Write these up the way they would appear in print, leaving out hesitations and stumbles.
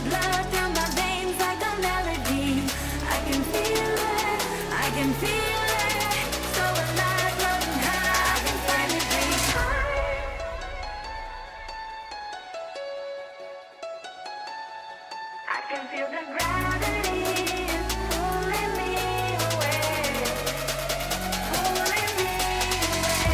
blood through my veins like a melody. I can feel it, I can feel it. So alive, floating high, I can finally breathe. I can feel the gravity is pulling me away, pulling me away.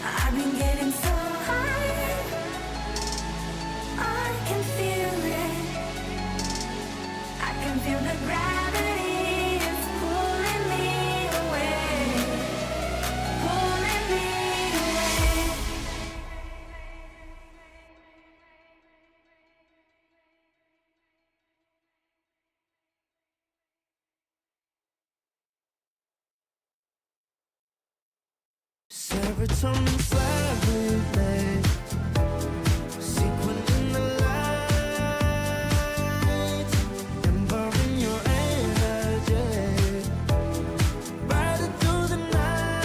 I've been getting so high, I can feel it. I can feel the gravity is pulling me away, pulling me away. Serotonin slightly late, sequin in the light, embalming your energy, riding through the night.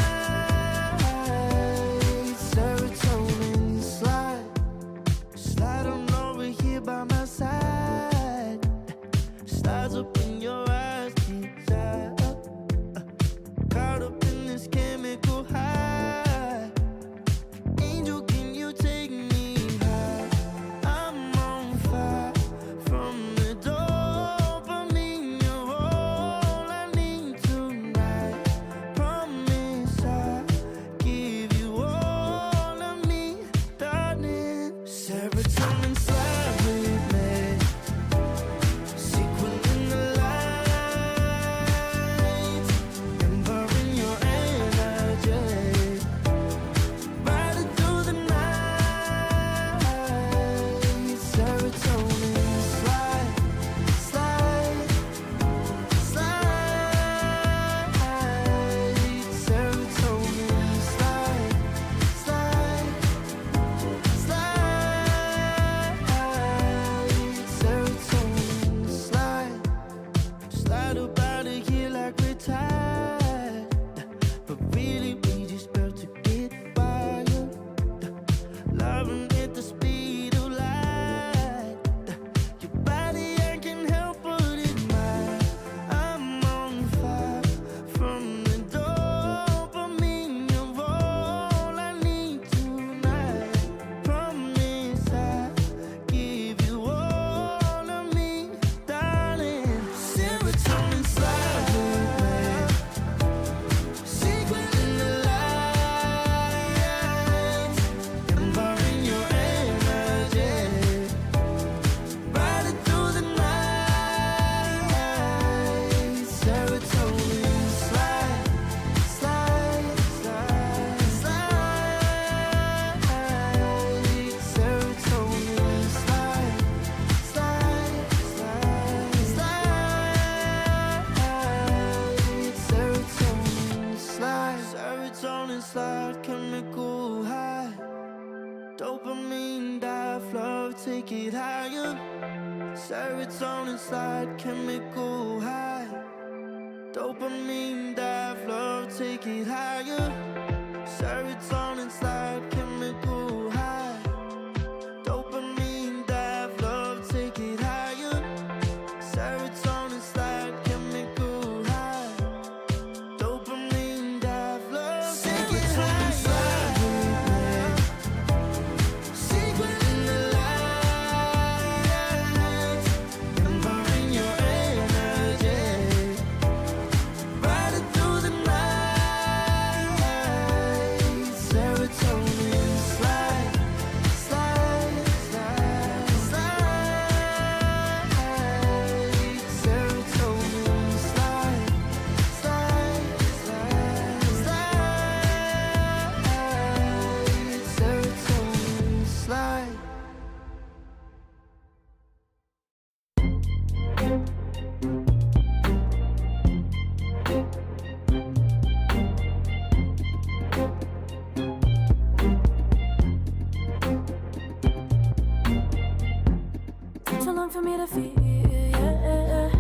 Serotonin slide on over here by my side, slides up in your eyes, desire, caught up in this chemical high. Angel, can you take me high? I'm on fire from the dopamine. You're all I need tonight. Promise I'll give you all of me, darling. Serotonin slightly late, sequin in the light, embalming your energy, riding through the night. Serotonin slide, slide, slide. Serotonin slide, slide, slide. Serotonin slide, slide up out of here like we're tired, but really we just about to get wild. Loving at the speed of light, your body I can help but admire. I'm on fire from the dopamine. You're all I need tonight. Promise I'll give you all of me, darling. Serotonin slightly late, sequin in the light, embalming your energy, riding through the night. Serotonin slide, slide, slide, slide. Serotonin slide, slide, slide, slide. Serotonin slide, serotonin slide, chemical high. Dopamine dive, love, take it higher. Serotonin slide, chemical high. Dopamine dive, love, take it higher. Serotonin slide, chemical high. Dopamine dive, love, take it higher. Serotonin slide, chemical high. Dopamine dive, love, take it higher. Sequin in the light, embalming your energy, riding through the night. Took too long for me to feel, yeah.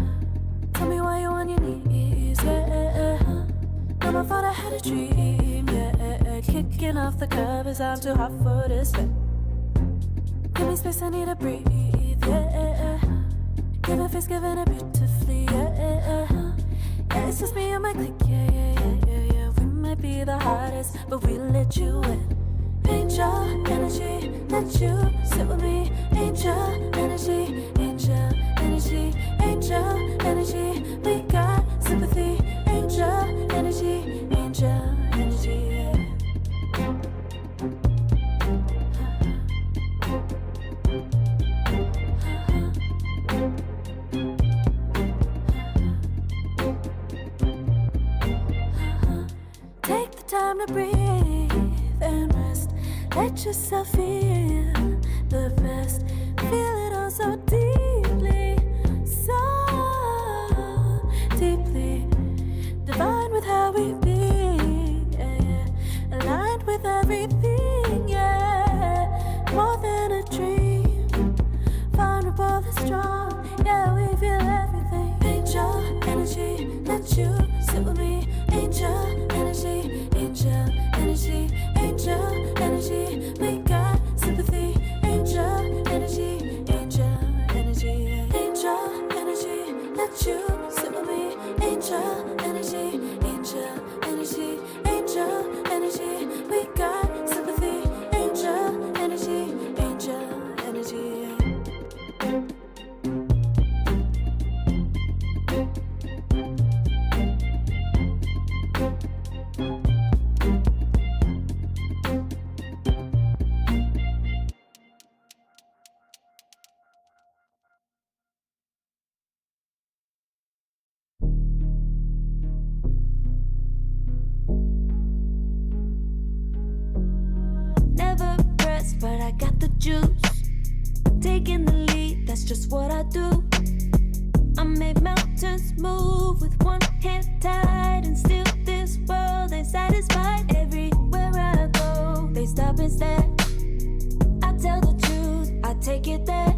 Tell me why you on your knees, yeah. Never thought I had a dream, yeah. Kicking off the covers, I'm too hot for this fit. Give me space, I need to breathe, yeah. Give a face, giving it beautifully, yeah. Yeah, it's just me and my clique, yeah. We might be the hottest, but we let you in. Angel energy, let you sit with me. Angel energy, angel energy, angel energy. We got sympathy. Angel energy, angel energy. Take the time to breathe and rest. Let yourself feel the best. Feel it all so deeply, so deeply. Divine with how we be, yeah. Aligned with everything, yeah. More than a dream, vulnerable and strong, yeah. We feel everything. Angel energy, let you sit with me. Angel energy, angel energy, angel energy. We got sympathy. Angel energy, angel energy, angel energy. Let you sit with me. Angel energy, angel energy, angel energy. We got sympathy. Angel energy, angel energy. Never pressed, but I got the juice. Taking the lead, that's just what I do. I make mountains move with one hand tied, and still this world ain't satisfied. Everywhere I go, they stop and stare. I tell the truth, I take it there.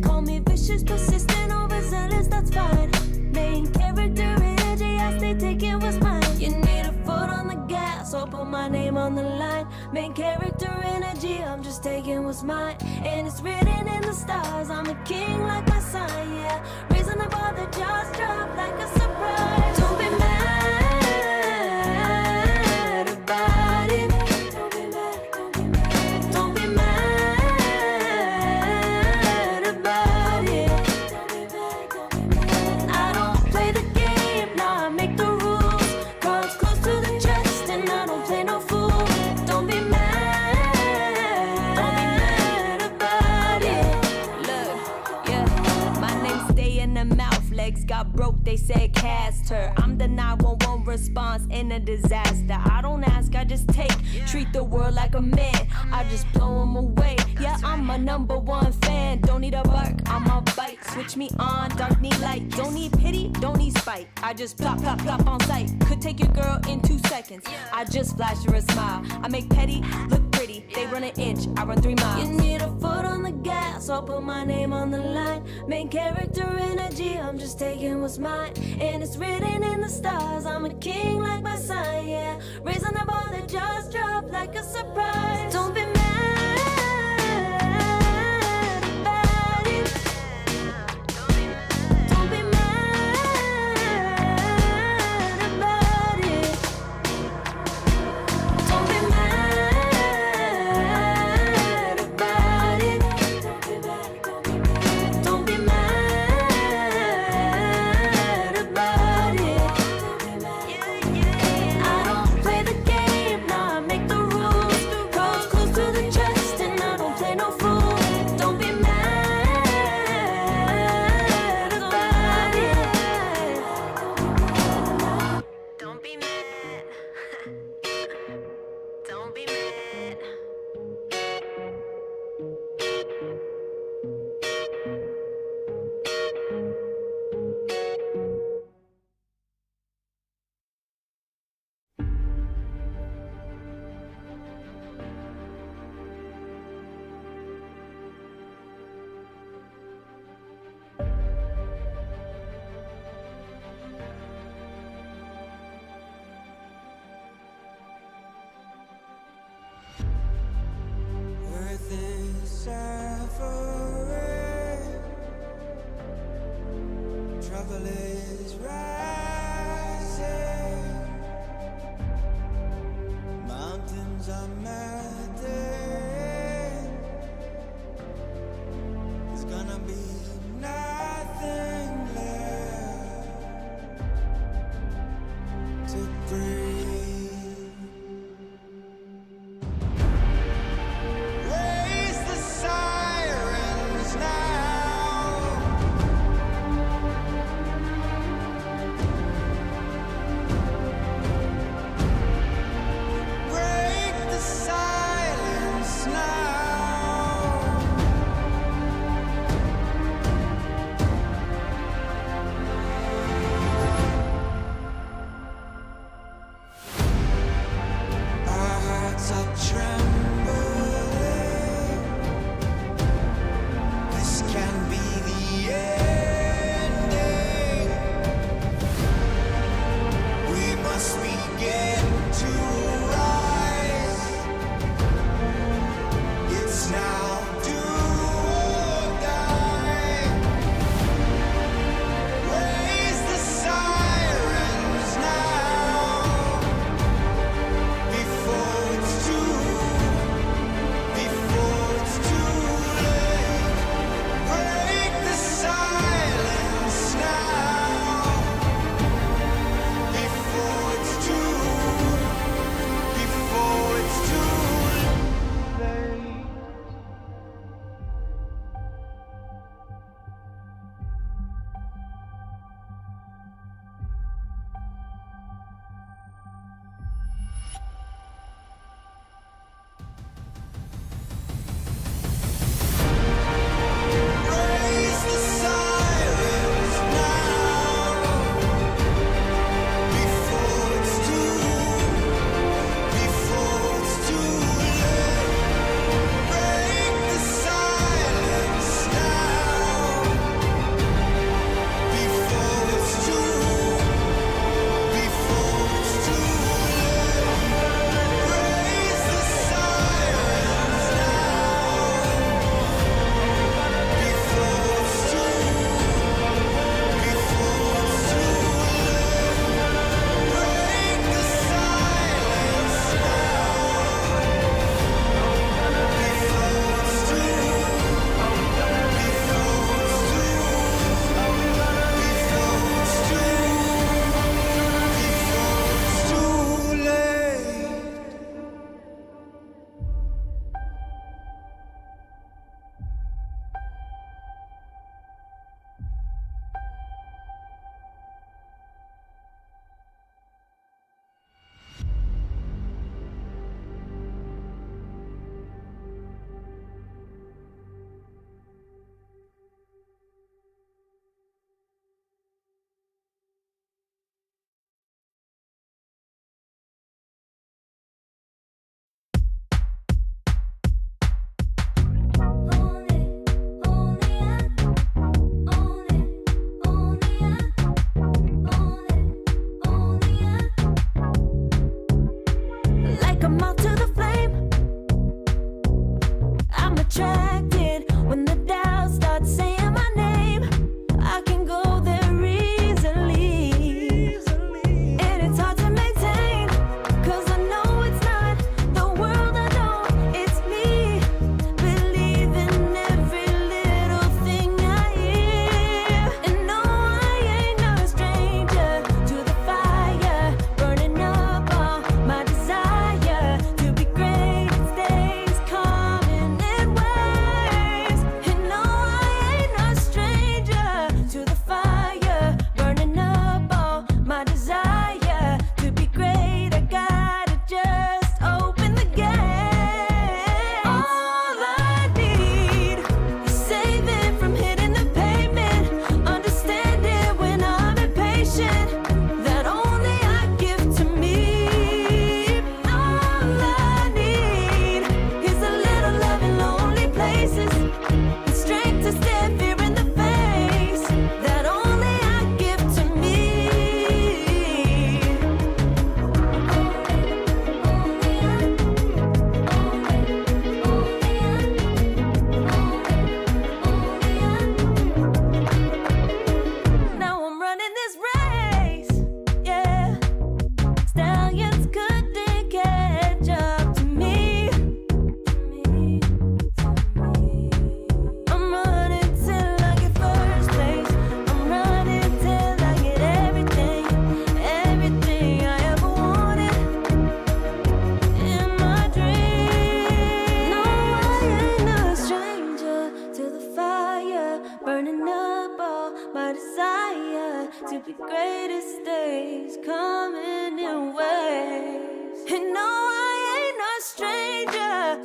Call me vicious, persistent, overzealous, that's fine. Main character energy, I stay taking what's mine. You need a foot on the gas, or put my name on the line. Main character energy, I'm just taking what's mine. And it's written in the stars, I'm a king like my sign, yeah. Raising the bar, the jaws drop like a surprise. Don't be mad about it. Don't be mad, don't be mad. Don't be mad about it. Don't be mad, don't be mad. I don't play the game, nah, I make the rules. Cards close to the chest, and I don't play no fool. Don't be mad about it. Look, yeah, my name stay in the mouth. Legs got broke, they said cast her. I'm the 911 response in a disaster. I don't ask, I just take. Treat the world like a man, I just blow them away. Yeah, I'm my #1 fan. Don't need a bark, I'm a bite. Switch me on, dark need light. Don't need pity, don't need spite. I just plop, plop, plop on sight. Could take your girl in 2 seconds. I just flash her a smile. I make petty look pretty. They run an inch, I run 3 miles. You need a foot on the gas, I'll put my name on the line. Main character energy, I'm just taking what's mine. And it's written in the stars, I'm a king like my sign, yeah. Raising the bar, the jaws drop like a surprise. Don't be mad about it. Don't be mad about it. Don't be mad about it. Don't be mad, don't be mad. Don't be mad about it. Don't be mad. I don't play the game, nah, I make the rules.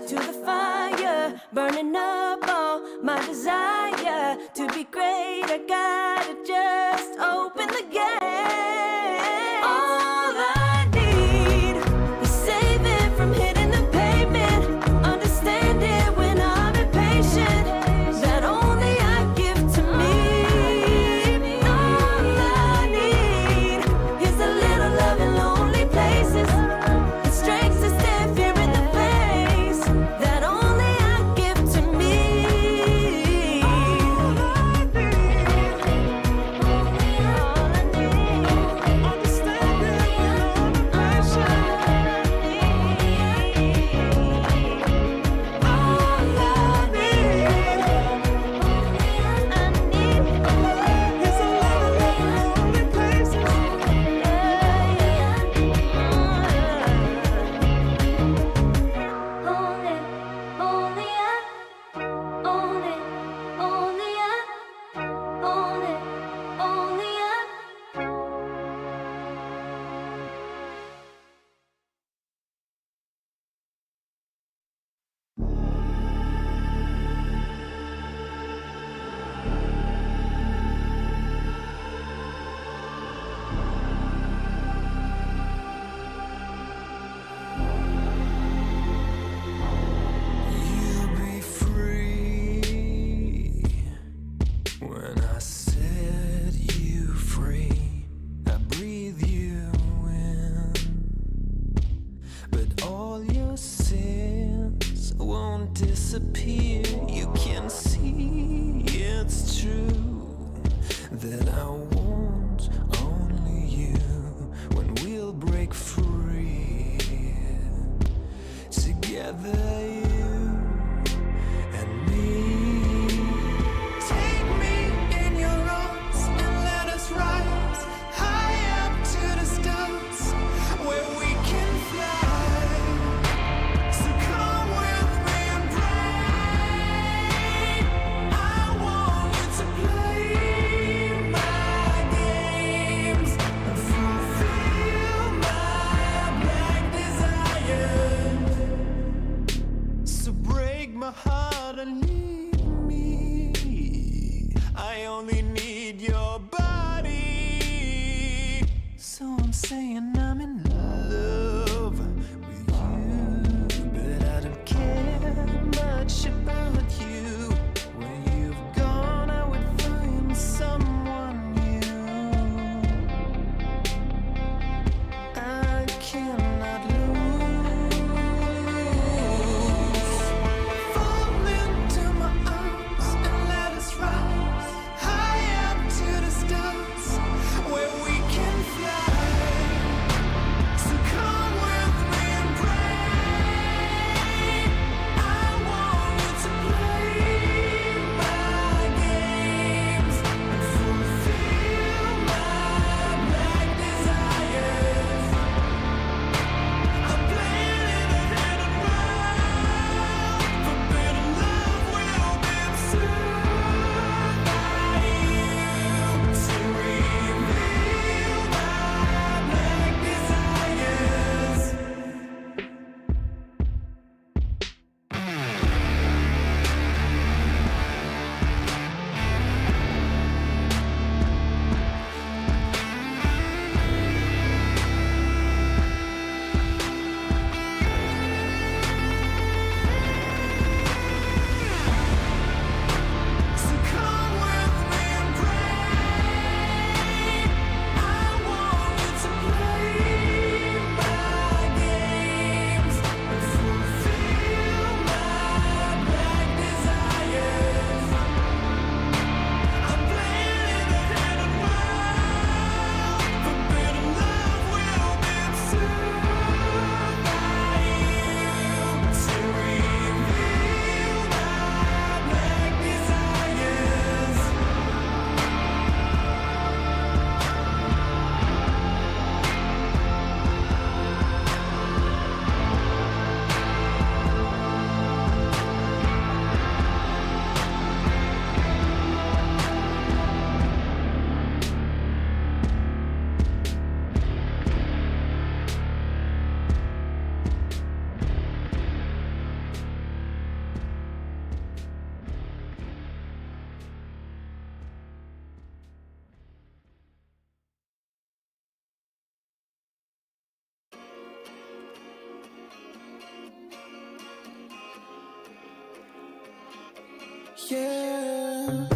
to the fire, burning up all my desire to be great. I gotta just open the gate. All I need is saving from hitting the pavement, understanding when I'm impatient, that only I give to me. All I need is a little love in lonely places, the strength to stand fear in the face, that only I give to me. All I need, understanding when I'm impatient. All I need is a little love in lonely places. You'll be free. When I set you free, I breathe you in. But all your sins won't disappear. You can see it's true that I want only you when we'll break free. Together, you and me. Take me in your arms and let us rise high up to the stars where we can fly. So come with me and pray. I want you to play my games and fulfill my black desires. Yeah.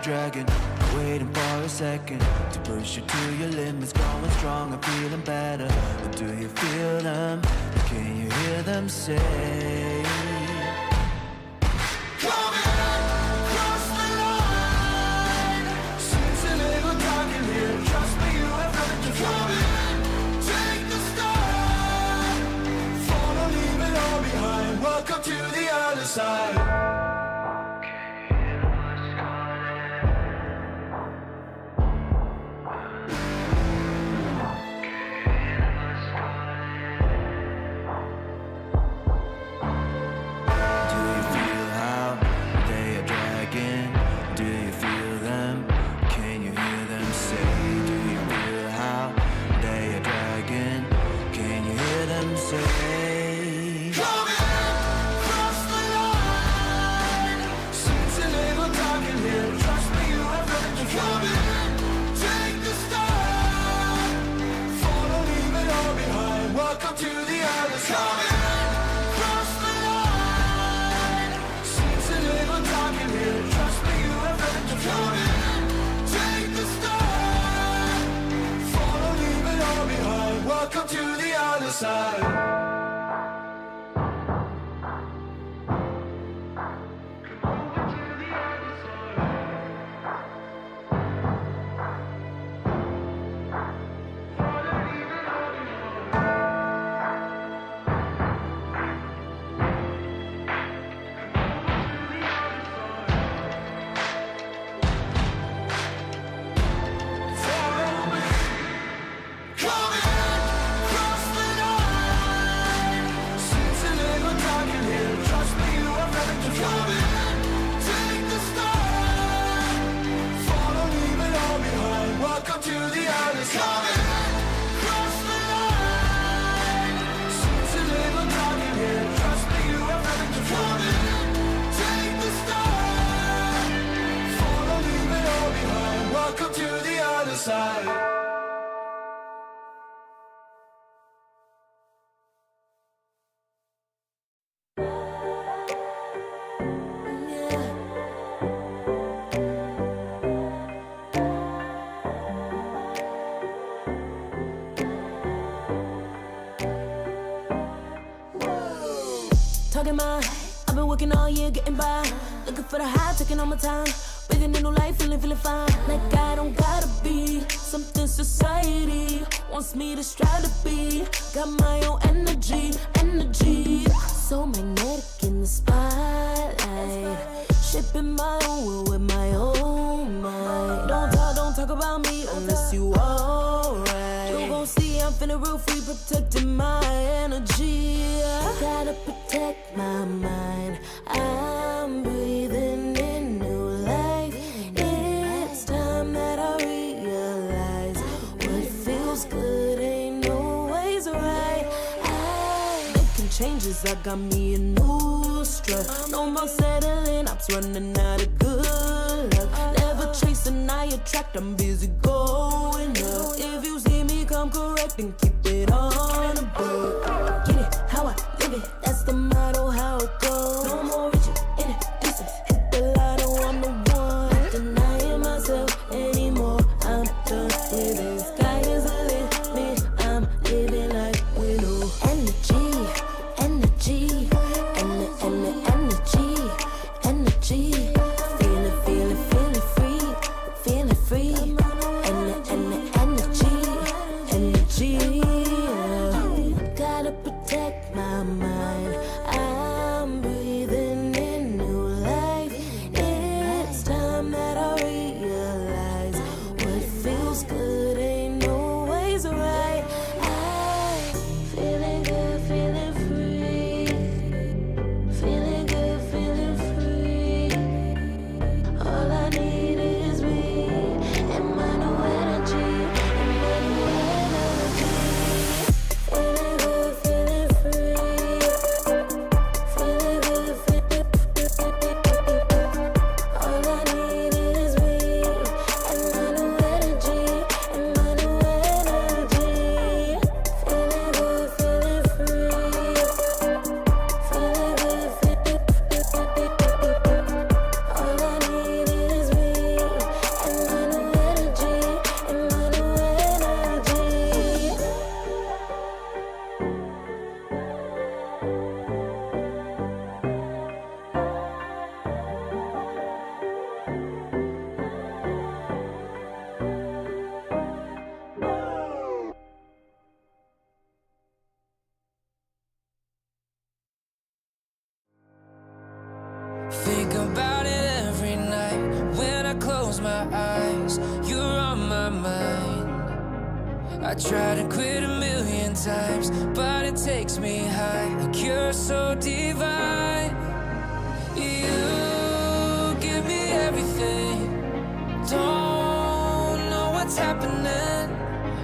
Dragging, waiting for a second to push you to your limits, going strong and feeling better. But do you feel them? Can you hear them say? Welcome to the other side. Say, coming across the line. talking my. I've been working all year, getting by. Looking for the high, taking all my time. Breathing in new life, feeling fine. Like I don't gotta be something society wants me to strive to be. Got my own energy. So magnetic in the spotlight. Shaping my own world with my own mind. Don't talk about me unless you alright. You gon' see I'm feeling real free, protecting my energy. I gotta protect my mind. I'm breathing in new life. It's time that I realize what feels good ain't always right. I'm making changes, I got me a new strut. No more settling, I'm running out of good luck. Never chasing, I attract, I'm busy going up. If you see me come correct, then keep it on the book. Get it, how I live it, that's the motto, how it goes. No more riches in the distance, hit the lotto, I'm the one. Not denying myself anymore, I'm done with it. Sky is the limit, I'm living like willow. Energy, energy, energy. Feeling free. Energy. Gotta protect my mind. I'm breathing in new life. It's time that I realize what feels good ain't always right. I'm feeling good, feeling free. Feeling good, feeling free. All I need is me and my new energy. Feeling good, feeling free. Feeling good, feeling free. All I need is me and my new energy. Feeling good, feeling free. Feeling good, feeling free. All I need is me and my new energy. Think about it every night when I close my eyes. You're on my mind. I try to quit a million times, but it takes me high. Like you're so divine. You give me everything. Don't know what's happening.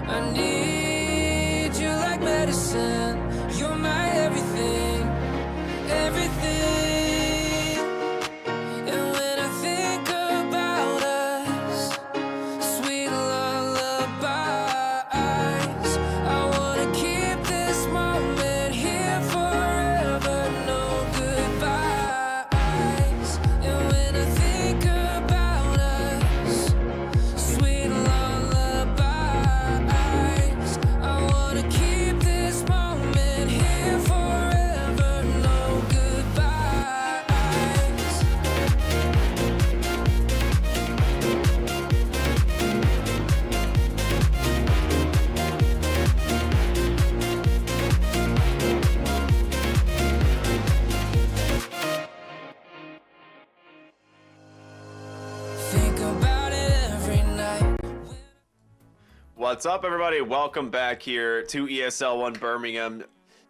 I need you like medicine. You're my everything, everything. And when I think about us, sweet lullabies, I wanna keep this moment here forever, no goodbyes. And when I think about us, sweet lullabies, I wanna keep this moment here forever, no goodbyes. Think about it every night. What's up, everybody? Welcome back here to ESL One Birmingham,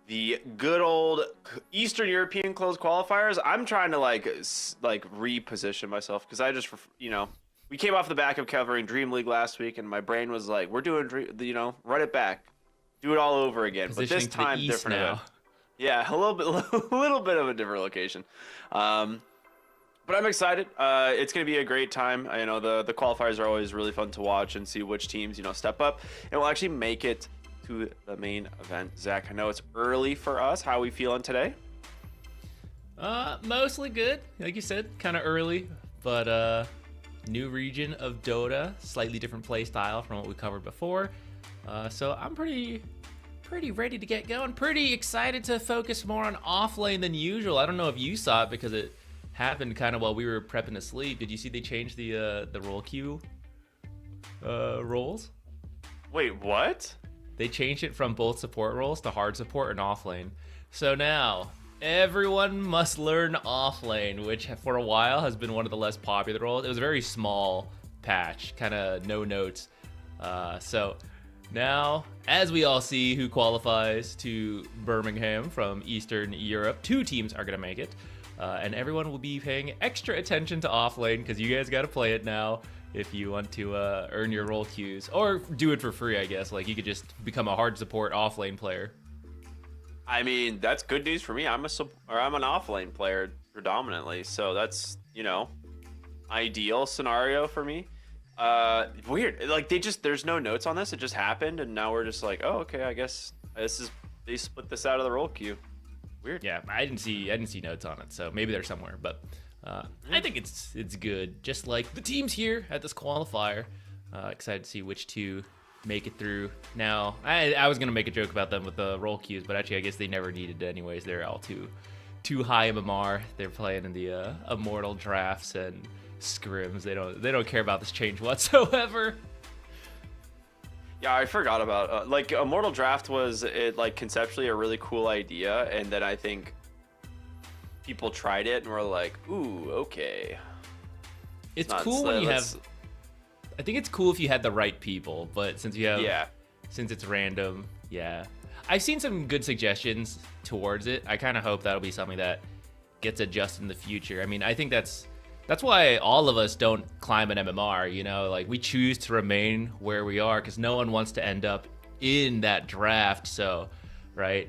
the good old Eastern European closed qualifiers. I'm trying to like reposition myself because I just, we came off the back of covering Dream League last week, and my brain was like, we're doing, run it back, do it all over again. But this Positioning to the time, east different. now. Yeah, a little bit of a different location. But I'm excited. It's going to be a great time. I know the qualifiers are always really fun to watch and see which teams, step up and will actually make it to the main event. Zach, I know it's early for us. How are we feeling today? Mostly good. Like you said, kind of early, but new region of Dota, slightly different play style from what we covered before. So I'm pretty pretty ready to get going. Pretty excited to focus more on offlane than usual. I don't know if you saw it because it happened kind of while we were prepping to sleep. Did you see they changed the role queue roles? Wait, what? They changed it from both support roles to hard support and offlane. So now everyone must learn offlane, which for a while has been one of the less popular roles. It was a very small patch, kind of no notes. So now, as we all see who qualifies to Birmingham from Eastern Europe, 2 teams are going to make it. And everyone will be paying extra attention to offlane because you guys got to play it now if you want to earn your role queues. Or do it for free, I guess. Like, you could just become a hard support offlane player. I mean, that's good news for me. I'm an offlane player predominantly, so that's, ideal scenario for me. Weird. Like, there's no notes on this. It just happened, and now we're just like, oh, okay, I guess they split this out of the role queue. Weird. Yeah, I didn't see notes on it, so maybe they're somewhere, but I think it's good. Just like the teams here at this qualifier. Excited to see which 2 make it through. Now, I was gonna make a joke about them with the role queues, but actually I guess they never needed it anyways. They're all too high MMR. They're playing in the immortal drafts and scrims. They don't care about this change whatsoever. Yeah, I forgot about Immortal Draft was conceptually a really cool idea, and then I think people tried it and were like, ooh, okay. It's cool when you have. I think it's cool if you had the right people, but since it's random, yeah. I've seen some good suggestions towards it. I kind of hope that'll be something that gets adjusted in the future. I mean, I think that's why all of us don't climb an MMR, like we choose to remain where we are because no one wants to end up in that draft. So, right,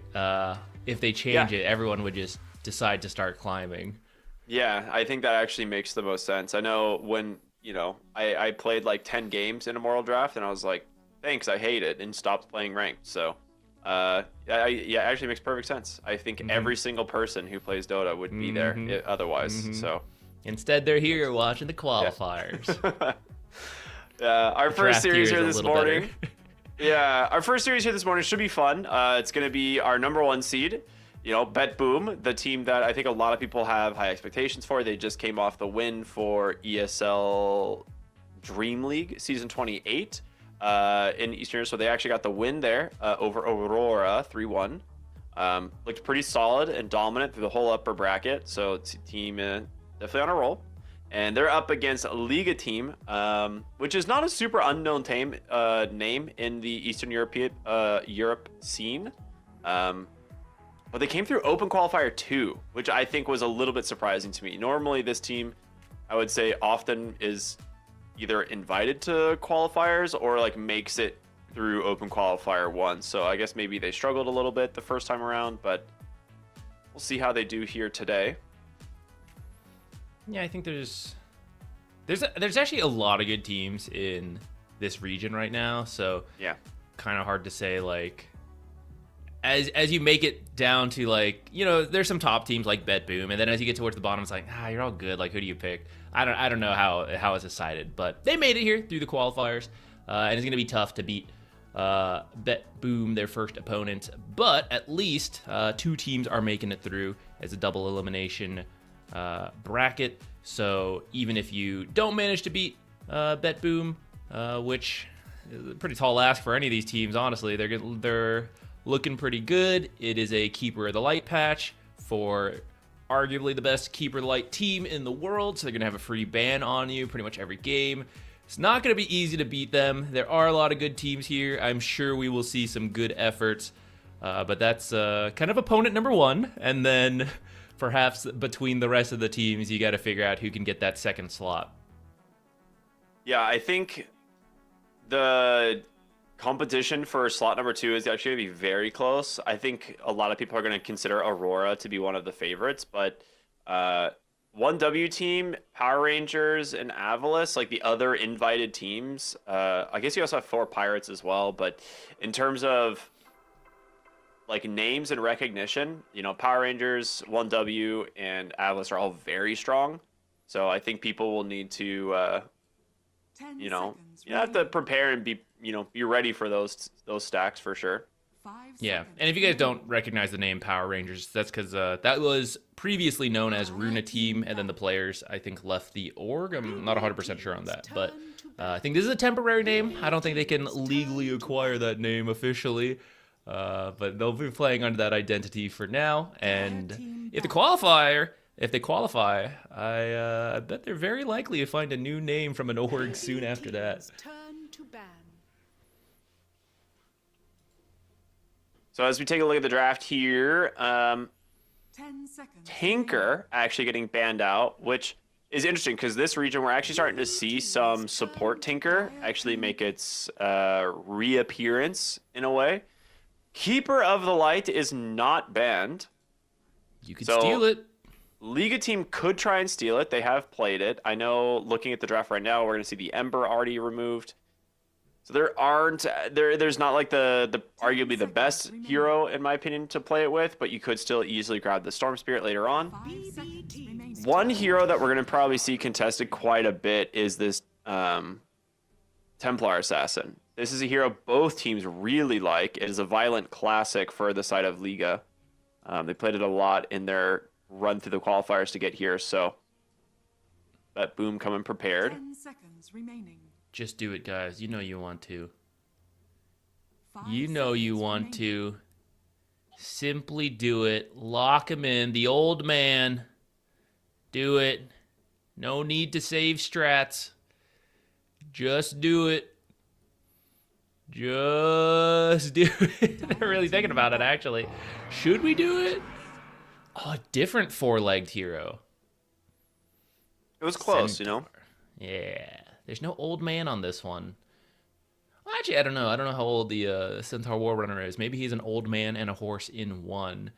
if they change it, everyone would just decide to start climbing. Yeah, I think that actually makes the most sense. I know when, I played like 10 games in Immortal Draft and I was like, thanks, I hate it, and stopped playing ranked. So, it actually makes perfect sense. I think every single person who plays Dota would be there otherwise. So. Instead, they're here watching the qualifiers. Our first series here this morning. Our first series here this morning should be fun. It's going to be our number 1 seed, BetBoom, the team that I think a lot of people have high expectations for. They just came off the win for ESL Dream League Season 28 in Eastern Europe. So they actually got the win there over Aurora 3-1. Looked pretty solid and dominant through the whole upper bracket. So it's a team definitely on a roll. And they're up against a Liga team, which is not a super unknown name in the Eastern Europe scene. But they came through Open Qualifier 2, which I think was a little bit surprising to me. Normally, this team, I would say, often is either invited to qualifiers or makes it through Open Qualifier 1. So I guess maybe they struggled a little bit the first time around, but we'll see how they do here today. Yeah, I think there's actually a lot of good teams in this region right now. So yeah, kind of hard to say as you make it down to there's some top teams like BetBoom, and then as you get towards the bottom, it's you're all good. Who do you pick? I don't know how it's decided, but they made it here through the qualifiers, and it's gonna be tough to beat BetBoom, their first opponent. But at least 2 teams are making it through as a double elimination bracket. So even if you don't manage to beat BetBoom, which is a pretty tall ask for any of these teams, honestly, they're looking pretty good. It is a Keeper of the Light patch for arguably the best Keeper of the Light team in the world, so they're gonna have a free ban on you pretty much every game. It's not gonna be easy to beat them. There are a lot of good teams here. I'm sure we will see some good efforts, but that's kind of opponent number 1, and then perhaps between the rest of the teams, you got to figure out who can get that second slot. Yeah, I think the competition for slot number 2 is actually going to be very close. I think a lot of people are going to consider Aurora to be one of the favorites, but 1W team, Power Rangers, and Avalis, the other invited teams, I guess you also have 4 Pirates as well, but in terms of names and recognition, Power Rangers, 1W, and Avalis are all very strong. So I think people will need to, you have to prepare and be ready for those stacks for sure. Yeah, and if you guys don't recognize the name Power Rangers, that's because that was previously known as Runa Team, and then the players, I think, left the org. I'm not 100% sure on that, but I think this is a temporary name. I don't think they can legally acquire that name officially, but they'll be playing under that identity for now, and if they qualify, I bet they're very likely to find a new name from an org soon after that. So as we take a look at the draft here, 10 seconds. Tinker actually getting banned out, which is interesting because this region we're actually starting to see some support Tinker actually make its reappearance in a way. Keeper of the Light is not banned. You could steal it. Liga team could try and steal it. They have played it. I know looking at the draft right now, we're going to see the Ember already removed. So there's not like the arguably the best hero in my opinion to play it with, but you could still easily grab the Storm Spirit later on. One hero that we're going to probably see contested quite a bit is this Templar Assassin. This is a hero both teams really like. It is a violent classic for the side of Liga. They played it a lot in their run through the qualifiers to get here, so BetBoom coming prepared. 10 seconds remaining. Just do it, guys. You know you want to. 5 You know you seconds want remaining. to. Simply do it. Lock him in. The old man. Do it. No need to save strats. Just do it. Just do it. I'm really thinking about it, actually. Should we do it? Oh, a different four-legged hero. It was close, you know. Yeah. There's no old man on this one. Well, actually, I don't know. I don't know how old the Centaur Warrunner is. Maybe he's an old man and a horse in one.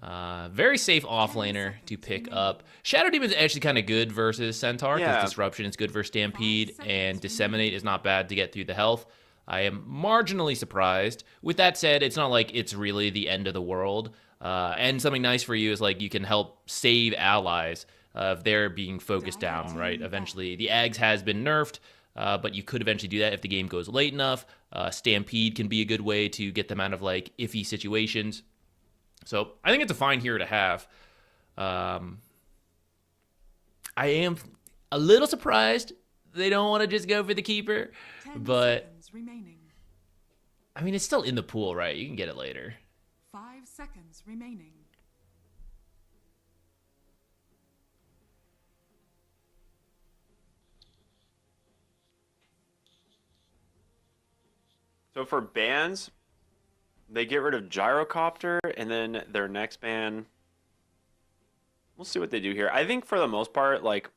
Very safe offlaner to pick up. Shadow Demon's actually kind of good versus Centaur because Yeah. Disruption is good for Stampede, and Disseminate is not bad to get through the health. I am marginally surprised. With that said, it's not like it's really the end of the world. And something nice for you is like you can help save allies if they're being focused down, right? Eventually, the Ags has been nerfed, but you could eventually do that if the game goes late enough. Stampede can be a good way to get them out of like iffy situations. So I think it's a fine hero to have. I am a little surprised they don't want to just go for the keeper, 10 but seconds remaining. I mean, it's still in the pool, right? You can get it later. 5 seconds remaining. So for bans, they get rid of Gyrocopter, and then their next ban, we'll see what they do here. I think for the most part, like,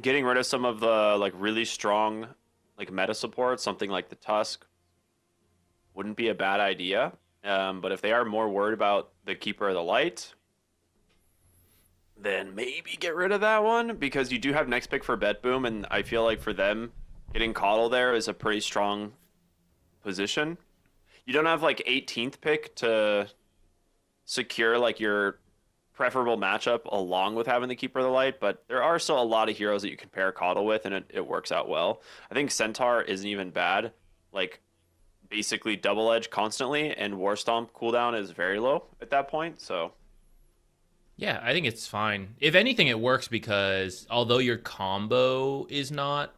getting rid of some of the, like, really strong, like, meta support, something like the Tusk, wouldn't be a bad idea. But if they are more worried about the Keeper of the Light, then maybe get rid of that one, because you do have next pick for BetBoom, and I feel like for them, getting Coddle there is a pretty strong position. You don't have like 18th pick to secure like your preferable matchup along with having the Keeper of the Light, but there are still a lot of heroes that you can pair Coddle with, and it works out well. I think Centaur isn't even bad. Like basically double edge constantly, and War Stomp cooldown is very low at that point. So Yeah, I think it's fine. If anything, it works because although your combo is not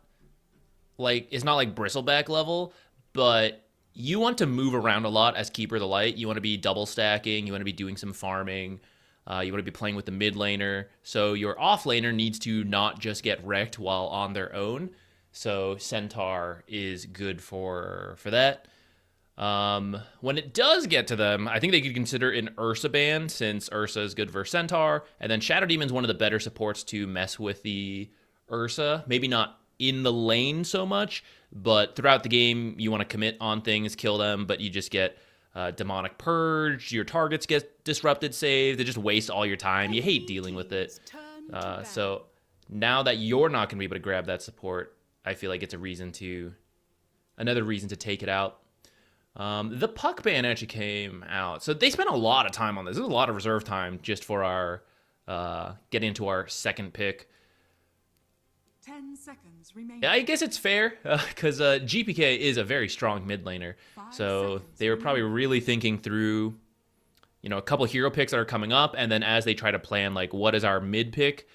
like Bristleback level, but you want to move around a lot as Keeper of the Light. You want to be double stacking. You want to be doing some farming. You want to be playing with the mid laner. So your off laner needs to not just get wrecked while on their own. So Centaur is good for that. When it does get to them, I think they could consider an Ursa ban, since Ursa is good for Centaur. And then Shadow Demon's one of the better supports to mess with the Ursa. Maybe not in the lane so much, but throughout the game, you want to commit on things, kill them, but you just get Demonic Purge, your targets get disrupted saved, they just waste all your time. You hate dealing with it. So now that you're not going to be able to grab that support, I feel like it's another reason to take it out. The Puck ban actually came out. So they spent a lot of time on this. There's a lot of reserve time just for our getting into our second pick. 10 seconds remaining. Yeah, I guess it's fair because GPK is a very strong mid laner. So they were probably really thinking through, you know, a couple hero picks that are coming up, and then as they try to plan, like, what is our mid pick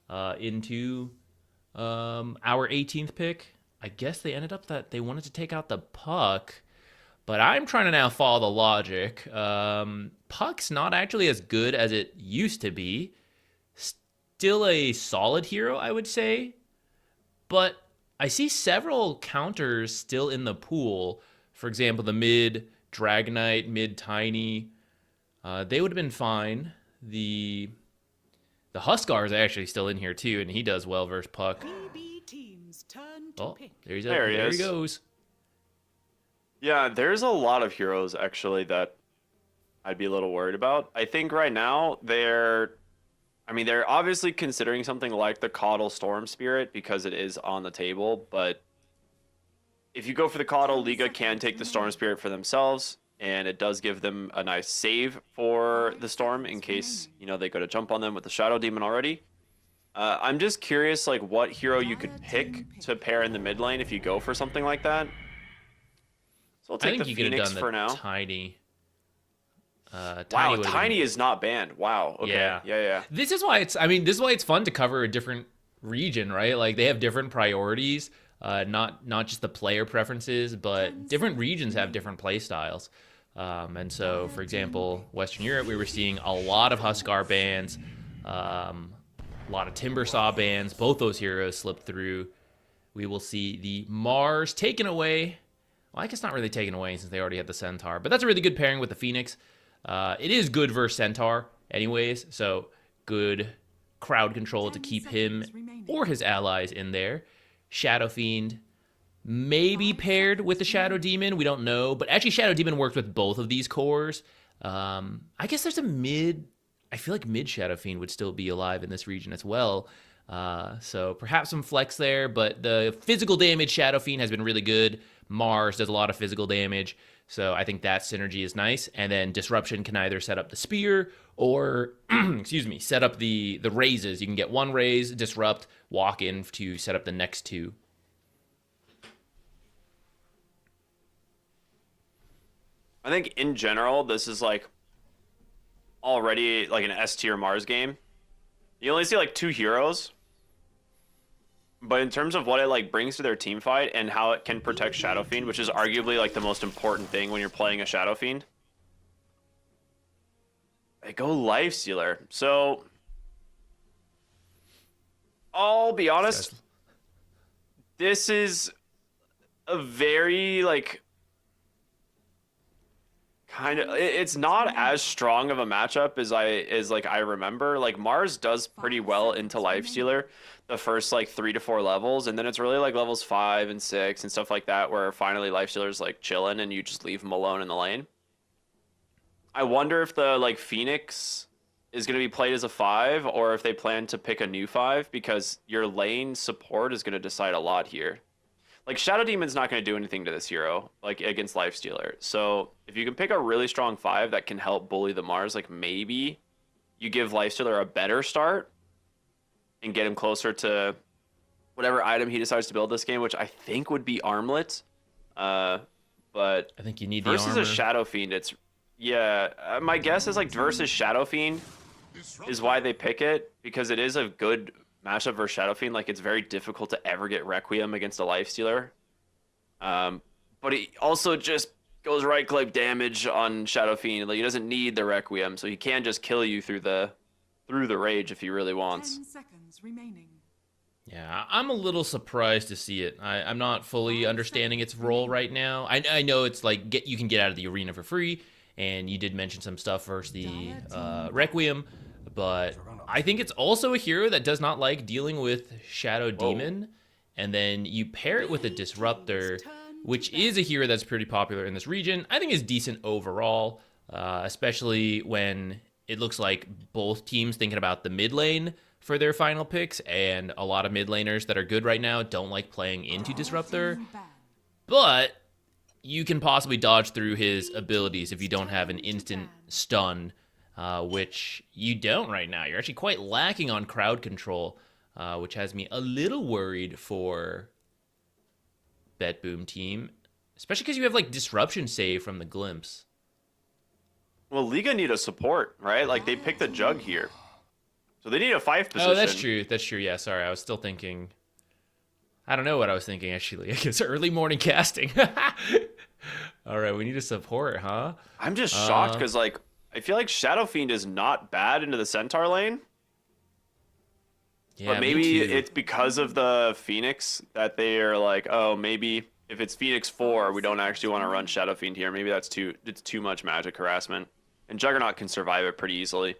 into our 18th pick. I guess they ended up that they wanted to take out the Puck, but I'm trying to now follow the logic. Puck's not actually as good as it used to be. Still a solid hero, I would say. But I see several counters still in the pool. For example, the mid Dragonite, mid Tiny. They would have been fine. The Huskar is actually still in here too, and he does well versus Puck. Oh, there he goes. Yeah, there's a lot of heroes actually that I'd be a little worried about. I think right now they're obviously considering something like the Caudal Storm Spirit because it is on the table, but if you go for the Caudal, Liga can take the Storm Spirit for themselves, and it does give them a nice save for the Storm in case, you know, they go to jump on them with the Shadow Demon already. I'm just curious, like, what hero you could pick to pair in the mid lane if you go for something like that. So we'll take the Phoenix for now. Tiny. Wow, Tiny is not banned. Wow. Okay. Yeah. This is why it's fun to cover a different region, right? Like, they have different priorities, not just the player preferences, but different regions have different play styles. And so, for example, Western Europe, we were seeing a lot of Huskar bans, a lot of Timbersaw bans. Both those heroes slipped through. We will see the Mars taken away. Well, I guess not really taken away since they already had the Centaur, but that's a really good pairing with the Phoenix. It is good versus Centaur anyways, so good crowd control to keep him or his allies in there. Shadow Fiend maybe paired with the Shadow Demon, we don't know, but actually Shadow Demon works with both of these cores. I guess there's a mid, I feel like mid Shadow Fiend would still be alive in this region as well. So perhaps some flex there, but the physical damage Shadow Fiend has been really good. Mars does a lot of physical damage, so I think that synergy is nice. And then Disruption can either set up the spear or, set up the raises. You can get one raise, disrupt, walk in to set up the next two. I think in general, this is like already like an S tier Mars game. You only see like two heroes, but in terms of what it like brings to their team fight and how it can protect Shadow Fiend, which is arguably like the most important thing when you're playing a Shadow Fiend, they go Lifestealer. So I'll be honest, this is a very like kind of, it's not as strong of a matchup as I remember. Like Mars does pretty well into Lifestealer the first like 3 to 4 levels, and then it's really like levels 5 and 6 and stuff like that where finally Lifestealer's like chilling and you just leave him alone in the lane. I wonder if the like Phoenix is going to be played as a 5 or if they plan to pick a new 5, because your lane support is going to decide a lot here. Like, Shadow Demon's not going to do anything to this hero, like, against Lifestealer. So, if you can pick a really strong 5 that can help bully the Mars, like, maybe you give Lifestealer a better start and get him closer to whatever item he decides to build this game, which I think would be Armlet. But I think you need the versus armor. a Shadow Fiend, it's... Yeah, my guess is, like, versus Shadow Fiend is why they pick it, because it is a good matchup versus Shadow Fiend. Like, it's very difficult to ever get Requiem against a Lifestealer. But he also just goes right-click damage on Shadow Fiend. Like, he doesn't need the Requiem, so he can just kill you through the rage if he really wants. 10 seconds remaining. Yeah, I'm a little surprised to see it. I'm not fully understanding its role right now. I know it's like you can get out of the arena for free, and you did mention some stuff versus the Requiem, but I think it's also a hero that does not like dealing with Shadow Demon, and then you pair it with a Disruptor, which is a hero that's pretty popular in this region. I think is decent overall, especially when it looks like both teams thinking about the mid lane for their final picks, and a lot of mid laners that are good right now don't like playing into Disruptor, but you can possibly dodge through his abilities if you don't have an instant stun, which you don't right now. You're actually quite lacking on crowd control. which has me a little worried for BetBoom team, especially because you have like disruption save from the glimpse. Well, Liga need a support, right? Like they picked the Jug here, so they need a 5 position. Oh, that's true. That's true. Yeah, sorry, I was still thinking. I don't know what I was thinking actually. I guess early morning casting. All right, we need a support, huh? I'm just shocked because like I feel like Shadow Fiend is not bad into the Centaur lane. Yeah, but maybe me too. it's because of the Phoenix that they are like, oh, maybe if it's Phoenix 4, we don't actually want to run Shadow Fiend here. Maybe it's too much magic harassment. And Juggernaut can survive it pretty easily.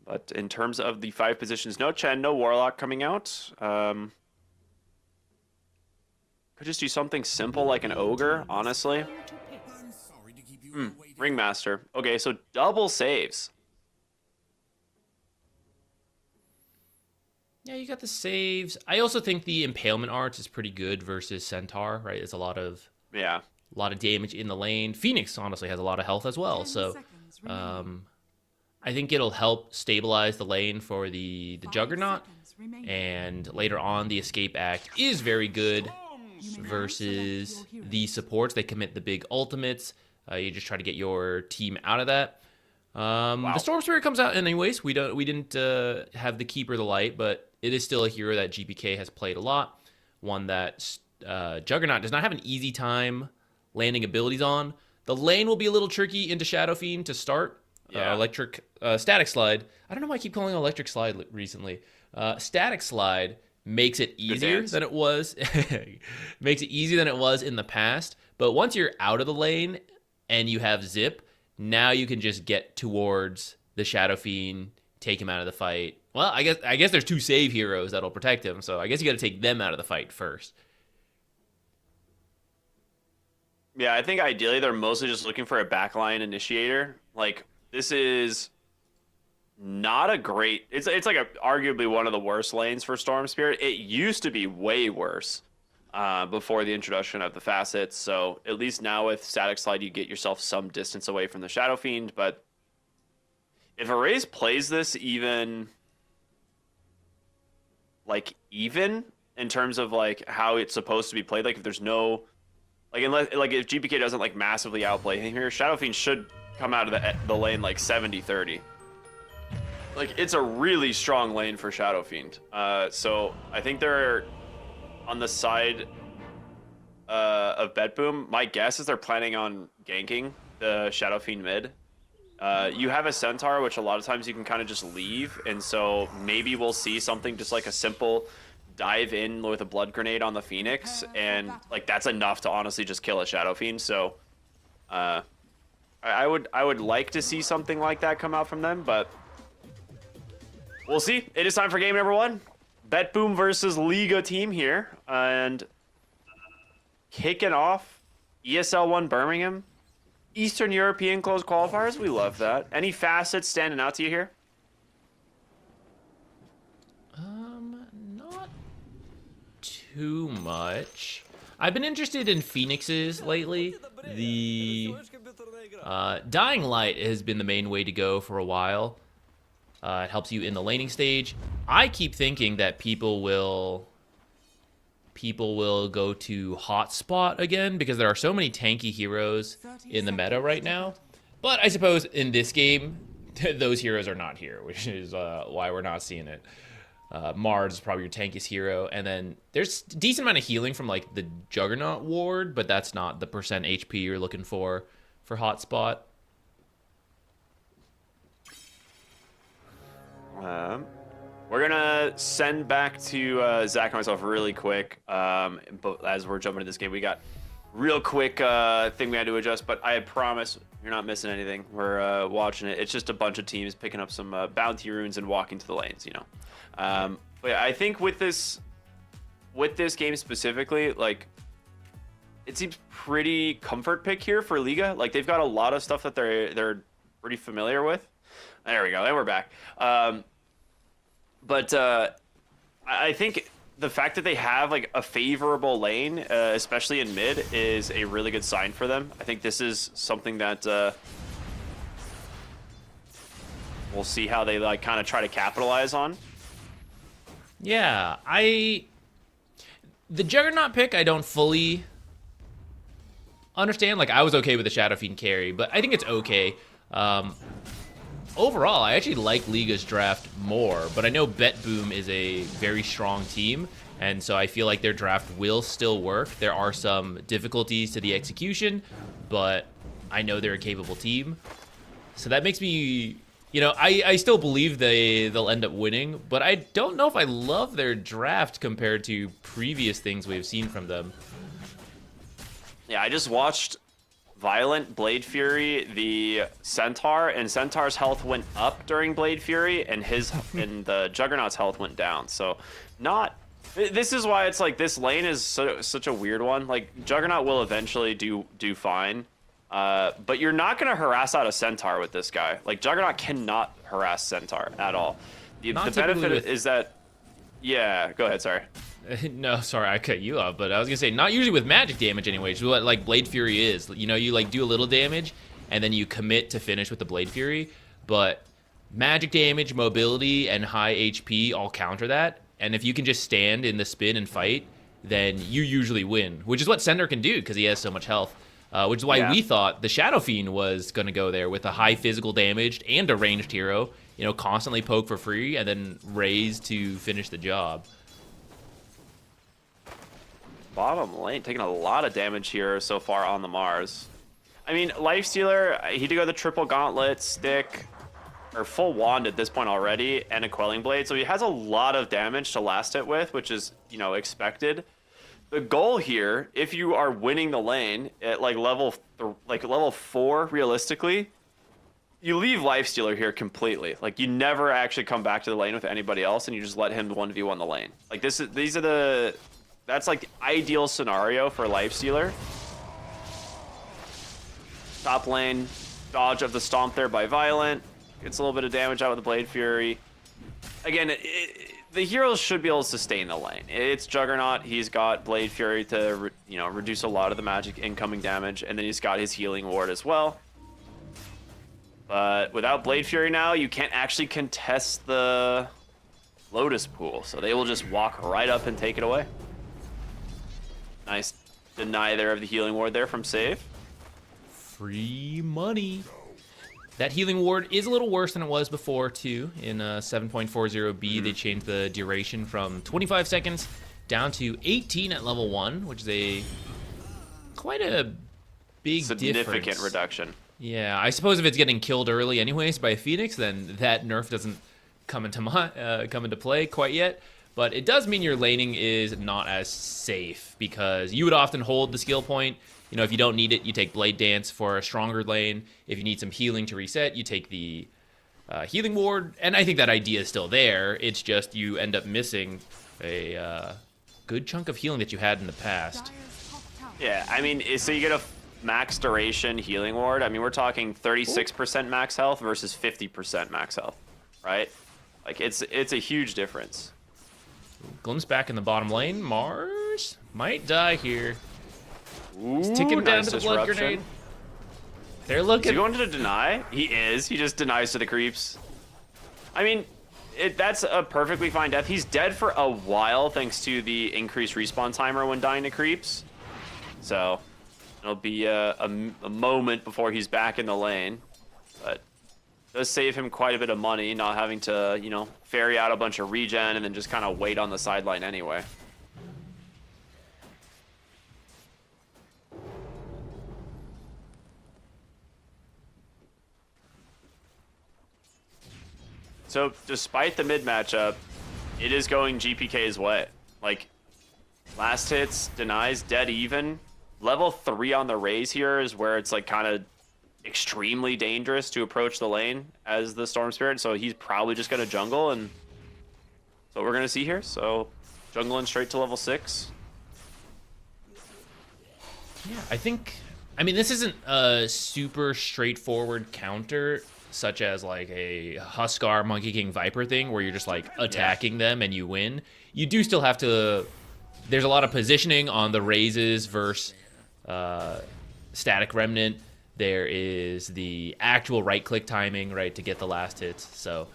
But in terms of the 5 positions, no Chen, no Warlock coming out. Could just do something simple like an Ogre, honestly. Ringmaster. Okay, so double saves. Yeah, you got the saves. I also think the Impalement Arts is pretty good versus Centaur, right? It's a lot of damage in the lane. Phoenix honestly has a lot of health as well, 10 so seconds remaining. I think it'll help stabilize the lane for the 5 Juggernaut. seconds remaining. And later on, the Escape Act is very good You may versus select your hero. the supports. They commit the big ultimates. You just try to get your team out of that. The Storm Spirit comes out anyways. We didn't have the Keeper of the Light, but it is still a hero that GPK has played a lot. One that Juggernaut does not have an easy time landing abilities on. The lane will be a little tricky into Shadow Fiend to start. Electric Static Slide. I don't know why I keep calling it Electric Slide recently. Static Slide makes it easier than it was. Makes it easier than it was in the past. But once you're out of the lane and you have Zip, now you can just get towards the Shadow Fiend, take him out of the fight. Well, I guess there's 2 save heroes that'll protect him, so I guess you got to take them out of the fight first. Yeah, I think ideally they're mostly just looking for a backline initiator. Like, this is not a great... It's like arguably one of the worst lanes for Storm Spirit. It used to be way worse before the introduction of the facets. So at least now with Static Slide, you get yourself some distance away from the Shadow Fiend. But if Erase plays this even in terms of like how it's supposed to be played, like if there's no... Unless if GPK doesn't like massively outplay him here, Shadow Fiend should come out of the lane like 70-30. Like it's a really strong lane for Shadow Fiend. So I think they're on the side of BetBoom. My guess is they're planning on ganking the Shadow Fiend mid. You have a Centaur, which a lot of times you can kind of just leave, and so maybe we'll see something just like a simple dive in with a blood grenade on the Phoenix, and like that's enough to honestly just kill a Shadow Fiend. So I would like to see something like that come out from them, but we'll see. It is time for game number 1. BetBoom versus Liga team here, and kicking off ESL One Birmingham, Eastern European closed qualifiers. We love that. Any facets standing out to you here? Not too much. I've been interested in Phoenixes lately. The Dying Light has been the main way to go for a while. It helps you in the laning stage. I keep thinking that people will go to Hotspot again because there are so many tanky heroes in the meta right now. But I suppose in this game, those heroes are not here, which is why we're not seeing it. Mars is probably your tankiest hero, and then there's a decent amount of healing from like the Juggernaut ward, but that's not the percent HP you're looking for Hotspot. We're gonna send back to Zach and myself really quick. But as we're jumping into this game, we got real quick thing we had to adjust. But I promise you're not missing anything. We're watching it. It's just a bunch of teams picking up some bounty runes and walking to the lanes. You know. But yeah, I think with this game specifically, like it seems pretty comfort pick here for Liga. Like they've got a lot of stuff that they're pretty familiar with. There we go. And we're back. But I think the fact that they have like a favorable lane, especially in mid, is a really good sign for them. I think this is something that we'll see how they like kind of try to capitalize on. Yeah, the Juggernaut pick I don't fully understand. Like, I was okay with the Shadow Fiend carry, but I think it's okay. Overall, I actually like Liga's draft more, but I know BetBoom is a very strong team, and so I feel like their draft will still work. There are some difficulties to the execution, but I know they're a capable team. So that makes me, you know, I still believe they'll end up winning, but I don't know if I love their draft compared to previous things we've seen from them. Yeah, I just watched Violent, Blade Fury, the Centaur, and Centaur's health went up during Blade Fury, and and the Juggernaut's health went down. So, this is why it's like this lane is such a weird one. Like, Juggernaut will eventually do fine, but you're not gonna harass out a Centaur with this guy. Like, Juggernaut cannot harass Centaur at all. The benefit is that, yeah. Go ahead. Sorry. No, sorry, I cut you off, but I was gonna say, not usually with magic damage anyway, which is what like Blade Fury is. You know, you like do a little damage, and then you commit to finish with the Blade Fury, but magic damage, mobility, and high HP all counter that, and if you can just stand in the spin and fight, then you usually win, which is what Sender can do, because he has so much health, which is why we thought the Shadow Fiend was gonna go there with a high physical damage and a ranged hero, you know, constantly poke for free, and then raise to finish the job. Bottom lane taking a lot of damage here so far on the Mars. I mean, Lifestealer, he did go the triple gauntlet stick, or full wand at this point already, and a quelling blade, so he has a lot of damage to last it with, which is, you know, expected. The goal here, if you are winning the lane at like level 4, realistically, you leave Lifestealer here completely. Like, you never actually come back to the lane with anybody else, and you just let him 1v1 the lane. Like, that's like the ideal scenario for Lifestealer. Top lane, dodge of the stomp there by Violent. Gets a little bit of damage out with the Blade Fury. Again, the heroes should be able to sustain the lane. It's Juggernaut. He's got Blade Fury to reduce a lot of the magic incoming damage, and then he's got his healing ward as well. But without Blade Fury now, you can't actually contest the Lotus Pool, so they will just walk right up and take it away. Nice deny there of the healing ward there from Save. Free money. That healing ward is a little worse than it was before, too. In 7.40B, they changed the duration from 25 seconds down to 18 at level 1, which is quite a big significant difference. Reduction. Yeah, I suppose if it's getting killed early anyways by Phoenix, then that nerf doesn't come into play quite yet. But it does mean your laning is not as safe, because you would often hold the skill point. You know, if you don't need it, you take Blade Dance for a stronger lane. If you need some healing to reset, you take the healing ward. And I think that idea is still there. It's just you end up missing a good chunk of healing that you had in the past. Yeah, I mean, so you get a max duration healing ward. I mean, we're talking 36% max health versus 50% max health, right? Like, it's a huge difference. Glimpse back in the bottom lane. Mars might die here. Ooh, He's ticking down nice to the blood disruption. grenade. They're looking. Is he going to deny? He is. He just denies to the creeps. I mean, that's a perfectly fine death. He's dead for a while thanks to the increased respawn timer when dying to creeps. So it'll be a moment before he's back in the lane. But it does save him quite a bit of money, not having to, ferry out a bunch of regen and then just kind of wait on the sideline anyway. So despite the mid matchup, it is going GPK's way. Like, last hits, denies, dead even. Level 3 on the raise here is where it's like kind of extremely dangerous to approach the lane as the Storm Spirit. So he's probably just going to jungle, and that's what we're going to see here. So jungling straight to level 6. Yeah, I mean, this isn't a super straightforward counter, such as like a Huskar, Monkey King, Viper thing, where you're just like attacking them and you win. You do still have to, there's a lot of positioning on the raises versus Static Remnant. There is the actual right-click timing, right, to get the last hits. So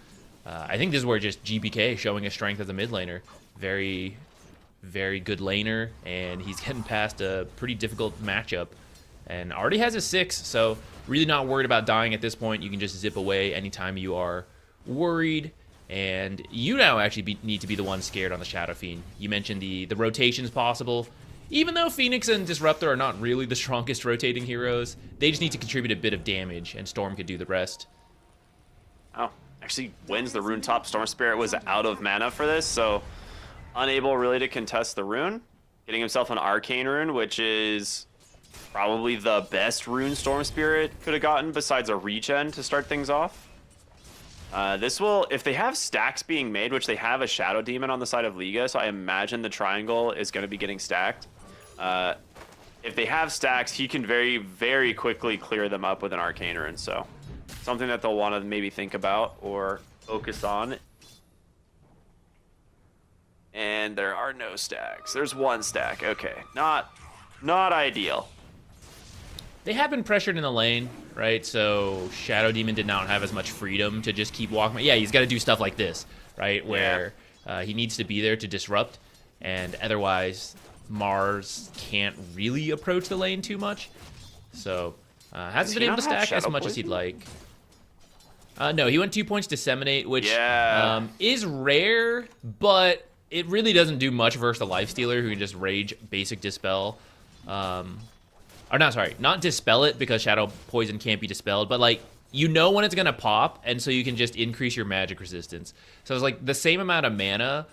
I think this is where just GBK showing his strength as a mid laner. Very, very good laner, and he's getting past a pretty difficult matchup. And already has a 6, so really not worried about dying at this point. You can just zip away anytime you are worried. And you now actually need to be the one scared on the Shadow Fiend. You mentioned the rotations possible. Even though Phoenix and Disruptor are not really the strongest rotating heroes, they just need to contribute a bit of damage, and Storm could do the rest. Oh, actually wins the rune top. Storm Spirit was out of mana for this, so unable really to contest the rune. Getting himself an Arcane rune, which is probably the best rune Storm Spirit could have gotten besides a regen to start things off. This will, if they have stacks being made, which they have a Shadow Demon on the side of Liga, so I imagine the triangle is going to be getting stacked. If they have stacks, he can very, very quickly clear them up with an Arcane rune, so something that they'll want to maybe think about or focus on. And there are no stacks. There's one stack. Okay, not ideal. They have been pressured in the lane, right? So Shadow Demon did not have as much freedom to just keep walking. Yeah, he's got to do stuff like this, right? Where he needs to be there to disrupt, and otherwise Mars can't really approach the lane too much. So hasn't been able to stack as much as he'd like. No, he went 2 points Disseminate, which is rare, but it really doesn't do much versus the Lifestealer who can just rage basic Dispel. Or not, sorry, not Dispel it because Shadow Poison can't be dispelled, but like, you know when it's gonna pop, and so you can just increase your magic resistance. So it's like the same amount of mana,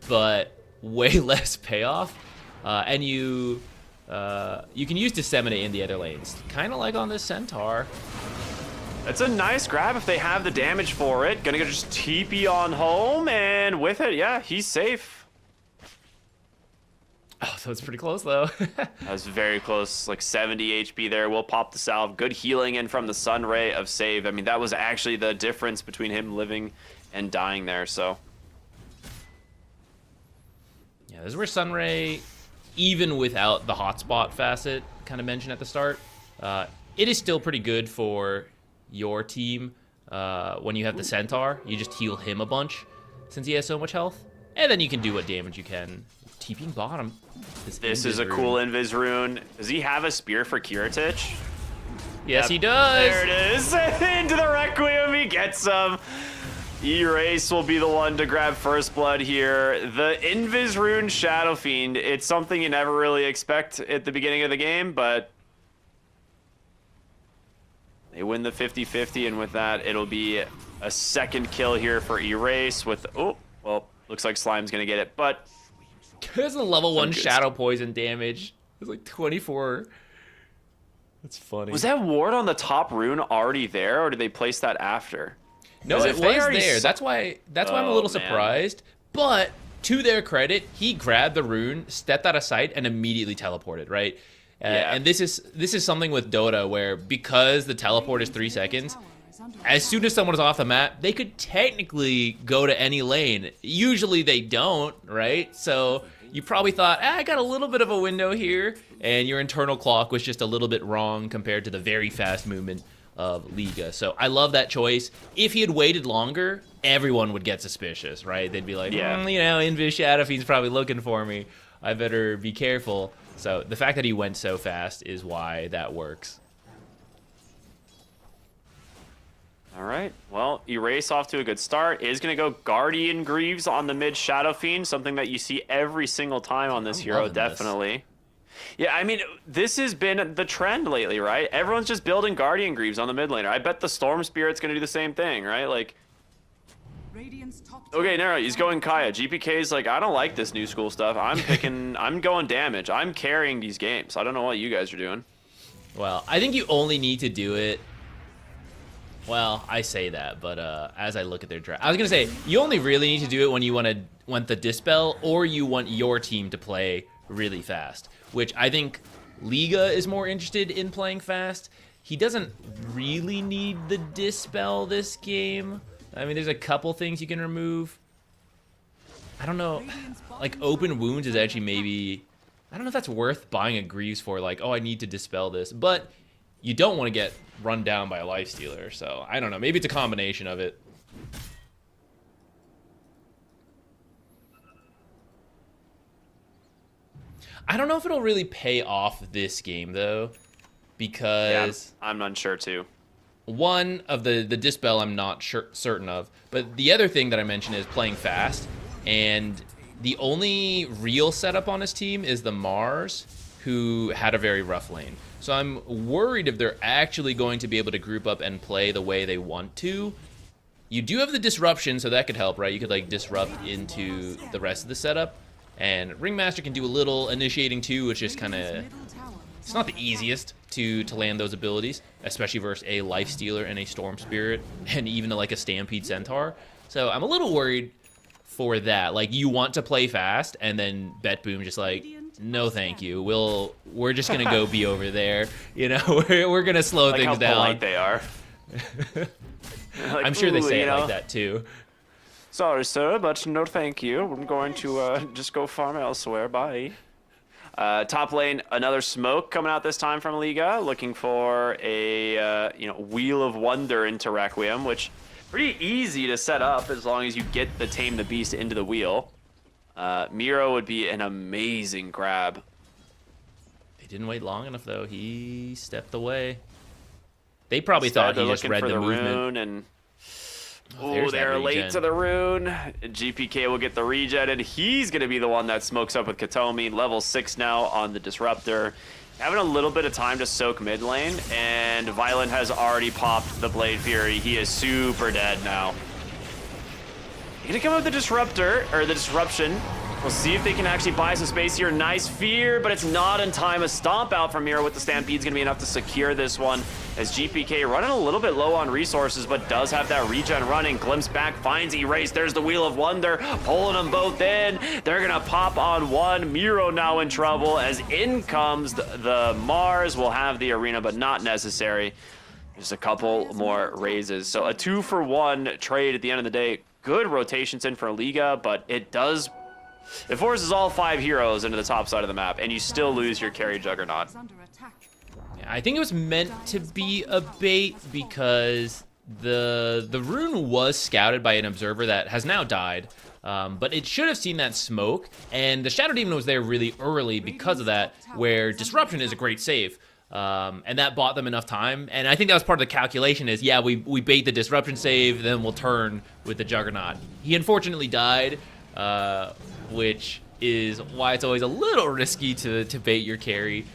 but way less payoff. And you can use Disseminate in the other lanes, kind of like on this Centaur. It's a nice grab if they have the damage for it. Gonna go just TP on home, and with it, yeah, he's safe. Oh, so it's pretty close though. That was very close, like 70 HP there. We'll pop the salve. Good healing in from the Sun Ray of save. I mean, that was actually the difference between him living and dying there, so. Yeah, this is where Sunray, even without the hotspot facet kind of mentioned at the start, it is still pretty good for your team. When you have the Centaur, you just heal him a bunch since he has so much health. And then you can do what damage you can. TPing bottom. This is a cool Invis rune. Does he have a spear for Kiritich? Yes, he does. There it is. Into the Requiem, he gets some. Erase will be the one to grab first blood here. The Invis rune Shadow Fiend, it's something you never really expect at the beginning of the game, but they win the 50-50, and with that, it'll be a second kill here for Erase with, oh, well, looks like Slime's gonna get it, but there's a level 1 Shadow Poison damage. It's like 24. That's funny. Was that ward on the top rune already there, or did they place that after? No, it was there. That's why I'm a little surprised. But to their credit, he grabbed the rune, stepped out of sight, and immediately teleported, right? And this is something with Dota where, because the teleport is 3 seconds, as soon as someone is off the map, they could technically go to any lane. Usually they don't, right? So you probably thought, I got a little bit of a window here, and your internal clock was just a little bit wrong compared to the very fast movement of Liga. So I love that choice. If he had waited longer, everyone would get suspicious, right? They'd be like, you know, Invis Shadow Fiend's probably looking for me. I better be careful. So the fact that he went so fast is why that works. All right, well, Erase off to a good start. Is going to go Guardian Greaves on the mid Shadow Fiend, something that you see every single time on this hero, definitely. Yeah, I mean, this has been the trend lately, right? Everyone's just building Guardian Greaves on the mid laner. I bet the Storm Spirit's going to do the same thing, right? Like, okay, no, he's going Kaya. GPK's like, I don't like this new school stuff. I'm going damage. I'm carrying these games. I don't know what you guys are doing. Well, I think you only need to do it. Well, I say that, but as I look at their draft, I was gonna say you only really need to do it when you want the dispel, or you want your team to play really fast. Which I think Liga is more interested in playing fast. He doesn't really need the dispel this game. I mean, there's a couple things you can remove. I don't know, like open wounds is actually maybe, I don't know if that's worth buying a Greaves for. Like, oh, I need to dispel this, but you don't want to get run down by a lifestealer. So I don't know. Maybe it's a combination of it. I don't know if it'll really pay off this game though, because I'm unsure too. One of the dispel I'm not certain of, but the other thing that I mentioned is playing fast, and the only real setup on his team is the Mars, who had a very rough lane. So I'm worried if they're actually going to be able to group up and play the way they want to. You do have the disruption, so that could help, right? You could like disrupt into the rest of the setup, and Ringmaster can do a little initiating too, which is kind of, it's not the easiest to land those abilities, especially versus a Lifestealer and a Storm Spirit, and even like a Stampede Centaur. So I'm a little worried for that. Like, you want to play fast, and then BetBoom just like, no thank you. We're just gonna go be over there. You know, we're gonna slow Like things how down. polite they are. Like, I'm sure they "Ooh, say you it know, like that too. Sorry, sir, but no thank you. I'm going to just go farm elsewhere. Bye. Top lane, another smoke coming out this time from Liga, looking for a Wheel of Wonder into Requiem, which pretty easy to set up as long as you get the Tame the Beast into the wheel. Miro would be an amazing grab. They didn't wait long enough though. He stepped away. They probably thought he just read the movement. Rune and there's that they're late regen. to the rune. GPK will get the regen, and he's going to be the one that smokes up with Katomi. Level 6 now on the Disruptor. Having a little bit of time to soak mid lane, and Violent has already popped the Blade Fury. He is super dead now. You're going to come up with the Disruptor, or the Disruption. We'll see if they can actually buy some space here. Nice fear, but it's not in time. A stomp out from Miro with the Stampede's going to be enough to secure this one, as GPK running a little bit low on resources, but does have that regen running. Glimpse back, finds Erase. There's the Wheel of Wonder, pulling them both in. They're going to pop on one. Miro now in trouble, as in comes the Mars. Will have the arena, but not necessary. Just a couple more raises. So a 2-for-1 trade at the end of the day. Good rotations in for Liga, but it forces all 5 heroes into the top side of the map, and you still lose your carry Juggernaut. I think it was meant to be a bait because the rune was scouted by an observer that has now died, but it should have seen that smoke, and the Shadow Demon was there really early because of that, where Disruption is a great save. And that bought them enough time, and I think that was part of the calculation is, yeah, we bait the Disruption save, then we'll turn with the Juggernaut. He unfortunately died, which is why it's always a little risky to bait your carry.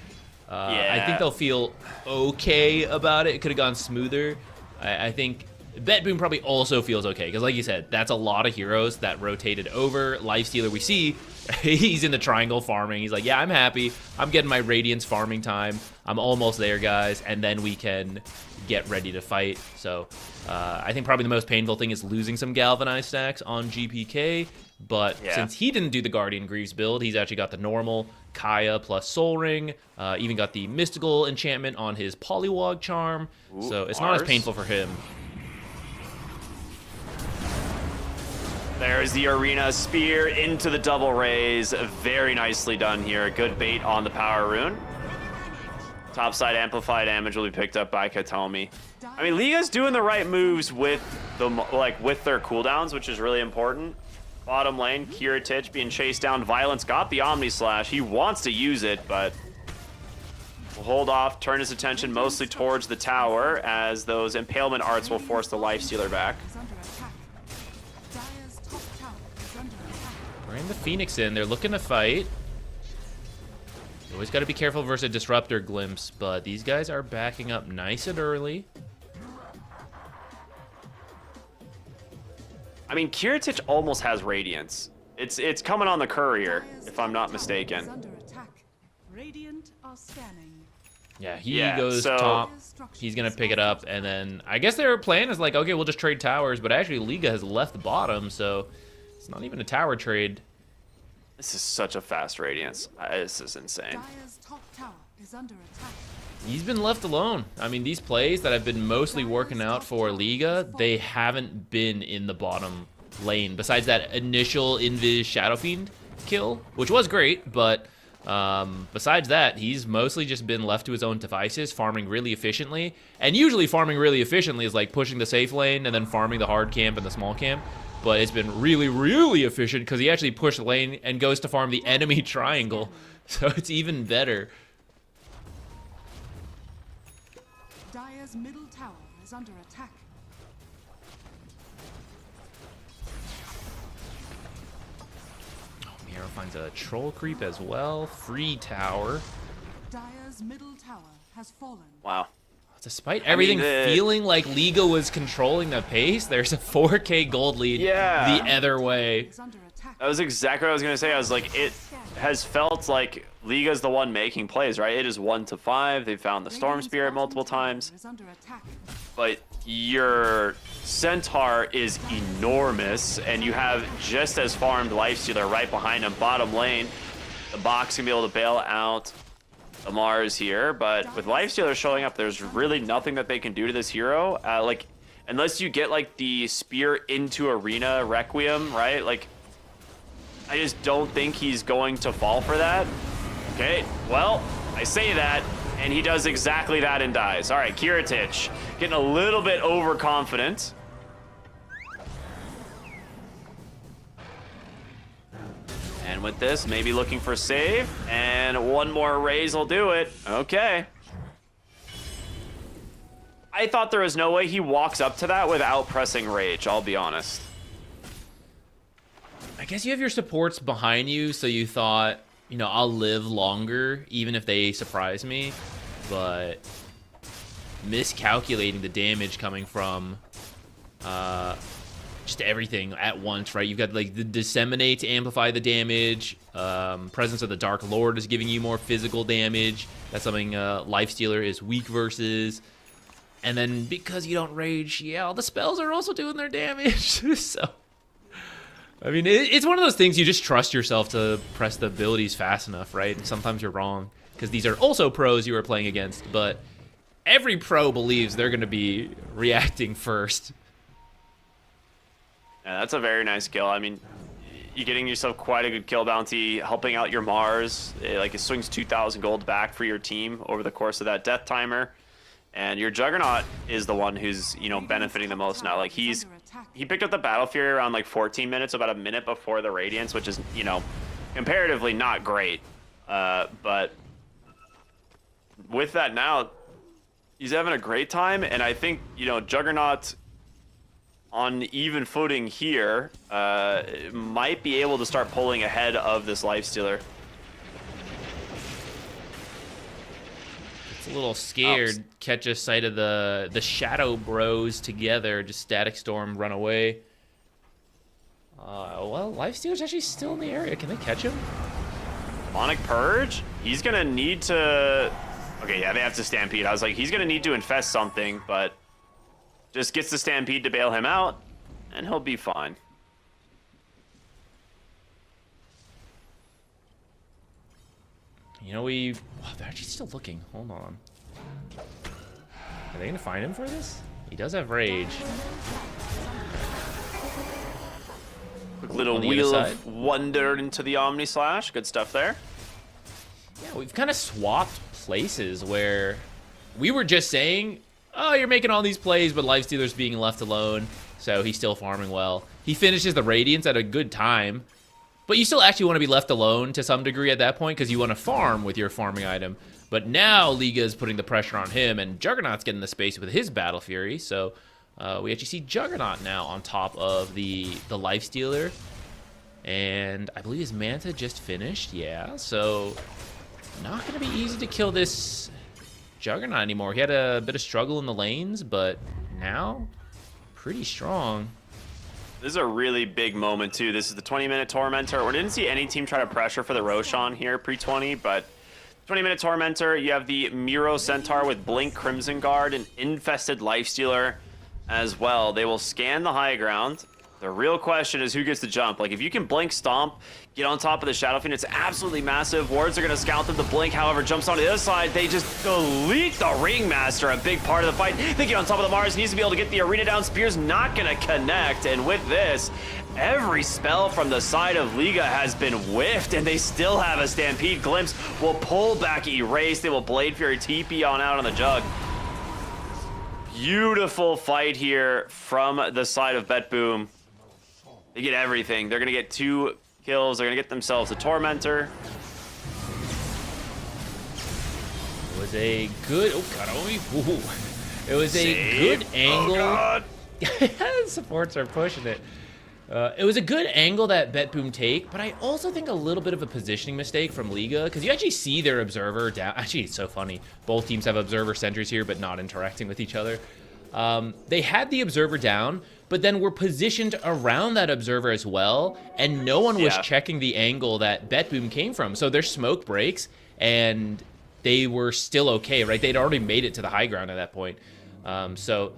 I think they'll feel okay about it. It could have gone smoother. I think BetBoom probably also feels okay, because like you said, that's a lot of heroes that rotated over. Lifestealer, we see, he's in the triangle farming. He's like, yeah, I'm happy. I'm getting my Radiance farming time. I'm almost there, guys, and then we can get ready to fight. So I think probably the most painful thing is losing some Galvanized stacks on GPK, but since he didn't do the Guardian Greaves build, he's actually got the normal Kaya plus Soul Ring, even got the mystical enchantment on his Polywog Charm, so it's not as painful for him. There's the Arena Spear into the double raise. Very nicely done here. Good bait on the Power Rune. Topside amplified damage will be picked up by Katomi. I mean, Liga's doing the right moves with their cooldowns, which is really important. Bottom lane, Kiritich being chased down. Violence got the Omni Slash. He wants to use it, but will hold off, turn his attention mostly towards the tower, as those Impalement Arts will force the Lifestealer back. Bring the Phoenix in. They're looking to fight. You always got to be careful versus a Disruptor Glimpse, but these guys are backing up nice and early. I mean, Kiritich almost has Radiance. It's coming on the courier, if I'm not mistaken. Yeah, he goes top. He's going to pick it up, and then I guess their plan is like, okay, we'll just trade towers, but actually Liga has left the bottom, so it's not even a tower trade. This is such a fast Radiance. This is insane. He's been left alone. I mean, these plays that have been mostly working out for Liga, they haven't been in the bottom lane. Besides that initial Invis Shadow Fiend kill, which was great, but Besides that, he's mostly just been left to his own devices, farming really efficiently. And usually farming really efficiently is like pushing the safe lane and then farming the hard camp and the small camp. But it's been really, really efficient because he actually pushed the lane and goes to farm the enemy triangle. So it's even better. Dire's middle tower is under attack. Miro finds a troll creep as well. Free tower. Dire's middle tower has fallen. Wow. Despite everything the- feeling like Liga was controlling the pace, there's a 4K gold lead Yeah. the other way. Is under attack. That was exactly what I was going to say. I was like, it has felt like Liga's the one making plays, right? It is 1-5. They found the Storm Spirit multiple times. Is under attack. But your Centaur is enormous, and you have just as farmed Lifestealer right behind him, bottom lane. The box can be able to bail out the Mars here, but with Lifestealer showing up, there's really nothing that they can do to this hero. Like, unless you get like the spear into Arena Requiem, right? Like, I just don't think he's going to fall for that. Okay, well, I say that, and he does exactly that and dies. All right, Kiritich getting a little bit overconfident. And with this, maybe looking for save, and one more raise will do it. Okay. I thought there was no way he walks up to that without pressing rage, I'll be honest. I guess you have your supports behind you, so you thought, you know, I'll live longer, even if they surprise me. But miscalculating the damage coming from just everything at once, right? You've got like the Disseminate to amplify the damage. Presence of the Dark Lord is giving you more physical damage. That's something Lifestealer is weak versus. And then because you don't rage, yeah, all the spells are also doing their damage. So, I mean, it's one of those things you just trust yourself to press the abilities fast enough, right? And sometimes you're wrong because these are also pros you are playing against, but every pro believes they're going to be reacting first. Yeah, that's a very nice kill. I mean, you're getting yourself quite a good kill bounty, helping out your Mars. It swings 2,000 gold back for your team over the course of that death timer. And your Juggernaut is the one who's, you know, benefiting the most now. Like, he picked up the Battle Fury around like 14 minutes, about a minute before the Radiance, which is, you know, comparatively not great. But with that now, he's having a great time. And I think, you know, Juggernaut on even footing here might be able to start pulling ahead of this Lifestealer. It's a little scared. Catch a sight of the Shadow Bros together. Just Static Storm, run away. Well, Lifestealer's actually still in the area. Can they catch him? Demonic Purge? He's going to need to... Okay, yeah, they have to Stampede. I was like, he's going to need to infest something, but just gets the Stampede to bail him out, and he'll be fine. You know, they're actually still looking. Hold on. Are they going to find him for this? He does have Rage. Quick little On the Wheel other of Wonder into the Omni Slash. Good stuff there. Yeah, we've kind of swapped places where we were just saying, oh, you're making all these plays, but Lifestealer's being left alone, so he's still farming well. He finishes the Radiance at a good time, but you still actually want to be left alone to some degree at that point because you want to farm with your farming item. But now Liga is putting the pressure on him, and Juggernaut's getting the space with his Battle Fury, so we actually see Juggernaut now on top of the Lifestealer. And I believe his Manta just finished, yeah, so not going to be easy to kill this Juggernaut anymore. He had a bit of struggle in the lanes, but now pretty strong. This is a really big moment, too. This is the 20-minute Tormentor. We didn't see any team try to pressure for the Roshan here pre-20, but 20-minute Tormentor, you have the Miro Centaur with Blink Crimson Guard and Infested Lifestealer as well. They will scan the high ground. The real question is who gets the jump. Like, if you can blink stomp, get on top of the Shadow Fiend, it's absolutely massive. Wards are going to scout them. The blink, however, jumps on the other side. They just delete the Ringmaster, a big part of the fight. They get on top of the Mars, needs to be able to get the arena down. Spear's not going to connect, and with this, every spell from the side of Liga has been whiffed, and they still have a Stampede. Glimpse will pull back Erase. They will Blade Fury TP on out on the Jug. Beautiful fight here from the side of BetBoom. They get everything. They're going to get 2 kills. They're going to get themselves a Tormentor. It was a good... Oh, God. Ooh. It was a good angle. Oh, God. Supports are pushing it. It was a good angle that BetBoom take, but I also think a little bit of a positioning mistake from Liga, because you actually see their Observer down. Actually, it's so funny. Both teams have Observer sentries here, but not interacting with each other. They had the Observer down, but then were positioned around that Observer as well, and no one was checking the angle that BetBoom came from. So their smoke breaks, and they were still okay, right? They'd already made it to the high ground at that point. So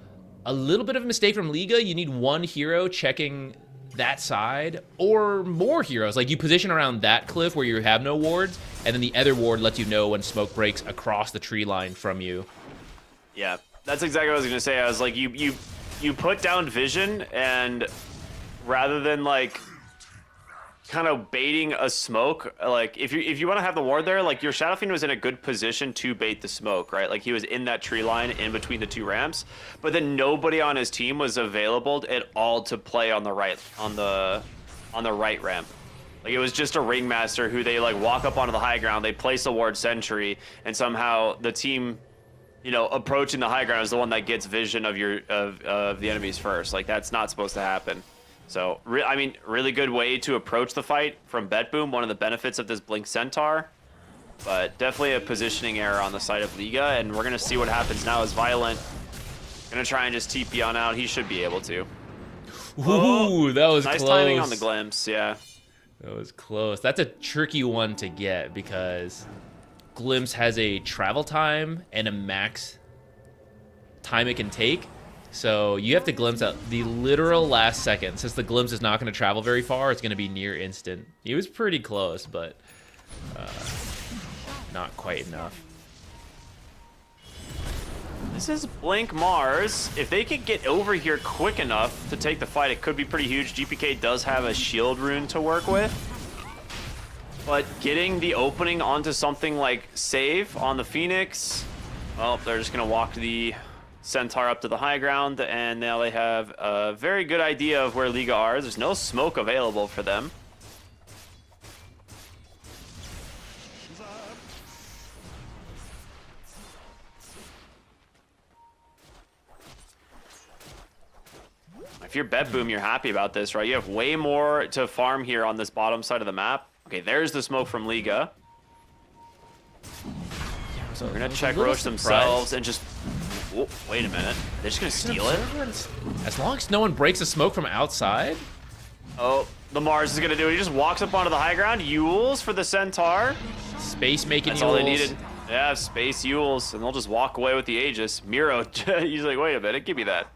a little bit of a mistake from Liga. You need one hero checking that side, or more heroes. Like, you position around that cliff where you have no wards, and then the other ward lets you know when smoke breaks across the tree line from you. Yeah, that's exactly what I was going to say. I was like, you put down vision, and rather than like kind of baiting a smoke, like if you want to have the ward there, like your Shadow Fiend was in a good position to bait the smoke, right? Like, he was in that tree line in between the 2 ramps, but then nobody on his team was available at all to play on the right right ramp. Like, it was just a Ringmaster who they like walk up onto the high ground, they place a ward sentry, and somehow the team, you know, approaching the high ground is the one that gets vision of the enemies first. Like, that's not supposed to happen. So, I mean, really good way to approach the fight from BetBoom. One of the benefits of this Blink Centaur, but definitely a positioning error on the side of Liga. And we're gonna see what happens now as Violent gonna try and just TP on out. He should be able to. Ooh, that was nice close. timing on the glimpse. Yeah, that was close. That's a tricky one to get because Glimpse has a travel time and a max time it can take. So you have to glimpse at the literal last second. Since the glimpse is not going to travel very far, it's going to be near instant. He was pretty close, but not quite enough. this is Blink Mars. If they could get over here quick enough to take the fight, it could be pretty huge. GPK does have a shield rune to work with. But getting the opening onto something like Save on the Phoenix, well, they're just going to walk the Centaur up to the high ground, and now they have a very good idea of where Liga are. There's no smoke available for them. If you're BetBoom, you're happy about this, right? You have way more to farm here on this bottom side of the map. Okay, there's the smoke from Liga. So we're gonna check Roche themselves and just... Whoa, wait a minute. They're just gonna steal it? As long as no one breaks the smoke from outside? Oh, the Mars is gonna do it. He just walks up onto the high ground. Yules for the Centaur. Space making Yules. That's all they needed. Yeah, space Yules, and they'll just walk away with the Aegis. Miro, he's like, wait a minute, give me that.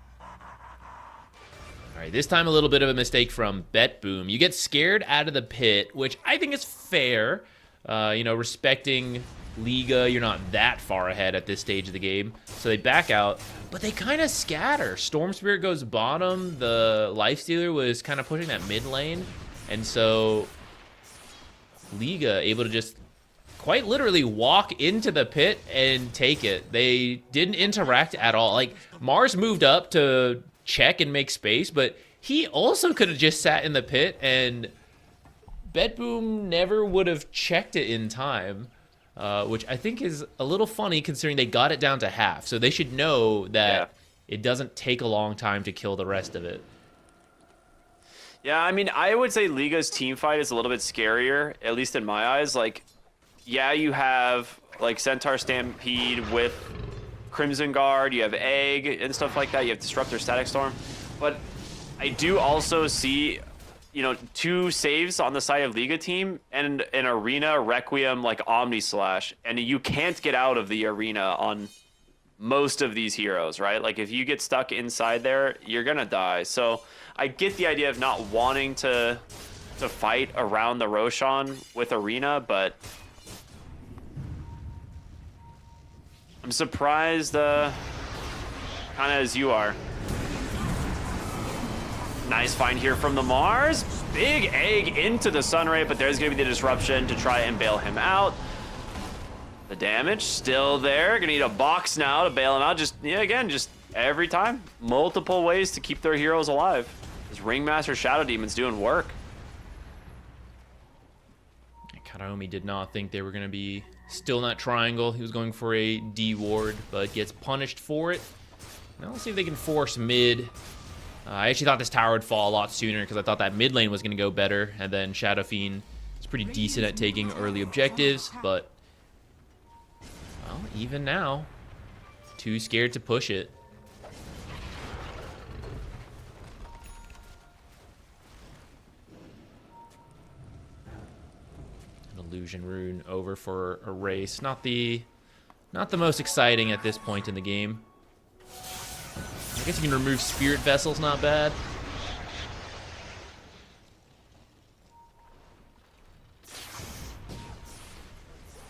All right, this time a little bit of a mistake from BetBoom. You get scared out of the pit, which I think is fair. You know, respecting Liga, you're not that far ahead at this stage of the game. So they back out, but they kind of scatter. Storm Spirit goes bottom. The Lifestealer was kind of pushing that mid lane. And so Liga able to just quite literally walk into the pit and take it. They didn't interact at all. Like, Mars moved up to check and make space, but he also could have just sat in the pit, and BetBoom never would have checked it in time. Which I think is a little funny considering they got it down to half. So they should know that it doesn't take a long time to kill the rest of it. Yeah, I mean, I would say Liga's team fight is a little bit scarier, at least in my eyes. Like, yeah, you have like Centaur Stampede with Crimson Guard, you have Egg and stuff like that. You have Disruptor, Static Storm. But I do also see, you know, 2 saves on the side of Liga team and an Arena Requiem like Omni Slash, and you can't get out of the arena on most of these heroes, right? Like if you get stuck inside there, you're gonna die. So I get the idea of not wanting to fight around the Roshan with Arena, but I'm surprised kind of as you are. Nice find here from the Mars. Big egg into the Sunray, but there's gonna be the disruption to try and bail him out. The damage still there. Gonna need a box now to bail him out. Just, yeah, again, just every time. Multiple ways to keep their heroes alive. This Ringmaster Shadow Demon's doing work. Karaomi did not think they were going to be still in that triangle. He was going for a D ward, but gets punished for it. Now let's see if they can force mid. I actually thought this tower would fall a lot sooner because I thought that mid lane was going to go better. And then Shadow Fiend is pretty decent at taking early objectives, but well, even now, too scared to push it. Illusion rune over for a race. Not the most exciting at this point in the game. I guess you can remove spirit vessels, not bad.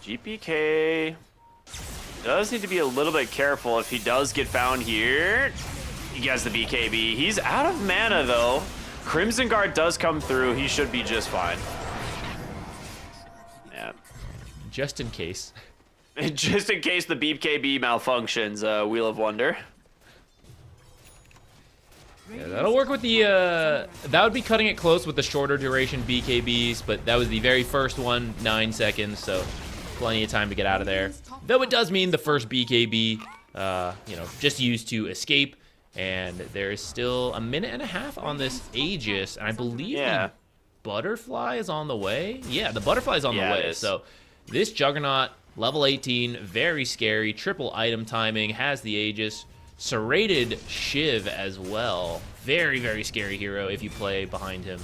GPK does need to be a little bit careful if he does get found here. He gets the BKB. He's out of mana though. Crimson Guard does come through. He should be just fine. Yeah. Just in case. Just in case the BKB malfunctions, Wheel of Wonder. Yeah, that'll work with the, that would be cutting it close with the shorter duration BKBs, but that was the very first one, 9 seconds, so plenty of time to get out of there. Though it does mean the first BKB, you know, just used to escape, and there is still a minute and a half on this Aegis, and I believe the Butterfly is on the way. Yeah, the Butterfly is on the way, so this Juggernaut, level 18, very scary, triple item timing, has the Aegis. Serrated Shiv as well. Very, very scary hero if you play behind him.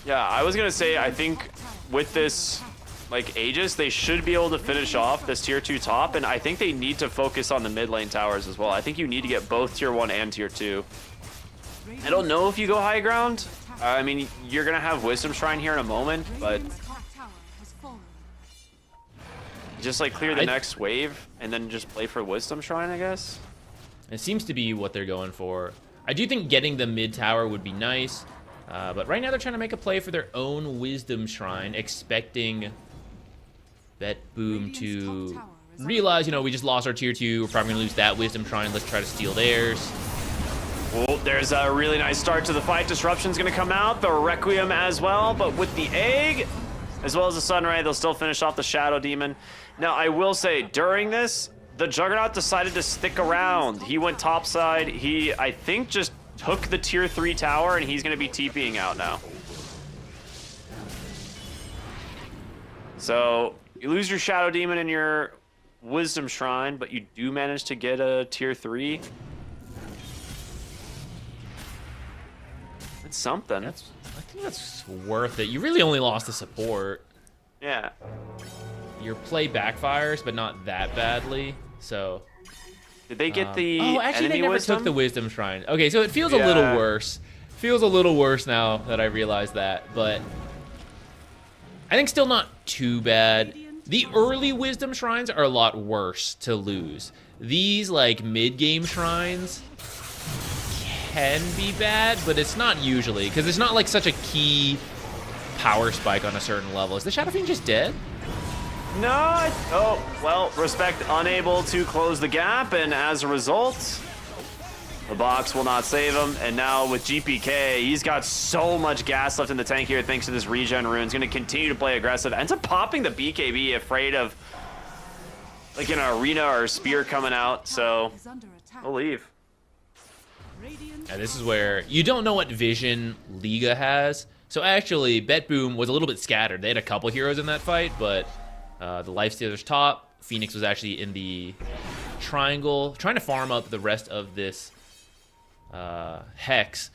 Yeah, I was gonna say, I think with this, like, Aegis, they should be able to finish off this tier 2 top, and I think they need to focus on the mid lane towers as well. I think you need to get both tier 1 and tier 2. I don't know if you go high ground. I mean, you're gonna have Wisdom Shrine here in a moment, but just like clear the next wave and then just play for Wisdom Shrine, I guess. It seems to be what they're going for. I do think getting the mid tower would be nice, but right now they're trying to make a play for their own Wisdom Shrine, expecting BetBoom to realize, you know, we just lost our tier 2, we're probably gonna lose that Wisdom Shrine, let's try to steal theirs. Well, there's a really nice start to the fight. Disruption's gonna come out, the Requiem as well, but with the egg, as well as the Sunray, they'll still finish off the Shadow Demon. Now, I will say, during this, the Juggernaut decided to stick around. He went topside. He, I think, just took the tier 3 tower, and he's going to be TPing out now. So, you lose your Shadow Demon and your Wisdom Shrine, but you do manage to get a tier 3. It's something. I think that's worth it. You really only lost the support. Yeah. Your play backfires, but not that badly. So, did they get the oh, actually, they never wisdom? took the Wisdom Shrine. Okay, so it feels a little worse. Feels a little worse now that I realize that, but I think still not too bad. The early Wisdom Shrines are a lot worse to lose. These, like, mid-game shrines can be bad, but it's not usually, because it's not, like, such a key power spike on a certain level. Is the Shadow Fiend just dead? No, oh, well, Respect unable to close the gap, and as a result, the box will not save him. And now with GPK, he's got so much gas left in the tank here thanks to this regen rune. He's going to continue to play aggressive. Ends up popping the BKB, afraid of like an arena or a spear coming out, so we'll leave. And this is where you don't know what vision Liga has. So actually, BetBoom was a little bit scattered. They had a couple heroes in that fight, but the Lifestealer's top. Phoenix was actually in the triangle, trying to farm up the rest of this Hex.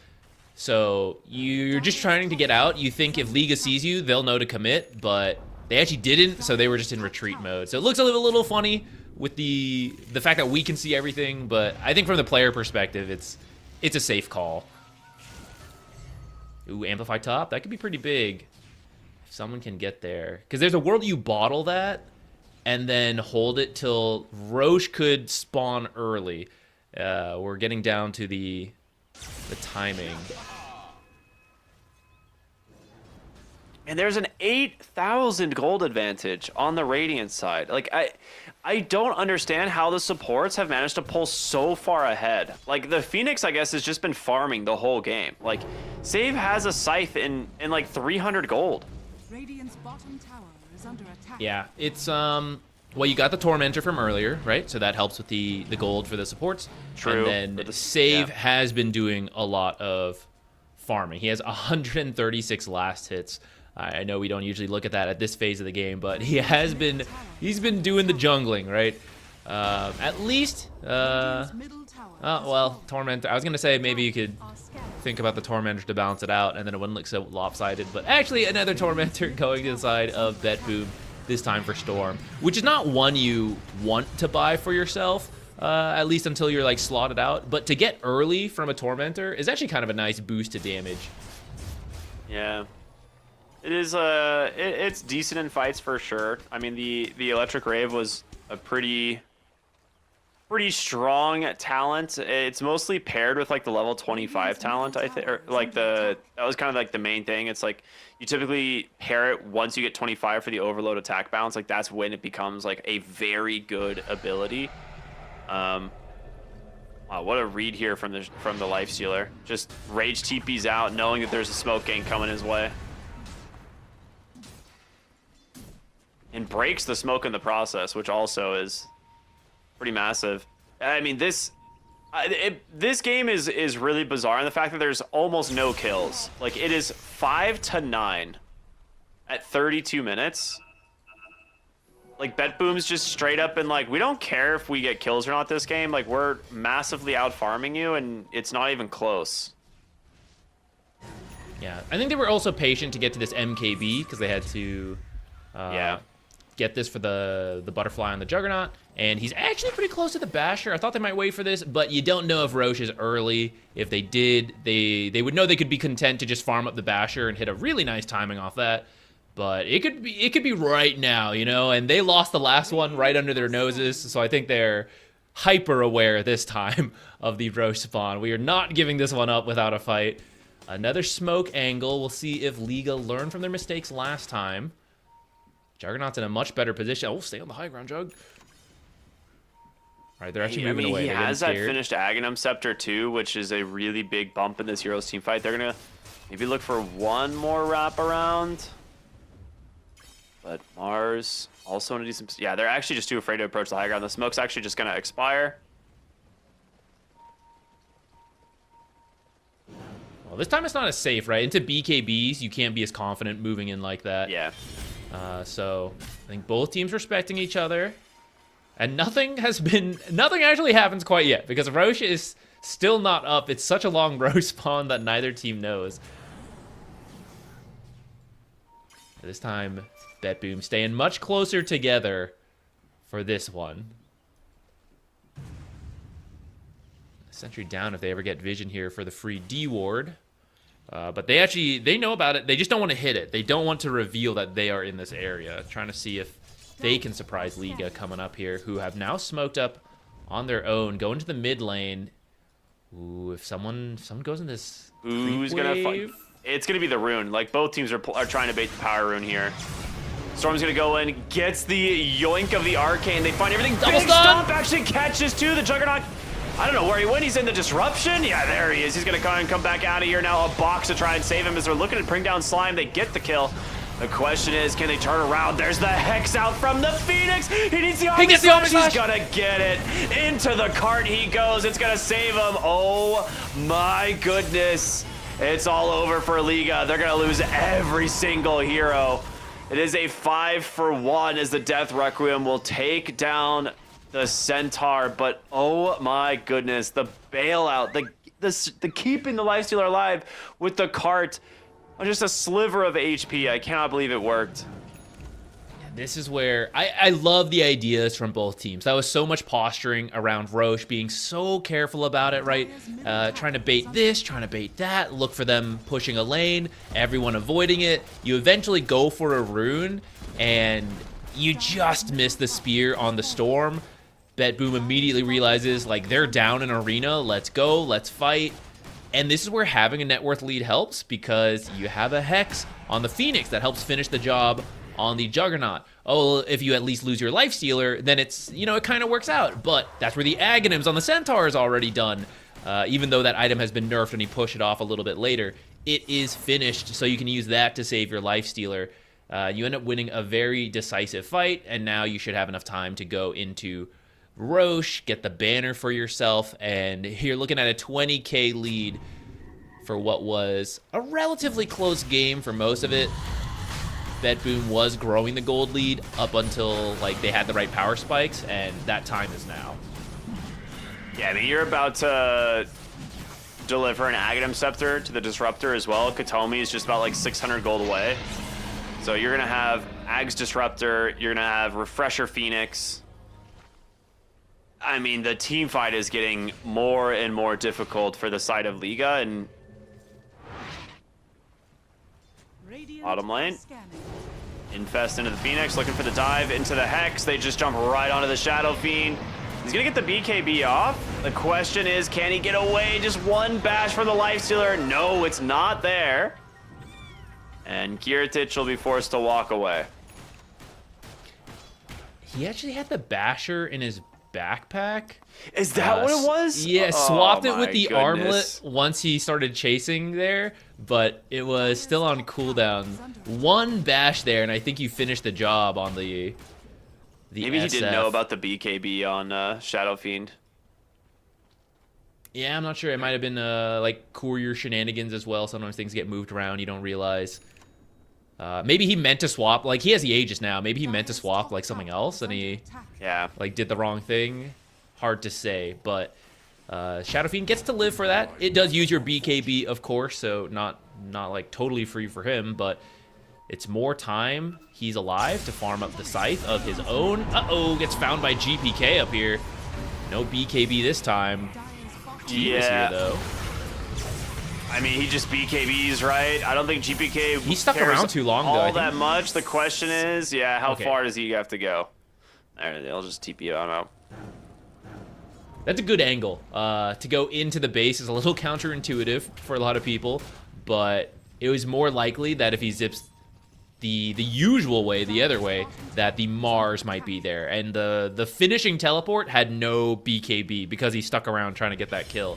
So you're just trying to get out. You think if Liga sees you, they'll know to commit, but they actually didn't, so they were just in retreat mode. So it looks a little funny with the fact that we can see everything, but I think from the player perspective, it's a safe call. Ooh, amplify top. That could be pretty big if someone can get there. Because there's a world you bottle that and then hold it till Roche could spawn early. We're getting down to the timing. And there's an 8,000 gold advantage on the Radiant side. Like, I don't understand how the supports have managed to pull so far ahead. Like, the Phoenix, I guess, has just been farming the whole game. Like, Save has a Scythe in like 300 gold. Radiant's bottom tower is under attack. Yeah, it's well, you got the Tormentor from earlier, right? So that helps with the gold for the supports. True. And then Save has been doing a lot of farming. He has 136 last hits. I know we don't usually look at that at this phase of the game, but he's been doing the jungling, right? At least, well, Tormentor. I was gonna say maybe you could think about the Tormentor to balance it out, and then it wouldn't look so lopsided. But actually, another Tormentor going to the side of BetBoom, this time for Storm, which is not one you want to buy for yourself, at least until you're like slotted out. But to get early from a Tormentor is actually kind of a nice boost to damage. Yeah. It is it's decent in fights for sure. I mean, the Electric Rave was a pretty strong talent. It's mostly paired with like the level 25 talent, I think, or like that was kind of like the main thing. It's like you typically pair it once you get 25 for the overload attack bounce. Like that's when it becomes like a very good ability. Wow, what a read here from the Lifestealer. Just rage TP's out, knowing that there's a smoke gank coming his way. And breaks the smoke in the process, which also is pretty massive. I mean, this game is really bizarre in the fact that there's almost no kills. Like, it is 5-9 at 32 minutes. Like, BetBoom's just straight up and like, we don't care if we get kills or not this game. Like, we're massively out farming you, and it's not even close. Yeah, I think they were also patient to get to this MKB because they had to get this for the butterfly on the Juggernaut, and he's actually pretty close to the Basher. I thought they might wait for this, but you don't know if Roche is early. If they did, they would know they could be content to just farm up the Basher and hit a really nice timing off that. But it could be right now, you know, and they lost the last one right under their noses, so I think they're hyper aware this time of the Roche spawn. We are not giving this one up without a fight. Another smoke angle. We'll see if Liga learned from their mistakes last time. Juggernaut's in a much better position. Oh, stay on the high ground, Jug. All right, they're actually moving away. He has that finished Aghanim Scepter too, which is a really big bump in this Heroes team fight. They're gonna maybe look for one more wraparound. But Mars also gonna do some. Yeah, they're actually just too afraid to approach the high ground. The smoke's actually just gonna expire. Well, this time it's not as safe, right? Into BKBs, you can't be as confident moving in like that. Yeah. So I think both teams respecting each other, and nothing actually happens quite yet because Roche is still not up. It's such a long Roche spawn that neither team knows. This time, BetBoom staying much closer together for this one. Sentry down if they ever get vision here for the free D ward. But they know about it. They just don't want to hit it. They don't want to reveal that they are in this area. Trying to see if they can surprise Liga coming up here, who have now smoked up on their own. Going to the mid lane. Ooh, if someone goes in this Who's gonna fight? It's gonna be the rune. Like, both teams are trying to bait the power rune here. Storm's gonna go in, gets the yoink of the arcane. They find everything. Double Big stun! Stomp actually catches too. The Juggernaut. I don't know where he went. He's in the disruption. Yeah, there he is. He's going to come back out of here now. A box to try and save him as they're looking to bring down Slime. They get the kill. The question is, can they turn around? There's the Hex out from the Phoenix. He needs the Army Slash. He's going to get it. Into the cart he goes. It's going to save him. Oh, my goodness. It's all over for Liga. They're going to lose every single hero. It is a 5-for-1 as the Death Requiem will take down the Centaur, but oh my goodness, the bailout, the keeping the Lifestealer alive with the cart on just a sliver of HP. I cannot believe it worked. This is where I love the ideas from both teams. That was so much posturing around Roche, being so careful about it, right? Trying to bait this, trying to bait that, look for them pushing a lane, everyone avoiding it. You eventually go for a rune, and you just miss the spear on the Storm. BetBoom immediately realizes, like, they're down in arena. Let's go, let's fight. And this is where having a net worth lead helps, because you have a Hex on the Phoenix that helps finish the job on the Juggernaut. Oh, if you at least lose your Life Stealer, then it's, you know, it kind of works out. But that's where the Aghanims on the Centaur is already done. Even though that item has been nerfed and you push it off a little bit later, it is finished, so you can use that to save your Life Stealer. You end up winning a very decisive fight, and now you should have enough time to go into Roche, get the banner for yourself, and you're looking at a 20k lead for what was a relatively close game for most of it. BetBoom was growing the gold lead up until, like, they had the right power spikes, and that time is now. Yeah, I mean, you're about to deliver an Aghanim Scepter to the Disruptor as well. Katomi is just about like 600 gold away. So you're going to have Ag's Disruptor, you're going to have Refresher Phoenix. I mean, the team fight is getting more and more difficult for the side of Liga, and bottom lane. Infest into the Phoenix, looking for the dive into the Hex. They just jump right onto the Shadow Fiend. He's gonna get the BKB off. The question is, can he get away? Just one bash for the Lifestealer. No, it's not there. And Kiritich will be forced to walk away. He actually had the Basher in his backpack. Is that what it was? Yeah, swapped it Oh with the my armlet once he started chasing there, but it was still on cooldown. One bash there, and I think you finished the job on the Maybe he SF. didn't know about the BKB on Shadow Fiend. Yeah, I'm not sure. It might have been like courier shenanigans as well. Sometimes things get moved around, you don't realize. Maybe he meant to swap, like he has the Aegis now. Maybe he meant to swap like something else, and he like did the wrong thing. Hard to say, but Shadow Fiend gets to live for that. It does use your BKB, of course, so not like totally free for him, but it's more time he's alive to farm up the Scythe of his own. Uh-oh, gets found by GPK up here. No BKB this time. Team is here, though. I mean, he just BKBs, right? I don't think GPK He stuck cares around too long, though. all that much. The question is, how Okay. far does he have to go? There, they'll just TP him out. That's a good angle. To go into the base is a little counterintuitive for a lot of people, but it was more likely that if he zips the usual way, the other way, that the Mars might be there. And the finishing teleport had no BKB because he stuck around trying to get that kill.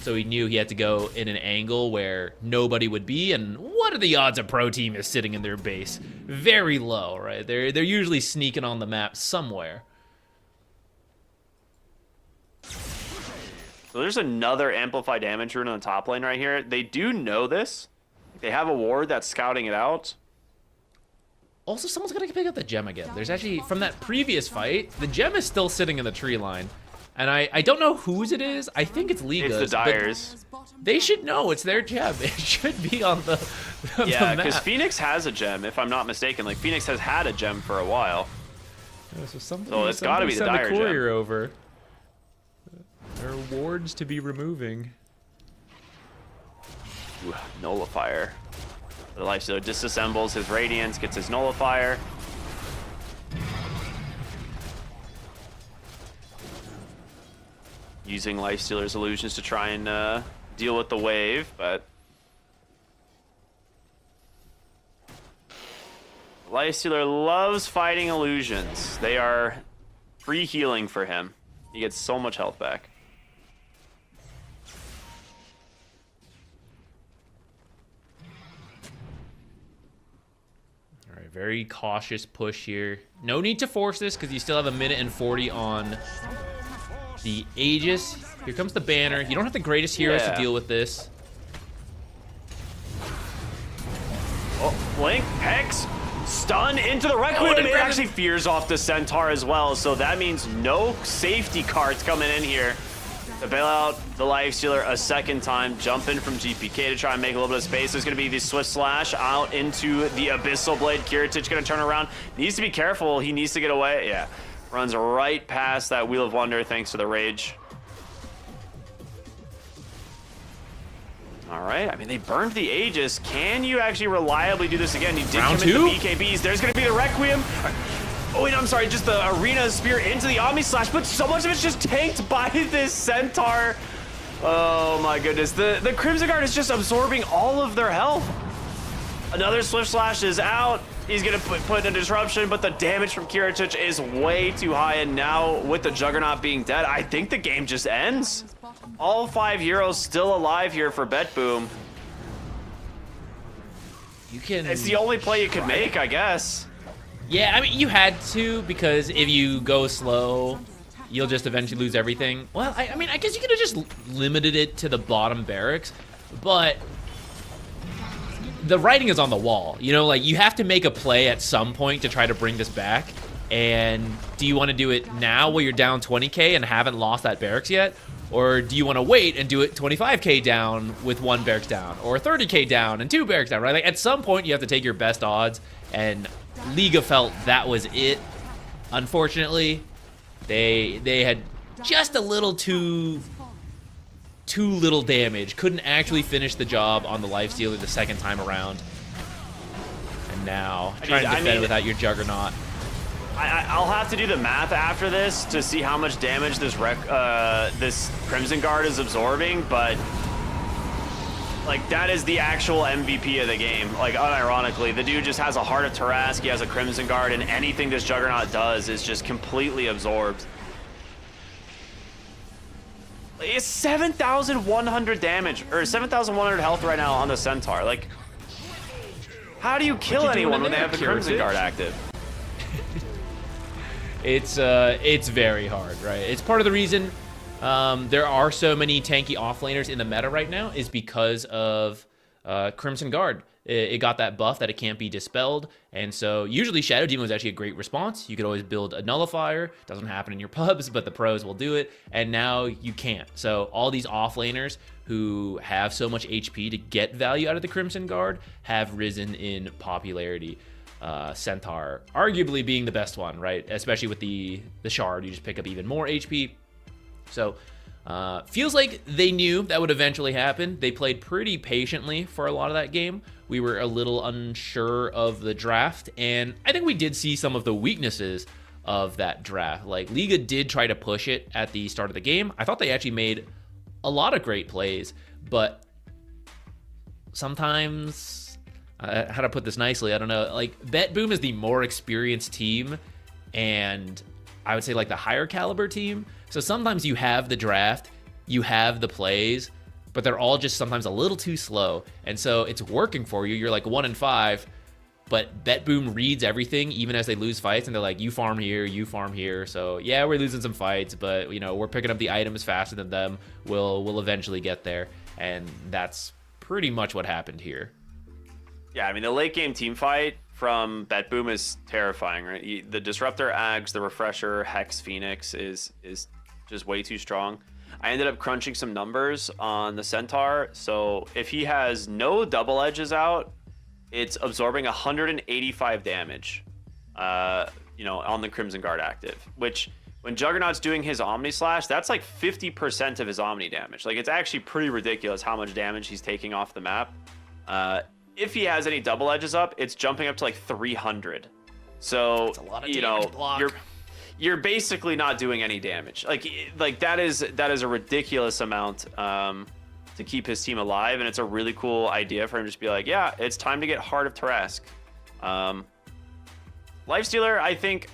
So he knew he had to go in an angle where nobody would be, and what are the odds a pro team is sitting in their base? Very low, right? They're usually sneaking on the map somewhere. So there's another amplify damage rune on the top lane right here. They do know this. They have a ward that's scouting it out. Also, someone's gonna pick up the gem again. There's actually, from that previous fight, the gem is still sitting in the tree line. And I don't know whose it is. I think it's Liga's. It's the Dyers. They should know it's their gem. It should be on the Yeah, the because map. Phoenix has a gem, if I'm not mistaken. Like, Phoenix has had a gem for a while. So it's gotta be the send Dyer a gem. courier over. There are wards to be removing. Ooh, Nullifier. The Lifestealer disassembles his Radiance, gets his Nullifier. Using Lifestealer's illusions to try and deal with the wave, but Lifestealer loves fighting illusions. They are free healing for him. He gets so much health back. All right, very cautious push here. No need to force this because you still have 1:40 on the Aegis. Here comes the banner. You don't have the greatest heroes to deal with this. Oh, Blink, Hex, stun into the Requiem. It actually fears off the Centaur as well, so that means no safety cards coming in here. to bail out the Lifestealer a second time, jump in from GPK to try and make a little bit of space. There's going to be the Swift Slash out into the Abyssal Blade. Kiritich going to turn around. Needs to be careful. He needs to get away. Yeah, runs right past that Wheel of Wonder thanks to the Rage. All right, I mean, they burned the Aegis. Can you actually reliably do this again? You did Round commit two? the BKBs. There's going to be the Requiem. Oh, wait, I'm sorry, just the Arena Spear into the Omni Slash, but so much of it's just tanked by this Centaur. Oh my goodness, the Crimson Guard is just absorbing all of their health. Another Swift Slash is out. He's gonna put in a disruption, but the damage from Kiritich is way too high, and now with the Juggernaut being dead, I think the game just ends. All 5 heroes still alive here for BetBoom. You can. It's the only play you could make, I guess. Yeah, I mean, you had to, because if you go slow, you'll just eventually lose everything. Well, I mean, I guess you could have just limited it to the bottom barracks, but the writing is on the wall. You know, like, you have to make a play at some point to try to bring this back. And do you want to do it now while you're down 20k and haven't lost that barracks yet? Or do you want to wait and do it 25k down with 1 barracks down, or 30k down and 2 barracks down, right? Like, at some point, you have to take your best odds, and Liga felt that was it. Unfortunately, they had just a little too little damage. Couldn't actually finish the job on the Lifestealer the second time around. And now, trying to defend without your Juggernaut. I'll have to do the math after this to see how much damage this this Crimson Guard is absorbing, but like, that is the actual MVP of the game. Like, unironically, the dude just has a Heart of Tarask, he has a Crimson Guard, and anything this Juggernaut does is just completely absorbed. It's 7,100 damage, or 7,100 health right now on the Centaur. Like, how do you kill anyone when they have the Crimson Guard active? It's very hard, right? It's part of the reason there are so many tanky offlaners in the meta right now is because of Crimson Guard. It got that buff that it can't be dispelled, and so usually Shadow Demon was actually a great response. You could always build a Nullifier. Doesn't happen in your pubs, but the pros will do it, and now you can't. So all these offlaners who have so much HP to get value out of the Crimson Guard have risen in popularity. Centaur arguably being the best one, right? Especially with the shard, you just pick up even more HP. So feels like they knew that would eventually happen. They played pretty patiently for a lot of that game. We were a little unsure of the draft, and I think we did see some of the weaknesses of that draft. Like, Liga did try to push it at the start of the game. I thought they actually made a lot of great plays, but sometimes, how to put this nicely, I don't know, like, BetBoom is the more experienced team, and I would say like the higher caliber team. So sometimes you have the draft, you have the plays, but they're all just sometimes a little too slow. And so it's working for you. You're like 1-5, but BetBoom reads everything, even as they lose fights, and they're like, you farm here, you farm here. So yeah, we're losing some fights, but you know, we're picking up the items faster than them. We'll eventually get there. And that's pretty much what happened here. Yeah, I mean, the late game team fight from BetBoom is terrifying, right? The Disruptor, Ags, the Refresher, Hex, Phoenix is just way too strong. I ended up crunching some numbers on the Centaur. So if he has no double edges out, it's absorbing 185 damage, you know, on the Crimson Guard active, which when Juggernaut's doing his Omni Slash, that's like 50% of his Omni damage. Like, it's actually pretty ridiculous how much damage he's taking off the map. If he has any double edges up, it's jumping up to like 300. So, that's a lot of you damage know, block. You're basically not doing any damage. Like that is a ridiculous amount to keep his team alive, and it's a really cool idea for him to just be like, yeah, it's time to get Heart of Tarask. Lifestealer, I think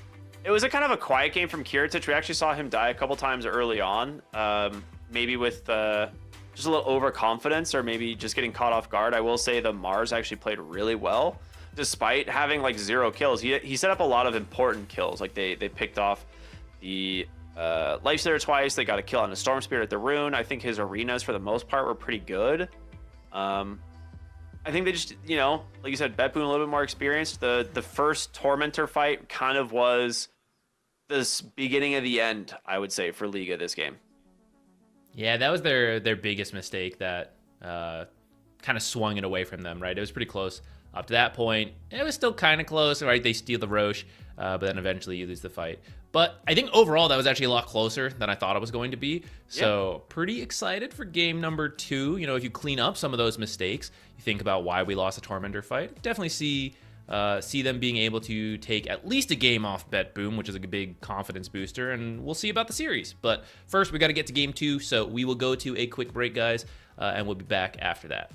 it was a kind of a quiet game from Kiritich. We actually saw him die a couple times early on, maybe with just a little overconfidence, or maybe just getting caught off guard. I will say the Mars actually played really well, despite having like 0 kills. He set up a lot of important kills. Like they picked off the Lifestealer twice. They got a kill on the Storm Spirit at the Rune. I think his arenas for the most part were pretty good. I think they just, you know, like you said, BetBoom a little bit more experienced. The first Tormentor fight kind of was this beginning of the end, I would say, for Liga this game. Yeah, that was their biggest mistake that kind of swung it away from them, right? It was pretty close up to that point. It was still kind of close, right? They steal the Roche, but then eventually you lose the fight. But I think overall that was actually a lot closer than I thought it was going to be. So pretty excited for game number 2. You know, if you clean up some of those mistakes, you think about why we lost a Tormentor fight, definitely see them being able to take at least a game off BetBoom, which is a big confidence booster, and we'll see about the series. But first, we got to get to game 2, so we will go to a quick break, guys, and we'll be back after that.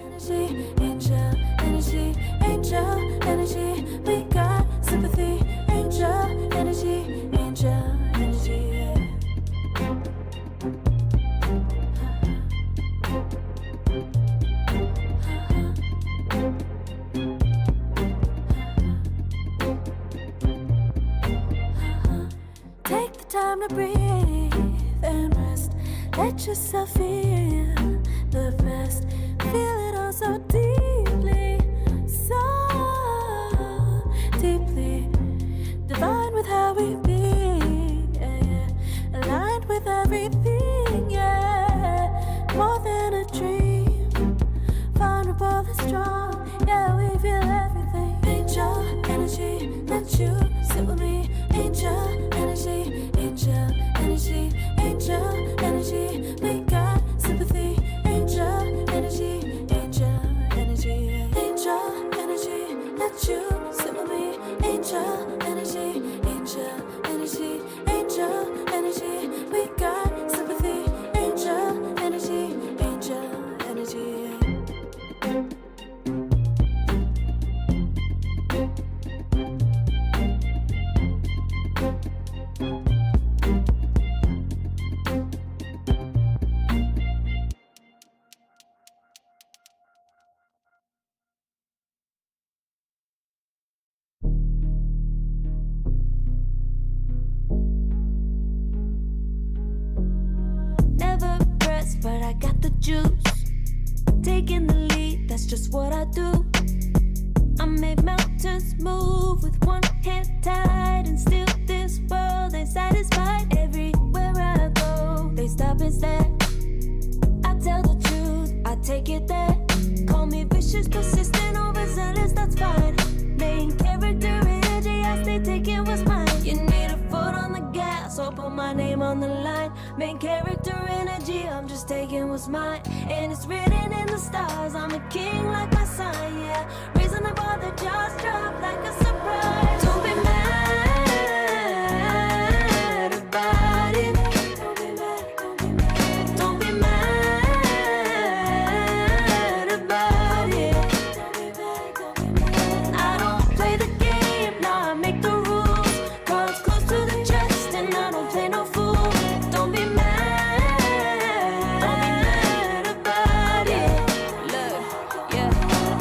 Energy, angel, energy, angel, energy. We got sympathy, angel, energy, angel, energy. Take the time to breathe and rest. Let yourself feel the best. Feel it all so deeply, so deeply. Divine with how we be, yeah, yeah. Aligned with everything, yeah. More than a dream, vulnerable and strong, yeah. We feel everything. Angel energy, let you sit with me. Angel energy, angel energy, angel energy. We got sympathy. Angel energy, angel energy, angel energy. Let you sit with me. Angel energy, angel energy, angel energy. We got sympathy. Angel energy, angel energy. Never pressed, but I got the juice. Taking the lead, that's just what I do. I made mountains move with one hand tied, and still this world ain't satisfied. Everywhere I go, they stop and stare. I tell the truth, I take it there. Call me vicious, persistent, overzealous, that's fine. Main character energy, I stay taking what's mine. You need a foot on the gas, so put my name on the line. Main character energy, I'm just taking what's mine. And it's written in the stars, I'm a king like my sign, yeah. Raising the bar, the jaws drop like a surprise. Don't be mad about it. Don't be mad about it. I don't play the game, nah, I make the rules. Cards close to the chest, and I don't play no fool. Don't be mad about it. Look, yeah,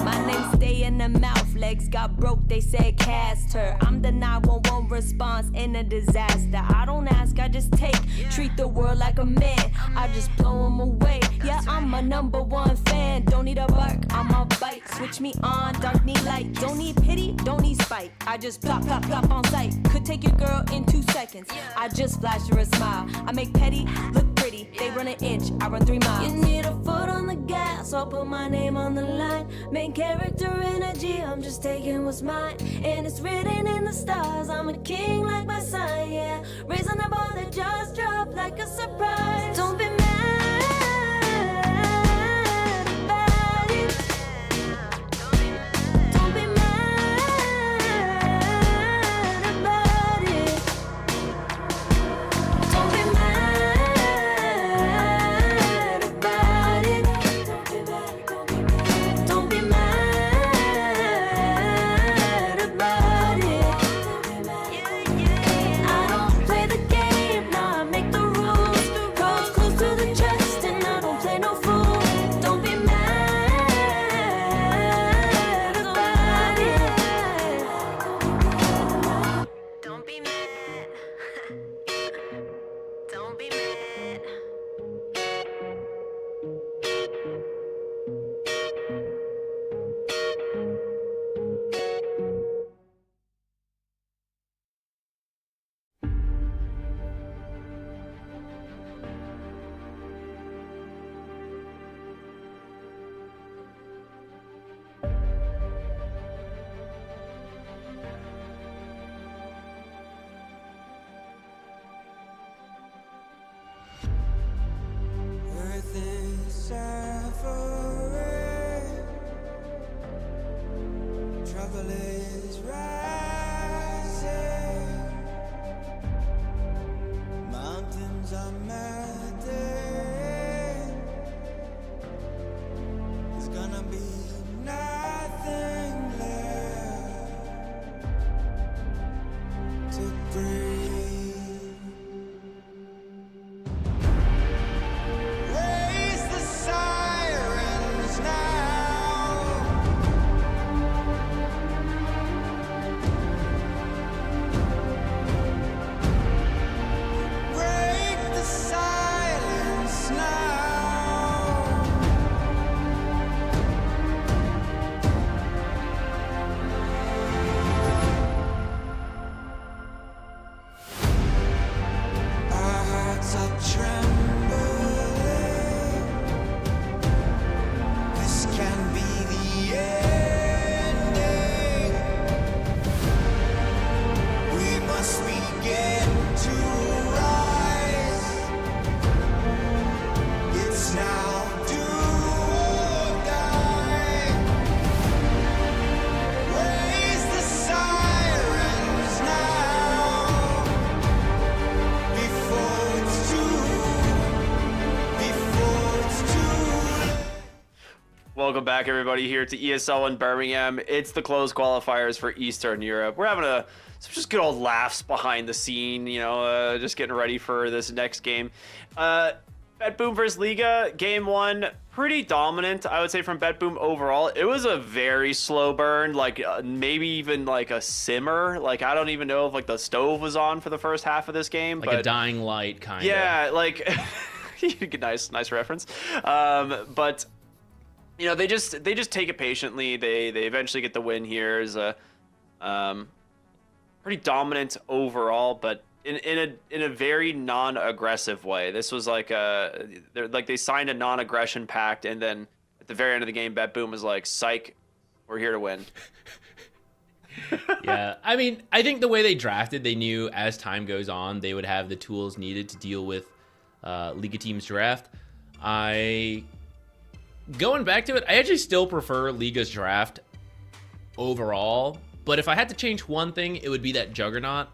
my name stay in the mouth. Legs got broke, they said cast her. I'm the 911 response in a disaster. I don't ask, I just take. Treat the world like a man, I just blow them away. Yeah, I'm a #1 fan. Don't need a bark, I'm a bite. Switch me on, dark need light. Don't need pity, don't need spite. I just plop, plop, plop on sight. Could take your girl in 2 seconds. I just flash her a smile. I make petty look pretty. They run an inch, I run 3 miles. You need a foot on the gas, I'll put my name on the line. Main character energy, I'm just taking what's mine. And it's written in the stars, I'm a king like my sign, yeah. Raising the bar, the jaws drop like a surprise. Don't be mad about it. Don't be mad about it. Don't be mad about it. Don't be mad about it. I don't play the game, nah, I make the rules. Cards close to Welcome back, everybody, here to ESL One Birmingham. It's the closed qualifiers for Eastern Europe. We're having some just good old laughs behind the scene, just getting ready for this next game. BetBoom versus Liga, game one, pretty dominant, I would say, from BetBoom overall. It was a very slow burn, maybe even like a simmer. Like, I don't even know if the stove was on for the first half of this game. Like a dying light, kind of. Yeah, nice reference. But they just take it patiently. They eventually get the win here. Is a pretty dominant overall, but in a very non-aggressive way. This was they signed a non-aggression pact, and then at the very end of the game, BetBoom was like, "Psych, we're here to win." Yeah, I mean, I think the way they drafted, they knew as time goes on, they would have the tools needed to deal with Liga teams draft. Going back to it, I actually still prefer Liga's draft overall, but if I had to change one thing, it would be that Juggernaut.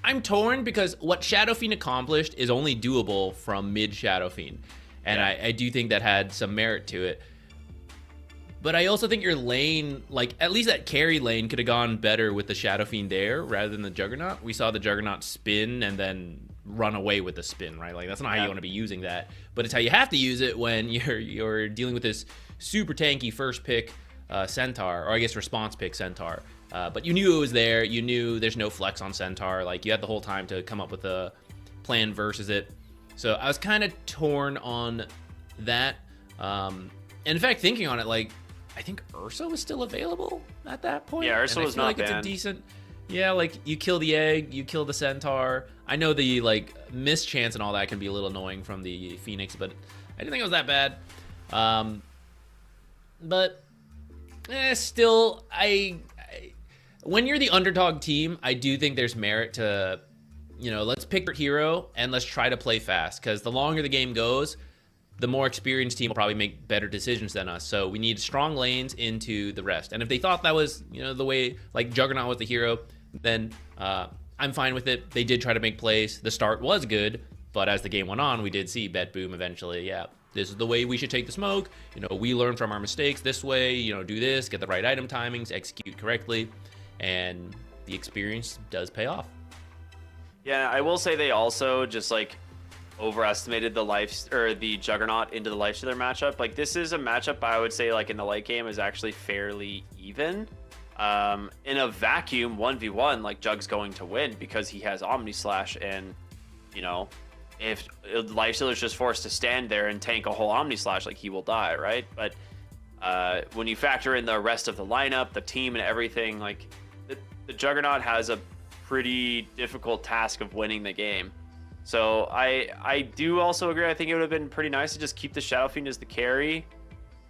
I'm torn because what Shadow Fiend accomplished is only doable from mid Shadow Fiend, and yeah. I do think that had some merit to it. But I also think your lane, at least that carry lane, could have gone better with the Shadow Fiend there rather than the Juggernaut. We saw the Juggernaut spin and then run away with the spin, right? That's not how you want to be using that, but it's how you have to use it when you're dealing with this super tanky first pick Centaur, or I guess response pick Centaur. But you knew it was there. You knew there's no flex on Centaur. You had the whole time to come up with a plan versus it. So I was kind of torn on that. And in fact, thinking on it, I think Ursa was still available at that point. Yeah, Ursa was not banned. It's a decent. Yeah, you kill the egg, you kill the Centaur. I know the miss chance and all that can be a little annoying from the Phoenix, but I didn't think it was that bad. But still, when you're the underdog team, I do think there's merit to, let's pick your hero and let's try to play fast, because the longer the game goes, the more experienced team will probably make better decisions than us. So we need strong lanes into the rest. And if they thought that was, the way Juggernaut was the hero, then I'm fine with it. They did try to make plays. The start was good, but as the game went on, we did see BetBoom eventually, this is the way we should take the smoke. We learn from our mistakes this way, do this, get the right item timings, execute correctly, and the experience does pay off. Yeah, I will say they also just overestimated the Juggernaut into the lifestealer matchup. This is a matchup I would say in the late game is actually fairly even. In a vacuum 1v1, Jug's going to win because he has Omni Slash, and if lifestealer's just forced to stand there and tank a whole Omni Slash, he will die, right? But when you factor in the rest of the lineup, the team, and everything, the Juggernaut has a pretty difficult task of winning the game. So I do also agree. I think it would have been pretty nice to just keep the Shadow Fiend as the carry,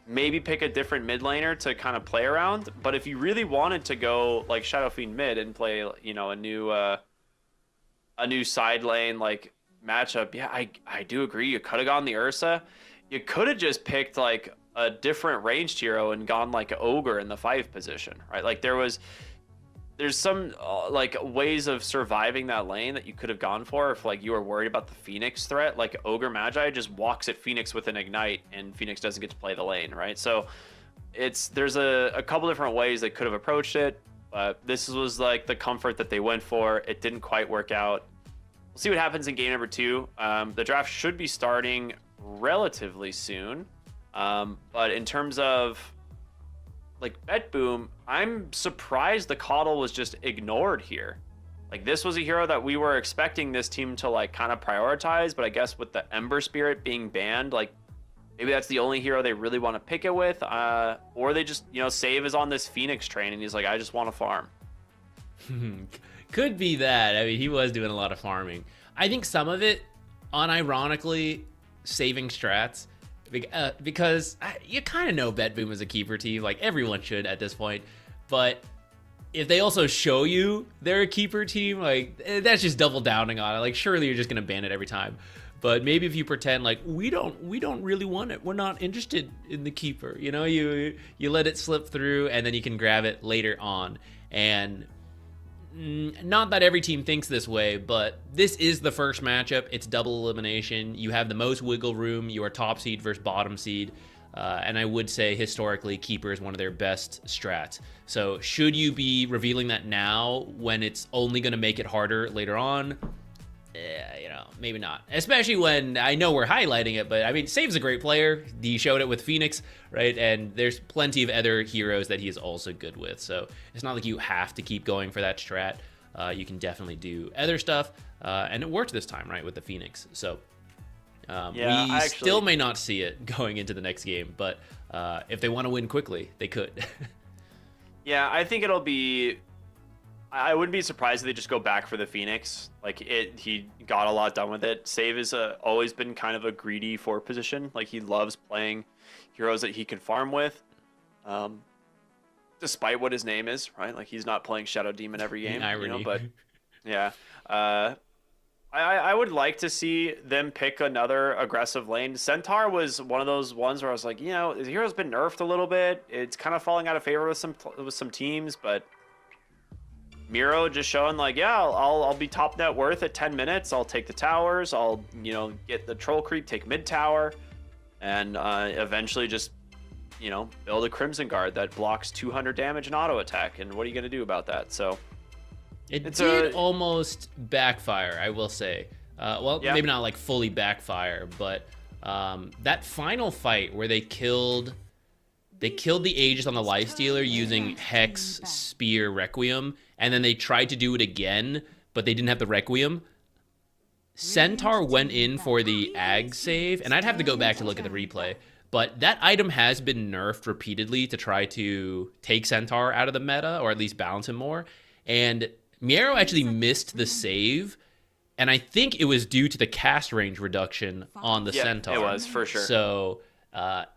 maybe pick a different mid laner to kind of play around. But if you really wanted to go Shadow Fiend mid and play a new side lane matchup, yeah, I do agree. You could have gone the Ursa. You could have just picked a different ranged hero and gone Ogre in the 5 position, right? There's some ways of surviving that lane that you could have gone for if you were worried about the Phoenix threat. Ogre Magi just walks at Phoenix with an ignite, and Phoenix doesn't get to play the lane, right? So there's a couple different ways they could have approached it, but this was the comfort that they went for. It didn't quite work out. We'll see what happens in game number 2. The draft should be starting relatively soon, but in terms of BetBoom, I'm surprised the Coddle was just ignored here. This was a hero that we were expecting this team to kind of prioritize, but I guess with the Ember Spirit being banned, maybe that's the only hero they really want to pick it with, or they just Save is on this Phoenix train and he's I just want to farm. Could be that. I mean, he was doing a lot of farming. I think some of it, unironically, saving strats. Because you kind of know BetBoom is a keeper team, everyone should at this point, but if they also show you they're a keeper team, that's just double downing on it. Surely you're just gonna ban it every time, but maybe if you pretend we don't really want it, we're not interested in the keeper, you let it slip through and then you can grab it later on. And not that every team thinks this way, but this is the first matchup. It's double elimination. You have the most wiggle room. You are top seed versus bottom seed. And I would say historically, Keeper is one of their best strats. So should you be revealing that now when it's only going to make it harder later on? Maybe not. Especially when I know we're highlighting it, but I mean, Save's a great player. He showed it with Phoenix, right? And there's plenty of other heroes that he is also good with. So it's not like you have to keep going for that strat. You can definitely do other stuff. And it worked this time, right, with the Phoenix. So we still may not see it going into the next game, but if they want to win quickly, they could. Yeah, I think it'll be... I wouldn't be surprised if they just go back for the Phoenix. Like, he got a lot done with it. Save has always been kind of a greedy 4 position. Like, he loves playing heroes that he can farm with. Despite what his name is, right? Like, he's not playing Shadow Demon every game. But yeah. I would like to see them pick another aggressive lane. Centaur was one of those ones where I was like, the hero's been nerfed a little bit. It's kind of falling out of favor with some teams, but Miro just showing like, yeah, I'll be top net worth at 10 minutes. I'll take the towers. I'll get the troll creep, take mid tower, and eventually just build a Crimson Guard that blocks 200 damage and auto attack. And what are you gonna do about that? So it did almost backfire, I will say. Maybe not like fully backfire, but that final fight where they killed the Aegis on the Lifestealer using Hex, Spear, Requiem, and then they tried to do it again, but they didn't have the Requiem. Centaur went in for the Ag save, and I'd have to go back to look at the replay, but that item has been nerfed repeatedly to try to take Centaur out of the meta, or at least balance him more, and Miero actually missed the save, and I think it was due to the cast range reduction on the Centaur. It was, for sure. So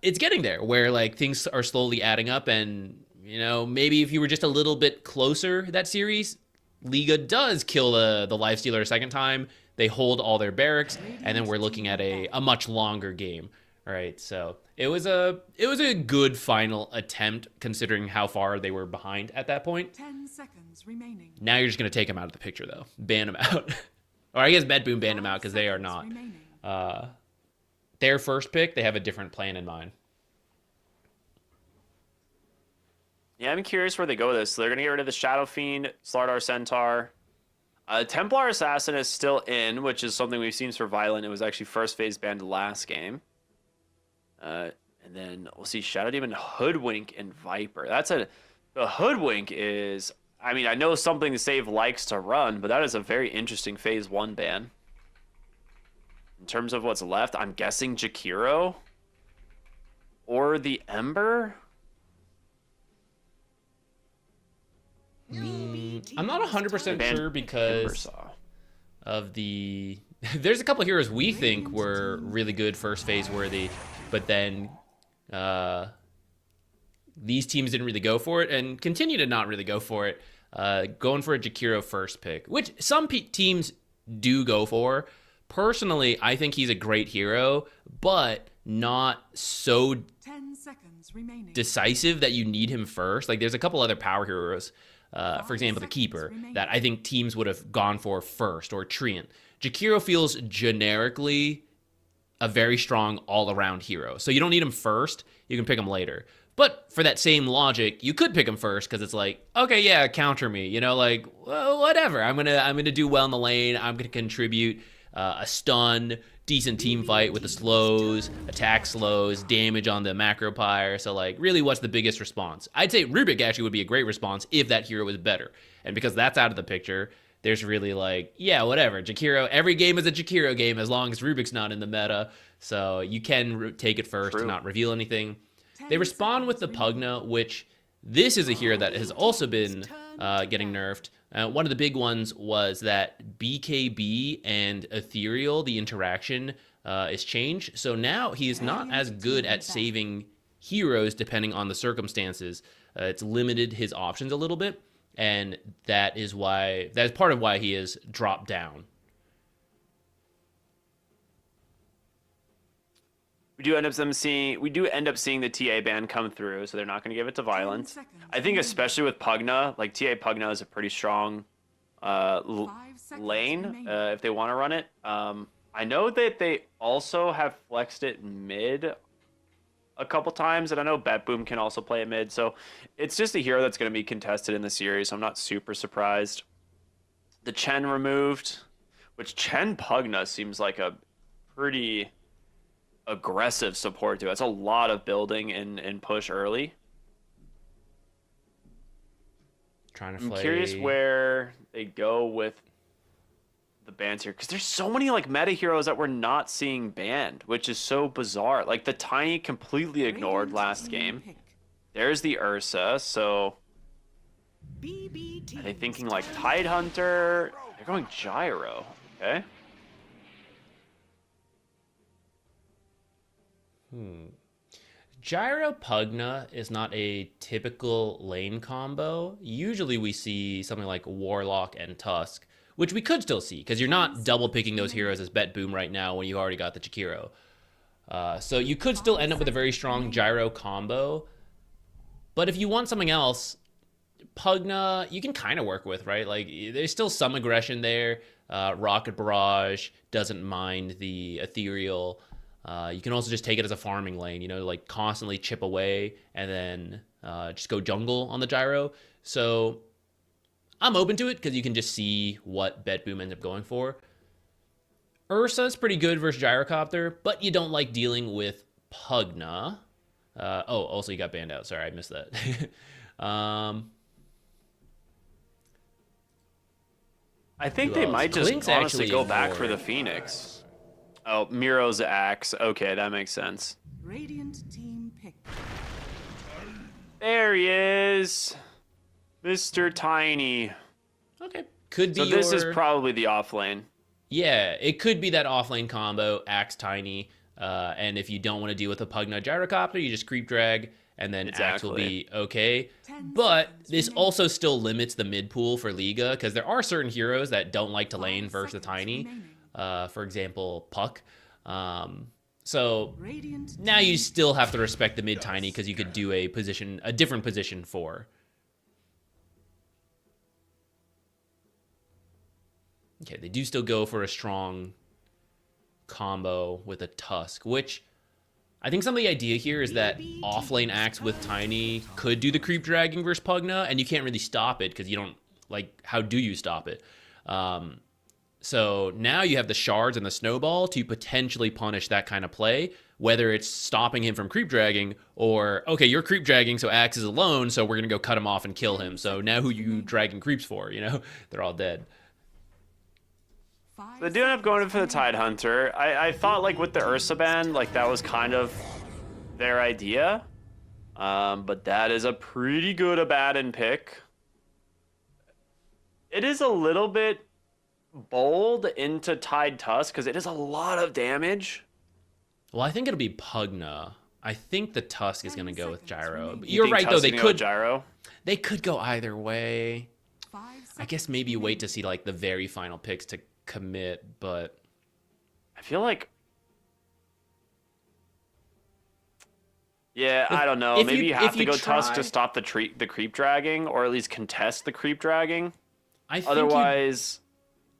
it's getting there where like things are slowly adding up, and maybe if you were just a little bit closer that series, Liga does kill the Lifestealer a second time. They hold all their barracks, and then we're looking at a much longer game. All right, so it was a good final attempt considering how far they were behind at that point. 10 seconds remaining. Now you're just gonna take them out of the picture though, ban them out, or I guess BetBoom banned them out because they are not their first pick. They have a different plan in mind. Yeah, I'm curious where they go with this. So they're gonna get rid of the Shadow Fiend, Slardar Centaur. Templar Assassin is still in, which is something we've seen for Violent. It was actually first phase banned last game. And then we'll see Shadow Demon, Hoodwink, and Viper. The Hoodwink is, I know something to Save likes to run, but that is a very interesting phase 1 ban. In terms of what's left, I'm guessing Jakiro or the Ember. I'm not 100% sure because of the... There's a couple of heroes we think were really good first phase worthy, but then these teams didn't really go for it and continue to not really go for it. Going for a Jakiro first pick, which some teams do go for. Personally, I think he's a great hero, but not so 10 seconds remaining. decisive that you need him first. Like, there's a couple other power heroes, for example, the Keeper, that I think teams would have gone for first, or Treant. Jakiro feels generically a very strong all-around hero, so you don't need him first. You can pick him later. But for that same logic, you could pick him first because it's like, okay, yeah, counter me. Well, whatever. I'm gonna do well in the lane. I'm gonna contribute a stun, decent team fight with the slows, attack slows, damage on the macro pyre. So like, really, what's the biggest response? I'd say Rubik actually would be a great response if that hero was better. And because that's out of the picture, there's really like, yeah, whatever. Jakiro, every game is a Jakiro game as long as Rubik's not in the meta. So you can take it first and not reveal anything. They respond with the Pugna, which this is a hero that has also been getting nerfed. One of the big ones was that BKB and Ethereal, the interaction is changed. So now he is not as good at saving heroes depending on the circumstances. It's limited his options a little bit, and that is part of why he is dropped down. We do end up seeing the TA ban come through, so they're not going to give it to Violent. I think especially with Pugna, like TA Pugna is a pretty strong Lane, lane if they want to run it. I know that they also have flexed it mid a couple times, and I know BetBoom can also play it mid, so it's just a hero that's going to be contested in the series. So I'm not super surprised. The Chen removed, which Chen Pugna seems like a pretty aggressive support to. That's a lot of building and push early. Trying to I'm play. curious where they go with the bans here, because there's so many like meta heroes that we're not seeing banned, which is so bizarre. Like the Tiny completely ignored last game. There's the Ursa, so are they thinking like Tidehunter? They're going Gyro. Okay. Gyro Pugna is not a typical lane combo. Usually we see something like Warlock and Tusk, which we could still see, because you're not double picking those heroes as BetBoom right now when you already got the Jakiro. So you could still end up with a very strong Gyro combo. But if you want something else, Pugna, you can kind of work with, right? Like, there's still some aggression there. Rocket Barrage doesn't mind the Ethereal. You can also just take it as a farming lane, you know, like constantly chip away and then just go jungle on the Gyro. So I'm open to it because you can just see what BetBoom ends up going for. Ursa's pretty good versus Gyrocopter, but you don't like dealing with Pugna. Also you got banned out. Sorry, I missed that. I think Who they else? might just Blink's honestly actually go back for ignored. the Phoenix. Oh, Miro's Axe. Okay, that makes sense. Radiant team pick. There he is. Mr. Tiny. Okay. Could be So this is your- probably the off lane. Yeah, it could be that offlane combo, Axe Tiny, and if you don't want to deal with a Pugna Gyrocopter, you just creep drag, and then Axe will be okay. 10 But seconds this remaining. also still limits the mid pool for Liga, because there are certain heroes that don't like to lane 5 versus the seconds Tiny. remaining. For example, Puck. So Radiant now team you still have to respect the mid Tiny, because you could do a different position for. Okay, they do still go for a strong combo with a Tusk, which I think some of the idea here is that offlane Axe with Tiny could do the creep dragging versus Pugna, and you can't really stop it because you don't, like, how do you stop it? So now you have the shards and the snowball to potentially punish that kind of play, whether it's stopping him from creep dragging or, okay, you're creep dragging, so Axe is alone, so we're going to go cut him off and kill him. So now who you dragging creeps for, you know? They're all dead. They do end up going for the Tidehunter. I thought, like, with the Ursa ban, like, that was kind of their idea. But that is a pretty good Abaddon pick. It is a little bit bold into Tide Tusk, because it is a lot of damage. Well, I think it'll be Pugna. I think the Tusk is 10 going to go with seconds Gyro. remaining. But You you're think right, though. Tusk's They gonna go could Gyro. they could go either way. 5 I guess seconds maybe you wait remaining. to see like the very final picks to commit, but I feel like... Yeah, I don't know. if Maybe you- you have if to you go Tusk try- to stop the creep dragging, or at least contest the creep dragging. I think Otherwise...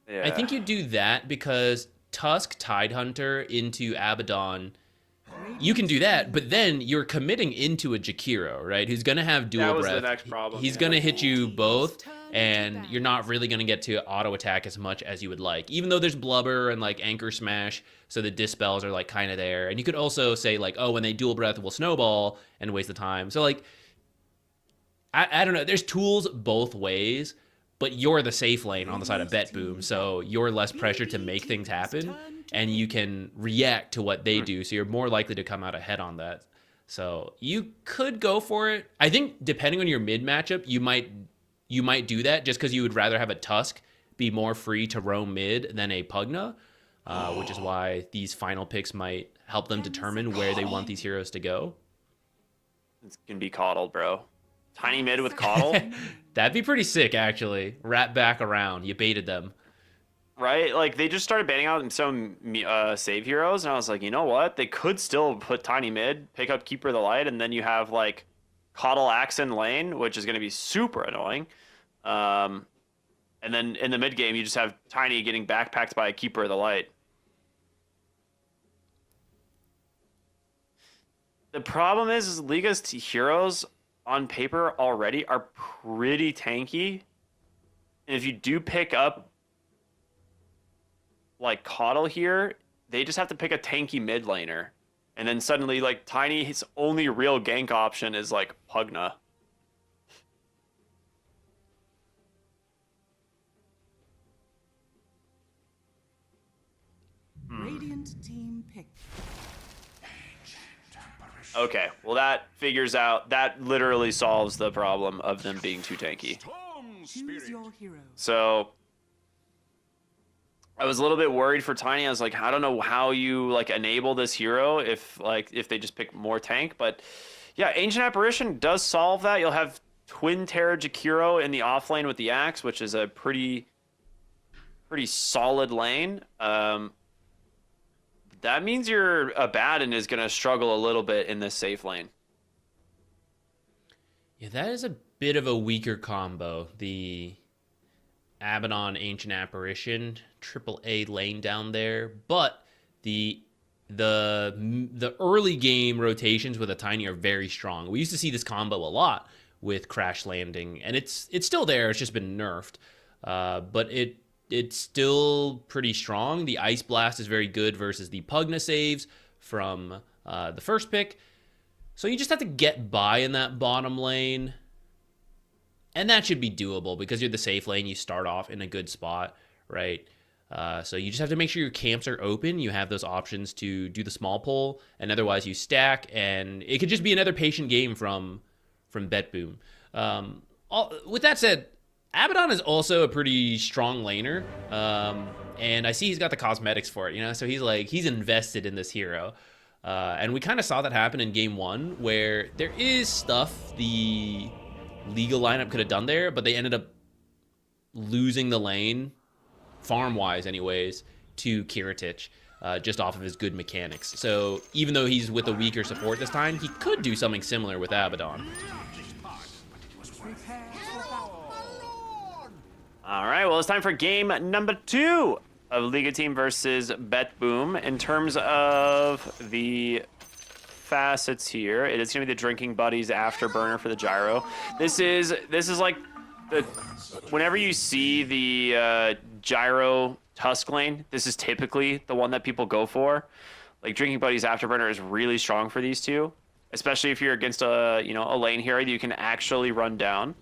Yeah. I think you do that because Tusk Tidehunter into Abaddon, you can do that, but then you're committing into a Jakiro, right? Who's going to have dual That was the breath. next problem, He's yeah. going to hit you both, and you're not really going to get to auto attack as much as you would like. Even though there's Blubber and like Anchor Smash, so the dispels are like kind of there. And you could also say like, oh, when they dual breath, we'll snowball and waste the time. So like, I don't know. There's tools both ways. But you're the safe lane on the side of BetBoom, so you're less pressure to make things happen, and you can react to what they do, so you're more likely to come out ahead on that. So you could go for it. I think depending on your mid matchup, you might do that just because you would rather have a Tusk be more free to roam mid than a Pugna, which is why these final picks might help them determine where they want these heroes to go. It's gonna be coddled, bro. Tiny mid with coddle. That'd be pretty sick, actually. Wrap back around. You baited them. Right? Like, they just started banning out some save heroes, and I was like, you know what? They could still put Tiny mid, pick up Keeper of the Light, and then you have, like, Coddle Axe in lane, which is going to be super annoying. And then in the mid game, you just have Tiny getting backpacked by a Keeper of the Light. The problem is Liga's heroes on paper already are pretty tanky. And if you do pick up like Coddle here, they just have to pick a tanky mid laner. And then suddenly like Tiny, his only real gank option is like Pugna. Radiant team pick. Okay, well that figures out, that literally solves the problem of them being too tanky. Choose your hero. So I was a little bit worried for Tiny. I was like, I don't know how you like enable this hero if they just pick more tank, but yeah, Ancient Apparition does solve that. You'll have Twin Terra Jakiro in the off lane with the axe, which is a pretty solid lane. That means your Abaddon is going to struggle a little bit in this safe lane. Yeah, that is a bit of a weaker combo. The Abaddon Ancient Apparition, AAA lane down there, but the early game rotations with a Tiny are very strong. We used to see this combo a lot with Crash Landing, and it's still there. It's just been nerfed, but it's still pretty strong. The Ice Blast is very good versus the Pugna saves from the first pick. So you just have to get by in that bottom lane. And that should be doable because you're the safe lane. You start off in a good spot, right? So you just have to make sure your camps are open. You have those options to do the small pull, and otherwise you stack. And it could just be another patient game from BetBoom. With that said, Abaddon is also a pretty strong laner, and I see he's got the cosmetics for it, you know. So he's invested in this hero, and we kind of saw that happen in game 1, where there is stuff the Liga lineup could have done there, but they ended up losing the lane, farm-wise anyways, to Kiritich, just off of his good mechanics. So even though he's with a weaker support this time, he could do something similar with Abaddon. All right, well, it's time for game number 2 of Liga Team versus BetBoom. In terms of the facets here, it is going to be the Drinking Buddies Afterburner for the Gyro. This is like whenever you see the Gyro Tusk lane, this is typically the one that people go for. Like Drinking Buddies Afterburner is really strong for these two, especially if you're against a lane hero that you can actually run down.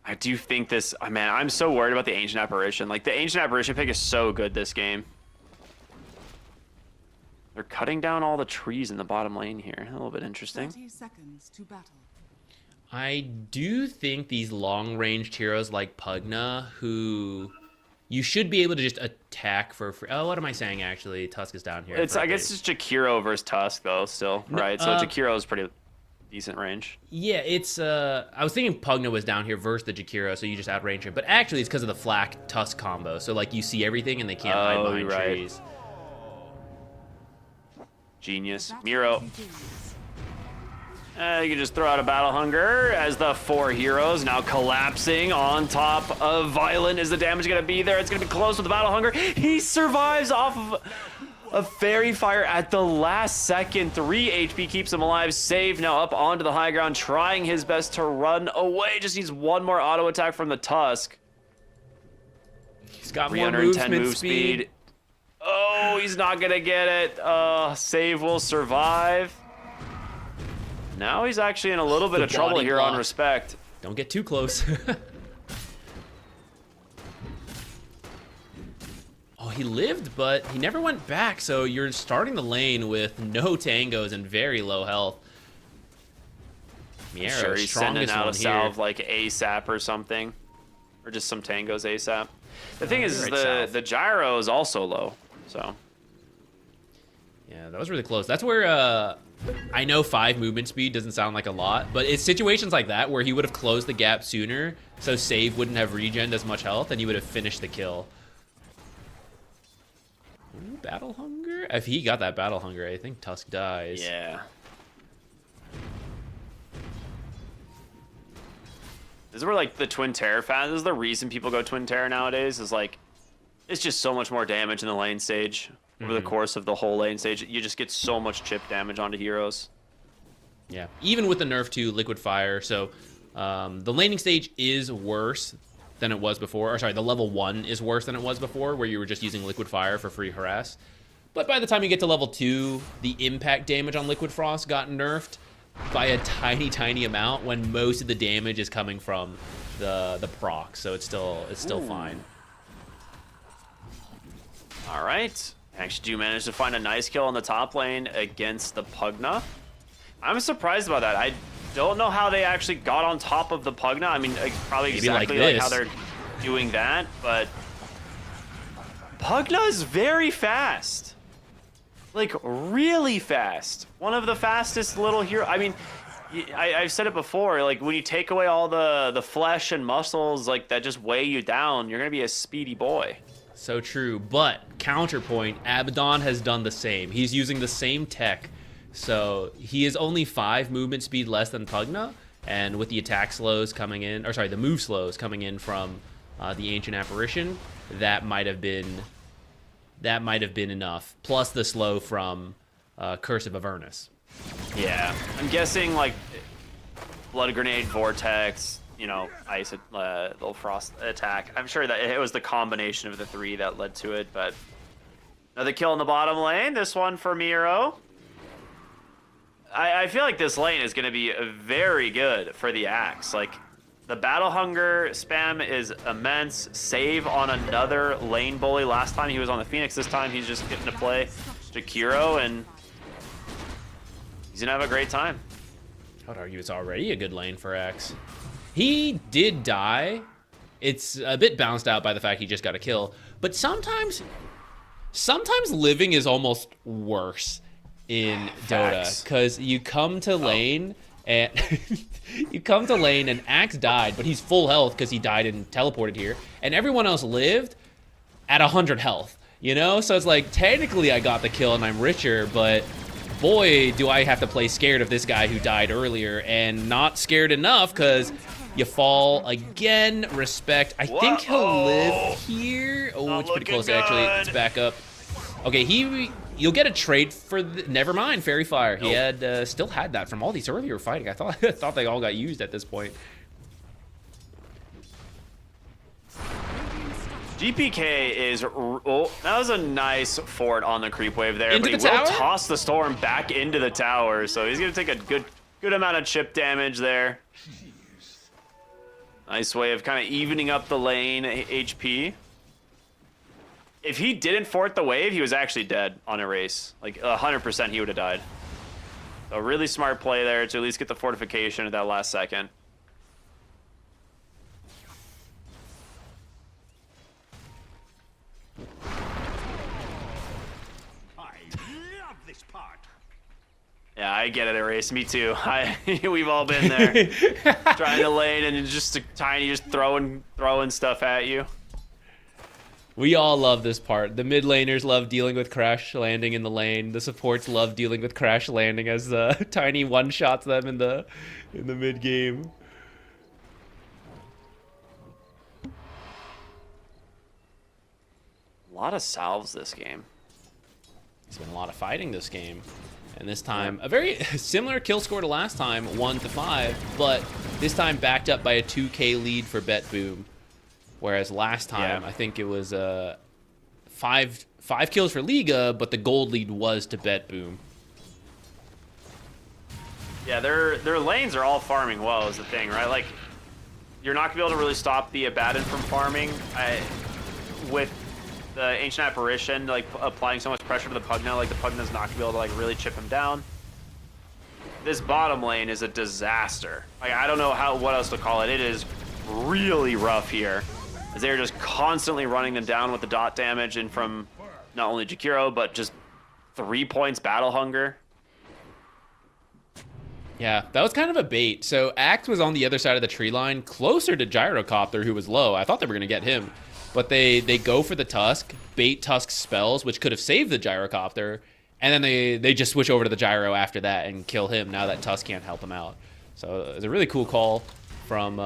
I do think this, man, I'm so worried about the Ancient Apparition. Like, the Ancient Apparition pick is so good this game. They're cutting down all the trees in the bottom lane here. A little bit interesting. 30 seconds to battle. I do think these long-ranged heroes like Pugna, who you should be able to just attack for free. Oh, what am I saying, actually? Tusk is down here. I guess it's Jakiro versus Tusk, though, still, right? So Jakiro is pretty decent range. Yeah, it's I was thinking Pugna was down here versus the Jakiro, so you just outrange him. But actually, it's because of the Flak Tusk combo. So like you see everything and they can't hide behind trees. Genius. Miro. You can just throw out a Battle Hunger as the 4 heroes now collapsing on top of Violent. Is the damage going to be there? It's going to be close with the Battle Hunger. He survives off of a Fairy Fire at the last second. 3 HP keeps him alive. Save now up onto the high ground, trying his best to run away. Just needs one more auto attack from the Tusk. He's got more movement move speed. Oh, he's not going to get it. Save will survive. Now he's actually in a little bit of trouble here on Respect. Don't get too close. Oh, he lived, but he never went back, so you're starting the lane with no tangos and very low health. Miero, sure, he's sending out a salve here. like ASAP or something. Or just some tangos ASAP. The thing is the gyro is also low, so. Yeah, that was really close. That's where I know 5 movement speed doesn't sound like a lot, but it's situations like that where he would have closed the gap sooner, so save wouldn't have regened as much health, and he would have finished the kill. Ooh, Battle Hunger? If he got that Battle Hunger, I think Tusk dies. Yeah. This is where like the Twin Terror fans. This is the reason people go Twin Terror nowadays. Is like, it's just so much more damage in the lane stage over the course of the whole lane stage. You just get so much chip damage onto heroes. Yeah, even with the nerf to Liquid Fire. So the laning stage is worse than it was before. Or sorry, the level 1 is worse than it was before, where you were just using Liquid Fire for free harass. But by the time you get to level 2, the impact damage on Liquid Frost got nerfed by a tiny, tiny amount when most of the damage is coming from the proc. So it's still fine. All right. Actually do manage to find a nice kill on the top lane against the Pugna. I'm surprised about that. I don't know how they actually got on top of the Pugna. I mean, probably Maybe exactly like like how they're doing that, but Pugna is very fast. Like, really fast. One of the fastest little hero. I mean, I've said it before, like, when you take away all the flesh and muscles, like, that just weigh you down, you're going to be a speedy boy. So true, but counterpoint, Abaddon has done the same. He's using the same tech, so he is only 5 movement speed less than Pugna, and with the attack slows coming in, or sorry, the move slows coming in from the Ancient Apparition, that might have been enough. Plus the slow from Curse of Avernus. Yeah, I'm guessing like Blood Grenade, Vortex, you know, Ice, little Frost attack. I'm sure that it was the combination of the 3 that led to it, but another kill in the bottom lane. This one for Miro. I feel like this lane is going to be very good for the Axe. Like, the Battle Hunger spam is immense. Save on another lane bully. Last time he was on the Phoenix. This time he's just getting to play Jakiro, and he's going to have a great time. I would argue it's already a good lane for X. He did die. It's a bit bounced out by the fact he just got a kill. But sometimes living is almost worse in Dota, because you come to lane and and Axe died, but he's full health because he died and teleported here, and everyone else lived at 100 health. You know, so it's like technically I got the kill and I'm richer, but boy, do I have to play scared of this guy who died earlier, and not scared enough because you fall again. Respect. I think he'll live here. Oh, it's pretty close actually. It's back up. Okay, you'll get a trade for never mind, Fairy Fire. He had still had that from all these earlier fighting. I thought they all got used at this point. GPK is that was a nice fort on the creep wave there, Into but the he will tower? toss the storm back into the tower, so he's gonna take a good amount of chip damage there. Nice way of kind of evening up the lane HP. If he didn't fort the wave, he was actually dead on a race. Like 100% he would have died. So really smart play there to at least get the fortification at that last second. Yeah, I get it, Erase. Me too. We've all been there. Trying to lane and just throwing stuff at you. We all love this part. The mid laners love dealing with crash landing in the lane. The supports love dealing with crash landing as Tiny one-shots them in the mid game. A lot of salves this game. There's been a lot of fighting this game. And this time, a very similar kill score to last time, 1-5, but this time backed up by a 2K lead for BetBoom. Whereas last time, I think it was five kills for Liga, but the gold lead was to BetBoom. Yeah, their lanes are all farming well is the thing, right? Like, you're not gonna be able to really stop the Abaddon from farming with the Ancient Apparition, like applying so much pressure to the Pugna. Like, the Pugna's not gonna be able to like really chip him down. This bottom lane is a disaster. Like, I don't know what else to call it. It is really rough here, as they're just constantly running them down with the dot damage and from not only Jakiro, but just 3 points battle hunger. Yeah, that was kind of a bait. So Axe was on the other side of the tree line, closer to Gyrocopter, who was low. I thought they were going to get him. But they go for the Tusk, bait Tusk's spells, which could have saved the Gyrocopter, and then they just switch over to the Gyro after that and kill him now that Tusk can't help him out. So it's a really cool call from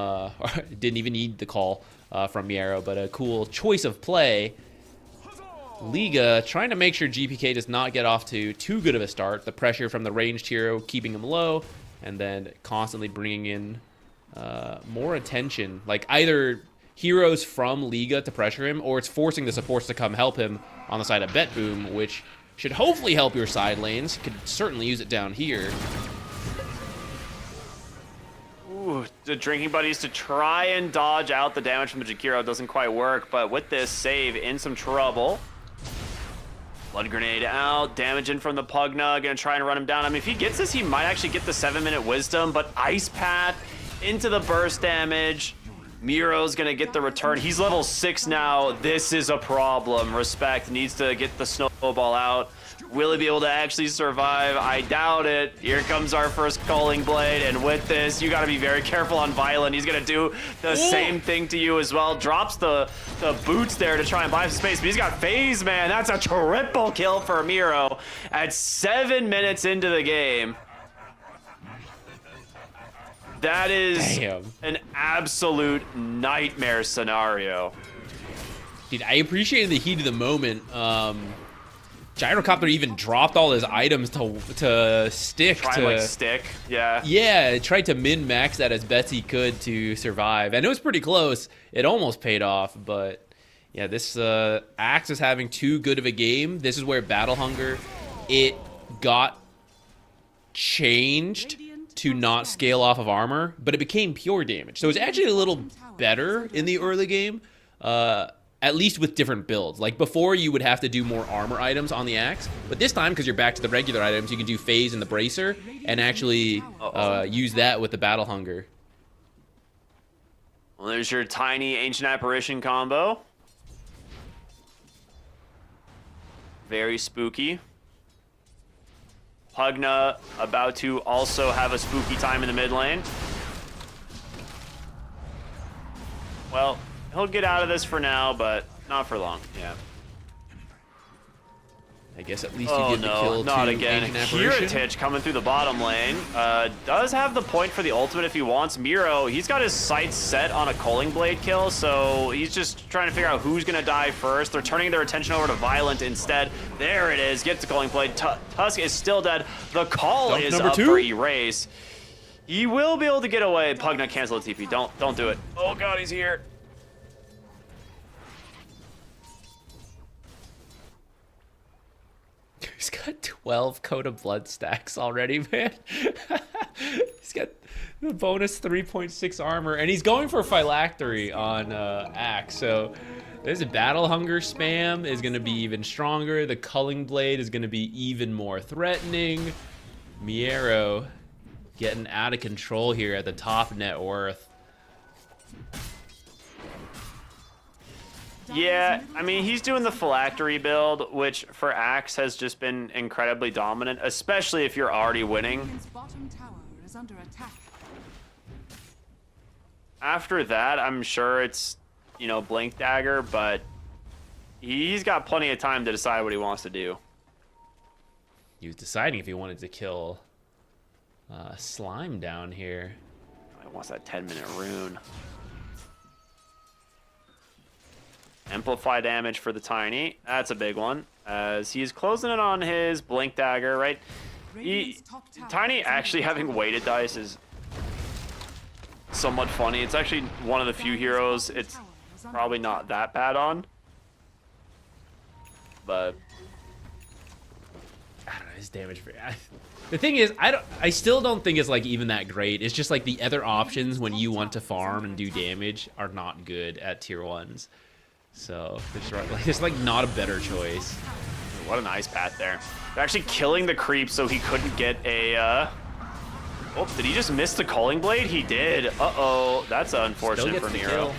didn't even need the call from Miero, but a cool choice of play. Liga trying to make sure GPK does not get off to too good of a start. The pressure from the ranged hero keeping him low, and then constantly bringing in more attention. Like either heroes from Liga to pressure him, or it's forcing the supports to come help him on the side of BetBoom, which should hopefully help your side lanes. Could certainly use it down here. Ooh, the drinking buddies to try and dodge out the damage from the Jakiro doesn't quite work, but with this save, in some trouble. Blood grenade out, damage in from the Pugna, gonna try and run him down. I mean, if he gets this, he might actually get the 7-minute wisdom, but Ice Path into the burst damage. Miro's gonna get the return. He's level 6 now. This is a problem. Respect needs to get the snowball out. Will he be able to actually survive? I doubt it. Here comes our first Calling Blade, and with this, you gotta be very careful on Violent. He's gonna do the same thing to you as well. Drops the boots there to try and buy some space, but he's got Phase, man. That's a triple kill for Miro at 7 minutes into the game. That is an absolute nightmare scenario. Dude, I appreciated the heat of the moment. Gyrocopter even dropped all his items to stick. Stick, yeah. Yeah, tried to min-max that as best he could to survive. And it was pretty close. It almost paid off, but yeah, this Axe is having too good of a game. This is where Battle Hunger, it got changed to not scale off of armor, but it became pure damage. So it's actually a little better in the early game, at least with different builds. Like before, you would have to do more armor items on the Axe, but this time, because you're back to the regular items, you can do Phase and the Bracer and actually use that with the Battle Hunger. Well, there's your tiny Ancient Apparition combo. Very spooky. Pugna about to also have a spooky time in the mid lane. Well, he'll get out of this for now, but not for long. Yeah. I guess at least you give the kill not to again. Ancient Apparition. Kiritich coming through the bottom lane. Does have the point for the ultimate if he wants. Miro, he's got his sights set on a Calling Blade kill, so he's just trying to figure out who's going to die first. They're turning their attention over to Violent instead. There it is. Gets the Calling Blade. Tusk is still dead. The call is up for Erase. He will be able to get away. Pugna, cancel the TP. Don't do it. Oh god, he's here. He's got 12 Coat of Blood stacks already, man. He's got the bonus 3.6 armor, and he's going for Phylactery on Axe. So there's a Battle Hunger spam is going to be even stronger. The Culling Blade is going to be even more threatening. Miero getting out of control here at the top net worth. Yeah, I mean, he's doing the Phylactery build, which for Axe has just been incredibly dominant, especially if you're already winning. Radiant's bottom tower is under attack. After that, I'm sure it's, you know, Blink Dagger, but he's got plenty of time to decide what he wants to do. He was deciding if he wanted to kill Slime down here. He wants that 10-minute rune. Amplify damage for the Tiny. That's a big one, as he's closing in on his Blink Dagger, right? Tiny actually having weighted dice is somewhat funny. It's actually one of the few heroes it's probably not that bad on. But I don't know, his damage. The thing is, I still don't think it's like even that great. It's just like the other options when you want to farm and do damage are not good at tier 1s. So there's like not a better choice. What an Ice Path there. They're actually killing the creep so he couldn't get a oh, did he just miss the Calling Blade? He did. Uh-oh. That's unfortunate for Nero.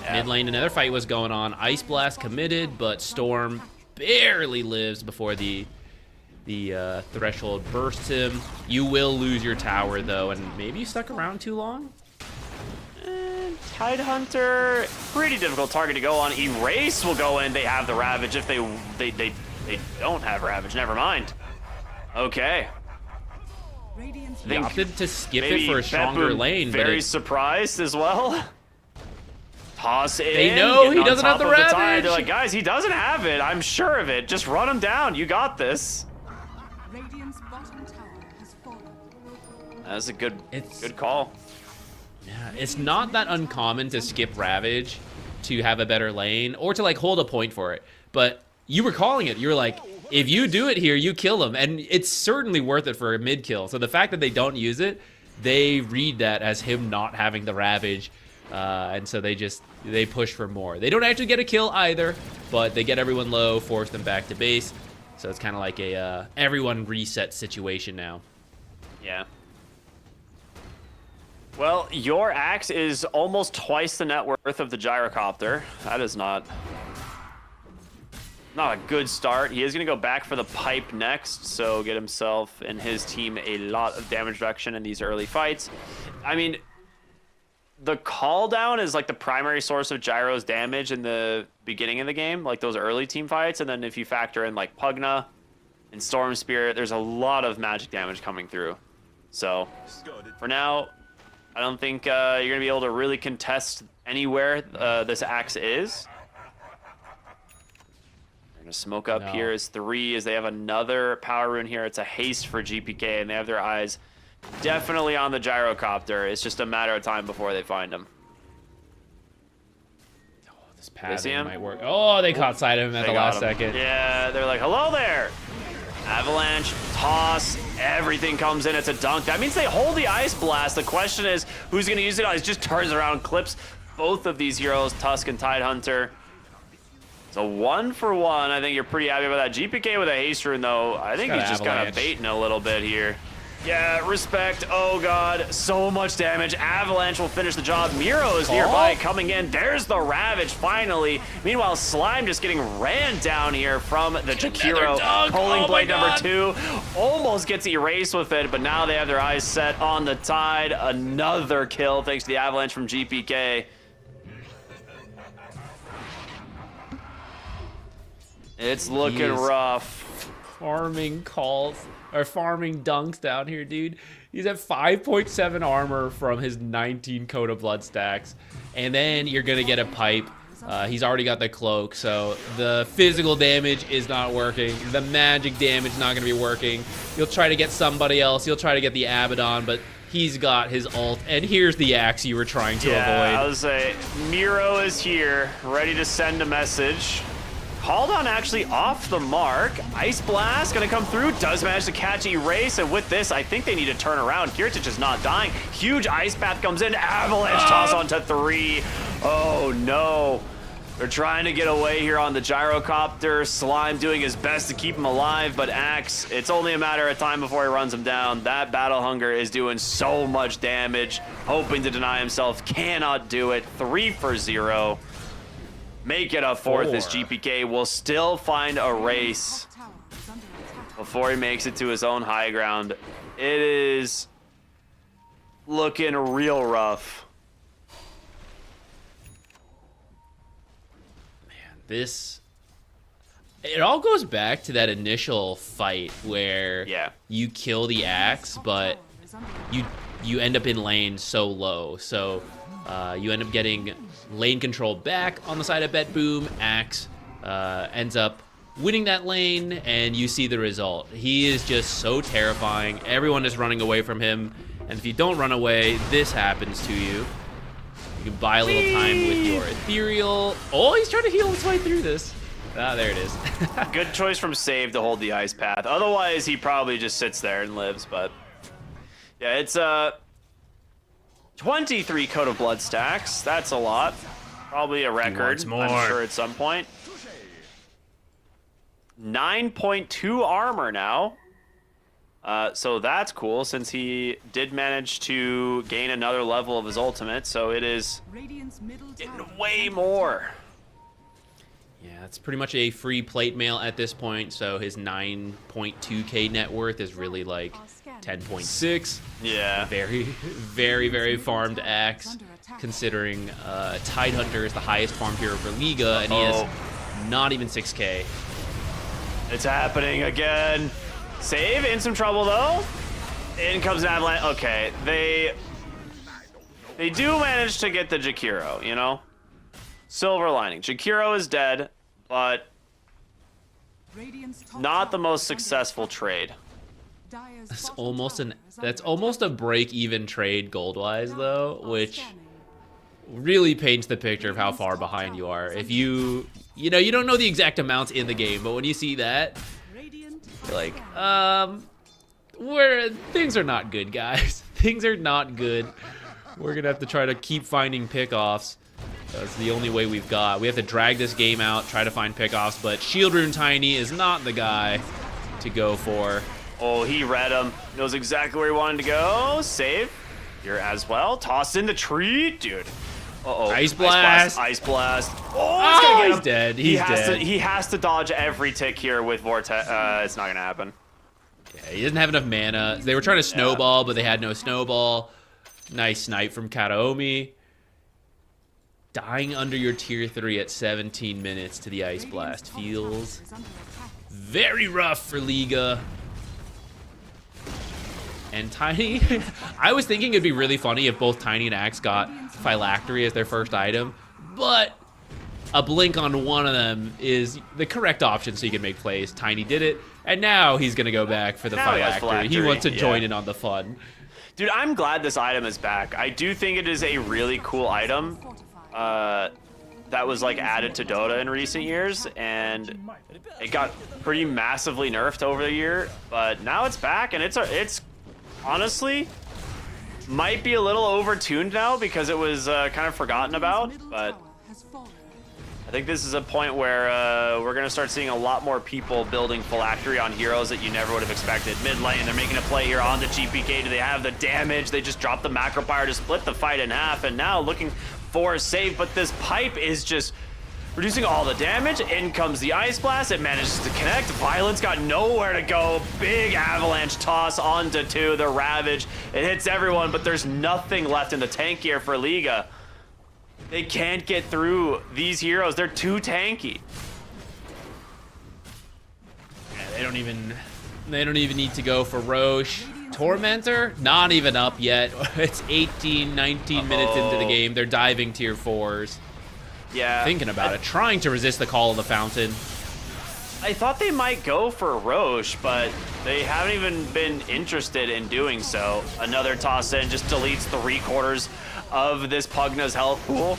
Yeah. Mid lane, another fight was going on. Ice Blast committed, but Storm barely lives before the threshold bursts him. You will lose your tower though, and maybe you stuck around too long. Tidehunter, pretty difficult target to go on. Erase will go in. They have the Ravage. If they don't have Ravage, never mind. Okay. Radiant's He opted to skip Maybe it for a stronger BetBoom lane, but very it, surprised as well. Toss in. They know he getting on doesn't have top the of tide. Ravage. They're like, guys, he doesn't have it. I'm sure of it. Just run him down. You got this. Radiant's bottom tower has fallen. That's a good It's- good call. yeah, it's not that uncommon to skip Ravage to have a better lane or to like hold a point for it. But you were calling it. You were like, if you do it here, you kill him, and it's certainly worth it for a mid kill. So the fact that they don't use it, they read that as him not having the Ravage, and so they push for more. They don't actually get a kill either, but they get everyone low, force them back to base. So it's kind of like a everyone reset situation now. Yeah. Well, your axe is almost twice the net worth of the gyrocopter. That is not a good start. He is going to go back for the pipe next, so get himself and his team a lot of damage reduction in these early fights. I mean, the call down is like the primary source of Gyro's damage in the beginning of the game, like those early team fights, and then if you factor in like Pugna and Storm Spirit, there's a lot of magic damage coming through. So for now, I don't think you're going to be able to really contest anywhere this axe is. They're going to smoke up here as 3 as they have another power rune here. It's a haste for GPK, and they have their eyes definitely on the gyrocopter. It's just a matter of time before they find him. Oh, this see pathing him? might work. Oh, they caught sight of him at the got last him. second. Yeah, they're like, hello there. Avalanche, toss, everything comes in. It's a dunk. That means they hold the Ice Blast. The question is, who's going to use it? He just turns around, clips both of these heroes, Tusk and Tidehunter. So 1 for 1. I think you're pretty happy about that. GPK with a haste rune, though. I think he's just kind of Avalanche. baiting a little bit here. Yeah, respect. Oh, God. So much damage. Avalanche will finish the job. Miro is nearby coming in. There's the Ravage, finally. Meanwhile, Slime just getting ran down here from the Jakiro. Pulling blade number 2. Almost gets erased with it, but now they have their eyes set on the Tide. Another kill thanks to the Avalanche from GPK. It's looking rough. Farming calls or farming dunks down here, dude. He's at 5.7 armor from his 19 Code of Blood stacks, and then you're gonna get a pipe. He's already got the cloak, so the physical damage is not working. The magic damage is not gonna be working. You'll try to get somebody else. You'll try to get the Abaddon, but he's got his ult, and here's the axe you were trying to avoid. I was say Miro is here, ready to send a message. Called on actually off the mark. Ice Blast gonna come through, does manage to catch Erase, and with this, I think they need to turn around. Kiritich is not dying. Huge Ice Path comes in, Avalanche toss onto 3. Oh no. They're trying to get away here on the gyrocopter. Slime doing his best to keep him alive, but Axe, it's only a matter of time before he runs him down. That Battle Hunger is doing so much damage, hoping to deny himself, cannot do it. 3 for 0. Make it a 4th as GPK will still find a race Tower is under attack. before he makes it to his own high ground. It is looking real rough. It all goes back to that initial fight where you kill the axe, but you end up in lane so low. So you end up getting lane control back on the side of BetBoom. Axe ends up winning that lane, and you see the result. He is just so terrifying. Everyone is running away from him, and if you don't run away, this happens to you. You can buy a little time with your ethereal. Oh, he's trying to heal his way through this. Ah, there it is. Good choice from Save to hold the Ice Path. Otherwise, he probably just sits there and lives, but yeah, it's 23 Code of Blood stacks. That's a lot. Probably a record, I'm sure, at some point. 9.2 armor now. So that's cool, since he did manage to gain another level of his ultimate, so it is Radiant's middle getting tower way is under more. Yeah, it's pretty much a free plate mail at this point, so his 9.2k net worth is really like 10.6. Yeah. Very, very, very farmed axe, considering Tidehunter is the highest farmed hero for Liga, and he is not even 6k. It's happening again. Save in some trouble though. In comes an avalanche. Okay, they do manage to get the Jakiro, you know? Silver lining. Jakiro is dead, but Radiant's top not the tower most is under successful attack. trade. Dire's That's bottom almost tower an is under that's almost a attack. break-even trade gold-wise Nine though, are which scanning. really paints the picture of how far behind you are. If you know, you don't know the exact amounts in the game, but when you see that, Radiant you're like, scanning. things are not good, guys. Things are not good. We're gonna have to try to keep finding pickoffs. That's the only way we've got. We have to drag this game out, try to find pickoffs, but Shield Rune Tiny is not the guy to go for. Oh, he read him. Knows exactly where he wanted to go. Save. Here as well. Toss in the tree, dude. Uh-oh. Ice Blast. Ice blast. Oh, Oh, it's gonna get he's him. dead. He He's has dead. To, he has to dodge every tick here with Vortex. It's not gonna happen. Yeah, he doesn't have enough mana. They were trying to snowball, but they had no snowball. Nice snipe from Kataomi. Dying under your tier 3 at 17 minutes to the Ice Blast feels Is under attack. very rough for Liga. And Tiny, I was thinking it'd be really funny if both Tiny and Axe got Phylactery as their first item, but a blink on one of them is the correct option so you can make plays. Tiny did it, and now he's gonna go back for the Now he has Phylactery. He Phylactery, wants to join yeah. in on the fun. Dude, I'm glad this item is back. I do think it is a really cool item. That was like added to Dota in recent years, and it got pretty massively nerfed over the year. But now it's back, and it's honestly might be a little overtuned now because it was kind of forgotten about. Middle But tower has fallen. I think this is a point where we're gonna start seeing a lot more people building Phylactery on heroes that you never would have expected. Mid lane, they're making a play here on the GPK. Do they have the damage? They just dropped the macro fire to split the fight in half, and now looking for a save, but this pipe is just reducing all the damage. In comes the Ice Blast. It manages to connect. Violence got nowhere to go. Big avalanche toss onto 2. The Ravage. It hits everyone, but there's nothing left in the tank here for Liga. They can't get through these heroes. They're too tanky. Yeah, they don't even need to go for Roche. Tormentor, not even up yet. It's 18, 19 minutes into the game. They're diving tier 4s. Yeah. Thinking about it, trying to resist the call of the fountain. I thought they might go for Roche, but they haven't even been interested in doing so. Another toss in just deletes 3/4 of this Pugna's health pool.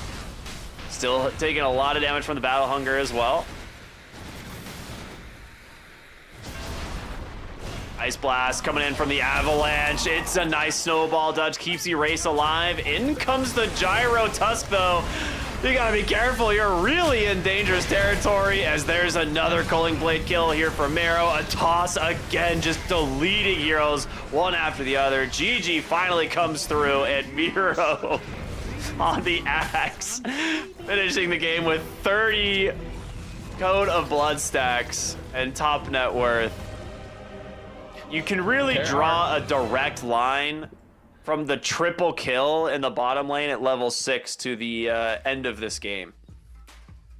Still taking a lot of damage from the Battle Hunger as well. Ice Blast coming in from the Avalanche. It's a nice snowball dodge, keeps Erase alive. In comes the Gyro Tusk though. You gotta be careful, you're really in dangerous territory as there's another Culling Blade kill here for Mero. A toss again, just deleting heroes one after the other. GG finally comes through and Mero on the axe, finishing the game with 30 Code of Blood stacks and top net worth. You can really draw a direct line from the triple kill in the bottom lane at level 6 to the end of this game.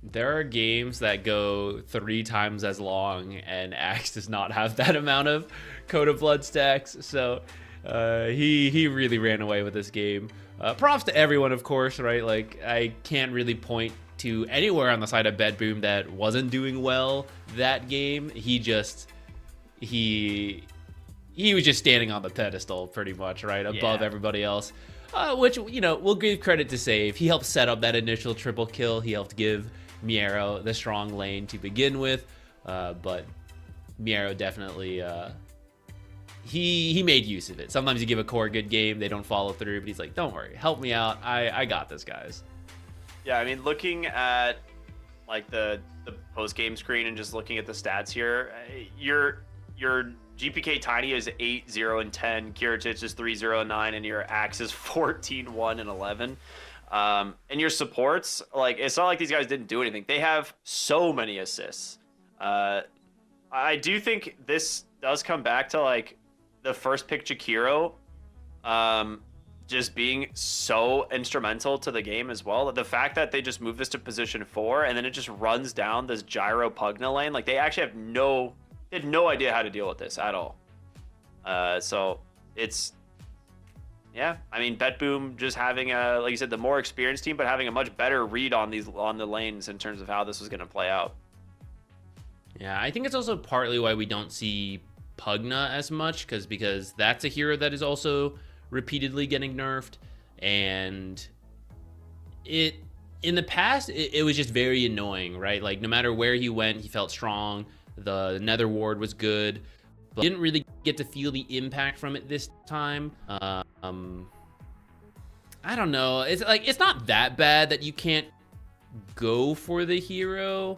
There are games that go 3 times as long, and Axe does not have that amount of Code of Blood stacks, so he really ran away with this game. Props to everyone, of course, right? Like, I can't really point to anywhere on the side of BetBoom that wasn't doing well that game. He was just standing on the pedestal pretty much, right? Above everybody else. Which, you know, we'll give credit to Save. He helped set up that initial triple kill. He helped give Miero the strong lane to begin with. But Miero definitely, he made use of it. Sometimes you give a core a good game, they don't follow through, but he's like, don't worry, help me out. I got this, guys. Yeah, I mean, looking at like the post-game screen and just looking at the stats here, your GPK Tiny is 8-0 and 10, Kiritich is 3-0 and 9, and your Axe is 14-1 and 11. And your supports, like, it's not like these guys didn't do anything. They have so many assists. I do think this does come back to like the first pick Jakiro just being so instrumental to the game as well. The fact that they just move this to position 4 and then it just runs down this Gyro Pugna lane, like they actually have no idea how to deal with this at all. So it's, yeah, I mean, BetBoom just having like you said, the more experienced team, but having a much better read on the lanes in terms of how this was going to play out. Yeah, I think it's also partly why we don't see Pugna as much, because that's a hero that is also repeatedly getting nerfed, and in the past it was just very annoying, right? Like no matter where he went, he felt strong. The Nether Ward was good, but didn't really get to feel the impact from it this time. I don't know. It's like, it's not that bad that you can't go for the hero.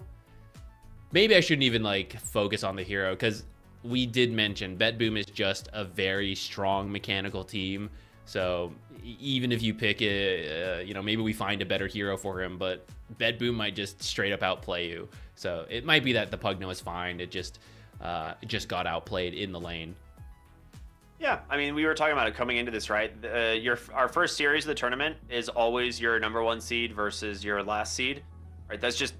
Maybe I shouldn't even like focus on the hero, because we did mention BetBoom is just a very strong mechanical team. So even if you pick it, maybe we find a better hero for him, but BetBoom might just straight up outplay you. So it might be that the Pugna is fine. It just got outplayed in the lane. Yeah, I mean, we were talking about it coming into this, right? Our first series of the tournament is always your number 1 seed versus your last seed, right? That's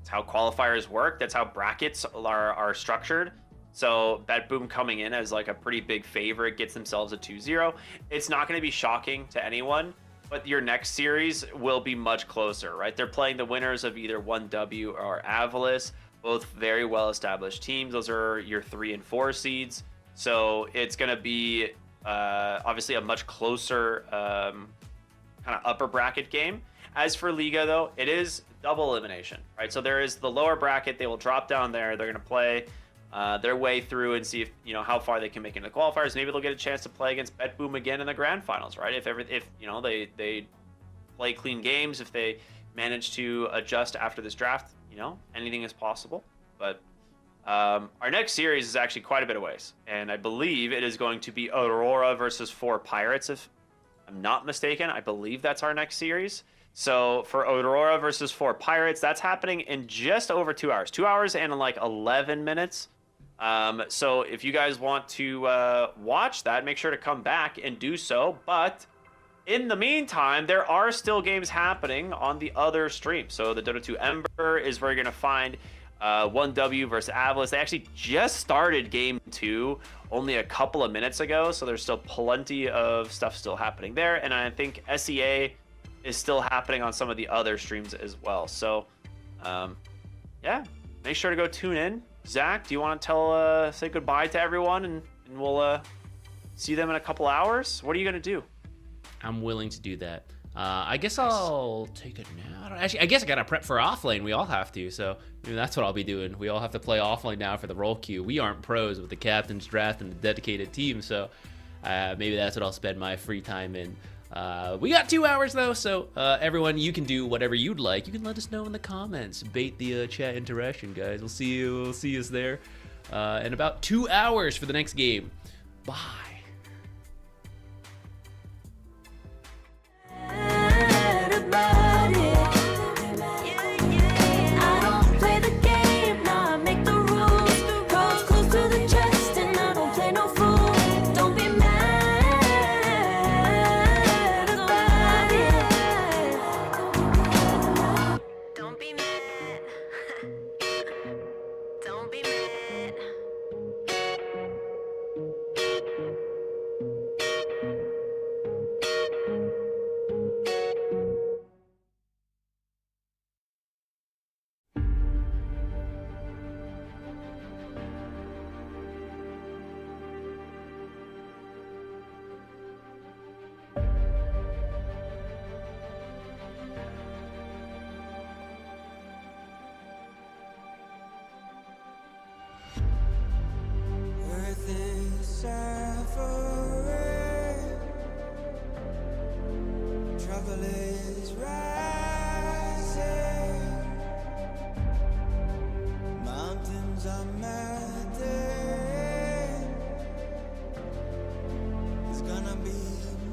how qualifiers work. That's how brackets are structured. So BetBoom coming in as like a pretty big favorite gets themselves a 2-0. It's not going to be shocking to anyone, but your next series will be much closer, right? They're playing the winners of either 1W or Avalis, both very well-established teams. Those are your 3 and 4 seeds. So it's going to be obviously a much closer kind of upper bracket game. As for Liga, though, it is double elimination, right? So there is the lower bracket. They will drop down there. They're going to play their way through and see if how far they can make into the qualifiers. Maybe they'll get a chance to play against BetBoom again in the grand finals, right? If they play clean games, if they manage to adjust after this draft, anything is possible. But our next series is actually quite a bit of ways, and I believe it is going to be Aurora versus 4 Pirates, if I'm not mistaken. I believe that's our next series. So for Aurora versus 4 Pirates, that's happening in just over 2 hours. 2 hours and like 11 minutes. So if you guys want to watch that, make sure to come back and do so. But in the meantime, there are still games happening on the other stream. So the Dota 2 Ember is where you're going to find 1W versus Avalis. They actually just started game 2 only a couple of minutes ago. So there's still plenty of stuff still happening there. And I think SEA is still happening on some of the other streams as well. So yeah, make sure to go tune in. Zach, do you want to say goodbye to everyone, and we'll see them in a couple hours? What are you going to do? I'm willing to do that. I guess I'll take a nap. Actually, I guess I got to prep for offlane. We all have to, so maybe that's what I'll be doing. We all have to play offlane now for the role queue. We aren't pros with the captain's draft and the dedicated team, so maybe that's what I'll spend my free time in. We got 2 hours though, so everyone, you can do whatever you'd like. You can let us know in the comments. Bait the chat interaction, guys. We'll see us there in about 2 hours for the next game. Bye. Earth is suffering, trouble is rising, mountains are melting, there's gonna be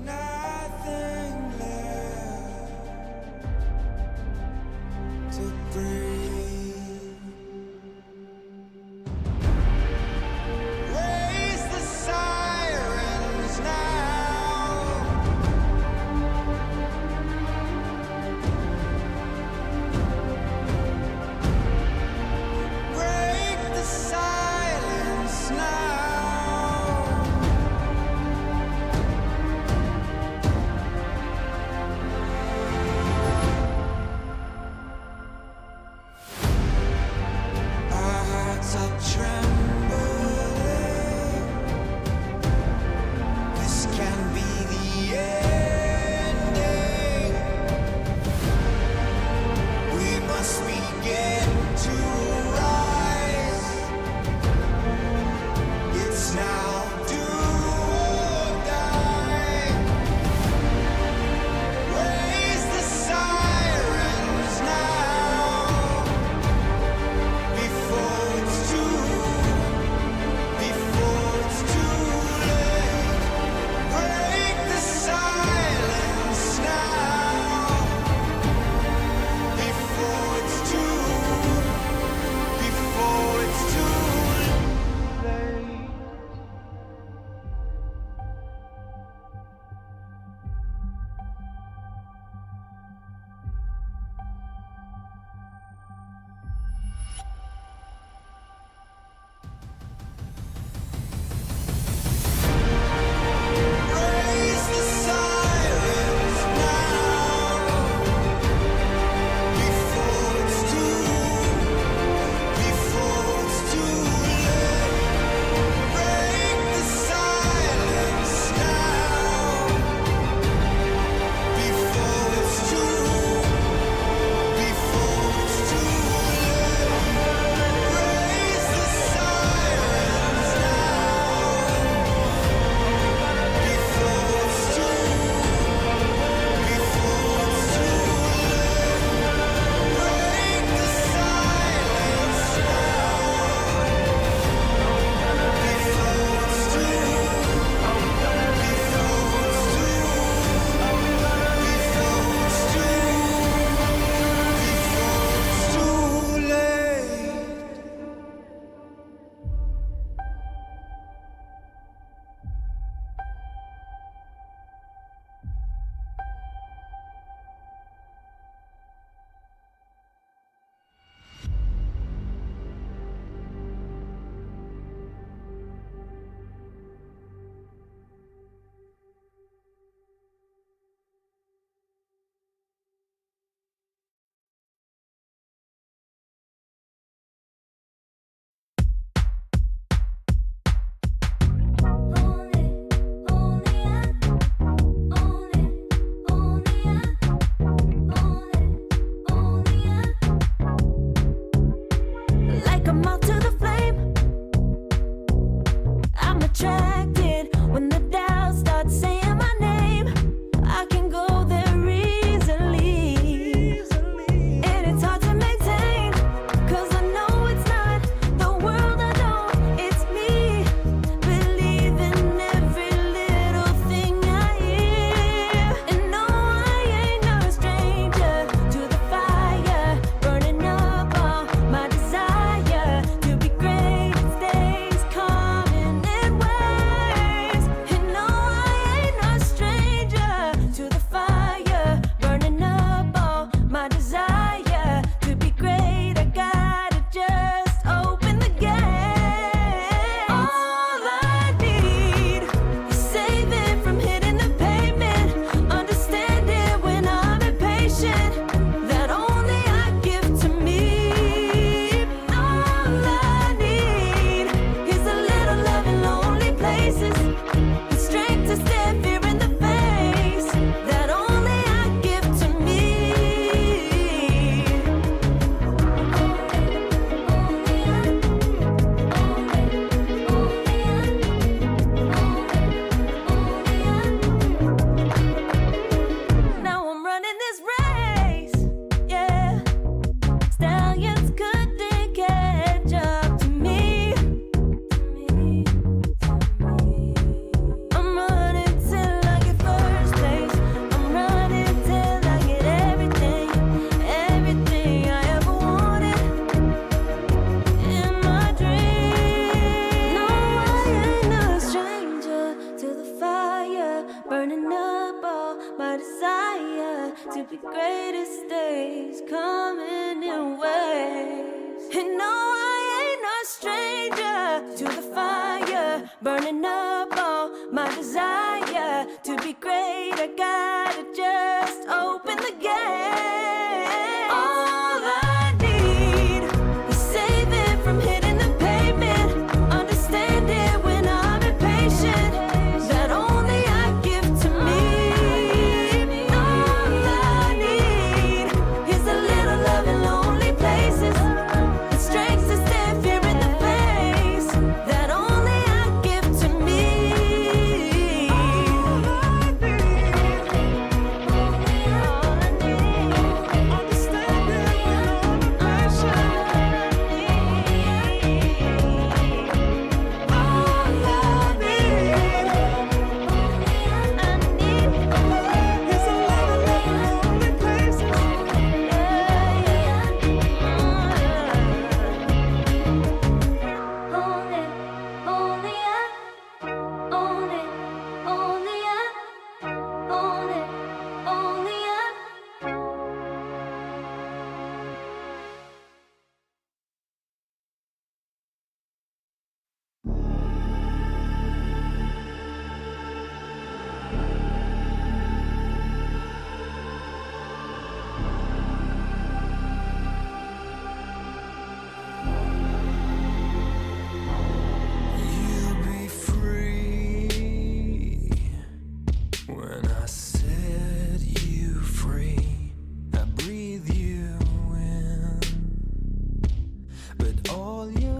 nothing left to breathe. Raise the sirens now. Break the silence now. are trembling. This can be the ending. We must begin to rise. It's now do or die. Raise the sirens now before it's too late. Break the silence now before it's too late. Raise the silence now before it's too late. Break the silence now before it's too late. Raise the silence Like a moth to the flame, I'm attracted when the doubts start saying my name. I can go there easily, and it's hard to maintain, 'cause I know it's not the world I know, it's me. Believe in every little thing I hear, and no, I ain't no stranger to the fire, burning up all my desire to be great. It stays coming in waves, and no, I ain't no stranger to the fire, burning up all my desire to be great. I gotta just open the gate. All I need is saving from hitting the pavement, understanding when I'm impatient, that only I give to me. All I need is a little love in lonely places, the strength to stare fear in the face, that only I give to me. Now I'm running this race, yeah. Stallions couldn't catch up to me. I'm running till I get first place. I'm running till I get everything I ever wanted in my dream. No, I ain't no stranger to the fire, burning up all my desire to be greatest days coming in waves. And no, I ain't no stranger to the fire, burning up all my desire to be great. I gotta just open the gate. All I need is saving from hitting the pavement.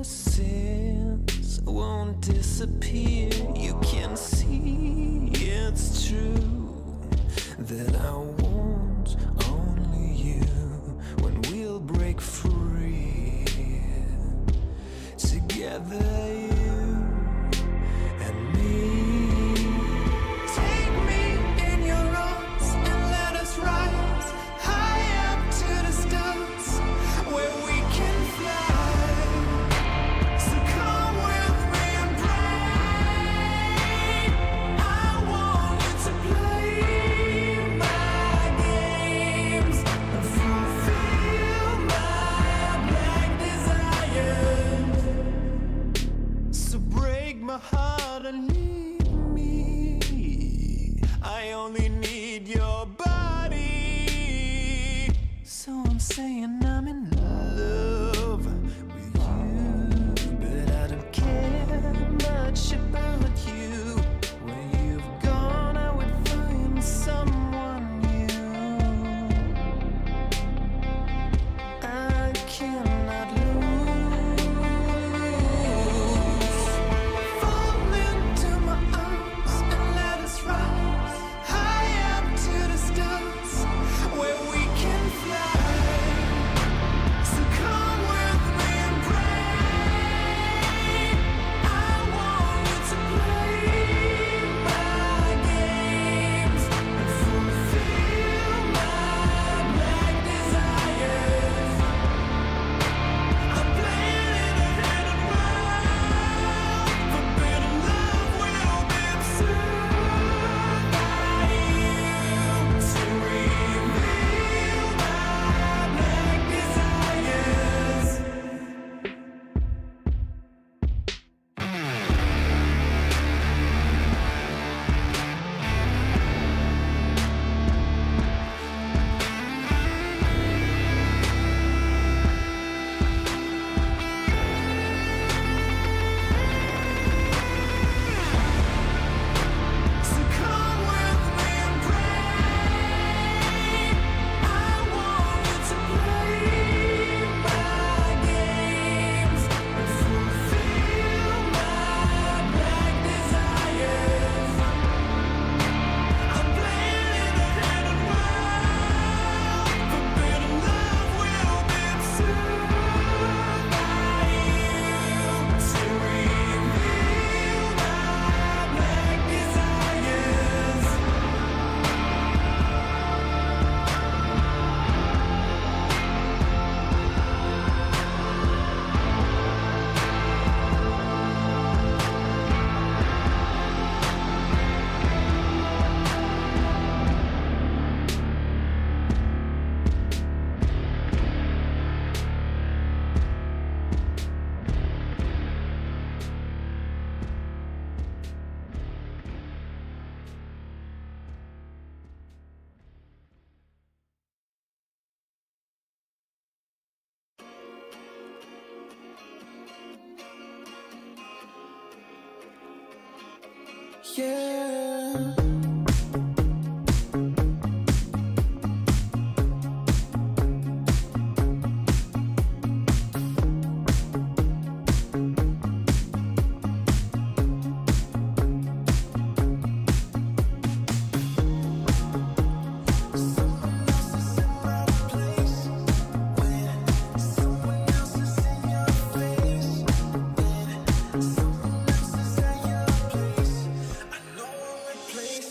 innocence won't disappear. You can see it's true that I want only you when we'll break free together, you and me. Take me in your arms and let us rise high up to the stars where we can fly. So come with me and pray. I want you to play my games and fulfill my black desires. So break my heart and leave me. I only need your body. So I'm saying I'm in love with you, but I don't care much about you. When you've gone, I would find someone new. I cannot lose. Fall into my arms and let us rise high up to the stars where we can fly. So come with me and pray. I want you to play my games and fulfill my black desires. I'm playing in a hidden world. Forbidden love will be absurd by you to reveal my black desires. So come with me and pray. I want you to play my games and fulfill my black desires. I'm playing in a hidden world. Forbidden love will be absurd by you to reveal my black desires. Yeah. Someone else is in my place. When someone else is in your face. When someone else is at your place. I know a place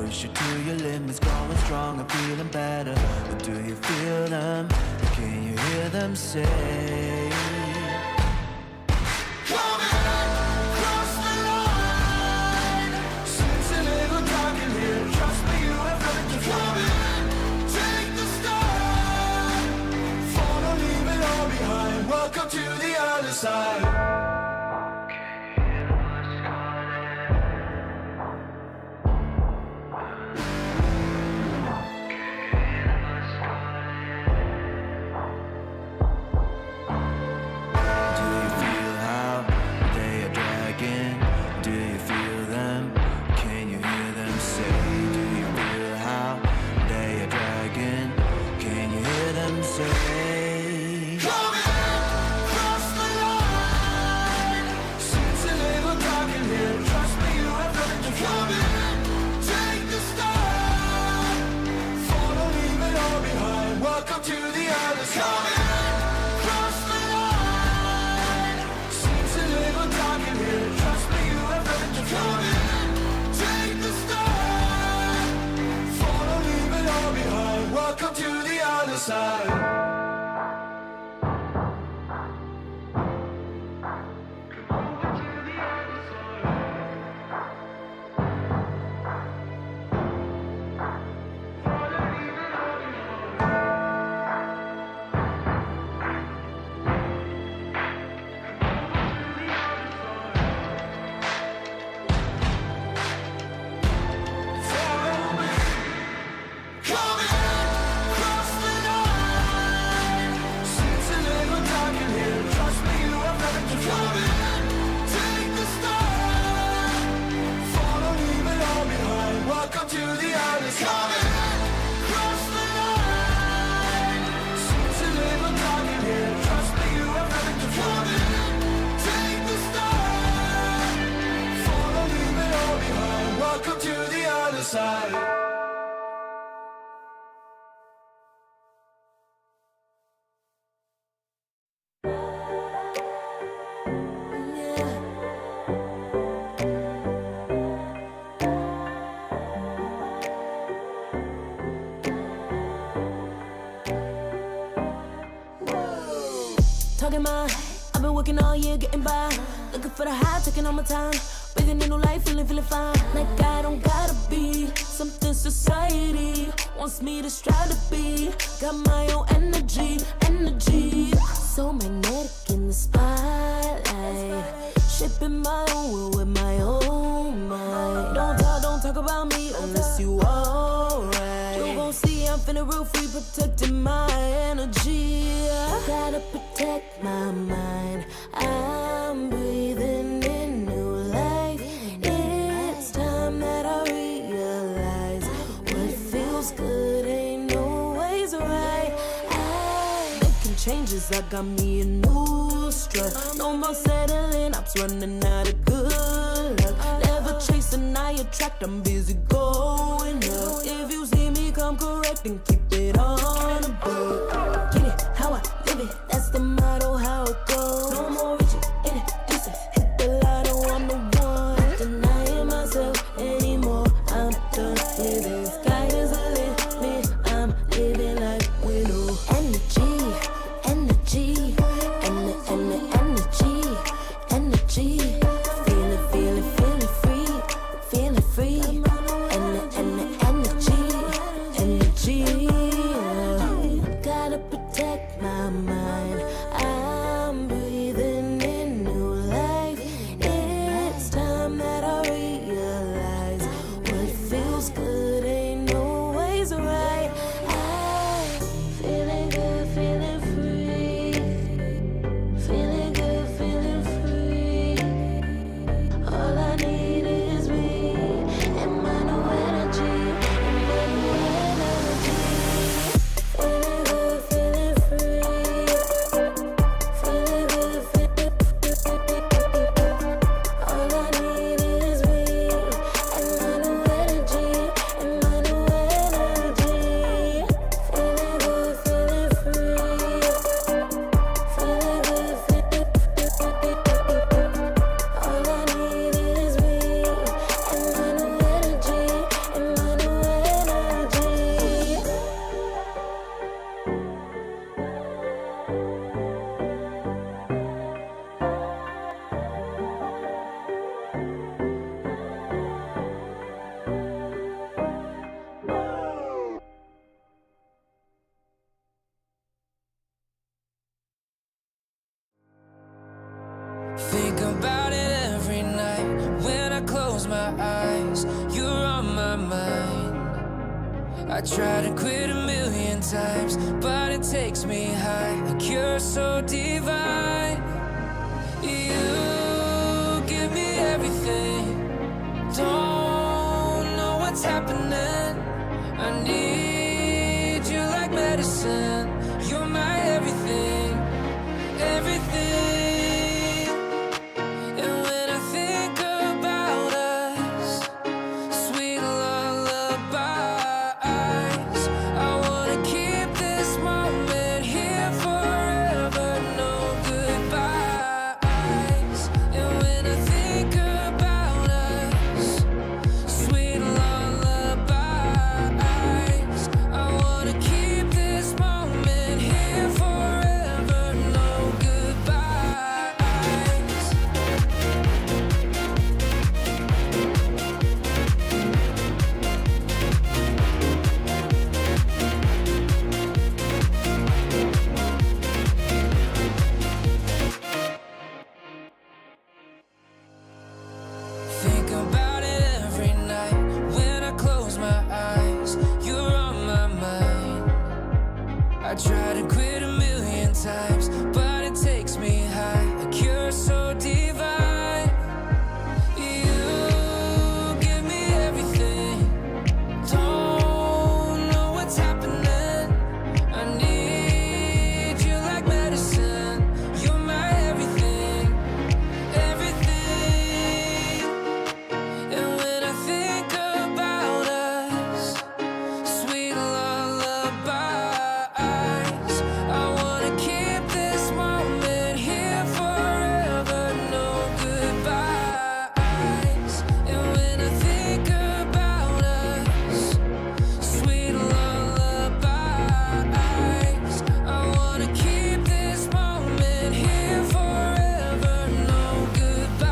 push you to your limits, going strong and feeling better. But do you feel them? Can you hear them say? Welcome to the other side. Talking my, I've been working all year getting by. Looking for the high, taking all my time. Breathing in new life, feeling fine. Like I don't gotta be something society wants me to strive to be. Got my own energy. So magnetic in the spotlight. Shaping my own world with my own mind. Don't talk about me unless you alright. You gon' see I'm finna real free, protecting my energy. I gotta protect my mind. I'm breathing in new life. It's time that I realize what feels good ain't always right. I'm making changes, I got me a new strut. No more settling, I'm running out of good luck. Never chasing, I attract, I'm busy going up. If you see me, come correct and keep it on the book. Get it how I live it, that's the motto, how it goes. No more reaching in it, distance, hit the lotto, I'm the one. Not denying myself anymore, I'm done with it. Sky is a limit, I'm living like widow. Energy, feeling free. Energy. Gotta protect my mind. I'm breathing in new life. It's time that I realize what feels good ain't always right. I'm feeling good, feeling free. Feeling good, feeling free. All I need is me and my new energy. Feeling good, feeling free. Think about it every night when I close my eyes. You're on my mind. I try to quit a million times, but it takes me high, like you're so divine. You give me everything. Don't know what's happening. I need you like medicine. You're my everything, everything. And when I think about us, sweet lullabies, I wanna keep this moment here forever, no goodbyes. And when I think about us, sweet lullabies, I wanna keep this moment here forever, no goodbyes. Think about it every night when I close my eyes. You're on my mind. I try to quit a million times, but it takes me high, like you're so divine. You give me everything. Don't know what's happening. I need you like medicine. You're my everything, everything. And when I think about us, sweet lullabies, I wanna keep this moment here forever, no goodbyes. And when I think about us, sweet lullabies, I wanna keep this moment here forever, no goodbyes.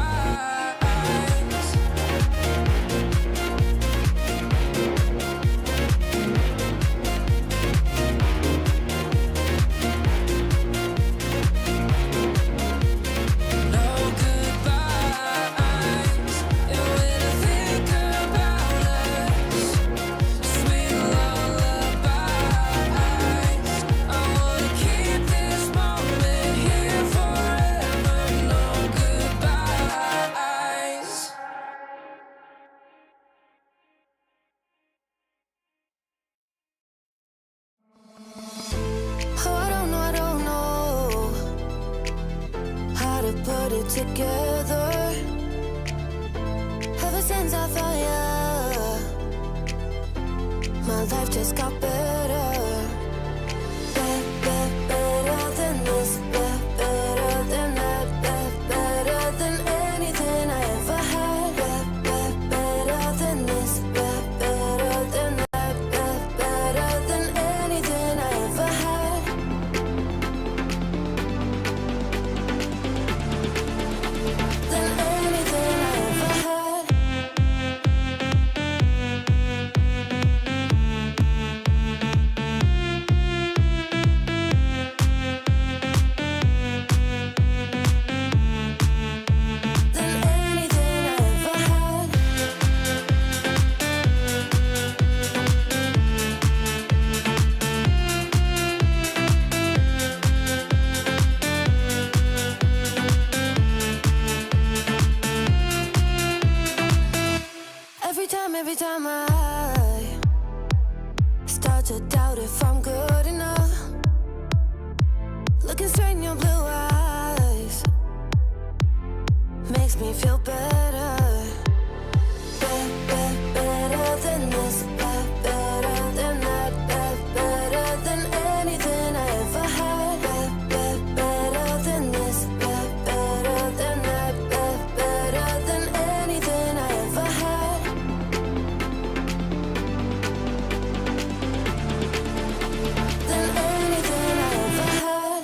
No goodbyes. And when I think about us, sweet lullabies, I wanna keep this moment here forever. No goodbyes. Oh, I don't know how to put it together. Ever since I found you, my life just got better. Better than this, better than that, better than anything I ever had. Better than this, better than that, better than anything I ever had. Than anything I ever had. Than anything I ever had. Every time I start to doubt if I'm good enough, looking straight in your blue eyes makes me feel better. Better than this, better than that, better than anything I ever had. Better than this, better than that, better than anything I ever had. Than anything I ever had.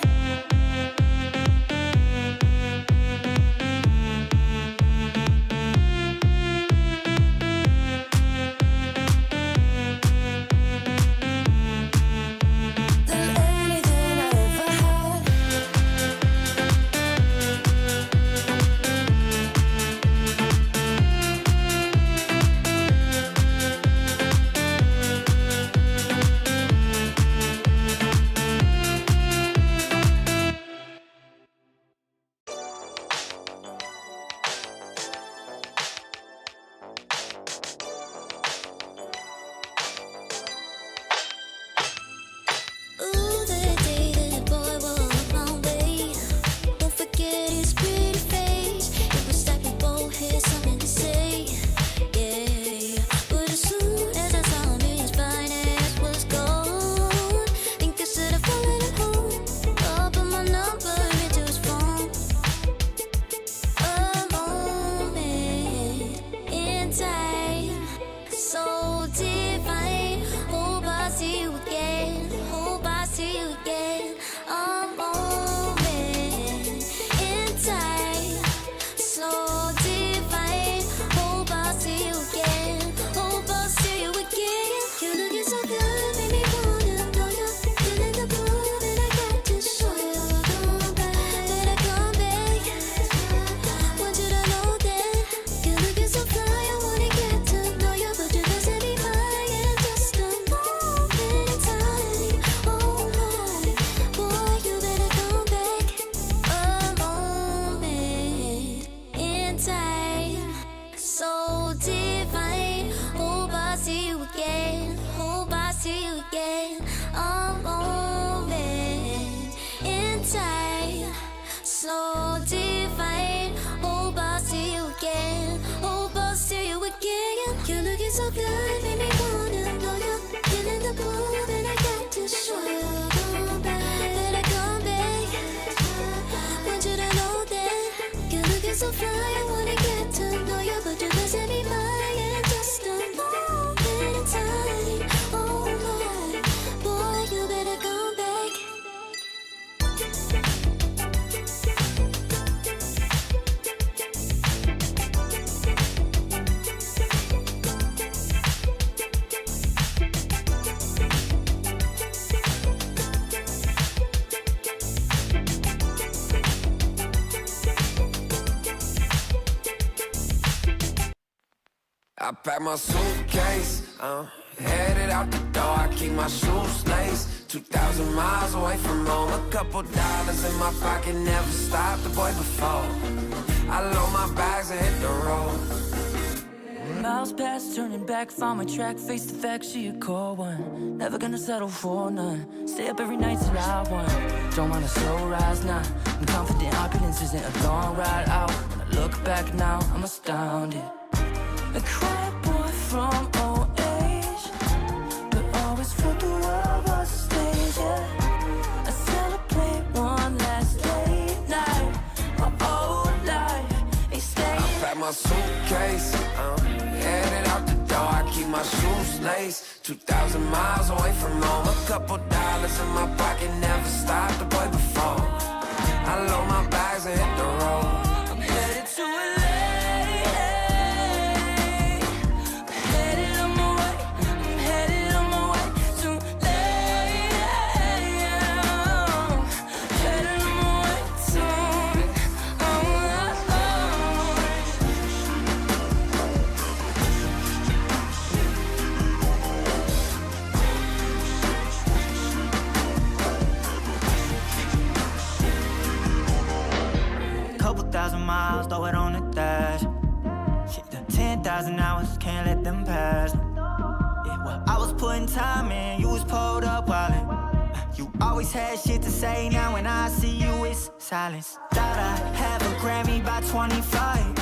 I pack my suitcase, headed out the door, I keep my shoes laced. 2,000 miles away from home, a couple dollars in my pocket, never stopped the boy before. I load my bags and hit the road. Miles past, turning back, found my track, face the fact, she a cold one. Never gonna settle for none. Stay up every night till I won. Don't want a slow rise now. I'm confident opulence isn't a long ride out. When I look back now, I'm astounded. A quiet boy from old age, but always felt the world was a stage, yeah. I celebrate one last late night. My whole life ain't staying. I pack my suitcase, headed out the door, I keep my shoes laced. 2,000 miles away from home, a couple dollars in my pocket, never stopped the boy before. I load my bags and hit the road. I'm headed to LA. I'm headed on my way. I'm headed on my way to LA. Headed on my way to Couple thousand miles, throw it on the dash. Shit, the 10,000 hours, can't let them pass. Yeah, well, I was putting time in, you was pulled up wildin'. You always had shit to say, now when I see you, it's silence. Thought I'd have a Grammy by 25.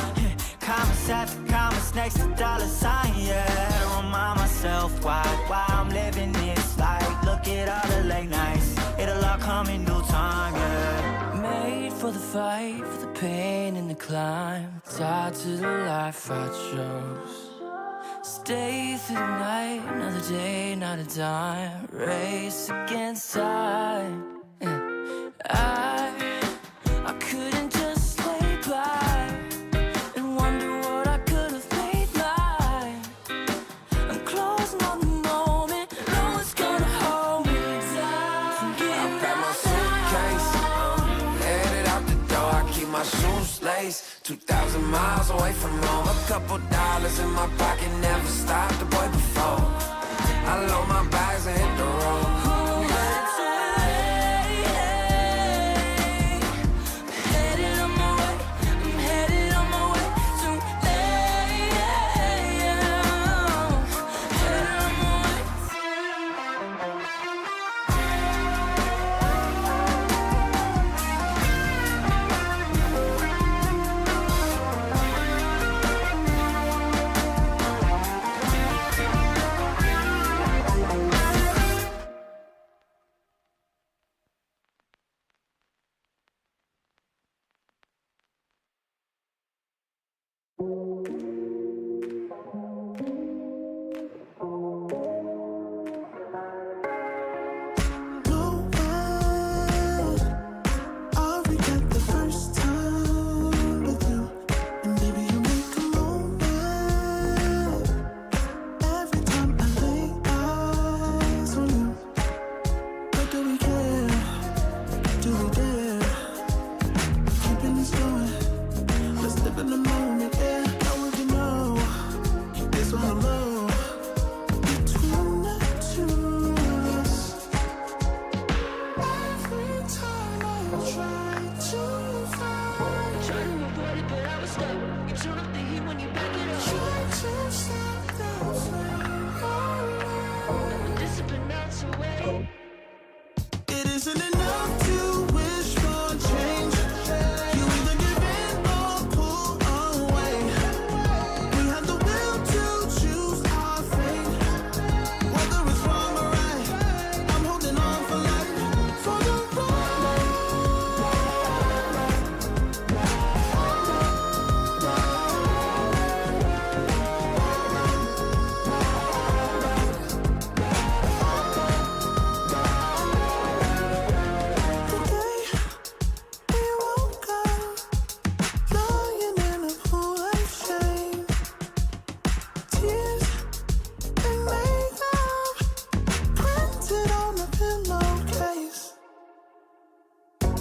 Commas after commas next to dollar sign, yeah. Had to remind myself why I'm living this life. Look at all the late nights, it'll all come in due time, yeah. made for the fight, for the pain and the climb. Tied to the life I chose. Stay through the night, another day, not a dime. Race against time. I couldn't just lay by and wonder what I could have made mine. I'm closing on the moment, no one's gonna hold me down. I pack my suitcase, headed out the door, I keep my shoes laced. 2,000 miles away from home, a couple dollars in my pocket, never stopped the boy before. I load my bags and hit the road.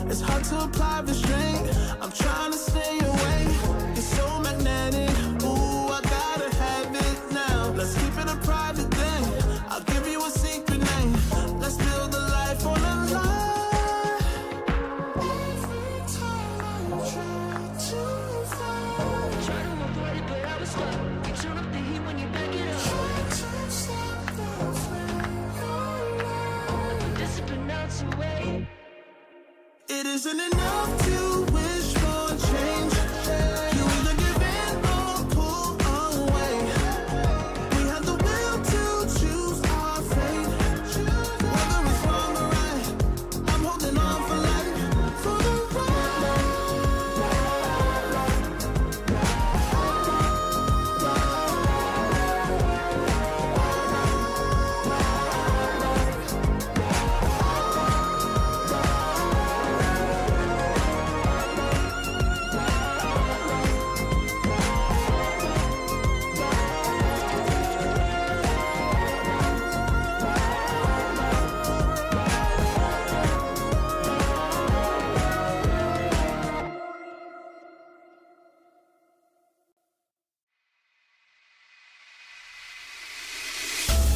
It's hard to apply restraint. I'm trying to stay away. It's so magnetic. Ooh, I gotta have it. isn't enough to wish for change. You either give in or pull away. We have the will to choose our fate. Whether it's wrong or right, I'm holding on for life. For the ride.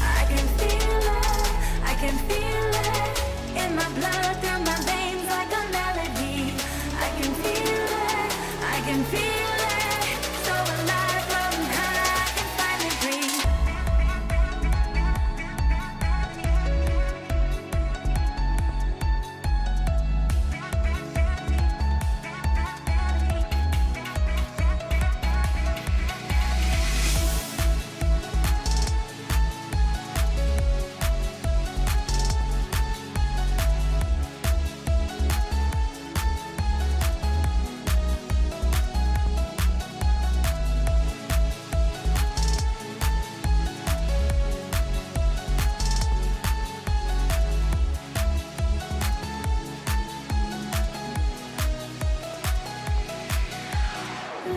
I can feel it, I can feel it in my blood, through my veins like a melody. I can feel it, I can feel it, so alive, floating high, I can finally breathe.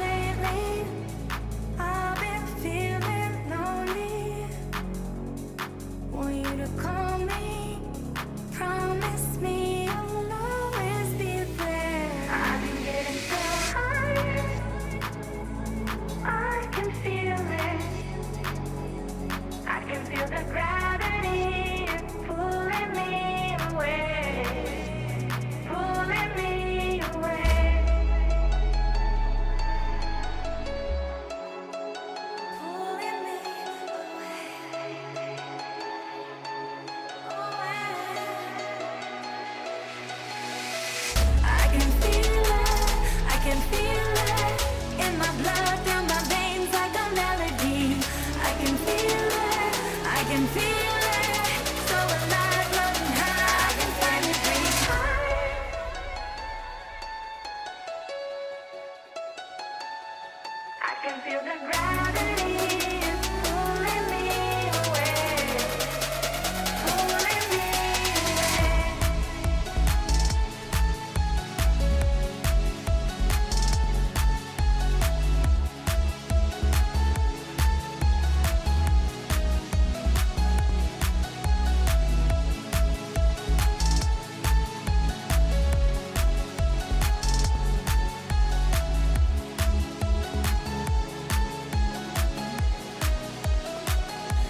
Lately, I've been feeling lonely. Want you to call me, promise me you'll always be there. I've been getting so high, I can feel it. I can feel the gravity pulling me away, pulling me away. Pulling me I can feel it, I can feel it in my blood, through my veins like a melody. I can feel it, I can feel it, so alive, floating high, I can finally breathe. I can feel the gravity pulling me away, pulling me away.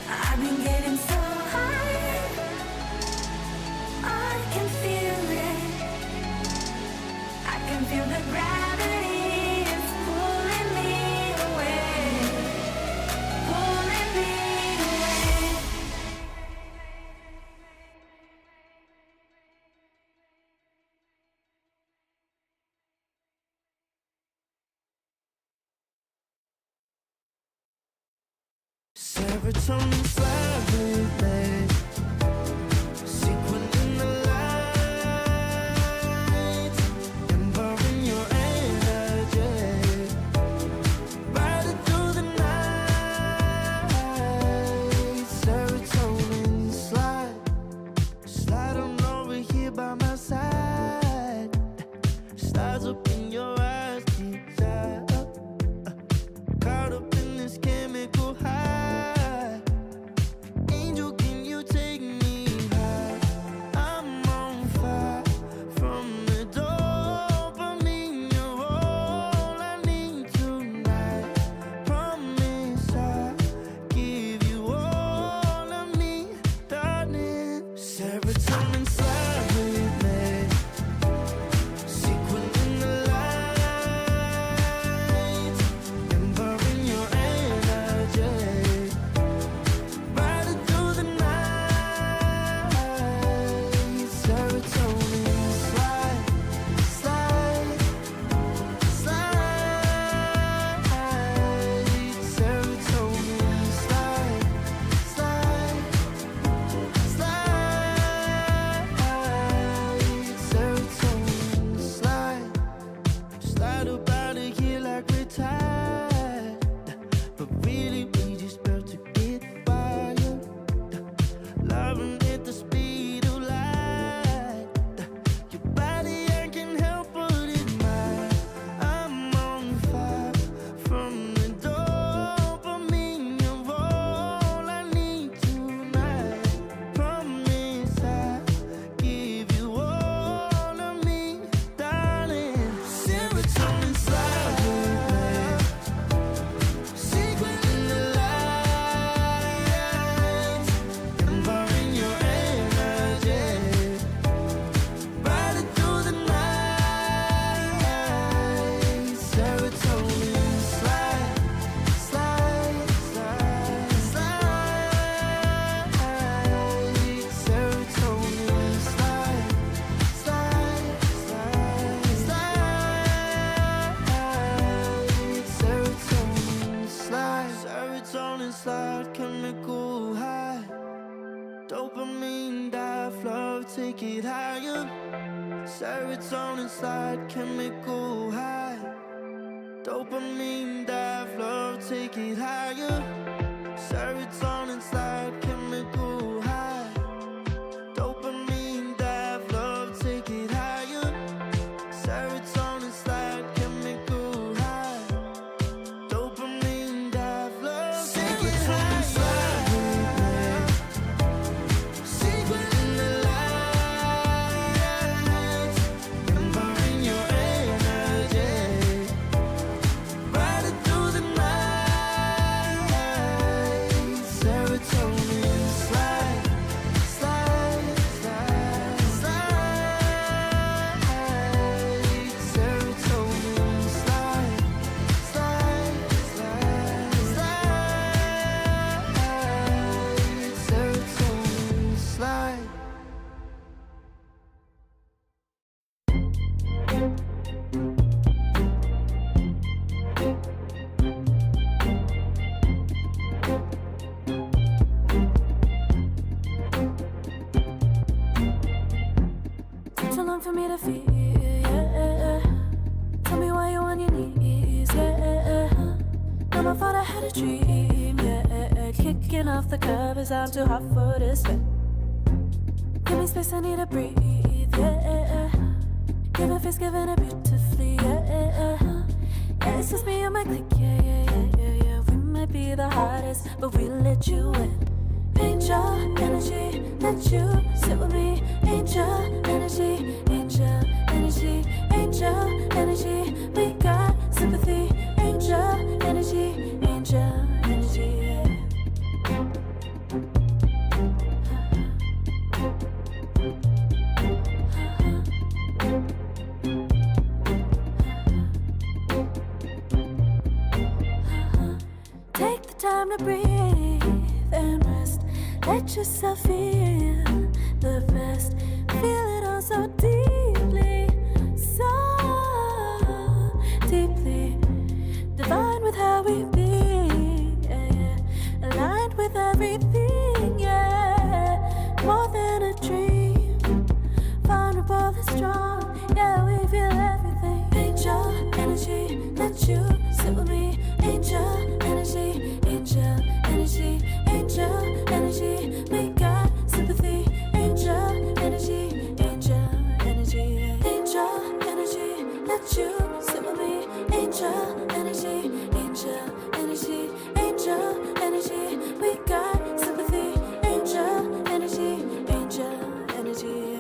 I've been getting so high, I can feel it. I can feel the gravity is pulling me away, pulling me away. Serotonin slightly late, sequin in the light, empowering your energy, riding through the night. Serotonin slide on over here by my side, stars up in your eyes, desire, caught up in this chemical high. Angel, can you take me high? I'm on fire from the dopamine. You're all I need tonight. Promise I'll give you all of me, darling. Serotonin slide with me, sequin in the light. take it higher. Serotonin slide, chemical high. Dopamine dive, love, take it higher. Serotonin slide, chemical high. Dopamine dive, love, take it higher. Serotonin slide, chemical high. Dopamine dive, love, take it higher. Secret in the lights, empowering your energy. Riding through the night. Serotonin slide, slide, slide, slide. Serotonin slide, slide, slide, slide. Serotonin slide. Took so long for me to feel, yeah. Tell me why you on your knees, yeah. Never thought I had a dream, yeah. Kicking off the covers, I'm too hot for this bed. Give me space, I need to breathe, yeah. Give a face, giving it beautifully, yeah. Yeah, it's just me and my clique, yeah. We might be the hottest, but we let you in. Angel energy, let you sit with me. Angel energy, angel energy, angel energy. We got sympathy. Angel energy, angel energy. Yeah. Take the time to breathe and rest. Let yourself feel the best. Feel it all so deeply, so deeply. Divine with how we be, yeah. Aligned with everything, yeah. More than a dream. Vulnerable and strong, yeah, we feel everything. Angel energy, let you sit with me. Angel energy, angel energy, angel energy. We got sympathy. Angel energy, angel energy, angel energy. Let you sit with me. Angel energy, angel energy, angel energy. We got sympathy. Angel energy, angel energy.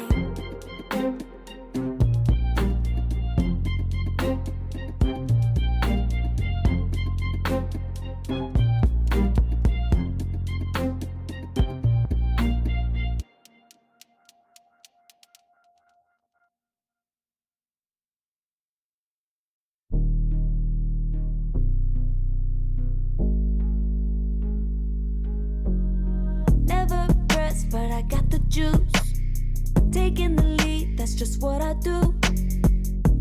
Never pressed, but I got the juice. Taking the lead, that's just what I do.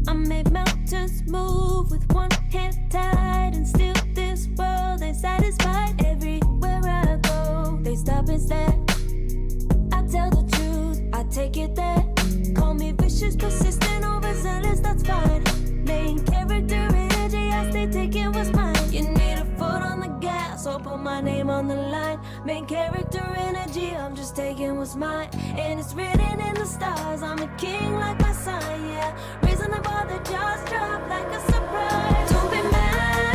I made mountains move with one hand tied, and still this world ain't satisfied. Everywhere I go, they stop and stare. I tell the truth, I take it there. Call me vicious, persistent, overzealous, that's fine. Main character energy, I stay taking what's mine. You need a foot on the gas, or put my name on the line. Main character energy, I'm just taking what's mine. And it's written in the stars, I'm a king like my sign, yeah. Raising the bar, the jaws drop like a surprise. Don't be mad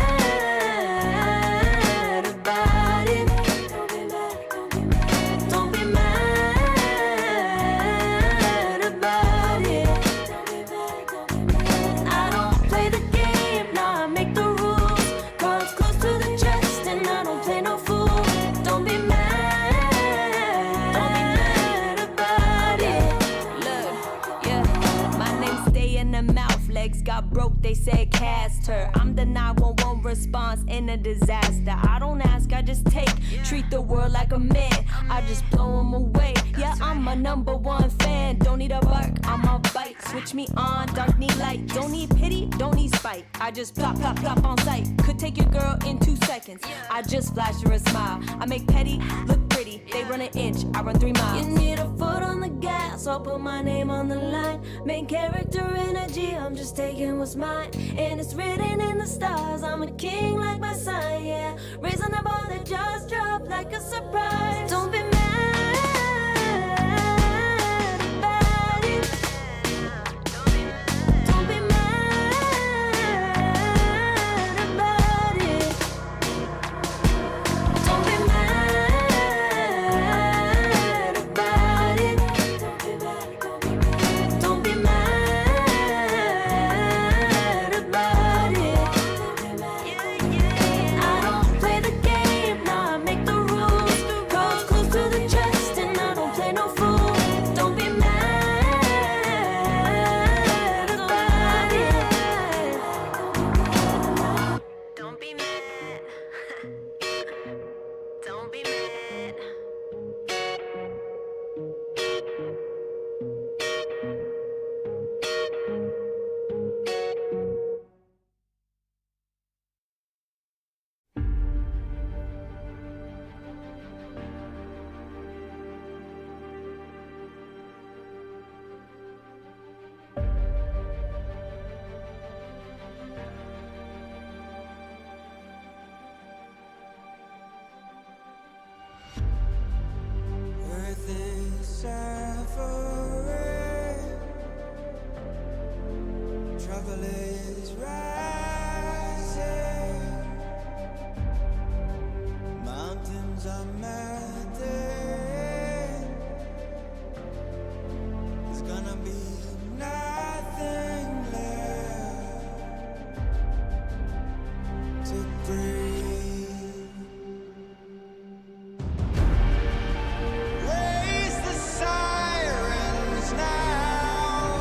about it. Don't be mad, don't be mad. Don't be mad about it. Don't be mad, don't be mad. I don't play the game, nah, I make the rules. Cards close to the chest, and I don't play no fool. Don't be mad about it. Look, yeah, my name stay in the mouth. Legs got broke, they said cast her. I'm the 911 response in a disaster. I don't ask, I just take. Treat the world like a man, I just blow him away. Yeah, I'm a #1 fan. Don't need a bark, I'm a bite. Switch me on, dark need light. Don't need pity, don't need spite. I just plop, plop, plop on sight. Could take your girl in 2 seconds. I just flash her a smile. I make petty look pretty. me. They run an inch, I run 3 miles. You need a foot on the gas, I'll put my name on the line. Main character energy, I'm just taking what's mine. And it's written in the stars, I'm a king like my sign, yeah. Raising the bar that just dropped like a surprise. Don't be mad about it. Don't be mad about it. Don't be mad about it. Don't be mad about it. I don't play the game, nah, I make the rules. Girls close to the chest and I don't play no fool. Don't be mad about it. Don't be mad. Don't be mad. Earth is suffering, trouble is rising, mountains are melting, there's gonna be nothing left to breathe. Raise the sirens now.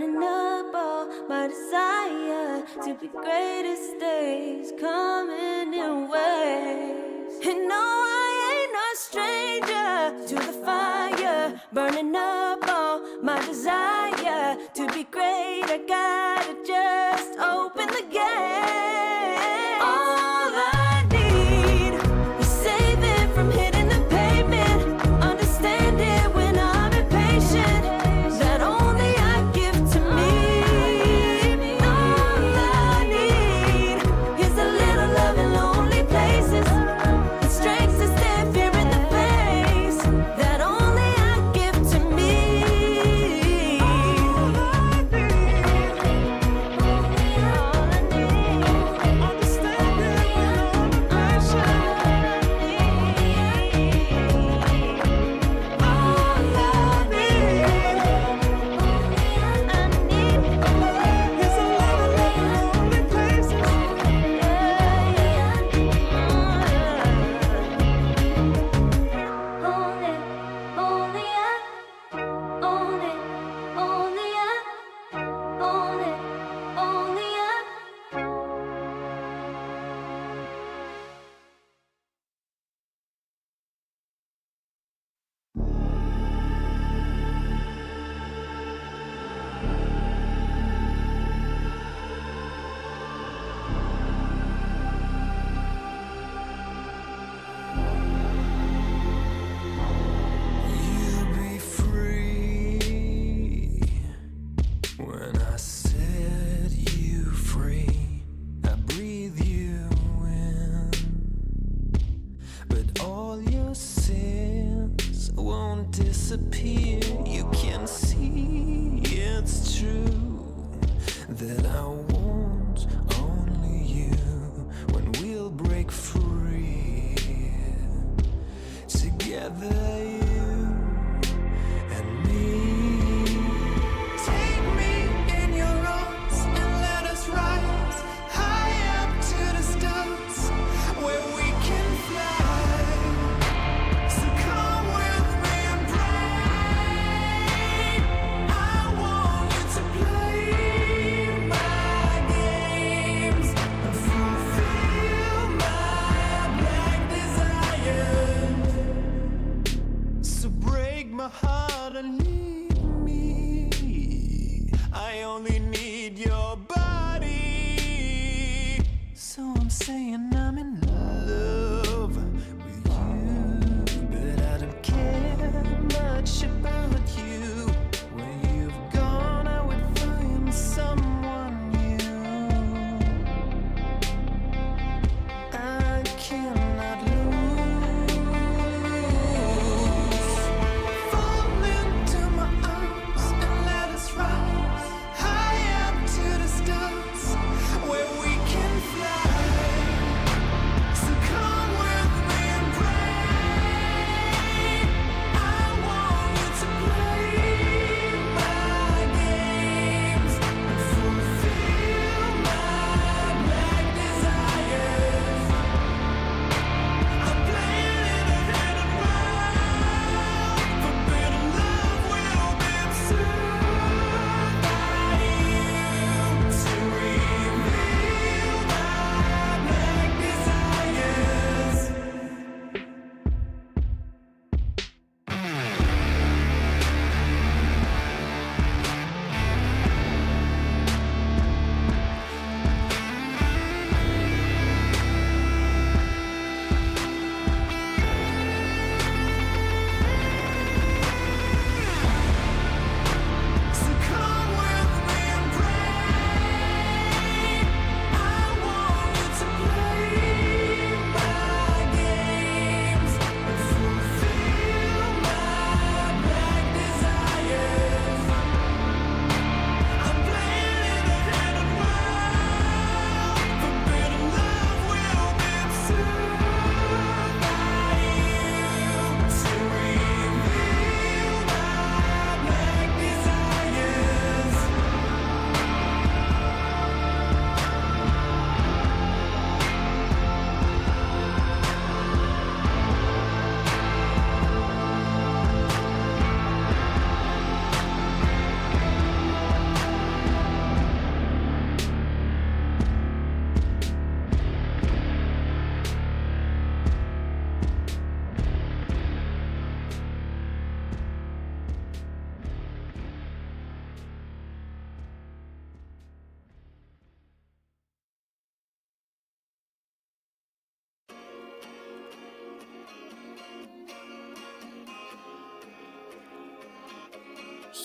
burning up all my desire to be greatest days coming in waves. And no, I ain't no stranger to the fire, burning up all my desire to be great. I gotta just open the gate. All I need is saving from hitting the pavement, understanding when I'm impatient, that only I give to me. All I need is a little love in lonely places, the strength to stand fear in the face, that only I give to me. All I need, understanding when I'm You'll be free when I set you free. I breathe you in, but all your sins won't disappear. You can see it's true that I want only you when we'll break free. Together, you and me. Take me in your arms and let us rise high up to the stars where we can fly. So come with me and pray. I want you to play my games and fulfill my black desires. So break my heart and leave me. I only need your body. So I'm saying I'm in love with you, but I don't care much about you. When you've gone, I would find someone new. I cannot lose. Fall into my arms and let us rise high up to the stars where we can fly.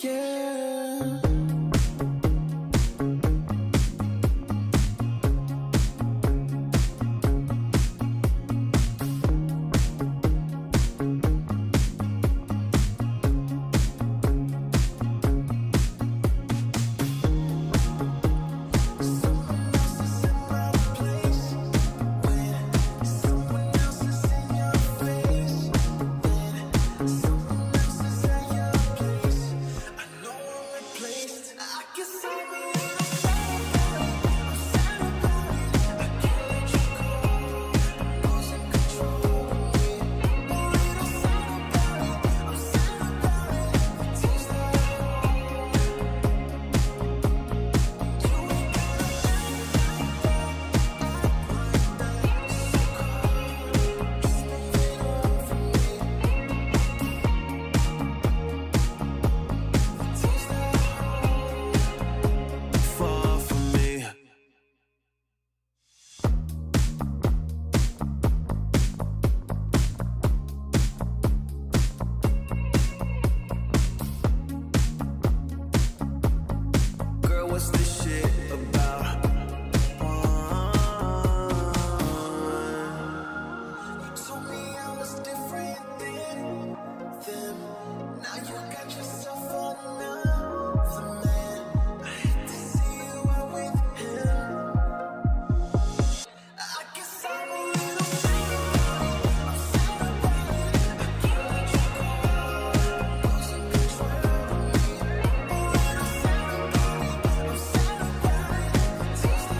yeah. Far from me. Girl, what's this shit about? You told me I was different than them. Now you got yourself another man. I hate to see you out with him. I guess I'm a little sad about it. I'm sad about it. I can't let you go. Losing control of me. A little sad about it. I'm sad about it. Taste the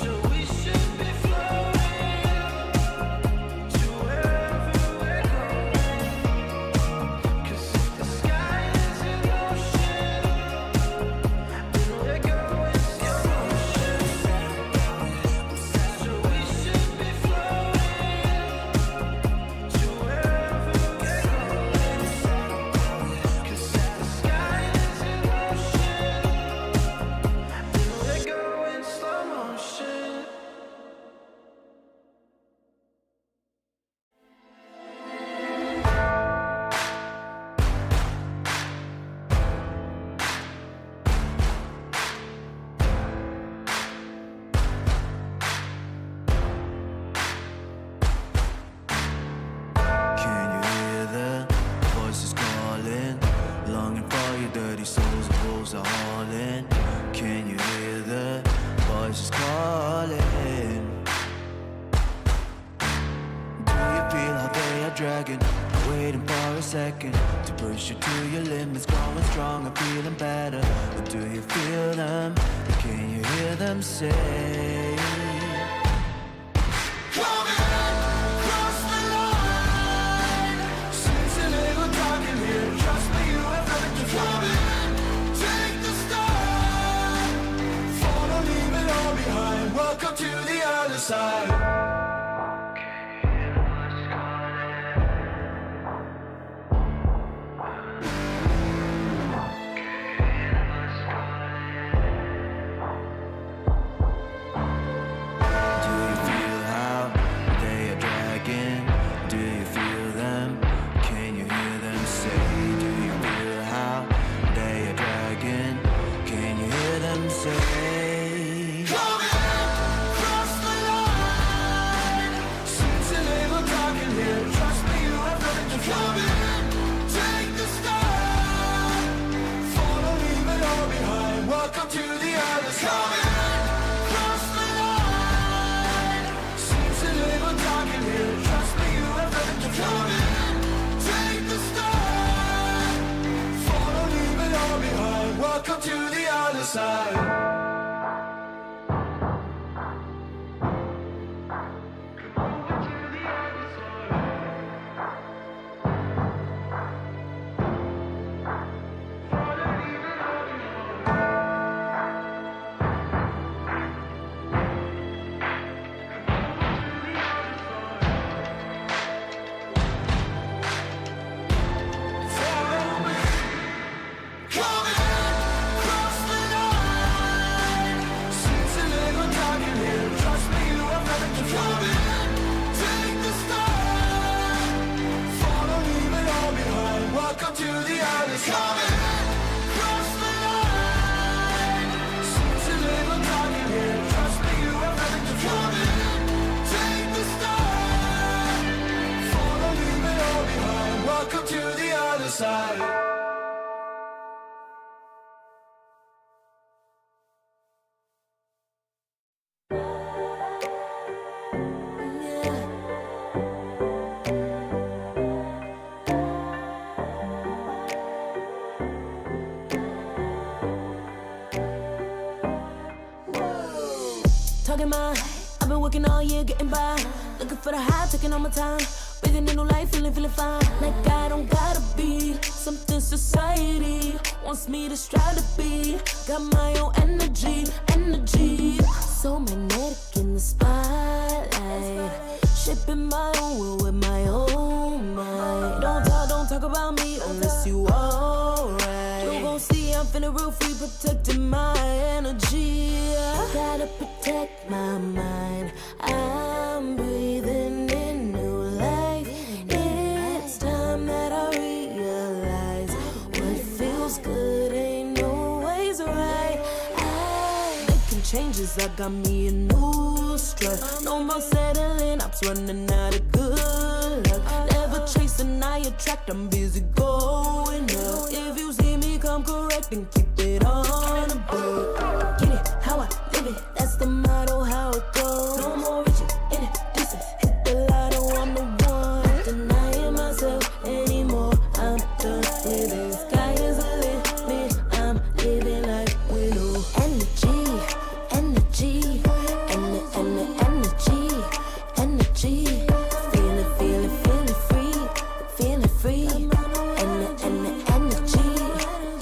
So we should be floating to wherever we're going. 'Cause if the sky is in motion, then we're going slow motion. So we should be floating to wherever we're going. 'Cause if the sky is in motion, then we're going slow motion. Can you hear the voices calling? Longing for your dirty souls, the wolves are hauling. Can you hear the voices calling? Do you feel how they are dragging? Waiting for a second to push you to your limits, growing stronger, feeling better. But do you feel them? Can you hear them say? Welcome to the other side. Do you feel how they are dragging? Do you feel them? Can you hear them say? Do you feel how they are dragging? Can you hear them say? Welcome to the other side. Cross the line. Seems a little dark in here. Trust me, you have nothing to come in. Take the start. Follow, leave it all behind. Welcome to the other side. side. Talking my, I've been working all year, getting by. Looking for the high, taking all my time. Breathing in new life, feeling fine. Like I don't gotta be something society wants me to strive to be. Got my own energy. So magnetic in the spotlight. Shaping my own world with my own mind. Don't talk about me unless you alright. You gon' see I'm finna real free, protecting my energy. Gotta protect my mind. I'm breathing in new life. It's time that I realize what feels good ain't always right. Making changes, I got me a new strut. No more settling, I'm running out of good luck. Never chasing, I attract, I'm busy going up. If you see me come correct, then keep it on the book. Get it, how I live it, that's the motto, how it goes. No more reaching in the distance, hit the lotto, I'm the one. Not denying myself anymore, I'm done with it. Sky is the limit, I'm living like willow. Energy, energy, energy. Feeling free.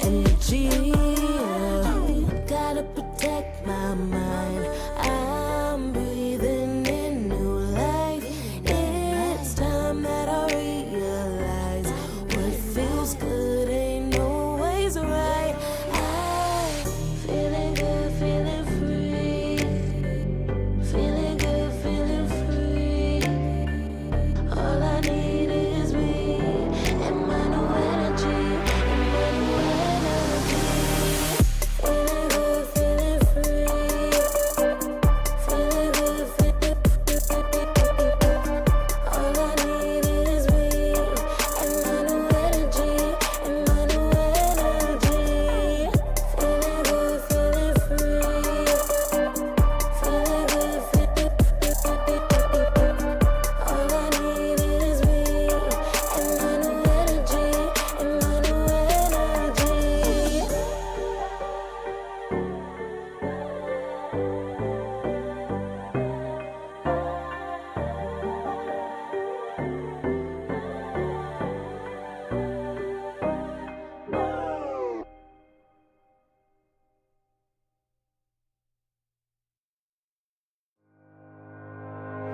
Energy. Gotta protect my mind. I'm breathing in new life. It's time that I realize what feels good ain't always right. I'm feeling good, feeling free. Feeling good, feeling free. All I need is me and my new energy. Feeling good, feeling free. Feeling good, feeling free. All I need is me and my new energy. Feeling good, feeling free. Feeling good, feeling free. All I need is me and my new energy.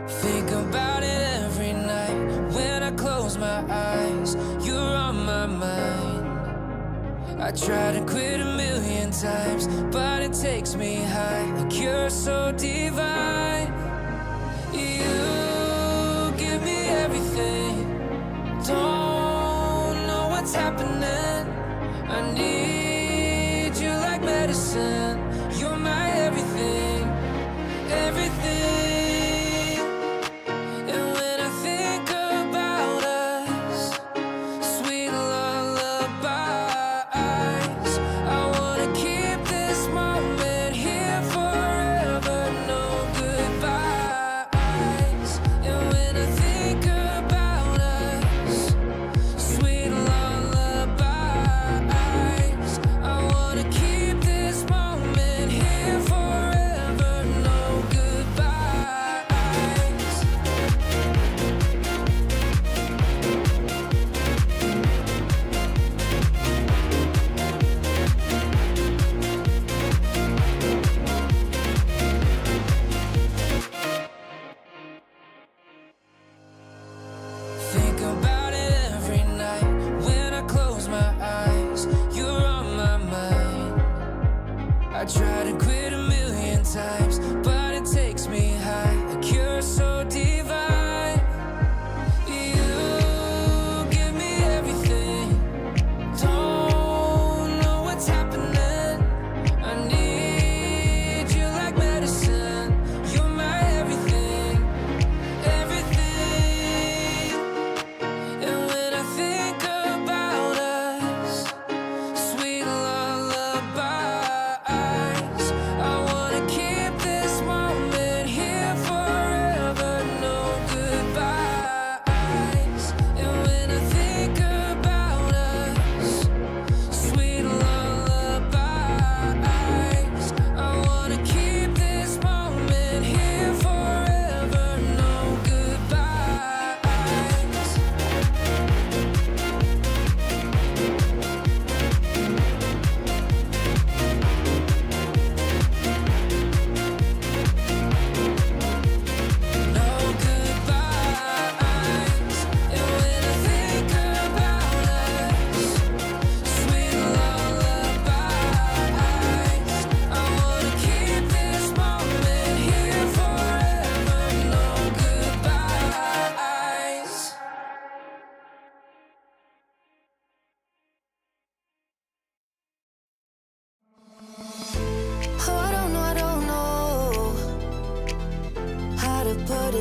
Think about it every night when I close my eyes. You're on my mind. I try to quit a million times, but it takes me high. Like you're so divine. You give me everything. Don't know what's happening. I need you like medicine. You're my everything, everything. And when I think about us, sweet lullabies, I wanna keep this moment here forever, no goodbyes. And when I think about us, sweet lullabies,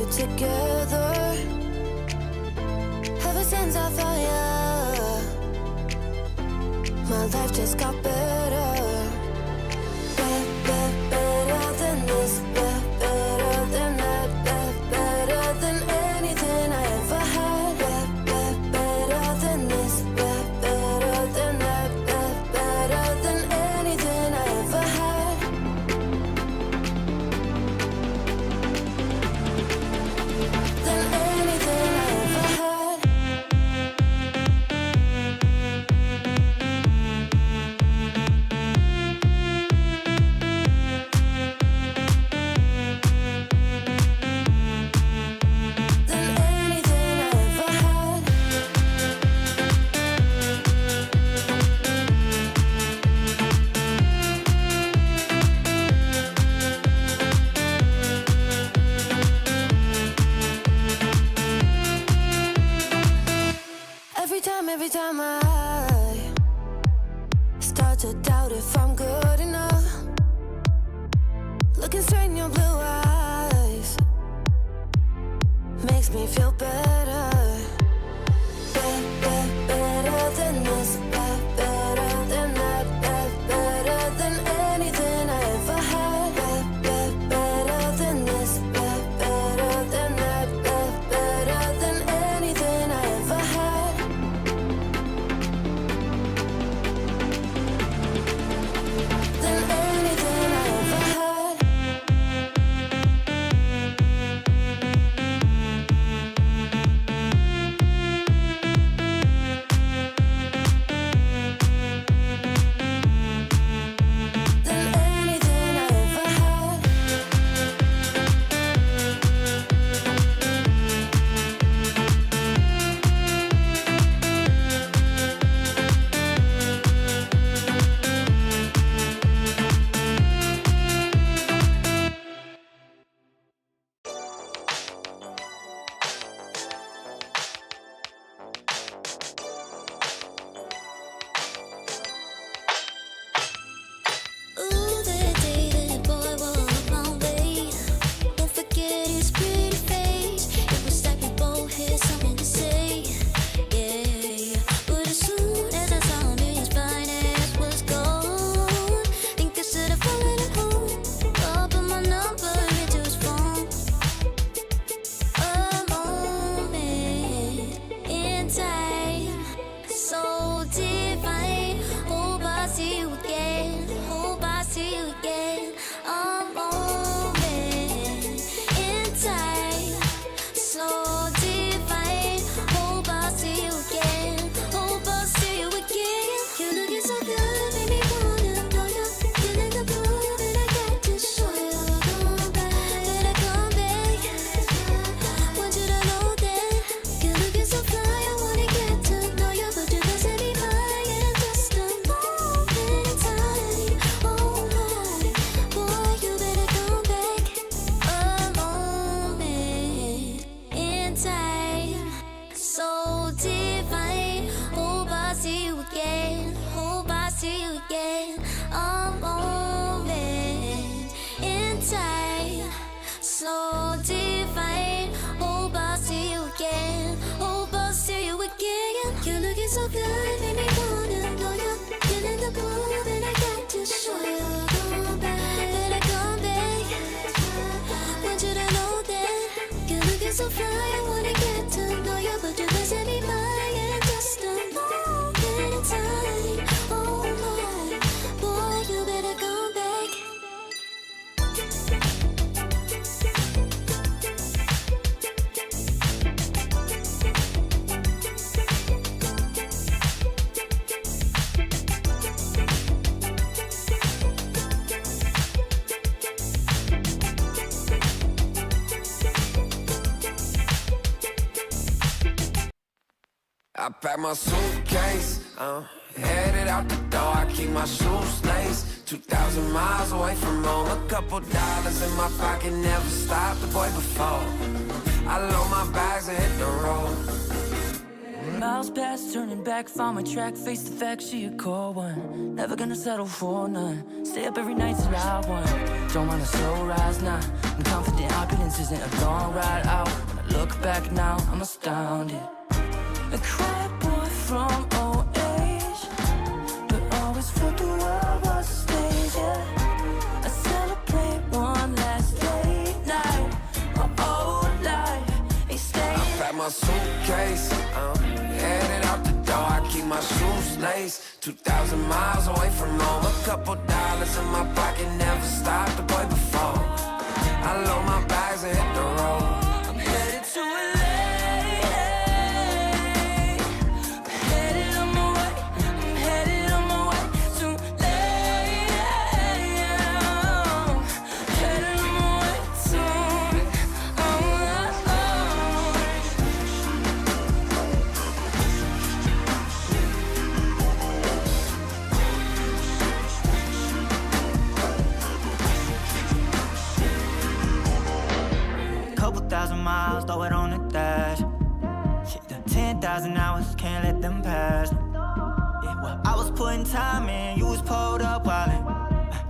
it together. Ever since I found you, my life just got better. Better than this, better than that, better than anything I ever had. Better than this, better than that, better than anything I ever had. Than anything I ever had. Than anything I ever had. Every time I start to doubt if I'm good enough, looking straight in your blue eyes makes me feel better. Better than this, better than that, better than anything I ever had. Better than this, better than that, better than anything I ever had. Than anything I ever had. Than anything I ever had. Ooh, that day that boy walked my way. Don't forget his pretty face. It was like we both had something to say. Yeah, but as soon as I saw him, his fine ass was gone. Think I should have followed him home. I'll put my number into his phone. A moment in time, so divine. Hope I see you again. Hope I see you again. A moment in time, so divine. Hope I see you again. Hope I see you again. You're looking so good, made me wanna know you. Feeling the blue that I got to show you. Come back, better come back. Want you to know that you're looking so fly. I wanna get to know you, but you can set me high in just a moment in time. Oh my, boy, you better come back. A moment in time, so divine. Hope I see you again. Hope I see you again. A moment in time, so divine. Hope I see you again. Hope I see you again. You're looking so good, made me wanna know you. Feeling the blue that I got to show you. Come back, better come back. Want you to know that you're looking so fly. I wanna get to know you, but you can set me by in just a moment in time. Oh my, boy, you better come back. I pack my suitcase, headed out the door. I keep my shoes laced. 2,000 miles away from home. A couple dollars in my pocket, never stopped the boy before. I load my bags and hit the road. Miles past, turning back, found my track, face the fact, she a cold one. Never gonna settle for none. Stay up every night till I won. Don't want a slow rise now. I'm confident opulence isn't a long ride out. When I look back now, I'm astounded. A quiet boy from old age, but always felt the world was a stage, yeah. I celebrate one last late night. My old life ain't staying. I pack my suitcase, headed out the door. I keep my shoes laced. 2,000 miles away from home. A couple dollars in my pocket, never stopped the boy before. I load my bags and hit the road. I'm headed to LA. Miles, throw it on the dash. Shit, the 10,000 hours, can't let them pass. Yeah, well, I was putting time in, you was pulled up wildin'.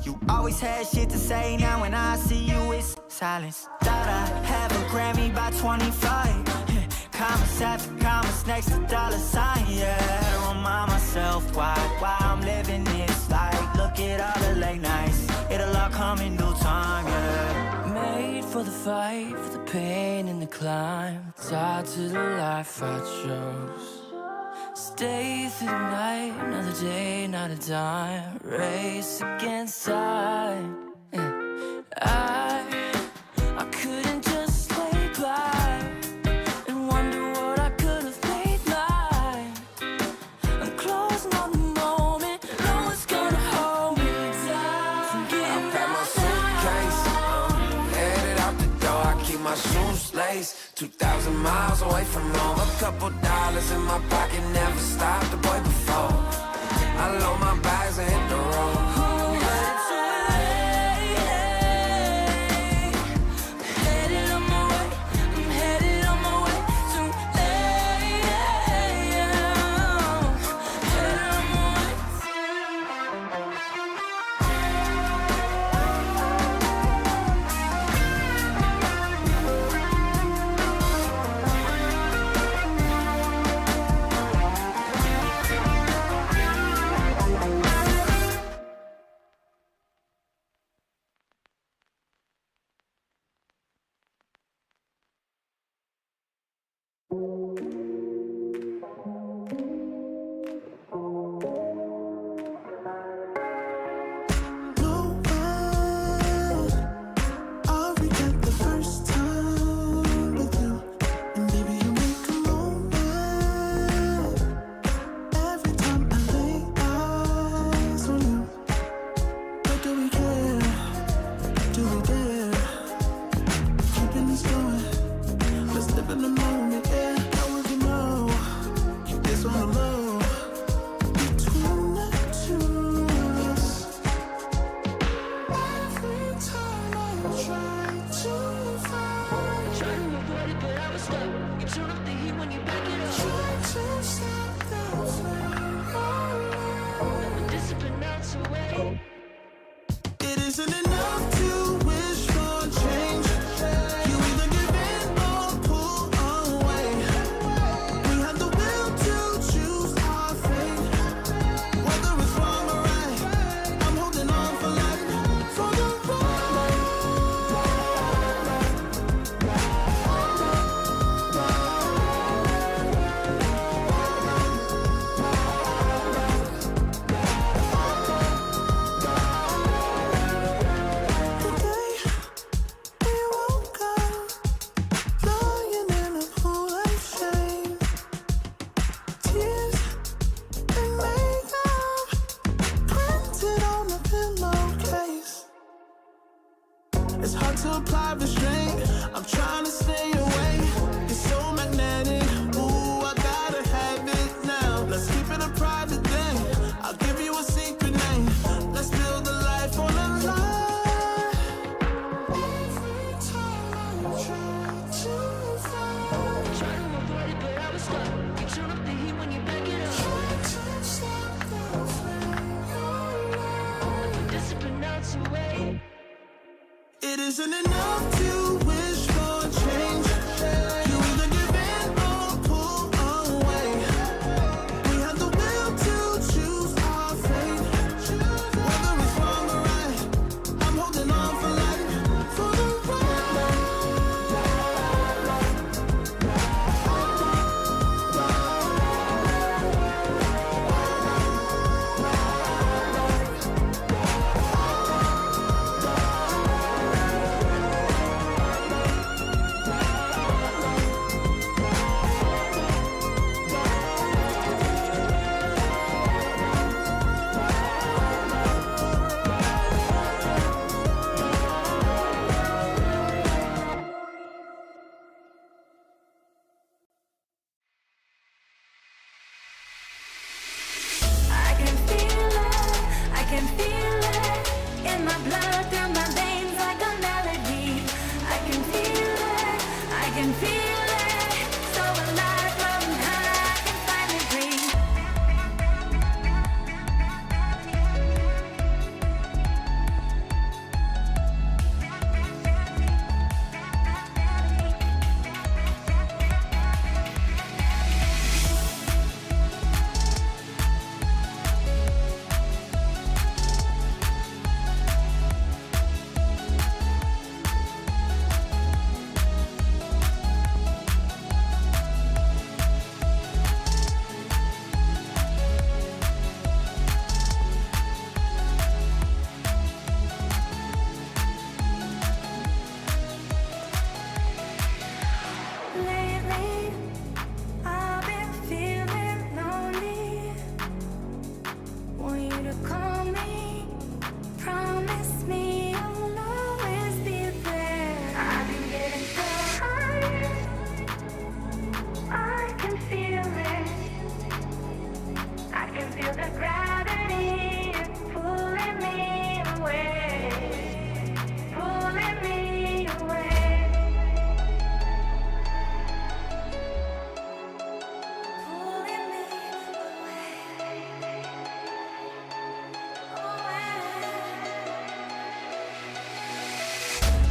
You always had shit to say, now when I see you, it's silence. Thought I'd have a Grammy by 25. Commas after commas next to dollar sign, yeah. To remind myself why I'm living this life. Look at all the late nights, it'll all come in due time, yeah. Made for the fight, for the pain and the climb. Tied to the life I chose. Stay through the night, another day, not a dime. Race against time. I couldn't just lay by and wonder what I could have made mine. I'm closing on the moment, no one's gonna hold me down. From getting Pack my suitcase, headed out the door. I keep my shoes laced. 2,000 miles away from home. A couple dollars in my pocket, never stopped the boy before. I load my bags and hit the road. isn't enough to wish for change. You either give in or pull away. We have the will to choose our fate. Whether it's wrong or right, I'm holding on for life, for the ride. I can feel it in my blood, through my veins like a melody. I can feel it, so alive from high, I can finally breathe. Lately, I've been feeling lonely. Want you to call me, promise me you'll always be there. I've been getting so high, I can feel it. I can feel the gravity pulling me away, pulling me away. Pulling me I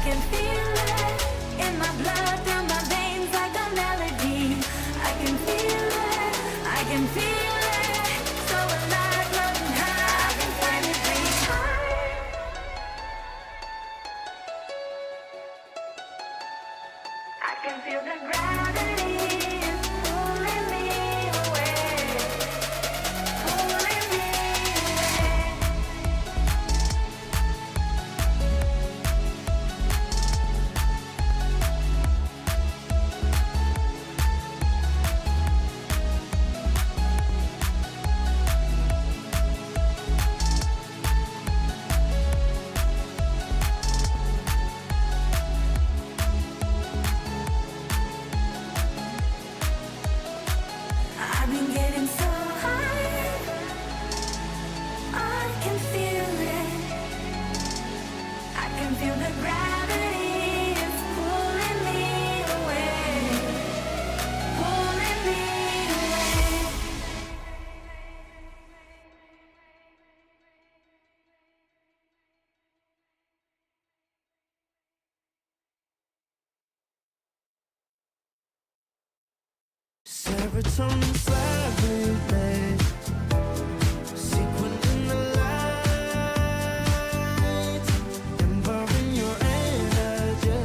can feel it in my blood, through my veins like a melody. I can feel it, so alive, floating high, I can finally breathe. I can feel the gravity pulling me away, pulling me away. I've been getting so high, I can feel it. I can feel the gravity is pulling me away, pulling me away. Serotonin slightly made, sequin in the light, empowering your energy,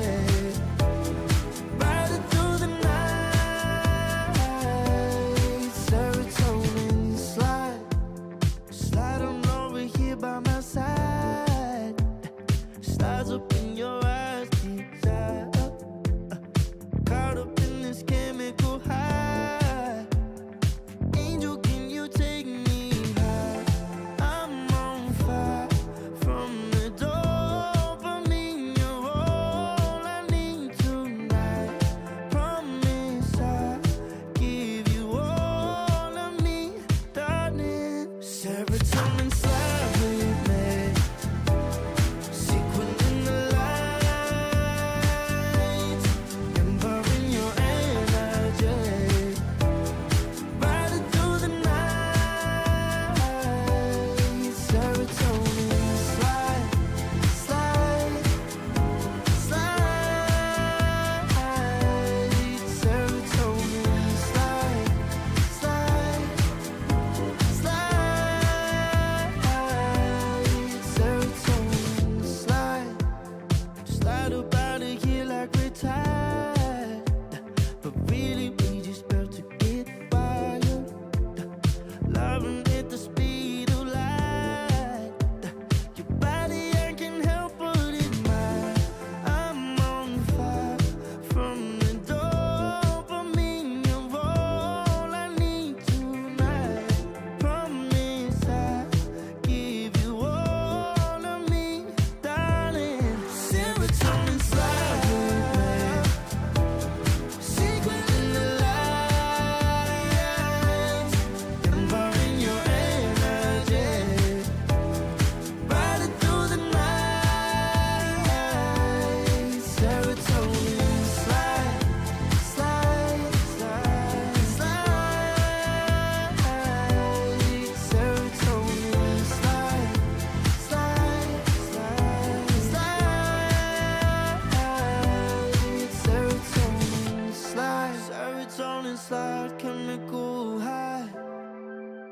riding through the night. Serotonin slide on over here by my side, slides up in your eyes, desire, caught up in this chemical high. Angel, can you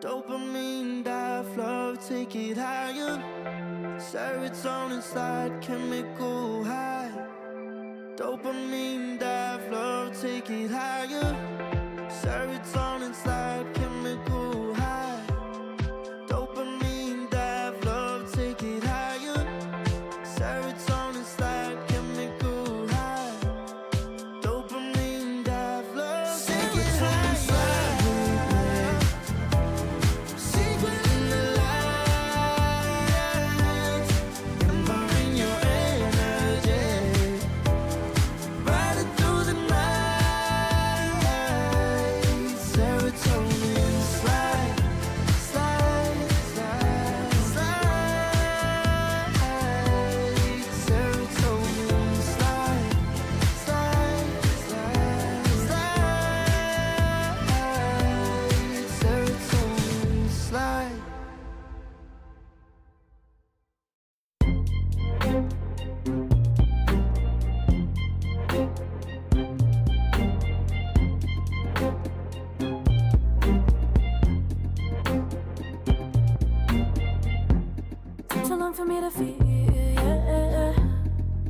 Dopamine, dive, love, take it higher. Serotonin slide, chemical high. Dopamine, dive, love, take it higher. Serotonin slide, chemical high. Dopamine, dive, love, take it higher. Serotonin slide, chemical high. Dopamine, dive, love, take it higher. Secret in the light, empowering your energy. Riding through the night, serotonin slide, slide, slide, slide. Serotonin slide, slide, slide, slide. Serotonin slide. Too long for me to feel, yeah.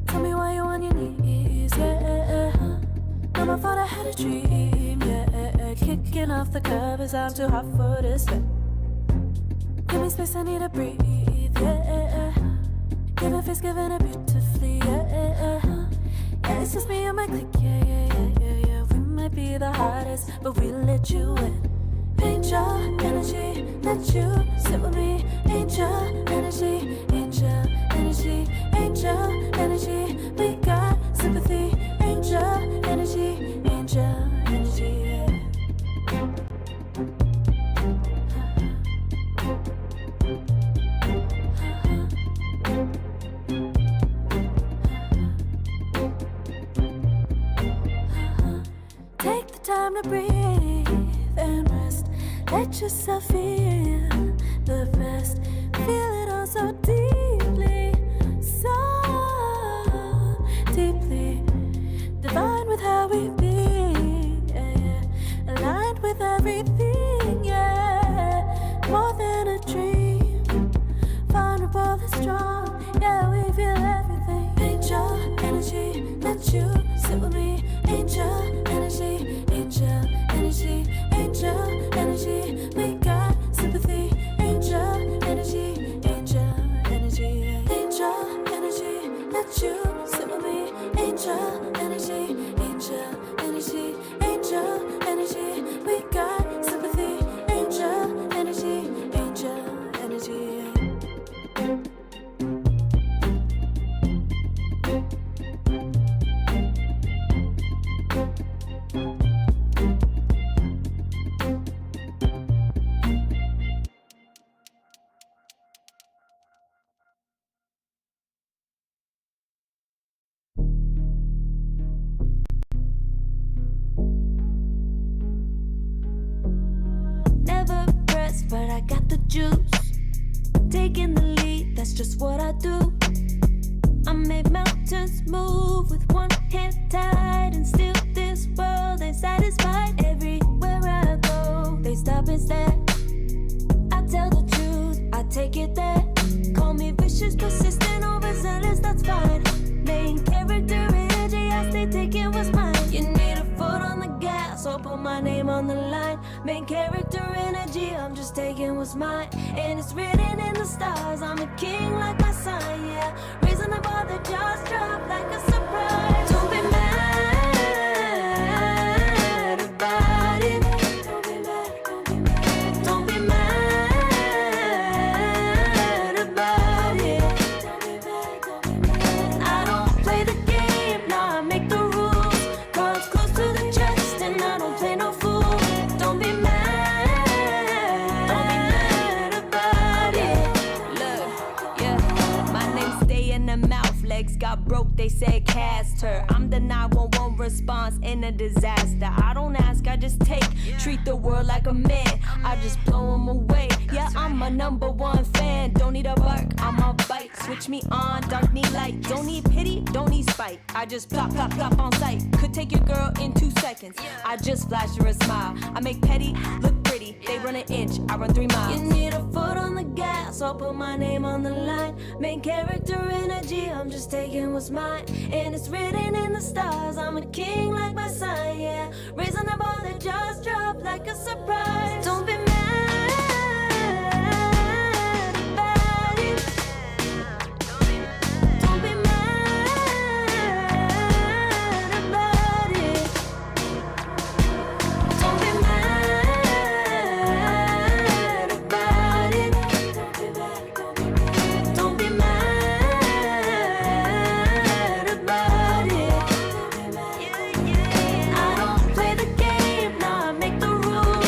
Tell me why you on your knees, yeah. Now my fault I had a dream, yeah. Kicking off the covers, I'm too hot for this bed. Give me space, I need to breathe, yeah. Give a face, giving it beautifully, yeah. Yeah, it's just me and my clique, yeah. We might be the hottest, but we let you in. Angel energy, let you sit with me. Angel energy, angel energy, angel energy. We got sympathy. Angel energy, angel energy. Yeah. Take the time to breathe and rest. Let yourself feel the best. Feel it all so deeply, so deeply. Divine with how we be, yeah. Aligned with everything, yeah. More than a dream, vulnerable and strong, yeah. We feel everything. Angel energy, let you sit with me. Angel energy, angel energy, angel energy. We got sympathy. Angel energy, angel energy, angel energy. Let you sit with me. Angel energy, angel energy, angel energy. We got sympathy. Angel energy, angel energy. Never pressed, but I got the juice. Taking the lead, that's just what I do. I made mountains move with one hand tied, and still this world ain't satisfied. Everywhere I go, they stop and stare. I tell the truth, I take it there. Call me vicious, persistent, overzealous, that's fine. Main character energy, I stay taking what's mine. You need a foot on the gas, or put my name on the line. Main character energy, I'm just taking what's mine. And it's written in the stars, I'm a king like my sign, yeah. Raising the bar, the jaws drop like a surprise. Don't be mad about it. Don't be mad, don't be mad. Don't be mad about it. Don't be mad, don't be mad. I don't play the game, now I make the rules. Cards close to the chest, and I don't play no fool. Don't be mad about it. Look, yeah, my name stay in the mouth. Legs got broke, they said cast her. I'm the 911 response in a disaster. I don't ask, I just take. Treat the world like a man, I just blow him away. Yeah, I'm a #1 fan. Don't need a bark, I'm a bite. Switch me on, dark need light. Don't need pity, don't need spite. I just plop, plop, plop on sight. Could take your girl in 2 seconds. I just flash her a smile. I make petty look pretty. They run run an inch, I run 3 miles. You need a foot on the gas, I'll put my name on the line. Main character energy, I'm just taking what's mine. And it's written in the stars, I'm a king like my sign, yeah. Raising the bar that just dropped like a surprise. Don't be mad about it. Don't be mad about it. Don't be mad about it. Don't be mad about it. I don't play the game, nah, I make the rules.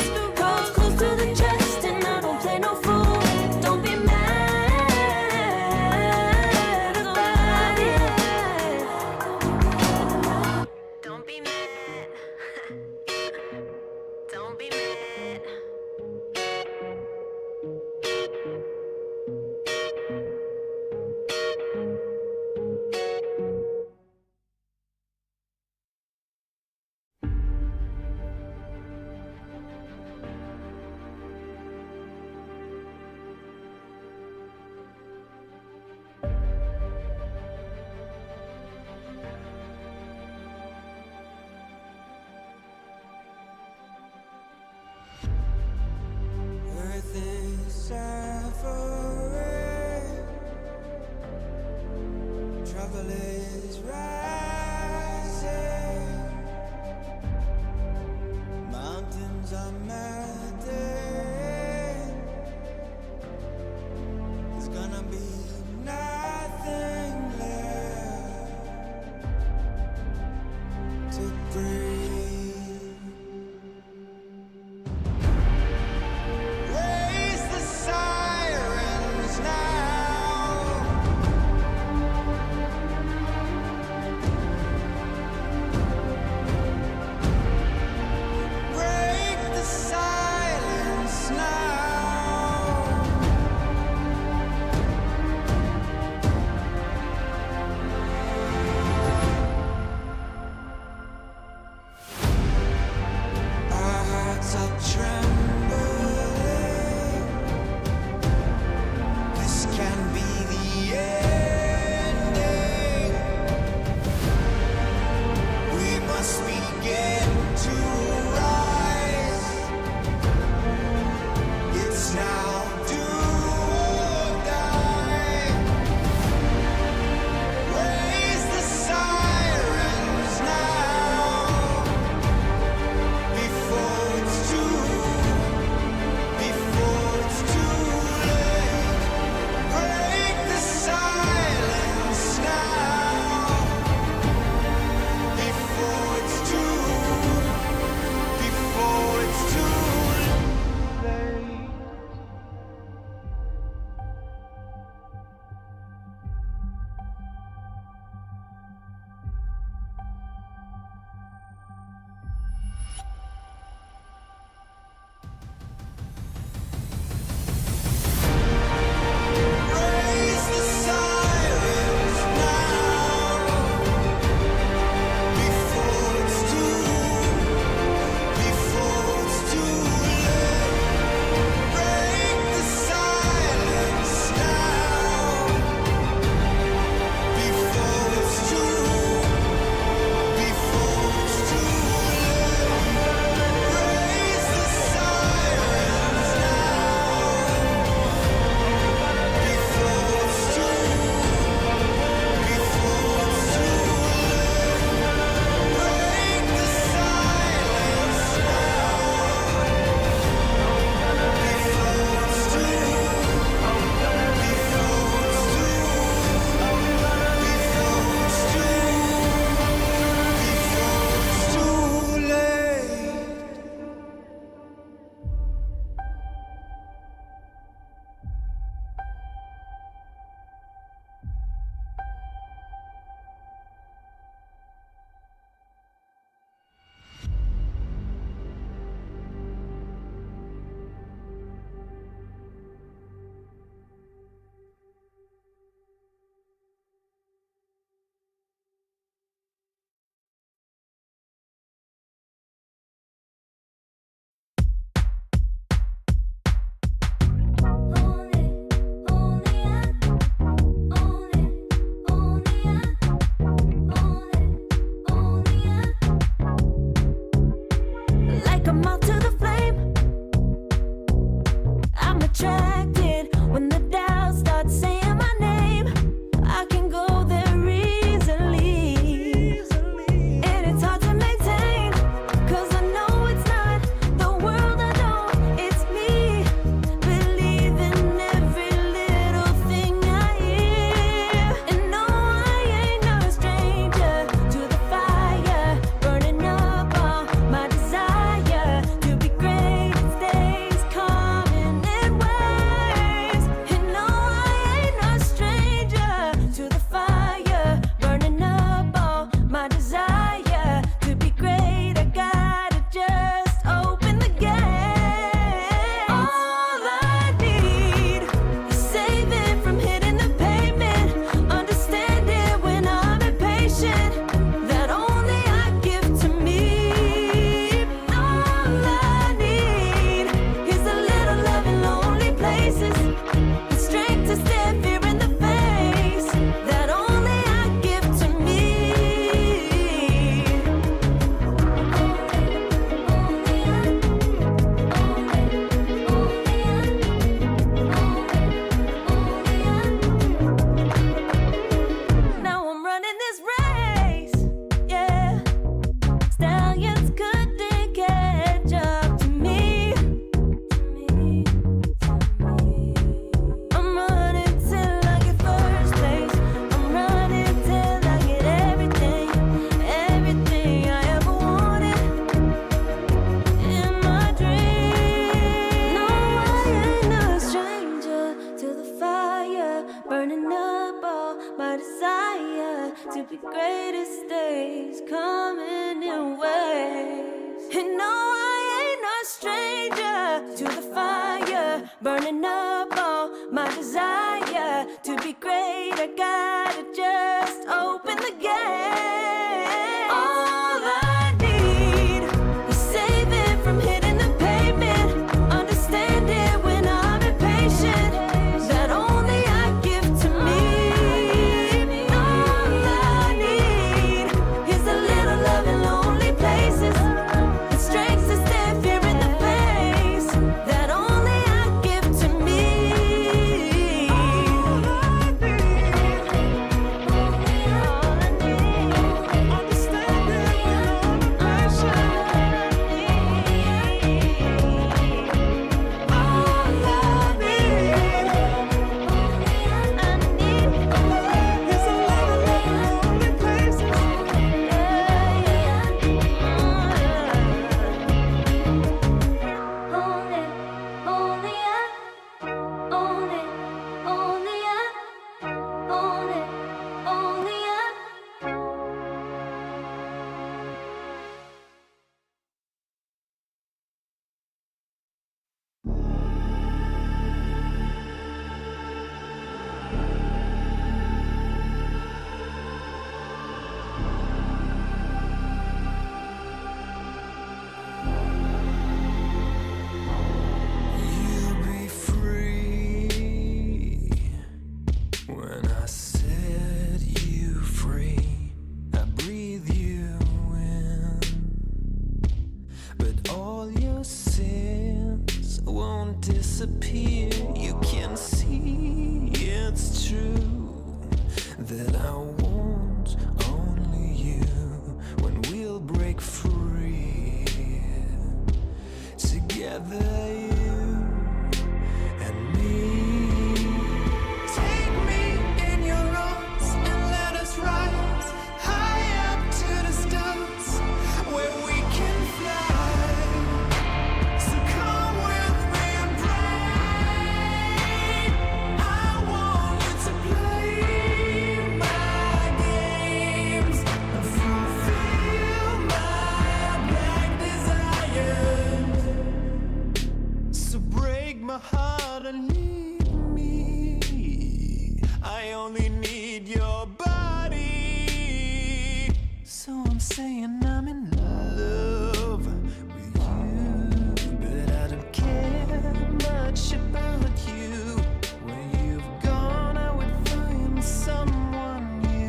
the greatest days coming in waves. And no, I ain't no stranger to the fire, burning up all my desire to be great. I gotta just open the gate. All I need is saving from hitting the pavement, understanding when I'm impatient, that only I give to me. All I need is a little love in lonely places, the strength to stand fear in the face, that only I give to me. All I need, understanding when I'm disappear. You can see it's true that I want only you when we'll break free together, you and me. Take me in your arms and let us rise high up to the stars where we can fly. So come with me and pray. I want you to play my games and fulfill my black desires. So break my heart and leave me. I only need your body. So I'm saying I'm in love with you, but I don't care much about you. When you've gone, I would find someone new.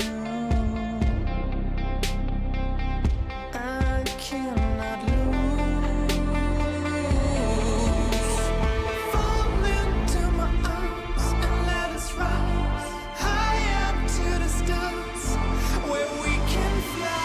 I cannot lose. Fall into my arms and let us rise high up to the stars where we can fly.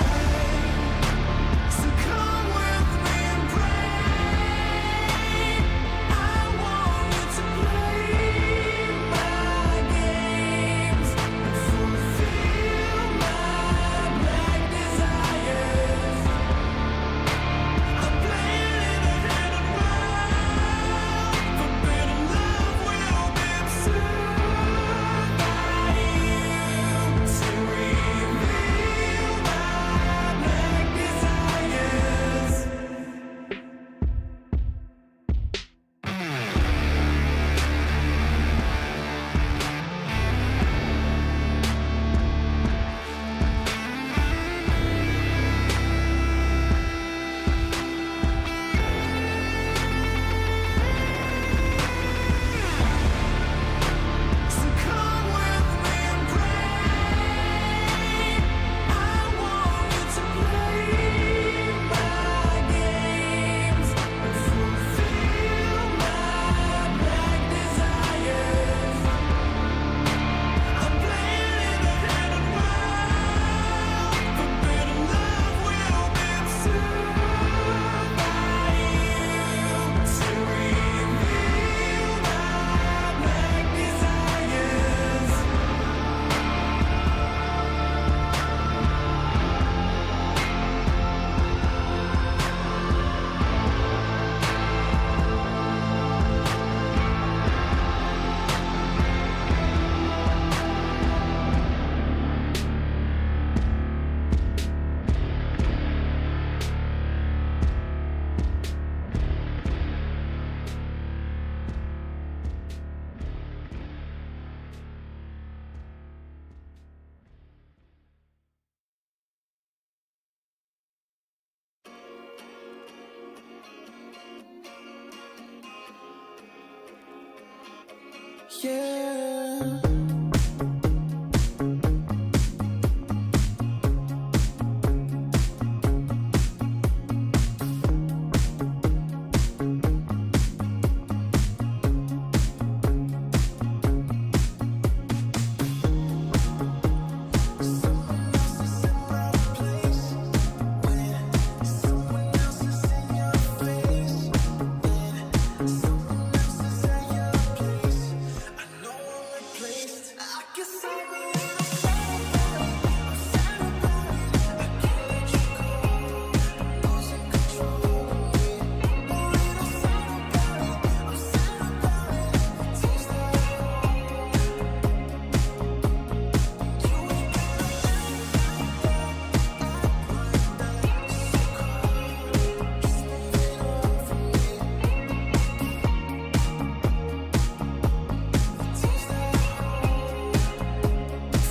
yeah.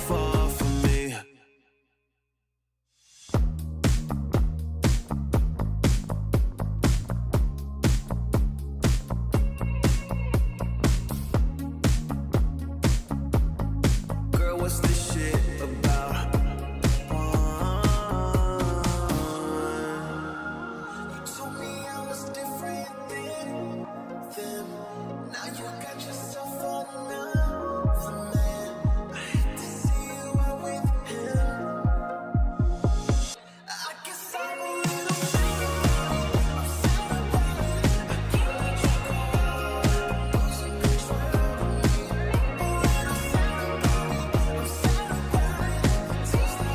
Far from me. Girl, what's this shit about? You told me I was different than them. Now you got yourself another man. I hate to see you out with him. I guess I'm a little sad about it. I can't let you go. Losing control of me. A little sad about it. I'm sad about it. Taste the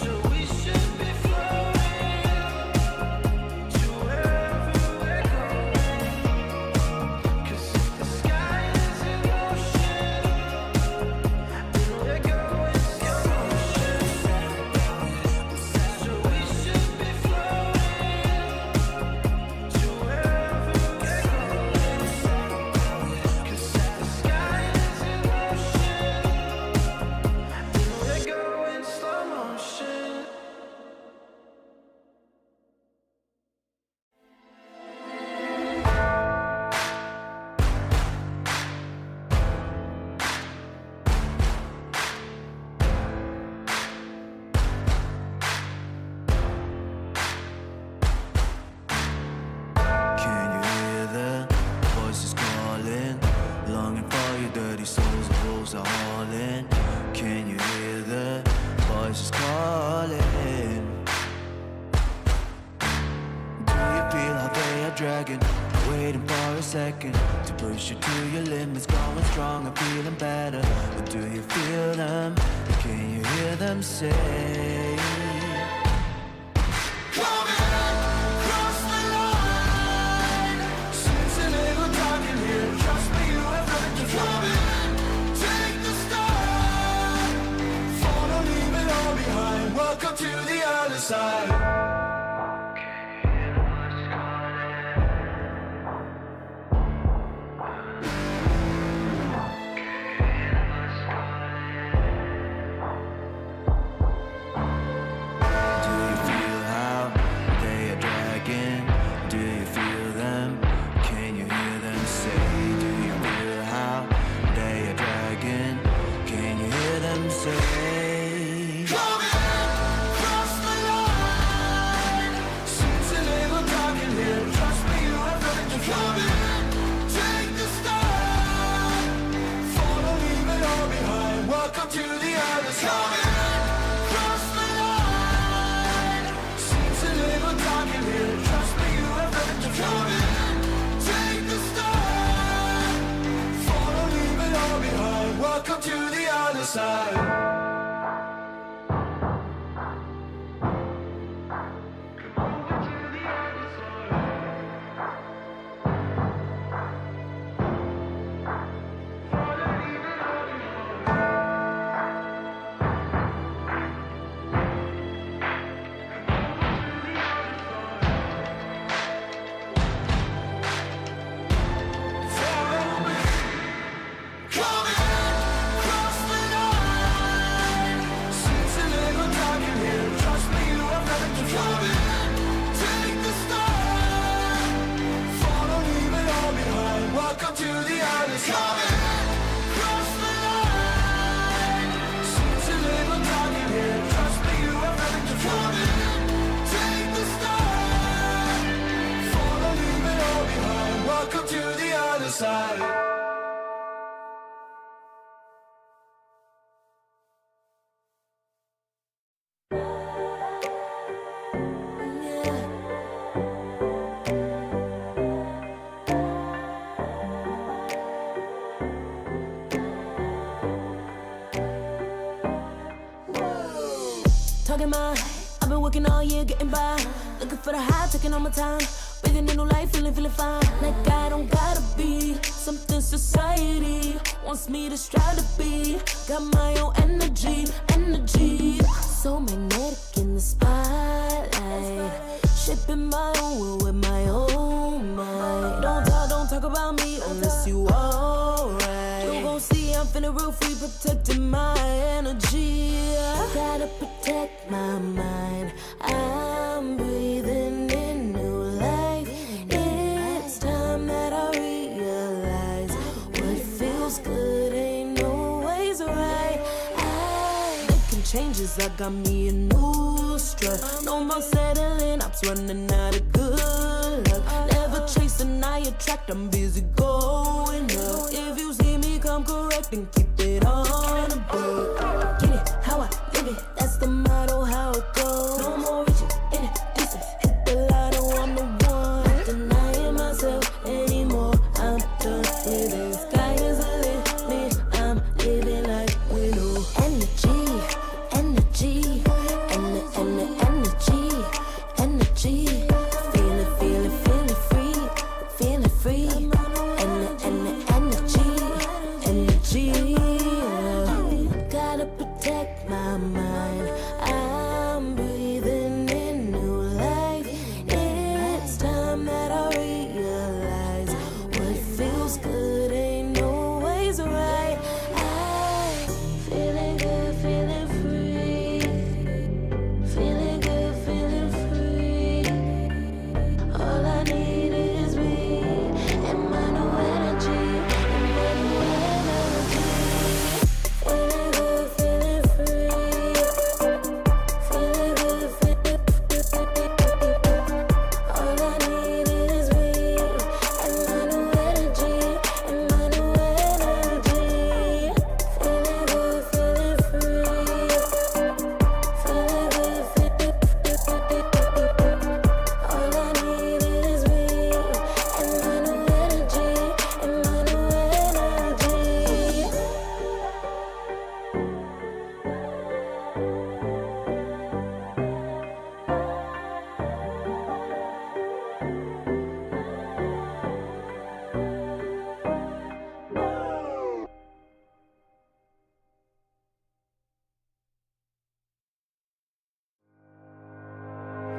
So we should be floating to wherever we're going. 'Cause if the sky is in motion, then we're going slow motion. So we should be floating to wherever we're going. 'Cause if the sky is in motion, then we're going slow motion. Can you hear the voices calling? Longing for your dirty souls, the wolves are hauling. Can you hear the voices calling? Do you feel how they are dragging? Waiting for a second to push you to your limits, going strong and feeling better. But do you feel them? Can you hear them say? Welcome to the other side. Do you feel how they are dragging? Do you feel them? Can you hear them say? Do you feel how they are dragging? Can you hear them say? Cross the line. talking mine. I've been working all year, getting by. Looking for the high, taking all my time. Breathing in new life, feeling fine. Like I don't gotta be something society wants me to strive to be. Got my own energy. So magnetic in the spotlight. Shaping my own world with my own mind. Don't talk about me unless you alright. You gon' see I'm finna real free, protecting my energy. Gotta protect my mind. I'm breathing in new life. It's time that I realize what feels good ain't always right. Making changes, I got me a new strut. No more settling, I'm running out of good luck. Never chasing, I attract, I'm busy going up. If you see me come correct, then keep it on the book. Get it, how I live it, that's the motto, how it goes. No more reaching in the distance, hit the lotto, I'm the one. Not denying myself anymore, I'm done with it. Sky is the limit, I'm living like we know. Energy, and the energy. Feeling free. And the energy. Gotta protect my mind. I'm breathing in new life. It's time that I realize what feels good ain't always right. I'm feeling good, feeling free. Feeling good, feeling free. All I need is me and my new energy. Feeling good, feeling free. Feeling good, feeling free. All I need is me and my new energy. Feeling good, feeling free. Feeling good, feeling all I need is me and my new energy.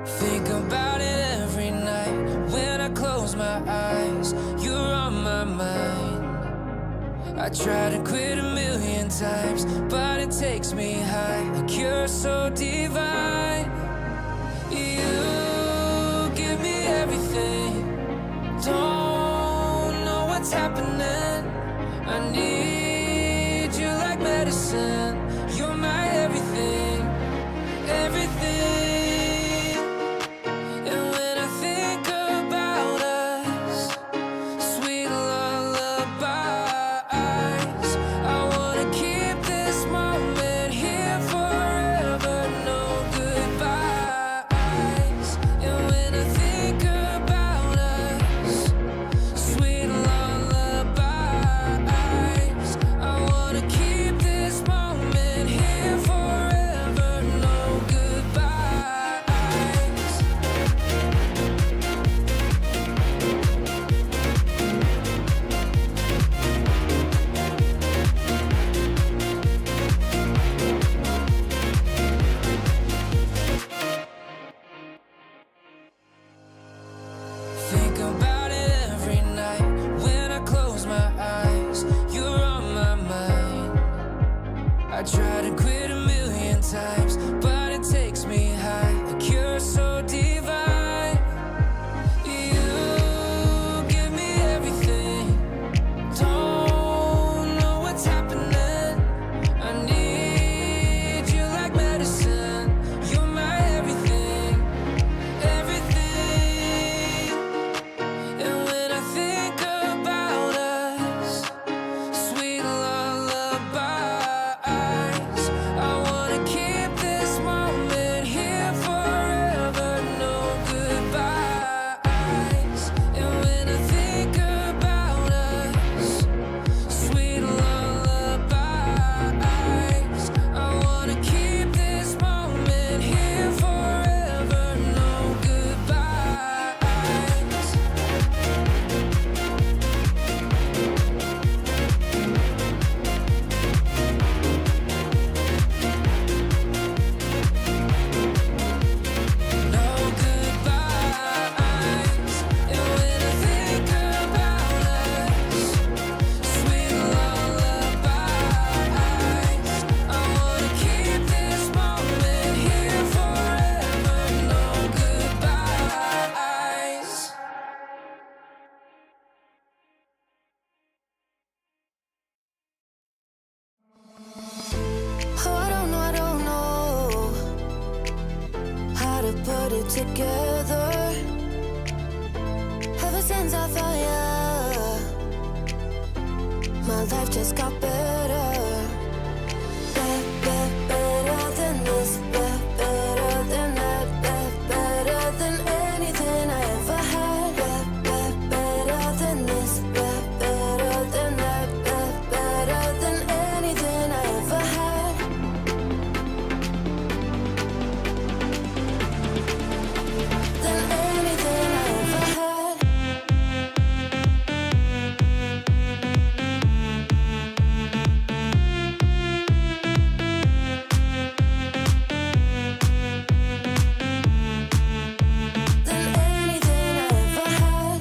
Think about it every night when I close my eyes. You're on my mind. I try to quit a million times, but it takes me high. Like you're so divine. You give me everything. Don't know what's happening. I need you like medicine. You're my everything, everything. And when I think about us, sweet lullabies, I wanna keep this moment here forever. No good. to put it together. Ever since I found you, my life just got better. Better than this, better than that, better than anything I ever had. Better than this, better than that, better than anything I ever had. Than anything I ever had. Than anything I ever had.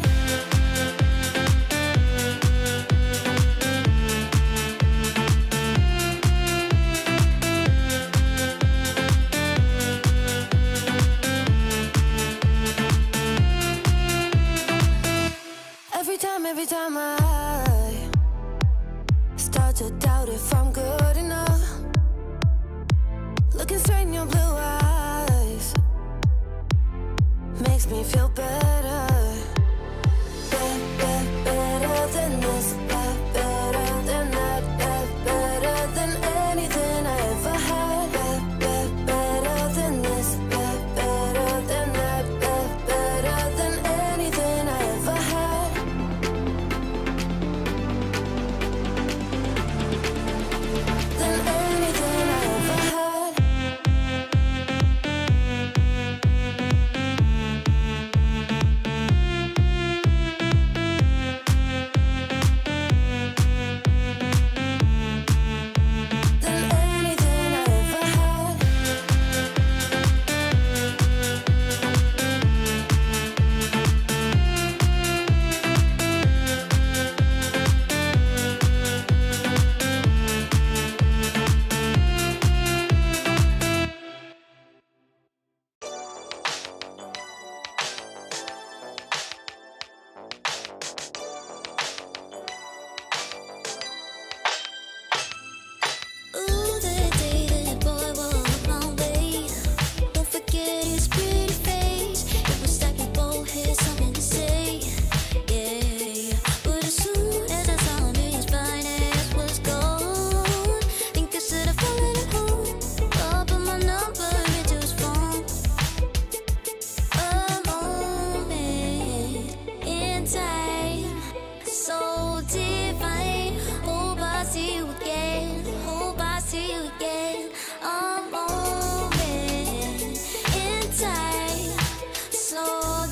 Every time I start to doubt if I'm good enough, looking straight in your blue eyes makes me feel better. Better than this, better than that, better than anything I ever had. Better than this, better than that, better than anything I ever had. Than anything I ever had. Than anything I ever had. Ooh, that day that boy walked my way. Don't forget his pretty face. It was like we both had something to say. Yeah, but as soon as I saw him, his fine ass was gone. Think I should have fallen at home. I'll put my number into his phone. A moment in time, so divine. Hope I see you again. Hope I see you again. A moment in time, so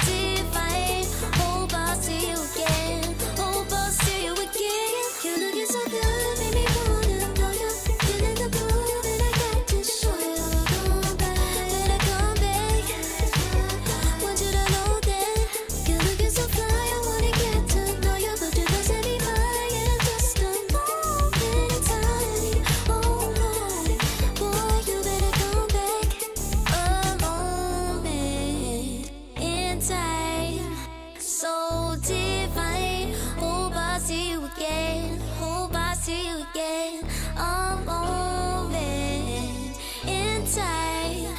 divine. Hope I see you again. Hope I see you again. You looking so good, made me wanna know you. Feeling the groove, and I got to show you. Come back, better come back. Want you to know that you're looking so fly. I wanna get to know you, but you don't set me mine. And just a moment in time. Oh my, boy, you better come back. A moment in time, so divine. Hope I see you again. Hope I see you again. A moment in time,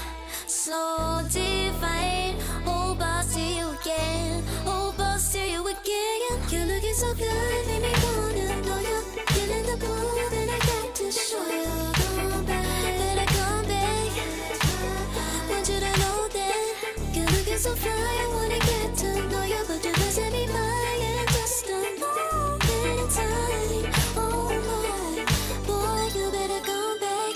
so divine. Hope I see you again. Hope I see you again. You're looking so good, made me wanna know you. Feeling the groove, and I got to show you. Come back, better come back. Want you to know that you're looking so fly. I wanna get to know you, but you don't set me mine. And just a moment in time. Oh my, boy, you better come back.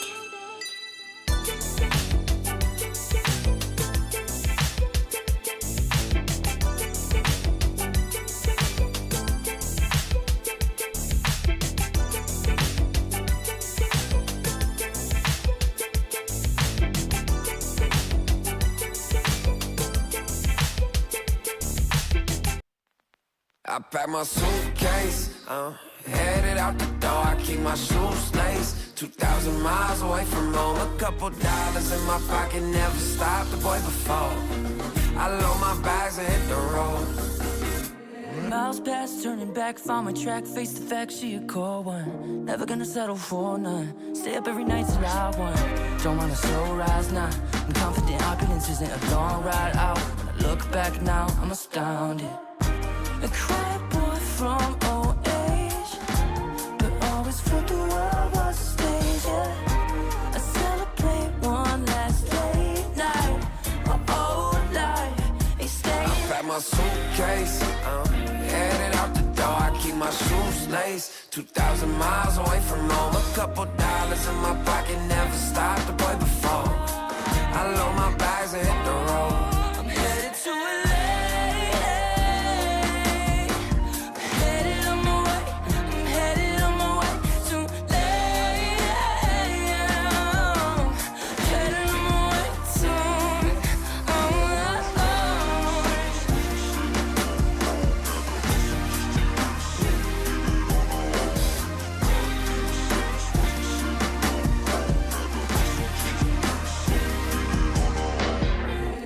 I pack my suitcase, headed out the door. I keep my shoes laced. 2,000 miles away from home. A couple dollars in my pocket, never stopped the boy before. I load my bags and hit the road. Miles past, turning back, found my track, face the fact, she a cold one. Never gonna settle for none. Stay up every night till I won. Don't want a slow rise now. I'm confident opulence isn't a long ride out. When I look back now, I'm astounded. A quiet boy from old age, but always felt the world was a stage, yeah. I celebrate one last late night. My old life, they stay. I pack my suitcase, headed out the door. I keep my shoes laced. 2,000 miles away from home. A couple dollars in my pocket, never stopped the boy before. I load my bags and hit the road. I'm headed to LA.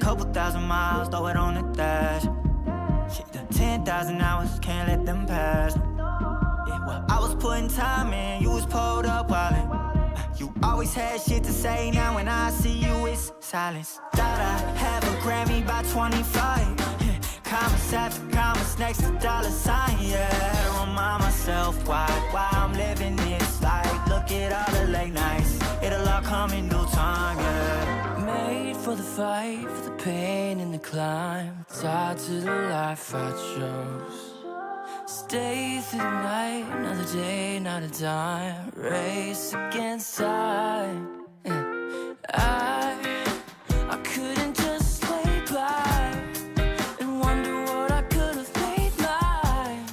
Couple thousand miles, throw it on the dash. Shit, the 10,000 hours, can't let them pass. Yeah, well, I was putting time in, you was pulled up wildin'. You always had shit to say, now when I see you, it's silence. Thought I'd have a Grammy by 25. Yeah, commas after commas next to dollar sign. Yeah, to remind myself why I'm living this life. Look at all the late nights, it'll all come in due time, yeah. Made for the fight, for the pain and the climb. Tied to the life I chose. Stay through the night, another day, not a dime. Race against time. I couldn't just lay by and wonder what I could have made mine.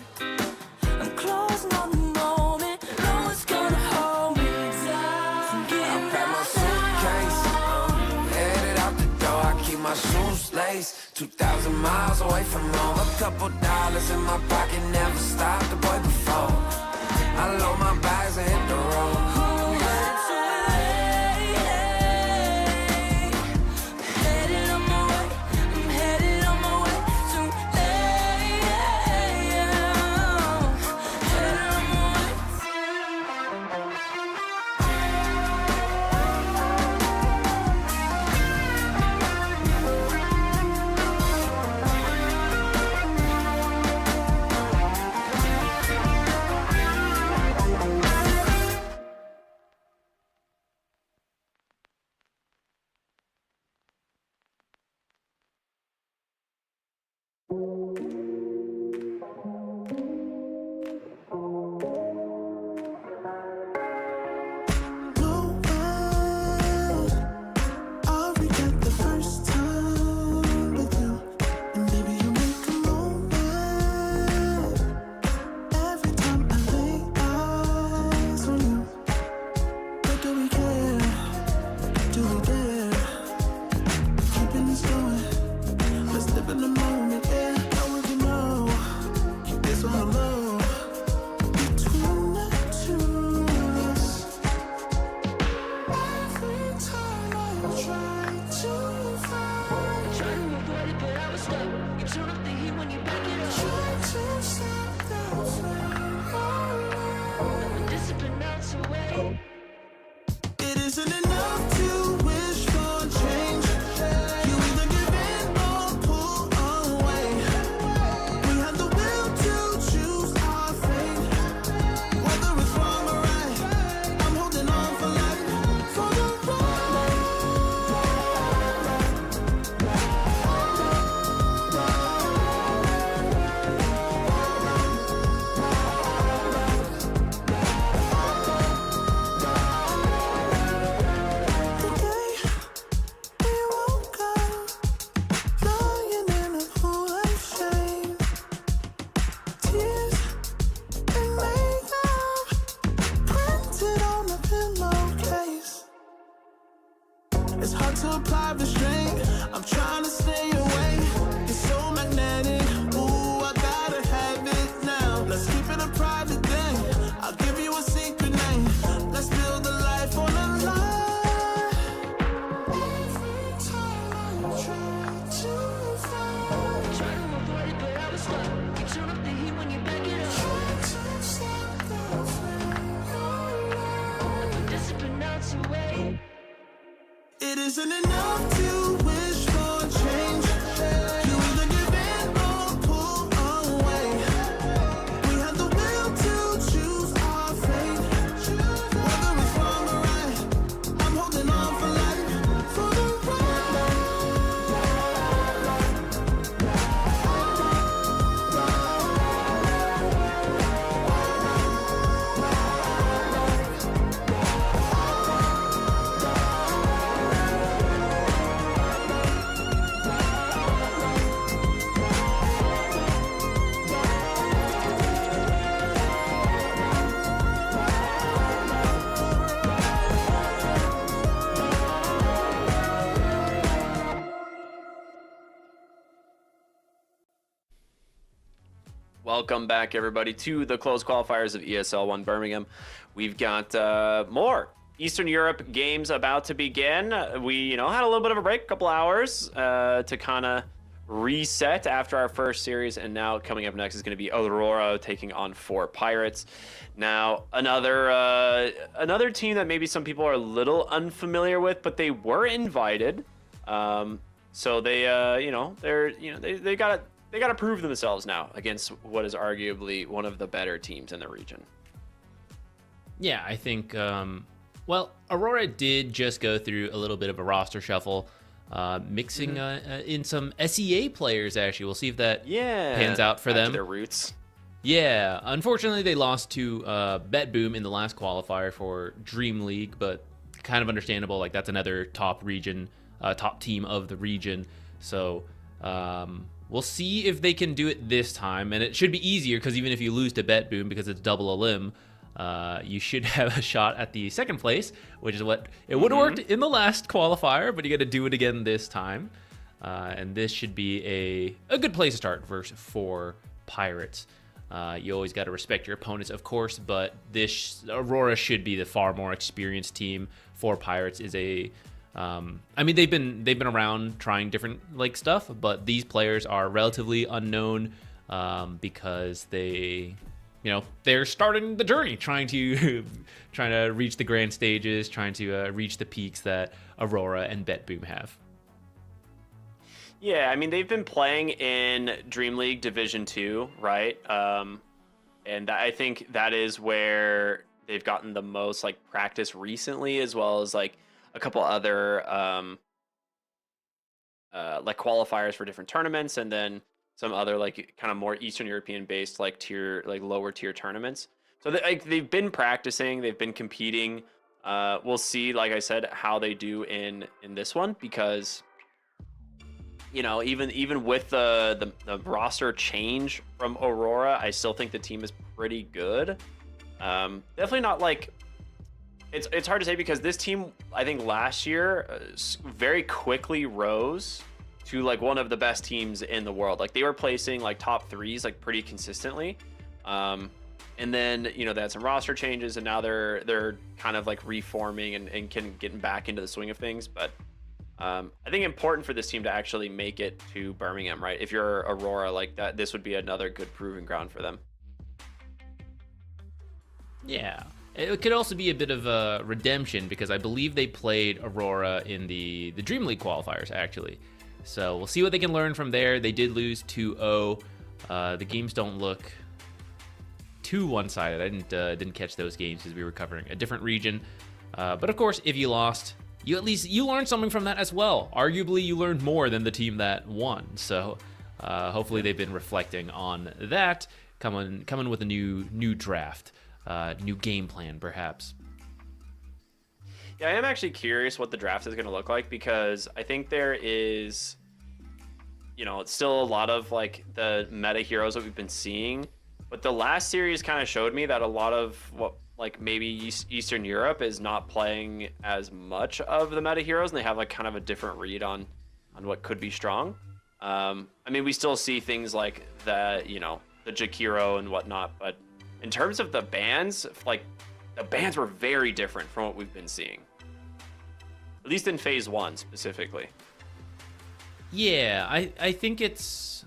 I'm closing on the moment, no one's gonna hold me down. I pack my suitcase, headed out the door. I keep my shoes laced. 2,000 miles away from home. A couple dollars in my pocket, never stopped the boy before. I load my bags and hit the road. isn't enough to wish for change. You either give in or pull away. We have the will to choose our fate. Whether it's wrong or right, I'm holding on for life, for the ride. Welcome back, everybody, to the closed qualifiers of ESL One Birmingham. We've got more Eastern Europe games about to begin. We, had a little bit of a break, a couple hours to kind of reset after our first series, and now coming up next is going to be Aurora taking on 4 Pirates. Now, another team that maybe some people are a little unfamiliar with, but they were invited. So they, they got to prove themselves now against what is arguably one of the better teams in the region. Yeah, I think, Aurora did just go through a little bit of a roster shuffle, mixing in some SEA players, actually. We'll see if that pans out for them. Their roots. Yeah, unfortunately, they lost to BetBoom in the last qualifier for Dream League, but kind of understandable. Like, that's another top team of the region. So, we'll see if they can do it this time, and it should be easier because even if you lose to BetBoom because it's double a limb, you should have a shot at the second place, which is what it would have worked in the last qualifier, but you got to do it again this time. And this should be a good place to start for Pirates. You always got to respect your opponents, of course, but this Aurora should be the far more experienced team. For Pirates is a they've been around trying different stuff, but these players are relatively unknown because they're starting the journey, trying to reach the grand stages, trying to reach the peaks that Aurora and BetBoom have. Yeah, they've been playing in Dream League Division 2, right? And I think that is where they've gotten the most practice recently, as well as a couple other qualifiers for different tournaments, and then some other kind of more Eastern European based lower tier tournaments. So they've been practicing, they've been competing. We'll see, like I said, how they do in this one, because even with the roster change from Aurora, I still think the team is pretty good. Definitely not it's hard to say, because this team, I think last year very quickly rose to one of the best teams in the world. They were placing top threes pretty consistently. And then, they had some roster changes, and now they're kind of reforming and getting back into the swing of things. But I think important for this team to actually make it to Birmingham, right? If you're Aurora that, this would be another good proving ground for them. Yeah. It could also be a bit of a redemption, because I believe they played Aurora in the Dream League qualifiers, actually. So we'll see what they can learn from there. They did lose 2-0. The games don't look too one-sided. I didn't catch those games because we were covering a different region. But of course, if you lost, you learned something from that as well. Arguably, you learned more than the team that won. So hopefully they've been reflecting on that, coming with a new draft, new game plan, perhaps. Yeah, I am actually curious what the draft is going to look like, because I think there is, it's still a lot of the meta heroes that we've been seeing, but the last series kind of showed me that a lot of what maybe Eastern Europe is not playing as much of the meta heroes, and they have kind of a different read on what could be strong. We still see things like the Jakiro and whatnot, but in terms of the bans, the bans were very different from what we've been seeing, at least in phase 1 specifically. Yeah, I think it's,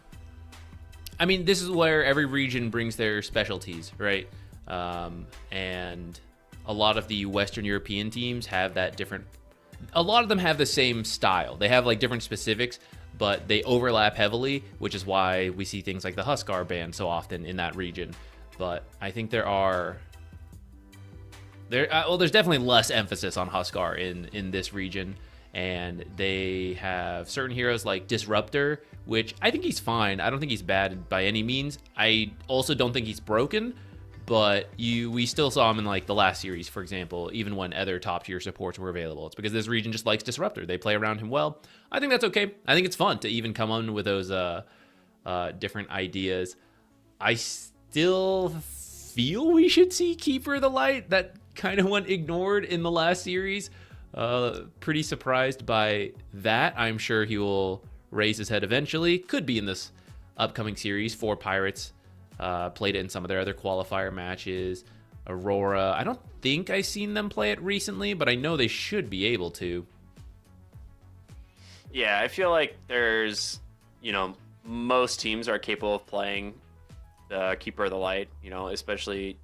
this is where every region brings their specialties, right? And a lot of the Western European teams have that different a lot of them have the same style. They have like different specifics, but they overlap heavily, which is why we see things like the Huskar banned so often in that region. But I think there's definitely less emphasis on Huskar in this region, and they have certain heroes like Disruptor, which I think he's fine. I don't think he's bad by any means. I also don't think he's broken, but we still saw him in like the last series, for example, even when other top tier supports were available. It's because this region just likes Disruptor. They play around him well. I think that's okay. I think it's fun to even come on with those different ideas. I still feel we should see Keeper of the Light. That kind of went ignored in the last series. Pretty surprised by that. I'm sure he will raise his head eventually. Could be in this upcoming series for Pirates. Played it in some of their other qualifier matches. Aurora, I don't think I've seen them play it recently, but I know they should be able to. Yeah, I feel like there's, most teams are capable of playing the Keeper of the Light, especially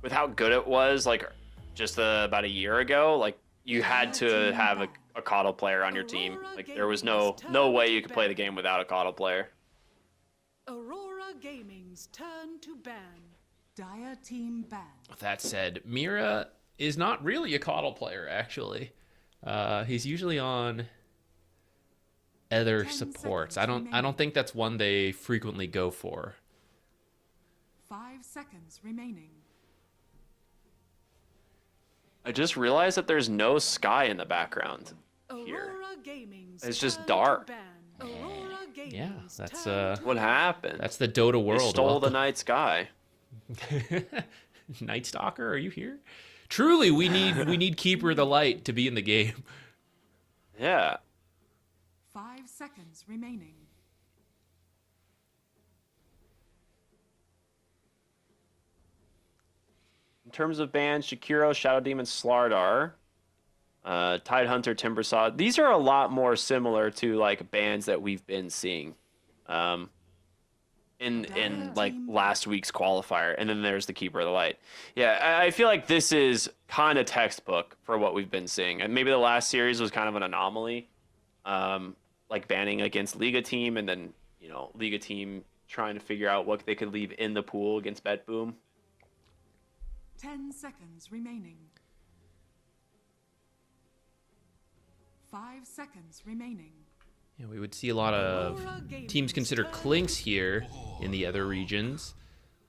with how good it was, like, just about a year ago. Like, you had to have a Coddle player on your team. Like, there was no way you could play the game without a Coddle player. Aurora Gaming's turn to ban. Dire team ban. That said, Mira is not really a Coddle player, actually. He's usually on other supports. I don't think that's one they frequently go for. 5 seconds remaining. I just realized that there's no sky in the background here. It's just dark. Yeah, that's what happened. That's the Dota world. They stole the night sky. Night Stalker, are you here? Truly, we need Keeper of the Light to be in the game. Yeah. 5 seconds remaining. In terms of bans, Shakiro, Shadow Demon, Slardar, Tidehunter, Timbersaw. These are a lot more similar to like bans that we've been seeing in like last week's qualifier. And then there's the Keeper of the Light. Yeah, I feel like this is kind of textbook for what we've been seeing. And maybe the last series was kind of an anomaly, like banning against Liga team, and then Liga team trying to figure out what they could leave in the pool against BetBoom. 10 seconds remaining. 5 seconds remaining. Yeah, we would see a lot of teams consider Clinks here in the other regions.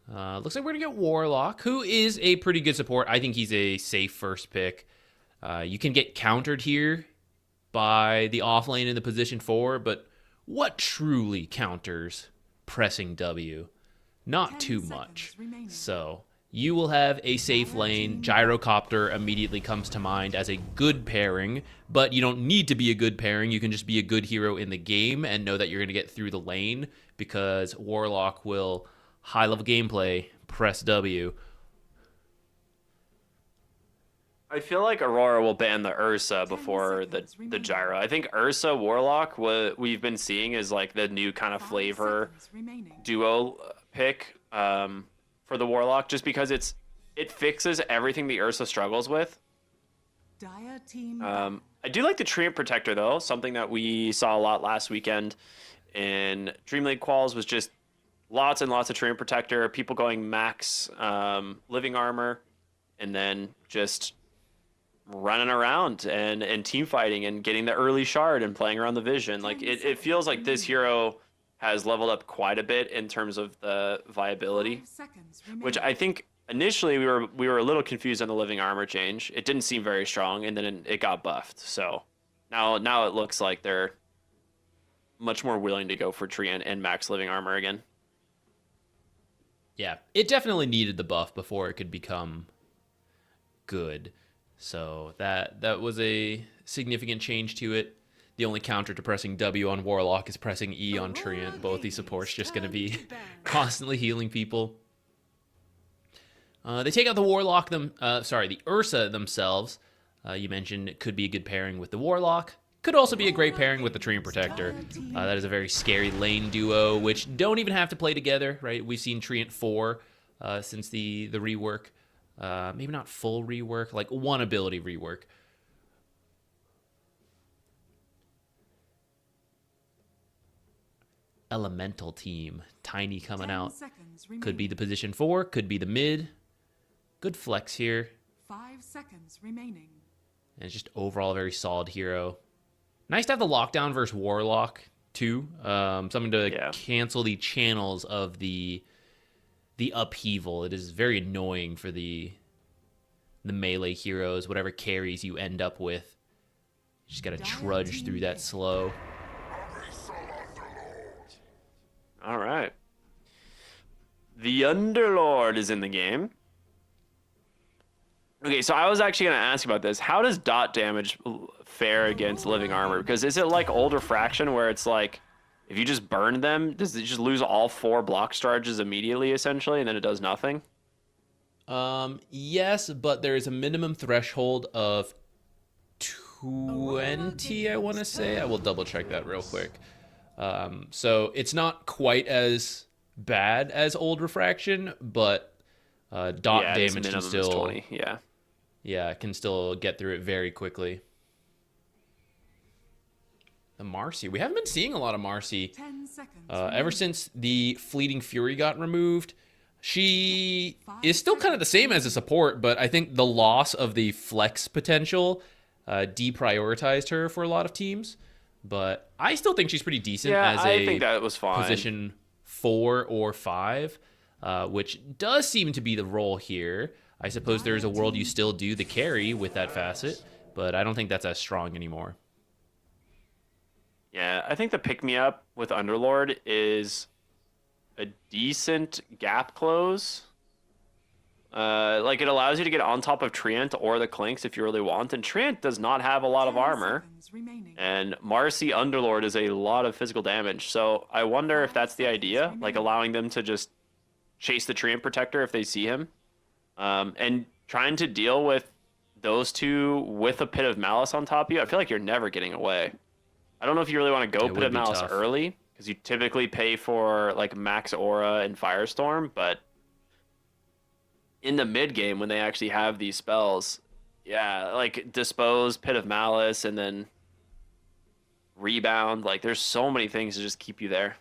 Looks like we're going to get Warlock, who is a pretty good support. I think he's a safe first pick. You can get countered here by the offlane in the position 4, but what truly counters pressing W? Not too much. So you will have a safe lane. Gyrocopter immediately comes to mind as a good pairing, but you don't need to be a good pairing. You can just be a good hero in the game and know that you're going to get through the lane, because Warlock will high-level gameplay, press W. I feel like Aurora will ban the Ursa before the Gyro. I think Ursa Warlock, what we've been seeing is like the new kind of flavor duo pick for the Warlock, just because it fixes everything the Ursa struggles with. I do like the Treant Protector though. Something that we saw a lot last weekend in Dream League quals was just lots and lots of Treant Protector, people going max living armor, and then just running around and team fighting and getting the early shard and playing around the vision. Like it feels like this hero has leveled up quite a bit in terms of the viability, which I think initially we were a little confused on the living armor change. It didn't seem very strong, and then it got buffed. So now it looks like they're much more willing to go for Treant and max living armor again. Yeah, it definitely needed the buff before it could become good. So that was a significant change to it. The only counter to pressing W on Warlock is pressing E on Treant. Both these supports just going to be constantly healing people. They take out the Warlock, the Ursa themselves. You mentioned it could be a good pairing with the Warlock. Could also be a great pairing with the Treant Protector. That is a very scary lane duo, which don't even have to play together, right? We've seen Treant 4 since the rework. Maybe not full rework, like one ability rework. elemental team. Tiny coming 10 out. seconds Could be remaining. the position 4, could be the mid. Good flex here. 5 seconds remaining. And it's just overall a very solid hero. Nice to have the lockdown versus Warlock too. Something to cancel the channels of the upheaval. It is very annoying for the melee heroes, whatever carries you end up with. You just gotta trudge through that slow. All right. The Underlord is in the game. Okay, so I was actually going to ask about this. How does dot damage fare against living armor? Because is it like old refraction where it's like if you just burn them, does it just lose all 4 block charges immediately essentially and then it does nothing? Yes, but there is a minimum threshold of 20, I want to say. I will double check that real quick. So it's not quite as bad as old refraction, but dot damage can still 20. Yeah, can still get through it very quickly. The Marcy. We haven't been seeing a lot of Marcy 10 seconds ever since the Fleeting Fury got removed. She is still kind of the same as a support, but I think the loss of the flex potential deprioritized her for a lot of teams. But I still think she's pretty decent as I think that was fine. Position 4 or 5, which does seem to be the role here. I suppose there's a world you still do the carry with that facet, but I don't think that's as strong anymore. Yeah, I think the pick-me-up with Underlord is a decent gap close. Like, it allows you to get on top of Treant or the Clinks if you really want, and Treant does not have a lot of armor. And Marcy Underlord is a lot of physical damage, so I wonder if that's the idea, like allowing them to just chase the Treant Protector if they see him. And trying to deal with those two with a Pit of Malice on top of you, I feel like you're never getting away. I don't know if you really want to go Pit of Malice early, because you typically pay for like Max Aura and Firestorm, but in the mid game when they actually have these spells, yeah, like Dispose, Pit of Malice, and then Rebound, like there's so many things to just keep you there.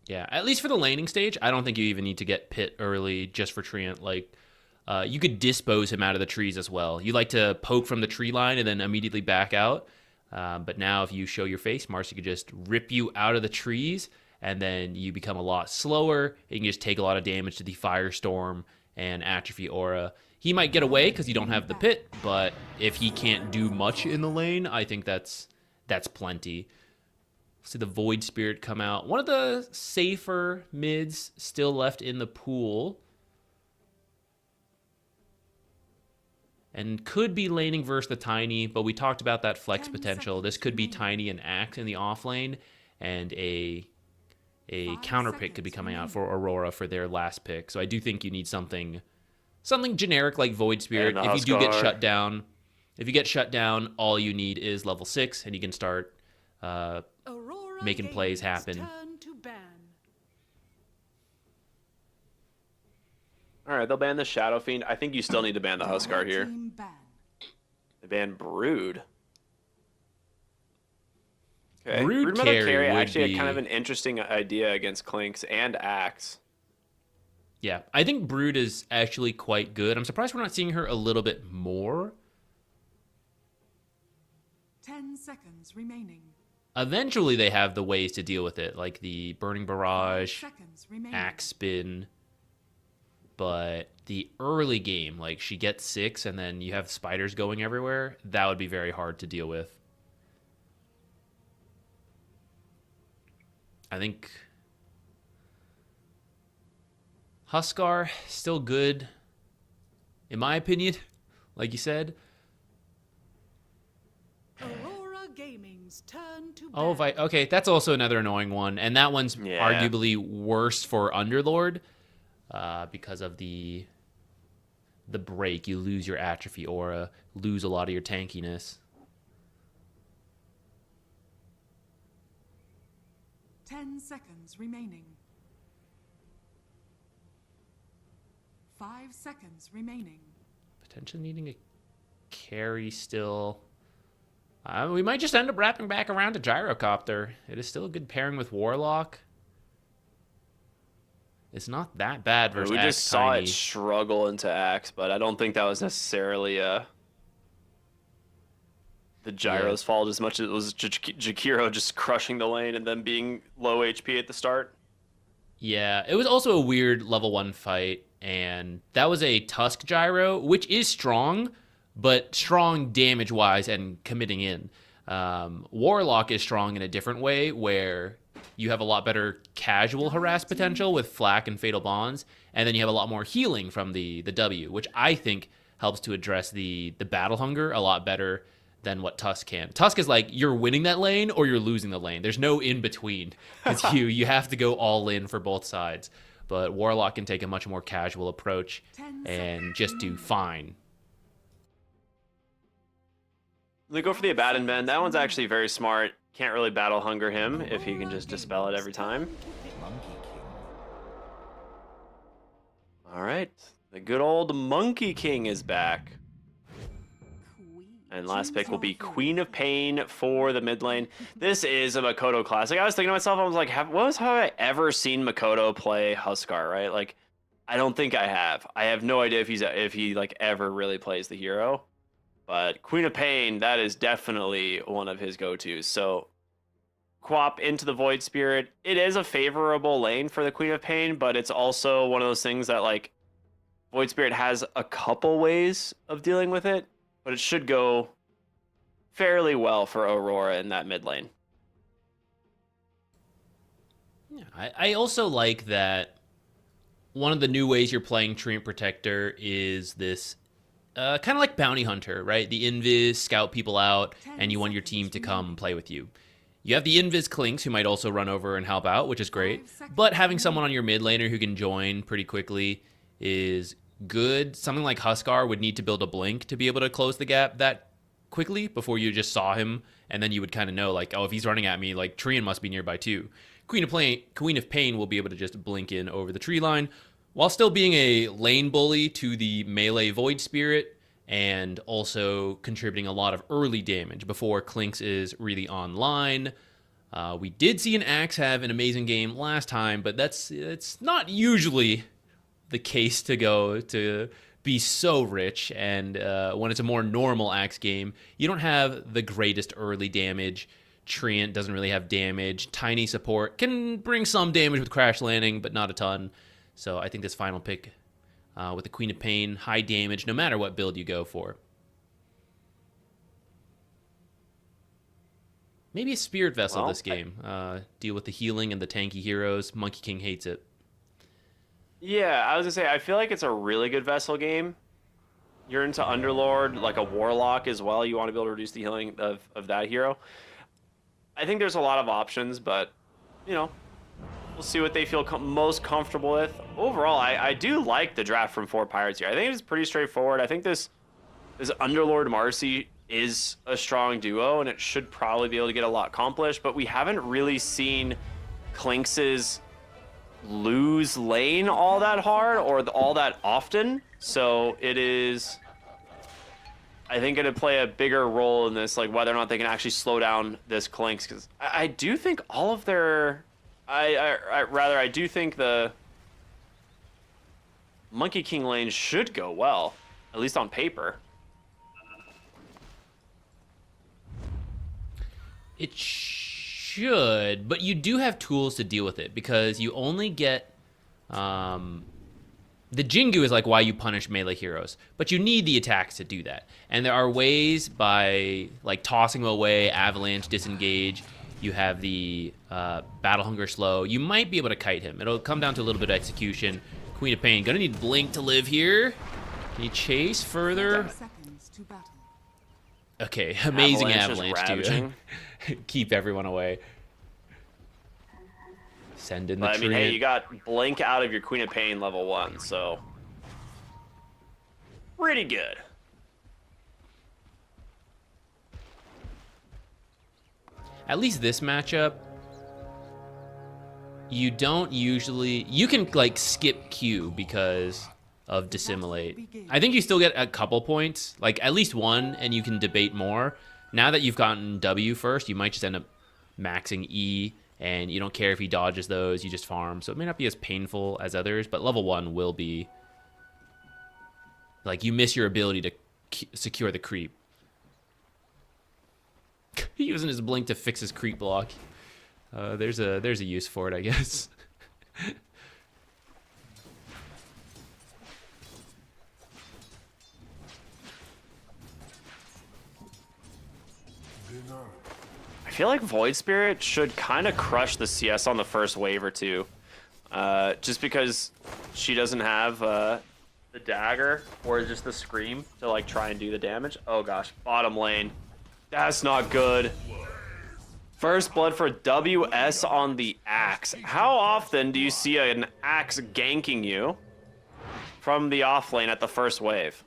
Yeah, at least for the laning stage, I don't think you even need to get Pit early just for Treant. Like, you could dispose him out of the trees as well. You like to poke from the tree line and then immediately back out. But now if you show your face, Marcy could just rip you out of the trees, and then you become a lot slower. You can just take a lot of damage to the Firestorm and Atrophy Aura. He might get away because you don't have the Pit, but if he can't do much in the lane, I think that's plenty. See the Void Spirit come out. One of the safer mids still left in the pool. And could be laning versus the Tiny, but we talked about that flex potential. This could be Tiny and Axe in the off lane, and a counter pick could be coming out for Aurora for their last pick. So I do think you need something generic like Void Spirit. If you do get shut down, all you need is level 6, and you can start making plays happen. All right, they'll ban the Shadow Fiend. I think you still need to ban the Huskar here. They ban Brood. Okay. Brood Metal carry would actually be kind of an interesting idea against Clinks and Axe. Yeah, I think Brood is actually quite good. I'm surprised we're not seeing her a little bit more. 10 seconds remaining. Eventually, they have the ways to deal with it, like the Burning Barrage, Axe Spin. But the early game, like she gets 6 and then you have spiders going everywhere, that would be very hard to deal with. I think Huskar, still good, in my opinion, like you said. Aurora Gaming's turn to Oh, okay, that's also another annoying one. And that one's arguably worse for Underlord. Because of the break, you lose your Atrophy Aura, lose a lot of your tankiness. 10 seconds remaining. 5 seconds remaining. Potentially needing a carry still. We might just end up wrapping back around to Gyrocopter. It is still a good pairing with Warlock. It's not that bad versus We Axe just saw Tiny. it struggle into Axe, but I don't think that was necessarily the Gyro's fault as much as it was Jakiro just crushing the lane and then being low HP at the start. Yeah, it was also a weird level 1 fight, and that was a Tusk Gyro, which is strong, but strong damage-wise and committing in. Warlock is strong in a different way, where you have a lot better casual harass potential with Flak and Fatal Bonds, and then you have a lot more healing from the W, which I think helps to address the battle hunger a lot better than what Tusk can. Tusk is like, you're winning that lane or you're losing the lane. There's no in between, because you have to go all in for both sides. But Warlock can take a much more casual approach and just do fine. They go for the Abandonment. That one's actually very smart. Can't really battle hunger him if he can just dispel it every time. All right, the good old Monkey King is back. And last pick will be Queen of Pain for the mid lane. This is a Makoto classic. I was thinking to myself, I was like, have I ever seen Makoto play Huskar, right? Like, I don't think I have. I have no idea if he like ever really plays the hero. But Queen of Pain, that is definitely one of his go-tos. So Quap into the Void Spirit. It is a favorable lane for the Queen of Pain, but it's also one of those things that like Void Spirit has a couple ways of dealing with it. But it should go fairly well for Aurora in that mid lane. Yeah, I also like that one of the new ways you're playing Treant Protector is this kind of like Bounty Hunter, right? The Invis, scout people out, and you want your team to come play with you. You have the Invis Clinks who might also run over and help out, which is great. But having someone on your mid laner who can join pretty quickly is good. Something like Huskar would need to build a blink to be able to close the gap that quickly before you just saw him, and then you would kind of know, like, oh, if he's running at me, like, Treant must be nearby too. Queen of Pain will be able to just blink in over the tree line while still being a lane bully to the melee Void Spirit and also contributing a lot of early damage before Clinks is really online. We did see an Axe have an amazing game last time, but it's not usually the case to be so rich, and when it's a more normal Axe game, you don't have the greatest early damage. Treant doesn't really have damage. Tiny support can bring some damage with Crash Landing, but not a ton. So I think this final pick with the Queen of Pain, high damage, no matter what build you go for. Maybe a Spirit Vessel this game. Deal with the healing and the tanky heroes. Monkey King hates it. Yeah, I was gonna say, I feel like it's a really good Vessel game. You're into Underlord, like a Warlock as well. You want to be able to reduce the healing of that hero. I think there's a lot of options, but, you know, we'll see what they feel most comfortable with. Overall, I do like the draft from 4 Pirates here. I think it's pretty straightforward. I think this Underlord Marcy is a strong duo, and it should probably be able to get a lot accomplished, but we haven't really seen Clinks's lose lane all that hard or all that often, so it is, I think, going to play a bigger role in this, like whether or not they can actually slow down this Clinks, because I do think all of their I do think the Monkey King lane should go well, at least on paper. It should, but you do have tools to deal with it, because you only get the Jingu is like why you punish melee heroes, but you need the attacks to do that. And there are ways by like tossing them away, avalanche, disengage. You have the battle hunger slow. You might be able to kite him. It'll come down to a little bit of execution. Queen of Pain gonna need blink to live here. Can you chase further? Seconds to battle. Okay, amazing Avalanche avalanche is to keep everyone away. Send in the But I mean, hey, Treant. you got blink out of your Queen of Pain level 1, so pretty good. At least this matchup, you don't usually, you can like skip Q because of Dissimulate. I think you still get a couple points, like at least one, and you can debate more. Now that you've gotten W first, you might just end up maxing E, and you don't care if he dodges those, you just farm. So it may not be as painful as others, but level 1 will be... Like, you miss your ability to secure the creep. Using his blink to fix his creep block. There's a use for it, I guess. I feel like Void Spirit should kind of crush the CS on the first wave or two. Just because she doesn't have the dagger or just the scream to like try and do the damage. Oh gosh, bottom lane. That's not good. First blood for WS on the Axe. How often do you see an Axe ganking you from the off lane at the first wave?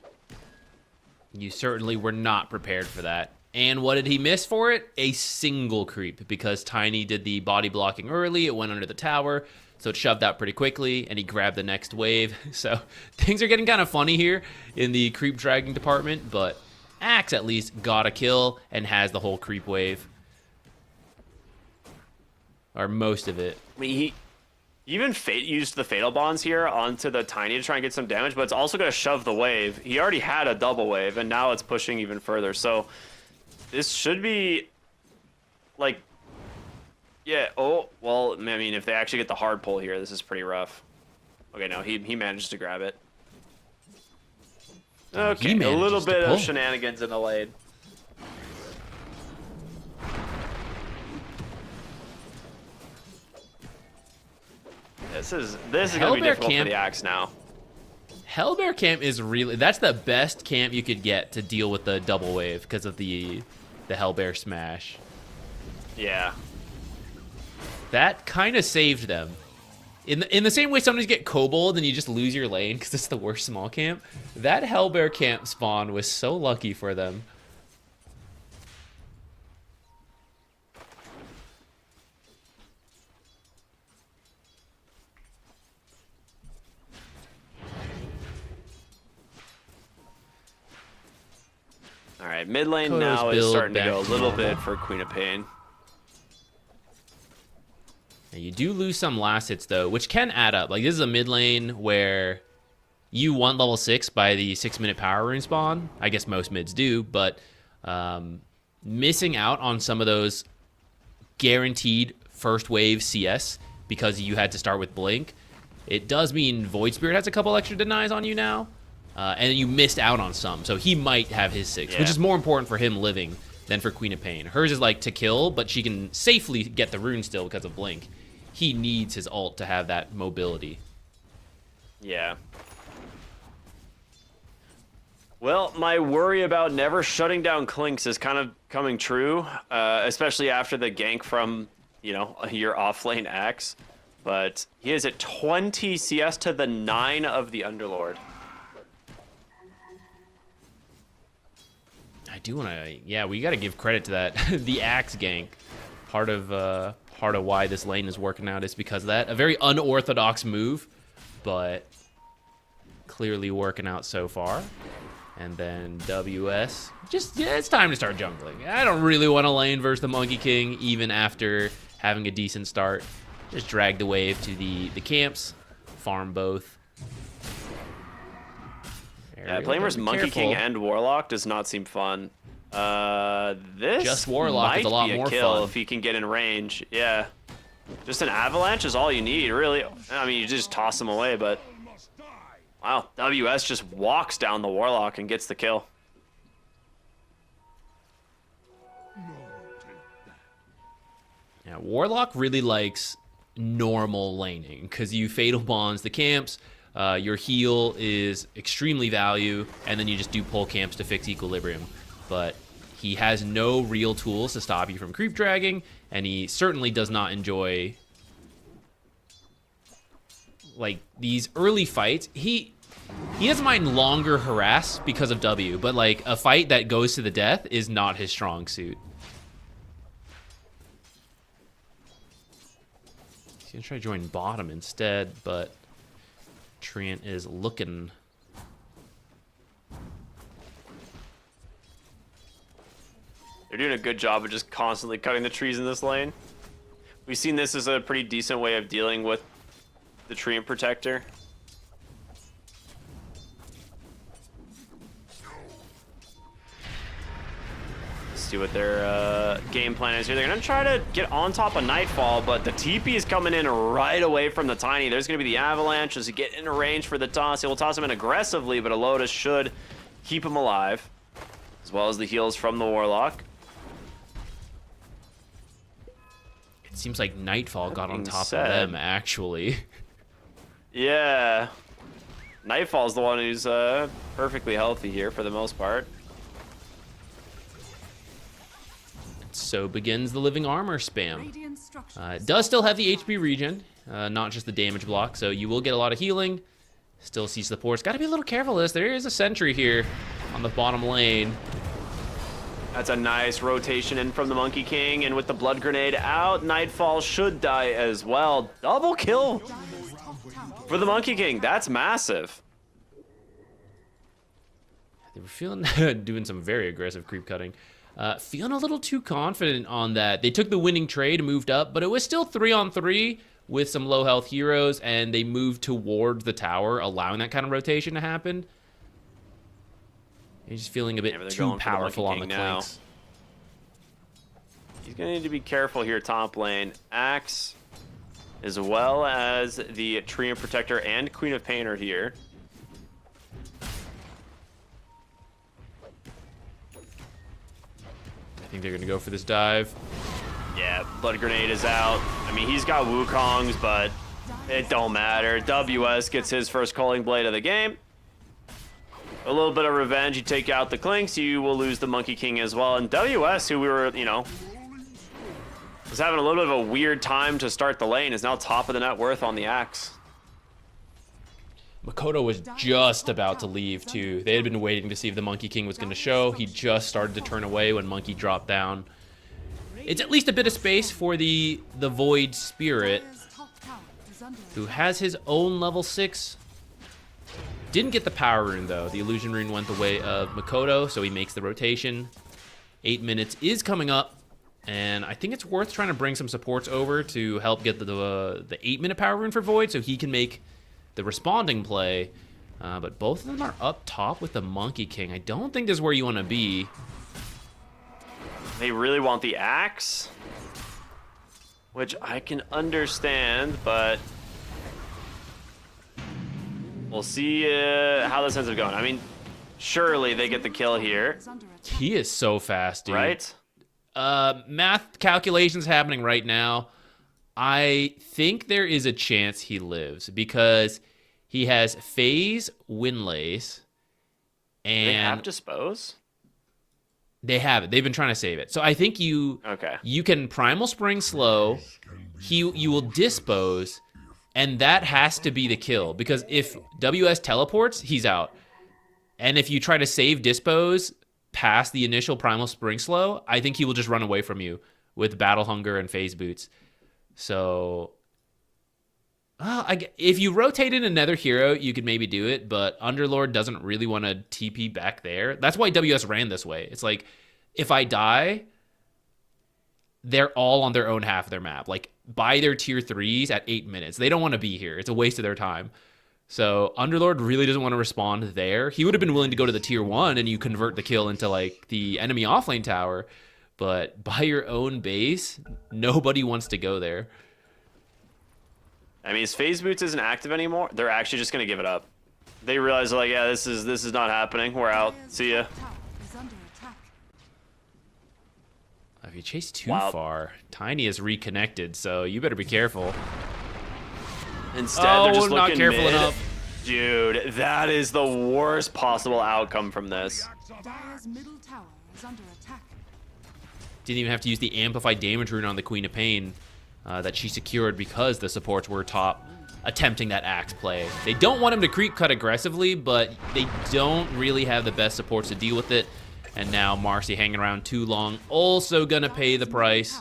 You certainly were not prepared for that. And what did he miss for it? A single creep, because Tiny did the body blocking early, it went under the tower, so it shoved out pretty quickly, and he grabbed the next wave. So things are getting kind of funny here in the creep dragging department, but Axe at least got a kill and has the whole creep wave. Or most of it. I mean, he even used the Fatal Bonds here onto the Tiny to try and get some damage, but it's also going to shove the wave. He already had a double wave, and now it's pushing even further. So this should be, like, yeah, oh, well, I mean, if they actually get the hard pull here, this is pretty rough. Okay, no, he managed to grab it. Okay, a little bit of shenanigans in the lane. This is gonna be difficult for the Axe now. Hellbear camp is really, that's the best camp you could get to deal with the double wave because of the Hellbear smash. Yeah. That kind of saved them. In the same way sometimes you get kobold and you just lose your lane because it's the worst small camp. That Hellbear camp spawn was so lucky for them. All right, mid lane Kodo's now is build starting to back go a to little normal. bit for Queen of Pain. And you do lose some last hits though, which can add up. Like this is a mid lane where you want level 6 by the 6-minute power rune spawn. I guess most mids do, but missing out on some of those guaranteed first wave CS because you had to start with Blink, it does mean Void Spirit has a couple extra denies on you now. And you missed out on some, so he might have his 6, which is more important for him living than for Queen of Pain. Hers is like to kill, but she can safely get the rune still because of Blink. He needs his ult to have that mobility. Yeah. Well, my worry about never shutting down Clinks is kind of coming true, especially after the gank from, you know, your offlane Axe. But he is at 20 CS to the 9 of the Underlord. I do want to, yeah, we got to give credit to that. The Axe gank, part of why this lane is working out is because of that. A very unorthodox move, but clearly working out so far. And then WS, just, yeah, it's time to start jungling. I don't really want to lane versus the Monkey King, even after having a decent start. Just drag the wave to the camps, farm both. Yeah, playing versus Monkey King and Warlock does not seem fun. This just Warlock might is a lot be a more kill fun if he can get in range. Yeah, just an avalanche is all you need, really. I mean, you just toss him away, but wow, WS just walks down the Warlock and gets the kill. Yeah, Warlock really likes normal laning because you Fatal Bonds the camps. Your heal is extremely value, and then you just do pull camps to fix equilibrium. But he has no real tools to stop you from creep dragging, and he certainly does not enjoy like these early fights. He doesn't mind longer harass because of W, but like a fight that goes to the death is not his strong suit. He's gonna try to join bottom instead, but Treant is looking. They're a good job of just constantly cutting the trees in this lane. We've seen this as a pretty decent way of dealing with the tree and protector. See what their game plan is here. They're gonna try to get on top of Nightfall, but the TP is coming in right away from the Tiny. There's gonna be the Avalanche as he get into range for the toss. He will toss him in aggressively, but a Lotus should keep him alive, as well as the heals from the Warlock. It seems like Nightfall got on top said, of them, actually. Yeah. Nightfall's the one who's perfectly healthy here for the most part. So begins the living armor spam. Radiant structures. It does still have the HP regen, not just the damage block, so you will get a lot of healing. Still see supports. Got to be a little careful of this. There is a sentry here on the bottom lane. That's a nice rotation in from the Monkey King, and with the Blood Grenade out, Nightfall should die as well. Double kill for the Monkey King. That's massive. They were feeling doing some very aggressive creep cutting. Feeling a little too confident on that. They took the winning trade, moved up, but it was still 3-on-3 with some low health heroes, and they moved towards the tower, allowing that kind of rotation to happen. He's just feeling a bit too powerful on the clinks. He's going to need to be careful here top lane. Axe, as well as the Tree and Protector and Queen of Pain are here. I think they're going to go for this dive. Yeah, Blood Grenade is out. I mean, he's got Wukongs, but it don't matter. WS gets his first Calling Blade of the game. A little bit of revenge. You take out the Clinks, you will lose the Monkey King as well. And WS, who we were, you know, was having a little bit of a weird time to start the lane, is now top of the net worth on the Axe. Makoto was just about to leave, too. They had been waiting to see if the Monkey King was going to show. He just started to turn away when Monkey dropped down. It's at least a bit of space for the Void Spirit, who has his own level 6. Didn't get the Power Rune, though. The Illusion Rune went the way of Makoto, so he makes the rotation. 8 minutes is coming up, and I think it's worth trying to bring some supports over to help get the 8-minute Power Rune for Void so he can make the responding play. But both of them are up top with the Monkey King. I don't think this is where you want to be. They really want the Axe, which I can understand, but we'll see how this ends up going. I mean, surely they get the kill here. He is so fast, dude. Right? Math calculations happening right now. I think there is a chance he lives because he has Phase, Windlace, and... They have Dispose? They have it. They've been trying to save it. So I think you can Primal Spring slow, you will Dispose, and that has to be the kill. Because if WS teleports, he's out. And if you try to save Dispose past the initial Primal Spring slow, I think he will just run away from you with Battle Hunger and Phase Boots. So... if you rotated another hero, you could maybe do it, but Underlord doesn't really want to TP back there. That's why WS ran this way. It's like, if I die, they're all on their own half of their map. Like, buy their tier 3s at 8 minutes. They don't want to be here. It's a waste of their time. So Underlord really doesn't want to respond there. He would have been willing to go to the tier 1 and you convert the kill into, like, the enemy offlane tower. But by your own base, nobody wants to go there. I mean, his Phase Boots isn't active anymore. They're actually just gonna give it up. They realize, like, yeah, this is not happening. We're out. See ya. If you chase too far, Tiny is reconnected, so you better be careful. Instead, they're just looking not careful mid. enough. Dude, that is the worst possible outcome from this. Dire's middle tower is under attack. Didn't even have to use the amplified damage rune on the Queen of Pain. That she secured because the supports were top attempting that axe play. They don't want him to creep cut aggressively, but they don't really have the best supports to deal with it. And now Marcy hanging around too long, also gonna pay the price.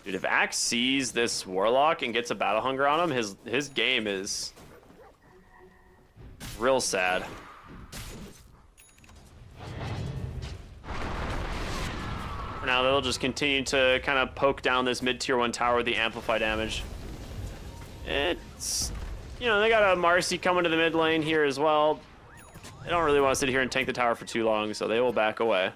Dude, if Axe sees this Warlock and gets a Battle Hunger on him, his game is real sad. now. They'll just continue to kind of poke down this mid-tier 1 tower with the amplify damage. It's, you know, they got a Marcy coming to the mid lane here as well. They don't really want to sit here and tank the tower for too long, so they will back away.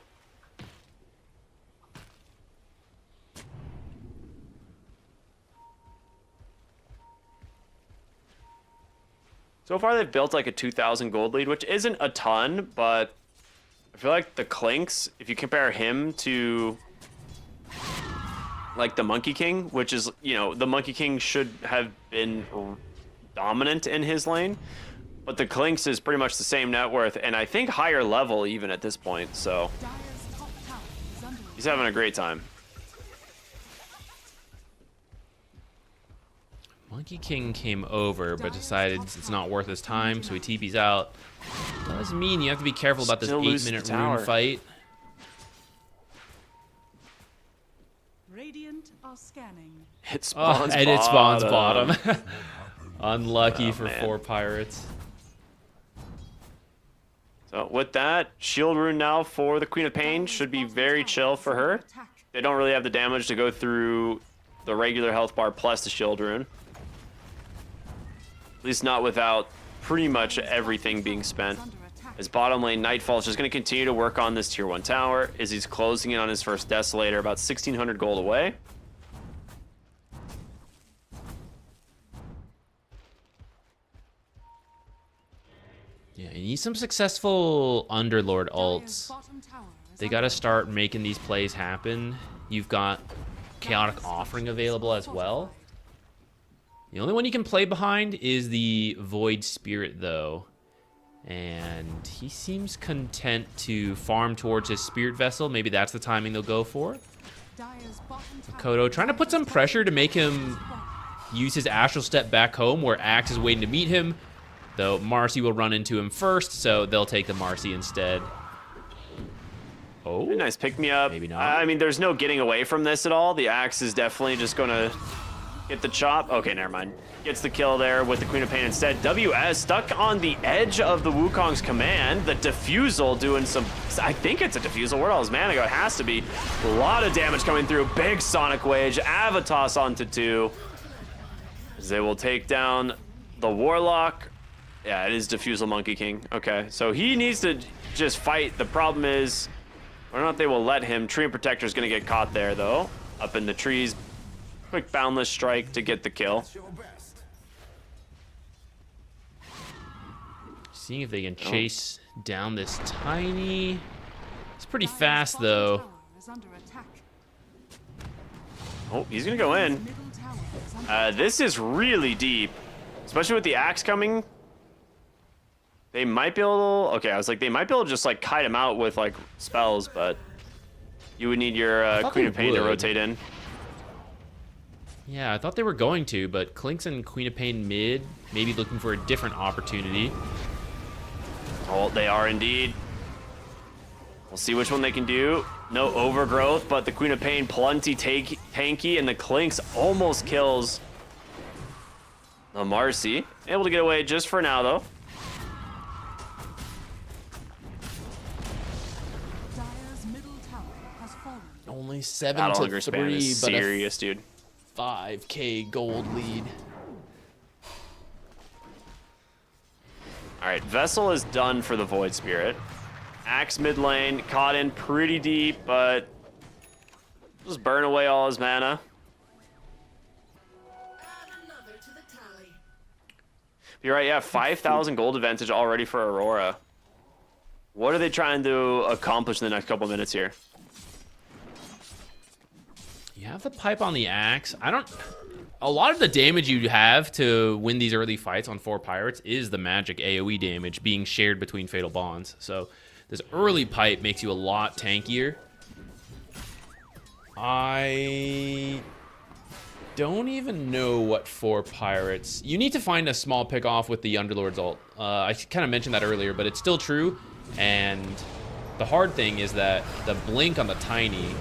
So far, they've built like a 2,000 gold lead, which isn't a ton, but I feel like the Clinks, if you compare him to like the Monkey King, which is, you know, the Monkey King should have been dominant in his lane, but the Clinks is pretty much the same net worth, and I think higher level even at this point, so he's having a great time. Monkey King came over, but decided it's not worth his time, so he TP's out. That does mean you have to be careful about this Still lose 8-minute the tower. rune fight. Radiant are scanning. It spawns And it spawns bottom. bottom. Unlucky Oh, for man. 4 pirates. So with that, shield rune now for the Queen of Pain should be very chill for her. They don't really have the damage to go through the regular health bar plus the shield rune. At least not without pretty much everything being spent. His bottom lane, Nightfall, is just going to continue to work on this tier 1 tower as he's closing in on his first Desolator, about 1,600 gold away. Yeah, you need some successful Underlord ults. They got to start making these plays happen. You've got Chaotic Offering available as well. The only one you can play behind is the Void Spirit, though. And he seems content to farm towards his Spirit Vessel. Maybe that's the timing they'll go for. Makoto trying to put some pressure to make him use his Astral Step back home, where Axe is waiting to meet him. Though Marcy will run into him first, so they'll take the Marcy instead. Oh, Nice pick-me-up. Maybe not. I mean, there's no getting away from this at all. The Axe is definitely just going to get the chop. Okay, never mind. Gets the kill there with the Queen of Pain instead. WS stuck on the edge of the Wukong's command. The Diffusal doing some... I think it's a Diffusal. Where all his mana go? It has to be. A lot of damage coming through. Big Sonic Wage. Avatos onto 2. As they will take down the Warlock. Yeah, it is Diffusal Monkey King. Okay, so he needs to just fight. The problem is whether or not they will let him. Tree and Protector is going to get caught there, though. Up in the trees. Quick Boundless Strike to get the kill. Seeing if they can chase down this Tiny. It's pretty fast, though. Oh, he's going to go in. This is really deep. Especially with the Axe coming. They might be able to... Okay, I was like, they might be able to just, like, kite him out with, like, spells, but... You would need your Queen of Pain to rotate in. Yeah, I thought they were going to, but Clinks and Queen of Pain mid, maybe looking for a different opportunity. Oh, they are indeed. We'll see which one they can do. No overgrowth, but the Queen of Pain plenty tanky, and the Clinks almost kills the Marcy. Able to get away just for now, though. Only 7 Battle to Hunger 3, spam is but serious, dude. 5k gold lead. All right, Vessel is done for the Void Spirit. Axe mid lane, caught in pretty deep, but just burn away all his mana. You're right, yeah, 5,000 gold advantage already for Aurora. What are they trying to accomplish in the next couple minutes here? You have the pipe on the Axe. A lot of the damage you have to win these early fights on 4 pirates is the magic AoE damage being shared between Fatal Bonds. So this early pipe makes you a lot tankier. I don't even know what 4 pirates. You need to find a small pick off with the Underlord's ult. I kind of mentioned that earlier, but it's still true. And the hard thing is that the blink on the Tiny.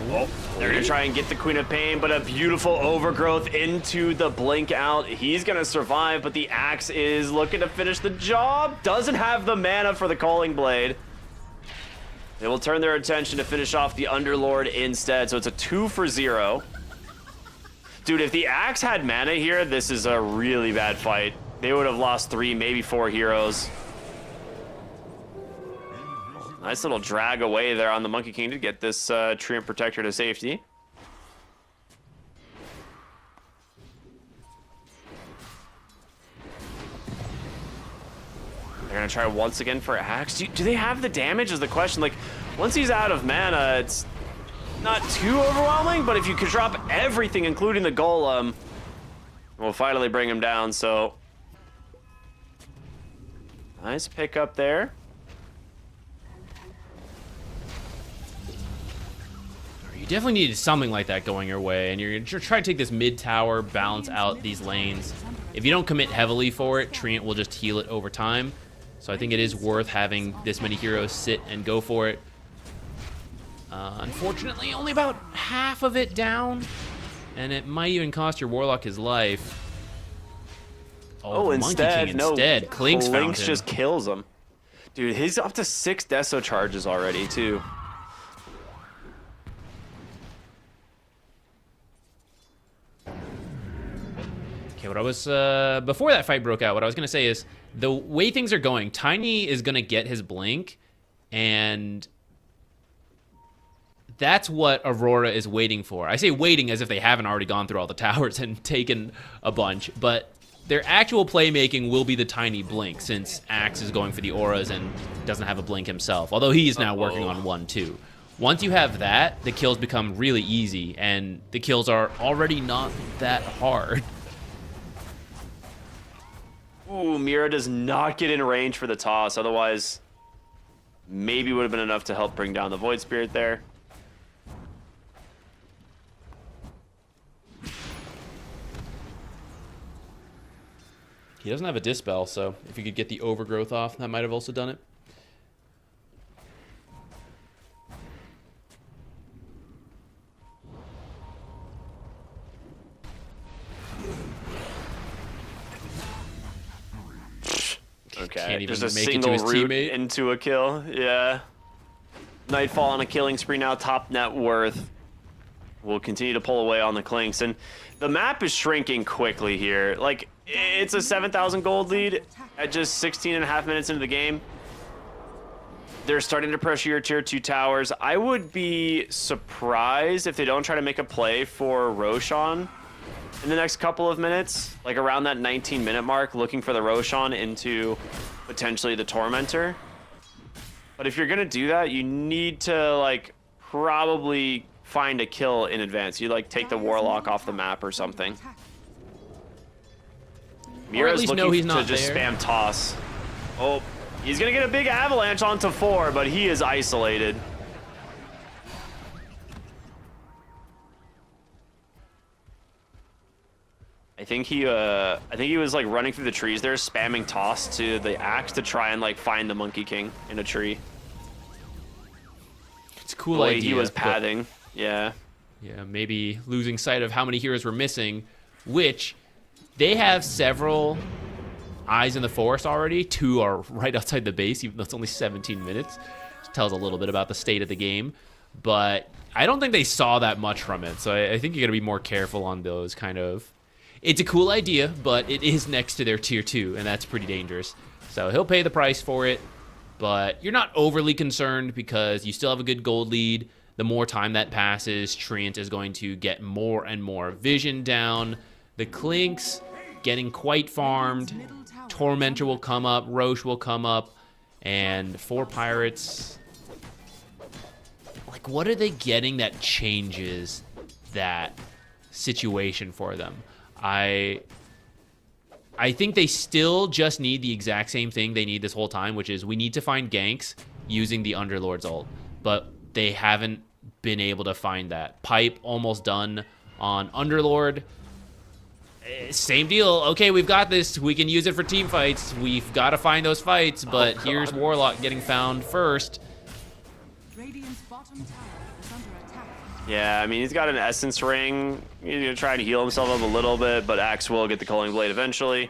Oh, they're going to try and get the Queen of Pain, but a beautiful overgrowth into the blink out. He's going to survive, but the Axe is looking to finish the job. Doesn't have the mana for the Calling Blade. They will turn their attention to finish off the Underlord instead, so it's a 2 for 0. Dude, if the Axe had mana here, this is a really bad fight. They would have lost 3, maybe 4 heroes. Nice little drag away there on the Monkey King to get this Treant Protector to safety. They're going to try once again for Axe. Do they have the damage is the question. Like, once he's out of mana, it's not too overwhelming, but if you could drop everything, including the Golem, we'll finally bring him down, so... Nice pickup there. You definitely needed something like that going your way, and you're going to try to take this mid tower, balance out these lanes. If you don't commit heavily for it, Treant will just heal it over time. So I think it is worth having this many heroes sit and go for it. Unfortunately, only about half of it down, and it might even cost your Warlock his life. Oh, instead, Klink's found him. Just kills him. Dude, he's up to 6 Deso charges already, too. Okay, what I was, before that fight broke out, what I was going to say is, the way things are going, Tiny is going to get his Blink, and that's what Aurora is waiting for. I say waiting as if they haven't already gone through all the towers and taken a bunch, but their actual playmaking will be the Tiny Blink, since Axe is going for the auras and doesn't have a Blink himself, although he's now working on one too. Once you have that, the kills become really easy, and the kills are already not that hard. Ooh, Mira does not get in range for the toss, otherwise maybe would have been enough to help bring down the Void Spirit there. He doesn't have a Dispel, so if you could get the Overgrowth off, that might have also done it. Okay, just a single route into a kill. Yeah. Nightfall on a killing spree now, top net worth. We'll continue to pull away on the Clinks, and the map is shrinking quickly here. Like, it's a 7,000 gold lead at just 16 and a half minutes into the game. They're starting to pressure your tier 2 towers. I would be surprised if they don't try to make a play for Roshan in the next couple of minutes, like around that 19-minute mark, looking for the Roshan into potentially the Tormentor. But if you're gonna do that, you need to like probably find a kill in advance. You like take the Warlock off the map or something. Mira's looking to just spam toss. Oh, he's gonna get a big avalanche onto 4, but he is isolated. I think he was like running through the trees there, spamming toss to the Axe to try and like find the Monkey King in a tree. It's a cool idea. He was pathing, yeah. Yeah, maybe losing sight of how many heroes were missing, which they have several eyes in the forest already. 2 are right outside the base, even though it's only 17 minutes. Which tells a little bit about the state of the game. But I don't think they saw that much from it, so I think you got to be more careful on those kind of... It's a cool idea, but it is next to their tier 2, and that's pretty dangerous. So he'll pay the price for it, but you're not overly concerned because you still have a good gold lead. The more time that passes, Treant is going to get more and more vision down. The Clinks getting quite farmed. Tormentor will come up, Roche will come up, and 4 Pirates. Like, what are they getting that changes that situation for them? I think they still just need the exact same thing they need this whole time, which is we need to find ganks using the Underlord's ult. But they haven't been able to find that. Pipe almost done on Underlord. Same deal. Okay, we've got this. We can use it for team fights. We've got to find those fights, but here's Warlock getting found first. Radiant's bottom tower is under attack. Yeah, I mean, he's got an Essence Ring. He's going to try to heal himself up a little bit, but Axe will get the Culling Blade eventually.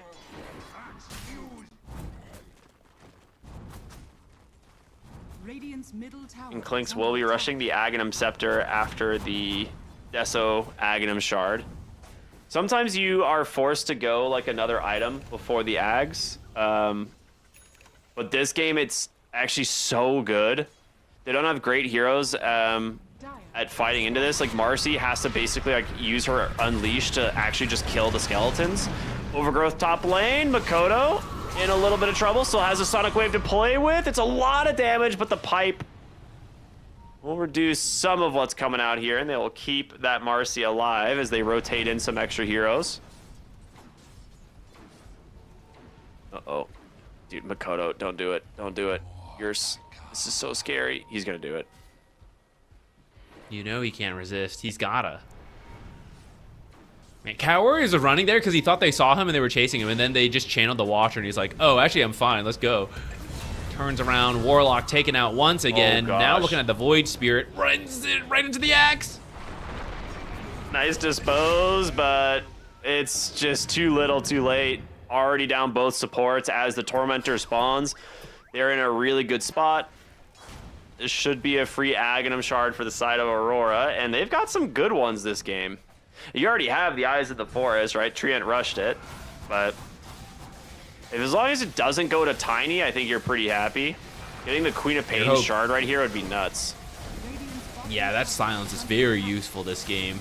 Radiant's middle tower And Clinks is will be under rushing the Aghanim Scepter after the Deso Aghanim Shard. Sometimes you are forced to go like another item before the Ags. But this game, it's actually so good. They don't have great heroes at fighting into this. Like Marcy has to basically like use her Unleash to actually just kill the skeletons. Overgrowth top lane, Makoto in a little bit of trouble. Still has a Sonic Wave to play with. It's a lot of damage, but the pipe will reduce some of what's coming out here, and they will keep that Marcy alive as they rotate in some extra heroes. Uh-oh. Dude, Makoto, don't do it. Don't do it. This is so scary. He's gonna do it. You know he can't resist. He's gotta. Man, Cat Warriors are running there because he thought they saw him and they were chasing him, and then they just channeled the Watcher, and he's like, oh, actually, I'm fine. Let's go. Turns around. Warlock taken out once again. Oh, now gosh. looking at the Void Spirit. Runs it right into the axe. Nice dispose, but it's just too little too late. Already down both supports as the Tormentor spawns. They're in a really good spot. This should be a free Aghanim Shard for the side of Aurora, and they've got some good ones this game. You already have the Eyes of the Forest, right? Treant rushed it, but as long as it doesn't go to Tiny, I think you're pretty happy. Getting the Queen of Pain Shard right here would be nuts. Yeah, that silence is very useful this game.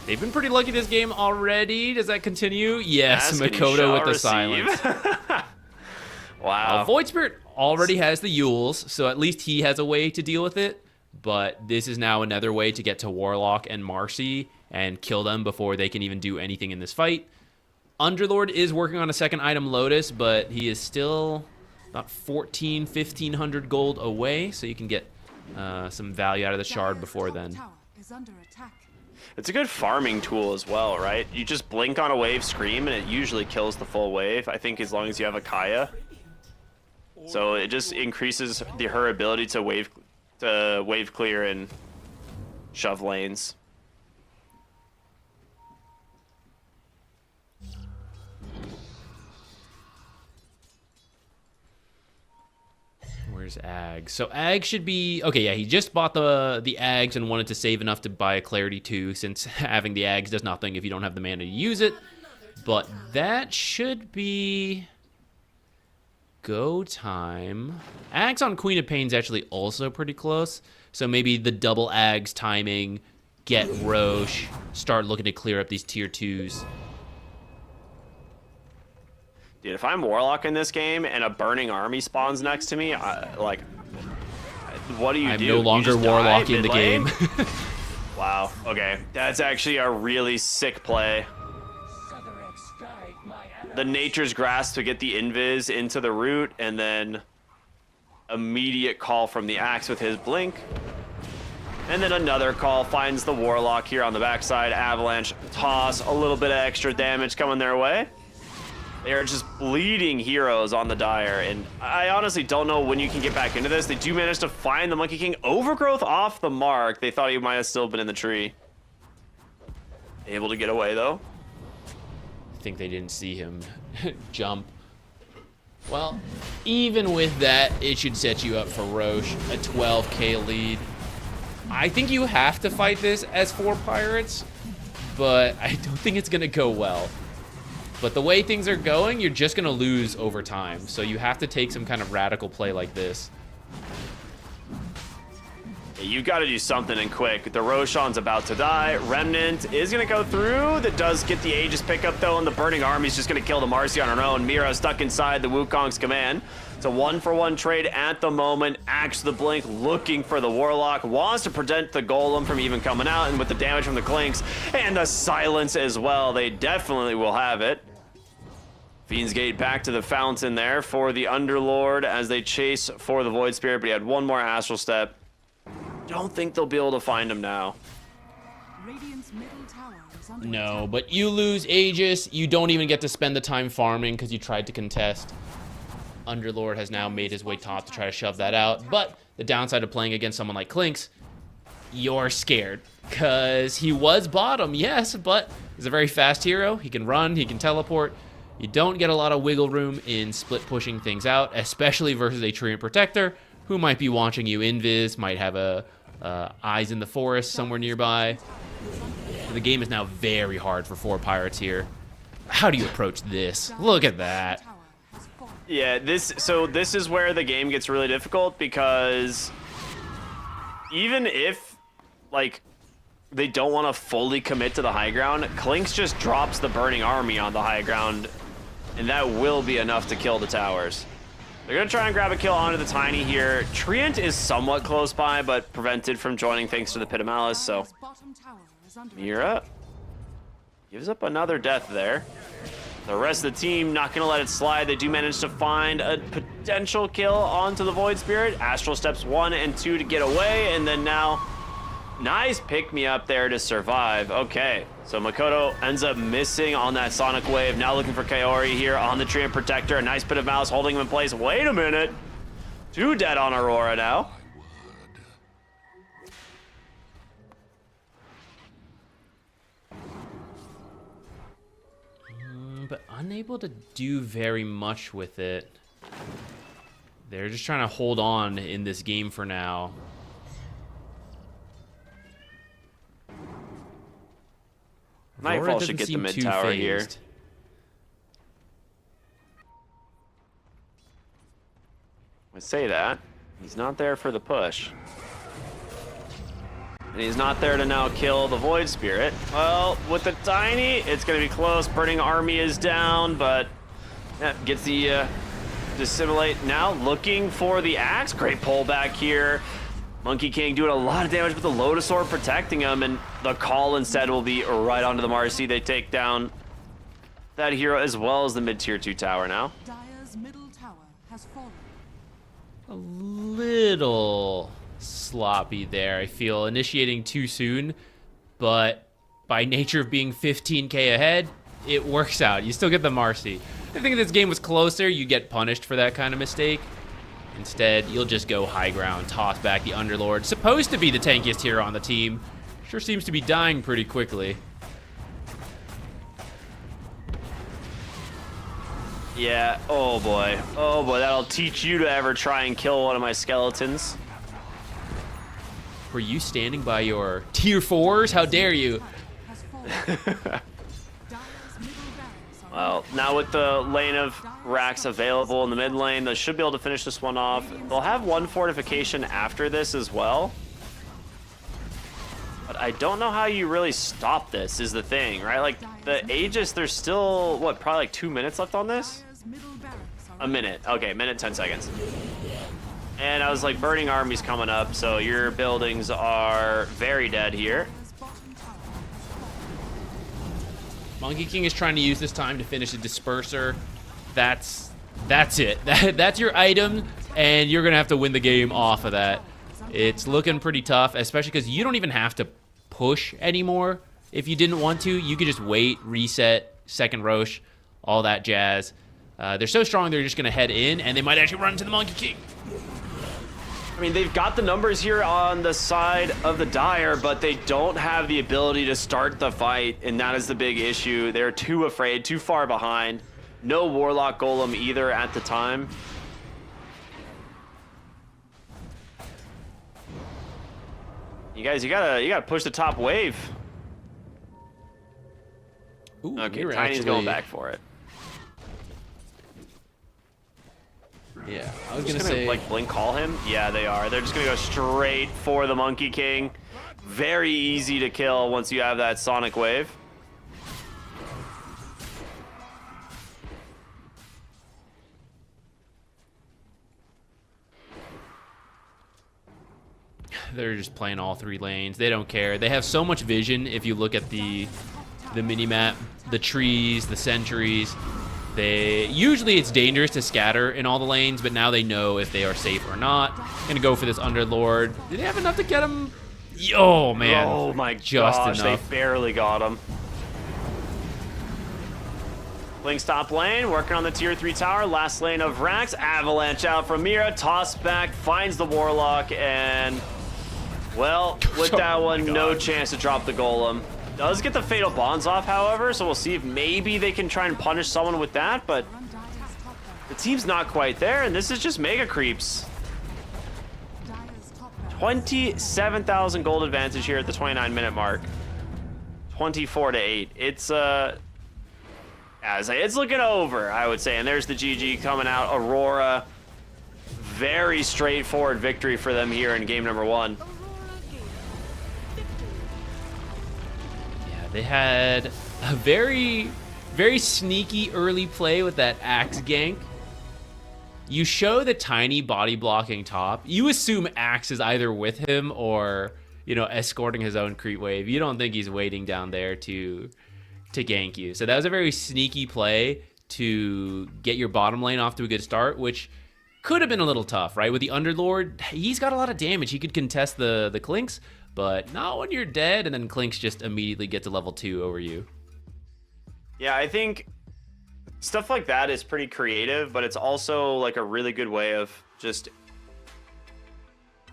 They've been pretty lucky this game already. Does that continue? Yes, Ask and you Makoto shall with the receive. silence. Wow. Void Spirit already has the Yules, so at least he has a way to deal with it. But this is now another way to get to Warlock and Marcy and kill them before they can even do anything in this fight. Underlord is working on a second item, Lotus, but he is still about 1,500 gold away, so you can get some value out of the shard before then. Tower is under attack. It's a good farming tool as well, right? You just blink on a wave, scream, and it usually kills the full wave. I think as long as you have a Kaya. So it just increases her ability to wave clear and shove lanes. Where's Ag? So Ag should be... Okay, yeah, he just bought the Ags and wanted to save enough to buy a Clarity 2, since having the Ags does nothing if you don't have the mana to use it. But that should be... go time. Ags on Queen of Pain's actually also pretty close. So maybe the double Ags timing, get Roche, start looking to clear up these tier 2s. Dude, if I'm Warlock in this game and a burning army spawns next to me, what do you do? I'm no longer You just Warlock die in the mid-lane? game. Wow, okay. That's actually a really sick play. The Nature's Grasp to get the invis into the root, and then immediate call from the Axe with his blink. And then another call finds the Warlock here on the backside. Avalanche toss, a little bit of extra damage coming their way. They are just bleeding heroes on the Dire, and I honestly don't know when you can get back into this. They do manage to find the Monkey King. Overgrowth off the mark. They thought he might have still been in the tree. Able to get away, though. I think they didn't see him jump. Well, even with that, it should set you up for Roche, a 12k lead. I think you have to fight this as 4 Pirates, but I don't think it's going to go well. But the way things are going, you're just going to lose over time. So you have to take some kind of radical play like this. You got to do something and quick. The Roshan's about to die. Remnant is going to go through. That does get the Aegis pickup, though, and the Burning Army's just going to kill the Marcy on her own. Mira stuck inside the Wukong's command. It's a 1-for-1 trade at the moment. Axe the Blink looking for the Warlock. Wants to prevent the Golem from even coming out, and with the damage from the Clinks and the silence as well, they definitely will have it. Fiend's Gate back to the fountain there for the Underlord as they chase for the Void Spirit, but he had one more Astral Step. Don't think they'll be able to find him now. Radiant's middle tower is under No, attack. but you lose Aegis. You don't even get to spend the time farming because you tried to contest. Underlord has now made his way top to try to shove that out. But the downside of playing against someone like Clinks, you're scared. Because he was bottom, yes, but he's a very fast hero. He can run, he can teleport. You don't get a lot of wiggle room in split pushing things out, especially versus a Treant Protector. who might be watching you. Invis might have a eyes in the forest somewhere nearby. The game is now very hard for 4 pirates here. How do you approach this? Look at that. Yeah, this is where the game gets really difficult, because even if, like, they don't want to fully commit to the high ground, Klinks just drops the burning army on the high ground, and that will be enough to kill the towers. They're going to try and grab a kill onto the Tiny here. Treant is somewhat close by, but prevented from joining thanks to the Pit of Malice, so Mira gives up another death there. The rest of the team not going to let it slide. They do manage to find a potential kill onto the Void Spirit. Astral steps 1 and 2 to get away, and then now nice pick-me-up there to survive. Okay, so Makoto ends up missing on that Sonic Wave. Now looking for Kaori here on the Treant Protector. A nice bit of Malice holding him in place. Wait a minute. 2 dead on Aurora now. But unable to do very much with it. They're just trying to hold on in this game for now. Nightfall should get the mid tower here. I say that. He's not there for the push. And he's not there to now kill the Void Spirit. Well, with the Tiny, it's going to be close. Burning Army is down, but yeah, gets the dissimulate now. Looking for the axe. Great pullback here. Monkey King doing a lot of damage with the Lotus Orb protecting him, and the call instead will be right onto the Marcy. They take down that hero as well as the mid-tier 2 tower now. Dire's middle tower has fallen. A little sloppy there, I feel. Initiating too soon, but by nature of being 15k ahead, it works out. You still get the Marcy. I think if this game was closer, you get punished for that kind of mistake. Instead, you'll just go high ground, toss back the Underlord. Supposed to be the tankiest hero on the team. Sure seems to be dying pretty quickly. Yeah, oh boy. Oh boy, that'll teach you to ever try and kill one of my skeletons. Were you standing by your tier 4s? How dare you? Well, now with the lane of racks available in the mid lane, they should be able to finish this one off. They'll have 1 fortification after this as well. But I don't know how you really stop this is the thing, right? Like, the Aegis, there's still, what, probably like 2 minutes left on this? A minute. Okay, minute, 10 seconds. And I was like, Burning Army's coming up, so your buildings are very dead here. Monkey King is trying to use this time to finish a disperser. That's it. That's your item, and you're gonna have to win the game off of that. It's looking pretty tough, especially because you don't even have to push anymore. If you didn't want to, you could just wait, reset, second Roche, all that jazz. They're so strong, they're just gonna head in, and they might actually run into the Monkey King. I mean, they've got the numbers here on the side of the Dire, but they don't have the ability to start the fight, and that is the big issue. They're too afraid, too far behind. No Warlock Golem either at the time. You guys, you gotta push the top wave. Ooh, okay, Tiny's going back for it. Yeah, I was gonna say, like blink call him. Yeah, they are. They're just gonna go straight for the Monkey King. Very easy to kill once you have that Sonic Wave. they're just playing all 3 lanes. They don't care. They have so much vision. If you look at the mini-map, the trees, the sentries, usually it's dangerous to scatter in all the lanes, but now they know if they are safe or not. Gonna go for this Underlord. Did they have enough to get him? Oh man. Oh my just gosh, enough. They barely got him. Link's top lane, working on the tier 3 tower. Last lane of Rax. Avalanche out from Mira. Toss back, finds the Warlock, and well, with that one, no chance to drop the Golem. Does get the Fatal Bonds off, however, so we'll see if maybe they can try and punish someone with that, but the team's not quite there, and this is just Mega Creeps. 27,000 gold advantage here at the 29-minute mark. 24-8. It's it's looking over, I would say. And there's the GG coming out. Aurora, very straightforward victory for them here in game number 1. Yeah, they had a very, very sneaky early play with that Axe gank. You show the tiny body blocking top. You assume Axe is either with him or, you know, escorting his own creep wave. You don't think he's waiting down there to gank you. So that was a very sneaky play to get your bottom lane off to a good start, which could have been a little tough, right? With the Underlord, he's got a lot of damage. He could contest the Clinks, but not when you're dead, and then Clinks just immediately get to level 2 over you. Yeah, I think stuff like that is pretty creative, but it's also like a really good way of just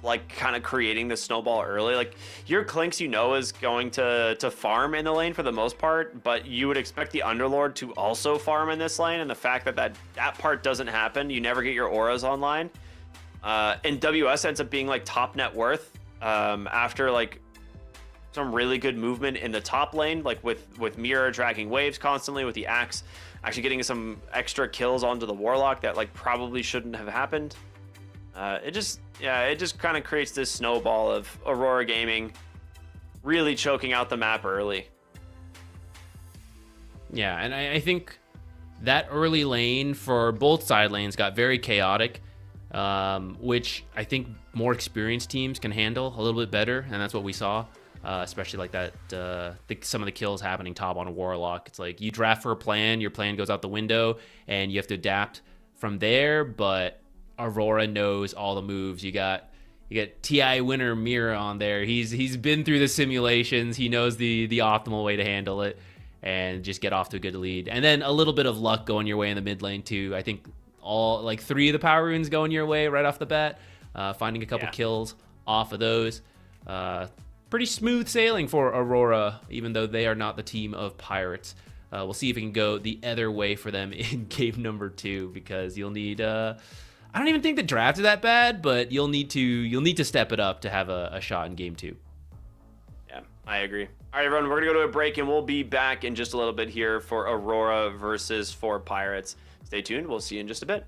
like kind of creating the snowball early. Like your Clinks, you know, is going to farm in the lane for the most part, but you would expect the Underlord to also farm in this lane, and the fact that that part doesn't happen, you never get your auras online. And WS ends up being like top net worth after like some really good movement in the top lane, like with Mirror dragging waves constantly, with the Axe actually getting some extra kills onto the Warlock that like probably shouldn't have happened. It just kind of creates this snowball of Aurora Gaming really choking out the map early. Yeah, and I think that early lane for both side lanes got very chaotic, which I think more experienced teams can handle a little bit better, and that's what we saw. Especially like that, some of the kills happening top on a Warlock. It's like you draft for a plan, your plan goes out the window, and you have to adapt from there. But Aurora knows all the moves. You got TI winner Mirror on there. He's been through the simulations. He knows the optimal way to handle it and just get off to a good lead. And then a little bit of luck going your way in the mid lane too. I think all like 3 of the power runes going your way right off the bat. Finding a couple kills off of those. Pretty smooth sailing for Aurora, even though they are not the team of Pirates. We'll see if it can go the other way for them in game number 2, because you'll need. I don't even think the draft is that bad, but you'll need to step it up to have a shot in game 2. Yeah, I agree. All right, everyone, we're gonna go to a break, and we'll be back in just a little bit here for Aurora versus 4 Pirates. Stay tuned. We'll see you in just a bit.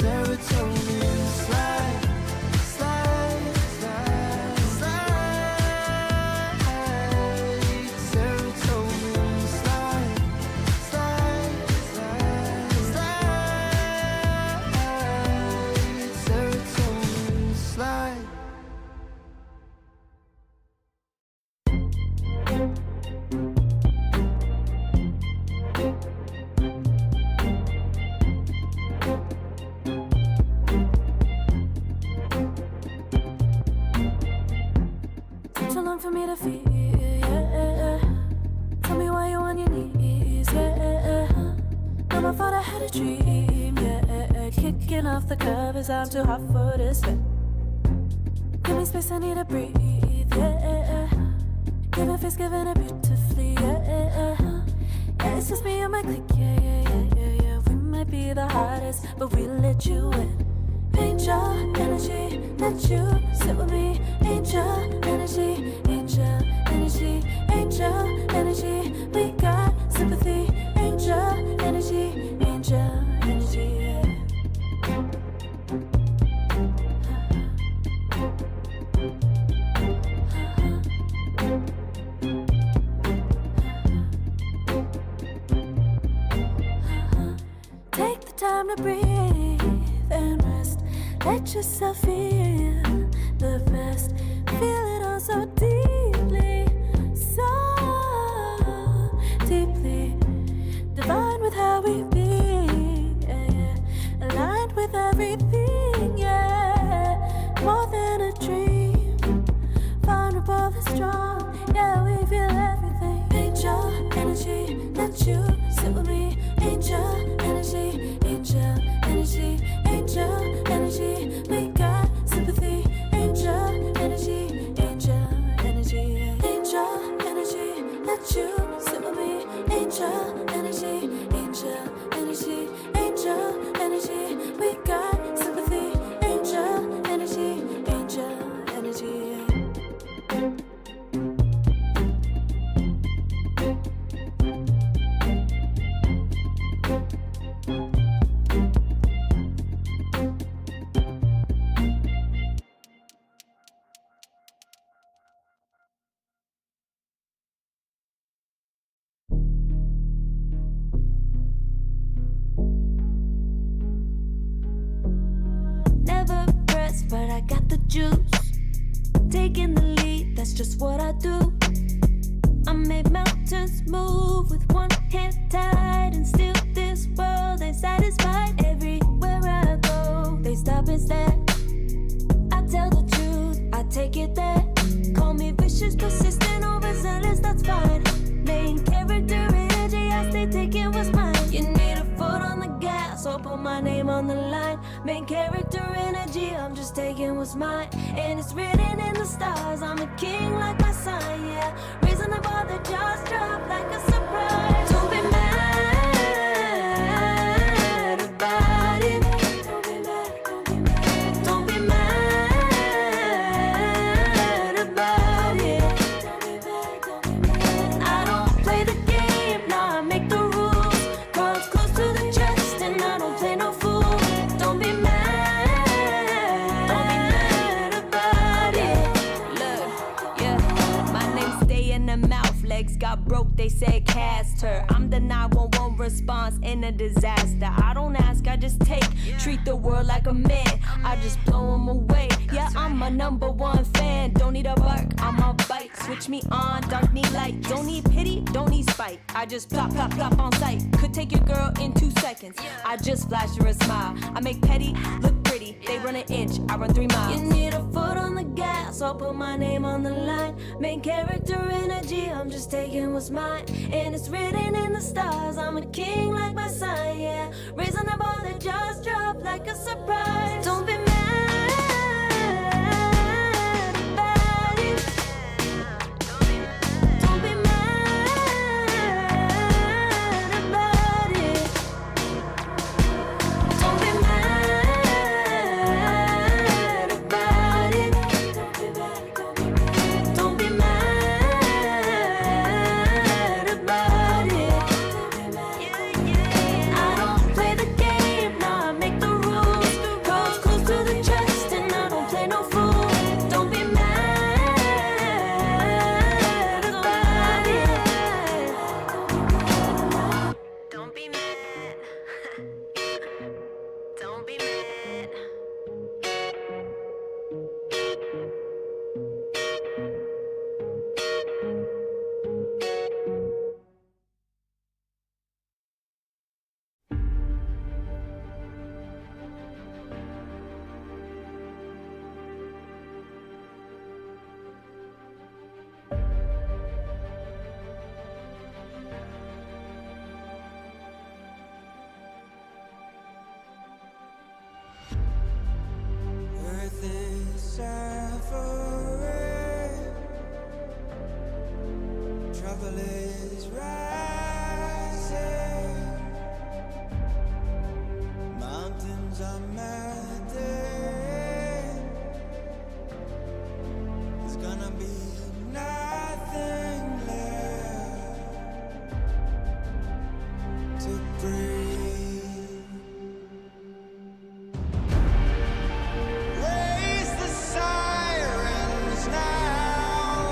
Serotonin slide, slide, slide, slide. Serotonin slide, slide, slide, slide. Serotonin slide. Too long for me to feel, yeah. Tell me why you're on your knees, yeah. Never thought I had a dream, yeah. Kicking off the covers, I'm too hot for this bed. Give me space, I need to breathe, yeah. Give a face, giving it beautifully, yeah. Yeah, it's just me and my clique, yeah. We might be the hottest, but we let you in. Angel energy, let you sit with me. Angel energy, angel energy, angel energy. We got sympathy. Angel energy, angel energy. Take the time to breathe and rest. Let yourself feel the best. Feel it all so deeply, so deeply. Divine with how we be, yeah. Aligned with everything, yeah. More than a dream, vulnerable and strong, yeah. We feel everything. Angel energy, let you sit with me. Angel energy, angel energy, angel energy. We got sympathy. Angel energy, angel energy, angel energy. Let you sit with me. Angel energy, angel energy, angel energy. We got sympathy. the juice. Taking the lead, that's just what I do. I make mountains move with one hand tied, and still this world ain't satisfied. Everywhere I go, they stop and stare. I tell the truth, I take it there. Call me vicious, persistent, overzealous, that's fine. Main character energy, I stay taking what's mine. You need a foot on the gas, or put my name on the line. Main character energy, I'm just taking what's mine. And it's written in the stars, I'm a king like my sign, yeah. Raising the bar, the jaws drop like a surprise. Don't be mad about it. Don't be mad, don't be mad. Don't be mad about it. Don't be mad, don't be mad. I don't play the game, nah, I make the rules. Cards close to the chest, and I don't play no fool. Don't be mad about it. Look, yeah, my name stay in the mouth. Legs got broke, they said cast her. I'm the 911 response in a disaster. I don't ask, I just take. Treat the world like a man, I just blow them away. Yeah, I'm my #1 fan. Don't need a bark, I'm a bite. Switch me on, dark need light. Don't need pity, don't need spite. I just plop, plop, plop on sight. Could take your girl in 2 seconds. I just flash her a smile. I make petty look pretty. They run an inch, I run 3 miles. You need a foot on the gas, I'll put my name on the line. Main character energy, I'm just taking what's mine. And it's written in the stars, I'm a king like my sign, yeah. Raising the bar, the jaws drop like a surprise. Don't be mad about it. Don't be mad about it. Don't be mad about it. Don't be mad about it. I don't play the game, nah, I make the rules. Cards close to the chest, and I don't play no fool. Don't be mad about it. Don't be mad. Don't be mad. Earth is suffering, trouble is rising, mountains are melting. There's gonna be nothing left to breathe. Raise the sirens now.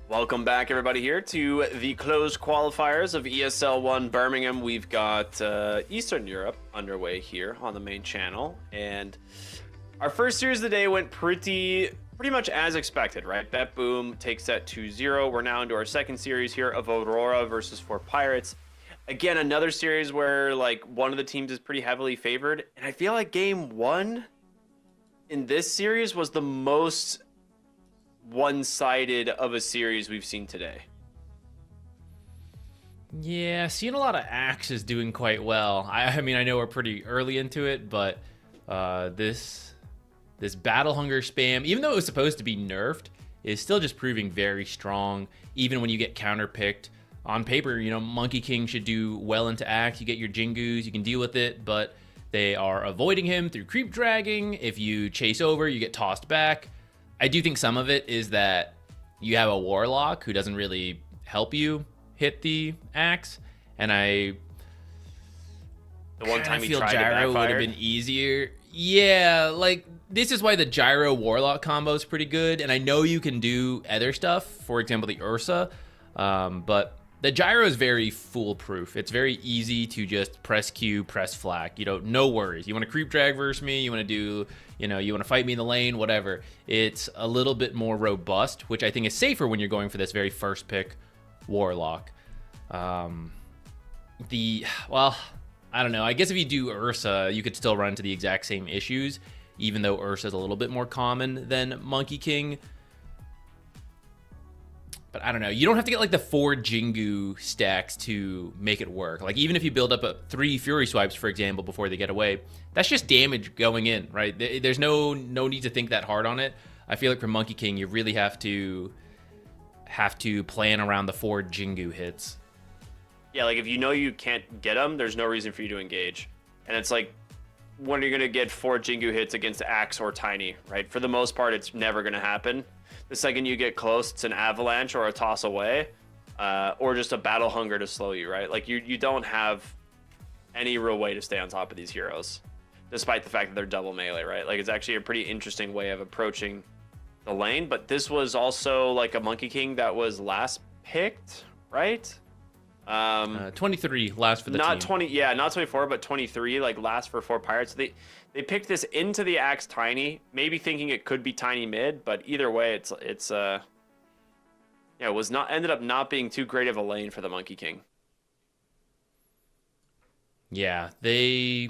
Welcome back, everybody, here to the closed qualifiers of ESL One Birmingham. We've got Eastern Europe underway here on the main channel, and our first series of the day went pretty much as expected, right? BetBoom takes that 2-0. We're now into our second series here of Aurora versus 4 Pirates. Again, another series where like one of the teams is pretty heavily favored, and I feel like game 1 in this series was the most one-sided of a series we've seen today. Yeah, seeing a lot of Axes doing quite well. I mean, I know we're pretty early into it, but this Battle Hunger spam, even though it was supposed to be nerfed, is still just proving very strong, even when you get counter-picked. On paper, you know, Monkey King should do well into Axe. You get your Jingus, you can deal with it, but they are avoiding him through creep dragging. If you chase over, you get tossed back. I do think some of it is that you have a Warlock who doesn't really help you hit the Axe, and the one time he feel tried Gyro would have been easier. Yeah, like this is why the Gyro Warlock combo is pretty good, and I know you can do other stuff, for example the Ursa, but the Gyro is very foolproof. It's very easy to just press Q, press flak. You know, no worries. You want to creep drag versus me, you want to do, you know, you want to fight me in the lane, whatever. It's a little bit more robust, which I think is safer when you're going for this very first pick Warlock. Well, I don't know. I guess if you do Ursa, you could still run into the exact same issues, even though Ursa is a little bit more common than Monkey King. But I don't know. You don't have to get like the 4 Jingu stacks to make it work. Like even if you build up 3 Fury Swipes, for example, before they get away, that's just damage going in, right? There's no need to think that hard on it. I feel like for Monkey King, you really have to plan around the 4 Jingu hits. Yeah, like if you know you can't get them, there's no reason for you to engage. And it's like, when are you going to get 4 Jingu hits against Axe or Tiny, right? For the most part, it's never going to happen. The second you get close, it's an avalanche or a toss away, or just a battle hunger to slow you, right? Like you don't have any real way to stay on top of these heroes, despite the fact that they're double melee, right? Like it's actually a pretty interesting way of approaching the lane. But this was also like a Monkey King that was last picked, right? 23 last for the not team. 20, yeah, not 24, but 23, like last for 4 Pirates. They picked this into the Axe Tiny, maybe thinking it could be Tiny mid, but either way, it was not ended up not being too great of a lane for the Monkey King. Yeah, I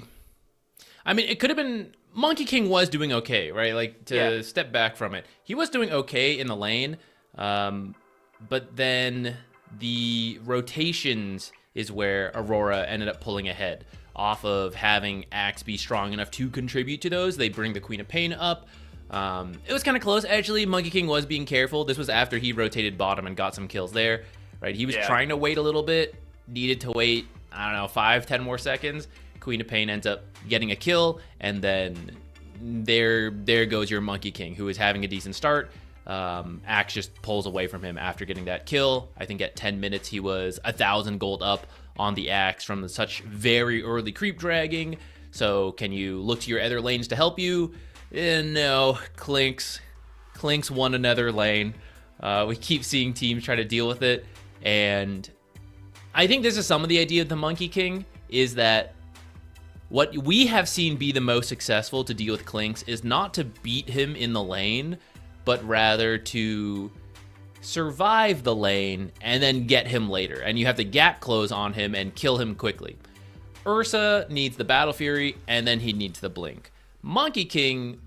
mean, it could have been Monkey King was doing okay, right? Like to step back from it, he was doing okay in the lane, but then the rotations is where Aurora ended up pulling ahead off of having Axe be strong enough to contribute to those. They bring the Queen of Pain up. It was kind of close, actually. Monkey King was being careful. This was after he rotated bottom and got some kills there, right? He was trying to wait a little bit, needed to wait, I don't know, 5-10 more seconds. Queen of Pain ends up getting a kill, and then there goes your Monkey King, who is having a decent start. Axe just pulls away from him after getting that kill. I think at 10 minutes he was 1,000 gold up on the Axe from such very early creep dragging. So can you look to your other lanes to help you? No, Clinks won another lane. We keep seeing teams try to deal with it, and I think this is some of the idea of the Monkey King, is that what we have seen be the most successful to deal with Clinks is not to beat him in the lane, but rather to survive the lane and then get him later. And you have to gap close on him and kill him quickly. Ursa needs the Battle Fury, and then he needs the Blink. Monkey King,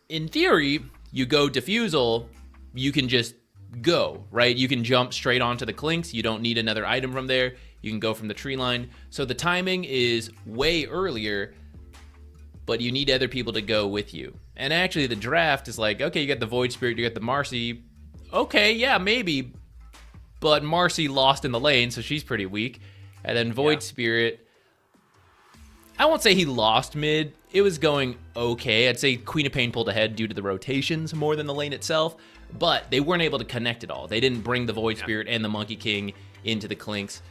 in theory, you go Diffusal, you can just go, right? You can jump straight onto the Clinks. You don't need another item from there. You can go from the tree line. So the timing is way earlier, but you need other people to go with you. And actually the draft is like, okay, you got the Void Spirit, you got the Marcy. Okay, yeah, maybe. But Marcy lost in the lane, so she's pretty weak. And then Void Spirit, I won't say he lost mid. It was going okay. I'd say Queen of Pain pulled ahead due to the rotations more than the lane itself. But they weren't able to connect it all. They didn't bring the Void Spirit and the Monkey King into the Clinks.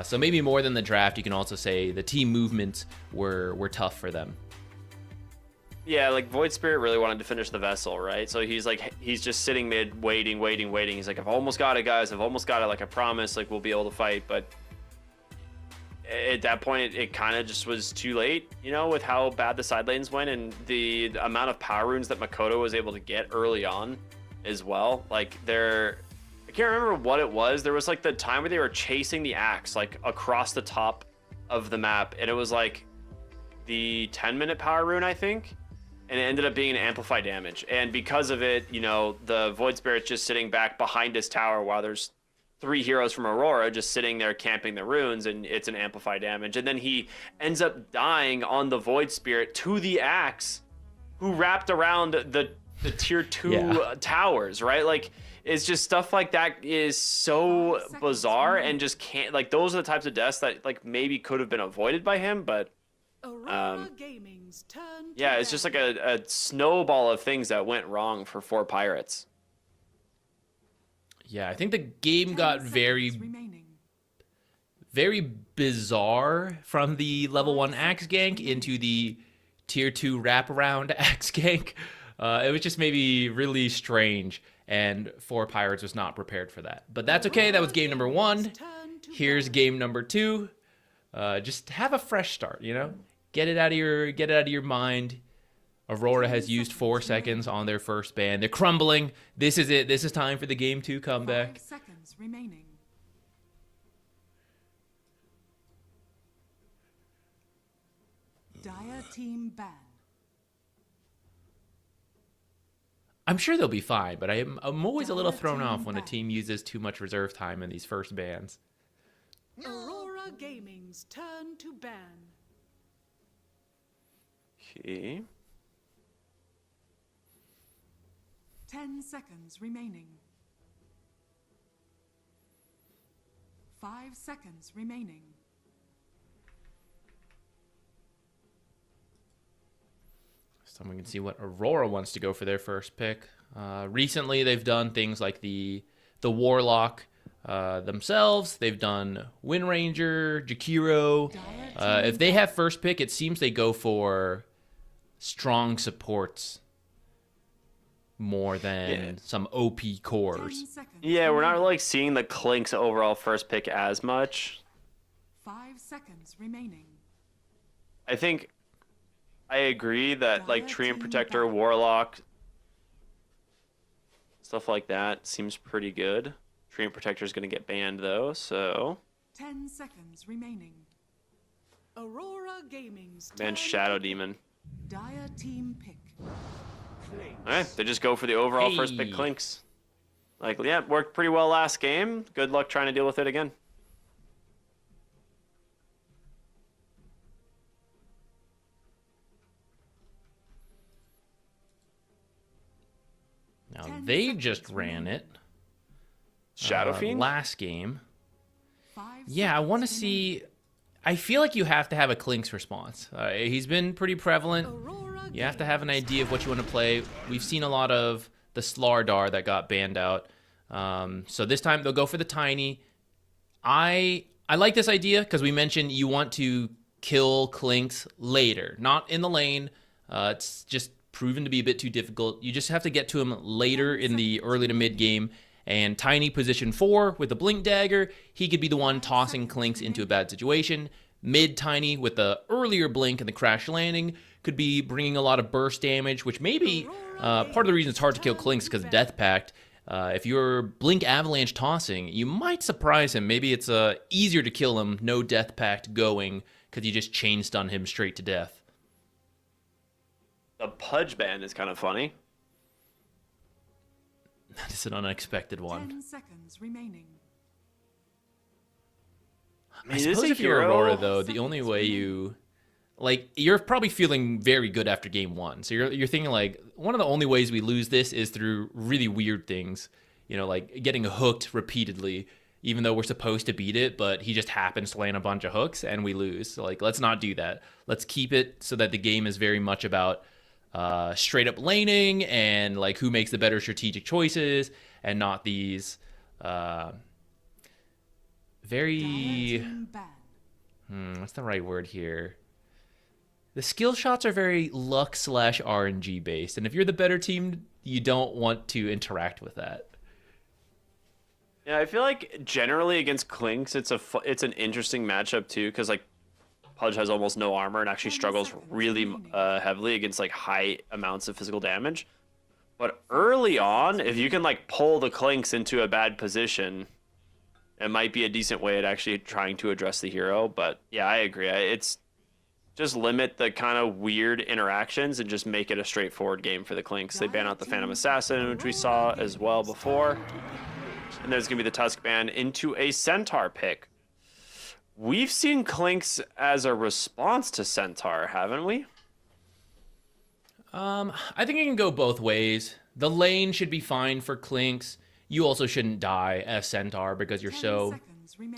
So maybe more than the draft, you can also say the team movements were tough for them. Yeah, like Void Spirit really wanted to finish the vessel, right? So he's just sitting mid, waiting. He's like, I've almost got it, guys. I've almost got it. Like I promise, like we'll be able to fight. But at that point, it kind of just was too late, you know, with how bad the side lanes went and the amount of power runes that Makoto was able to get early on as well. Like I can't remember what it was. There was like the time where they were chasing the axe like across the top of the map, and it was like the 10-minute power rune, I think. And it ended up being an amplify damage. And because of it, you know, the Void Spirit's just sitting back behind his tower while there's 3 heroes from Aurora just sitting there camping the runes, and it's an amplify damage. And then he ends up dying on the Void Spirit to the axe who wrapped around the tier 2 towers, right? Like, it's just stuff like that is so bizarre and just can't, like, those are the types of deaths that, like, maybe could have been avoided by him, but yeah, it's just like a snowball of things that went wrong for 4 Pirates. Yeah, I think the game got very bizarre from the level 1 axe gank into the tier 2 wraparound axe gank. It was just maybe really strange, and 4 Pirates was not prepared for that. But that's okay. That was game number 1. Here's game number 2. Just have a fresh start, you know? Get it out of your mind. Aurora has used 4 seconds on their first ban. They're crumbling. This is it. This is time for the game 2 comeback. 5 seconds remaining. Dire team ban. I'm sure they'll be fine, but I'm always a little thrown off when a team uses too much reserve time in these first bans. Aurora Gaming's turn to ban. Okay. 10 seconds remaining. 5 seconds remaining. So we can see what Aurora wants to go for their first pick. Recently, they've done things like the Warlock themselves. They've done Wind Ranger, Jakiro. If they have first pick, it seems they go for strong supports more than some OP cores. Yeah, we're not like seeing the Clink's overall first pick as much. 5 seconds remaining. I think I agree that like Treant Protector, Warlock, stuff like that seems pretty good. Treant Protector is going to get banned though, so 10 seconds remaining. Aurora Gaming's ban Shadow Demon. Dire team pick. Alright, they just go for the overall first pick Clinks. Like, yeah, worked pretty well last game. Good luck trying to deal with it again. Now, they just ran it. Shadow Fiend? Last game. Yeah, I want to see... I feel like you have to have a Clink's response. He's been pretty prevalent. You have to have an idea of what you want to play. We've seen a lot of the Slardar that got banned out. So this time they'll go for the Tiny. I like this idea because we mentioned you want to kill Clink's later, not in the lane. It's just proven to be a bit too difficult. You just have to get to him later in the early to mid game. And Tiny position 4 with the Blink Dagger, he could be the one tossing Clink's into a bad situation. Mid Tiny with the earlier Blink and the Crash Landing could be bringing a lot of burst damage, which may be part of the reason it's hard to kill Clink's because of Death Pact. If you're Blink Avalanche tossing, you might surprise him. Maybe it's easier to kill him, no Death Pact going, because you just chain stun him straight to death. The Pudge ban is kind of funny. That is an unexpected one. 10 seconds remaining. I suppose if you're Aurora, though, the only way you... Like, you're probably feeling very good after game 1. So you're thinking, like, one of the only ways we lose this is through really weird things. You know, like getting hooked repeatedly, even though we're supposed to beat it, but he just happens to land a bunch of hooks and we lose. So, like, let's not do that. Let's keep it so that the game is very much about... straight up laning and like who makes the better strategic choices and not these very what's the right word here, the skill shots are very luck / RNG based, and if you're the better team, you don't want to interact with that. Yeah, I feel like generally against Clinks, it's an interesting matchup too, because like Pudge has almost no armor and actually struggles really heavily against like high amounts of physical damage. But early on, if you can like pull the Clinks into a bad position, it might be a decent way at actually trying to address the hero. But yeah, I agree. It's just limit the kind of weird interactions and just make it a straightforward game for the Clinks. They ban out the Phantom Assassin, which we saw as well before. And there's going to be the Tusk ban into a Centaur pick. We've seen Clinks as a response to Centaur, haven't we? I think it can go both ways. The lane should be fine for Clinks. You also shouldn't die as Centaur because you're so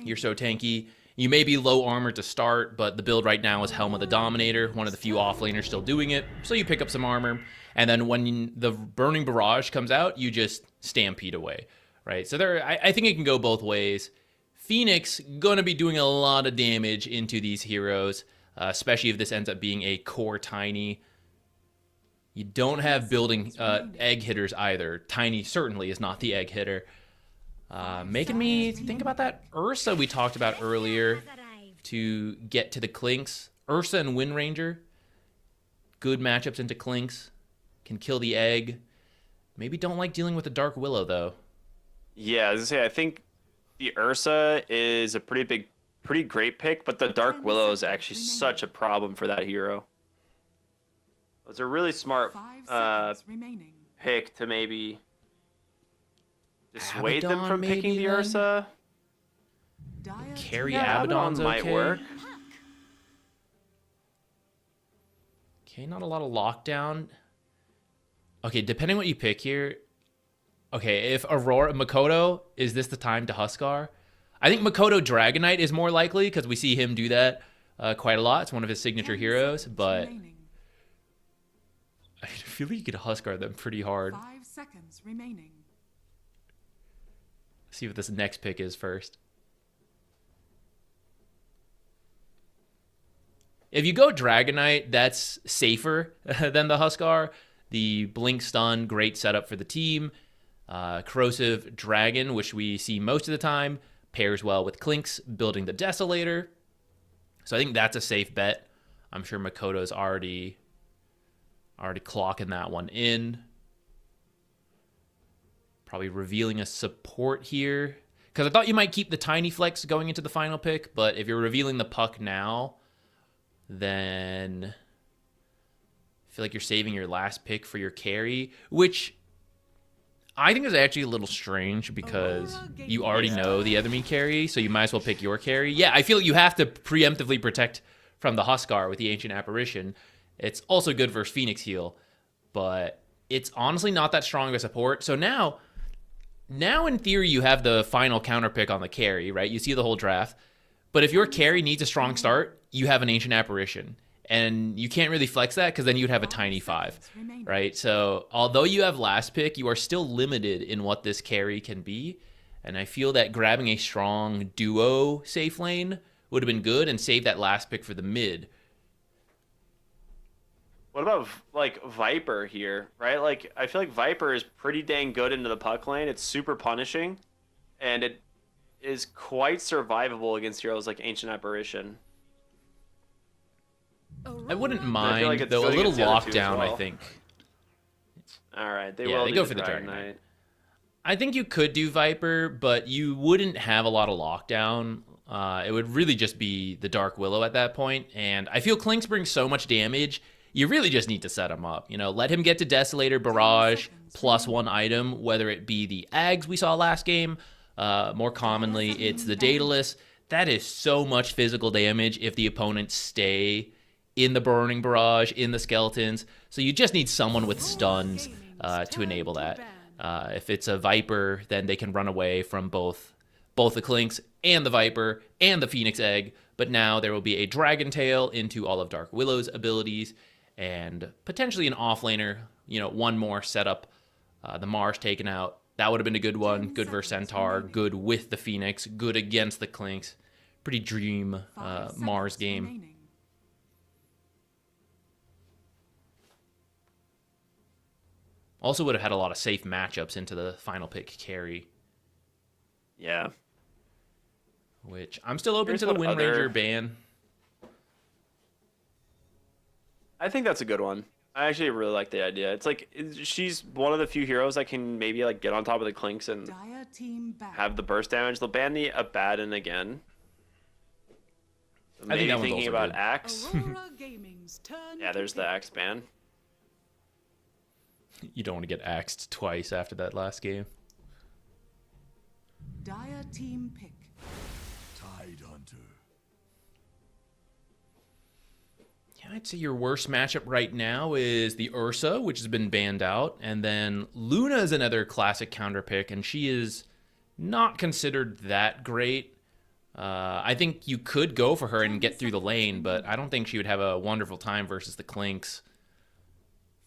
tanky. You may be low armor to start, but the build right now is Helm of the Dominator, one of the few offlaners still doing it. So you pick up some armor, and then when the Burning Barrage comes out, you just stampede away, right? So I think it can go both ways. Phoenix gonna be doing a lot of damage into these heroes, especially if this ends up being a core Tiny. You don't have building egg hitters either. Tiny certainly is not the egg hitter. Making me think about that Ursa we talked about earlier to get to the Clinks. Ursa and Wind Ranger, good matchups into Clinks, can kill the egg. Maybe don't like dealing with the Dark Willow though. Yeah, as I say, I think the Ursa is a pretty great pick, but the Dark Willow is actually such a problem for that hero. It's a really smart pick to maybe dissuade them from picking the Ursa. Carry Yeah, Abaddon's might okay. work. Okay, not a lot of lockdown. Okay, depending what you pick here. Okay, if Aurora Makoto, is this the time to Huskar? I think Makoto Dragonite is more likely because we see him do that quite a lot. It's one of his signature heroes, but I feel like you could Huskar them pretty hard. 5 seconds remaining. See what this next pick is first. If you go Dragonite, that's safer than the Huskar. The Blink Stun, great setup for the team. Corrosive Dragon, which we see most of the time, pairs well with Clinks, building the Desolator. So I think that's a safe bet. I'm sure Makoto's already clocking that one in. Probably revealing a support here. Because I thought you might keep the Tiny Flex going into the final pick, but if you're revealing the Puck now, then I feel like you're saving your last pick for your carry, which I think is actually a little strange because you already know the enemy carry, so you might as well pick your carry. Yeah, I feel like you have to preemptively protect from the Huskar with the Ancient Apparition. It's also good versus Phoenix Heal, but it's honestly not that strong of a support. So now in theory, you have the final counter pick on the carry, right? You see the whole draft. But if your carry needs a strong start, you have an Ancient Apparition. And you can't really flex that because then you'd have a Tiny 5, right? So although you have last pick, you are still limited in what this carry can be. And I feel that grabbing a strong duo safe lane would have been good and save that last pick for the mid. What about like Viper here, right? Like I feel like Viper is pretty dang good into the puck lane. It's super punishing, and it is quite survivable against heroes like Ancient Apparition. I wouldn't I feel like mind, it's though, a good little against the other two as lockdown, well. I think. All right, they Yeah, will they do go the for the Dragon Dragon Knight. Knight. I think you could do Viper, but you wouldn't have a lot of lockdown. It would really just be the Dark Willow at that point, and I feel Clinks brings so much damage, you really just need to set him up. You know, let him get to Desolator, Barrage, plus one item, whether it be the Ags we saw last game, more commonly it's the Daedalus. That is so much physical damage if the opponents stay in the Burning Barrage, in the Skeletons. So you just need someone with stuns to enable that. If it's a Viper, then they can run away from both the Clinks and the Viper and the Phoenix Egg. But now there will be a Dragon Tail into all of Dark Willow's abilities and potentially an offlaner, you know, one more setup. The Mars taken out. That would have been a good one. Good versus Centaur. Good with the Phoenix. Good against the Clinks. Pretty dream Mars game. Also would have had a lot of safe matchups into the final pick carry. Yeah. Which I'm still open Here's to the what Wind other- Ranger ban. I think that's a good one. I actually really like the idea. It's like she's one of the few heroes that can maybe like get on top of the Clinks and Dire team back. have the burst damage. They'll ban the Abaddon again. think Maybe that one's thinking also about good. Axe. Aurora Gaming's turn. Yeah, to there's the pick. Axe ban. You don't want to get axed twice after that last game. Dire team pick. Yeah, I'd say your worst matchup right now is the Ursa, which has been banned out. And then Luna is another classic counter pick, and she is not considered that great. I think you could go for her and get through the lane, but I don't think she would have a wonderful time versus the Clinks.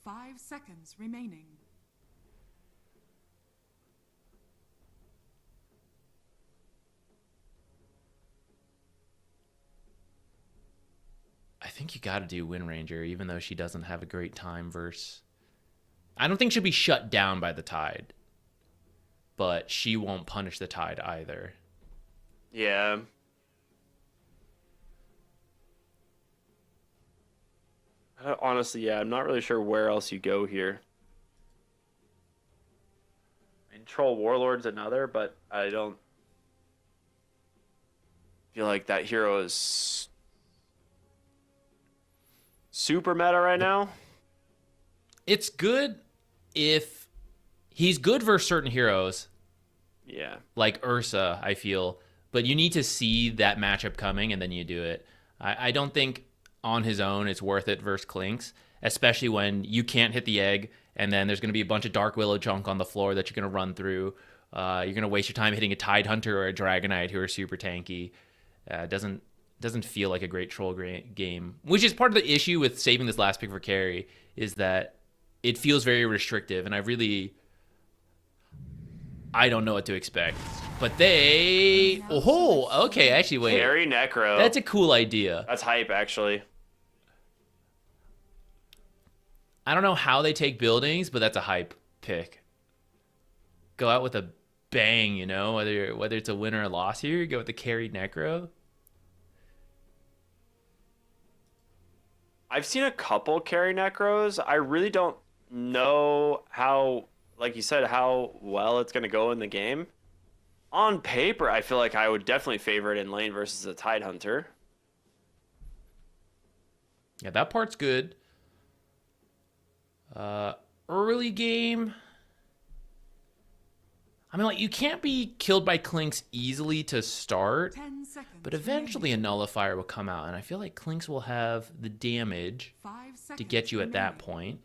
5 seconds remaining. I think you got to do Wind Ranger, even though she doesn't have a great time versus... I don't think she'll be shut down by the Tide, but she won't punish the Tide either. Yeah. Honestly, yeah, I'm not really sure where else you go here. I mean, Troll Warlord's another, but I don't feel like that hero is super meta right now. It's good if he's good versus certain heroes, Yeah. like Ursa, I feel, but you need to see that matchup coming and then you do it. I don't think on his own it's worth it versus Clinks, especially when you can't hit the egg and then there's going to be a bunch of Dark Willow junk on the floor that you're going to run through. You're going to waste your time hitting a Tide Hunter or a Dragonite who are super tanky. Doesn't feel like a great troll game, which is part of the issue with saving this last pick for carry, is that it feels very restrictive, and I don't know what to expect. But okay, actually, wait. Carry Necro. That's a cool idea. That's hype, actually. I don't know how they take buildings, but that's a hype pick. Go out with a bang, you know, whether it's a win or a loss here, go with the carry Necro. I've seen a couple carry Necros. I really don't know how, like you said, how well it's going to go in the game. On paper, I feel like I would definitely favor it in lane versus a Tide Hunter. Yeah, that part's good. Early game, I mean, like, you can't be killed by Clinks easily to start, 10 seconds. but eventually a Nullifier will come out, and I feel like Clinks will have the damage 5 seconds to get you at that remaining. point.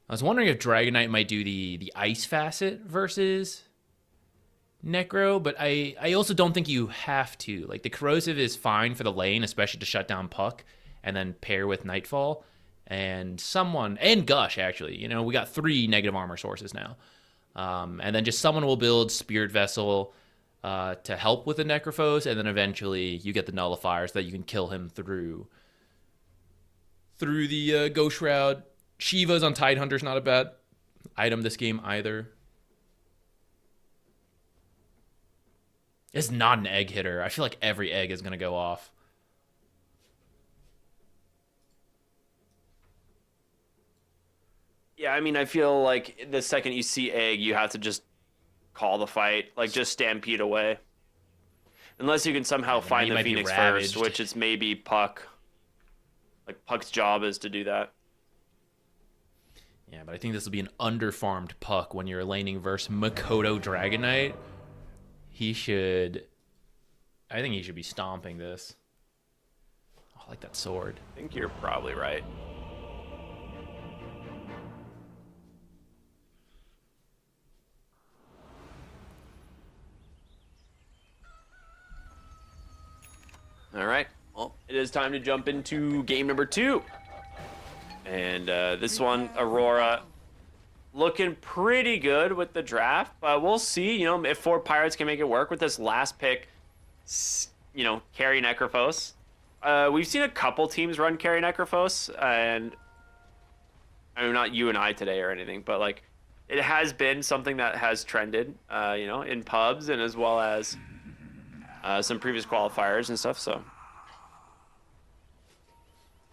I was wondering if Dragonite might do the Ice Facet versus Necro, but I also don't think you have to. Like, the Corrosive is fine for the lane, especially to shut down Puck, and then pair with Nightfall, and Gush, actually. You know, we got 3 negative armor sources now. And then just someone will build Spirit Vessel to help with the Necrophos, and then eventually you get the Nullifiers that you can kill him through the Ghost Shroud. Shiva's on Tide Hunter's not a bad item this game either. It's not an egg hitter. I feel like every egg is going to go off. Yeah, I mean, I feel like the second you see egg, you have to just call the fight. Like, just stampede away. Unless you can somehow find he the might be Phoenix ravaged. first, which is maybe Puck. Like, Puck's job is to do that. Yeah, but I think this will be an underfarmed Puck when you're laning versus Makoto Dragonite. I think he should be stomping this. Oh, I like that sword. I think you're probably right. All right. Well, it is time to jump into game number 2. And this one, Aurora, looking pretty good with the draft. But we'll see, you know, if 4 Pirates can make it work with this last pick, you know, carry Necrophos. We've seen a couple teams run carry Necrophos, and I mean, not you and I today or anything, but like it has been something that has trended, you know, in pubs and as well as some previous qualifiers and stuff. So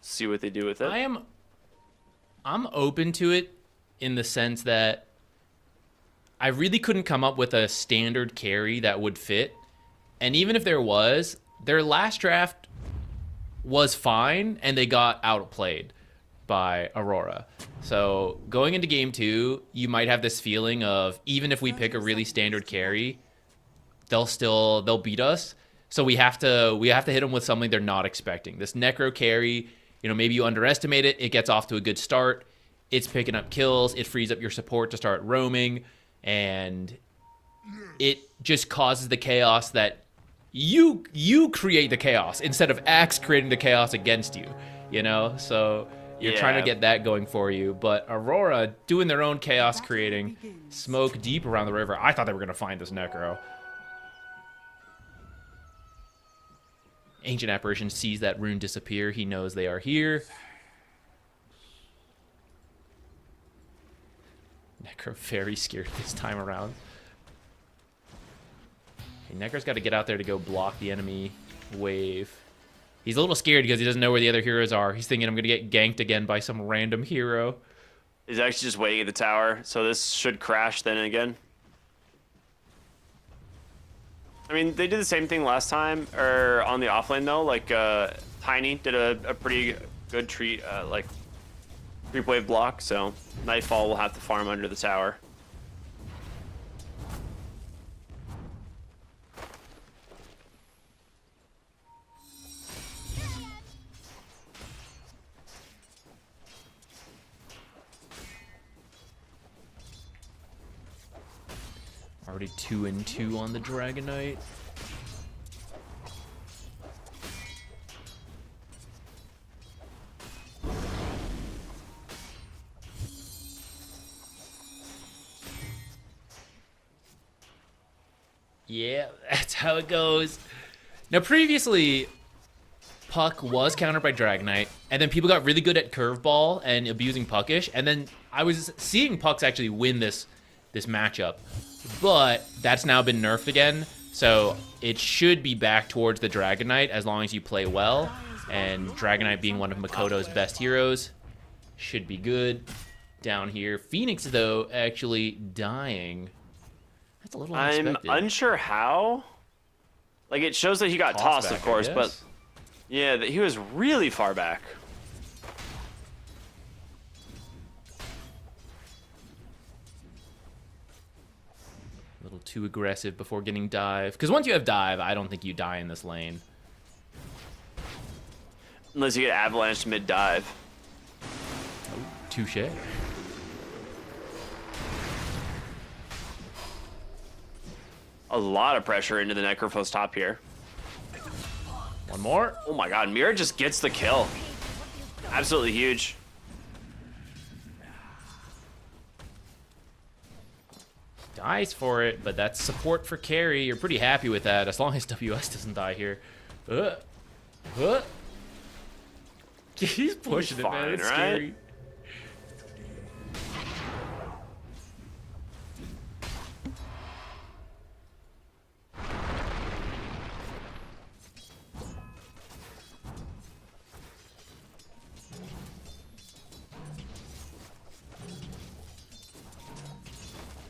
see what they do with it. I'm open to it in the sense that I really couldn't come up with a standard carry that would fit. And even if there was, their last draft was fine and they got outplayed by Aurora. So going into game 2, you might have this feeling of even if we pick a really standard carry, they'll beat us. So we have to hit them with something they're not expecting. This Necro carry, you know, maybe you underestimate it. It gets off to a good start. It's picking up kills. It frees up your support to start roaming, and it just causes the chaos that you create the chaos instead of Axe creating the chaos against you. You know, so you're trying to get that going for you. But Aurora doing their own chaos creating, smoke deep around the river. I thought they were gonna find this Necro. Ancient Apparition sees that rune disappear. He knows they are here. Necro very scared this time around. Okay, Necro's got to get out there to go block the enemy wave. He's a little scared because he doesn't know where the other heroes are. He's thinking, I'm going to get ganked again by some random hero. He's actually just waiting at the tower, so this should crash then again. I mean, they did the same thing last time, or on the offlane though. Like Tiny did a pretty good creep wave block. So Nightfall will have to farm under the tower. Already 2-2 on the Dragon Knight. Yeah, that's how it goes. Now, previously, Puck was countered by Dragon Knight, and then people got really good at Curveball and abusing Puckish, and then I was seeing Pucks actually win this matchup. But that's now been nerfed again, so it should be back towards the Dragon Knight as long as you play well. And Dragon Knight being one of Makoto's best heroes should be good. Down here, Phoenix though actually dying. That's a little unexpected. I'm unsure how. Like it shows that he got tossed, of course, but yeah, he was really far back. A little too aggressive before getting dive. Because once you have dive, I don't think you die in this lane. Unless you get avalanched mid-dive. Oh, touche. A lot of pressure into the Necrophos top here. One more. Oh my god, Mira just gets the kill. Absolutely huge. Dies for it, but that's support for carry. You're pretty happy with that, as long as WS doesn't die here. He's pushing it, man. It's scary.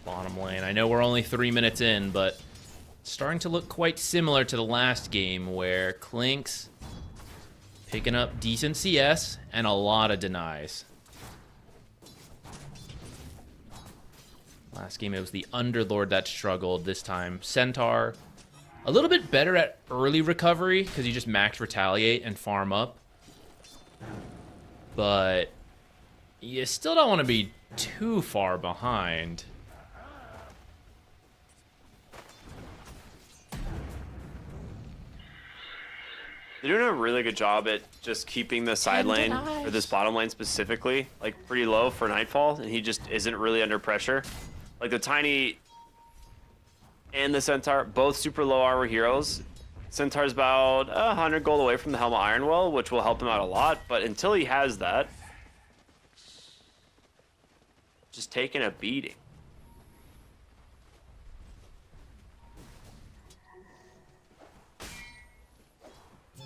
Bottom lane. I know we're only 3 minutes in, but it's starting to look quite similar to the last game where Clink's picking up decent CS and a lot of denies. Last game it was the Underlord that struggled. This time Centaur a little bit better at early recovery because you just max retaliate and farm up. But you still don't want to be too far behind. They're doing a really good job at just keeping the side lane, or this bottom lane specifically, like pretty low for Nightfall, and he just isn't really under pressure. Like the Tiny and the Centaur, both super low armor heroes. Centaur's about 100 gold away from the Helm of Ironwell, which will help him out a lot, but until he has that, just taking a beating. Yeah,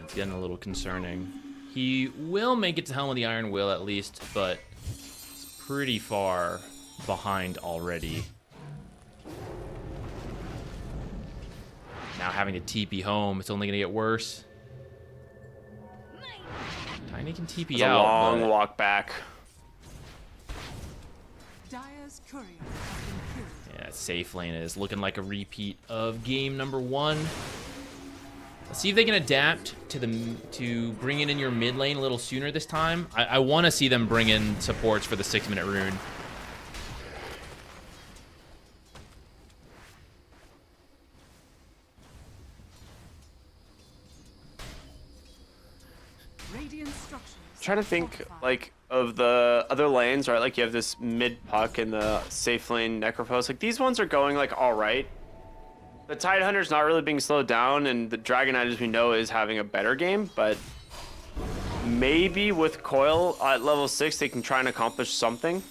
it's getting a little concerning. He will make it to Helm of the Iron Will at least, but it's pretty far behind already. Now having to TP home, it's only going to get worse. Tiny can TP It's out. a long but walk back. Dyer's courier has been killed. yeah, safe lane is looking like a repeat of game number 1. Let's see if they can adapt to bringing in your mid lane a little sooner this time. I want to see them bring in supports for the 6-minute rune. Radiant structures. Trying to think fortified. like of the other lanes, right? Like you have this mid puck and the safe lane necropost. Like these ones are going like all right. The Tidehunter's not really being slowed down, and the Dragon Knight, as we know, is having a better game. But maybe with Coil at level 6, they can try and accomplish something.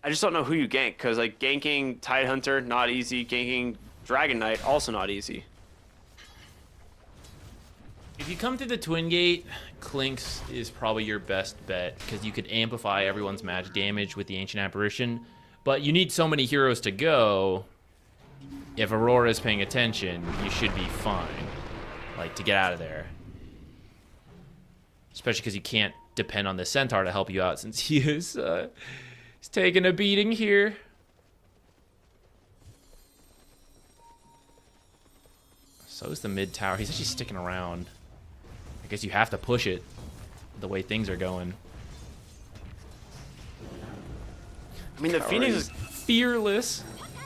I just don't know who you gank, because like ganking Tidehunter, not easy. Ganking Dragon Knight, also not easy. If you come through the Twin Gate, Clinks is probably your best bet because you could amplify everyone's match damage with the Ancient Apparition. But you need so many heroes to go. If Aurora is paying attention, you should be fine. Like, to get out of there. Especially because you can't depend on the Centaur to help you out since he's taking a beating here. So is the mid tower. He's actually sticking around. I guess you have to push it the way things are going. I mean, the Phoenix is fearless.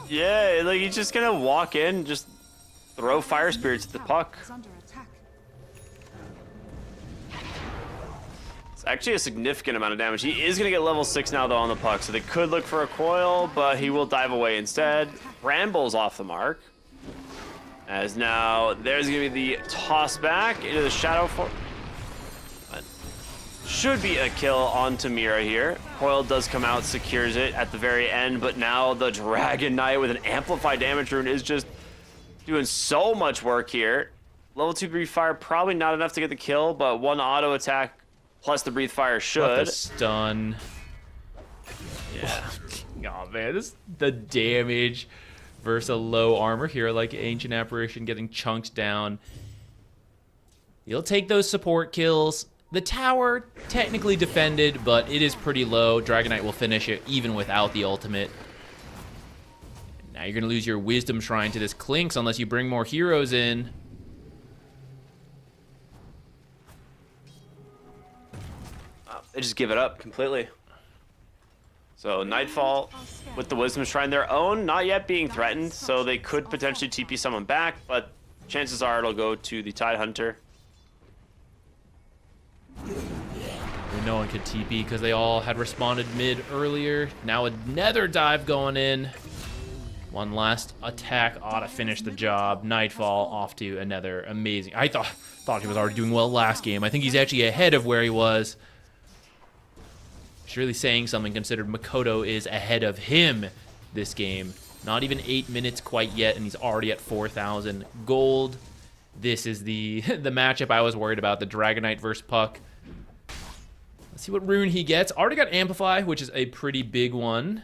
yeah, like he's just gonna walk in, just throw fire spirits at the puck. Is under attack. It's actually a significant amount of damage. He is gonna get level 6 now though on the puck, so they could look for a coil, but he will dive away instead. Brambles off the mark. As now there's gonna be the toss back into the shadow for. Should be a kill on Tamira here. Coil does come out, secures it at the very end, but now the Dragon Knight with an amplified damage rune is just doing so much work here. Level 2 breathe fire, probably not enough to get the kill, but 1 auto attack plus the breathe fire What should. the stun. Yeah. Oh man, the damage versus a low armor hero like Ancient Apparition getting chunked down. You'll take those support kills. The tower technically defended, but it is pretty low. Dragon Knight will finish it even without the ultimate. Now you're going to lose your Wisdom Shrine to this Clinks unless you bring more heroes in. They just give it up completely. So Nightfall with the Wisdom Shrine, their own, not yet being threatened, so they could potentially TP someone back, but chances are it'll go to the Tidehunter. No one could TP because they all had responded mid earlier. Now another dive going in. One last attack ought to finish the job. Nightfall off to another amazing. I thought he was already doing well last game. I think he's actually ahead of where he was. It's really saying something considered Makoto is ahead of him this game. Not even 8 minutes quite yet, and he's already at 4,000 gold. This is the matchup I was worried about, the Dragon Knight versus Puck. Let's see what rune he gets. Already got Amplify, which is a pretty big one.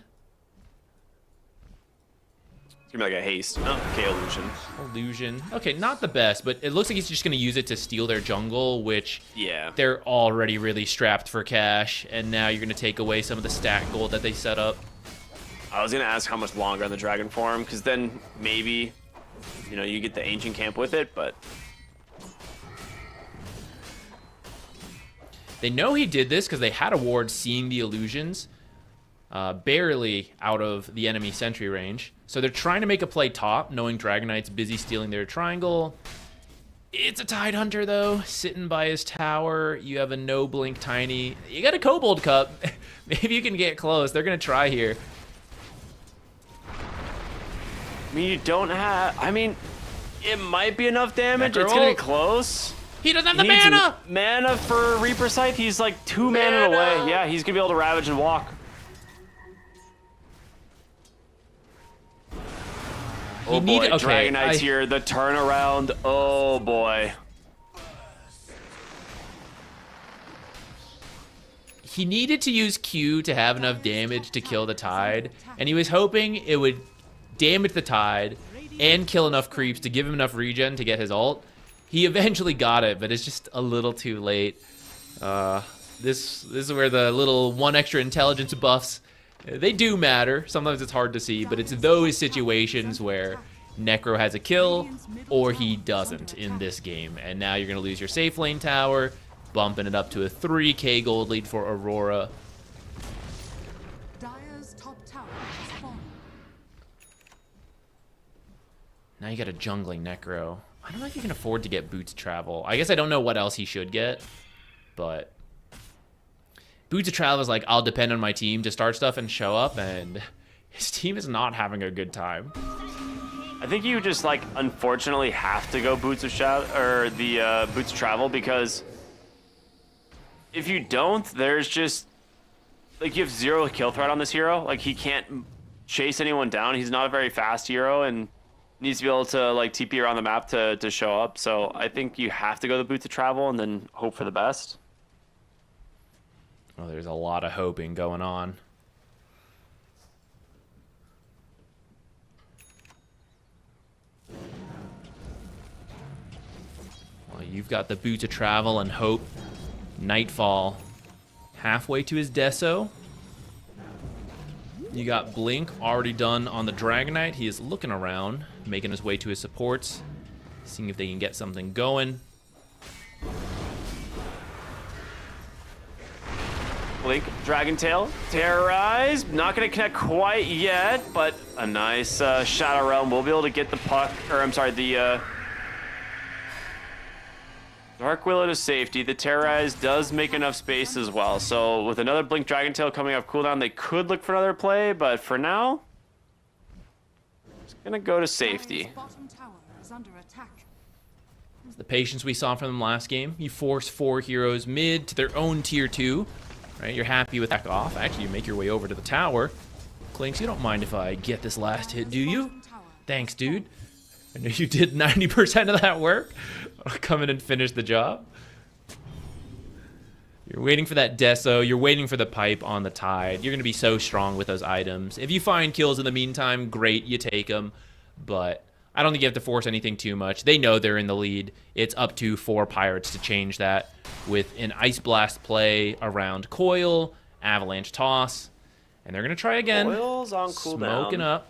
It's gonna be like a haste. Oh, okay, illusion. Illusion. Okay, not the best, but it looks like he's just going to use it to steal their jungle, which Yeah. they're already really strapped for cash, and now you're going to take away some of the stack gold that they set up. I was gonna ask how much longer on the Dragon form, because then maybe, you know, you get the Ancient Camp with it, but They know he did this because they had a ward seeing the illusions, barely out of the enemy sentry range. So they're trying to make a play top, knowing Dragon Knight's busy stealing their triangle. It's a Tidehunter, though, sitting by his tower. You have a no-blink Tiny. You got a Kobold Cup. Maybe you can get close. They're going to try here. I mean, you don't have. I mean, it might be enough damage. It's gonna be Necro. close. He doesn't have the He needs mana. Mana for Reaper Scythe. He's like 2 mana away. Yeah, he's gonna be able to Ravage and walk. Oh boy, Dragon Knight's here. The turnaround. Oh boy. He needed to use Q to have enough damage to kill the Tide, and he was hoping it would damage the Tide and kill enough creeps to give him enough regen to get his ult. He eventually got it, but it's just a little too late. This is where the little 1 extra intelligence buffs, they do matter. Sometimes it's hard to see, but it's those situations where Necro has a kill or he doesn't in this game. And now you're going to lose your safe lane tower, bumping it up to a 3k gold lead for Aurora. Dire's top tower has fallen. Now you got a jungling Necro. I don't know if you can afford to get Boots of Travel. I guess I don't know what else he should get, but Boots of Travel is like, I'll depend on my team to start stuff and show up, and his team is not having a good time. I think you just like unfortunately have to go Boots of Boots of Travel, because if you don't, there's just like you have 0 kill threat on this hero. Like he can't chase anyone down. He's not a very fast hero and needs to be able to like TP around the map to show up. So I think you have to go the Boots of Travel and then hope for the best. Well, there's a lot of hoping going on. Well, you've got the Boots of Travel and hope. Nightfall halfway to his Deso. You got Blink already done on the Dragon Knight. He is looking around, making his way to his supports, seeing if they can get something going. Blink, Dragon Tail, Terrorize. Not going to connect quite yet, but a nice Shadow Realm. We'll be able to get the puck, or I'm sorry, the Dark Willow to safety. The Terrorize does make enough space as well. So with another Blink Dragon Tail coming off cooldown, they could look for another play, but for now, it's going to go to safety. Dire's bottom tower is under attack. The patience we saw from them last game. You force 4 heroes mid to their own tier 2. Right, you're happy with that off. Actually, you make your way over to the tower. Clinks, you don't mind if I get this last hit, do you? Thanks, dude. I know you did 90% of that work. I'll come in and finish the job. You're waiting for that Deso. You're waiting for the pipe on the Tide. You're going to be so strong with those items. If you find kills in the meantime, great, you take them. But I don't think you have to force anything too much. They know they're in the lead. It's up to 4 Pirates to change that with an Ice Blast play around Coil, Avalanche Toss, and they're going to try again. Coil's on cooldown. Smoking up.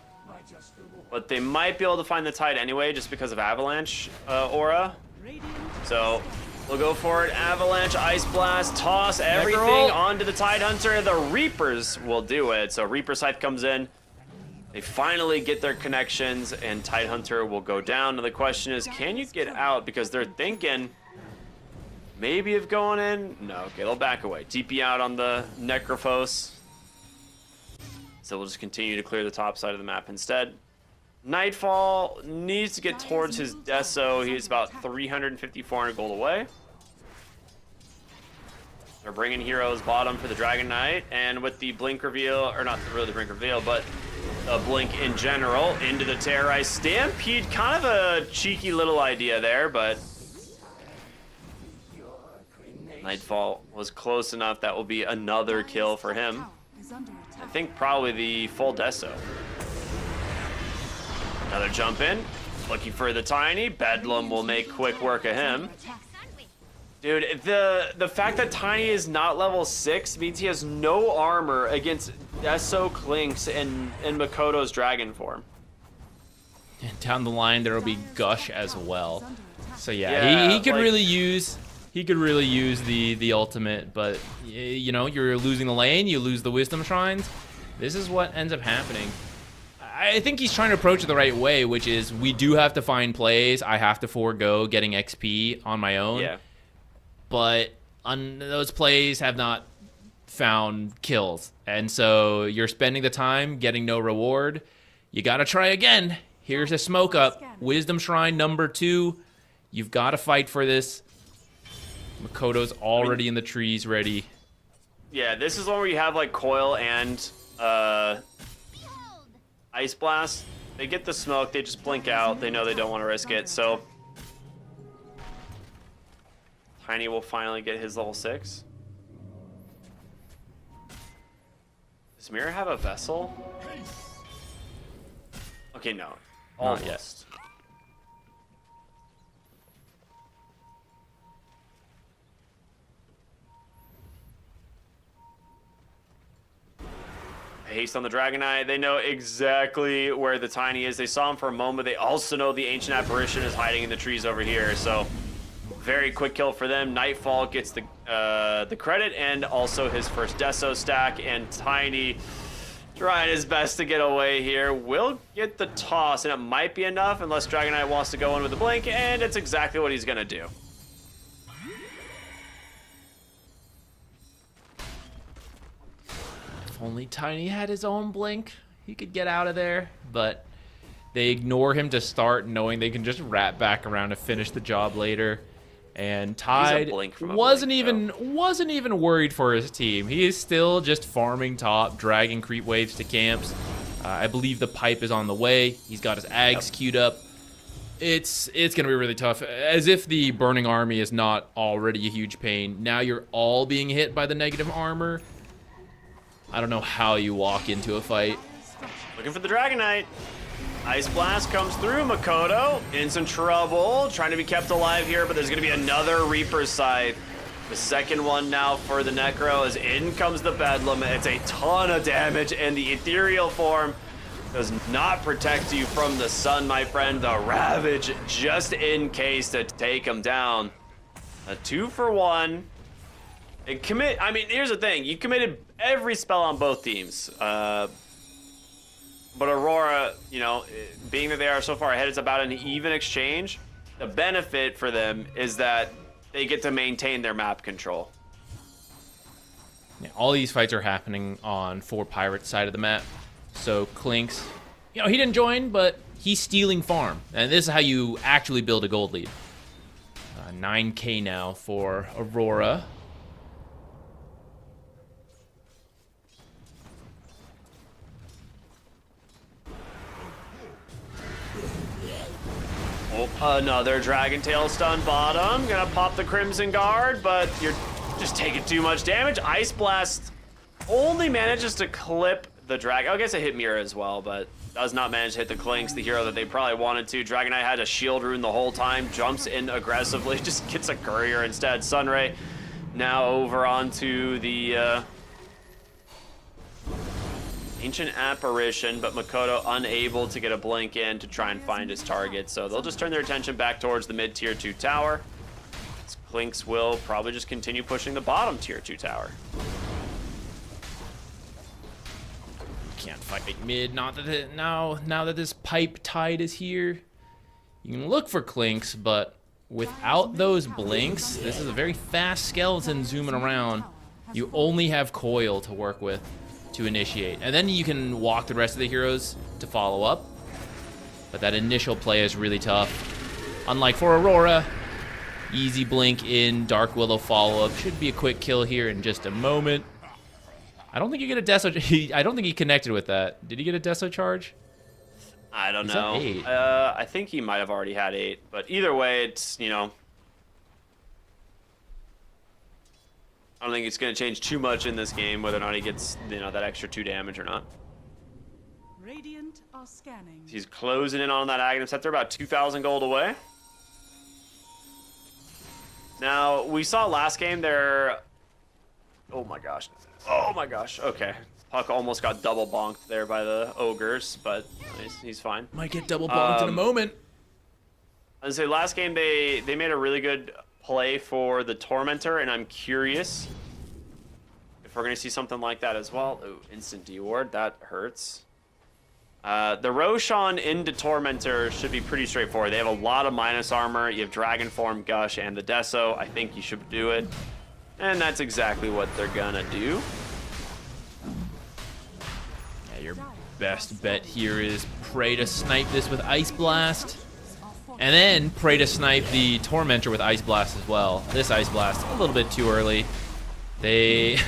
But they might be able to find the Tide anyway just because of Avalanche Aura. So we'll go for it. Avalanche, Ice Blast, Toss, everything onto the Tide Hunter. The Reapers will do it. So Reaper Scythe comes in. They finally get their connections, and Tide Hunter will go down. Now the question is, can you get out? Because they're thinking maybe of going in. No, okay, they'll back away. TP out on the Necrophos. So we'll just continue to clear the top side of the map instead. Nightfall needs to get towards his Deso. He's about 350, 400 gold away. They're bringing heroes bottom for the Dragon Knight, and with the Blink reveal, or not really the Blink reveal, but a Blink in general into the Terrorize Stampede. Kind of a cheeky little idea there, but Nightfall was close enough. That will be another kill for him. I think probably the full Deso. Another jump in, looking for the Tiny. Bedlam will make quick work of him. Dude, the fact that Tiny is not level 6 means he has no armor against Deso, Clinks, and Makoto's Dragon form. And down the line, there will be Gush as well. So yeah, he could like, really use the ultimate, but you know, you're losing the lane, you lose the Wisdom Shrines. This is what ends up happening. I think he's trying to approach it the right way, which is we do have to find plays. I have to forego getting XP on my own. Yeah. But those plays have not found kills. And so you're spending the time getting no reward. You got to try again. Here's a smoke up. Wisdom Shrine number 2. You've got to fight for this. Makoto's already in the trees, ready. Yeah, this is one where you have like Coil and Ice Blast. They get the smoke, they just blink out. They know they don't want to risk it, so Tiny will finally get his level 6. Does Mirror have a vessel? Okay, no. Not yet. Almost. Haste on the Dragonite. They know exactly where the Tiny is. They saw him for a moment. They also know the Ancient Apparition is hiding in the trees over here. So very quick kill for them. Nightfall gets the credit and also his first Deso stack. And Tiny trying his best to get away here. Will get the toss, and it might be enough unless Dragonite wants to go in with a blink, and it's exactly what he's going to do. If only Tiny had his own blink, he could get out of there. But they ignore him to start, knowing they can just wrap back around to finish the job later. And Tide wasn't even worried for his team. He is still just farming top, dragging creep waves to camps. I believe the pipe is on the way. He's got his Ags queued up. It's gonna be really tough. As if the Burning Army is not already a huge pain. Now you're all being hit by the negative armor. I don't know how you walk into a fight. Looking for the Dragonite. Ice Blast comes through. Makoto in some trouble. Trying to be kept alive here, but there's going to be another Reaper's Scythe. The second one now for the Necro as in comes the Bedlam. It's a ton of damage, and the Ethereal form does not protect you from the sun, my friend. The Ravage just in case to take him down. A 2-for-1. And commit. I mean, here's the thing. You committed every spell on both teams. But Aurora, you know, being that they are so far ahead, it's about an even exchange. The benefit for them is that they get to maintain their map control. Yeah, all these fights are happening on 4 Pirates side of the map. So Clinks, you know, he didn't join, but he's stealing farm. And this is how you actually build a gold lead. 9K now for Aurora. Oh, another Dragon Tail stun bottom. Gonna pop the Crimson Guard, but you're just taking too much damage. Ice Blast only manages to clip the Dragon. I guess it hit Mira as well, but does not manage to hit the Clinks, the hero that they probably wanted to. Dragonite had a shield rune the whole time, jumps in aggressively, just gets a courier instead. Sunray now over onto the Ancient Apparition, but Makoto unable to get a blink in to try and find his target. So they'll just turn their attention back towards the mid-tier 2 tower. Clinks will probably just continue pushing the bottom tier 2 tower. Can't fight mid, not that now that this pipe tide is here. You can look for Clinks, but without those blinks, this is a very fast skeleton zooming around. You only have Coil to work with to initiate, and then you can walk the rest of the heroes to follow up, but that initial play is really tough. Unlike for Aurora, easy blink in, Dark Willow follow-up. Should be a quick kill here in just a moment. I don't think you get a Deso. I don't think he connected with that. Did he get a Deso charge? I don't know. I think he might have already had 8, but either way, it's, you know, I don't think it's going to change too much in this game whether or not he gets, you know, that extra 2 damage or not. Radiant are scanning. He's closing in on that Aghanim Scepter, about 2,000 gold away. Now, we saw last game there. Oh my gosh. Oh my gosh. Okay. Puck almost got double bonked there by the ogres, but he's fine. Might get double bonked in a moment. I'd say last game they made a really good play for the Tormentor, and I'm curious if we're gonna see something like that as well. Ooh, instant D-ward, that hurts. The Roshan into Tormentor should be pretty straightforward. They have a lot of minus armor. You have Dragon Form, Gush, and the Deso. I think you should do it, and that's exactly what they're gonna do. Yeah, your best bet here is pray to snipe this with Ice Blast. And then pray to snipe the Tormentor with Ice Blast as well. This Ice Blast, a little bit too early. They...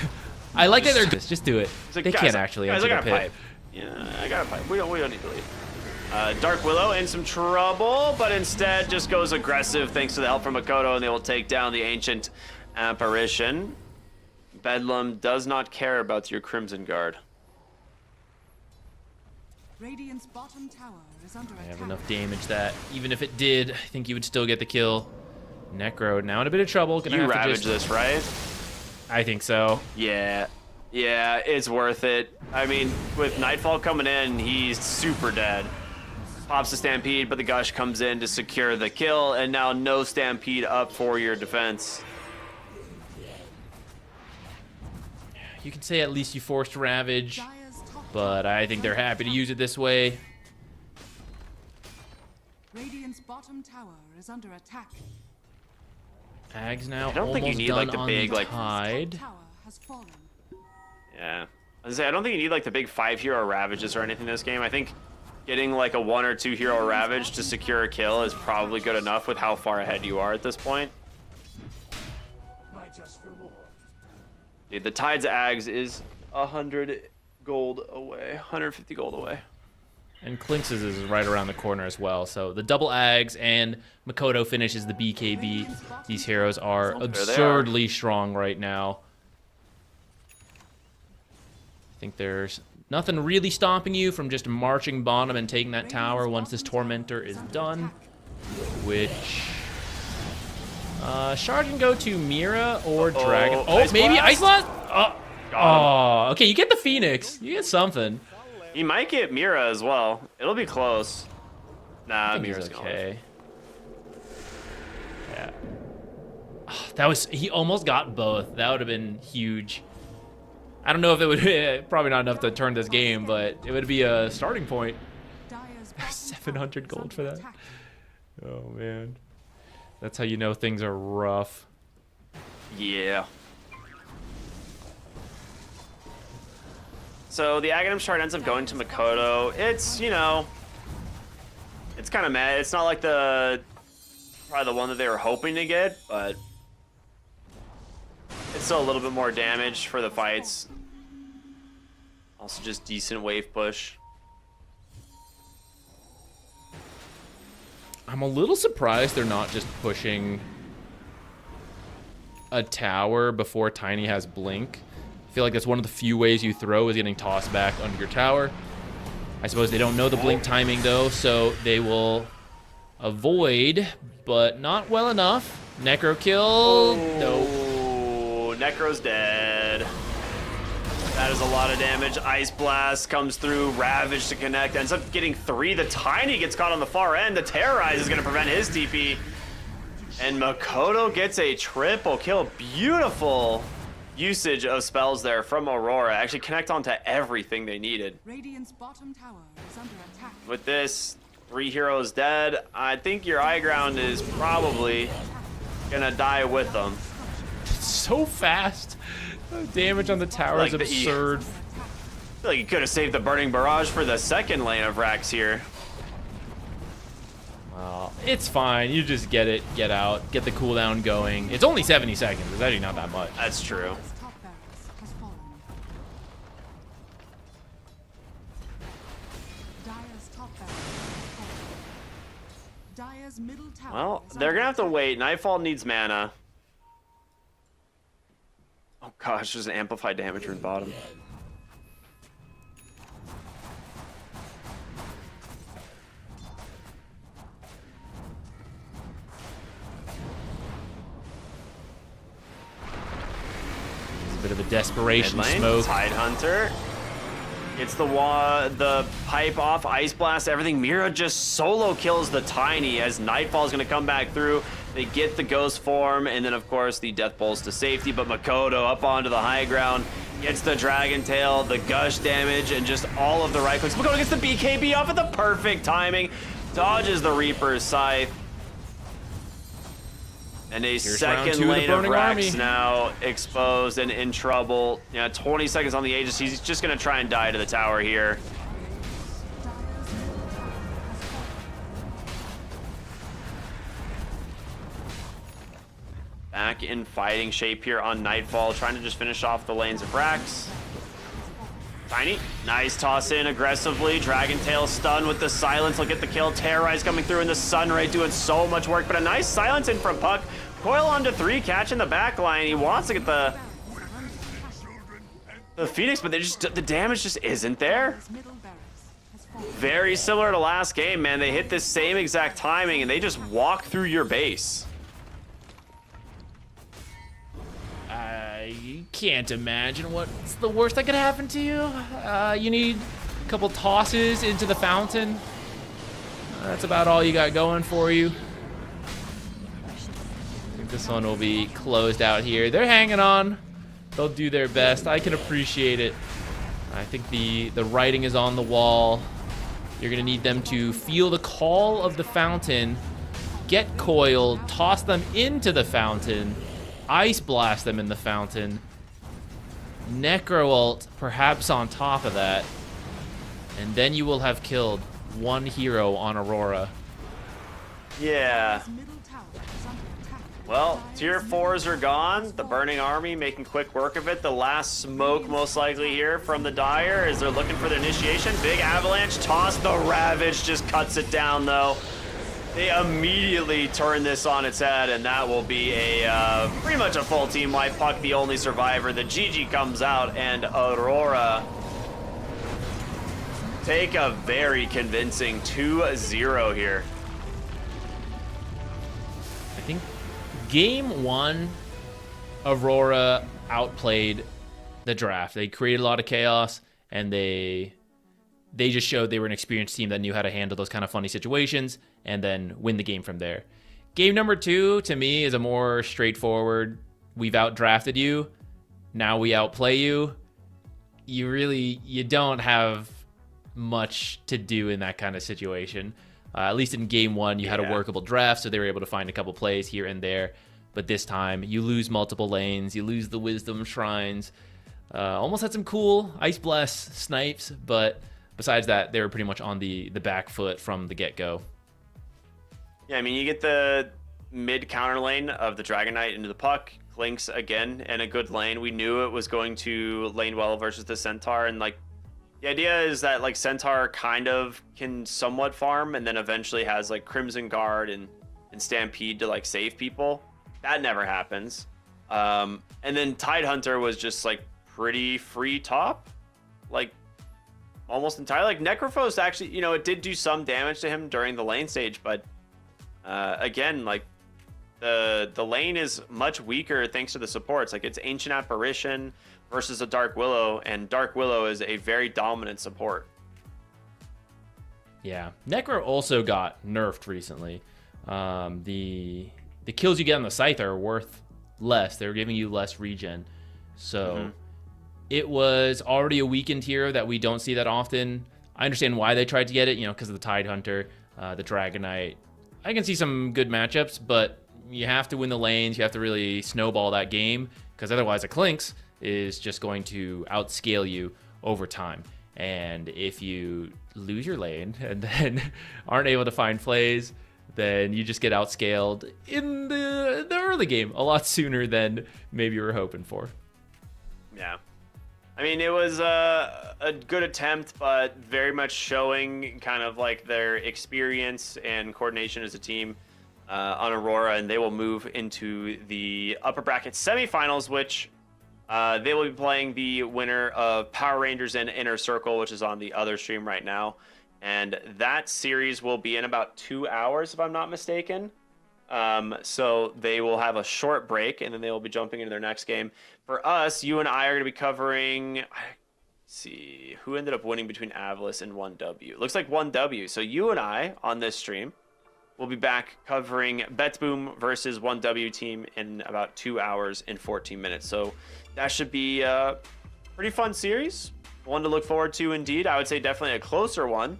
I like that they're... Just do it. Like, They guys, can't actually guys, enter I the got a pit. pipe. Yeah, I got a pipe. We don't need to leave. Dark Willow in some trouble, but instead just goes aggressive thanks to the help from Makoto, and they will take down the Ancient Apparition. Bedlam does not care about your Crimson Guard. Radiant's bottom tower is under I have attack. enough damage that even if it did, I think you would still get the kill. Necro now in a bit of trouble. Gonna You have to ravage just... this, right? I think so. Yeah, it's worth it. I mean, with Nightfall coming in, he's super dead. Pops the Stampede, but the Gush comes in to secure the kill, and now no Stampede up for your defense. You can say at least you forced Ravage, Dire's top but I think they're happy to use it this way. Radiant's bottom tower is under attack. Ags now I don't think you almost need, done like, the on big, the like- Tide. Top tower has fallen. Yeah. I don't think you need like the big 5-hero Ravages or anything in this game. I think getting like a 1 or 2 hero Ravage to secure a kill is probably good enough with how far ahead you are at this point. Dude, the Tide's Ags is 100 gold away, 150 gold away. And Clinx's is right around the corner as well. So the double Ags and Makoto finishes the BKB. These heroes are absurdly strong right now. I think there's nothing really stopping you from just marching bottom and taking that tower once this Tormentor is done. Which... Shard can go to Mira or Dragon. Oh, Ice maybe Blast? Ice Blast? Got him. Oh, okay, you get the Phoenix. You get something. He might get Mira as well. It'll be close. Nah, I think Mira's he's gone. okay. Yeah. That was... He almost got both. That would have been huge. I don't know if it would... Probably not enough to turn this game, but it would be a starting point. Dire's bottom 700 tower gold is for under that. attack. Oh, man. That's how you know things are rough. Yeah. So the Aghanim shard ends up going to Makoto. It's, you know, it's kind of mad. It's not like probably the one that they were hoping to get, but it's still a little bit more damage for the fights. Also just decent wave push. I'm a little surprised they're not just pushing a tower before Tiny has Blink. I feel like that's one of the few ways you throw is getting tossed back under your tower. I suppose they don't know the Blink timing though, so they will avoid, but not well enough. Necro kill. Nope. Oh, Necro's dead. That is a lot of damage. Ice Blast comes through. Ravage to connect. Ends up getting 3. The Tiny gets caught on the far end. The Terrorize is going to prevent his TP. And Makoto gets a triple kill. Beautiful usage of spells there from Aurora. Actually connect onto everything they needed. Radiant's bottom tower is under attack. With this, 3 heroes dead. I think your high ground is probably going to die with them. So fast. The damage on the tower is Like the absurd. I feel like you could have saved the Burning Barrage for the second lane of Rax here. Well, it's fine. You just get it, get out, get the cooldown going. It's only 70 seconds. It's actually not that much. That's true. Dire's top barracks has fallen. Dire's top barracks has fallen. Dire's middle tower Well, is they're under gonna have to attack. wait. Nightfall needs mana. Oh gosh, there's an amplified damage rune bottom. It's a bit of a desperation Mid lane, smoke. Tide Hunter. It's the pipe off, Ice Blast, everything. Mira just solo kills the Tiny as Nightfall's gonna come back through. They get the Ghost form, and then of course the Death Bolts to safety, but Makoto up onto the high ground, gets the Dragon Tail, the Gush damage, and just all of the right clicks. Makoto gets the BKB off at the perfect timing, dodges the Reaper's Scythe. And a round second 2 of the lane of Burning Rax Army. now exposed and in trouble. Yeah, 20 seconds on the Aegis. He's just going to try and die to the tower here. Dire's middle tower has fallen. back in fighting shape here on Nightfall, trying to just finish off the lanes of Brax. Tiny, nice toss in aggressively. Dragon Tail stun with the silence. He'll get the kill. Terrorize coming through, and the Sunray doing so much work. But a nice silence in from Puck. Coil onto 3, catching the back line. He wants to get the Phoenix, but the damage just isn't there. Very similar to last game, man. They hit this same exact timing, and they just walk through your base. I can't imagine what's the worst that could happen to you. You need a couple tosses into the fountain. That's about all you got going for you. I think this one will be closed out here. They're hanging on. They'll do their best. I can appreciate it. I think the writing is on the wall. You're going to need them to feel the call of the fountain, get coiled, toss them into the fountain, ice blast them in the fountain, necro ult perhaps on top of that, and then you will have killed one hero on Aurora. Yeah. Well, tier 4s are gone. The Burning Army making quick work of it. The last smoke most likely here from the Dire as they're looking for the initiation. Big avalanche toss. The Ravage just cuts it down though. They immediately turn this on its head, and that will be a pretty much a full team wipe. Puck the only survivor. The GG comes out, and Aurora take a very convincing 2-0 here. I think Game 1, Aurora outplayed the draft. They created a lot of chaos, and they just showed they were an experienced team that knew how to handle those kind of funny situations and then win the game from there. Game number 2, to me, is a more straightforward, we've outdrafted you, now we outplay you. You don't have much to do in that kind of situation. At least in game 1, you had a workable draft, so they were able to find a couple plays here and there. But this time, you lose multiple lanes, you lose the Wisdom Shrines. Almost had some cool Ice Blast snipes, but besides that, they were pretty much on the back foot from the get-go. Yeah, I mean, you get the mid counter lane of the Dragon Knight into the Puck. Clinks again in a good lane. We knew it was going to lane well versus the Centaur, and like the idea is that like Centaur kind of can somewhat farm and then eventually has like Crimson Guard and Stampede to like save people. That never happens. And then Tidehunter was just like pretty free top, like almost entirely. Like Necrophos actually, you know, it did do some damage to him during the lane stage, but again, like the lane is much weaker thanks to the supports. Like it's Ancient Apparition versus a Dark Willow, and Dark Willow is a very dominant support. Yeah, Necro also got nerfed recently. The kills you get on the Scythe are worth less. They're giving you less regen. So it was already a weakened hero that we don't see that often. I understand why they tried to get it, you know, because of the Tidehunter, the Dragon Knight. I can see some good matchups, but you have to win the lanes. You have to really snowball that game, because otherwise a Clinks is just going to outscale you over time. And if you lose your lane and then aren't able to find plays, then you just get outscaled in the early game a lot sooner than maybe you were hoping for. Yeah. I mean, it was a good attempt, but very much showing kind of like their experience and coordination as a team on Aurora, and they will move into the upper bracket semifinals, which they will be playing the winner of Power Rangers and Inner Circle, which is on the other stream right now. And that series will be in about 2 hours, if I'm not mistaken. So they will have a short break, and then they will be jumping into their next game. For us, you and I are going to be covering... Let's see, who ended up winning between Avlis and 1W? It looks like 1W. So you and I, on this stream, will be back covering BetBoom versus 1W team in about 2 hours and 14 minutes. So that should be a pretty fun series. One to look forward to indeed. I would say definitely a closer one.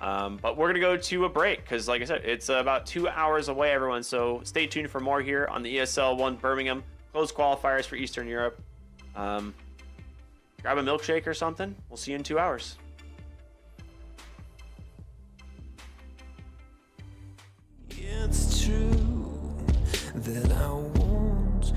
But we're going to go to a break because, like I said, it's about 2 hours away, everyone. So stay tuned for more here on the ESL One Birmingham closed qualifiers for Eastern Europe. Grab a milkshake or something. We'll see you in 2 hours. It's true that I won't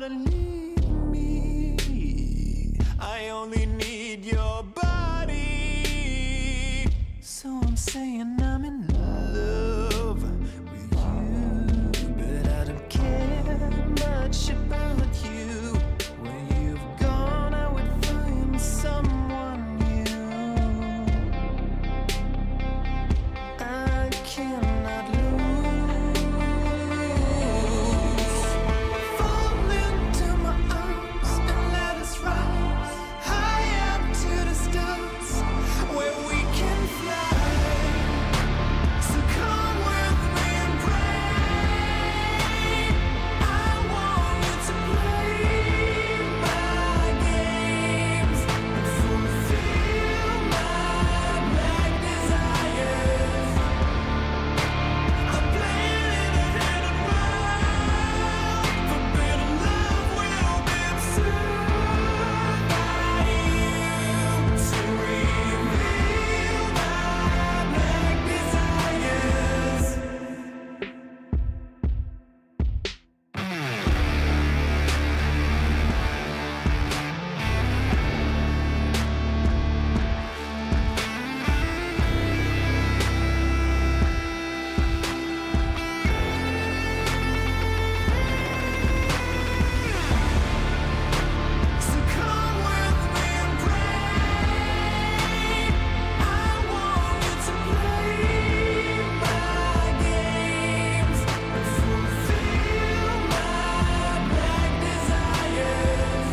gotta leave me. I only need your body. So I'm saying I'm in love with you, but I don't care much about you. When you've gone, I would find someone new. I cannot lose. Fall into my arms and let us rise high up to the stars where we can fly. So come with me and pray. I want you to play my games and fulfill my black desires. I'm playing in a hidden world. Forbidden love will be absurd by you to reveal my black desires. So come with me and pray. I want you to play my games and fulfill my black desires.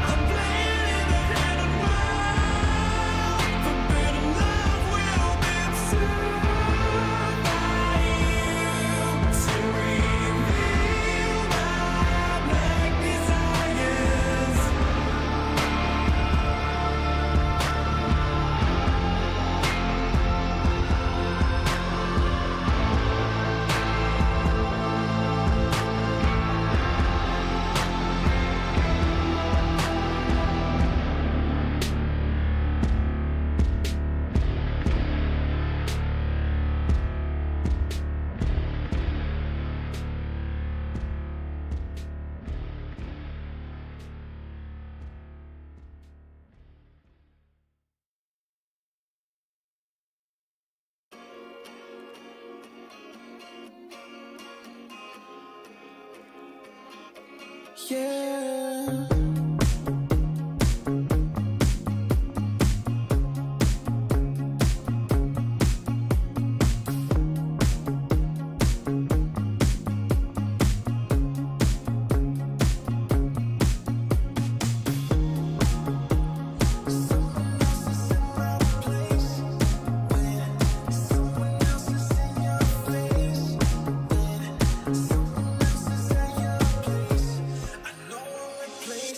I'm playing in a hidden world. Forbidden love will be absurd by you to reveal my black desires. Yeah. Someone else is in my place. When someone else is in your place. When someone else is at your place. I know I'll replace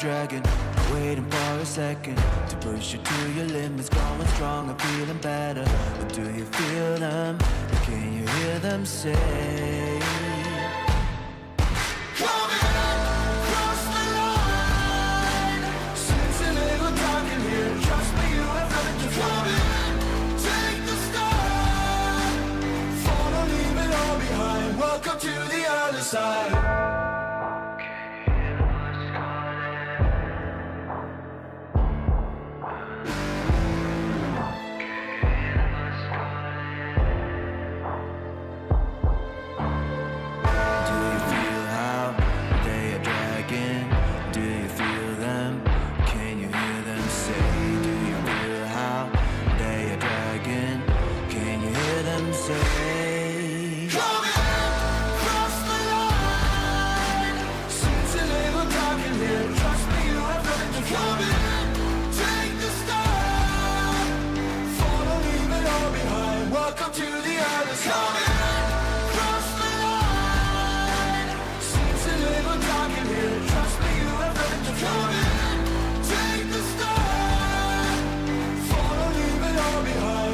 dragon, waiting for a second to push you to your limits, going strong and feeling better. But do you feel them? Can you hear them say? Welcome to the other side.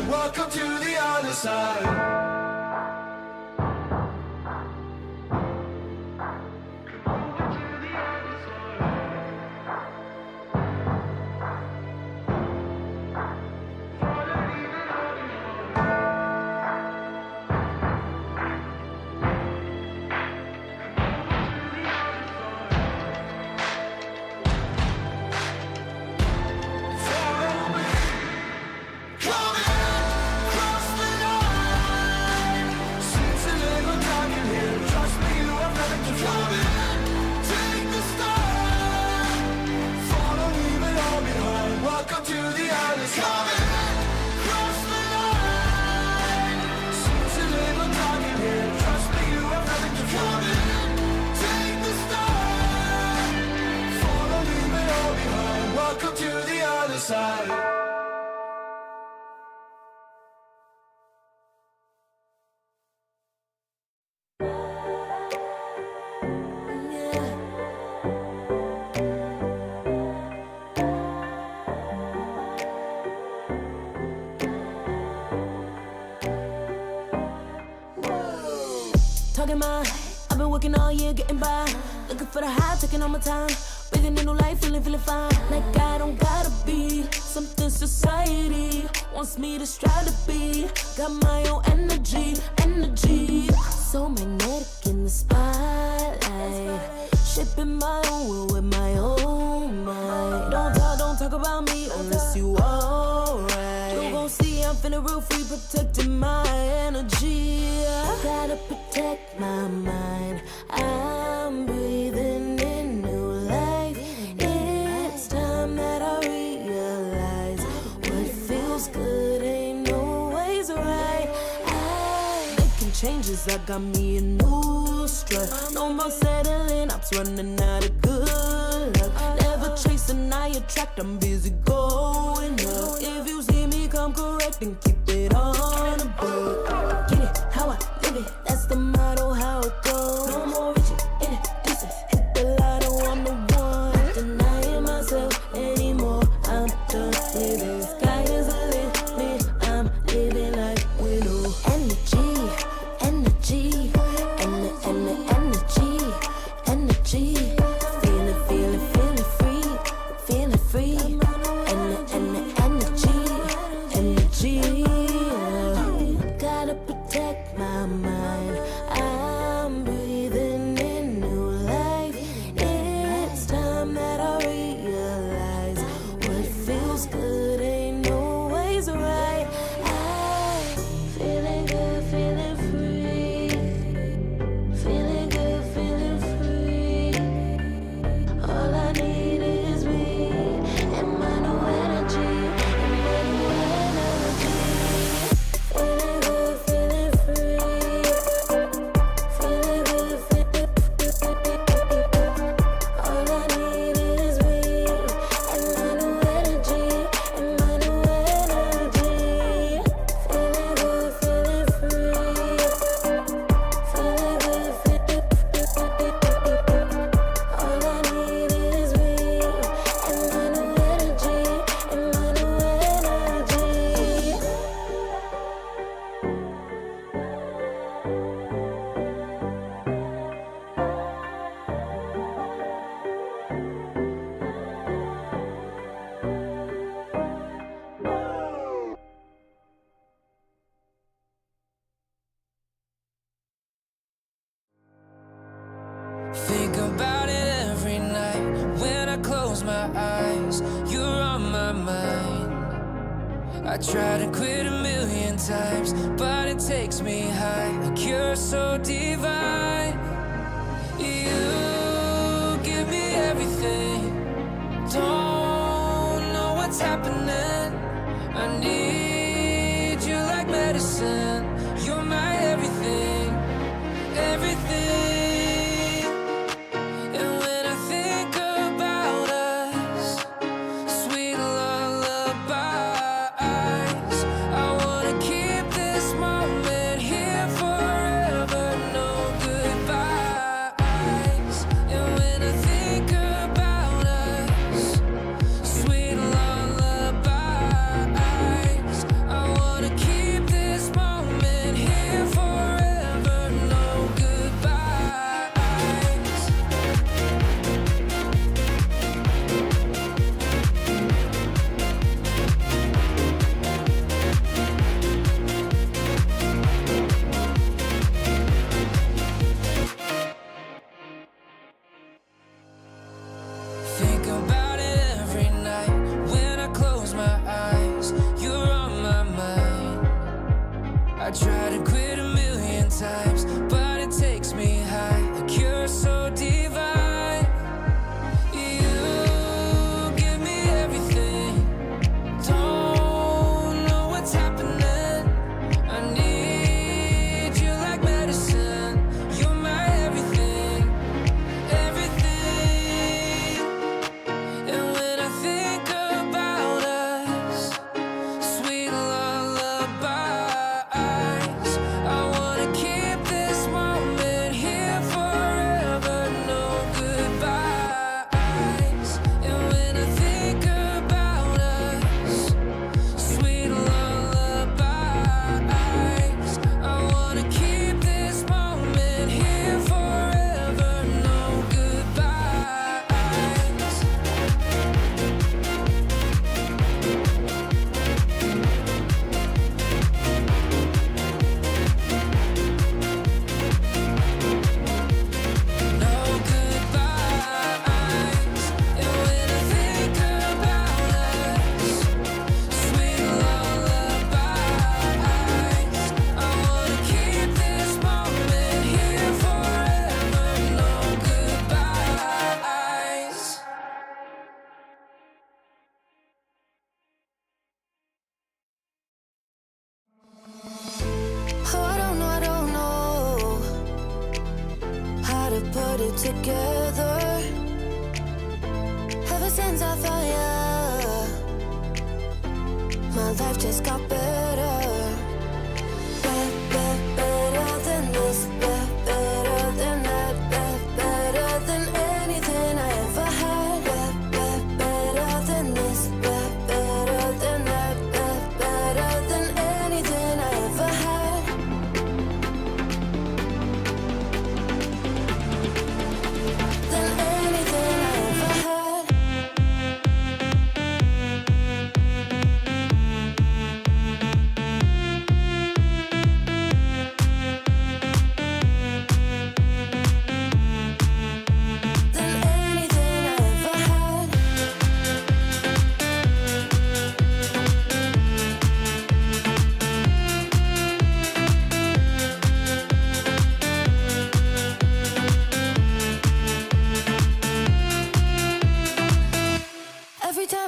Welcome to the other side. Welcome to the other side. Talking my, I've been working all year getting by, looking for the high, taking all my time, breathing in new life, feeling fine. Like I don't gotta be something society wants me to strive to be. Got my own energy, so magnetic in the spotlight, shaping my own world with my own mind. Don't talk about me unless you alright. You gon' see I'm finna real free, protecting my energy. I gotta protect my mind. I'm breathing in new life. It's time that I realize what feels good ain't always right. I making changes, I got me a new strut. No more settling, ups running out of good luck. Never chasing, I attract, I'm busy going up. If you see me come correct and keep it on the book. Get it how I live it, that's the motto, how it goes. No more reaching in the distance, hit the lotto, I'm the one. Not denying myself anymore, I'm done living. Sky is the limit, I'm living like widow. Energy, energy, energy. Feeling free, energy. Gotta protect my mind. close my eyes, you're on my mind. I try to quit a million times, but it takes me high, like you're so divine. You give me everything, don't know what's happening. I need you like medicine, you're my everything, everything. And when I think about us, sweet lullabies, I wanna keep this moment here forever, no goodbyes. And when I think about us, sweet lullabies, I wanna keep this moment here forever, no goodbyes. Think about it every night when I close my eyes, you're on my mind. I try to quit a million times, but it takes me high, like you're so divine. You give me everything, don't know what's happening. I need you like medicine, you're my everything, everything. And when I think about us, sweet lullabies, I wanna keep this moment here forever, no goodbyes. And when I think about us, sweet lullabies, I wanna keep this moment here forever, no goodbyes. No goodbyes. And when I think about us, sweet lullabies, I wanna keep this moment here forever, no goodbyes. Oh, I don't know how to put it together. Ever since I found you, my life just got better. Better than this, better than that, better than anything I ever had. Better than this, better than that, better than anything I ever had. Than anything I ever had. Than anything I ever had.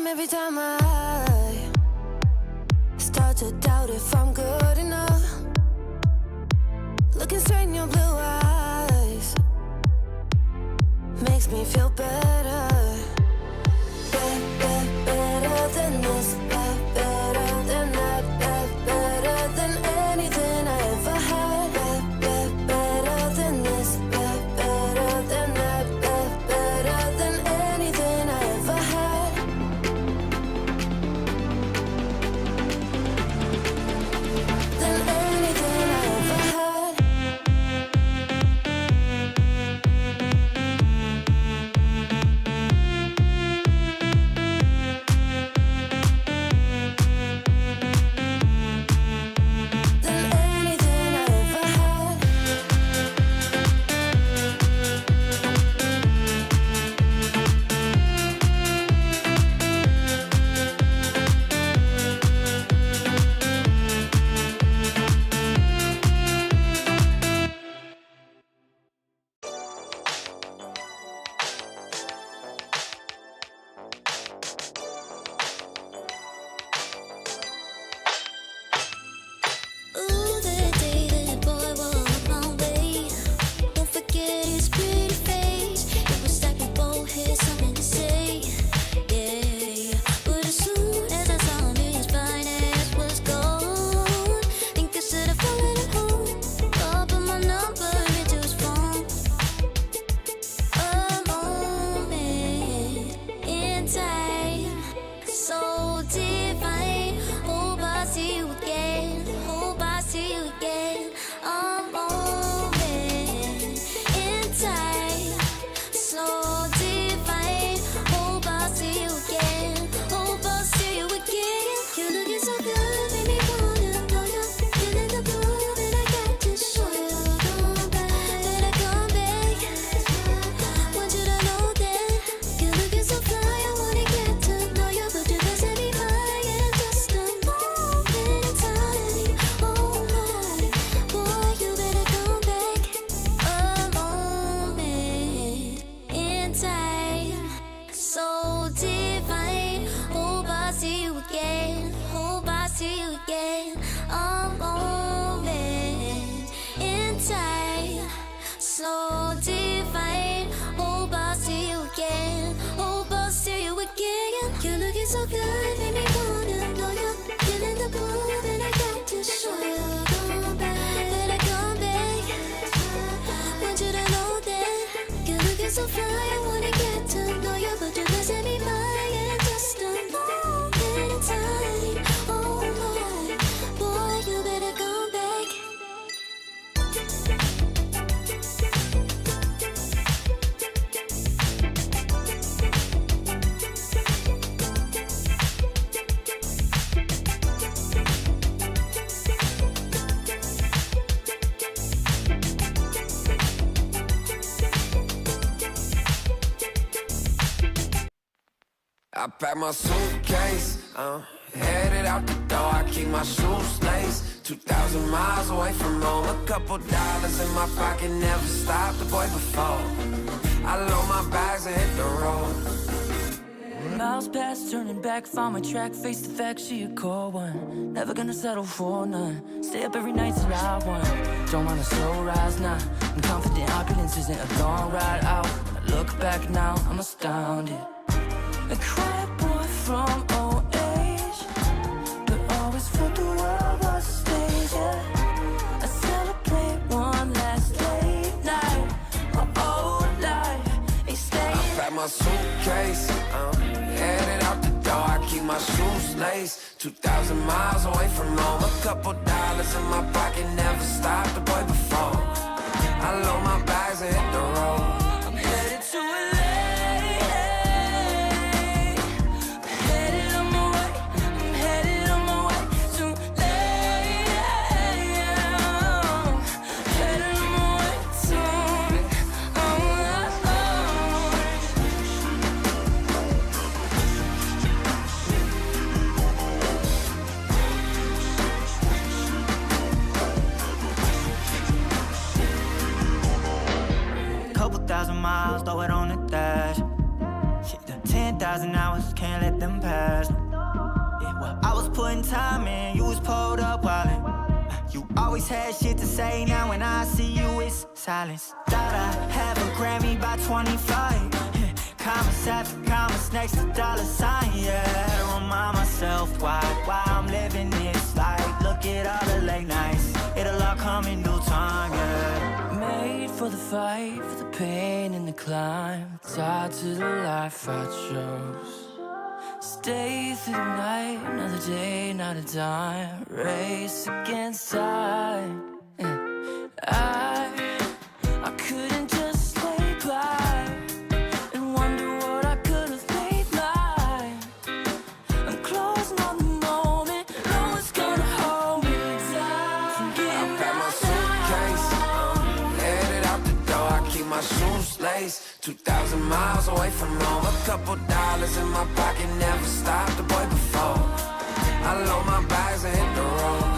Every time I start to doubt if I'm good enough, looking straight in your blue eyes makes me feel better. Better than this, better than that, better than anything I ever had. Better than this, better than that, better than anything I ever had. Than anything I ever had. I pack my suitcase, headed out the door, I keep my shoes laced. 2,000 miles away from home, a couple dollars in my pocket, never stopped the boy before. I load my bags and hit the road. Miles past, turning back, found my track, face the fact, she a cold one. Never gonna settle for none. Stay up every night till I won. Don't want a slow rise now. I'm confident opulence isn't a long ride out. When I look back now, I'm astounded. A quiet boy from old age, but always felt the world was a stage, yeah. I celebrate one last late night. My old life ain't staying. I pack my suitcase, headed out the door, I keep my shoes laced. 2,000 miles away from home, a couple dollars in my pocket, never stopped the boy before. I load my bags and hit the road. I'm headed to LA. Miles, throw it on the dash. Shit, the 10,000 hours, can't let them pass. Yeah, well, I was putting time in, you was pulled up wildin'. You always had shit to say, now when I see you, it's silence. Thought I'd have a Grammy by 25. Commas after commas next to dollar sign, yeah. To remind myself why I'm living this life. Look at all the late nights, it'll all come in due time, yeah. Made for the fight, for the pain and the climb. Tied to the life I chose. Stay through the night, another day, not a dime. Race against time. I couldn't just lay by and wonder what I could have made mine. I'm closing on the moment, no one's gonna hold me down. I pack my suitcase, headed out the door, I keep my shoes laced. 2,000 miles away from home, a couple dollars in my pocket, never stopped the boy before. I load my bags and hit the road.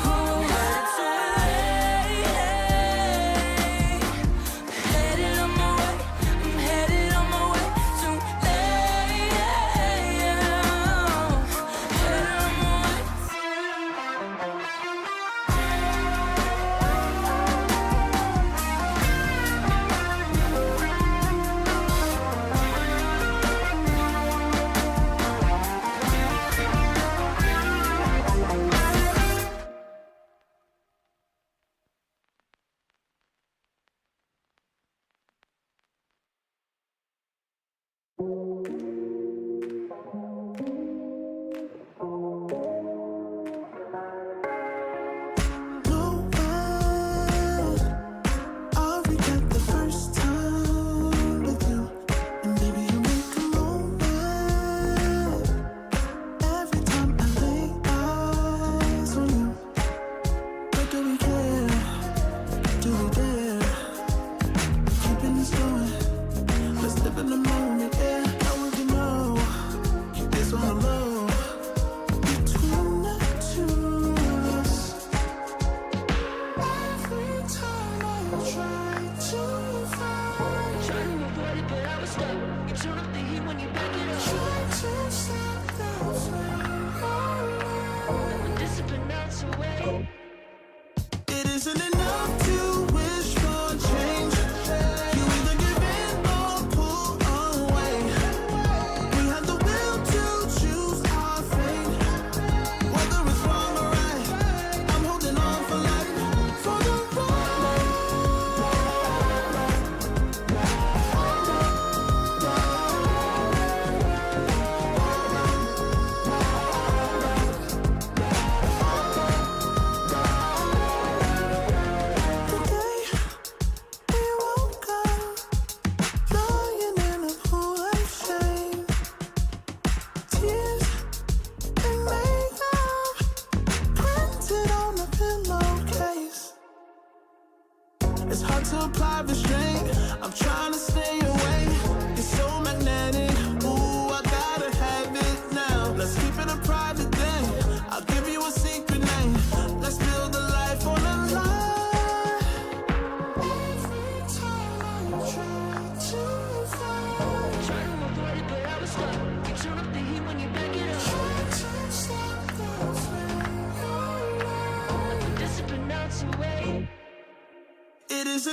Keeping this going, let's live in the moment, yeah.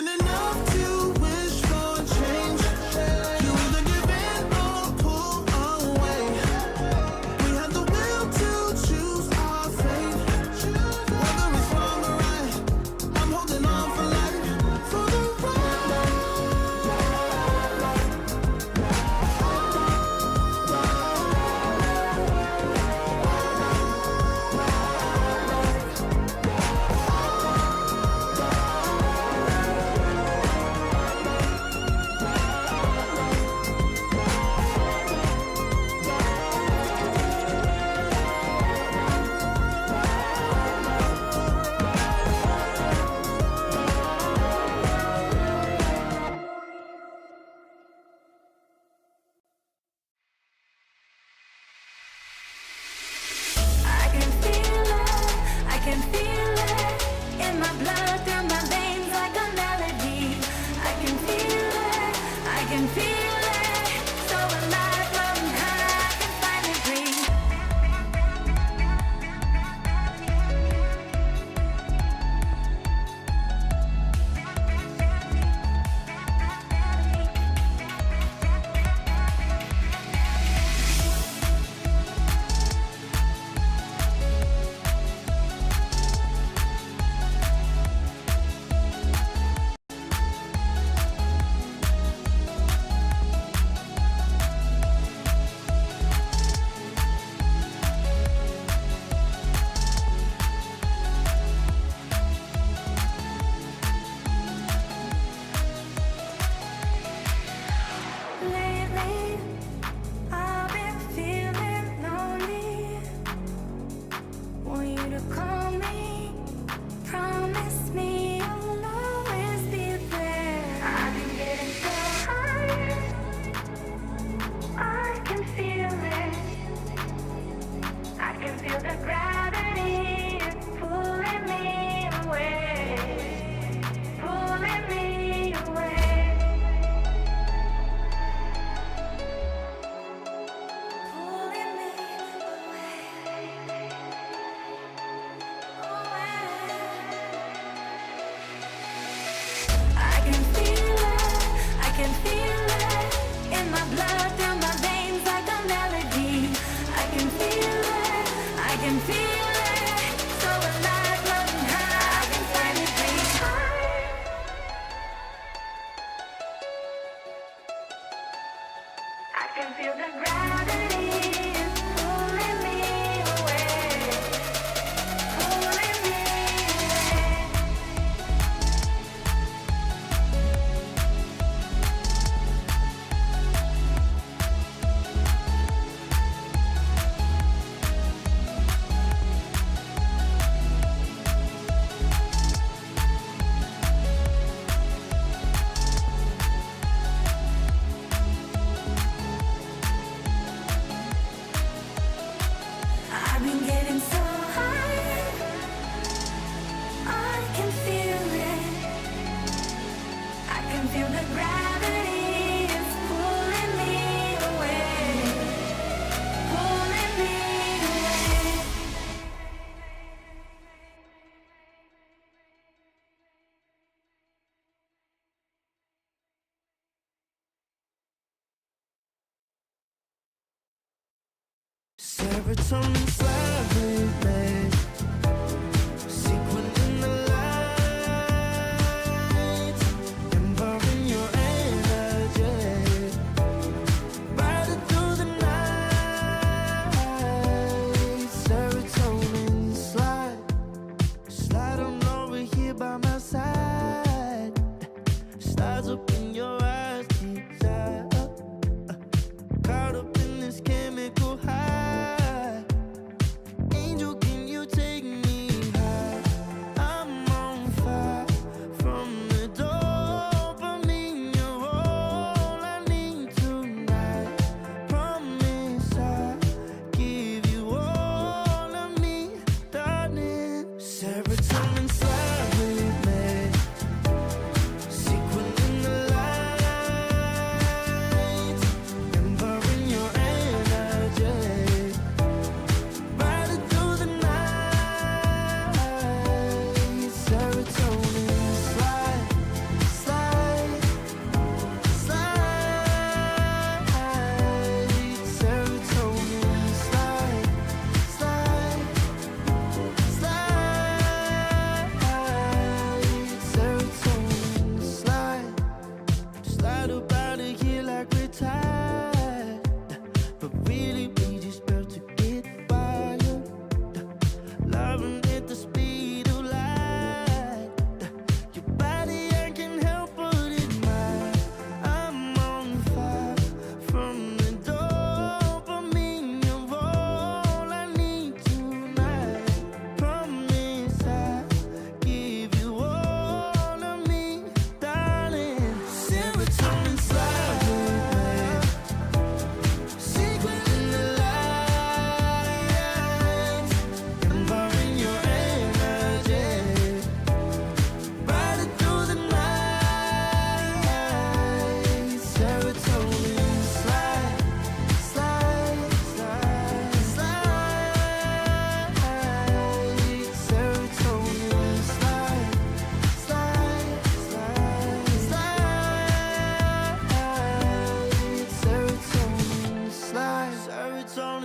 isn't enough to wish for change. You either give in or pull away. We have the will to choose our fate. Whether it's wrong or right, I'm holding on for life. For the ride. I can feel it in my blood, through my veins like a melody. I can feel it, so alive from high, I can finally breathe. Lately, I've been feeling lonely. Want you to call me, promise me you'll always be there. I've been getting so high, I can feel it. I can feel the gravity is pulling me away, pulling me away. Pulling me I can feel it in my blood, through my veins like a melody. I can feel it, so alive, floating high, I can finally breathe. I can feel the gravity is pulling me away, pulling me away. I've been getting so high, I can feel it. I can feel the gravity is pulling me away, pulling me away. Serotonin slide, sequin in the lights, involving your energy, riding through the night. Serotonin slide on over here by my side. Stars up in your eyes, desire, caught up in this chemical high. Angel, can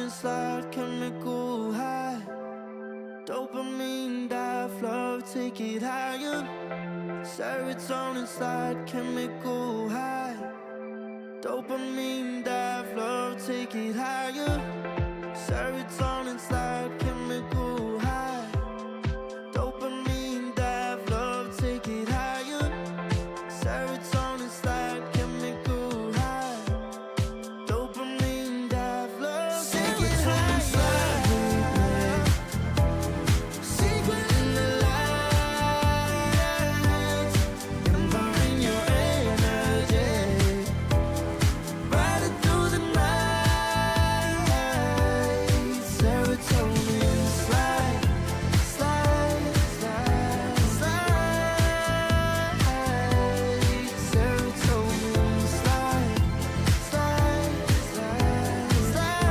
and slide, chemical high. Dopamine dive, love, take it higher. Serotonin slide, chemical high. Dopamine dive, love, take it higher. Serotonin slide, chemical high. Dopamine dive, love, take it higher. Serotonin slide, chemical high. Dopamine dive, love, take it higher. Secret in the light, empowering your energy. Riding through the night. Serotonin slide, slide, slide, slide. Serotonin slide, slide, slide, slide.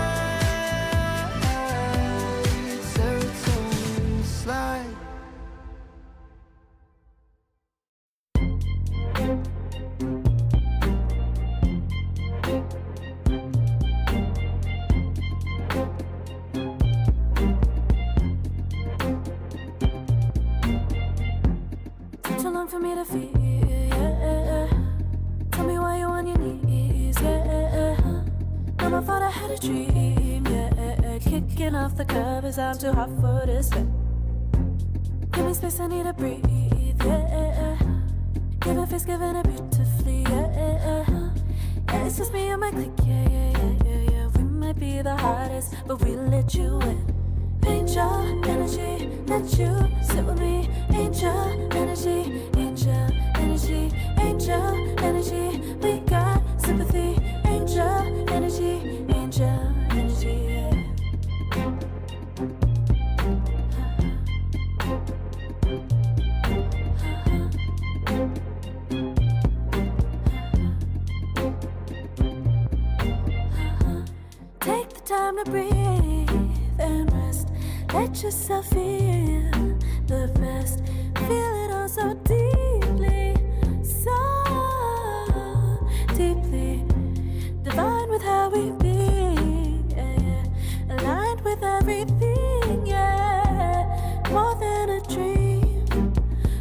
Serotonin slide. Too long for me to feel, yeah. Tell me why you on your knees, yeah. Never thought I had a dream, yeah. Kicking off the covers, I'm too hot for this bed. Give me space, I need to breathe, yeah. Give a face, giving it beautifully, yeah. Yeah, it's just me and my clique, yeah. We might be the hottest, but we let you in. Angel energy, let you sit with me. Angel energy, angel energy, angel energy. We got sympathy. Angel energy, angel energy. Yeah. Take the time to breathe and rest. Let yourself feel the best. Feel it all so deeply, so deeply. Divine with how we be, yeah. Aligned with everything, yeah. More than a dream,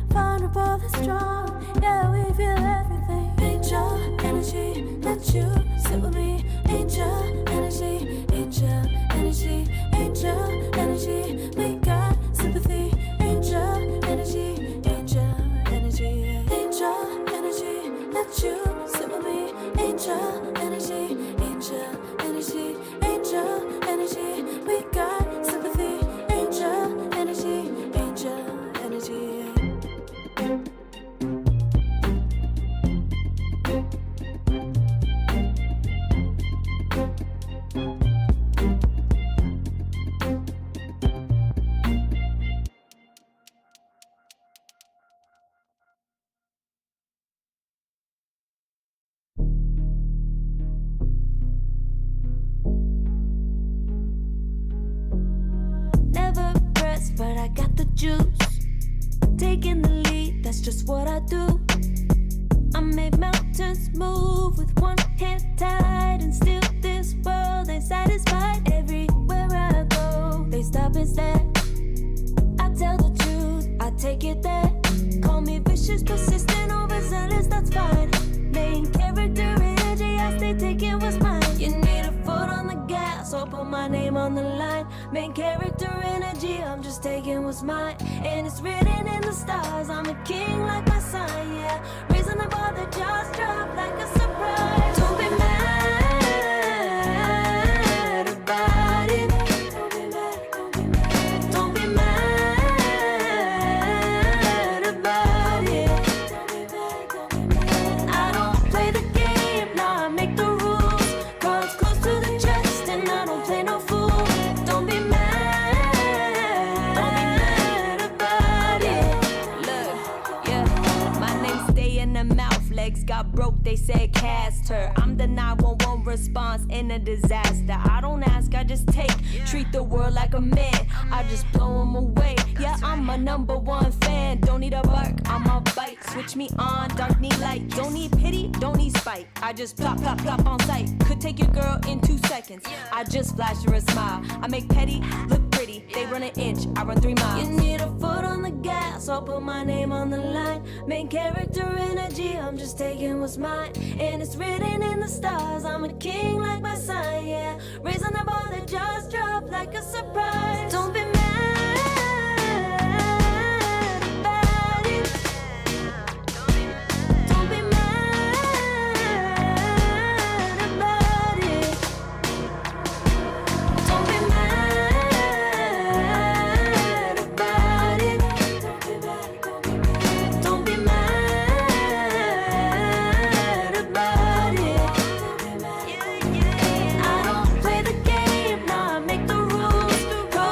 vulnerable and strong, yeah. We feel everything. Angel energy, let you sit with me. Angel energy, angel energy, angel energy. We got sympathy. Angel energy, angel energy, angel energy. Let you sit with me. Angel energy, angel energy, angel energy. We got sympathy. Angel energy, angel energy. Never pressed, but I got the juice. Taking the lead, that's just what I do. I make mountains move with one hand tied, and still this world ain't satisfied. Everywhere I go, they stop and stare. I tell the truth, I take it there. Call me vicious, persistent, overzealous, that's fine. Main character energy, I stay taking what's mine. You need a foot on the gas, or put my name on the line. Main character energy, I'm just taking what's mine. And it's written in the stars, I'm a king like my sign, yeah. Reason above the jaws drop like a surprise. Don't be mad about it. Don't be mad, don't be mad. Don't be mad about it. Don't be mad, don't be mad. I don't play the game, nah, I make the rules. Cards close to the chest, and I don't play no fool. Don't be mad about it. Look, yeah, my name stay in the mouth. Legs got broke, they said cast her. I'm the 911 response in a disaster. I don't ask, I just take. Treat the world like a man, I just blow them away. Yeah, I'm a #1 fan. Don't need a bark, I'm a bite. Switch me on, dark need light. Don't need pity, don't need spite. I just plop, plop, plop on sight. Could take your girl in 2 seconds. seconds. I just flash her a smile. I make petty look pretty. They run an inch, I run 3 miles. You need a foot on the gas, I'll put my name on the line. Main character energy, I'm just taking what's mine. And it's written in the stars, I'm a king like my sign, yeah. Raising the bar that just dropped like a surprise. Don't be mad about it. Don't be mad about it. Don't be mad about it. Don't be mad about it. I don't play the game, nah, I make the rules. Go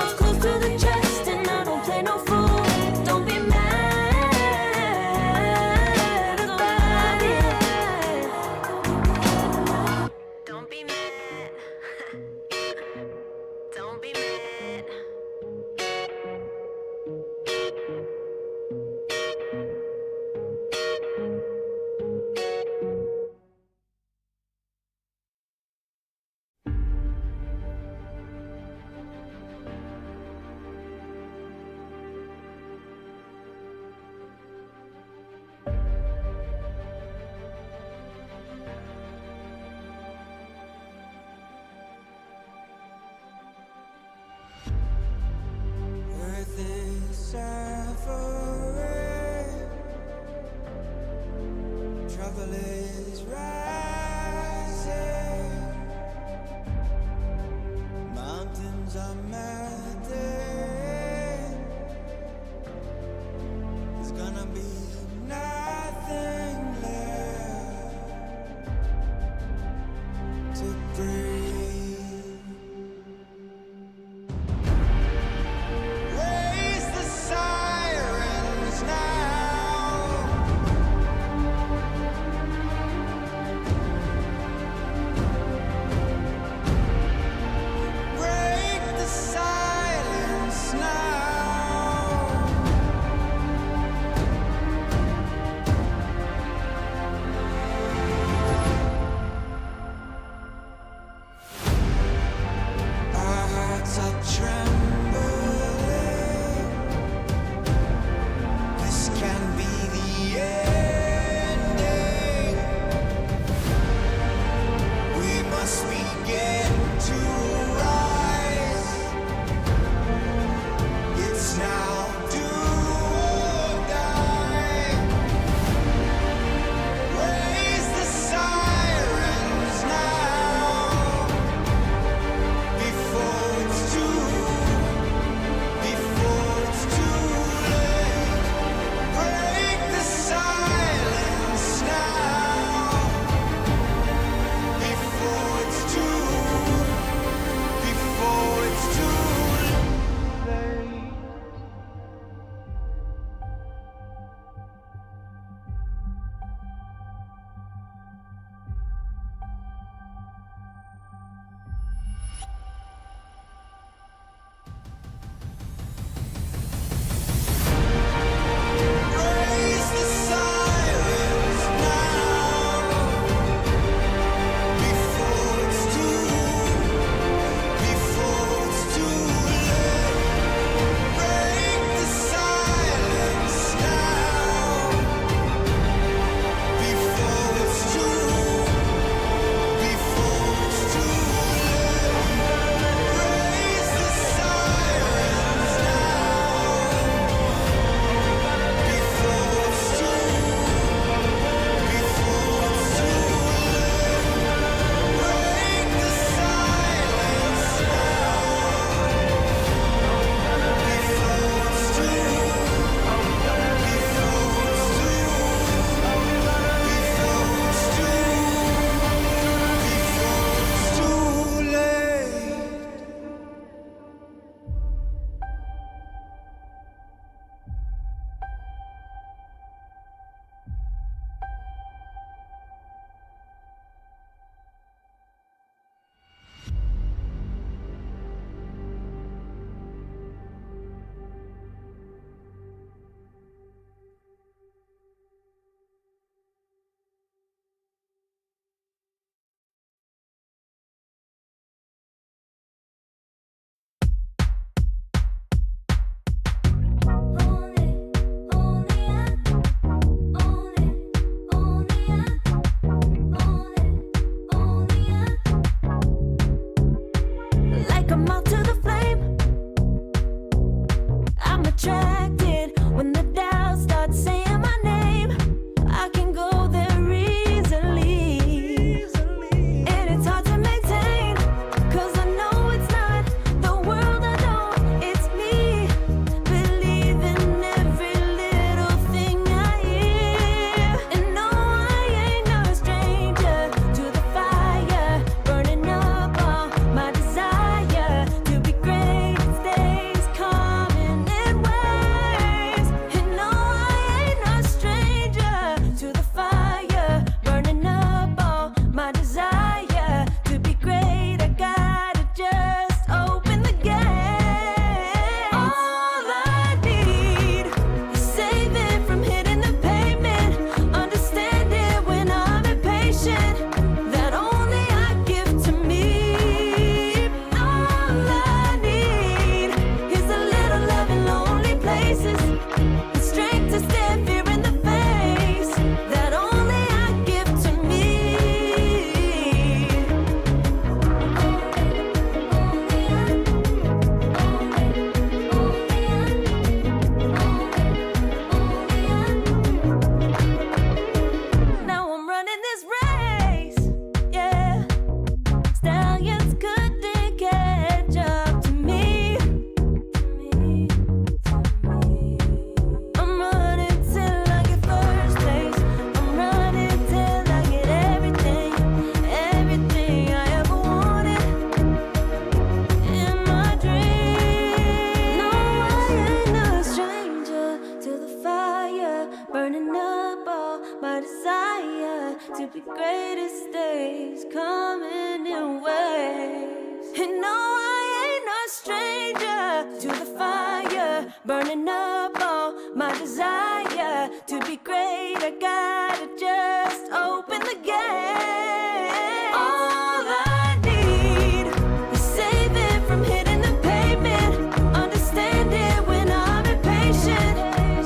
burning up all my desire to be great. I gotta just open the gate. All I need is saving from hitting the pavement. Understand it when I'm impatient.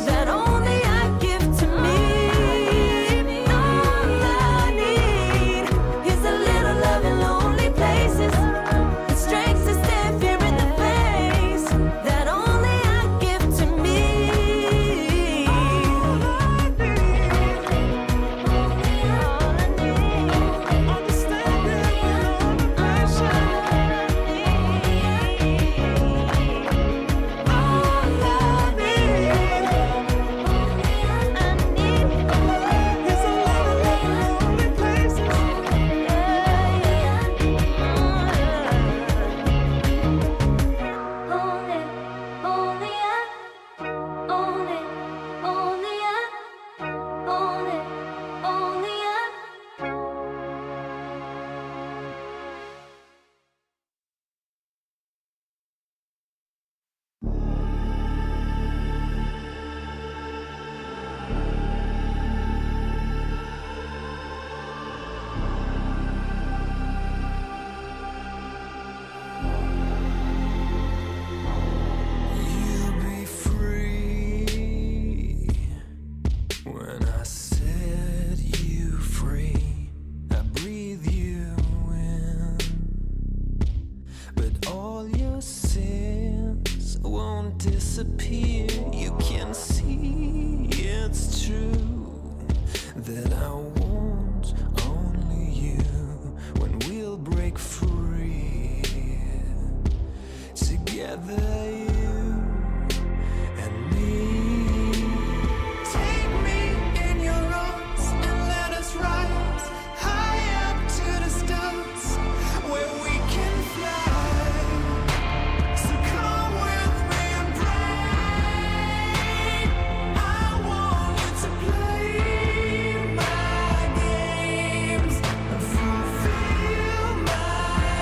That only I give to me. All I need is a little love in lonely places. The strength to stand fear in the face. That only I give to me. All I need. Understand it when I'm impatient. All I need. Is a little love in lonely places. You'll be free when I set you free. I breathe you in, but all your sins won't disappear. You can see it's true that I want only you when we'll break free. Together, you and me. Take me in your arms and let us rise high up to the stars where we can fly. So come with me and pray. I want you to play my games and fulfill my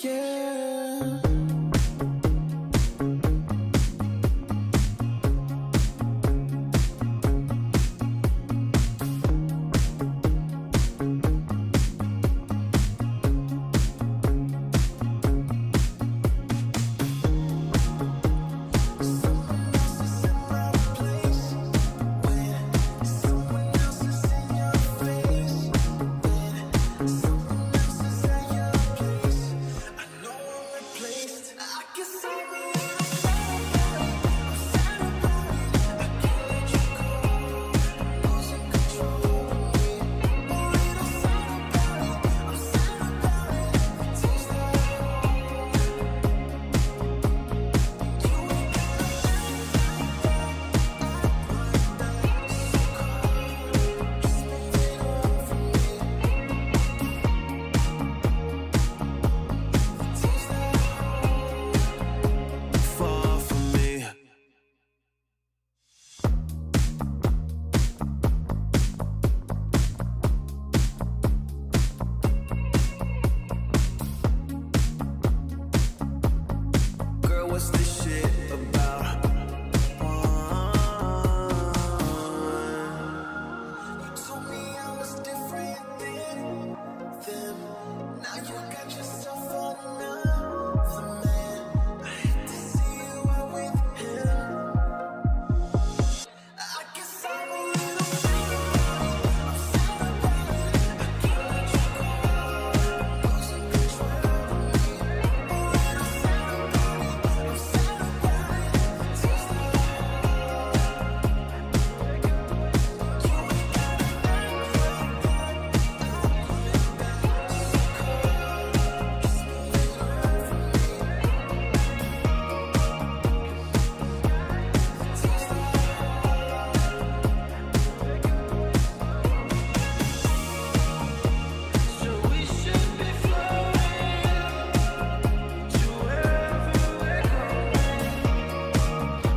Yeah. Far from me. Girl, what's this shit about? You told me I was different than them. Now you got yourself another man. I hate to see you out with him. I guess I'm a little sad about it. I can't let you go. Losing control of me. A little sad about it. I'm sad about it. Taste of So we should be floating to wherever we're going.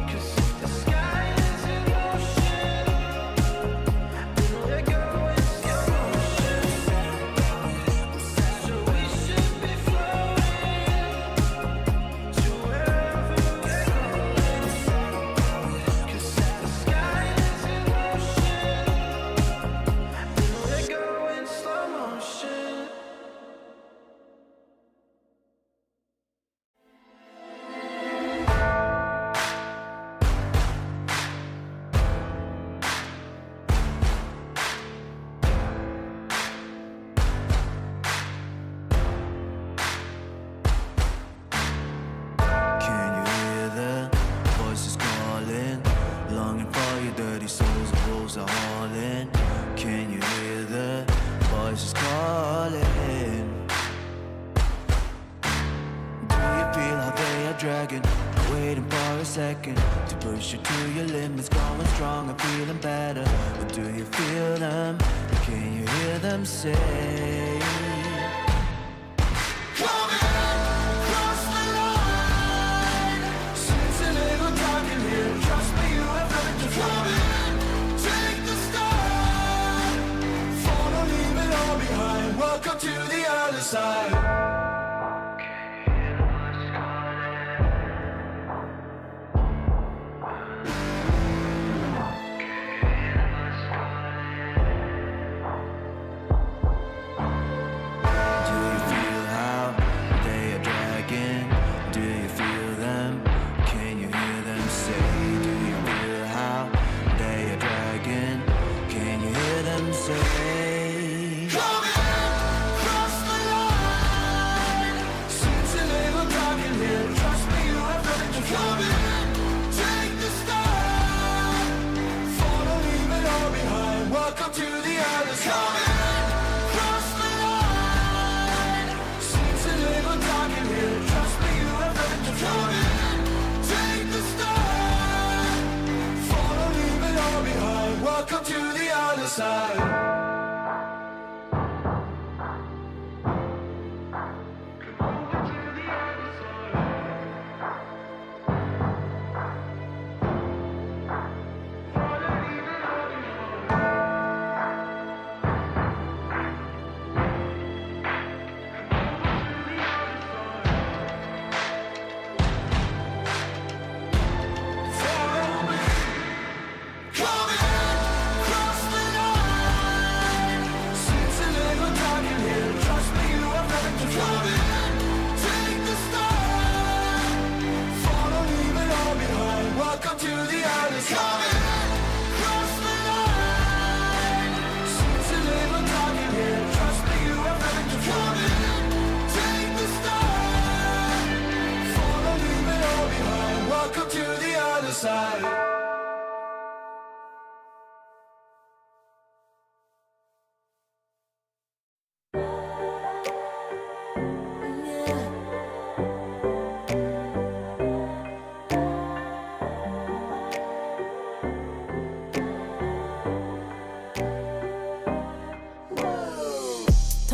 'Cause if the sky is in motion, then we're going slow motion. So we should be floating to wherever we're going. 'Cause if the sky is in motion, then we're going slow motion. Can you hear the voices calling? Longing for your dirty souls, the wolves are hauling. Can you hear the voices calling? Do you feel how they are dragging? Waiting for a second to push you to your limits, going strong and feeling better. But do you feel them? Can you hear them say? Cross the line. Since a little dark in here, trust me, you have nothing to fear. Take the start. Follow, leave it all behind. Welcome to the other side. Do you feel how they are dragging? Do you feel them? Can you hear them say? Do you feel how they are dragging? Can you hear them say? Cross the line. Since a little dark in here, trust me, you have nothing to fear. Take the start. Follow, leave it all behind. Welcome to the other side. Cross the line. Since a little dark in here, trust me, you have nothing to fear. Take the start. Follow, leave it all behind. Welcome to the other side.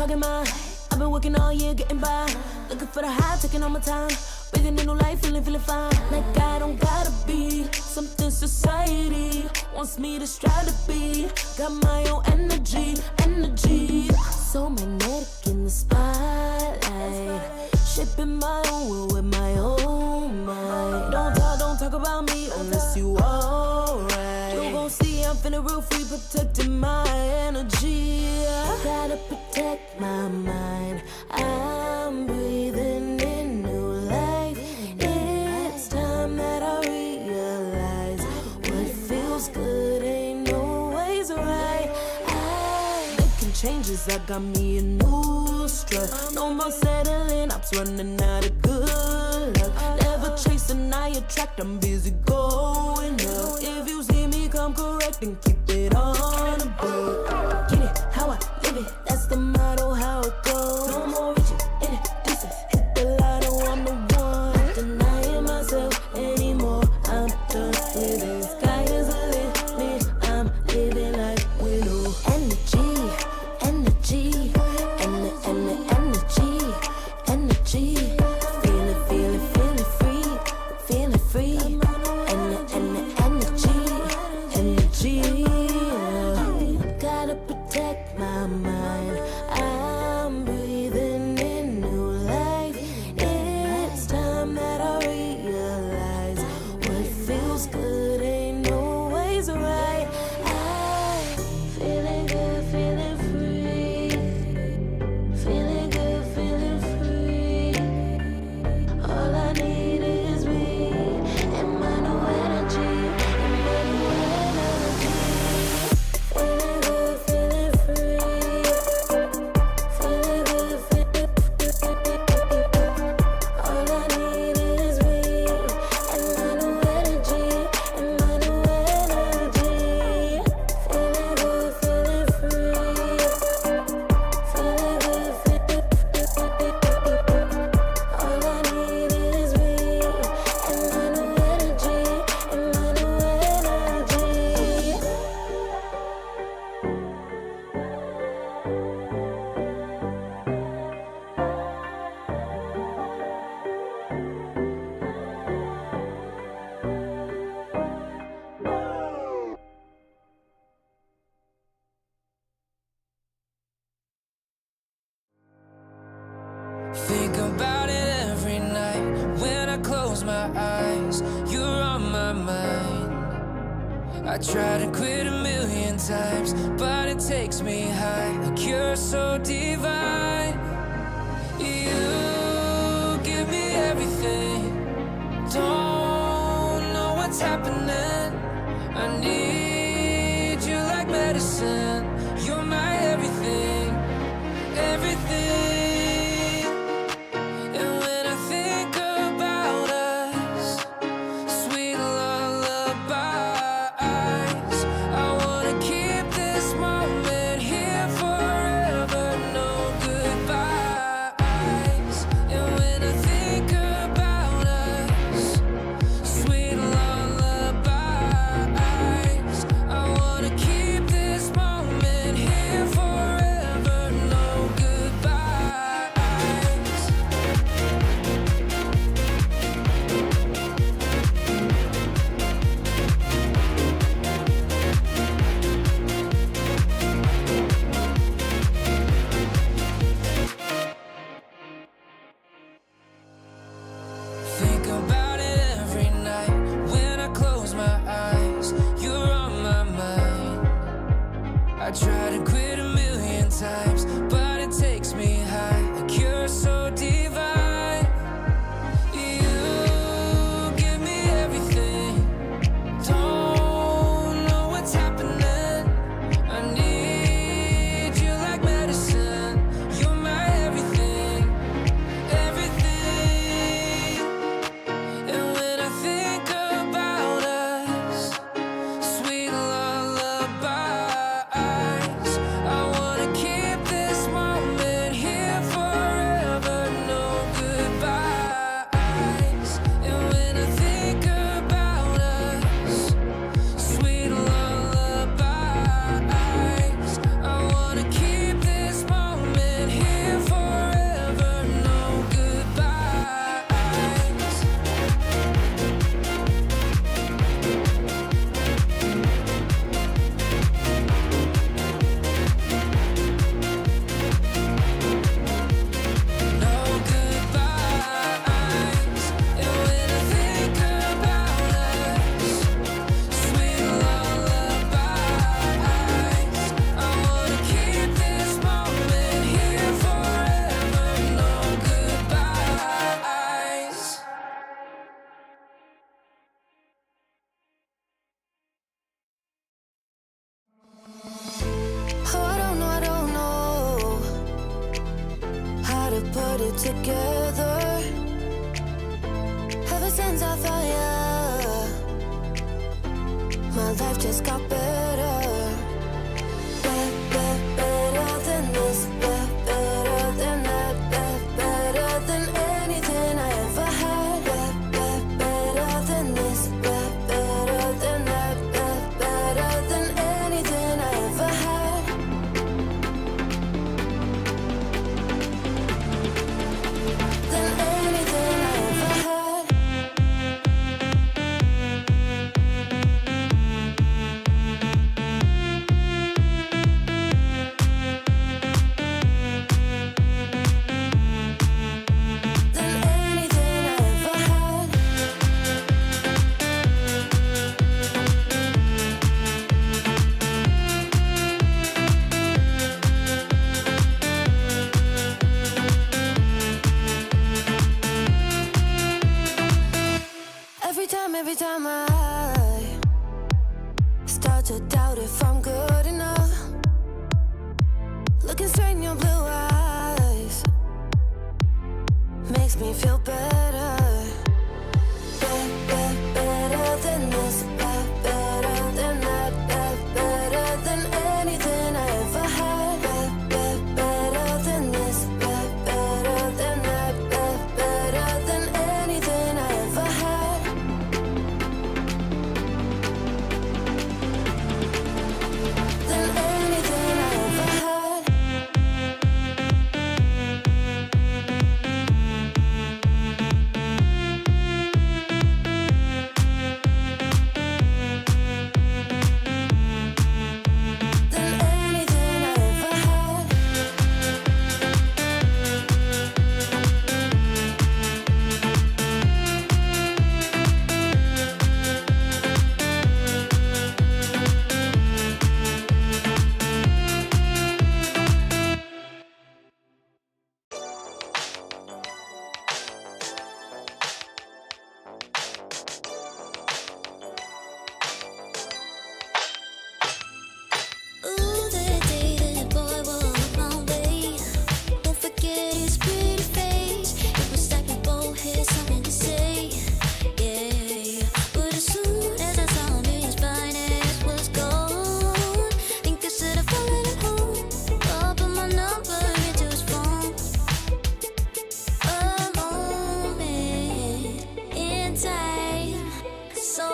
talking mine. I've been working all year, getting by. Looking for the high, taking all my time. Breathing in new life, feeling fine. Like I don't gotta be something society wants me to strive to be. Got my own energy. So magnetic in the spotlight. Shaping my own world with my own mind. Don't talk about me unless you alright. You gon' see I'm finna real free, protecting my energy. Gotta protect my mind. I'm breathing in new life. It's time that I realize what feels good ain't always right. I'm making changes, I got me a new strut. No more settling, I'm running out of good luck. Never chasing, I attract, I'm busy going up. If you see me come correct, then keep it on the book. Get it how I live it, that's the motto, how it goes. No more reaching in the distance, hit the lotto, I'm the one. Not denying myself anymore, I'm done living. Sky is a limit, I'm living like willow. Energy, energy, energy. Feeling free. Energy. Gotta protect my mind. I'm breathing in new life. It's time that I realize what feels good ain't always right. I'm feeling good, feeling free. Feeling good, feeling free. All I need is me and my new energy. Feeling good, feeling free. Feeling good, feeling free. All I need is me and my new energy. Feeling good, feeling free. Feeling good, feeling free. All I need is me and my new energy. Think about it every night when I close my eyes. You're on my mind. I try to quit a million times, but it takes me high. Like you're so divine. You give me everything. Don't know what's happening. I need you like medicine. You're my everything, everything. And when I think about us, sweet lullabies, I wanna keep this moment here forever, no goodbyes. And when I think about us, sweet lullabies, I wanna keep this moment here forever, no goodbyes. Think about it every night when I close my eyes. You're on my mind. I try to quit a million times, but it takes me high. Like you're so divine. You give me everything. Don't know what's happening. I need you like medicine. You're my everything, everything. And when I think about us, sweet lullabies, I wanna keep this moment together. Ever since I found you, my life just got better. Better than this, better than that, better than anything I ever had. Better than this, better than that, better than anything I ever had. Than anything I ever had. Than anything I ever had. Every time I start to doubt if I'm good enough, looking straight in your blue eyes makes me feel better. Better than this, better than that, better than anything I ever had. Better than this, better than that, better than anything I ever had. Than anything I ever had. Than anything I ever had. Ooh, that day that boy walked my way. Won't forget his pretty face. It was like we both had something to say. Yeah, but as soon as I saw him, his fine ass was gone. Think I should have followed him home. Or put my number into his phone. A moment in time, so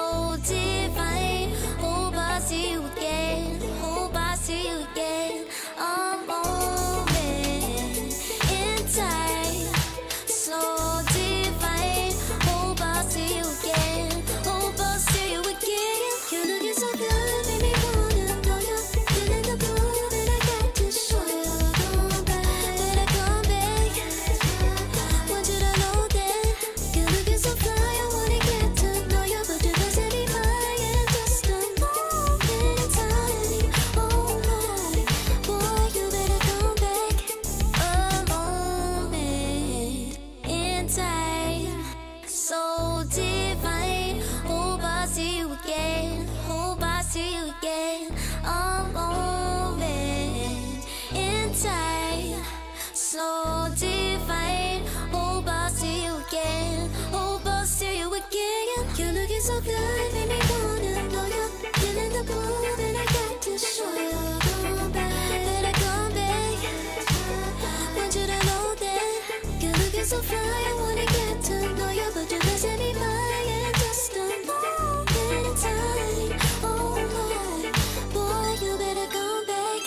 divine. Hope I see you again. Hope I see you again. A moment in time, so divine. Hope I see you again. Hope I see you again. You looking so good, made me wanna know you. Feeling the groove, and I got to show you. Come back, better come back. Want you to know that you're looking so fly. I wanna get to know you, but you're missing me by in just a moment in time. Oh my, boy, you better come back. A moment in time, so divine. Hope I see you again. Hope I see you again. A moment in time, so divine. Hope I see you again. Hope I see you again. You're looking so good, made me wanna know you. Feeling the groove, and I got to show you. Come back, better come back. Want you to know that you're looking so fly. I wanna get to know you, but you're missing me by in just a moment in time. Oh my, boy, you better come back.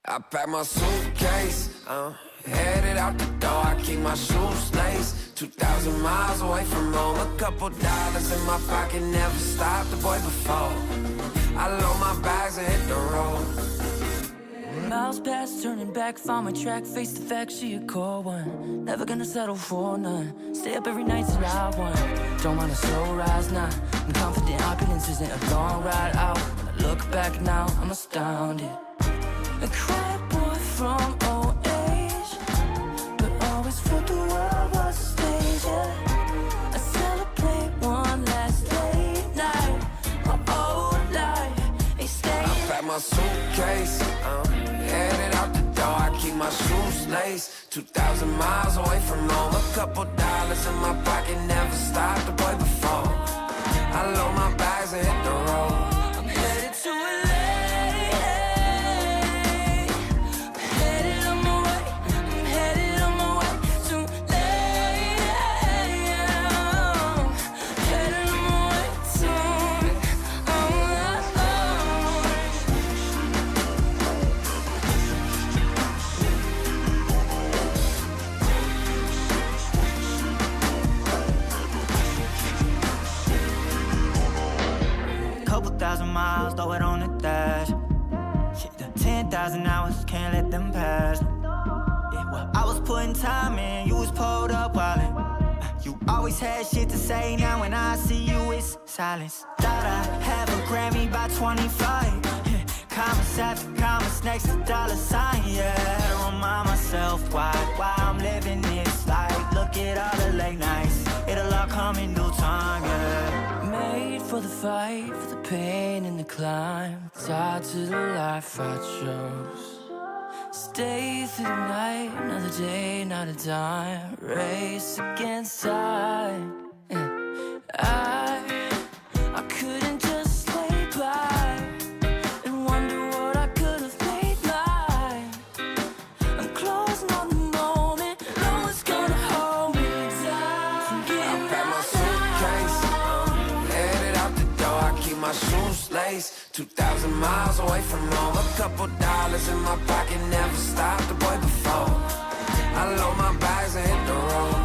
I pack my suitcase, headed out the door. I keep my shoes laced. 2,000 miles away from home. A couple dollars in my pocket, never stopped the boy before. I load my bags and hit the road. Miles past, turning back, found my track, face the fact, she a core one. Never gonna settle for none. Stay up every night till I won. Don't want a slow rise, nah. I'm confident, opulence isn't a long ride out. When I look back now, I'm astounded. A quiet boy from old age, but always felt the world was a stage, yeah. I celebrate one last late night. My old life ain't staying. I pack my suitcase, headed out the door. I keep my shoes laced. 2,000 miles away from home. A couple dollars in my pocket, never stopped the boy before. I load my bags and hit the road. I'm headed to LA. I'm headed on my way. I'm headed on my way to LA. Headed on my way to Couple thousand miles, throw it on the dash. Shit, the 10,000 hours, can't let them pass. Yeah, well, I was putting time in, you was pulled up wildin'. You always had shit to say, now when I see you, it's silence. Thought I have a Grammy by 25. Commas after commas, next to dollar sign, yeah. Had to remind myself why I'm living this life. Look at all the late nights, it'll all come in due time, yeah. made for the fight, for the pain and the climb. Tied to the life I chose. Stay through the night, another day, not a dime. Race against time. Yeah. I couldn't just lay by and wonder what I could have made mine. I'm closing on the moment, no one's gonna hold me down. From getting I pack my suitcase, headed out the door. I keep my shoes laced. 2,000 miles away from home. A couple dollars in my pocket, never stopped the boy before. I load my bags and hit the road.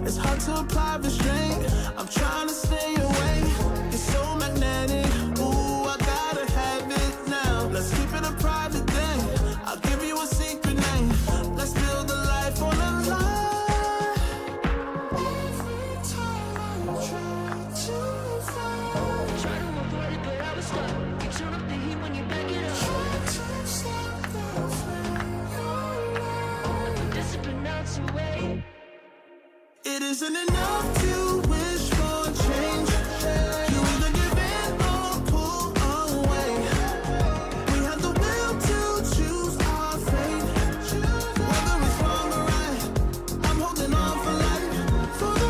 It's hard to apply restraint. I'm trying to stay away. It's so magnetic. Ooh, I gotta have it now. Let's keep it a private thing. I'll give you a secret name. Let's build a life on a lie. Every time I try to find, Try to avoid it, but I was stuck. You turn up the heat. It isn't enough to wish for change. You either give in or pull away. We have the will to choose our fate. Whether it's wrong or right, I'm holding on for life. For the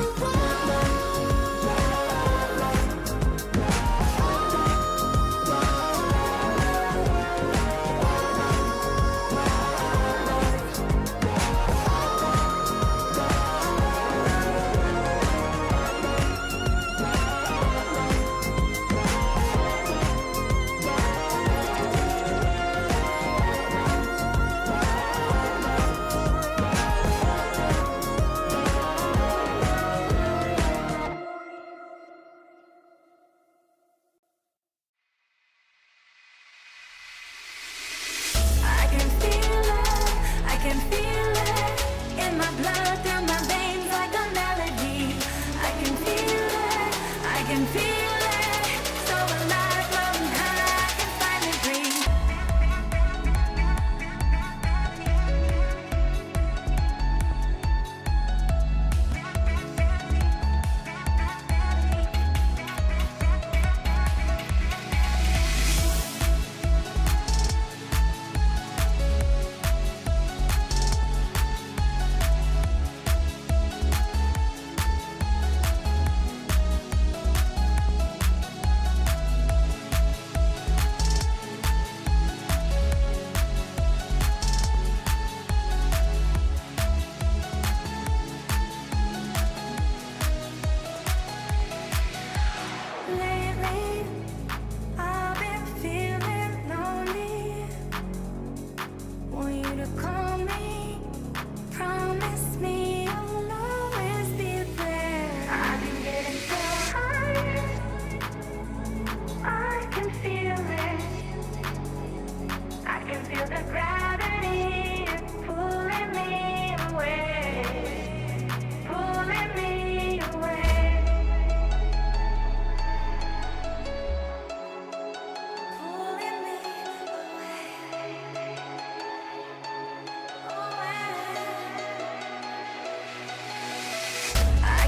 I can feel it in my blood, through my veins like a melody. I can feel it, so alive, floating high, I can finally breathe. Lately, I've been feeling lonely. Want you to call me, promise me you'll always be there. I've been getting so high, I can feel it. I can feel the gravity is pulling me away, pulling me away. Pulling me I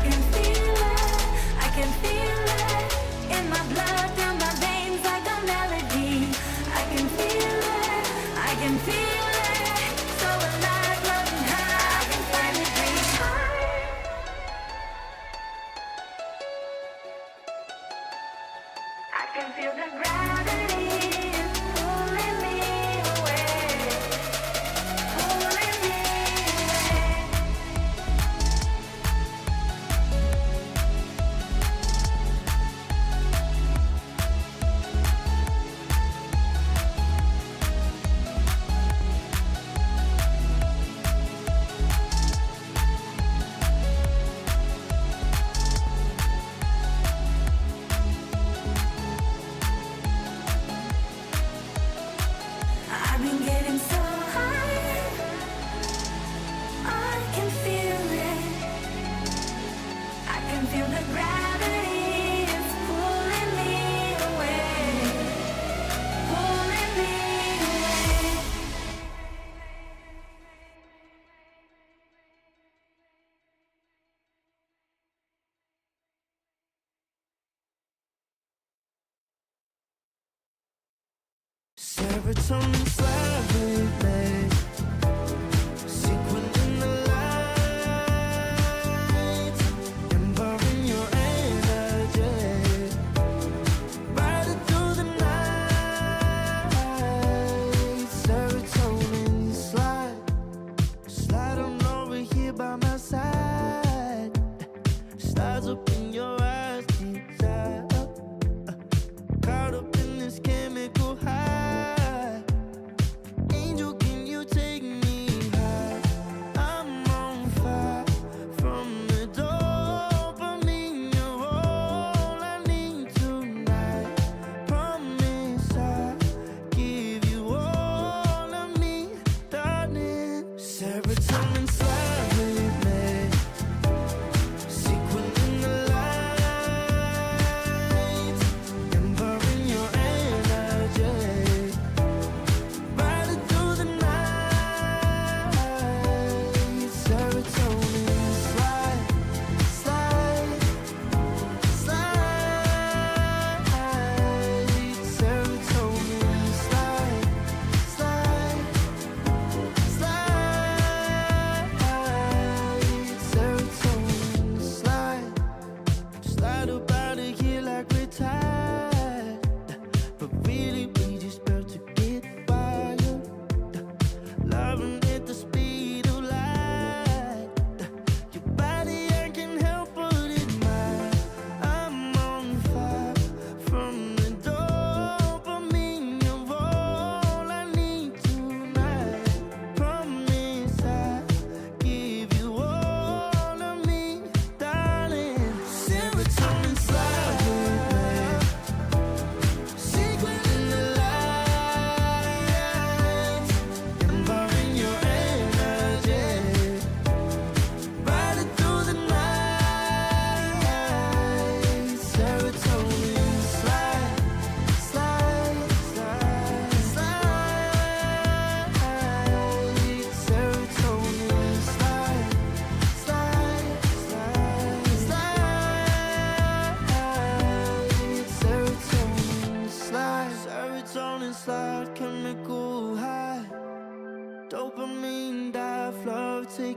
can feel it in my blood, through my veins like a melody. I can feel it, so alive, floating high, I can finally breathe. I can feel the gravity is pulling me away, pulling me away. I've been getting so high, I can feel it. I can feel the gravity is pulling me away, pulling me away. serotonin slide, sequin in the light, empowering your energy, riding through the night. Serotonin slide on over here by my side, slides up in your eyes, desire, caught up in this chemical high. Angel, can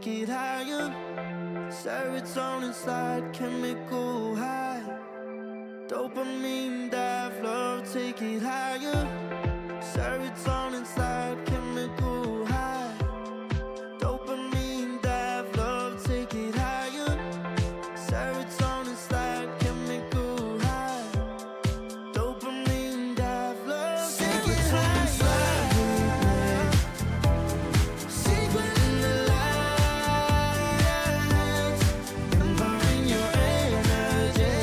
take it higher. Serotonin slide, chemical high. Dopamine dive, love, take it higher. Serotonin slide, chemical high. Dopamine dive, love, take it higher. Serotonin slide, chemical high. Dopamine dive, love, take it higher. Secret in the lights, empowering your energy.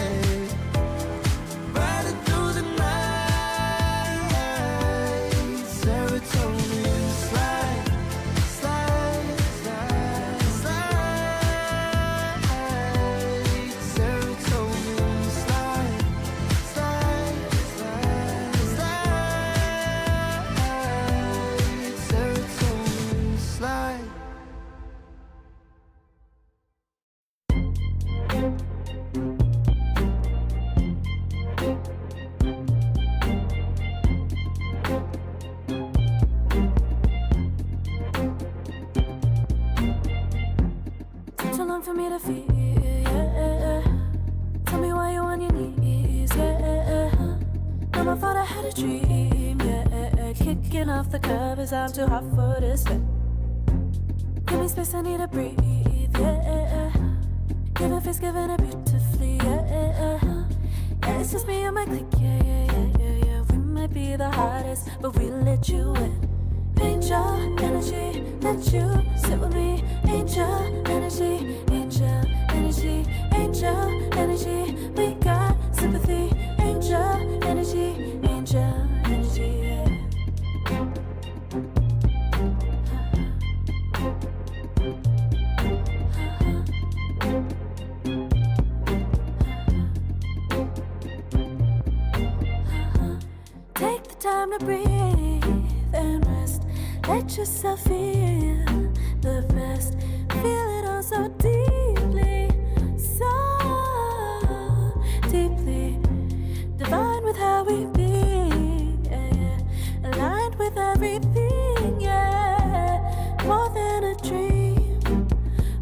Riding through the night. Serotonin slide, slide, slide, slide. Serotonin slide, slide, slide, slide. Serotonin slide. Took too long for me to feel, yeah. Tell me why you on your knees, yeah. Never thought I had a dream, yeah. Kicking off the covers, I'm too hot for this bed. Give me space, I need to breathe, yeah. Give a face, giving it beautifully, yeah. Yeah, it's just me and my clique, yeah. We might be the hottest, but we let you in. Angel energy, let you sit with me. Angel energy, angel energy, angel energy. We got sympathy. Angel energy, angel energy. Yeah. Take the time to breathe and rest. Let yourself feel the best. Feel it all so deeply, so deeply. Divine with how we be, yeah. Aligned with everything, yeah. More than a dream,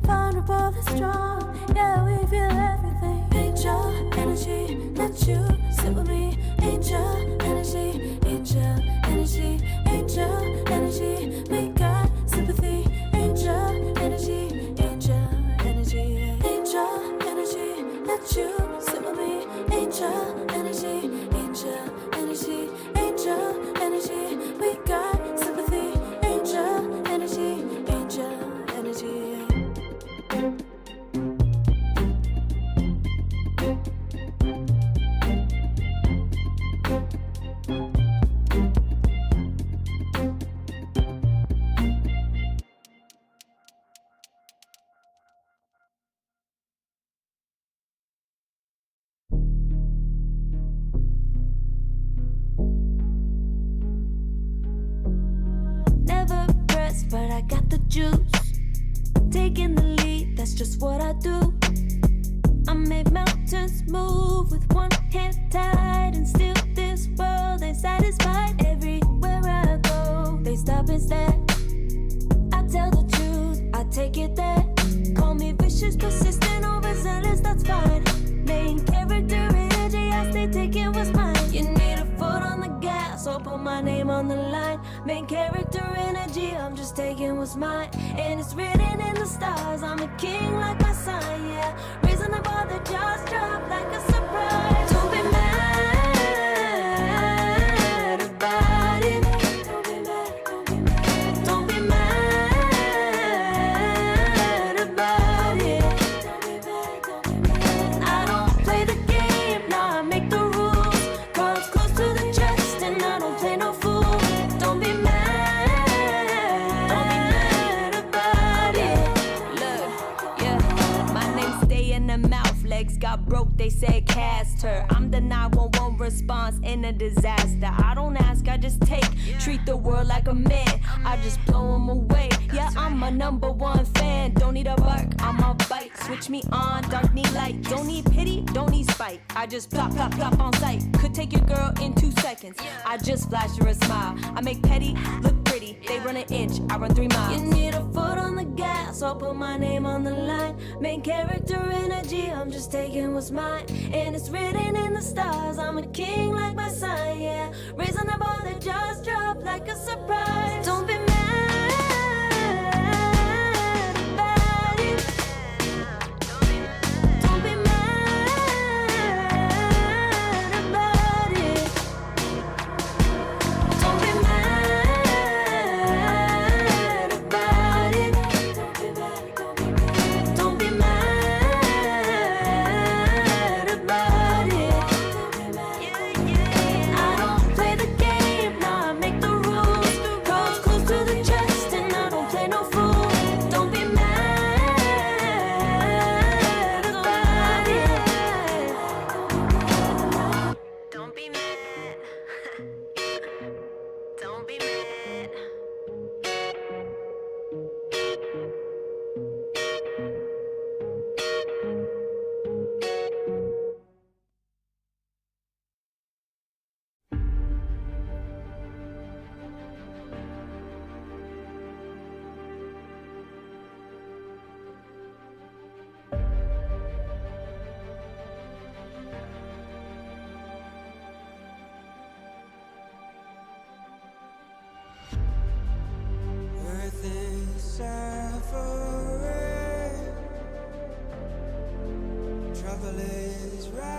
vulnerable and strong, yeah. We feel everything. Angel energy, let you sit with me. Angel energy, angel energy, angel energy. We got sympathy. Angel energy, angel energy, angel energy. Let you sit with me. Angel energy, angel energy, angel energy. We got sympathy. Angel energy, angel energy. Never pressed, but I got the juice. Taking the lead, that's just what I do. I made mountains move with one hand tied, and still this world ain't satisfied. Everywhere I go, they stop and stare. I tell the truth, I take it there. Call me vicious, persistent, overzealous, that's fine. Main character energy, I stay taking what's mine. You need a foot on the gas, so put my name on the line. Main character energy, I'm just taking what's mine. And it's written in the stars, I'm a king like my sign, yeah. Raising the bar, the jaws drop like a surprise. Don't be mad about it. Don't be mad about it. I don't play the game, nah, I make the rules. Cards close to the chest, and I don't play no fool. Don't be mad about it. Look, yeah, my name stay in the mouth. Legs got broke, they said cast her. I'm the 911 response in a disaster. I don't ask, I just take. Treat the world like a man, I just blow them away. Yeah, I'm a #1 fan. Don't need a bark, I'm a bite. Switch me on, dark need light. Don't need pity, don't need spite. I just plop, plop, plop on sight. Could take your girl in 2 seconds. I just flash her a smile. I make petty look pretty. me. They run an inch, I run 3 miles. You need a foot on the gas, I'll put my name on the line. Main character energy, I'm just taking what's mine. And it's written in the stars, I'm a king like my sign, yeah. Raising the bar that just dropped like a surprise. Don't be mad about it. Don't be mad about it. Don't be mad about it. Don't be mad about it. I don't play the game, now I make the rules. Cards close to the chest and I don't play no fool. Don't be mad about it. Don't be mad. Don't be mad. Earth is suffering, trouble is rising,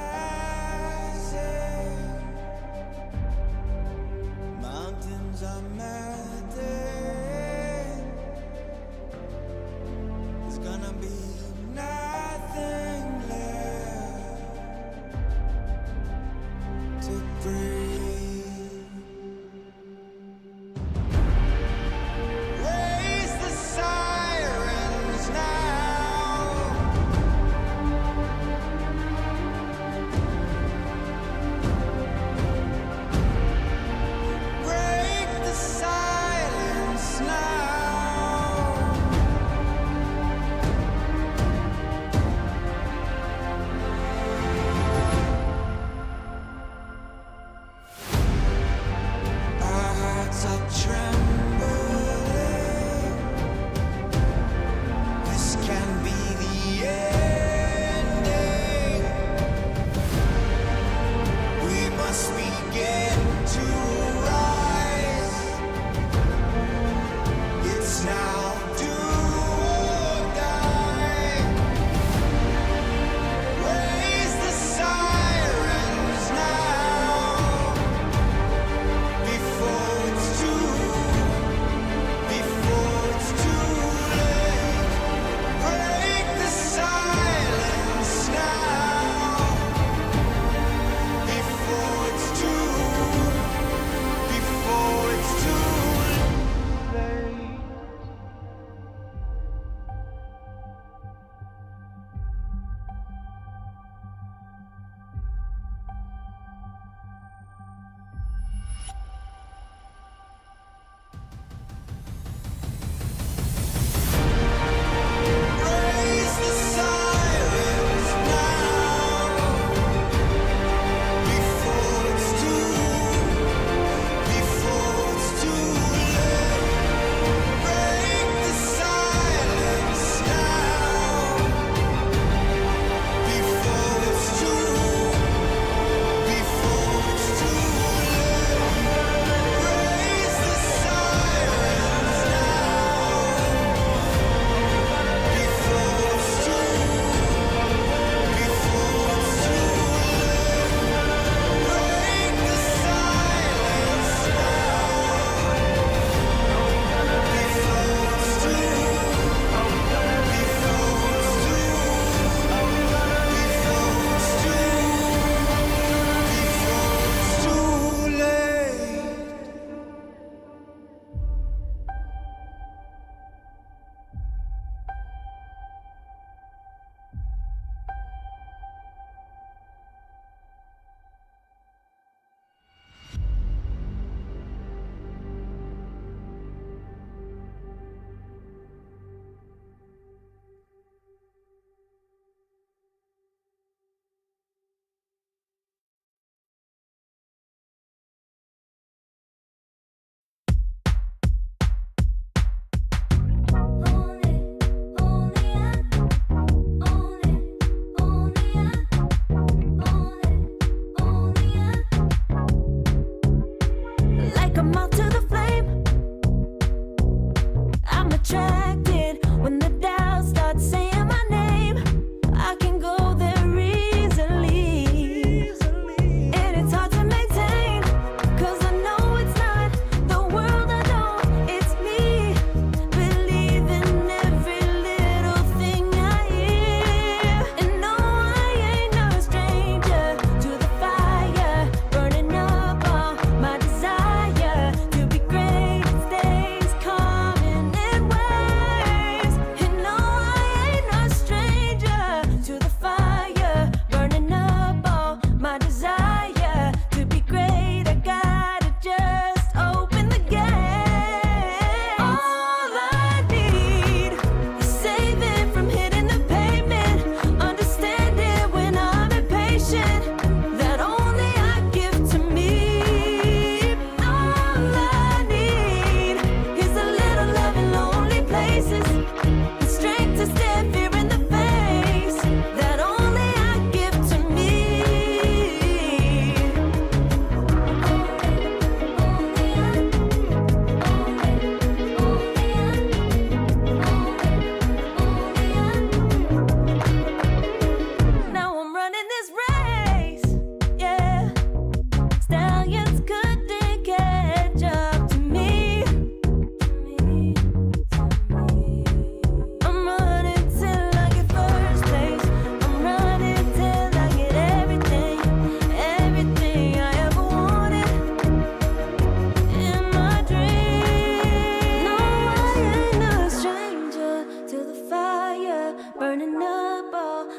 mountains are melting, there's gonna be nothing left to breathe. Raise the sirens now.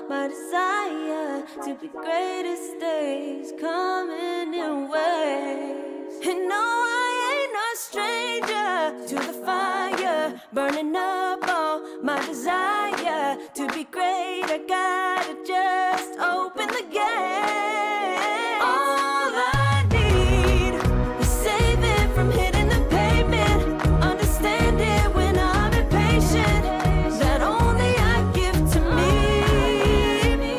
my desire to be greatest days coming in waves. And no, I ain't no stranger to the fire, burning up all my desire to be great. I gotta just open the gate. All I need is saving from hitting the pavement, understanding when I'm impatient, that only I give to me.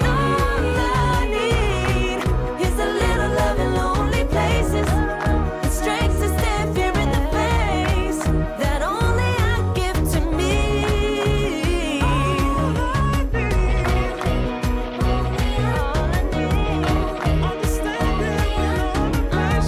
All I need is a little love in lonely places, the strength to stand fear in the face, that only I give to me. All I need, understanding when I'm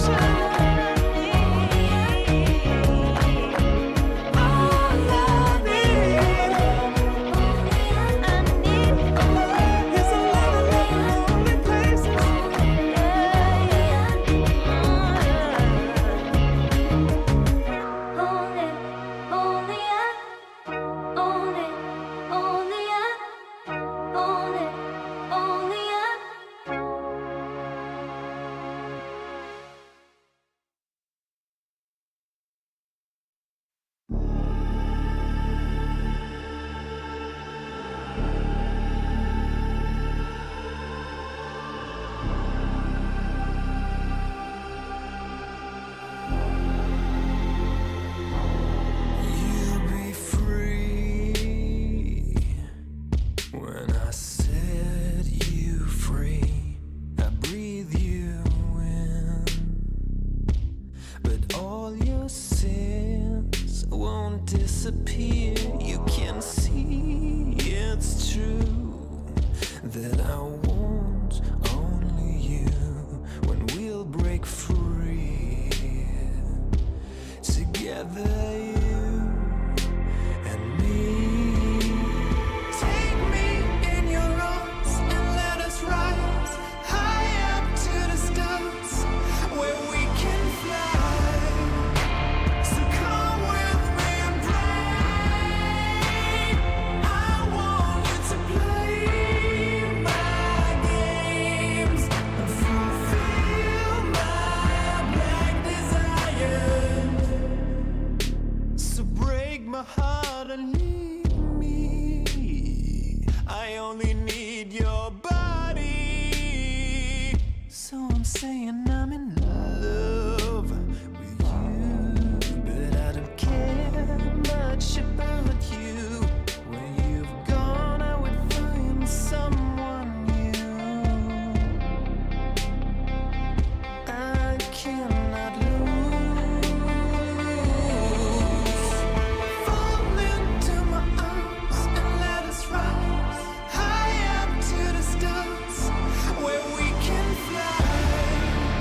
You'll be free when I set you free. I breathe you in, but all your sins won't disappear. You can see it's true that I want only you when we'll break free. Together, you and me. Take me in your arms and let us rise high up to the stars where we can fly. So come with me and play. I want you to play my games and fulfill my black desires. So break my heart and leave me. I only need your body. So I'm saying I'm in love with you, but I don't care much about you. When you've gone, I would find someone new. I cannot lose. Fall into my arms and let us rise high up to the stars where we can fly.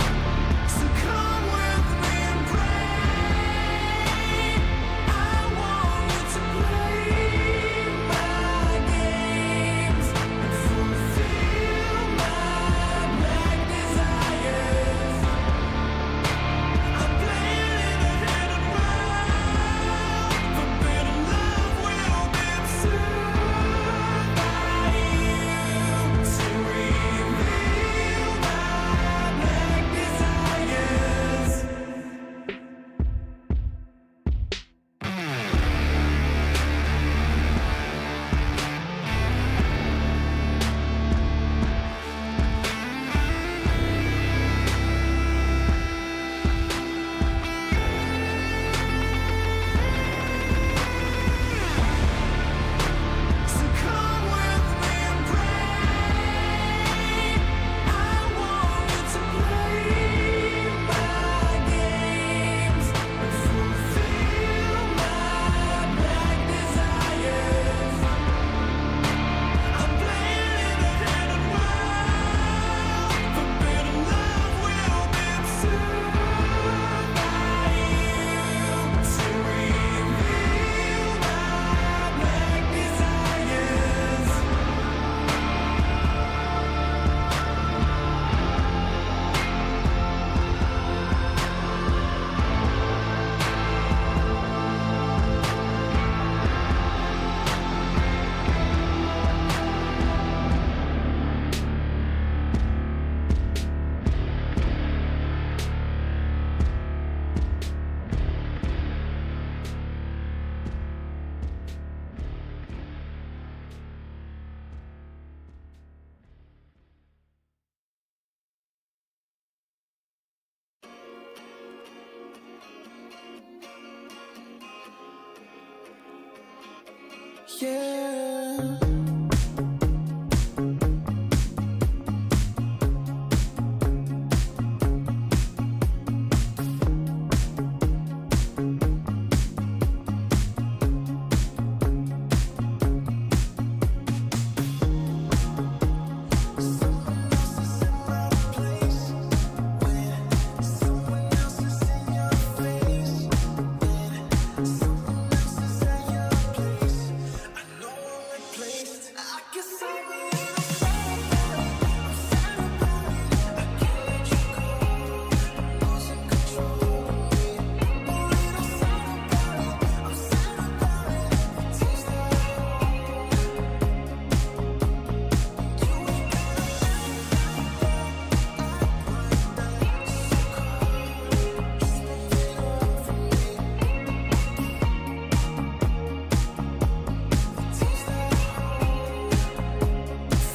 yeah.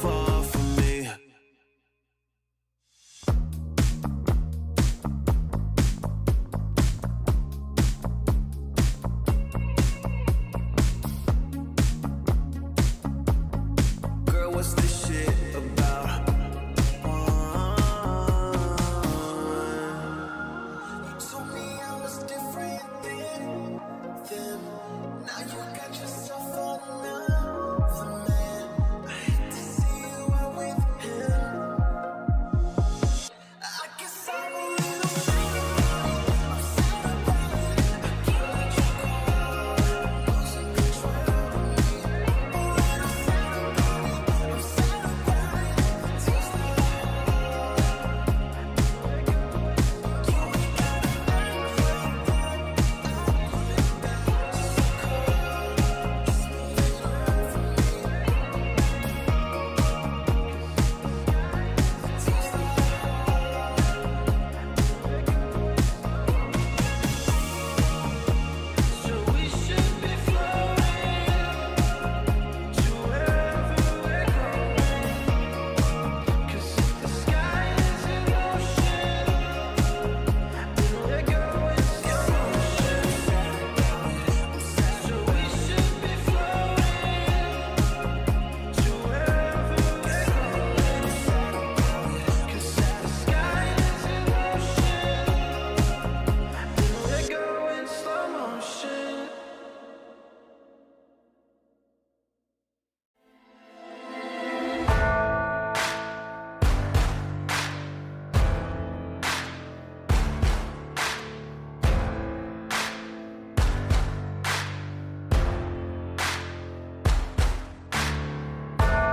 Far from me. Girl, what's this shit about? You told me I was different then. Now you got yourself another man. I hate to see you out with him. I guess I'm a little sad about it. I can't let you go. I'm losing control of me. A little sad about it. I'm sad about it. Taste the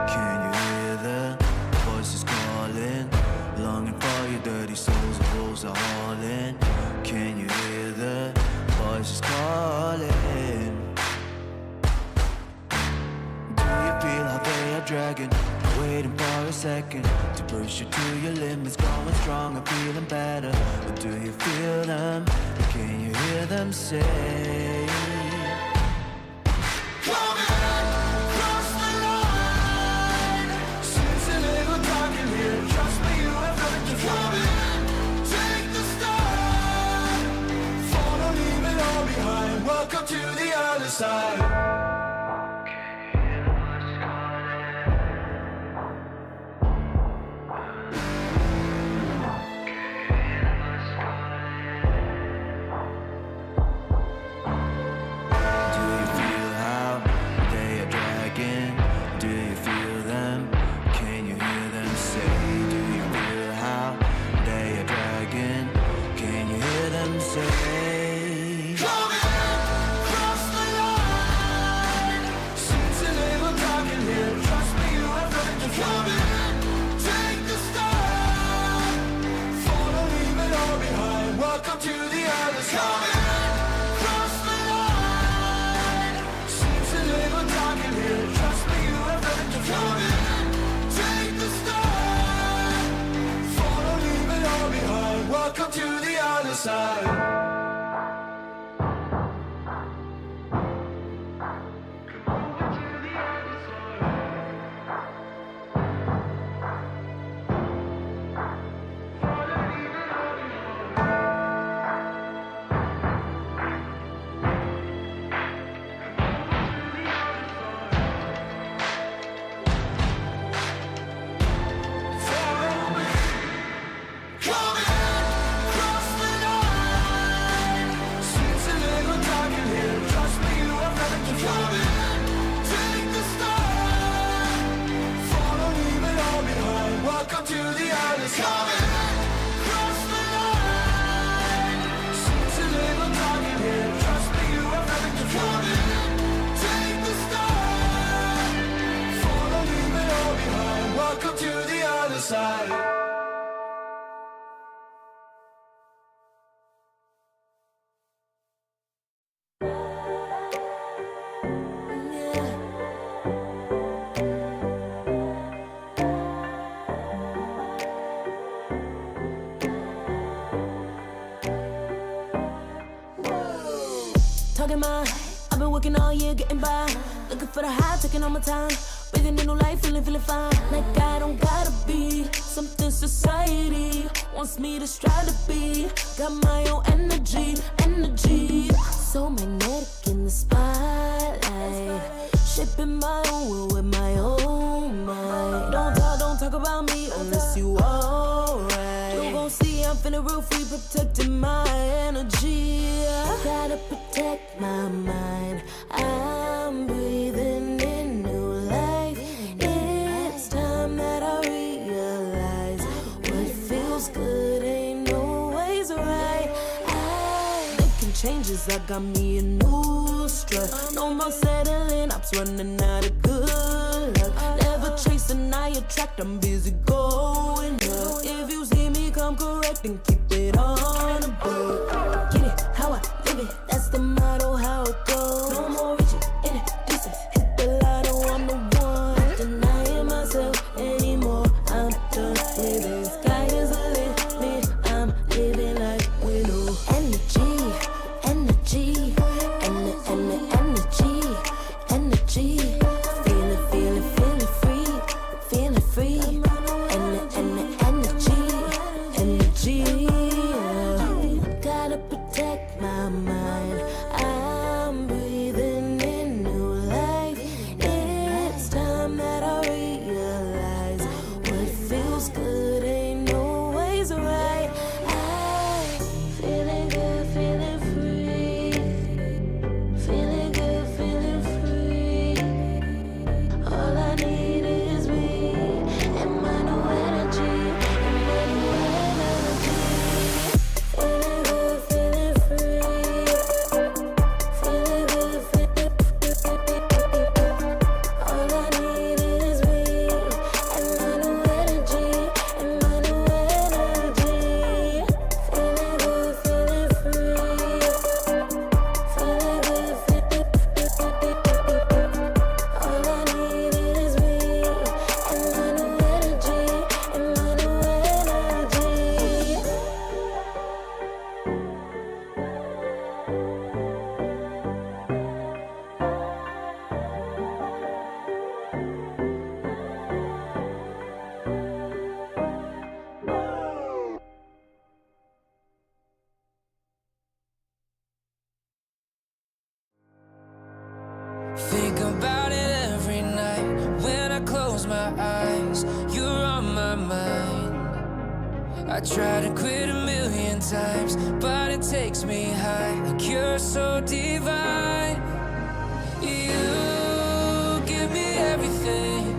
Can you hear the voices calling? Longing for your dirty souls, the wolves are hauling. Can you hear the voices calling? Do you feel how they are dragging? Waiting for a second to push you to your limits, going stronger, feeling better. But do you feel them? Can you hear them say? Welcome to the other side. Do you feel how they are dragging? Do you feel them? Can you hear them say? Do you feel how they are dragging? Can you hear them say? Welcome to the other side. Cross the line. Seems a little dark in here. Trust me, you have nothing to fear. Take the start. Follow, leave it all behind. Welcome to the other side. is coming. Cross the line. Seem to live on target here. Trust me, you have nothing to coming. Take the start. Follow me, but all behind. Welcome to the other side. Talking mine, I've been working all year getting by. Looking for the high, taking all my time. Breathing in new life, feeling fine. Like I don't gotta be something society wants me to strive to be. Got my own energy. So magnetic in the spotlight. Shaping my own world with my own mind. Don't talk about me unless you alright. You gon' see I'm feeling real free, protecting my energy. I gotta protect my mind. I'm breathing in new life. It's time that I realize what feels good ain't always right. Making changes, I got me a new strut. No more settling, I'm running out of good luck. Never chasing, I attract, I'm busy going up. If you see me come correct, then keep it on the book. Get it, how I live it, that's the motto, how it goes. No more reaching in the distance, hit the lotto, I'm the one. Not denying myself anymore, I'm done with it. Sky is the limit, I'm living like we know. Energy, energy, energy. Feeling free. Energy. Gotta protect my mind. I'm breathing in new life. It's time that I realize what feels good ain't always right. I'm feeling good, feeling free. Feeling good, feeling free. All I need is me and my new energy. Feeling good, feeling free. Feeling good, feeling free. All I need is me and my new energy. Feeling good, feeling free. Feeling good, all I need is me and my new energy. Think about it every night when I close my eyes. You're on my mind. I try to quit a million times, but it takes me high. Like you're so divine. You give me everything.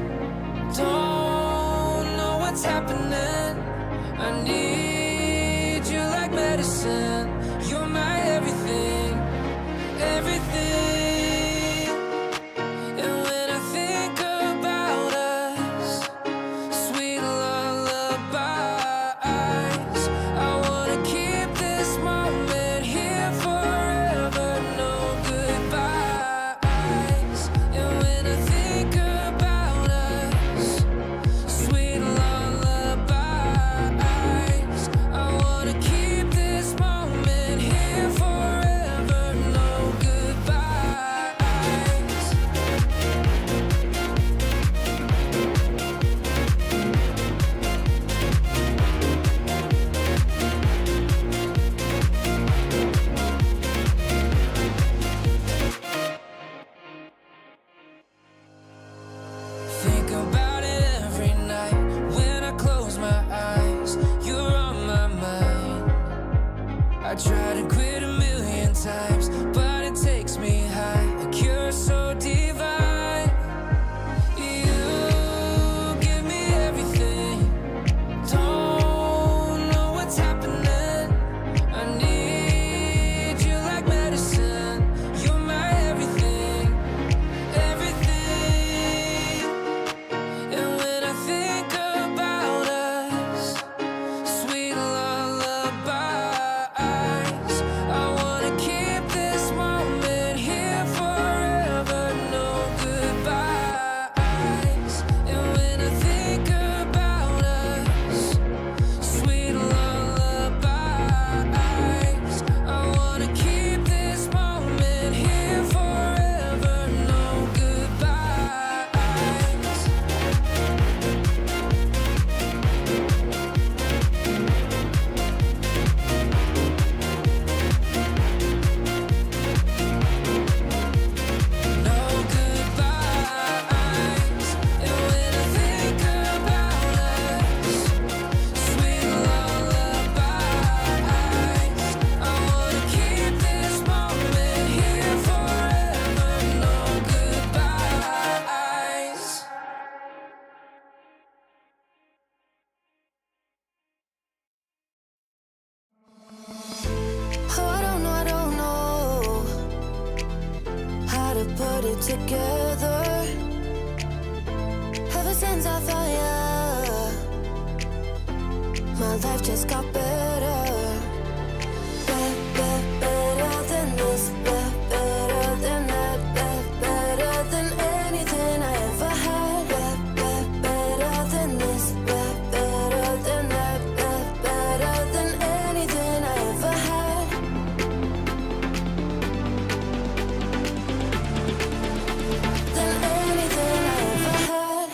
Don't know what's happening. I need you like medicine. You're my everything, everything. And when I think about us, sweet lullabies, I wanna keep this moment here forever, no goodbyes. And when I think about us, sweet lullabies, it together. Ever since I found you, my life just got better. Better than this, better than that, better than anything I ever had. Better than this, better than that, better than anything I ever had. Than anything I ever had.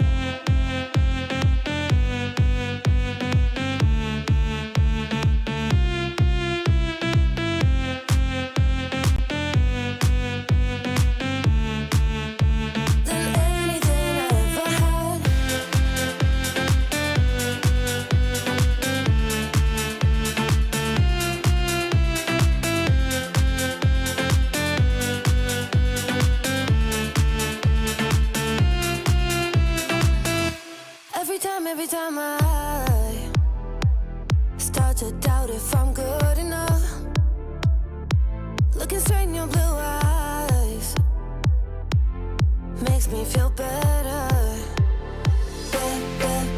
Than anything I ever had. Every time I start to doubt if I'm good enough, looking straight in your blue eyes makes me feel better.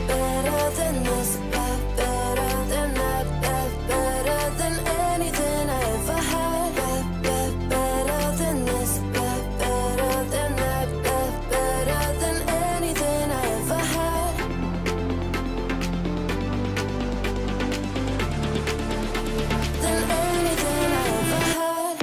Better than this, better than that, better than anything I ever had. Better than this, better than that, better than anything I ever had. Than anything I ever had.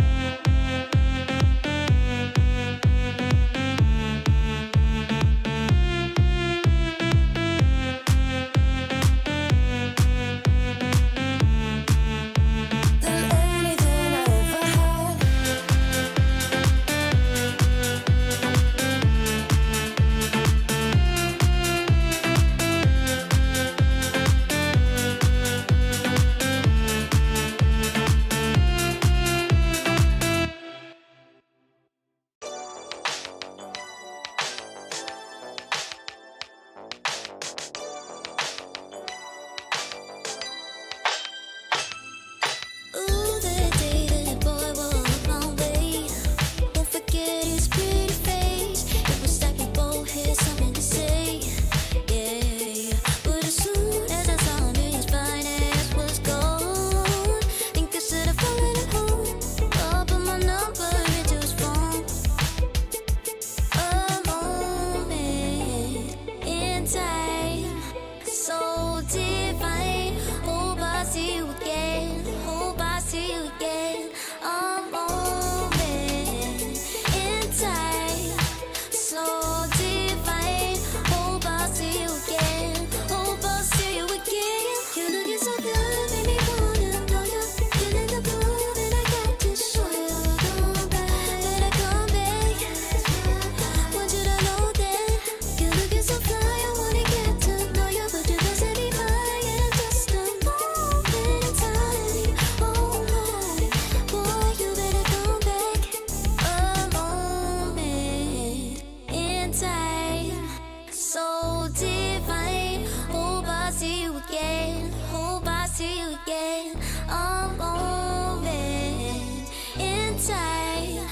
Than anything I ever had. Ooh, the day that boy walked my way, won't forget his pretty face. It was like we both had something to say, yeah. But as soon as I saw him, his fine ass was gone. Think I should have followed him home, or put my number into his phone. A moment in time, so divine. Hope I see you again. Hope I see you again. A moment in time, so divine. Hope I see you again. Hope I see you again. You looking so good, made me wanna know you. Feeling the groove, and I got to show you. Come back, better come back. Want you to know that you're looking so fly. I wanna get to know you, but you can set me by in just a moment in time. Oh my, boy, you better come back. A moment in time, so divine. Hope I see you again. Hope I see you again. A moment in time,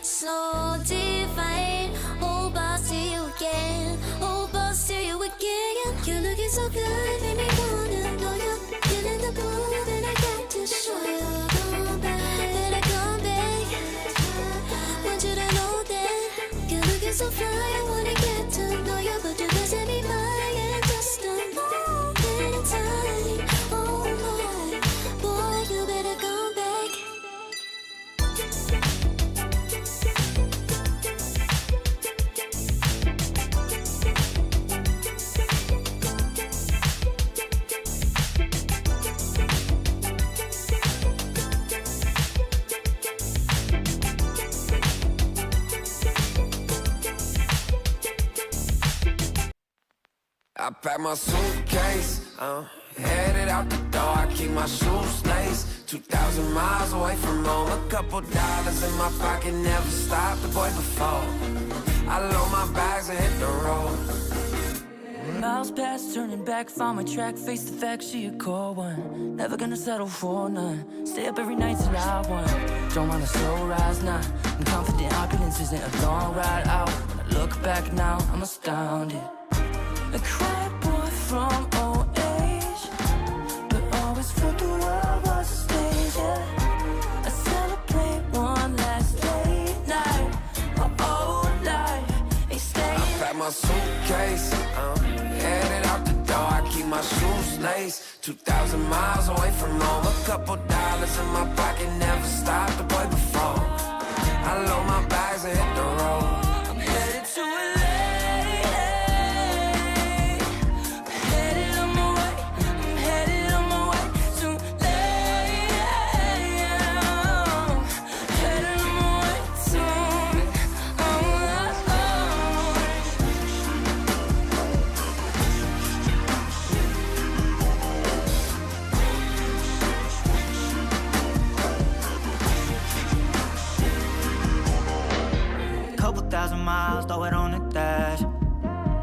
so divine. Hope I see you again. Hope I see you again. You're looking so good, made me wanna know you. Feeling the groove, and I got to show you. Come back, better come back. Want you to know that you're looking so fly. I wanna get to know you, but you can set me by in just a moment in time. Oh my, boy, you better come back. I pack my suitcase, headed out the door. I keep my shoes laced. 2,000 miles away from home. A couple dollars in my pocket, never stopped the boy before. I load my bags and hit the road. Miles past, turning back, found my track, face the fact she a core one. Never gonna settle for none. Stay up every night till I won. Don't want a slow rise now. I'm confident opulence isn't a long ride out. When I look back now, I'm astounded. A quiet boy from old age, but always felt the world was a stage, yeah. I celebrate one last late night. My old life ain't staying. I pack my suitcase, headed out the door. I keep my shoes laced. 2,000 miles away from home. A couple dollars in my pocket, never stopped the boy before. I load my bags and hit the road. I'm headed to LA. Couple thousand miles, throw it on the dash.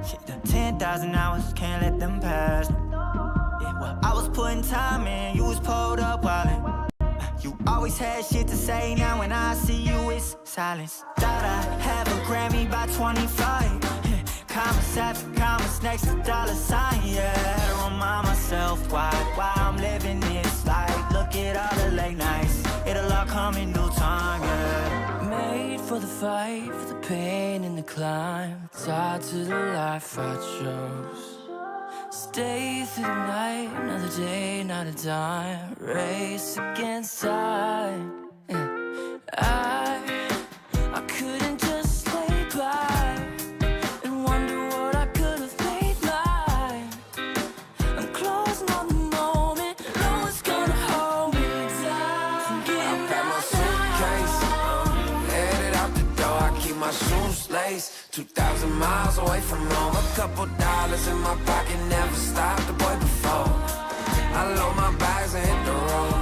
Shit, the 10,000 hours, can't let them pass. Yeah, well, I was putting time in, you was pulled up wildin'. You always had shit to say, now when I see you, it's silence. Thought I have a Grammy by 25. Commas after commas next to dollar sign, yeah. Remind myself why I'm living this life. Look at all the late nights, it'll all come in due time, yeah. Made for the fight, for the pain and the climb. Tied to the life I chose. Stay through the night, another day, not a dime. Race against time. I couldn't just lay by and wonder what I could have made mine. I'm closing on the moment, no one's gonna hold me down. I pack my suitcase, headed out the door. I keep my shoes laced. 2,000 miles away from home. A couple dollars in my pocket, never stopped the boy before. I load my bags and hit the road.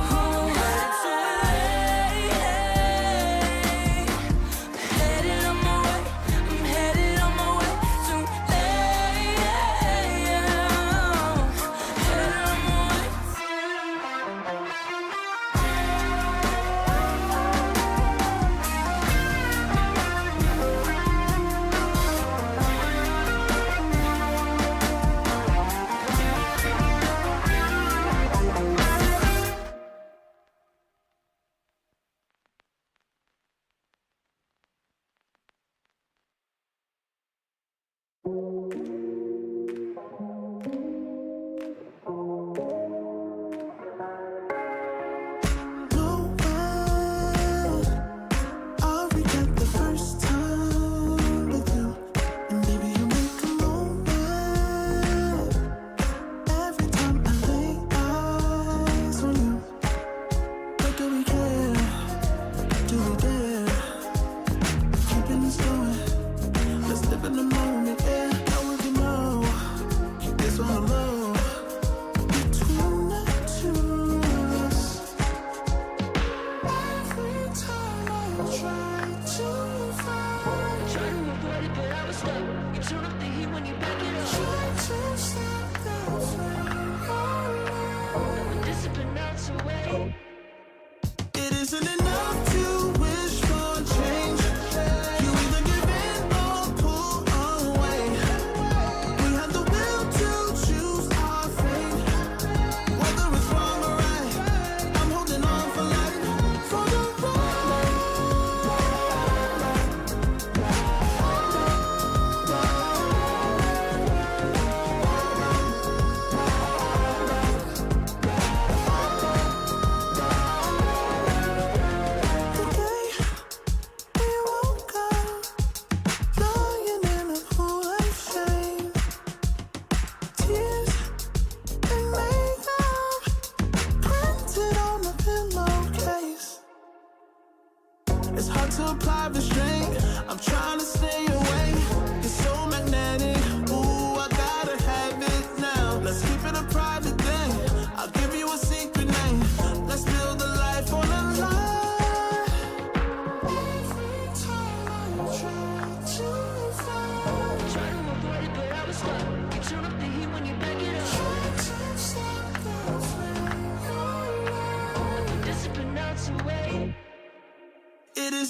Turn up the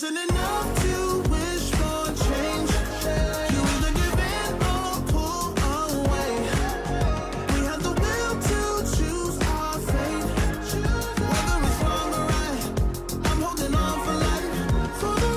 isn't enough to wish for change. You either give in or pull away. We have the will to choose our fate. Whether it's wrong or right, I'm holding on for life. For the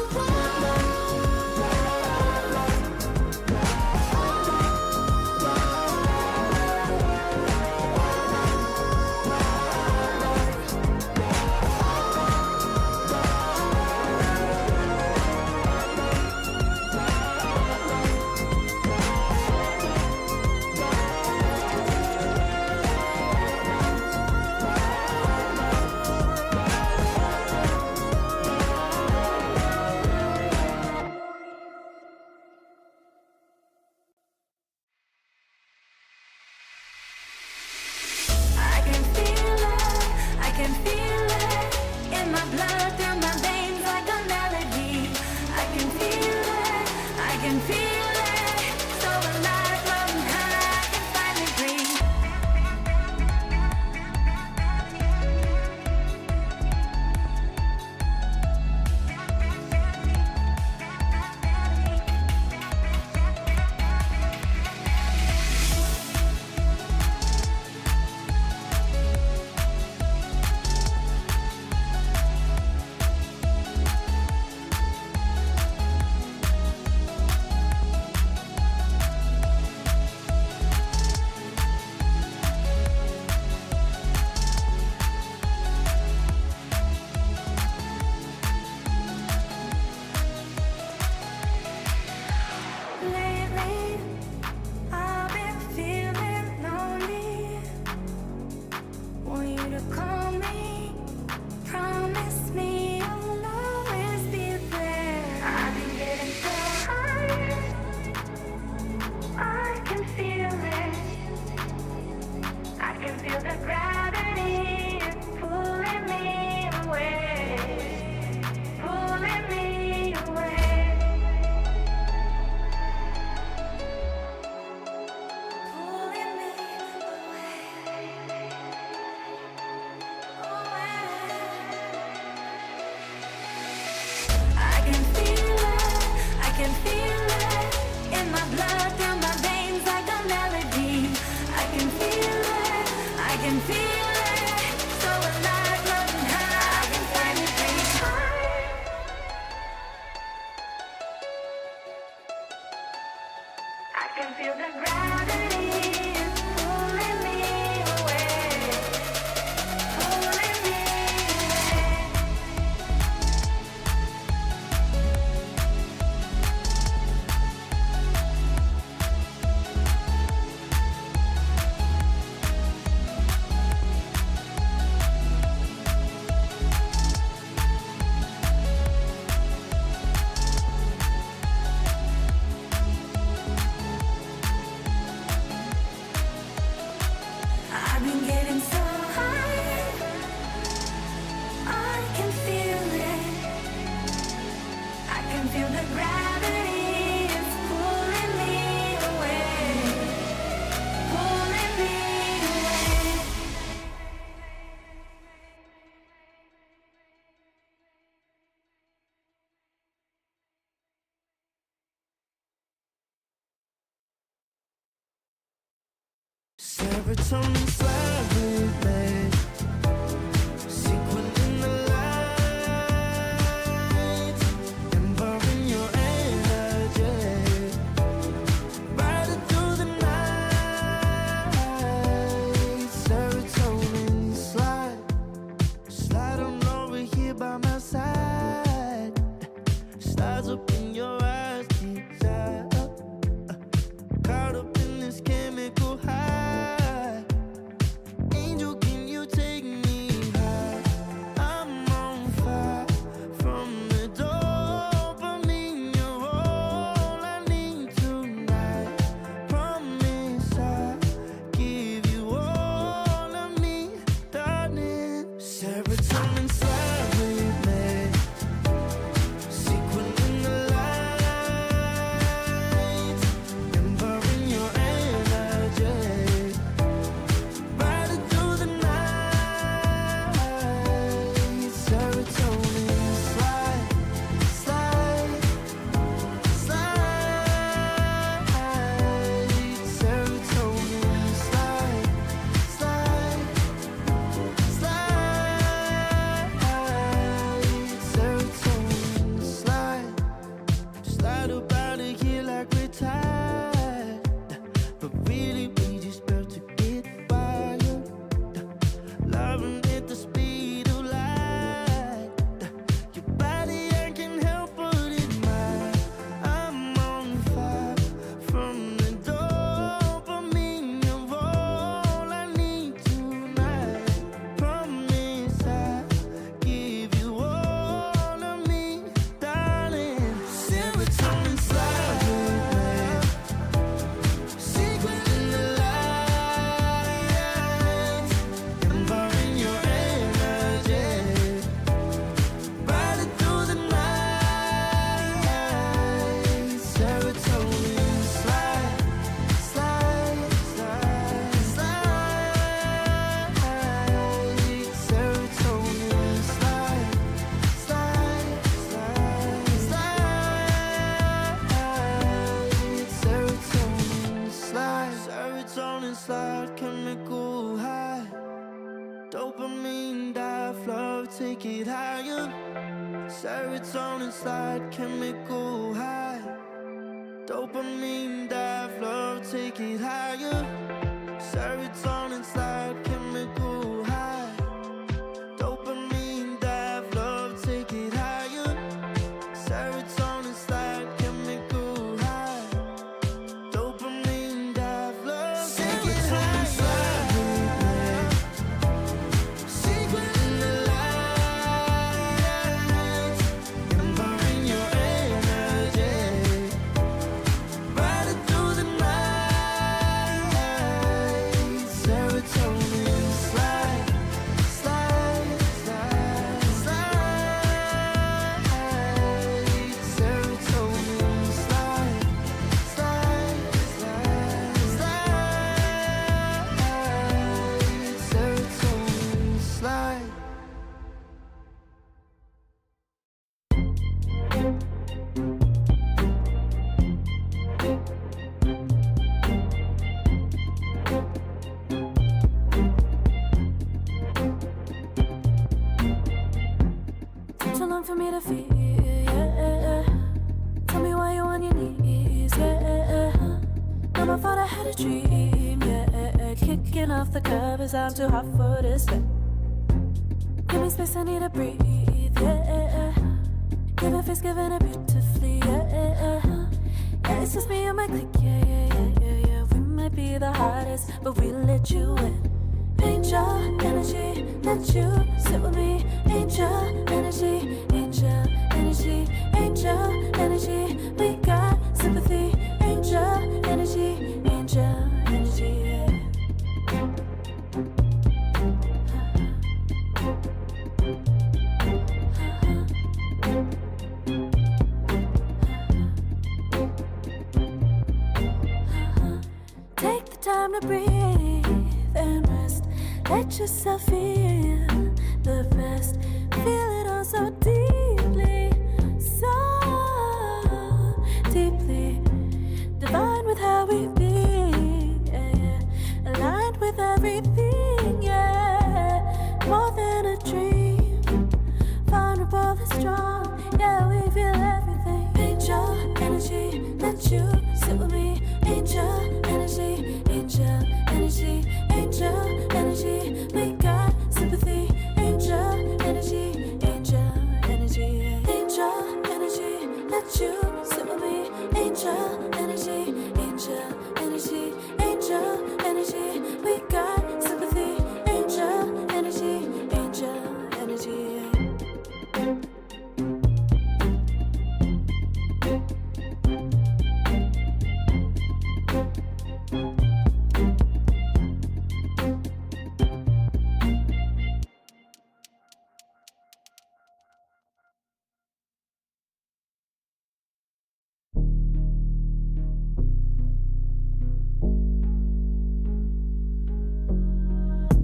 I can feel it in my blood, through my veins like a melody. I can feel it, so alive, floating high, I can finally breathe. Lately, I've been feeling lonely. Want you to call me, promise me you'll always be there. I've been getting so high, I can feel it. I can feel the gravity is pulling me away, pulling me away. Pulling me I can feel it in my blood, through my veins like a melody. I can feel it, so alive, floating high, I can finally breathe. I can feel the gravity is pulling me away, pulling me away. I've been getting so high, I can feel it. I can feel the gravity is pulling me away, pulling me away. serotonin slightly late, sequin in the light, embalming your energy, riding through the night. Serotonin slide on over here by my side, slides up in your eyes, desire, caught up in this chemical high. chemical high. Dopamine dive, love, take it higher. Serotonin slide, chemical high. Dopamine dive, love, take it higher. Serotonin slide, chemical high. Dopamine dive, love, take it higher. Serotonin slide, chemical high. Dopamine dive, love, take it higher. Secret in the lights, empowering your energy. Riding through the night, serotonin slide, slide, slide, slide. Serotonin slide, slide, slide, slide. Serotonin slide. Took too long for me to feel, yeah. Tell me why you on your knees, yeah. Now my fault I had a dream, yeah. Kicking off the covers, I'm too hot for this bed. Give me space, I need to breathe, yeah. Give a face, giving it beautifully, yeah. Yeah, it's just me and my clique, yeah. We might be the hottest, but we let you in. Angel energy, let you sit with me. Angel energy, angel energy, angel energy. We got sympathy. Angel energy, angel energy. Yeah. Take the time to breathe and rest. Let yourself feel the best. Feel it all so deeply, so deeply. Divine with how we be, yeah. Aligned with everything, yeah. More than a dream, vulnerable and strong, yeah. We feel everything. Angel energy, let you sit with me. Angel energy, angel energy, angel energy. We got sympathy. Angel energy, angel energy, angel energy. Let you sit with me. Angel energy, angel energy, angel energy. We got sympathy. Angel energy, angel energy.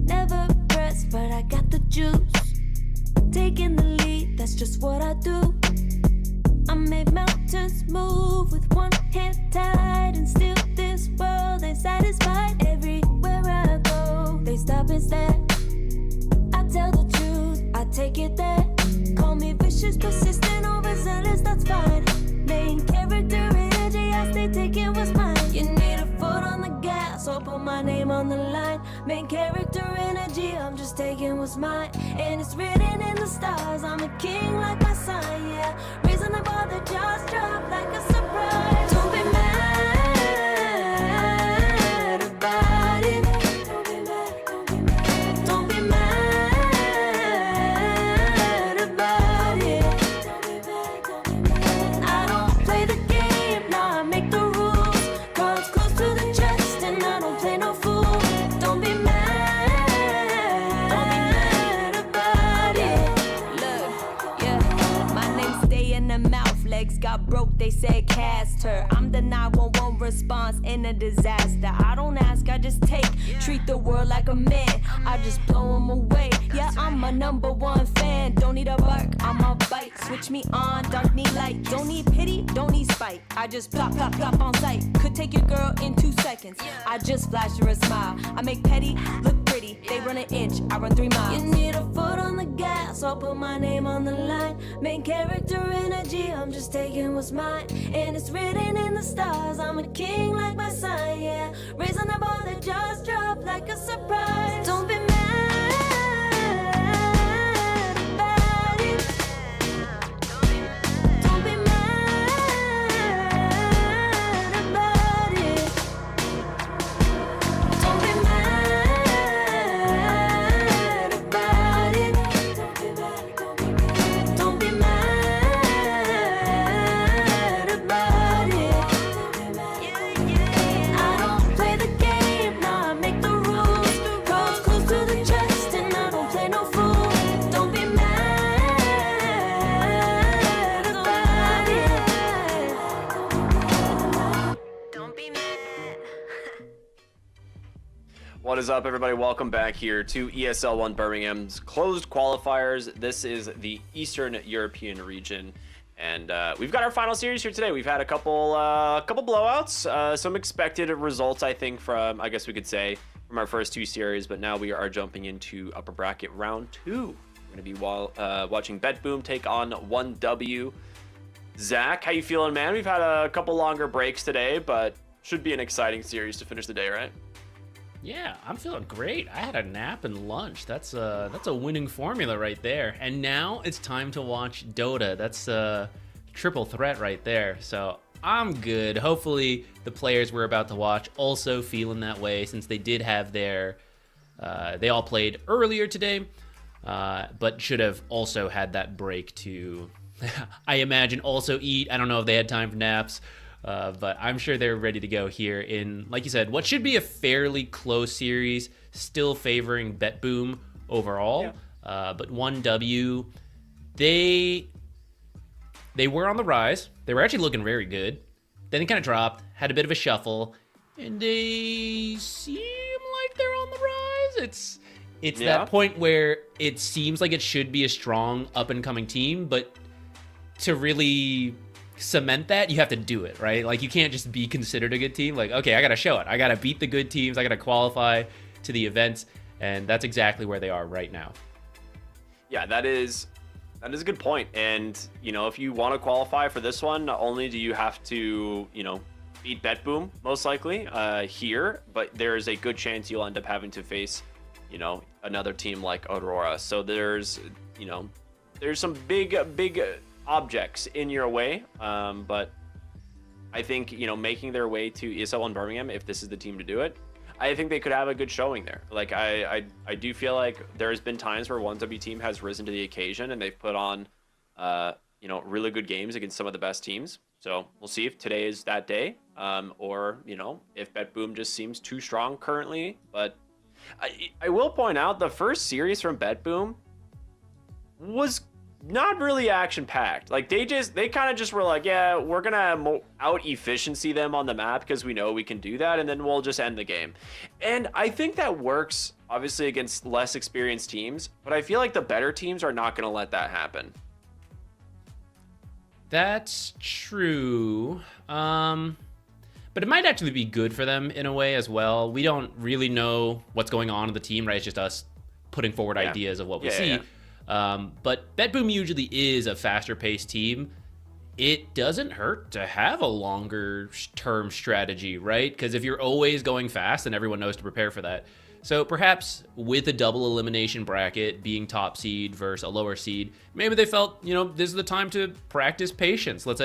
Never pressed, but I got the juice. Taking the lead, that's just what I do. I make mountains move with one hand tied, and still this world ain't satisfied. Everywhere I go, they stop and stare. I tell the truth, I take it there. Call me vicious, persistent, overzealous, that's fine. Main character energy, I stay taking what's mine. You need a foot on the gas, or put my name on the line. Main character energy, I'm just taking what's mine. And it's written in the stars, I'm a king like my sign, yeah. Reason the bar, the jaws drop like a surprise. Don't be mad about it. Don't be mad, don't be mad. Don't be mad about it. Don't be mad, don't be mad. I don't play the game, nah, I make the rules. Cards close to the chest, and I don't play no fool. Don't be mad about it. Look, yeah, my name stay in the mouth. Legs got broke, they said cast her. I'm the 911 response in a disaster. I don't ask, I just take. Treat the world like a man, I just blow him away. Yeah, I'm a #1 fan. Don't need a bark, I'm a bite. Switch me on, dark need light. Don't need pity, don't need spite. I just plop, plop, plop on sight. Could take your girl in 2 seconds. I just flash her a smile. I make petty look pretty. They run an inch, I run 3 miles. You need a foot on the gas, I'll put my name on the line. Main character energy, I'm just taking what's mine. And it's written in the stars, I'm a king like my sign, yeah. Raising the bar that just dropped like a surprise. Don't be mad about it. Don't be mad about it. Don't be mad about it. Don't be mad about it. I don't play the game, nah, I make the rules. Cards close to the chest and I don't play no fool. Don't be mad about it. Don't be mad. What is up, everybody? Welcome back here to ESL One Birmingham's closed qualifiers. This is the Eastern European region, and we've got our final series here today. We've had a couple blowouts, some expected results, I think, from, I guess we could say, from our first 2 series, but now we are jumping into upper bracket round 2. We're going to be watching BetBoom take on 1W. Zach, how you feeling, man? We've had a couple longer breaks today, but should be an exciting series to finish the day, right? Yeah, I'm feeling great. I had a nap and lunch. That's a winning formula right there. And now it's time to watch Dota. That's a triple threat right there. So I'm good. Hopefully the players we're about to watch also feeling that way, since they did have their they all played earlier today, but should have also had that break to I imagine also eat. I don't know if they had time for naps. But I'm sure they're ready to go here in, like you said, what should be a fairly close series, still favoring BetBoom overall. Yeah. But 1W, they were on the rise. They were actually looking very good. Then they kind of dropped, had a bit of a shuffle, and they seem like they're on the rise. It's that point where it seems like it should be a strong up-and-coming team, but to really cement that, you have to do it, right? Like, you can't just be considered a good team. Like, okay, I gotta show it. I gotta beat the good teams. I gotta qualify to the events, and that's exactly where they are right now. Yeah, that is a good point. And, you know, if you want to qualify for this one, not only do you have to, you know, beat BetBoom, most likely, here, but there is a good chance you'll end up having to face, you know, another team like Aurora. So there's, you know, there's some big objects in your way, but I think, you know, making their way to ESL One Birmingham, if this is the team to do it, I think they could have a good showing there. Like, I do feel like there's been times where 1W team has risen to the occasion and they've put on, you know, really good games against some of the best teams. So we'll see if today is that day, or, you know, if BetBoom just seems too strong currently. But I will point out the first series from BetBoom was not really action packed. Like, they kind of just were like, yeah, we're gonna out efficiency them on the map because we know we can do that, and then we'll just end the game. And I think that works obviously against less experienced teams, but I feel like the better teams are not gonna let that happen. That's true. But it might actually be good for them in a way as well. We don't really know what's going on in the team, right? It's just us putting forward ideas of what we see. But BetBoom usually is a faster paced team. It doesn't hurt to have a longer term strategy, right? Because if you're always going fast, then everyone knows to prepare for that. So perhaps with a double elimination bracket being top seed versus a lower seed, maybe they felt, you know, this is the time to practice patience. Let's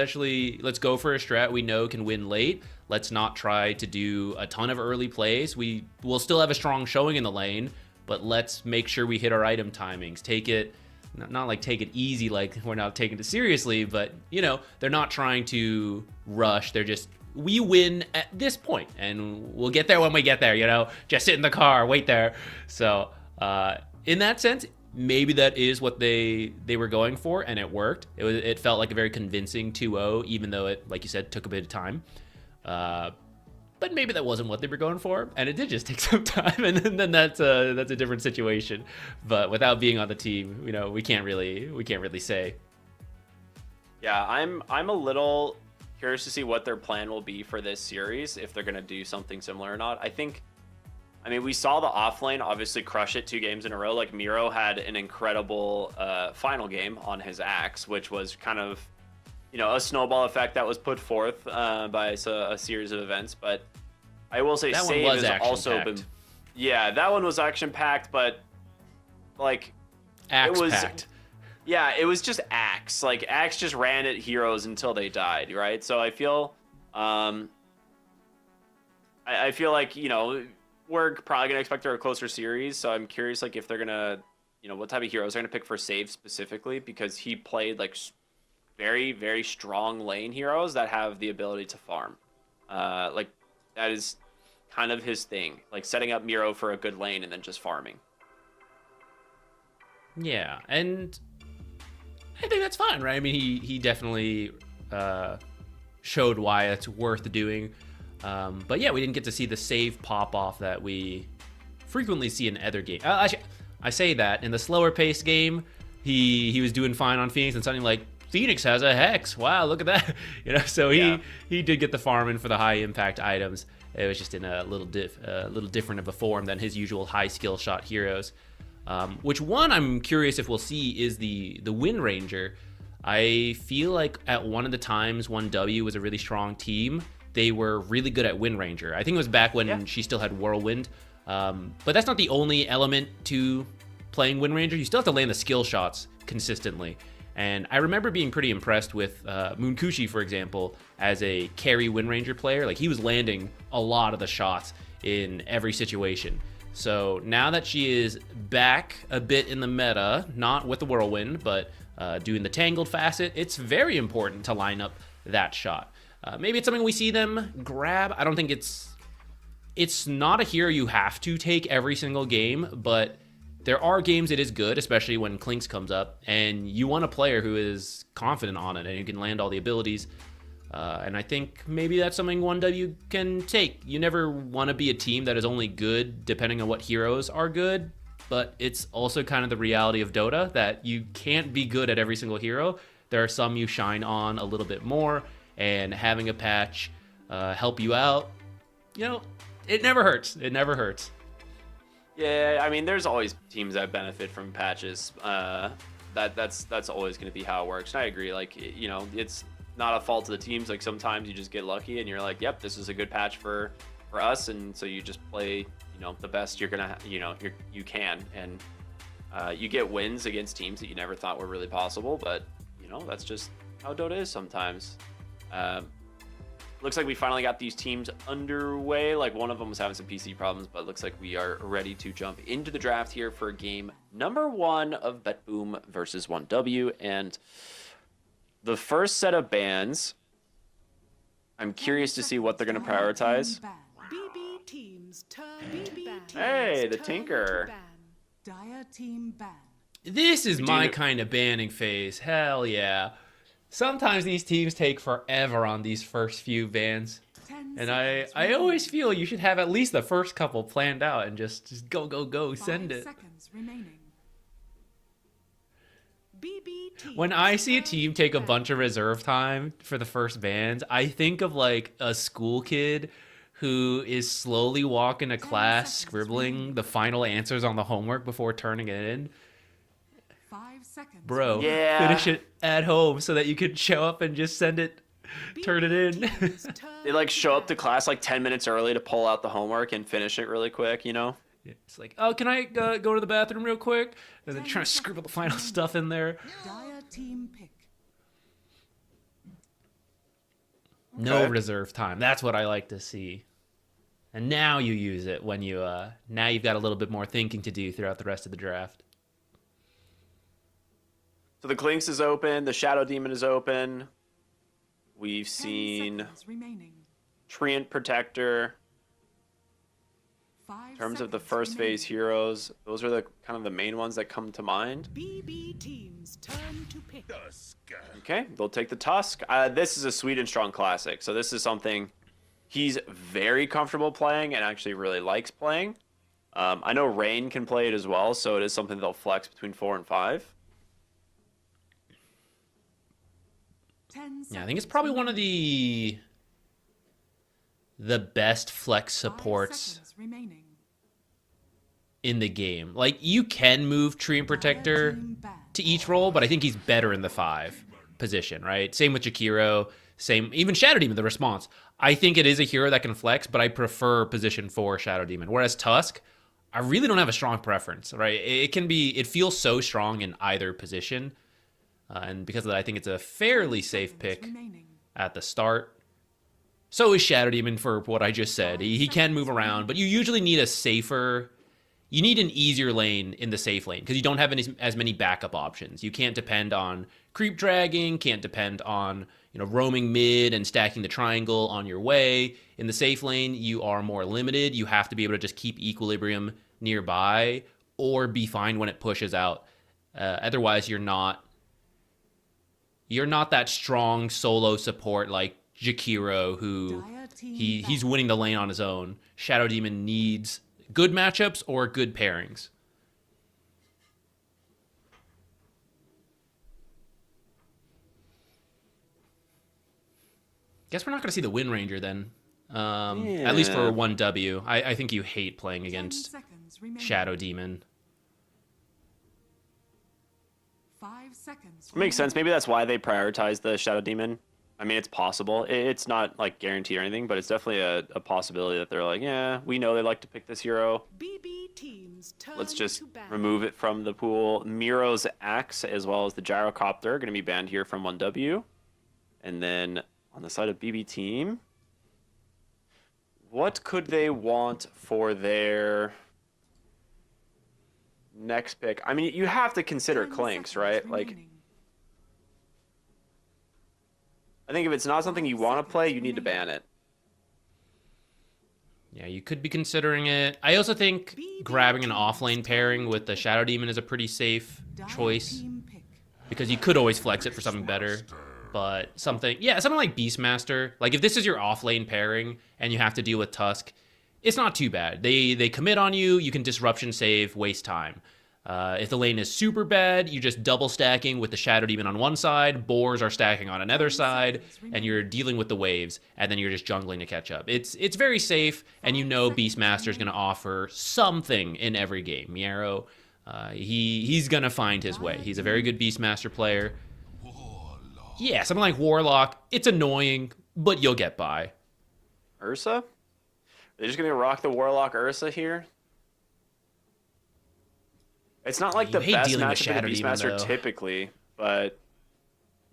go for a strat we know can win late. Let's not try to do a ton of early plays. We will still have a strong showing in the lane, but let's make sure we hit our item timings. Take it, not like take it easy, like we're not taking it seriously, but, you know, they're not trying to rush. They're just, we win at this point, and we'll get there when we get there, you know, just sit in the car, wait there. So in that sense, maybe that is what they were going for, and it worked. It felt like a very convincing 2-0, even though it, like you said, took a bit of time. but maybe that wasn't what they were going for, and it did just take some time, and then that's a different situation. But without being on the team, we can't really say. Yeah, I'm a little curious to see what their plan will be for this series, if they're going to do something similar or not. I mean, we saw the offlane obviously crush it 2 games in a row. Like, Miro had an incredible final game on his Axe, which was kind of, a snowball effect that was put forth by a series of events. But I will say that Save one was has also action-packed. been... Yeah, that one was action-packed, but, like... Axe-packed. Yeah, it was just Axe. Like, Axe just ran at heroes until they died, right? So I feel... I feel like, we're probably going to expect a closer series, so I'm curious, like, if they're going to, what type of heroes they're going to pick for Save specifically, because he played, like, very, very strong lane heroes that have the ability to farm. Like, that is kind of his thing, like, setting up Miro for a good lane and then just farming. Yeah, and I think that's fine, right? I mean, he definitely showed why it's worth doing. But yeah, we didn't get to see the Save pop-off that we frequently see in other games. I say that. In the slower-paced game, he was doing fine on Phoenix, and suddenly, like, Phoenix has a Hex. Wow, look at that. So he did get the farming for the high-impact items. It was just in a little different of a form than his usual high-skill shot heroes. Which one I'm curious if we'll see is the Wind Ranger. I feel like at one of the times 1W was a really strong team, they were really good at Wind Ranger. I think it was back when she still had Whirlwind. But that's not the only element to playing Wind Ranger. You still have to land the skill shots consistently. And I remember being pretty impressed with Moonkushi, for example, as a carry Wind Ranger player. Like, he was landing a lot of the shots in every situation. So now that she is back a bit in the meta, not with the Whirlwind, but doing the Tangled facet, it's very important to line up that shot. Maybe it's something we see them grab. I don't think it's not a hero you have to take every single game, but there are games it is good, especially when Clinks comes up, and you want a player who is confident on it and who can land all the abilities. And I think maybe that's something 1W can take. You never want to be a team that is only good depending on what heroes are good, but it's also kind of the reality of Dota that you can't be good at every single hero. There are some you shine on a little bit more, and having a patch help you out, it never hurts. It never hurts. Yeah, I mean, there's always teams that benefit from patches. That's always going to be how it works. And I agree. Like, it's not a fault of the teams. Like, sometimes you just get lucky and you're like, yep, this is a good patch for us, and so you just play the best you're gonna you can, and you get wins against teams that you never thought were really possible. But that's just how Dota is sometimes. Looks like we finally got these teams underway. Like, one of them was having some PC problems, but looks like we are ready to jump into the draft here for game number 1 of BetBoom versus 1W. And the first set of bans, I'm curious to see what they're going to prioritize. BB teams turn Hey, the Tinker. Dire team ban. This is my kind of banning phase. Hell yeah. Sometimes these teams take forever on these first few bans. And I always feel you should have at least the first couple planned out and just go, send it. 5 seconds remaining. BB teams When I see a turn team take a ban. bunch of reserve time for the first bans, I think of like a school kid who is slowly walking to class, seconds scribbling remaining. the final answers on the homework before turning it in. 5 seconds. Bro, remaining. Yeah. finish it at home so that you can show up and just send it, turn it in. BB teams turn They like show up to ban. class like 10 minutes early to pull out the homework and finish it really quick, It's like, oh, can I go to the bathroom real quick? And then trying to scribble the final stuff in there. Dire team pick. No Okay. reserve time. That's what I like to see. And now you use it when you now you've got a little bit more thinking to do throughout the rest of the draft. So the Clinks is open, the Shadow Demon is open. We've 10 seen seconds remaining. Treant Protector. 5 In terms of the seconds first remaining. phase heroes, those are the kind of the main ones that come to mind. BB teams turn to pick. Okay, they'll take the Tusk. This is a Sweden Strong Classic, so this is something he's very comfortable playing and actually really likes playing. I know Rain can play it as well, so it is something they'll flex between 4 and 5. 10 Yeah, I think it's probably one of the best flex supports seconds remaining. in the game. Like, you can move Treant Protector to each role, but I think he's better in the 5 position, right? Same with Jakiro, same, even Shadow Demon, the response. I think it is a hero that can flex, but I prefer position 4 Shadow Demon. Whereas Tusk, I really don't have a strong preference, right? It feels so strong in either position. And because of that, I think it's a fairly safe pick at the start. So is Shadow Demon for what I just said. He can move around, but you usually need you need an easier lane in the safe lane because you don't have as many backup options. You can't depend on creep dragging, can't depend on roaming mid and stacking the triangle on your way. In the safe lane, you are more limited. You have to be able to just keep equilibrium nearby or be fine when it pushes out. Otherwise, you're not that strong solo support like Jakiro, who he's winning the lane on his own. Shadow Demon needs good matchups or good pairings. Guess we're not going to see the Wind Ranger then. At least for 1W. I think you hate playing against Shadow Demon. 5 seconds. Makes sense. Maybe that's why they prioritize the Shadow Demon. I mean, it's possible. It's not like guaranteed or anything, but it's definitely a possibility that they're like, yeah, we know they like to pick this hero. BB teams turn Let's just to battle. remove it from the pool. Miro's Axe as well as the Gyrocopter are going to be banned here from 1W. And then on the side of BB team, what could they want for their next pick? I mean, you have to consider 10 Clinks, seconds right? Like, remaining. I think if it's not something you want to play, you need to ban it. Yeah, you could be considering it. I also think grabbing an offlane pairing with the Shadow Demon is a pretty safe choice Team pick. because you could always flex it for something better. But something like Beastmaster, like if this is your offlane pairing and you have to deal with Tusk, it's not too bad. They commit on you, you can disruption save, waste time. If the lane is super bad, you're just double stacking with the Shadow Demon on one side, Boars are stacking on another side, and you're dealing with the waves, and then you're just jungling to catch up. It's very safe, and you know Beastmaster is going to offer something in every game. Miero, he's going to find his way. He's a very good Beastmaster player. Yeah, something like Warlock, it's annoying, but you'll get by. Ursa? They're just going to rock the Warlock Ursa here? It's not like the best matchup in the Beastmaster typically, but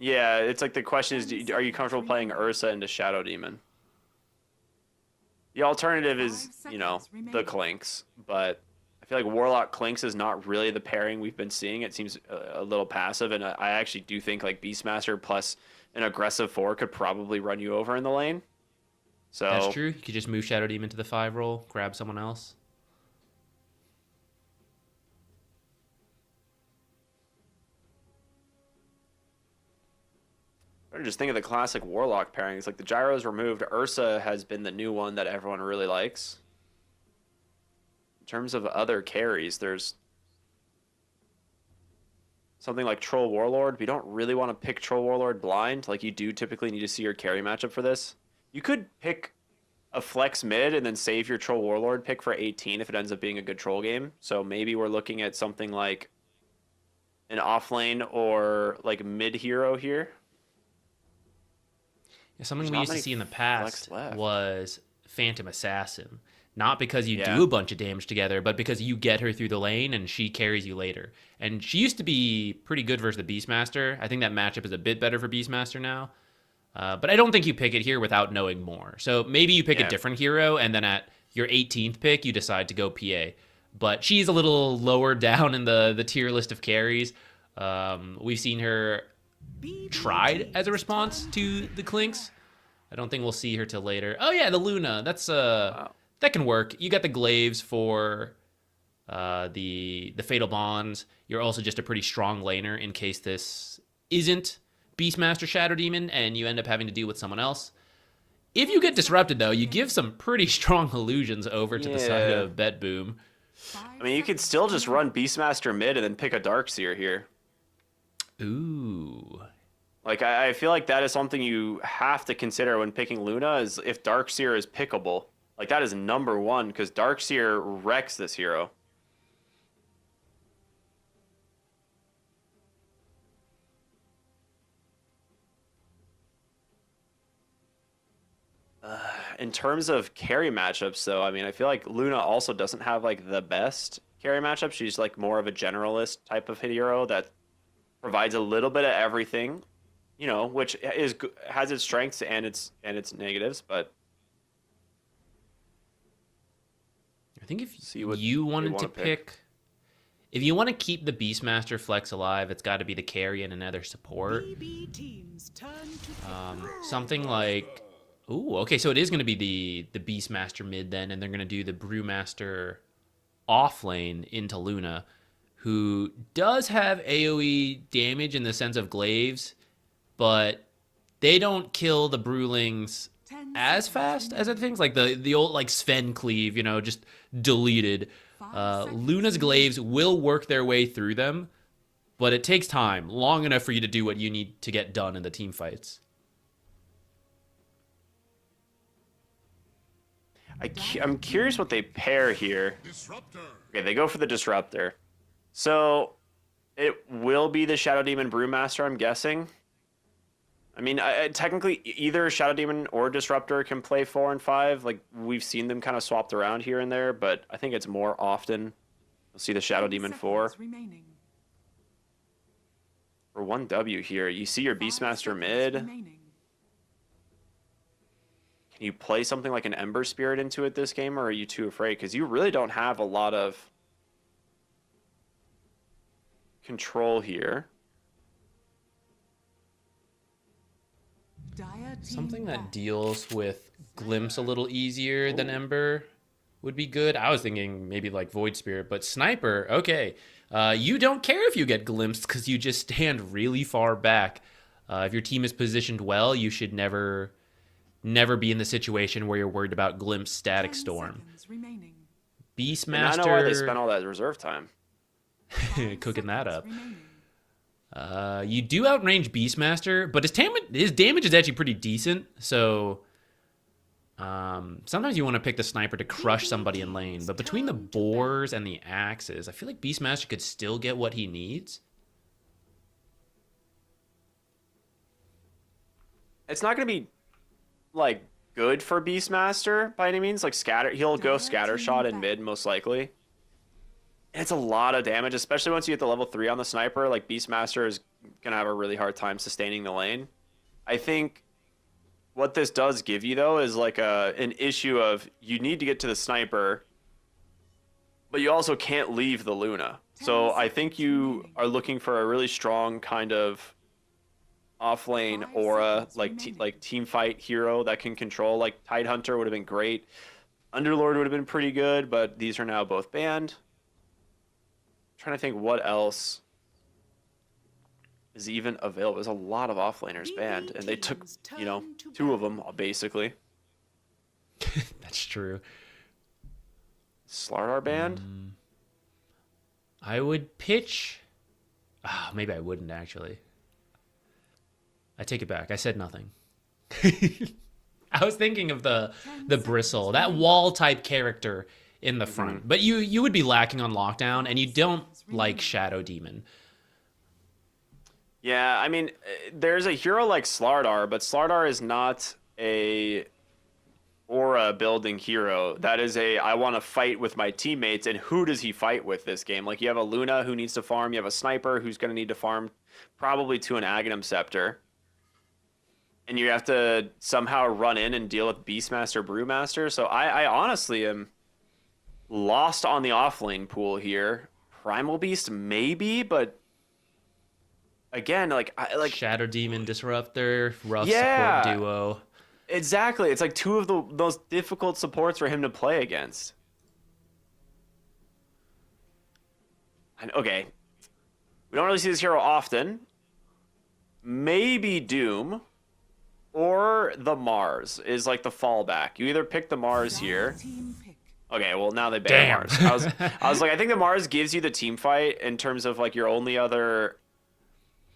yeah, it's like the question is, are you comfortable playing Ursa into Shadow Demon? The alternative is, the Clinks, but I feel like Warlock Clinks is not really the pairing we've been seeing. It seems a little passive, and I actually do think like Beastmaster plus an aggressive 4 could probably run you over in the lane. So that's true. You could just move Shadow Demon to the 5 role, grab someone else. I just think of the classic Warlock pairings. Like the Gyro's removed, Ursa has been the new one that everyone really likes. In terms of other carries, there's something like Troll Warlord. We don't really want to pick Troll Warlord blind. Like you do typically need to see your carry matchup for this. You could pick a flex mid and then save your Troll Warlord pick for 18 if it ends up being a good troll game. So maybe we're looking at something like an offlane or like mid hero here. Something we used to see in the past was Phantom Assassin. Not because you do a bunch of damage together, but because you get her through the lane and she carries you later. And she used to be pretty good versus the Beastmaster. I think that matchup is a bit better for Beastmaster now. But I don't think you pick it here without knowing more. So maybe you pick a different hero, and then at your 18th pick, you decide to go PA. But she's a little lower down in the tier list of carries. We've seen her tried as a response to the Clinks. I don't think we'll see her till later. Oh yeah, the Luna. That's that can work. You got the glaives for the Fatal Bonds. You're also just a pretty strong laner in case this isn't Beastmaster Shadow Demon and you end up having to deal with someone else. If you get disrupted, though, you give some pretty strong illusions over to the side Yeah. of BetBoom. I mean, you could still just run Beastmaster mid and then pick a Darkseer here. Ooh. Like, I feel like that is something you have to consider when picking Luna, is if Darkseer is pickable. Like, that is number one, because Darkseer wrecks this hero. In terms of carry matchups, though, I mean, I feel like Luna also doesn't have, like, the best carry matchup. She's, like, more of a generalist type of hero that provides a little bit of everything, you know, which has its strengths and its negatives, but I think if see what you wanted wanna to pick, if you want to keep the Beastmaster flex alive, it's got to be the carry and another support. Something like, ooh, okay, so it is going to be the Beastmaster mid then, and they're going to do the Brewmaster off lane into Luna, who does have AoE damage in the sense of glaives, but they don't kill the Brewlings as fast as other things, like the old like Sven cleave, you know, just deleted. Luna's glaives will work their way through them, but it takes time, long enough for you to do what you need to get done in the team fights. I'm curious what they pair here. Okay, they go for the Disruptor. So it will be the Shadow Demon Brewmaster, I'm guessing. I mean, technically, either Shadow Demon or Disruptor can play 4 and 5. Like, we've seen them kind of swapped around here and there, but I think it's more often you'll see the Shadow Demon 4. For 1W here, you see your Beastmaster mid. Can you play something like an Ember Spirit into it this game, or are you too afraid? Because you really don't have a lot of control here. Something that deals with Glimpse a little easier than Ember would be good. I was thinking maybe like Void Spirit, but Sniper, okay. You don't care if you get glimpsed because you just stand really far back. If your team is positioned well, you should never be in the situation where you're worried about glimpse static storm. Beastmaster. And I know why they spent all that reserve time. Cooking that up. You do outrange Beastmaster, but his damage is actually pretty decent. So sometimes you want to pick the sniper to crush somebody in lane. But between the boars and the axes, I feel like Beastmaster could still get what he needs. It's not going to be like good for Beastmaster by any means. Like he'll go scatter shot in mid most likely. It's a lot of damage, especially once you get the level 3 on the sniper. Like, Beastmaster is going to have a really hard time sustaining the lane. I think what this does give you, though, is like an issue of you need to get to the sniper, but you also can't leave the Luna. So I think you are looking for a really strong kind of off-lane aura, like team fight hero that can control. Like, Tidehunter would have been great. Underlord would have been pretty good, but these are now both banned. Trying to think what else is even available. There's a lot of offlaners banned, and they took, 2 of them basically. That's true. Slardar banned. I would pitch. Maybe I wouldn't actually. I take it back. I said nothing. I was thinking of the bristle, that wall type character in the front, but you would be lacking on lockdown, and you don't like Shadow Demon. Yeah, I mean, there's a hero like Slardar, but Slardar is not a aura building hero. That is I want to fight with my teammates, and who does he fight with this game? Like, you have a Luna who needs to farm, you have a Sniper who's going to need to farm probably to an Aghanim Scepter, and you have to somehow run in and deal with Beastmaster, Brewmaster. So I honestly am lost on the offlane pool here. Primal Beast maybe, but again, like Shadow Demon Disruptor, rough support duo. Exactly. It's like 2 of the most difficult supports for him to play against. And okay, we don't really see this hero often. Maybe Doom. or the Mars is like the fallback. You either pick the Mars here. Team pick. Okay, well now they ban the Mars. I was like, I think the Mars gives you the team fight in terms of like your only other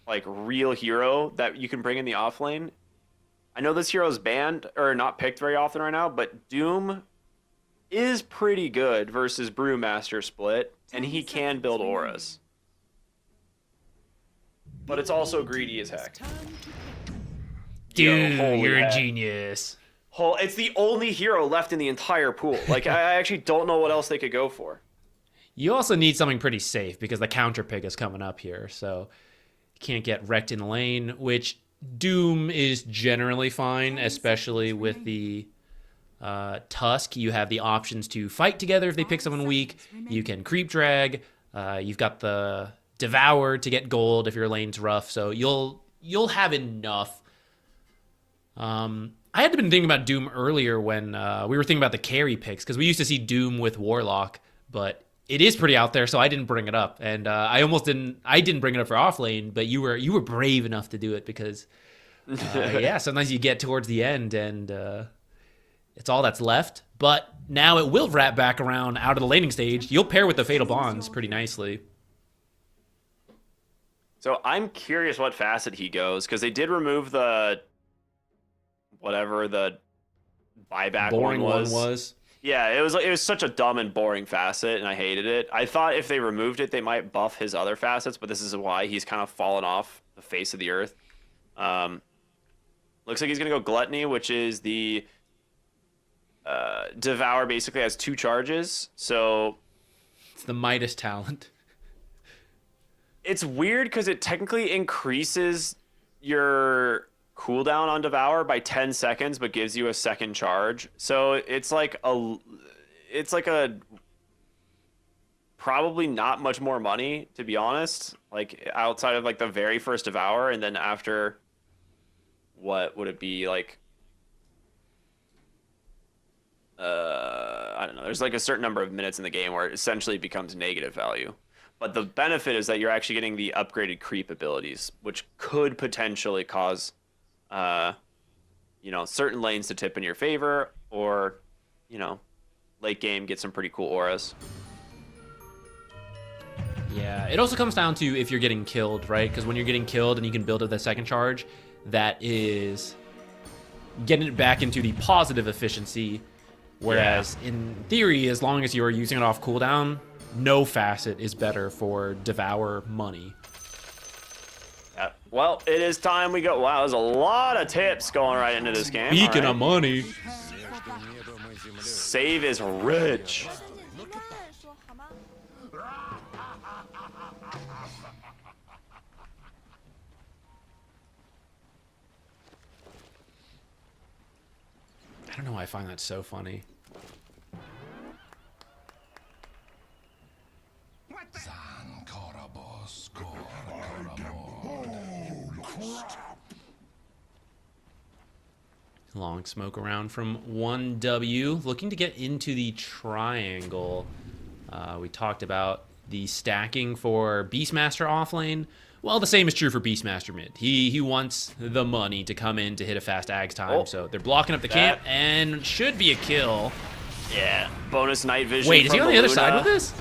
like real hero that you can bring in the off lane. I know this hero's banned or not picked very often right now, but Doom is pretty good versus Brewmaster split, and he can build auras. But it's also greedy as heck. Dude, holy you're heck. a genius. It's the only hero left in the entire pool. Like, I actually don't know what else they could go for. You also need something pretty safe because the counter pick is coming up here, so you can't get wrecked in the lane, which Doom is generally fine, especially with the Tusk. You have the options to fight together if they pick someone weak. You can creep drag. You've got the Devour to get gold if your lane's rough, so you'll have enough. I had been thinking about Doom earlier when we were thinking about the carry picks, because we used to see Doom with Warlock, but it is pretty out there, so I didn't bring it up. And I didn't bring it up for off lane, but you were brave enough to do it because yeah, sometimes you get towards the end and it's all that's left. But now it will wrap back around out of the laning stage. You'll pair with the Fatal Bonds pretty nicely. So I'm curious what facet he goes, because they did remove the whatever the buyback Boring one was. one was. Yeah, it was such a dumb and boring facet, and I hated it. I thought if they removed it, they might buff his other facets, but this is why he's kind of fallen off the face of the earth. Looks like he's gonna go Gluttony, which is the Devour. Basically has 2 charges, so It's the Midas talent. it's weird because it technically increases your cooldown on Devour by 10 seconds, but gives you a second charge. So it's like a probably not much more money, to be honest. Like outside of like the very first Devour, and then after, what would it be like? I don't know. There's like a certain number of minutes in the game where it essentially becomes negative value. But the benefit is that you're actually getting the upgraded creep abilities, which could potentially cause, certain lanes to tip in your favor, or, late game get some pretty cool auras. Yeah, it also comes down to if you're getting killed, right? Because when you're getting killed and you can build up the second charge, that is getting it back into the positive efficiency. Whereas in theory, as long as you're using it off cooldown, no facet is better for Devour money. Yeah. Well, it is time we go. Wow, there's a lot of tips going right into this game. Speaking All of money, Save is rich. I don't know why I find that so funny. Long smoke around from 1W, looking to get into the triangle. We talked about the stacking for Beastmaster offlane. Well, the same is true for Beastmaster mid. He wants the money to come in to hit a fast Ags time, so they're blocking up the camp, and should be a kill. Yeah, bonus night vision. Wait, is he on the other Luna. side with this?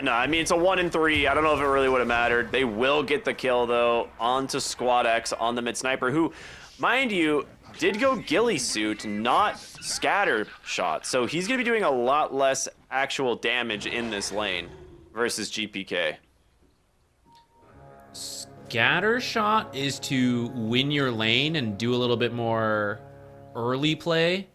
No, I mean, it's a 1 in 3. I don't know if it really would have mattered. They will get the kill, though, onto Squad X on the mid sniper, who, mind you, did go ghillie suit, not scatter shot. So he's going to be doing a lot less actual damage in this lane versus GPK. Scatter shot is to win your lane and do a little bit more early play.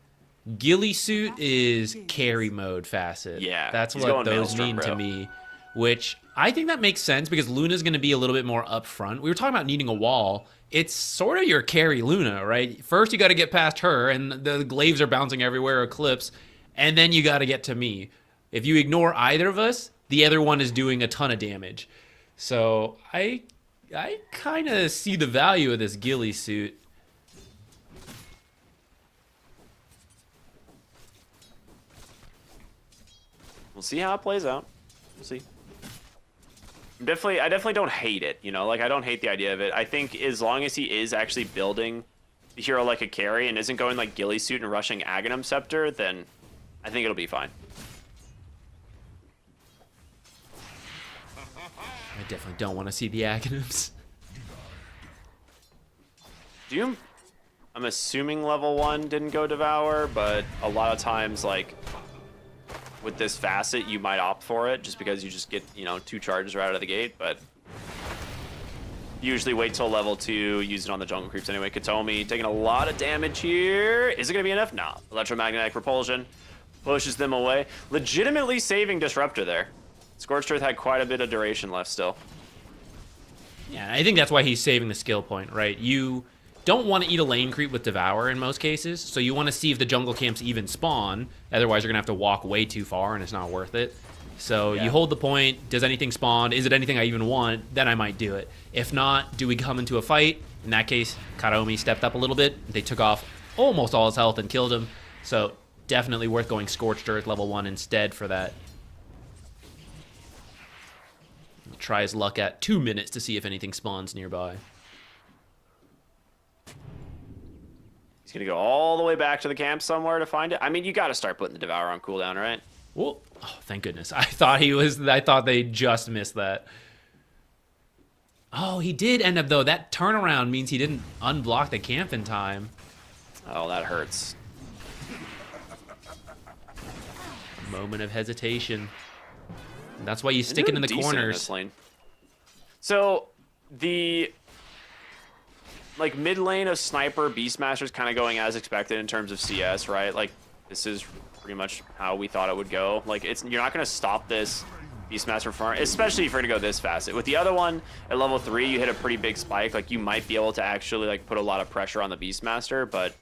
Ghillie suit is carry mode facet. Yeah, that's he's what going those Maelstrom, mean bro. to me, which I think that makes sense because Luna's going to be a little bit more upfront. We were talking about needing a wall. It's sort of your carry Luna, right? First, you got to get past her, and the glaives are bouncing everywhere, Eclipse, and then you got to get to me. If you ignore either of us, the other one is doing a ton of damage. So I kind of see the value of this ghillie suit. We'll see how it plays out. We'll see. I definitely don't hate it, like I don't hate the idea of it. I think as long as he is actually building hero like a carry and isn't going like ghillie suit and rushing Aghanim Scepter, then I think it'll be fine. I definitely don't want to see the Aghanims. Doom, I'm assuming level 1 didn't go Devour, but a lot of times, like, with this facet, you might opt for it just because you just get, you know, 2 charges right out of the gate, but usually wait till level 2, use it on the jungle creeps anyway. Katomi taking a lot of damage here. Is it going to be enough? No. Electromagnetic Repulsion pushes them away. Legitimately saving Disruptor there. Scorched Earth had quite a bit of duration left still. Yeah, I think that's why he's saving the skill point, right? You don't want to eat a lane creep with Devour in most cases, so you want to see if the jungle camps even spawn. Otherwise, you're going to have to walk way too far, and it's not worth it. So you hold the point. Does anything spawn? Is it anything I even want? Then I might do it. If not, do we come into a fight? In that case, Kataomi stepped up a little bit. They took off almost all his health and killed him. So definitely worth going Scorched Earth level 1 instead for that. Try his luck at 2 minutes to see if anything spawns nearby. He's going to go all the way back to the camp somewhere to find it. I mean, you got to start putting the Devour on cooldown, right? Well, oh, thank goodness. I thought they just missed that. Oh, he did end up, though. That turnaround means he didn't unblock the camp in time. Oh, that hurts. Moment of hesitation. And that's why you stick it in the corners. Lane. So, the like mid lane of Sniper, Beastmaster's kind of going as expected in terms of CS, right? Like, this is pretty much how we thought it would go. Like, you're not going to stop this Beastmaster farm, especially if you're going to go this fast. With the other one, at level 3, you hit a pretty big spike. Like, you might be able to actually, like, put a lot of pressure on the Beastmaster, but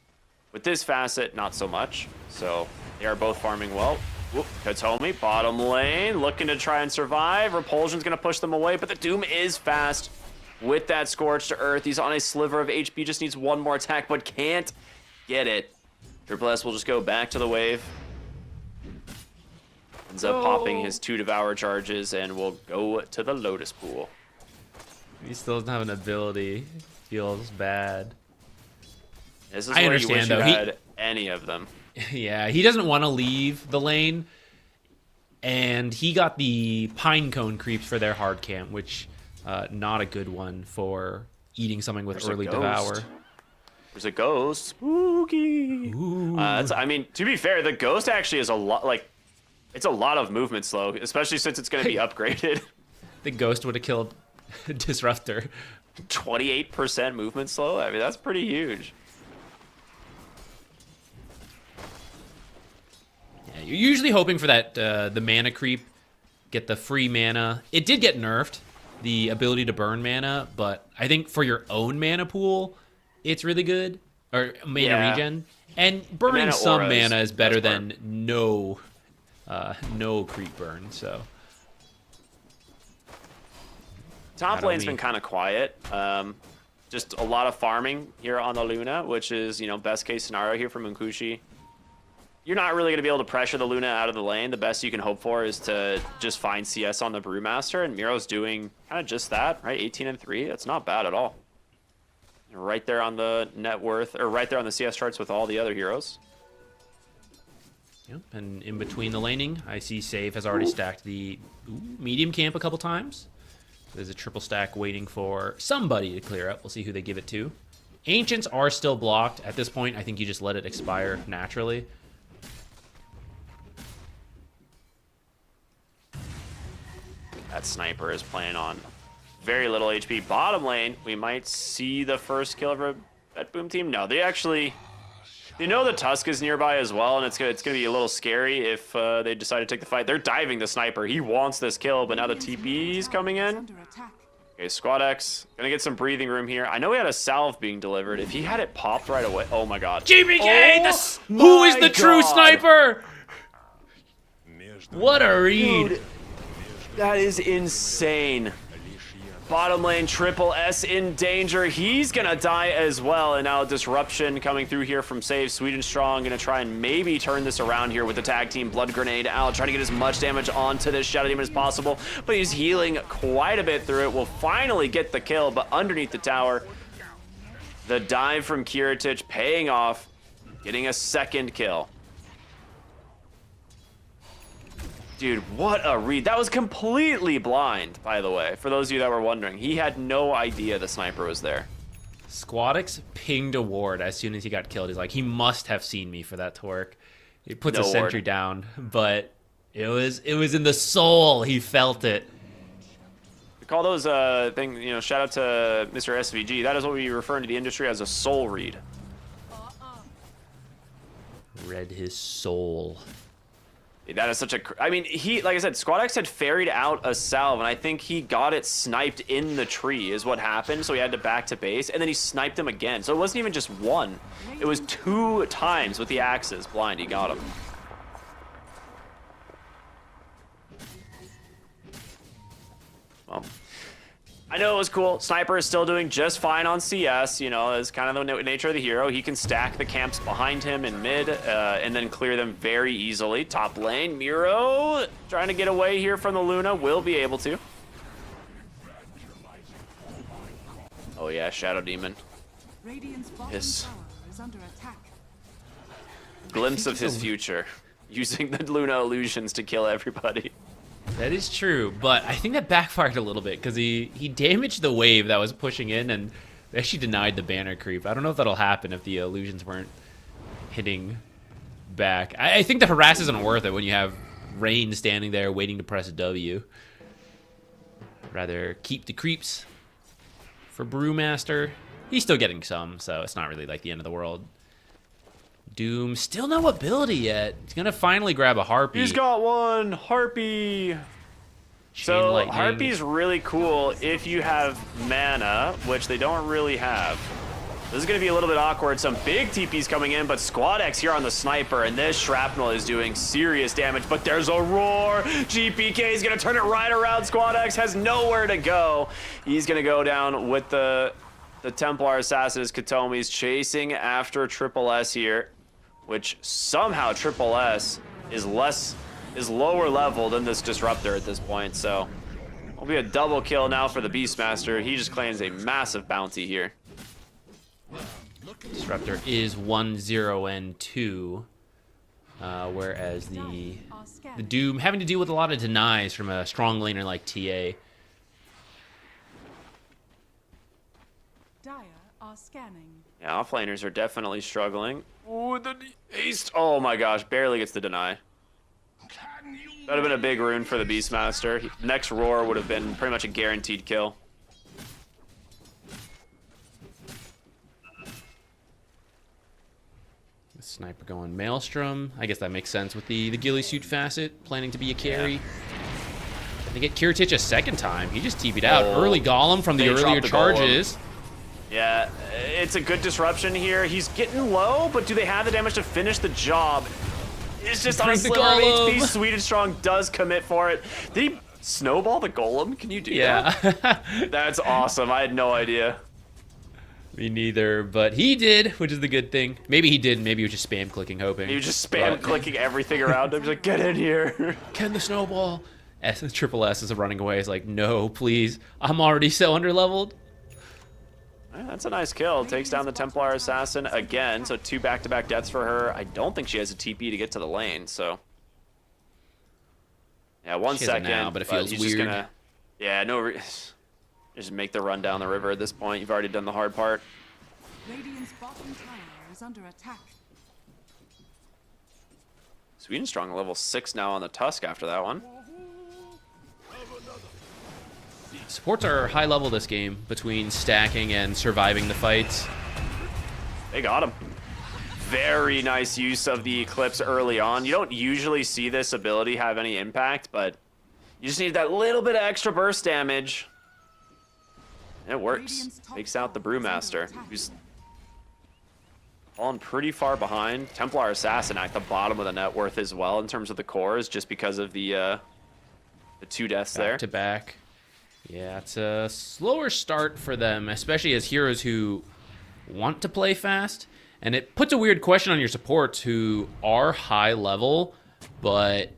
with this facet, not so much. So, they are both farming well. Whoop, Katomi, bottom lane, looking to try and survive. Repulsion's going to push them away, but the Doom is fast with that Scorched Earth. He's on a sliver of HP, just needs one more attack, but can't get it. Triple S will just go back to the wave. Ends up popping his 2 Devour charges and will go to the Lotus Pool. He still doesn't have an ability. Feels bad. This is where you wish you had any of them. Yeah, he doesn't want to leave the lane. And he got the Pinecone creeps for their hard camp, which not a good one for eating something with There's early Devour. There's a ghost. Spooky. I mean, to be fair, the ghost actually is a lot, like, it's a lot of movement slow, especially since it's going to be upgraded. The ghost would have killed Disruptor. 28% movement slow? I mean, that's pretty huge. Yeah, you're usually hoping for that, the mana creep, get the free mana. It did get nerfed, the ability to burn mana, but I think for your own mana pool, it's really good. Or mana regen. And burning some mana is better than no creep burn, so. Top lane's been kind of quiet. Just a lot of farming here on the Luna, which is, you know, best case scenario here for Munkushi. You're not really going to be able to pressure the Luna out of the lane. The best you can hope for is to just find CS on the Brewmaster, and Miro's doing kind of just that, right? 18-3. That's not bad at all. Right there on the net worth, or right there on the CS charts with all the other heroes. Yep, and in between the laning, I see Save has already stacked the medium camp a couple times. There's a triple stack waiting for somebody to clear up. We'll see who they give it to. Ancients are still blocked. At this point, I think you just let it expire naturally. That Sniper is playing on very little HP. Bottom lane, we might see the first kill of a BetBoom team. No, they know the Tusk is nearby as well, and it's gonna be a little scary if they decide to take the fight. They're diving the Sniper. He wants this kill, but now the TP's coming in. Okay, Squad X gonna get some breathing room here. I know he had a salve being delivered. If he had it popped right away, oh my god. GBK, who is the true sniper? What a read. Dude, that is insane. Bottom lane, Triple S in danger. He's gonna die as well. And now Disruption coming through here from Save. Sweden Strong gonna try and maybe turn this around here with the tag team. Blood Grenade out, trying to get as much damage onto this Shadow Demon as possible. But he's healing quite a bit through it. Will finally get the kill, but underneath the tower, The dive from Kiritich paying off, getting a second kill. Dude, what a read. That was completely blind, by the way, for those of you that were wondering. He had no idea the sniper was there. Squadix pinged a ward as soon as he got killed. He's like, he must have seen me for that to work. He puts a sentry down, but it was in the soul. He felt it. We call those things, you know, shout out to Mr. SVG. That is what we refer to the industry as a soul read. Read his soul. That is such a... I mean, like I said, Squadix had ferried out a salve, and I think he got it sniped in the tree is what happened, so he had to back to base, and then he sniped him again. So it wasn't even just one. It was 2 times with the axes. Blind, he got him. Well, I know it was cool. Sniper is still doing just fine on CS, you know, as kind of the nature of the hero. He can stack the camps behind him in mid and then clear them very easily. Top lane, Miro trying to get away here from the Luna, will be able to. Oh yeah, Shadow Demon. Radiant's bottom His tower is under attack. glimpse of his future, using the Luna illusions to kill everybody. That is true, but I think that backfired a little bit because he damaged the wave that was pushing in and actually denied the banner creep. I don't know if that'll happen if the illusions weren't hitting back. I think the harass isn't worth it when you have Rain standing there waiting to press W. Rather keep the creeps for Brewmaster. He's still getting some, so it's not really like the end of the world. Doom, still no ability yet. He's gonna finally grab a Harpy. He's got one! Harpy! So, Lightning. Harpy's really cool if you have mana, which they don't really have. This is going to be a little bit awkward. Some big TPs coming in, but Squadix here on the sniper, and this shrapnel is doing serious damage, but there's a roar. GPK is going to turn it right around. Squadix has nowhere to go. He's going to go down with the Templar Assassins. Katomi's chasing after Triple S here, which somehow Triple S is lower level than this Disruptor at this point, so it'll be a double kill now for the Beastmaster. He just claims a massive bounty here. Disruptor is 1-0 and 2, whereas the Doom having to deal with a lot of denies from a strong laner like TA. Dire are scanning. Yeah, offlaners are definitely struggling. Ooh, the haste. Oh my gosh, barely gets the deny. That would have been a big rune for the Beastmaster. Next roar would have been pretty much a guaranteed kill. The sniper going Maelstrom. I guess that makes sense with the ghillie suit facet, planning to be a carry. Yeah. They get Kiritich a second time. He just TP'd out. Early Golem from the They earlier dropped the charges. Golem. Yeah, it's a good disruption here. He's getting low, but do they have the damage to finish the job? It's just on a sliver of HP. Sweet and Strong does commit for it. Did he snowball the Golem? Can you do that? That's awesome. I had no idea. Me neither, but he did, which is the good thing. Maybe he did, maybe he was just spam clicking, hoping. He was just spam clicking everything around him. He's like, get in here. Can the snowball? Triple S is running away. He's like, no, please. I'm already so underleveled. Yeah, that's a nice kill. Takes down the Templar Assassin again, so 2 back-to-back deaths for her. I don't think she has a TP to get to the lane, so... Yeah, 1 second. Now, but it feels he's weird. Just gonna... Yeah, no... Just make the run down the river at this point. You've already done the hard part. Radiant's bottom tower is under attack. Sweet and Strong level 6 now on the Tusk after that one. Supports are high level this game between stacking and surviving the fights. They got him. Very nice use of the Eclipse early on. You don't usually see this ability have any impact, but you just need that little bit of extra burst damage. And it works. Takes out the Brewmaster, who's fallen pretty far behind. Templar Assassin at the bottom of the net worth as well in terms of the cores, just because of the 2 deaths there. Back to back. Yeah, it's a slower start for them, especially as heroes who want to play fast. And it puts a weird question on your supports who are high level, but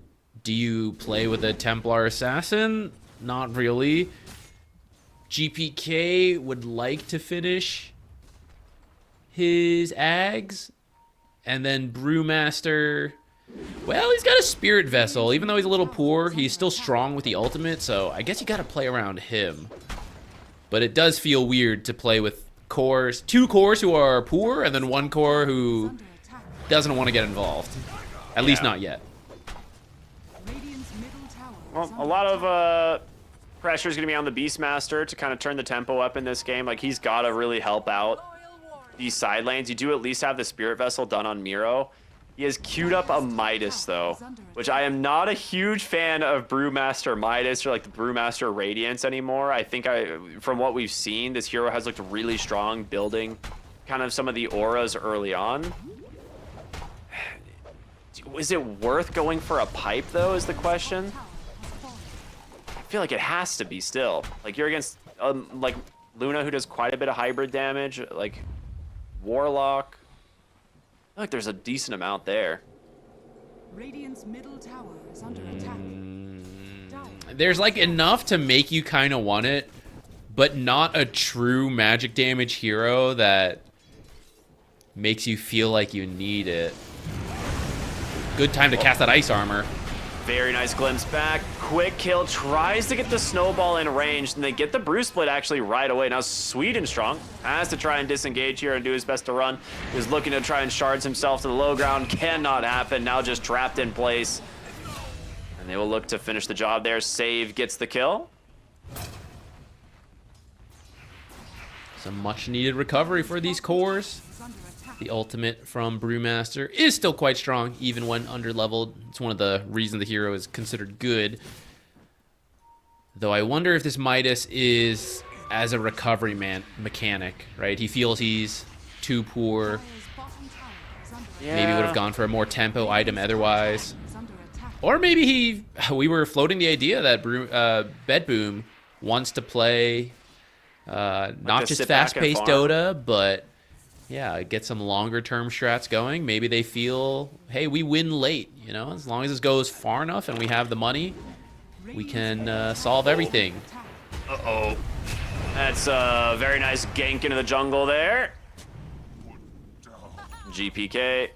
do you play with a Templar Assassin? Not really. GPK would like to finish his Ags, and then Brewmaster. Well, he's got a Spirit Vessel. Even though he's a little poor, he's still strong with the ultimate, so I guess you got to play around him. But it does feel weird to play with cores, 2 cores who are poor, and then 1 core who doesn't want to get involved. At least not yet. Well, a lot of pressure is going to be on the Beastmaster to kind of turn the tempo up in this game. Like, he's got to really help out these side lanes. You do at least have the Spirit Vessel done on Miro. He has queued up a Midas, though, which I am not a huge fan of Brewmaster Midas or like the Brewmaster Radiance anymore. I think from what we've seen, this hero has looked really strong building kind of some of the auras early on. Is it worth going for a pipe, though, is the question? I feel like it has to be still. Like, you're against like Luna, who does quite a bit of hybrid damage, like Warlock. I feel like there's a decent amount there. Radiant's middle tower is under attack. There's like enough to make you kind of want it, but not a true magic damage hero that makes you feel like you need it. Good time to cast that ice armor. Very nice glimpse back. Quick kill. Tries to get the snowball in range, and they get the Brew Split actually right away. Now Sweden Strong has to try and disengage here and do his best to run. He's looking to try and shards himself to the low ground. Cannot happen. Now just trapped in place. And they will look to finish the job there. Save gets the kill. Some much needed recovery for these cores. The ultimate from Brewmaster is still quite strong, even when underleveled. It's one of the reasons the hero is considered good. Though I wonder if this Midas is as a recovery mechanic, right? He feels he's too poor. Yeah. Maybe would have gone for a more tempo item otherwise. Or maybe we were floating the idea that BetBoom wants to play not just fast-paced Dota, but yeah, get some longer-term strats going. Maybe they feel, hey, we win late, you know? As long as this goes far enough and we have the money, we can solve everything. Uh-oh. That's a very nice gank into the jungle there. GPK.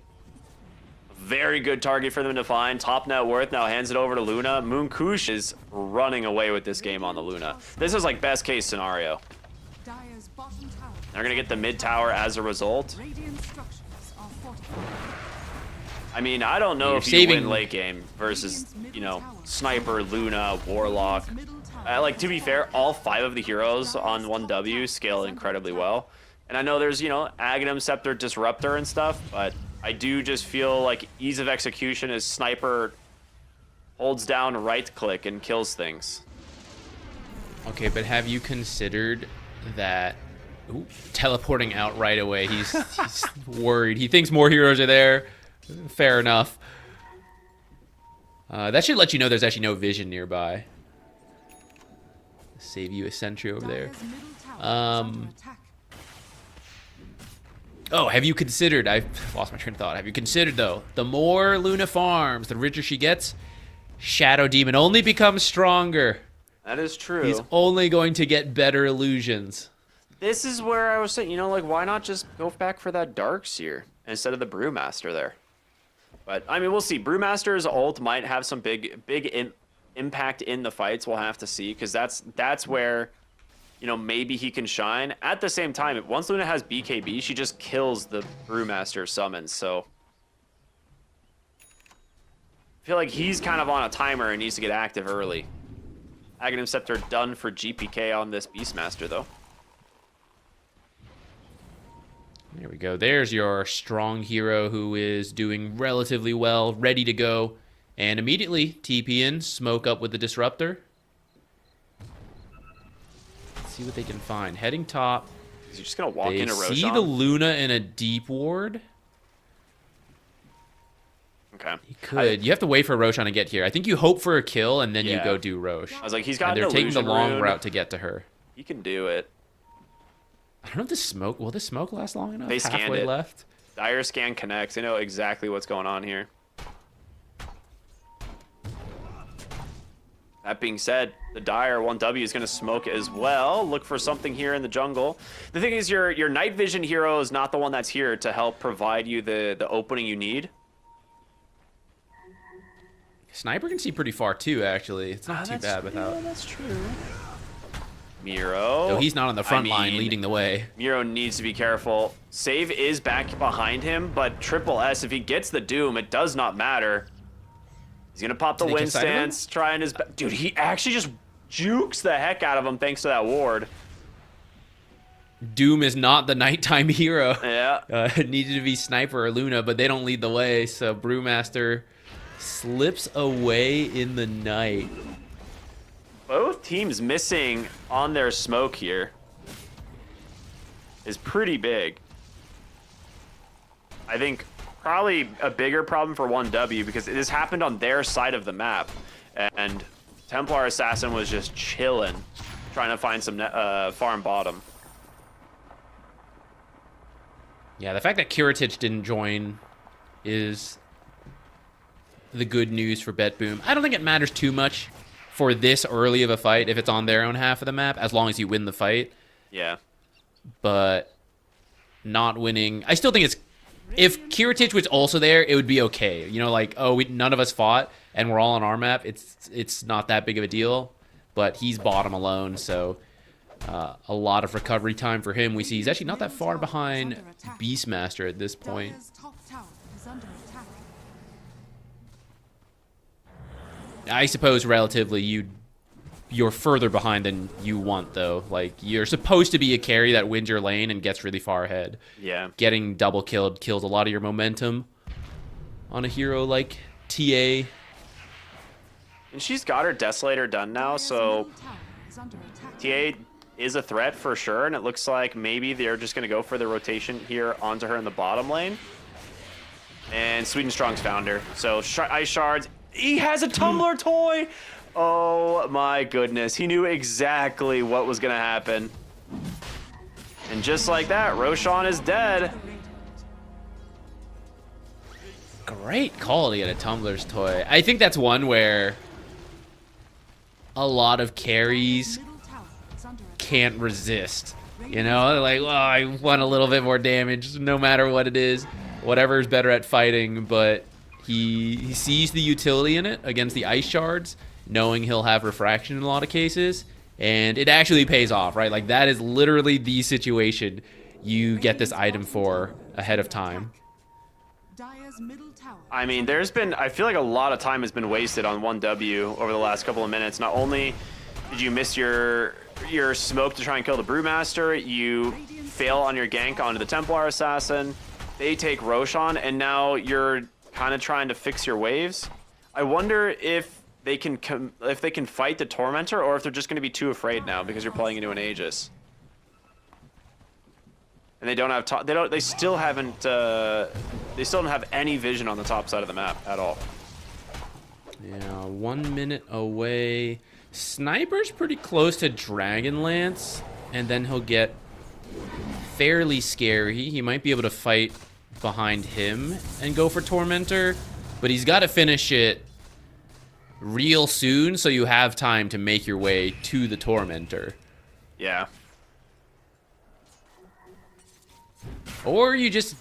Very good target for them to find. Top net worth now hands it over to Luna. Moonkush is running away with this game on the Luna. This is like best case scenario. Dire's bottom tower. They're going to get the mid tower as a result. Radiant structures are fortified. I mean, I don't know if you win late game versus, you know, Sniper, Luna, Warlock. Like, to be fair, all 5 of the heroes on 1W scale incredibly well. And I know there's, you know, Aghanim, Scepter, Disruptor and stuff, but I do just feel like ease of execution is Sniper holds down right click and kills things. Okay, but have you considered that teleporting out right away? He's worried. He thinks more heroes are there. Fair enough. That should let you know there's actually no vision nearby. Save you a sentry over there. Oh, have you considered, I've lost my train of thought. Have you considered, though, the more Luna farms, the richer she gets, Shadow Demon only becomes stronger. That is true. He's only going to get better illusions. This is where I was saying, you know, like, why not just go back for that Darkseer instead of the Brewmaster there? But, I mean, we'll see. Brewmaster's ult might have some big impact in the fights. We'll have to see, because that's where, you know, maybe he can shine. At the same time, once Luna has BKB, she just kills the Brewmaster summons, so I feel like he's kind of on a timer and needs to get active early. Aghanim Scepter done for GPK on this Beastmaster, though. There we go. There's your strong hero who is doing relatively well, ready to go. And immediately, TP in, smoke up with the Disruptor. Let's see what they can find. Heading top. Is he just going to walk into Roshan? They see the Luna in a deep ward. Okay. He could. You have to wait for Roshan to get here. I think you hope for a kill, and then you go do Rosh. I was like, he's got and an they're taking the illusion long rune. route to get to her. He can do it. I don't know if the smoke... Will the smoke last long enough? They scanned Halfway it. left. Dire scan connects. They know exactly what's going on here. That being said, the Dire 1W is going to smoke as well. Look for something here in the jungle. The thing is, your night vision hero is not the one that's here to help provide you the opening you need. Sniper can see pretty far too, actually. It's not too bad without. Yeah, that's true. Miro. So he's not on the front line leading the way. Miro needs to be careful. Save is back behind him, but Triple S, if he gets the Doom, it does not matter. He's going to pop the wind stance, trying his best. Dude, he actually just jukes the heck out of him thanks to that ward. Doom is not the nighttime hero. Yeah. It needed to be Sniper or Luna, but they don't lead the way, so Brewmaster slips away in the night. Both teams missing on their smoke here is pretty big. I think probably a bigger problem for 1W because this happened on their side of the map, and Templar Assassin was just chilling, trying to find some farm bottom. Yeah, the fact that Kiritich didn't join is the good news for BetBoom. I don't think it matters too much for this early of a fight if it's on their own half of the map, as long as you win the fight. Yeah. But not winning, I still think it's, if Kiritich was also there, it would be okay. You know, like, oh, none of us fought and we're all on our map. It's not that big of a deal, but he's bottom alone, so a lot of recovery time for him. We see he's actually not that far behind Beastmaster at this point. I suppose relatively you're further behind than you want, though. Like, you're supposed to be a carry that wins your lane and gets really far ahead. Yeah. Getting double killed kills a lot of your momentum on a hero like TA. And she's got her Desolator done now, so TA is a threat for sure, and it looks like maybe they're just going to go for the rotation here onto her in the bottom lane. And Sweden Strong's found her. So Ice Shards, he has a Tumbler toy! Oh my goodness, he knew exactly what was going to happen. And just like that, Roshan is dead. Great call to get a Tumbler's toy. I think that's one where a lot of carries can't resist. You know, like, well, I want a little bit more damage no matter what it is. Whatever's better at fighting, but he sees the utility in it against the Ice Shards, knowing he'll have refraction in a lot of cases, and it actually pays off, right? Like, that is literally the situation you get this item for ahead of time. I mean, I feel like a lot of time has been wasted on 1W over the last couple of minutes. Not only did you miss your smoke to try and kill the Brewmaster, you fail on your gank onto the Templar Assassin, they take Roshan, and now you're kind of trying to fix your waves. I wonder if they can fight the Tormentor, or if they're just going to be too afraid now because you're playing into an Aegis. And they don't have they still don't have any vision on the top side of the map at all. Yeah, 1 minute away. Sniper's pretty close to Dragonlance, and then he'll get fairly scary. He might be able to fight behind him and go for Tormentor, but he's got to finish it real soon so you have time to make your way to the Tormentor. Yeah. Or you just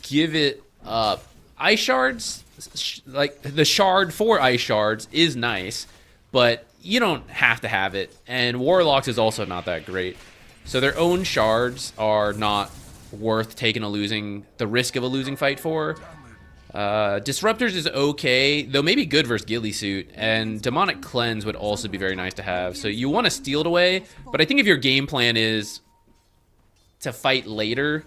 give it up. Ice Shards, like the shard for Ice Shards is nice, but you don't have to have it. And Warlocks is also not that great. So their own shards are not worth taking the risk of a losing fight for. Disruptors is okay, though maybe good versus Ghillie Suit, and Demonic Cleanse would also be very nice to have. So you want to steal it away, but I think if your game plan is to fight later,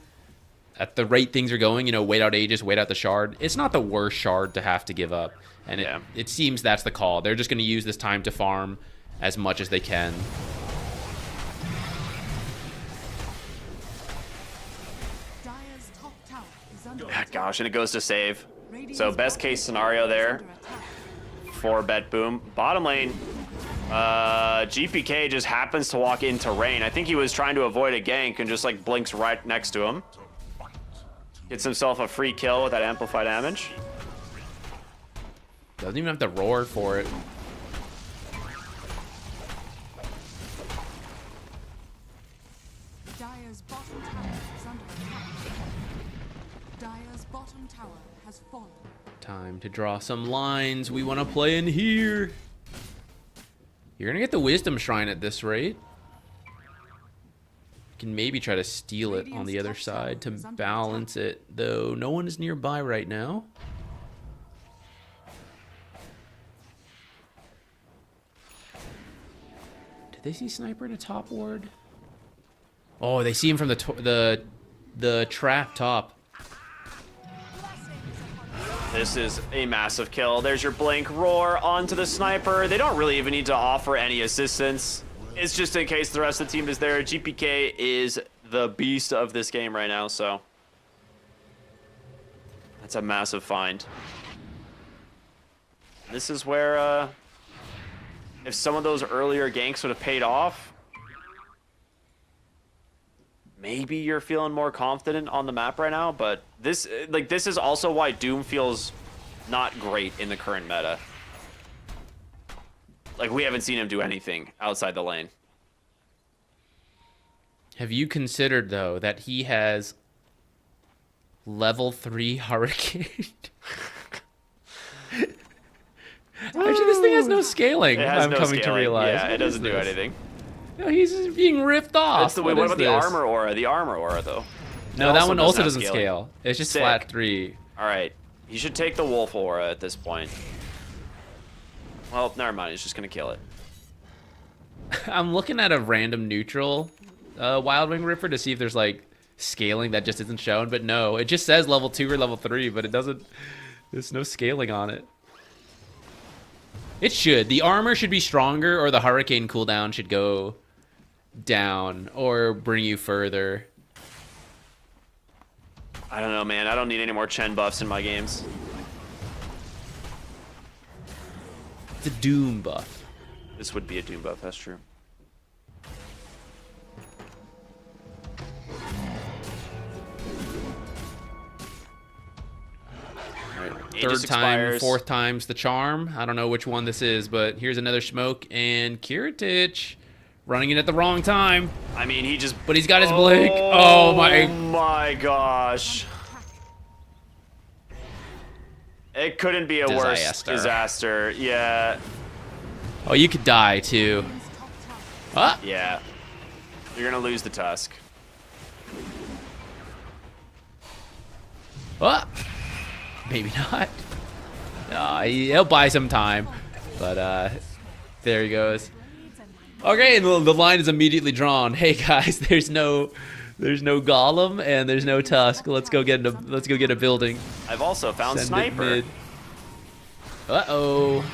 at the rate things are going, you know, wait out Aegis, wait out the shard, it's not the worst shard to have to give up. And it seems that's the call. They're just going to use this time to farm as much as they can. Gosh, and it goes to save. So best case scenario there for BetBoom. Bottom lane, GPK just happens to walk into rain. I think he was trying to avoid a gank and just like blinks right next to him. Gets himself a free kill with that amplify damage. Doesn't even have to roar for it. Dire's bottom tower is under attack. Dire's bottom tower has fallen. Time to draw some lines. We want to play in here. You're going to get the Wisdom Shrine at this rate. You can maybe try to steal it on the other side to balance it, though no one is nearby right now. Did they see Sniper in a top ward? Oh, they see him from the trap top. This is a massive kill. There's your blink roar onto the Sniper. They don't really even need to offer any assistance. It's just in case the rest of the team is there. GPK is the beast of this game right now, so that's a massive find. This is where if some of those earlier ganks would have paid off, maybe you're feeling more confident on the map right now, but this is also why Doom feels not great in the current meta. Like, we haven't seen him do anything outside the lane. Have you considered, though, that he has level 3 Hurricane? Actually, this thing has no scaling. I'm coming to realize. Yeah, it doesn't do anything. No, he's just being ripped off. That's the way. What about the armor aura? The armor aura, though. No, that one also doesn't scale. It's just flat 3. All right, he should take the wolf aura at this point. Well, never mind. He's just gonna kill it. I'm looking at a random neutral Wild Wing Ripper to see if there's like scaling that just isn't shown, but no, it just says level 2 or level 3, but it doesn't. There's no scaling on it. It should. The armor should be stronger, or the Hurricane cooldown should go down or bring you further. I don't know, man. I don't need any more Chen buffs in my games. It's a Doom buff. This would be a Doom buff, that's true. Third time, fourth time's the charm. I don't know which one this is, but here's another smoke, and Kiritich running in at the wrong time. I mean, he just... But he's got his blink. Oh my gosh. It couldn't be a worse disaster. Yeah. Oh, you could die, too. Ah. Yeah. You're going to lose the Tusk. Ah. Maybe not. He'll buy some time. But there he goes. Okay, and the line is immediately drawn. Hey guys, there's no Golem and there's no Tusk. Let's go get a building. I've also found Sniper. Uh-oh.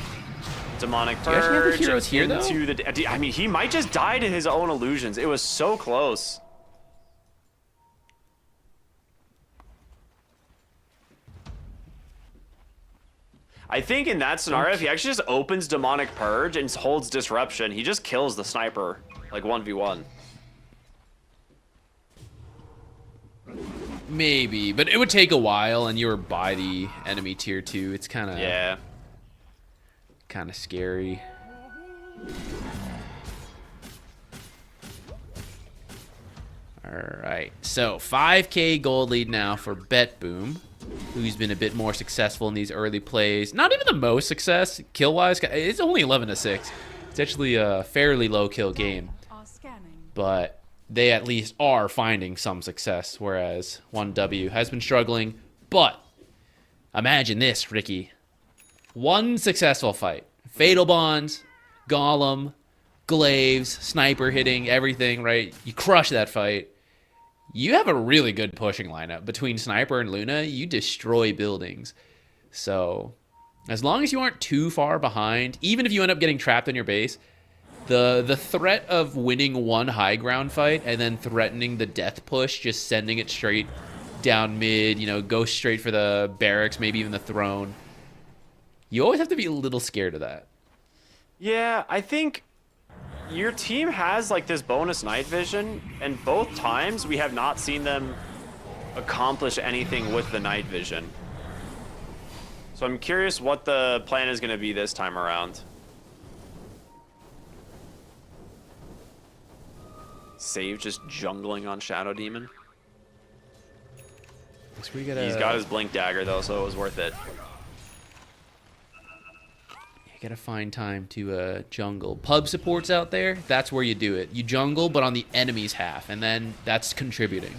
Demonic Purge. Do you actually have the heroes here, though? I mean, he might just die to his own illusions. It was so close. I think in that scenario, if he actually just opens Demonic Purge and holds Disruption, he just kills the Sniper, like 1v1. Maybe, but it would take a while, and you were by the enemy tier 2. It's kind of kind of scary. All right, so 5K gold lead now for BetBoom, who's been a bit more successful in these early plays. Not even the most success kill-wise. It's only 11-6. It's actually a fairly low-kill game, but they at least are finding some success, whereas 1W has been struggling. But imagine this, Ricky. One successful fight. Fatal Bonds, Golem, Glaives, Sniper hitting, everything, right? You crush that fight. You have a really good pushing lineup. Between Sniper and Luna, you destroy buildings. So, as long as you aren't too far behind, even if you end up getting trapped in your base, the threat of winning one high ground fight and then threatening the death push, just sending it straight down mid, you know, go straight for the barracks, maybe even the throne. You always have to be a little scared of that. Yeah, I think your team has like this bonus night vision, and both times we have not seen them accomplish anything with the night vision. So I'm curious what the plan is going to be this time around. Save just jungling on Shadow Demon. Looks where you gotta, He's got his Blink Dagger, though, so it was worth it. You gotta find time to jungle. Pub supports out there, that's where you do it. You jungle, but on the enemy's half, and then that's contributing.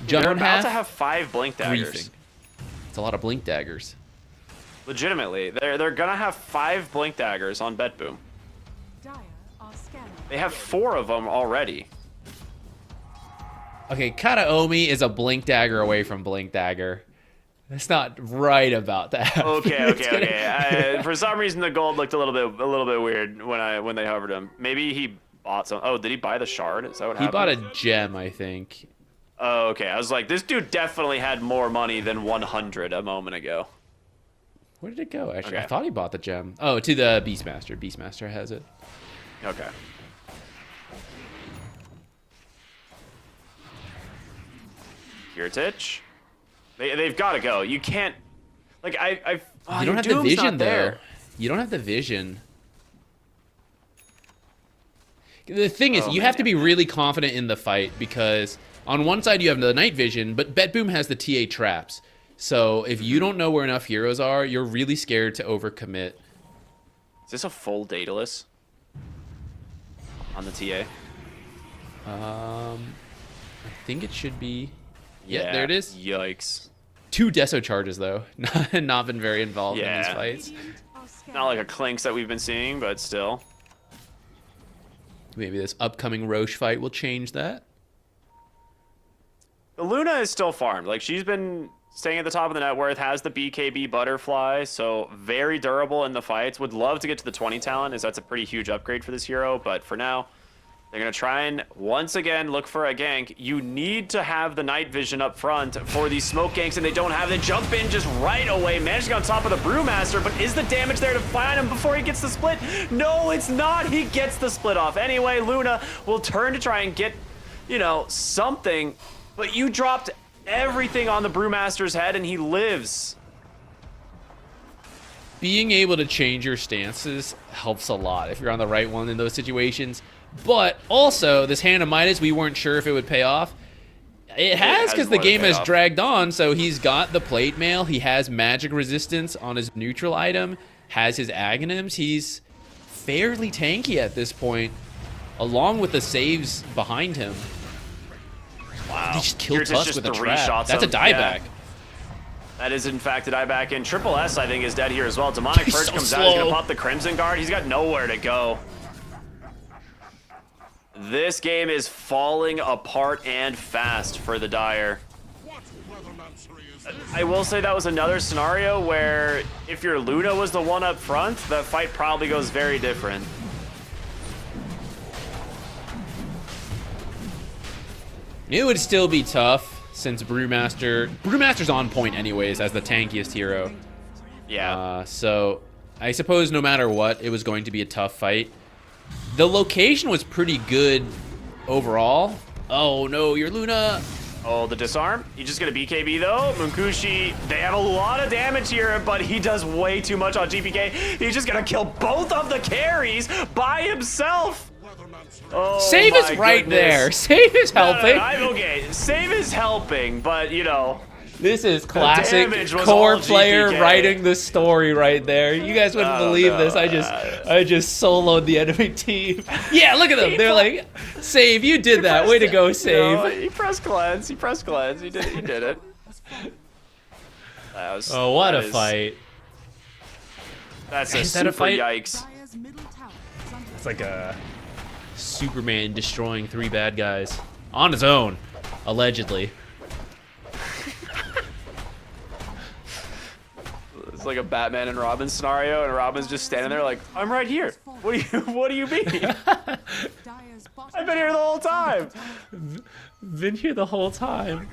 Jump They're on about half, to have 5 Blink Daggers. griefing. It's a lot of blink daggers. Legitimately. They're gonna have 5 Blink Daggers on BetBoom. Dire are scanning. They have 4 of them already. Okay, Kataomi is a blink dagger away from blink dagger. That's not right about that. Okay. For some reason, the gold looked a little bit weird when they hovered him. Maybe he bought some. Oh, did he buy the shard? Is that what happened? He bought a gem, I think. Oh, okay. I was like, this dude definitely had more money than 100 a moment ago. Where did it go? Actually, Okay. I thought he bought the gem. Oh, to the Beastmaster. Beastmaster has it. Okay. Kiritich. They've got to go. You can't. Like You don't have the vision there. You don't have the vision. The thing is, you have to be really confident in the fight because on one side you have the night vision, but BetBoom has the TA traps. So if you don't know where enough heroes are, you're really scared to overcommit. Is this a full Daedalus on the TA? I think it should be. Yeah, there it is. Yikes. 2 Deso charges though. Not been very involved in these fights. Not like a Clinks that we've been seeing, but still. Maybe this upcoming Roche fight will change that. The Luna is still farmed. Like, she's been staying at the top of the net worth, has the BKB Butterfly, so very durable in the fights. Would love to get to the 20 talent, as that's a pretty huge upgrade for this hero, but for now, they're going to try and, once again, look for a gank. You need to have the night vision up front for these smoke ganks, and they don't have it. Jump in just right away, managing on top of the Brewmaster, but is the damage there to find him before he gets the split? No, it's not. He gets the split off. Anyway, Luna will turn to try and get, you know, something, but you dropped everything on the Brewmaster's head, and he lives. Being able to change your stances helps a lot if you're on the right one in those situations. But also, this Hand of Midas, we weren't sure if it would pay off. It has, because the game has dragged on, so he's got the plate mail, he has magic resistance on his neutral item, has his Aghanims. He's fairly tanky at this point, along with the saves behind him. Wow. He just killed Kiriti's Tusk just with a three trap. shots That's a him. dieback. Yeah. That is, in fact, a dieback. And Triple S, I think, is dead here as well. Demonic He's Purge so comes out. He's going slow. to pop the Crimson Guard. He's got nowhere to go. This game is falling apart and fast for the Dire. I will say that was another scenario where if your Luna was the one up front, the fight probably goes very different. It would still be tough since Brewmaster's on point anyways as the tankiest hero. Yeah. So I suppose no matter what, it was going to be a tough fight. The location was pretty good overall. Oh no, your Luna. Oh, the disarm. He's just going to BKB, though. Munkushi, they have a lot of damage here, but he does way too much on GPK. He's just going to kill both of the carries by himself. Oh, Save is right goodness. there. Save is helping. Okay, save is helping, but, you know. This is classic damage was core all player GPK. writing the story right there. You guys wouldn't believe this. I just soloed the enemy team. Yeah, look at them. They're like, save. You did that. Way to go, save. No, he pressed cleanse. He pressed cleanse. He did it. He did it. Oh, what a fight. That's a Is that a super fight? yikes. Dire's middle tower is under It's like a Superman destroying 3 bad guys on his own, allegedly. It's like a Batman and Robin scenario, and Robin's just standing there like, I'm right here. What do you mean? Dire's bottom I've been here the whole time. Been here the whole time.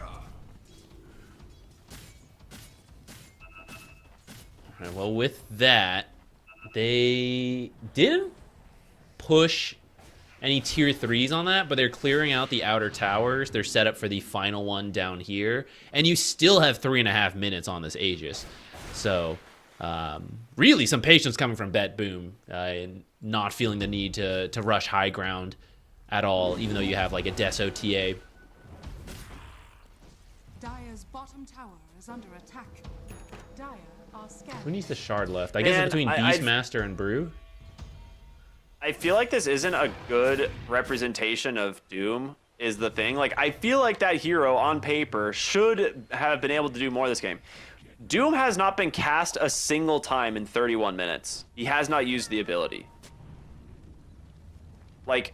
All right, well, with that, they didn't push any tier 3s on that, but they're clearing out the outer towers. They're set up for the final one down here, and you still have 3.5 minutes on this Aegis. So, really some patience coming from BetBoom, and not feeling the need to rush high ground. at all, even though you have like a Deso TA. Dire's bottom tower is under attack. Dire are scared. Who needs the shard left? I guess it's between Beastmaster and Brew. I feel like this isn't a good representation of Doom, is the thing. Like, I feel like that hero on paper should have been able to do more this game. Doom has not been cast a single time in 31 minutes. He has not used the ability. Like,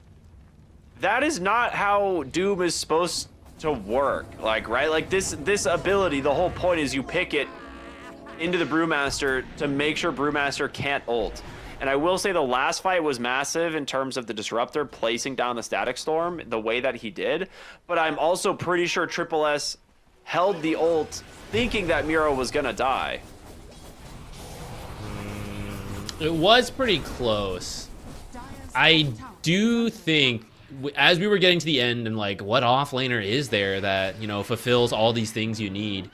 that is not how Doom is supposed to work. Like, right? Like, this ability, the whole point is you pick it into the Brewmaster to make sure Brewmaster can't ult. And I will say the last fight was massive in terms of the Disruptor placing down the Static Storm the way that he did. But I'm also pretty sure Triple S held the ult thinking that Miro was gonna die. It was pretty close. I do think, as we were getting to the end and like, what offlaner is there that, you know, fulfills all these things you need?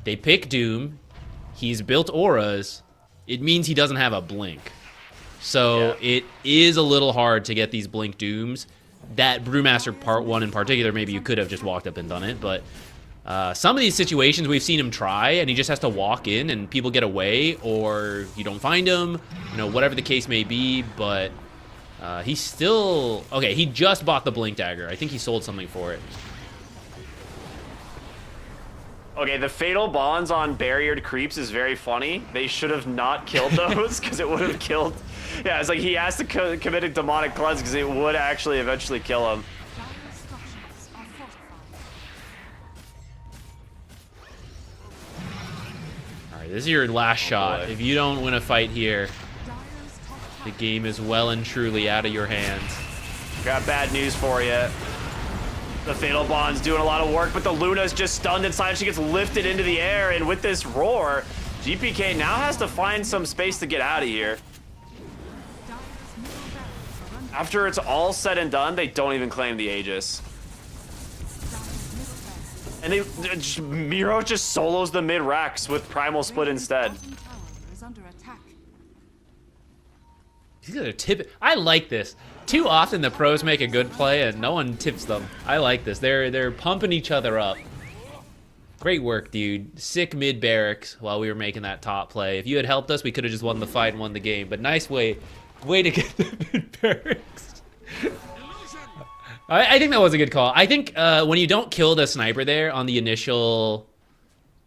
They pick Doom. He's built auras. It means he doesn't have a blink. So it is a little hard to get these blink Dooms. That Brewmaster Part 1 in particular, maybe you could have just walked up and done it, but some of these situations we've seen him try, and he just has to walk in and people get away, or you don't find him, you know, whatever the case may be, but he's still... Okay, he just bought the Blink Dagger. I think he sold something for it. Okay, the Fatal Bonds on barriered creeps is very funny. They should have not killed those, because it would have killed... Yeah, it's like he has to commit a demonic cleanse, because it would actually eventually kill him. Alright, this is your last shot. If you don't win a fight here, the game is well and truly out of your hands. Got bad news for you. The Fatal Bond's doing a lot of work, but the Luna's just stunned inside. She gets lifted into the air, and with this roar, GPK now has to find some space to get out of here. After it's all said and done, they don't even claim the Aegis. And Miro just solos the mid-racks with Primal Split instead. These guys are tipping. I like this. Too often the pros make a good play and no one tips them. I like this. They're pumping each other up. Great work, dude. Sick mid barracks while we were making that top play. If you had helped us, we could have just won the fight and won the game. But nice way to get the mid barracks. I think that was a good call. I think when you don't kill the sniper there on the initial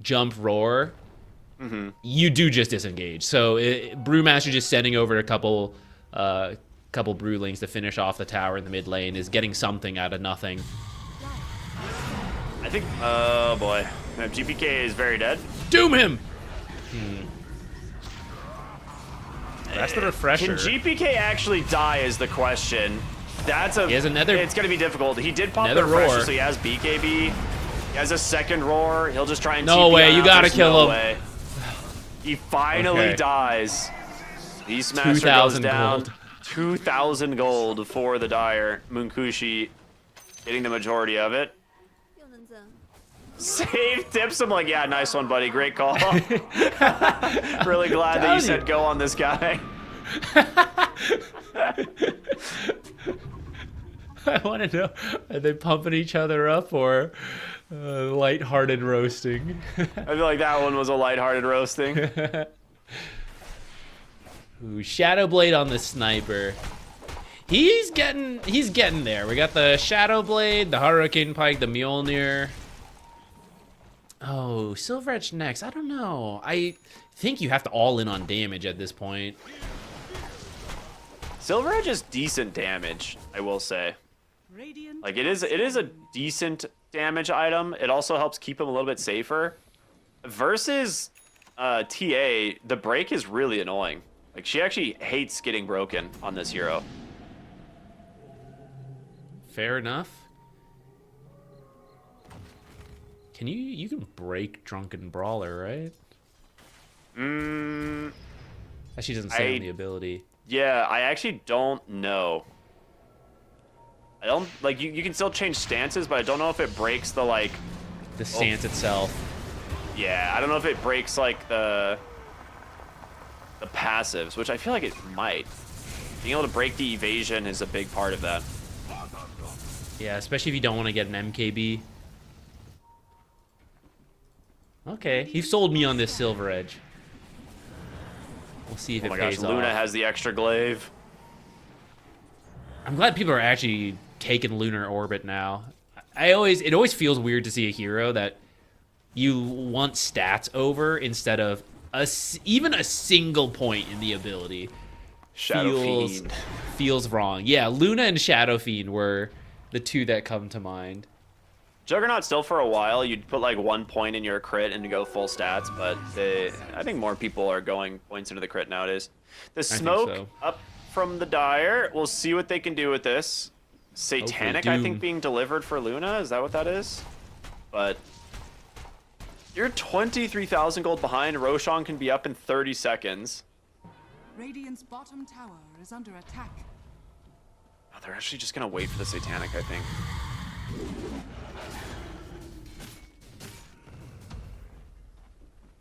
jump roar, you do just disengage. So Brewmaster just sending over a couple Brewlings to finish off the tower in the mid lane is getting something out of nothing. I think, oh boy, GPK is very dead. Doom him! That's the refresher. Can GPK actually die is the question. That's a... He has another... It's going to be difficult. He did pop the refresher, so he has BKB. He has a second roar. He'll just try and No way, you gotta kill him. Way. He finally dies. Beastmaster 2,000 goes down. gold. 2,000 gold for the Dire. Munkushi getting the majority of it. Save tips. I'm like, yeah, nice one, buddy. Great call. Really glad that you said go on this guy. I want to know, are they pumping each other up or lighthearted roasting? I feel like that one was a lighthearted roasting. Ooh, Shadowblade on the sniper. He's getting there. We got the Shadowblade, the Hurricane Pike, the Mjolnir. Oh, Silver Edge next. I don't know. I think you have to all in on damage at this point. Silver Edge is decent damage, I will say. Like it is a decent damage item. It also helps keep him a little bit safer. Versus TA, the break is really annoying. Like she actually hates getting broken on this hero. Fair enough. You can break Drunken Brawler, right? She doesn't say on the ability. Yeah, I actually don't know. I don't like you can still change stances, but I don't know if it breaks the the stance itself. Yeah, I don't know if it breaks like the passives, which I feel like it might. Being able to break the evasion is a big part of that. Yeah, especially if you don't want to get an MKB. Okay, he sold me on this Silver Edge. We'll see if Oh it my gosh, pays off. Luna has the extra glaive. I'm glad people are actually taking Lunar Orbit now. It always feels weird to see a hero that you want stats over instead of even a single point in the ability. Shadow Fiend. Feels wrong. Yeah, Luna and Shadow Fiend were the two that come to mind. Juggernaut still for a while, you'd put like 1 point in your crit and go full stats, but I think more people are going points into the crit nowadays. The smoke so. up from the Dire, we'll see what they can do with this. Satanic, I think, being delivered for Luna, is that what that is? But you're 23,000 gold behind, Roshan can be up in 30 seconds. Radiant's bottom tower is under attack. Oh, they're actually just gonna wait for the Satanic, I think.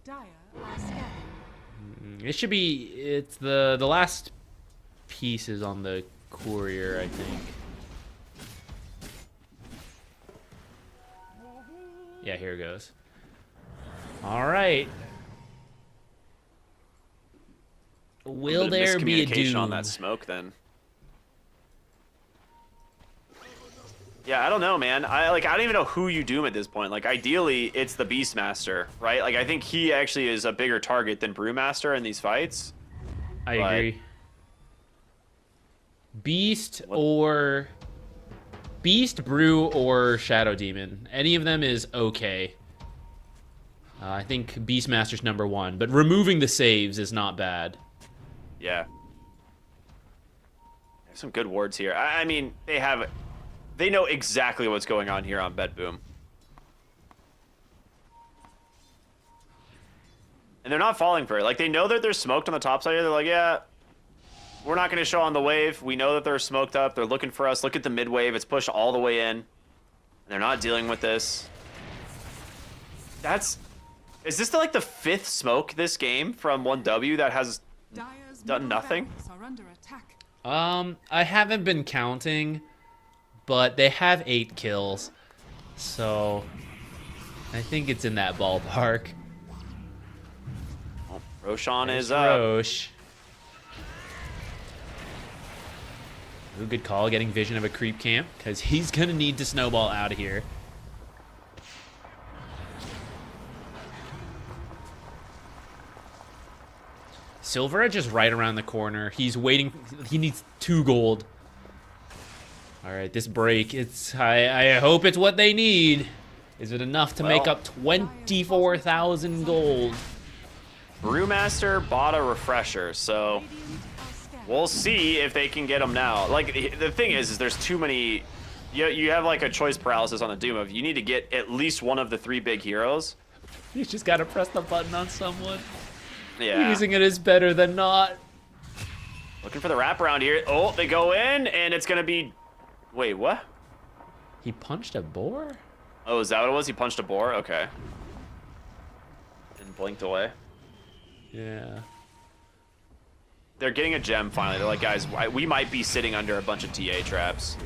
Dire are scanning. It's the last piece is on the courier, I think. Yeah, here it goes. All right. Will there be a miscommunication doom on that smoke then? Yeah, I don't know, man. I don't even know who you doom at this point. Like, ideally, it's the Beastmaster, right? Like, I think he actually is a bigger target than Brewmaster in these fights. I agree. Beast, Brew, or Shadow Demon. Any of them is okay. I think Beastmaster's #1, but removing the saves is not bad. Yeah. There's some good wards here. I mean, they know exactly what's going on here on BetBoom. And they're not falling for it. Like, they know that they're smoked on the top side here. They're like, yeah, we're not going to show on the wave. We know that they're smoked up. They're looking for us. Look at the mid wave. It's pushed all the way in. And they're not dealing with this. Is this like the 5th smoke this game from 1W that has Dire's done nothing? barracks are under attack. I haven't been counting, but they have 8 kills. So I think it's in that ballpark. Oh, Roshan is up. Roche. Ooh, good call, getting vision of a creep camp, because he's going to need to snowball out of here. Silver Edge is right around the corner. He's waiting. He needs 2 gold. All right, this break. I hope it's what they need. Is it enough to make up 24,000 gold? Brewmaster bought a refresher, so we'll see if they can get him now. Like, the thing is there's too many. You have like a choice paralysis on the Doom of you need to get at least one of the 3 big heroes. You just gotta press the button on someone. Yeah. Using it is better than not. Looking for the wraparound here. Oh, they go in, and it's gonna be. Wait, what? He punched a boar? Oh, is that what it was? He punched a boar? Okay. And blinked away. Yeah. They're getting a gem finally. They're like, guys, we might be sitting under a bunch of TA traps.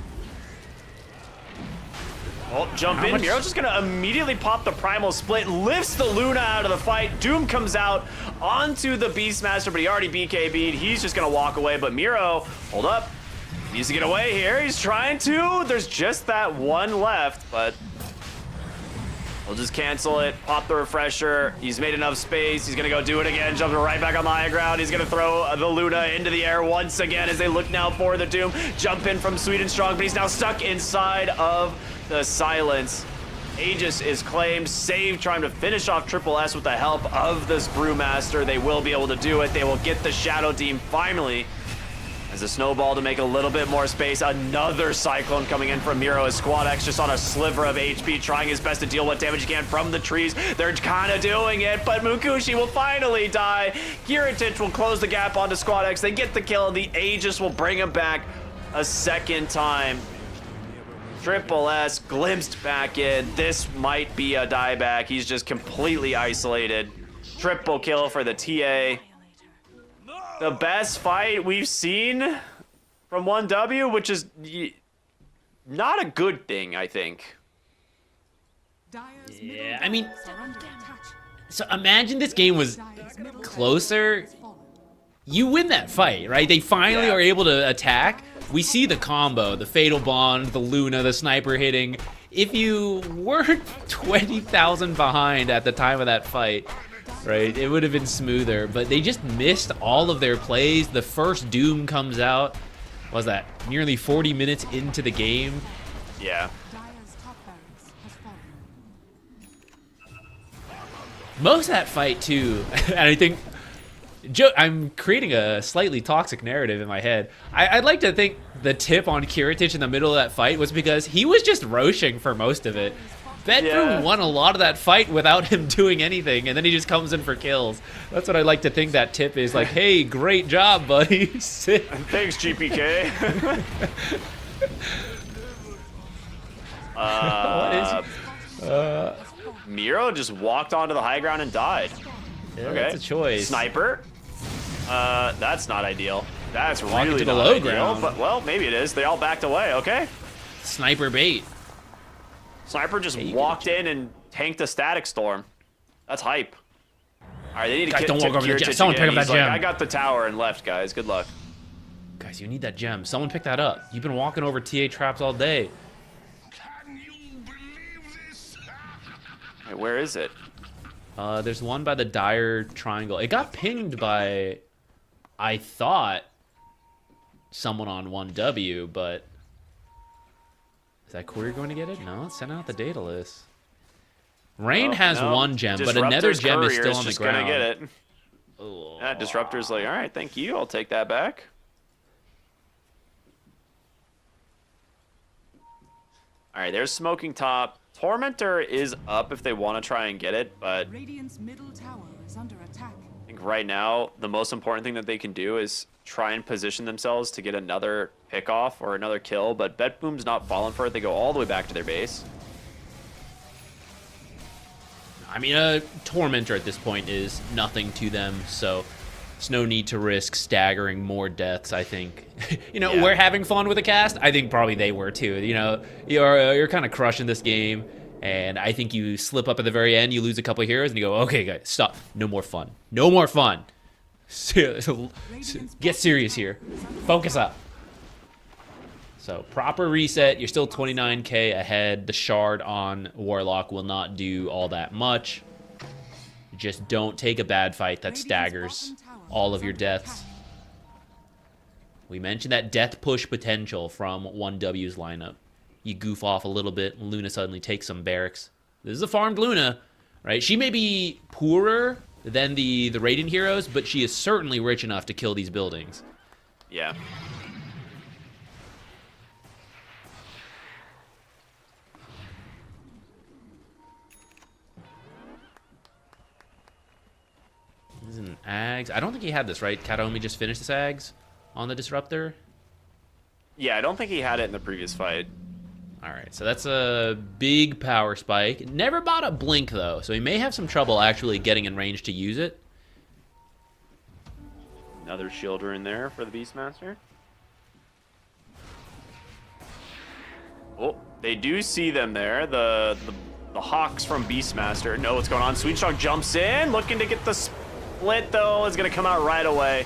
Oh, jump in. Miro's just gonna immediately pop the primal split, lifts the Luna out of the fight. Doom comes out onto the Beastmaster, but he already BKB'd. He's just gonna walk away, but Miro, hold up. Needs to get away here. He's trying to. There's just that one left, but we'll just cancel it. Pop the refresher. He's made enough space. He's gonna go do it again. Jump right back on the high ground. He's gonna throw the Luna into the air once again as they look now for the Doom. Jump in from Sweet and Strong, but he's now stuck inside of the silence. Aegis is claimed. Save trying to finish off Triple S with the help of this Brewmaster. They will be able to do it. They will get the Shadow Team finally. As a snowball to make a little bit more space. Another Cyclone coming in from Miro as Squad X just on a sliver of HP, trying his best to deal what damage he can from the trees. They're kind of doing it, but Mukushi will finally die. Giratich will close the gap onto Squad X. They get the kill, and the Aegis will bring him back a second time. Triple S glimpsed back in. This might be a dieback. He's just completely isolated. Triple kill for the TA. The best fight we've seen from 1W, which is not a good thing, I think. Dire's Yeah, middle I mean- barracks are under attack. So imagine this game was Dire's middle closer. barracks has fallen. You win that fight, right? They finally Yeah. are able to attack. We see the combo, the Fatal Bond, the Luna, the sniper hitting. If you weren't 20,000 behind at the time of that fight, right, it would have been smoother. But they just missed all of their plays. The first Doom comes out, what was that, nearly 40 minutes into the game? Yeah. Dire's top barracks has fallen. Most of that fight, too, and I think... I'm creating a slightly toxic narrative in my head. I'd like to think the tip on Kiritich in the middle of that fight was because he was just roaching for most of it. BetBoom Yeah. won a lot of that fight without him doing anything, and then he just comes in for kills. That's what I like to think that tip is like, hey, great job, buddy. Sick. Thanks, GPK. What Miro just walked onto the high ground and died. Yeah, Okay. That's a choice. Sniper. That's not ideal. That's Walking really to the not low ideal, ground. but well, maybe it is. They all backed away. Okay. Sniper bait. Sniper just you walked in and tanked a static storm. That's hype. All right, they need to Guys, get don't walk over the Kiritich gem. Someone again. pick up He's that like, gem. I got the tower and left, guys. Good luck. Guys, you need that gem. Someone pick that up. You've been walking over TA traps all day. Wait, where is it? There's one by the Dire Triangle. It got pinged by, I thought, someone on 1W, but is that courier going to get it? No, it's sent out the data list. Rain Oh, has no. one gem, but another Disruptor's gem is courier still on the just ground. gonna get it. Oh. Yeah, Disruptor's like, all right, thank you. I'll take that back. All right, there's smoking top. Tormentor is up if they want to try and get it, but Radiant's middle tower is under attack. I think right now the most important thing that they can do is try and position themselves to get another pick off or another kill, but BetBoom's not falling for it. They go all the way back to their base. I mean, a Tormentor at this point is nothing to them, so there's no need to risk staggering more deaths, I think. Yeah. We're having fun with the cast. I think probably they were too. You're kind of crushing this game, and I think you slip up at the very end, you lose a couple of heroes, and you go, okay, guys, stop. No more fun. No more fun. Get serious here. Focus up. So proper reset. You're still 29k ahead. The shard on Warlock will not do all that much. Just don't take a bad fight that staggers all of your deaths. We mentioned that death push potential from 1W's lineup. You goof off a little bit, Luna suddenly takes some barracks. This is a farmed Luna, right? She may be poorer than the Radiant heroes, but she is certainly rich enough to kill these buildings. Yeah. This is an Ags. I don't think he had this, right? Kataomi just finished this Ags on the Disruptor. Yeah, I don't think he had it in the previous fight. All right, so that's a big power spike. Never bought a Blink, though, so he may have some trouble actually getting in range to use it. Another shielder in there for the Beastmaster. Oh, they do see them there. The Hawks from Beastmaster know what's going on. Sweet Strong jumps in, looking to get the split, though. It's going to come out right away.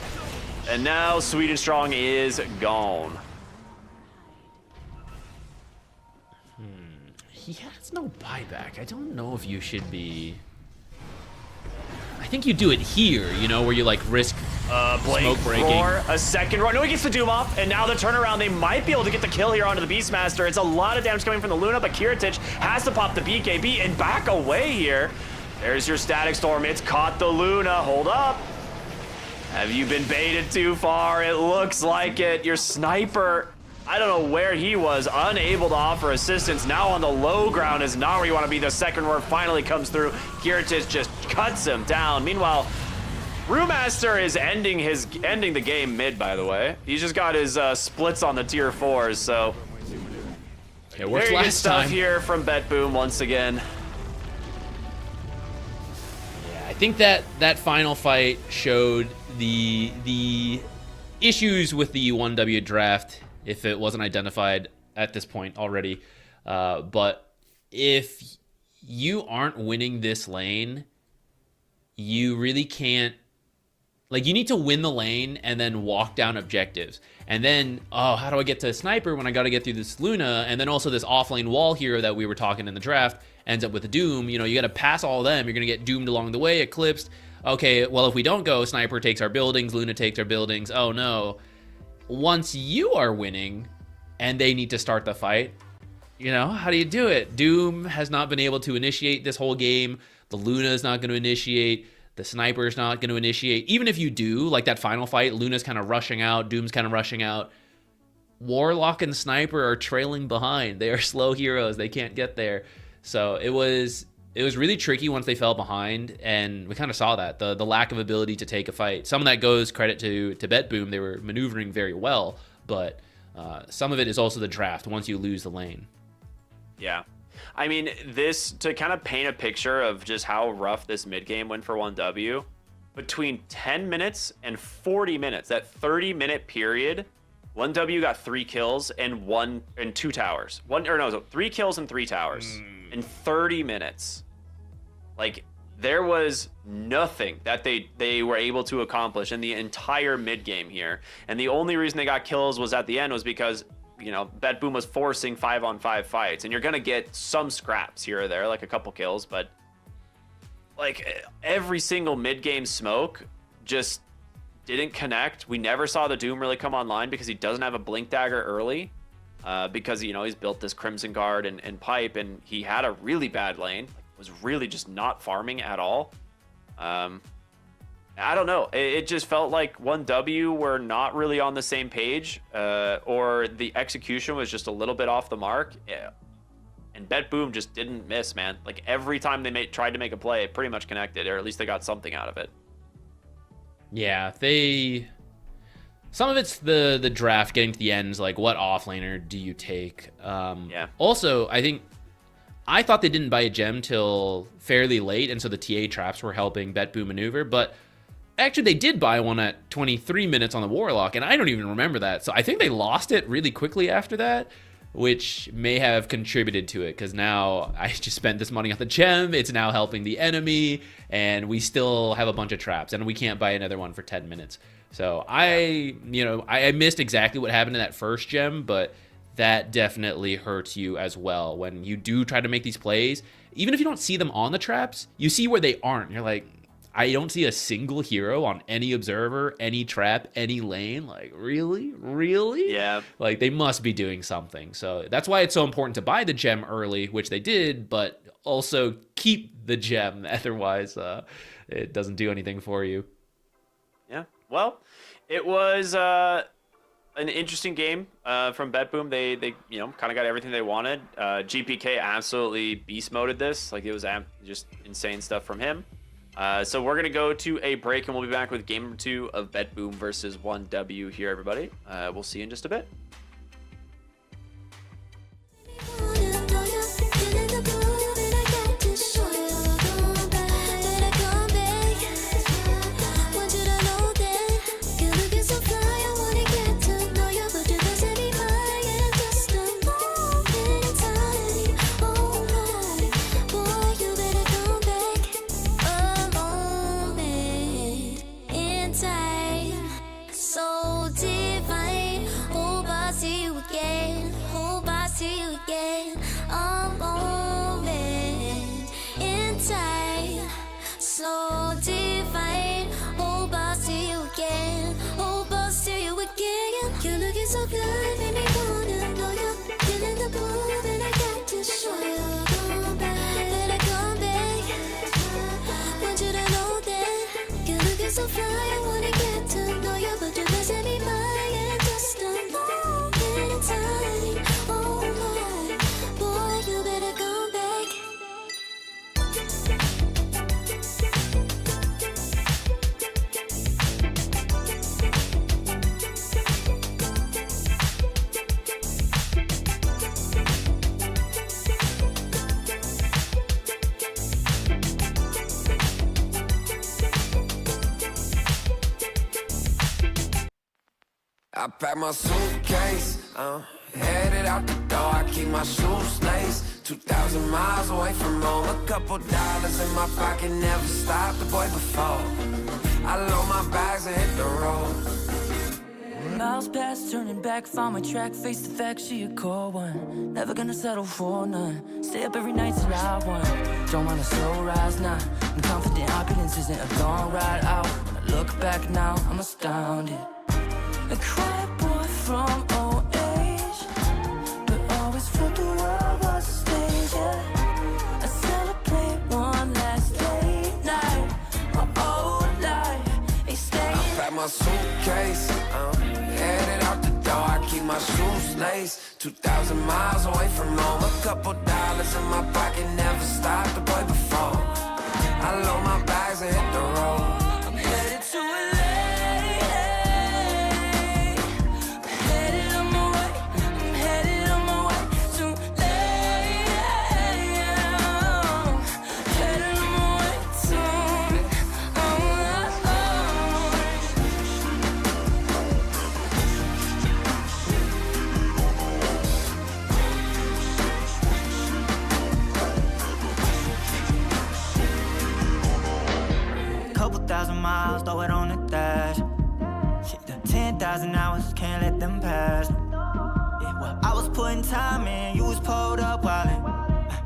And now Sweet and Strong is gone. He has no buyback. I don't know if you should be... I think you do it here, where you, like, risk Blink, smoke breaking. Roar, a second roar. No, he gets the Doom off, and now the turnaround. They might be able to get the kill here onto the Beastmaster. It's a lot of damage coming from the Luna, but Kiritich has to pop the BKB and back away here. There's your Static Storm. It's caught the Luna. Hold up. Have you been baited too far? It looks like it. Your sniper, I don't know where he was, unable to offer assistance. Now on the low ground is not where you want to be. The second roar finally comes through. Kiritich just cuts him down. Meanwhile, Brewmaster is ending the game mid, by the way. He's just got his splits on the tier 4s, so It worked very good last stuff time. here from BetBoom once again. Yeah, I think that final fight showed the issues with the 1W draft, if it wasn't identified at this point already. But if you aren't winning this lane, you really can't. Like, you need to win the lane and then walk down objectives. And then, how do I get to Sniper when I got to get through this Luna? And then also this offlane wall hero that we were talking in the draft ends up with a Doom. You know, you got to pass all of them. You're going to get doomed along the way, eclipsed. Okay, well, if we don't go, Sniper takes our buildings, Luna takes our buildings. Oh, no. Once you are winning and they need to start the fight, you know, how do you do it? Doom has not been able to initiate this whole game. The Luna is not going to initiate. The Sniper's not going to initiate. Even if you do, like that final fight, Luna's kind of rushing out, Doom's kind of rushing out. Warlock and Sniper are trailing behind. They are slow heroes. They can't get there. So it was really tricky once they fell behind, and we kind of saw that, the lack of ability to take a fight. Some of that goes credit to BetBoom. They were maneuvering very well, but some of it is also the draft once you lose the lane. Yeah. I mean, this, to kind of paint a picture of just how rough this mid game went for 1W, between 10 minutes and 40 minutes, that 30-minute period, 1W got 3 kills and 2 towers. 3 kills and 3 towers in 30 minutes. Like, there was nothing that they were able to accomplish in the entire mid game here. And the only reason they got kills was at the end was because, you know, BetBoom was forcing 5-on-5 fights, and you're gonna get some scraps here or there, like a couple kills, but like every single mid-game smoke just didn't connect. We never saw the Doom really come online because he doesn't have a Blink Dagger early, because, you know, he's built this Crimson Guard and Pipe, and he had a really bad lane, was really just not farming at all. I don't know. It just felt like 1W were not really on the same page, or the execution was just a little bit off the mark. Yeah. And BetBoom just didn't miss, man. Like, every time they tried to make a play, it pretty much connected, or at least they got something out of it. Yeah, some of it's the draft getting to the ends, like what offlaner do you take? Yeah. Also, I thought they didn't buy a gem till fairly late, and so the TA traps were helping BetBoom maneuver, but actually, they did buy one at 23 minutes on the Warlock, and I don't even remember that. So I think they lost it really quickly after that, which may have contributed to it, because now I just spent this money on the gem. It's now helping the enemy, and we still have a bunch of traps, and we can't buy another one for 10 minutes. So I missed exactly what happened to that first gem, but that definitely hurts you as well when you do try to make these plays. Even if you don't see them on the traps, you see where they aren't. You're like, I don't see a single hero on any observer, any trap, any lane. Like, really? Yeah. Like, they must be doing something. So that's why it's so important to buy the gem early, which they did, but also keep the gem. Otherwise, it doesn't do anything for you. Yeah. Well, it was an interesting game from BetBoom. They kind of got everything they wanted. GPK absolutely beast moded this. Like, it was just insane stuff from him. So we're going to go to a break, and we'll be back with game number 2 of BetBoom versus 1W here, everybody. We'll see you in just a bit. I packed my suitcase, Headed out the door, I keep my shoes laced. 2,000 miles away from home. A couple dollars in my pocket, never stopped the boy before. I load my bags and hit the road. Miles past, turning back, found my track, face the fact, she a cold one. Never gonna settle for none. Stay up every night till I won. Don't want a slow rise now. I'm confident opulence isn't a long ride out. When I look back now, I'm astounded. A quiet boy from old age, but always felt the world was a stage, yeah. I celebrate one last late night. My old life ain't staying. I pack my suitcase, headed out the door, I keep my shoes laced. 2,000 miles away from home. A couple dollars in my pocket, never stopped the boy before. I load my bags and hit the road. I'm headed to LA. I'm headed on my way. I'm headed on my way to LA. Headed on my way to Couple thousand miles, throw it on the dash. Shit, 10,000 hours, can't let them pass. Yeah, well, I was putting time in, you was pulled up wildin'.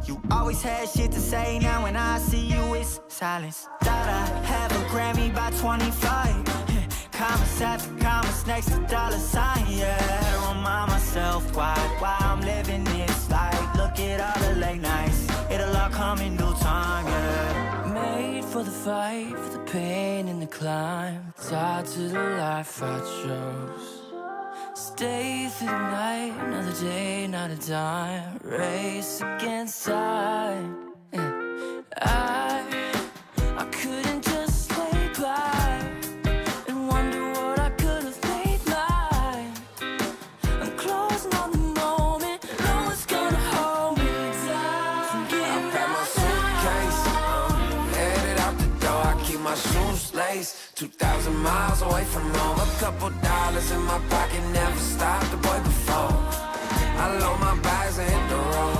You always had shit to say, now when I see you, it's silence. Thought I'd have a Grammy by 25. Commas after commas next to dollar sign, yeah. Had to remind myself why I'm living this life. Look at all the late nights, it'll all come in due time, yeah. made for the fight, for the pain and the climb. Tied to the life I chose. Stay through the night, another day, not a dime. Race against time. I couldn't just lay by and wonder what I could have made mine. I'm closing on the moment, no one's gonna hold me down. I pack my suitcase, headed out the door, I keep my shoes laced. 2,000 miles away from home. A couple dollars in my pocket, never stopped the boy before. I load my bags and hit the road.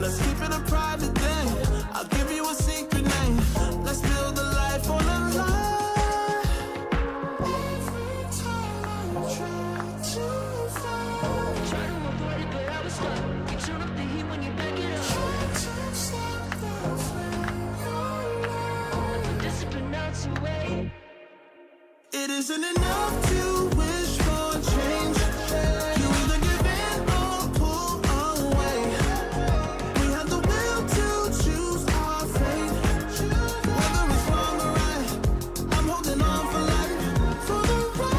Let's keep it a private thing. It isn't enough to wish for change. You either give in or pull away. We have the will to choose our fate. Whether it's wrong or right, I'm holding on for life. For the ride.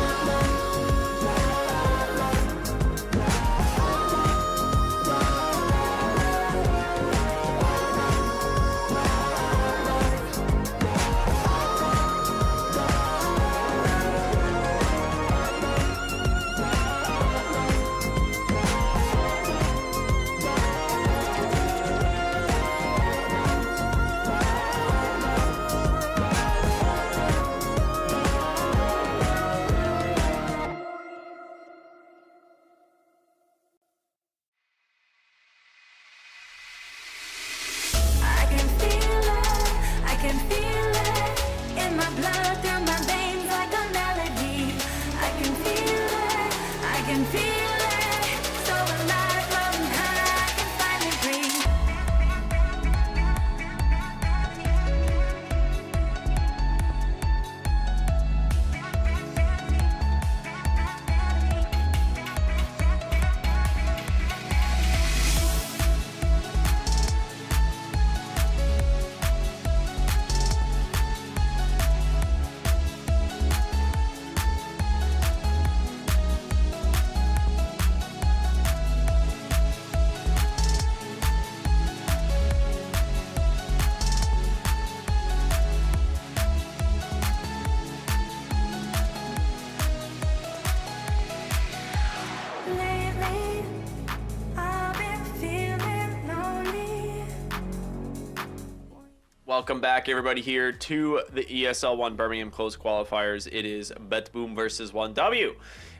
I can feel it, I can feel it in my blood, through my veins like a melody. I can feel it, I can feel it, so alive, floating high, I can finally breathe. Lately, I've been feeling lonely. Welcome back, everybody, here to the ESL One Birmingham close qualifiers. It is BetBoom versus 1W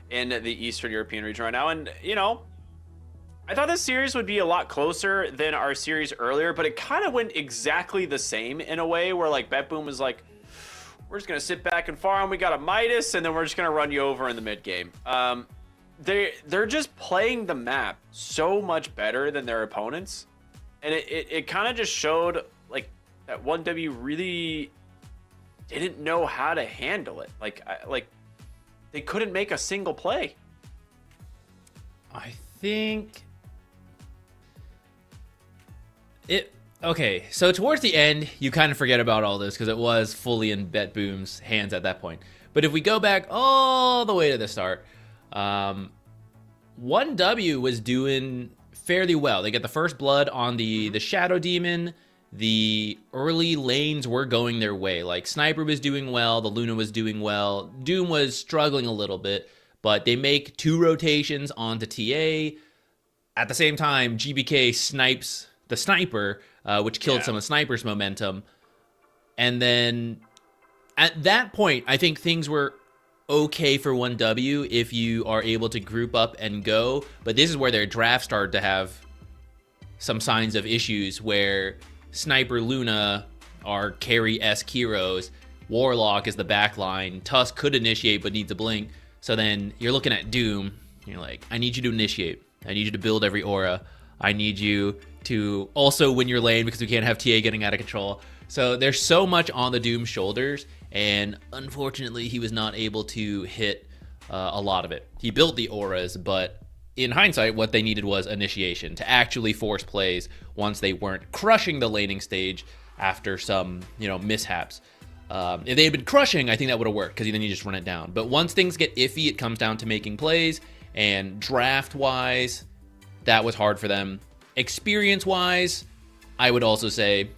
in the Eastern European region right now. And, you know, I thought this series would be a lot closer than our series earlier, but it kind of went exactly the same in a way where, like, BetBoom was like, we're just going to sit back and farm. We got a Midas, and then we're just going to run you over in the mid game. They're just playing the map so much better than their opponents. And it kind of just showed, like, that 1W really didn't know how to handle it. Like they couldn't make a single play. I think it okay. So towards the end, you kind of forget about all this because it was fully in BetBoom's hands at that point. But if we go back all the way to the start, 1W was doing fairly well. They get the first blood on the Shadow Demon. The early lanes were going their way. Like, Sniper was doing well, the Luna was doing well, Doom was struggling a little bit, but they make 2 rotations onto TA. At the same time, GBK snipes the Sniper, which killed some of Sniper's momentum. And then at that point, I think things were okay for 1W if you are able to group up and go. But this is where their draft started to have some signs of issues where Sniper, Luna are carry-esque heroes. Warlock is the backline. Tusk could initiate but needs a blink. So then you're looking at Doom. You're like, I need you to initiate. I need you to build every aura. I need you to also win your lane because we can't have TA getting out of control. So there's so much on the Doom shoulders, and unfortunately he was not able to hit a lot of it. He built the auras, but in hindsight, what they needed was initiation to actually force plays once they weren't crushing the laning stage after some, mishaps. If they had been crushing, I think that would have worked because then you just run it down. But once things get iffy, it comes down to making plays, and draft-wise, that was hard for them. Experience-wise, I would also say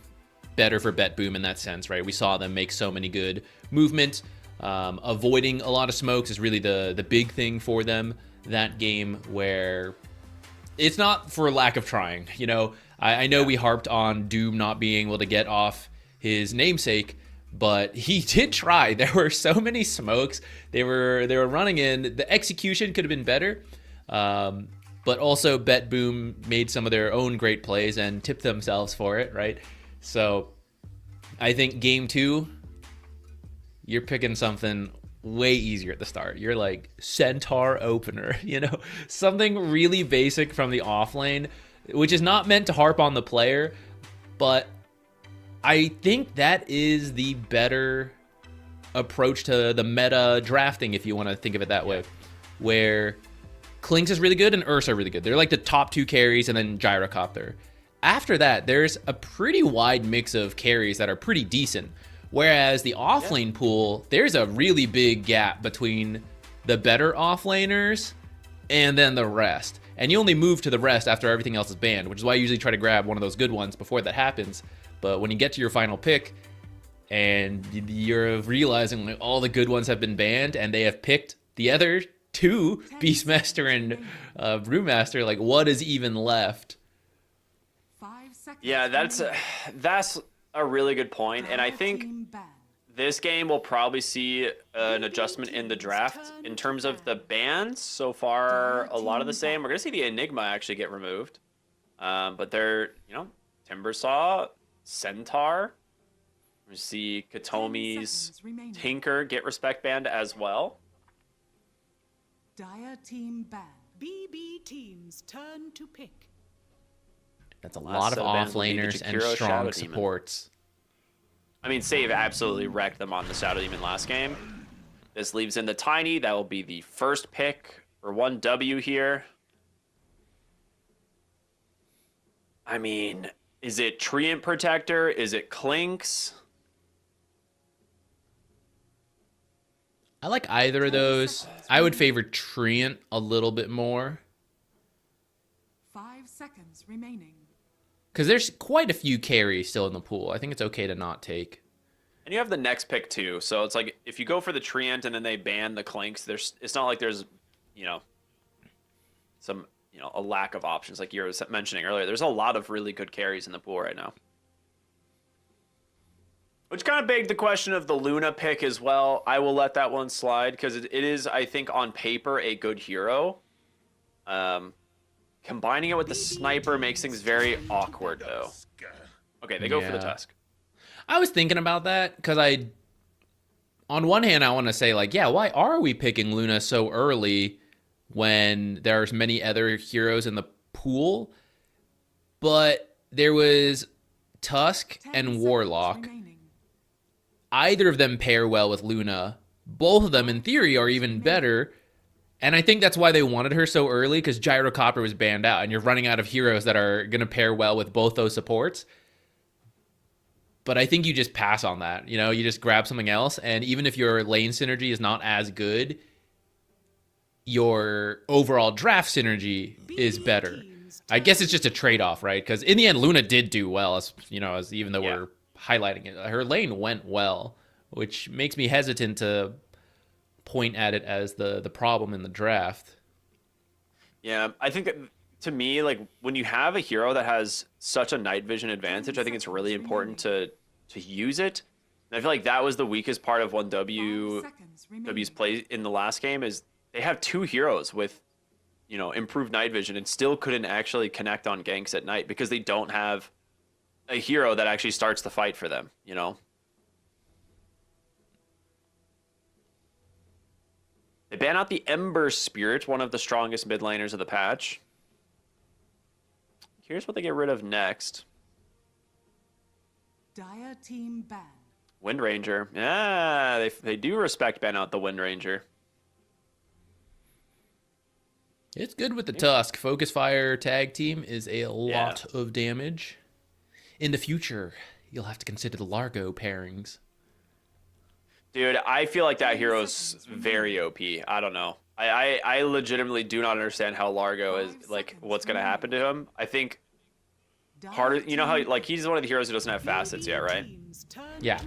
better for BetBoom in that sense, right? We saw them make so many good movements. Avoiding a lot of smokes is really the big thing for them that game, where it's not for lack of trying. I know we harped on Doom not being able to get off his namesake, but he did try. There were so many smokes they were running in. The execution could have been better, but also BetBoom made some of their own great plays and tipped themselves for it, right? So I think game 2, you're picking something way easier at the start. You're like Centaur opener, something really basic from the off lane, which is not meant to harp on the player, but I think that is the better approach to the meta drafting, if you want to think of it that way, where Klinks is really good and Ursa are really good. They're like the top 2 carries and then Gyrocopter. After that, there's a pretty wide mix of carries that are pretty decent. Whereas the offlane pool, there's a really big gap between the better offlaners and then the rest. And you only move to the rest after everything else is banned, which is why I usually try to grab one of those good ones before that happens. But when you get to your final pick and you're realizing like all the good ones have been banned and they have picked the other 2, Beastmaster and Brewmaster, like what is even left? 5 seconds. Yeah, that's a really good point, and I think this game will probably see an adjustment in the draft in terms of the bans. So far, a lot of the same. We're gonna see the Enigma actually get removed, but they're Timbersaw, Centaur. We see Katomi's Tinker get respect banned as well. Dire team banned. BB team's turn to pick. That's a Last lot of set of bans will be the offlaners and Jakiro strong Shadow Demon. supports. I mean, Save absolutely wrecked them on the Shadow Demon last game. This leaves in the Tiny. That will be the first pick for 1W here. I mean, is it Treant Protector? Is it Klinks? I like either of those. I would favor Treant a little bit more. 5 seconds remaining. Because there's quite a few carries still in the pool. I think it's okay to not take. And you have the next pick too. So it's like if you go for the Treant and then they ban the Klinks, it's not like there's, some, a lack of options like you were mentioning earlier. There's a lot of really good carries in the pool right now. Which kind of begged the question of the Luna pick as well. I will let that one slide because it is, I think, on paper, a good hero. Combining it with the Sniper makes things very awkward, though. Okay, they go for the Tusk. I was thinking about that because on one hand, I want to say, like, yeah, why are we picking Luna so early when there's many other heroes in the pool? But there was Tusk and Warlock. Either of them pair well with Luna. Both of them, in theory, are even better. And I think that's why they wanted her so early, because Gyrocopter was banned out, and you're running out of heroes that are going to pair well with both those supports. But I think you just pass on that. You just grab something else, and even if your lane synergy is not as good, your overall draft synergy is better. I guess it's just a trade-off, right? Because in the end, Luna did do well, as even though we're highlighting it. Her lane went well, which makes me hesitant to point at it as the problem in the draft. Yeah, I think that, to me, like when you have a hero that has such a night vision advantage, I think it's really important to use it. And I feel like that was the weakest part of 1W's play in the last game is they have 2 heroes with improved night vision and still couldn't actually connect on ganks at night because they don't have a hero that actually starts the fight for them, They ban out the Ember Spirit, one of the strongest mid laners of the patch. Here's what they get rid of next. Dire team ban. Wind Ranger. Yeah, they do respect ban out the Wind Ranger. It's good with the Tusk. Focus Fire tag team is a lot of damage. In the future, you'll have to consider the Largo pairings. Dude, I feel like that hero's very OP. I don't know. I legitimately do not understand how Largo is, like, what's going to happen to him. I think part of, how, like, he's one of the heroes who doesn't have facets yet, right? Yeah.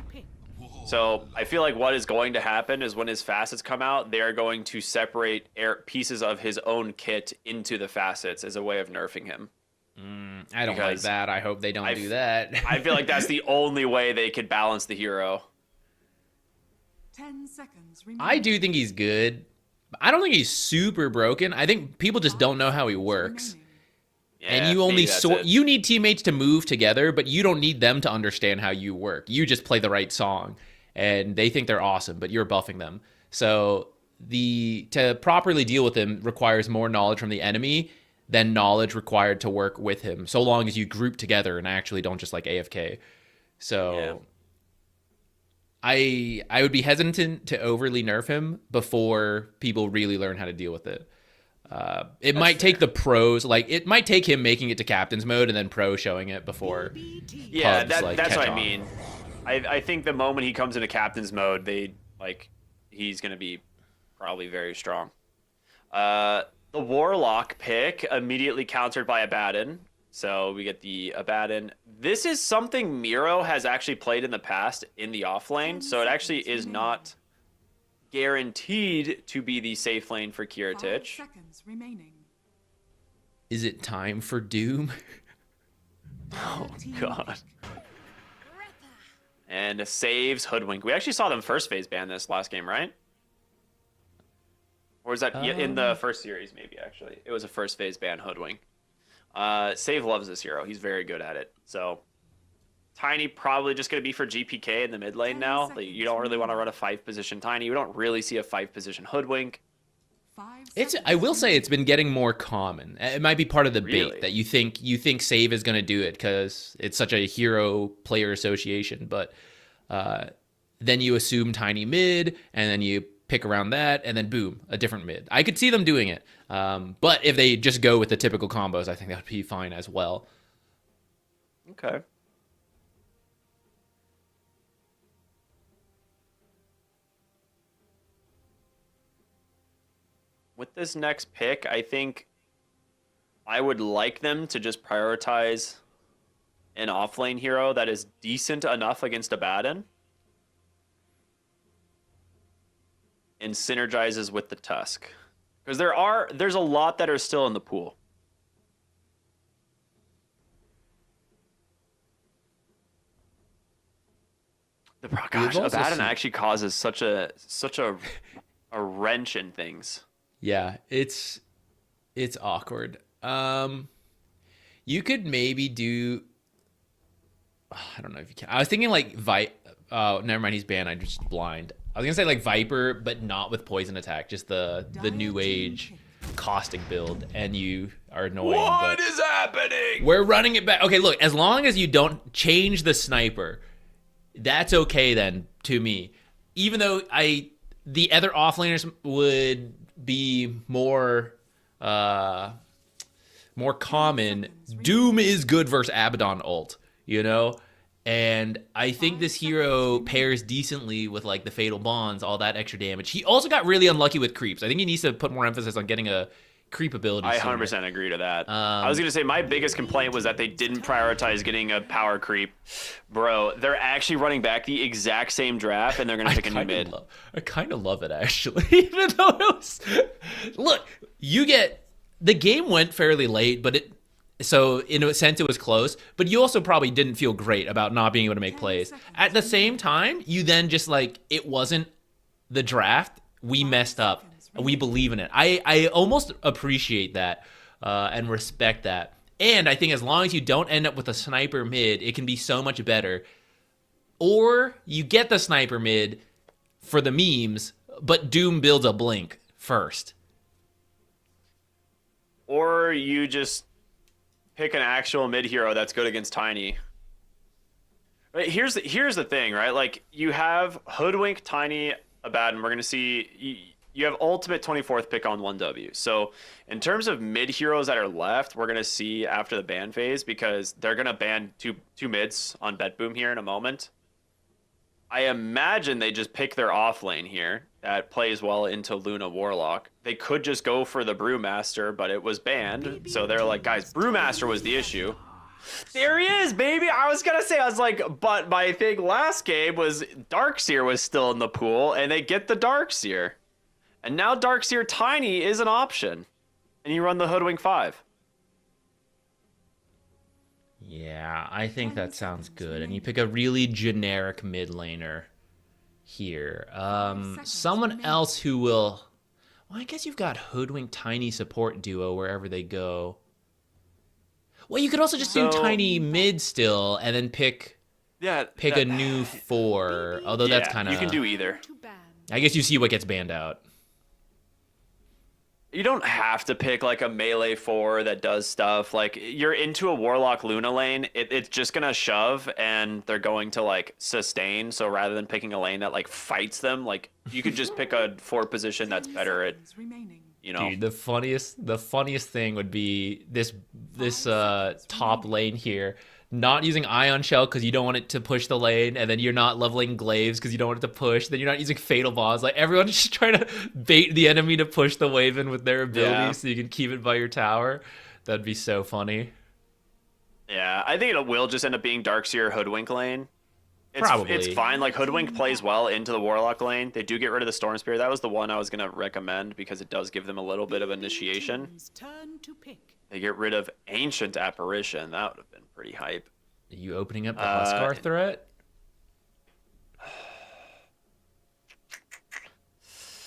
So I feel like what is going to happen is when his facets come out, they're going to separate pieces of his own kit into the facets as a way of nerfing him. I don't like that. I hope they don't do that. I feel like that's the only way they could balance the hero. 10 seconds remaining. I do think he's good. I don't think he's super broken. I think people just don't know how he works. Yeah, and you only you need teammates to move together, but you don't need them to understand how you work. You just play the right song, and they think they're awesome, but you're buffing them. So to properly deal with him requires more knowledge from the enemy than knowledge required to work with him, so long as you group together and actually don't just like AFK. So I would be hesitant to overly nerf him before people really learn how to deal with it. It might take the pros, like it might take him making it to captain's mode and then pro showing it before. Yeah, pubs, like, that's catch what on. I mean. I think the moment he comes into captain's mode, he's gonna be probably very strong. The Warlock pick immediately countered by Abaddon. So we get the Abaddon. This is something Miro has actually played in the past in the off lane, so it actually is not guaranteed to be the safe lane for 5 Kiritich. seconds remaining. Is it time for Doom? Oh god. And saves Hoodwink. We actually saw them first phase ban this last game, right? Or is that in the first series, maybe, actually? It was a first phase ban, Hoodwink. Save loves this hero. He's very good at it. So, Tiny probably just going to be for GPK in the mid lane now. Like, you don't really want to run a 5-position Tiny. You don't really see a 5-position Hoodwink. 5 It's. seconds I will say remaining. it's been getting more common. It might be part of the bait Really? that you think Save is going to do it because it's such a hero player association, but then you assume Tiny mid, and then you pick around that, and then boom, a different mid. I could see them doing it, but if they just go with the typical combos, I think that would be fine as well. Okay. With this next pick, I think I would like them to just prioritize an offlane hero that is decent enough against Abaddon and synergizes with the Tusk. Because there's a lot that are still in the pool. Gosh, also Abaddon seen- actually causes such a wrench in things. Yeah, it's awkward. You could maybe do. I don't know if you can. I was thinking like Oh, never mind. He's banned. I'm just blind. I was gonna say like Viper, but not with poison attack. Just the new age caustic build, and you are annoying. What but is happening? we're running it back. Okay, look. As long as you don't change the sniper, that's okay then to me. Even though the other offlaners would be more common. Doom is good versus Abaddon ult, you know? And I think this hero pairs decently with like the Fatal Bonds, all that extra damage. He also got really unlucky with creeps. I think he needs to put more emphasis on getting a creep ability. I sooner. 100% agree to that. I was going to say my biggest complaint was that they didn't prioritize getting a power creep. Bro, they're actually running back the exact same draft, and they're going to pick a new mid. I kind of love it, actually. Even though it was... Look, the game went fairly late, but so in a sense it was close, but you also probably didn't feel great about not being able to make plays. At the same time, you then just like, it wasn't the draft. We messed up. We believe in it. I almost appreciate that and respect that. And I think as long as you don't end up with a sniper mid, it can be so much better. Or you get the sniper mid for the memes, but Doom builds a blink first. Or you just pick an actual mid hero that's good against Tiny. Right, here's the thing, right? Like, you have Hoodwink, Tiny, Abaddon. We're going to see... You have ultimate 24th pick on 1W. So in terms of mid heroes that are left, we're going to see after the ban phase, because they're going to ban two mids on BetBoom here in a moment. I imagine they just pick their off lane here that plays well into Luna Warlock. They could just go for the Brewmaster, but it was banned. So they're like, guys, Brewmaster was the issue. There he is, baby. I was going to say, but my thing last game was Darkseer was still in the pool, and they get the Darkseer. And now Darkseer Tiny is an option. And you run the Hoodwink 5. Yeah, I think that sounds good. And you pick a really generic mid laner here. Someone else who will... Well, I guess you've got Hoodwink Tiny support duo wherever they go. Well, you could also just do Tiny mid still and then pick a new 4. Although that's kind of... You can do either. I guess you see what gets banned out. You don't have to pick like a melee 4 that does stuff. Like you're into a Warlock Luna lane, it's just gonna shove and they're going to like sustain. So rather than picking a lane that like fights them, like you could just pick a 4 position that's better at, you know. Dude, the funniest thing would be this top lane here. Not using Ion Shell because you don't want it to push the lane, and then you're not leveling Glaives because you don't want it to push. Then you're not using Fatal Bonds. Like everyone's just trying to bait the enemy to push the Waven with their abilities so you can keep it by your tower. That'd be so funny. Yeah, I think it will just end up being Darkseer Hoodwink lane. Probably. It's fine. Like Hoodwink plays well into the Warlock lane. They do get rid of the Storm Spear. That was the one I was gonna recommend because it does give them a little bit of initiation. They get rid of Ancient Apparition. That would have been pretty hype. Are you opening up the Huskar threat?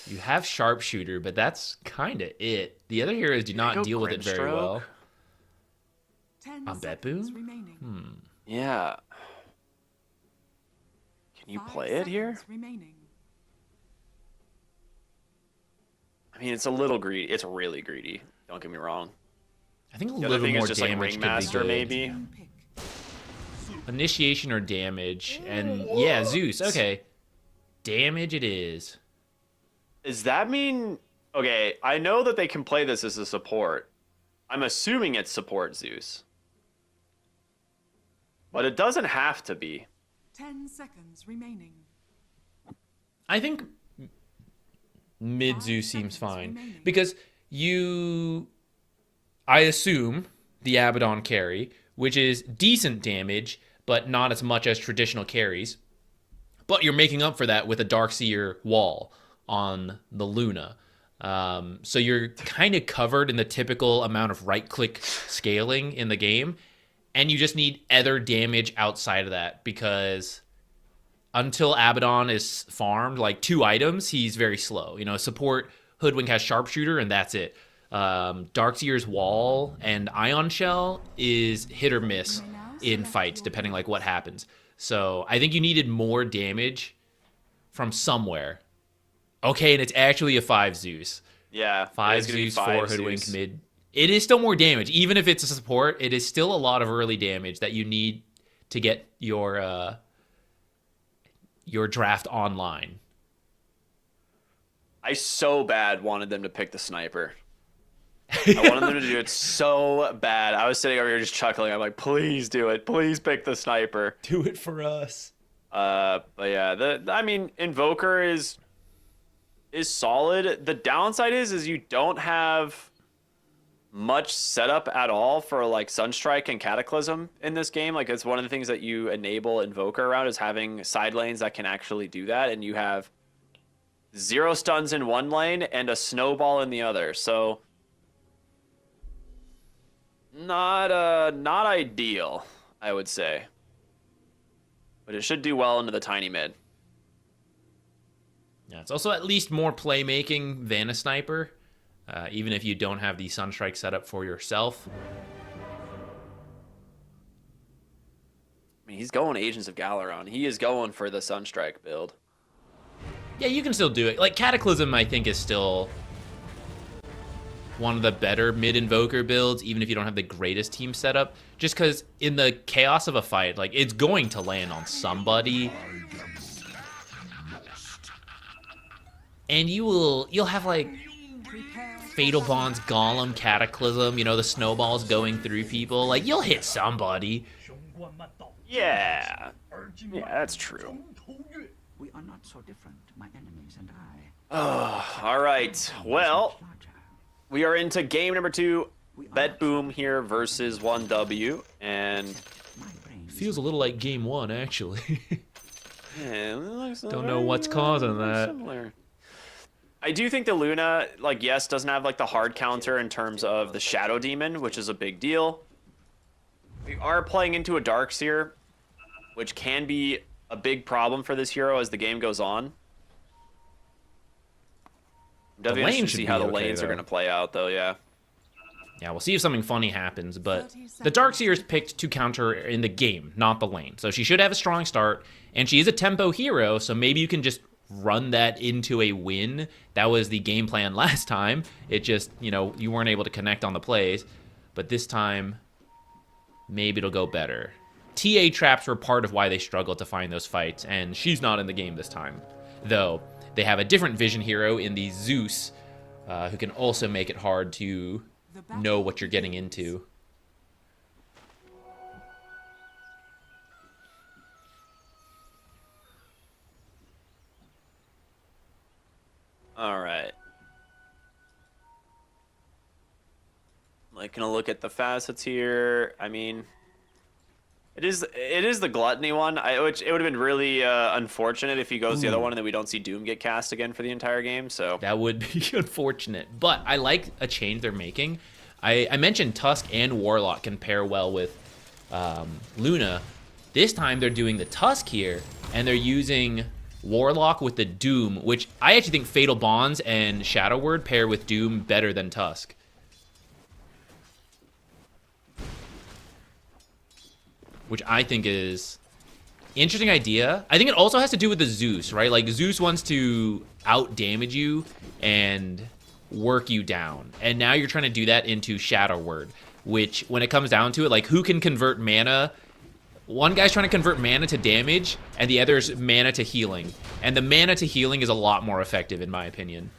You have Sharpshooter, but that's kind of it. The other heroes do not deal with it very well. On BetBoom? Yeah. Can you play it here? I mean, it's a little greedy. It's really greedy. Don't get me wrong. I think a The little other thing more is just like damage Ringmaster, could be good. maybe. Initiation or damage, and yeah, Zeus. Okay, damage it is. Does that mean? Okay, I know that they can play this as a support. I'm assuming it's support Zeus, but it doesn't have to be. 10 seconds remaining. I think mid Zeus seems fine because I assume the Abaddon carry, which is decent damage, but not as much as traditional carries. But you're making up for that with a Darkseer wall on the Luna. So you're kind of covered in the typical amount of right-click scaling in the game, and you just need other damage outside of that because until Abaddon is farmed, like 2 items, he's very slow. You know, support Hoodwink has Sharpshooter, and that's it. Darkseer's wall and Ion Shell is hit or miss in fights, depending like what happens. So I think you needed more damage from somewhere. Okay, and it's actually a 5 Zeus. Yeah, 5 Zeus, 4 Hoodwink mid. It is still more damage. Even if it's a support, it is still a lot of early damage that you need to get your draft online. I so bad wanted them to pick the sniper. I wanted them to do it so bad. I was sitting over here just chuckling. I'm like, please do it. Please pick the sniper. Do it for us. But yeah, I mean, Invoker is solid. The downside is you don't have much setup at all for like Sunstrike and Cataclysm in this game. Like it's one of the things that you enable Invoker around is having side lanes that can actually do that, and you have 0 stuns in one lane and a snowball in the other. So not ideal, I would say. But it should do well into the tiny mid. Yeah, it's also at least more playmaking than a sniper, even if you don't have the Sunstrike set up for yourself. I mean, he's going Agents of Galaron. He is going for the Sunstrike build. Yeah, you can still do it. Like, Cataclysm, I think, is still one of the better mid-invoker builds, even if you don't have the greatest team setup. Just because in the chaos of a fight, like, it's going to land on somebody. And you'll have, like, Fatal Bonds, Golem, Cataclysm, you know, the snowballs going through people. Like, you'll hit somebody. Yeah. Yeah, that's true. We are not so different, my enemies and I. Oh, all right. Well, we are into game number 2. BetBoom here versus 1W, and feels a little like game 1, actually. Yeah, don't know what's causing that. Similar. I do think the Luna, like, yes, doesn't have like the hard counter in terms of the Shadow Demon, which is a big deal. We are playing into a Darkseer, which can be a big problem for this hero as the game goes on. I'm definitely interested to see how the lanes are going to play out, though, yeah. Yeah, we'll see if something funny happens, but the Darkseer is picked to counter in the game, not the lane. So she should have a strong start, and she is a tempo hero, so maybe you can just run that into a win. That was the game plan last time. It just, you know, you weren't able to connect on the plays. But this time, maybe it'll go better. TA traps were part of why they struggled to find those fights, and she's not in the game this time. Though, they have a different vision hero in the Zeus, who can also make it hard to know what you're getting into. All right. Like, gonna look at the facets here. I mean, it is the gluttony one. Which it would have been really unfortunate if he goes the other one and then we don't see Doom get cast again for the entire game. So that would be unfortunate. But I like a change they're making. I mentioned Tusk and Warlock can pair well with Luna. This time they're doing the Tusk here, and they're using Warlock with the Doom, which I actually think Fatal Bonds and Shadow Word pair with Doom better than Tusk. Which I think is interesting idea. I think it also has to do with the Zeus, right? Like, Zeus wants to out-damage you and work you down. And now you're trying to do that into Shadow Word, which, when it comes down to it, like, who can convert mana? One guy's trying to convert mana to damage, and the other's mana to healing. And the mana to healing is a lot more effective, in my opinion.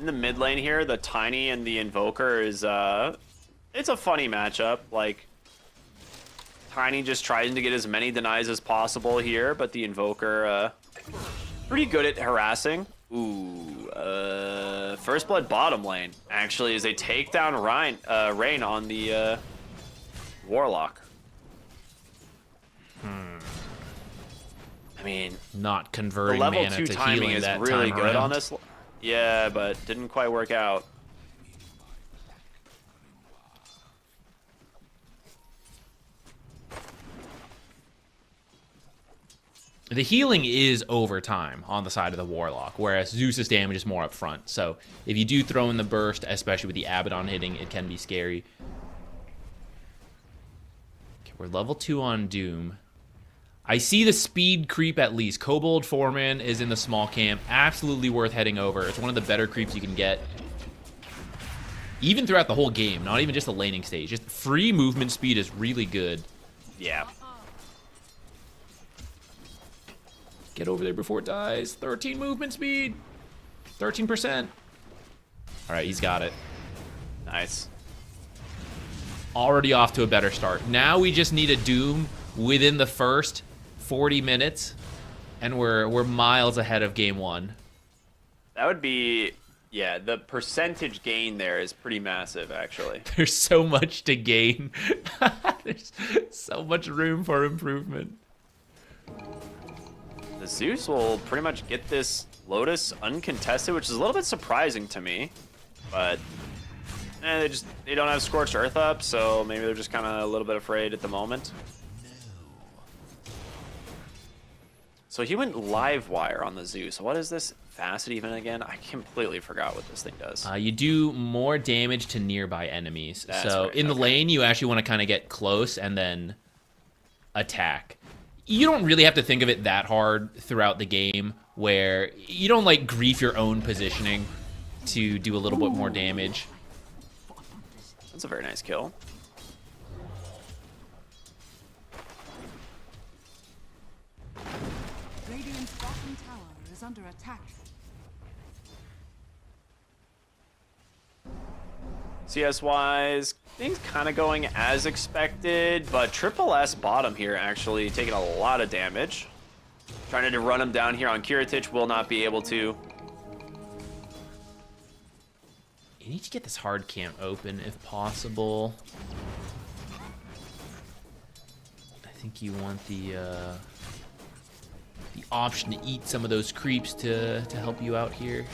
in the mid lane here, the Tiny and the Invoker is it's a funny matchup. Like, Tiny just trying to get as many denies as possible here, but the Invoker pretty good at harassing. Ooh, First Blood bottom lane actually as they take down Rain on the Warlock. I mean, not converting the level mana 2 to timing healing is that really time good around. on this. Yeah, but didn't quite work out. The healing is over time on the side of the Warlock, whereas Zeus's damage is more up front. So if you do throw in the burst, especially with the Abaddon hitting, it can be scary. Okay, we're level 2 on Doom. I see the speed creep at least. Kobold Foreman is in the small camp. Absolutely worth heading over. It's one of the better creeps you can get. Even throughout the whole game, not even just the laning stage. Just free movement speed is really good. Yeah. Get over there before it dies. 13 movement speed. 13%. All right, he's got it. Nice. Already off to a better start. Now we just need a Doom within the first 40 minutes, and we're miles ahead of game 1. That would be, yeah, the percentage gain there is pretty massive, actually. There's so much to gain. There's so much room for improvement. The Zeus will pretty much get this Lotus uncontested, which is a little bit surprising to me, but they don't have Scorched Earth up, so maybe they're just kind of a little bit afraid at the moment. So he went live wire on the Zeus. What is this facet even again? I completely forgot what this thing does. You do more damage to nearby enemies. That's so right, in the lane, you actually want to kind of get close and then attack. You don't really have to think of it that hard throughout the game, where you don't like grief your own positioning to do a little bit more damage. That's a very nice kill. Radiant's bottom tower is under attack. CS-wise, things kind of going as expected, but Triple S bottom here actually taking a lot of damage. Trying to run him down here on Kiritich, will not be able to. You need to get this hard camp open if possible. I think you want the option to eat some of those creeps to help you out here.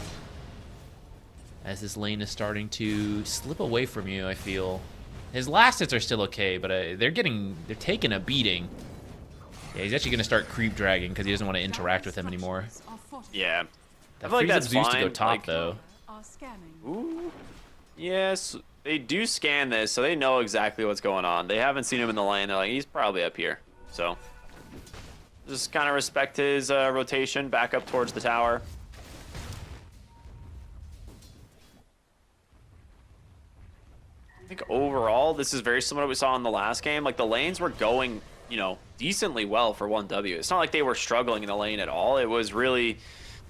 As this lane is starting to slip away from you, I feel. His last hits are still okay, but they're taking a beating. Yeah, he's actually going to start creep dragging because he doesn't want to interact with him anymore. Yeah. That I feel like frees up that's Zeus fine. to go top, like, though. Are scanning. Ooh. Yes, they do scan this, so they know exactly what's going on. They haven't seen him in the lane. They're like, he's probably up here. So just kind of respect his rotation back up towards the tower. I think overall, this is very similar to what we saw in the last game. Like, the lanes were going, you know, decently well for 1W. It's not like they were struggling in the lane at all. It was really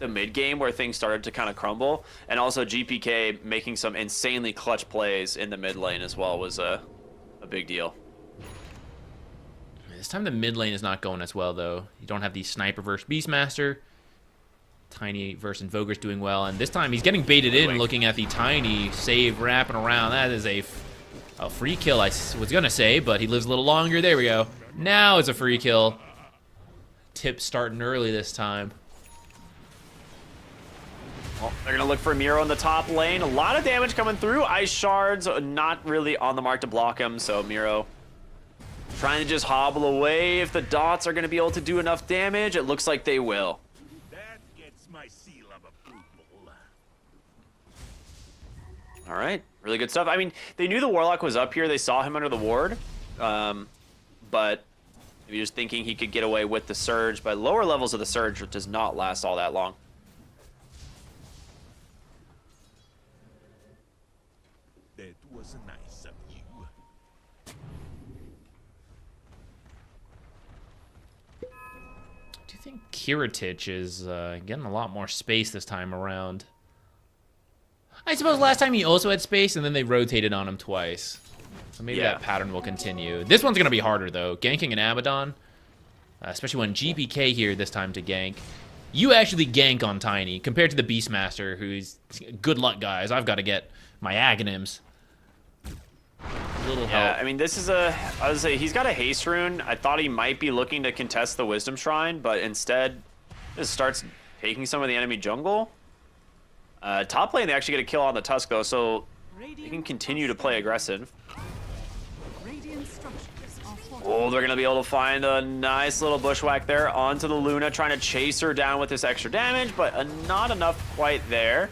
the mid game where things started to kind of crumble. And also GPK making some insanely clutch plays in the mid lane as well was a big deal. This time the mid lane is not going as well, though. You don't have the Sniper versus Beastmaster. Tiny versus Invoker's doing well. And this time he's getting baited in, looking at the Tiny save wrapping around. That is a free kill, I was going to say, but he lives a little longer. There we go. Now it's a free kill. Tip starting early this time. Well, they're going to look for Miro in the top lane. A lot of damage coming through. Ice shards not really on the mark to block him, so Miro trying to just hobble away. If the dots are going to be able to do enough damage, it looks like they will. That gets my seal of approval. All right, really good stuff. I mean, they knew the Warlock was up here. They saw him under the ward, but maybe just thinking he could get away with the Surge. But lower levels of the Surge does not last all that long. That was nice of you. Do you think Kiritich is getting a lot more space this time around? I suppose last time he also had space, and then they rotated on him twice. So maybe that pattern will continue. This one's going to be harder, though. Ganking an Abaddon, especially when GPK here this time to gank. You actually gank on Tiny, compared to the Beastmaster, who's... Good luck, guys. I've got to get my Aghanims. Little help. I mean, this is I would say he's got a haste rune. I thought he might be looking to contest the Wisdom Shrine, but instead just starts taking some of the enemy jungle. Top lane, they actually get a kill on the Tusk, though, so they can continue to play aggressive. Oh, they're going to be able to find a nice little bushwhack there onto the Luna, trying to chase her down with this extra damage, but not enough quite there.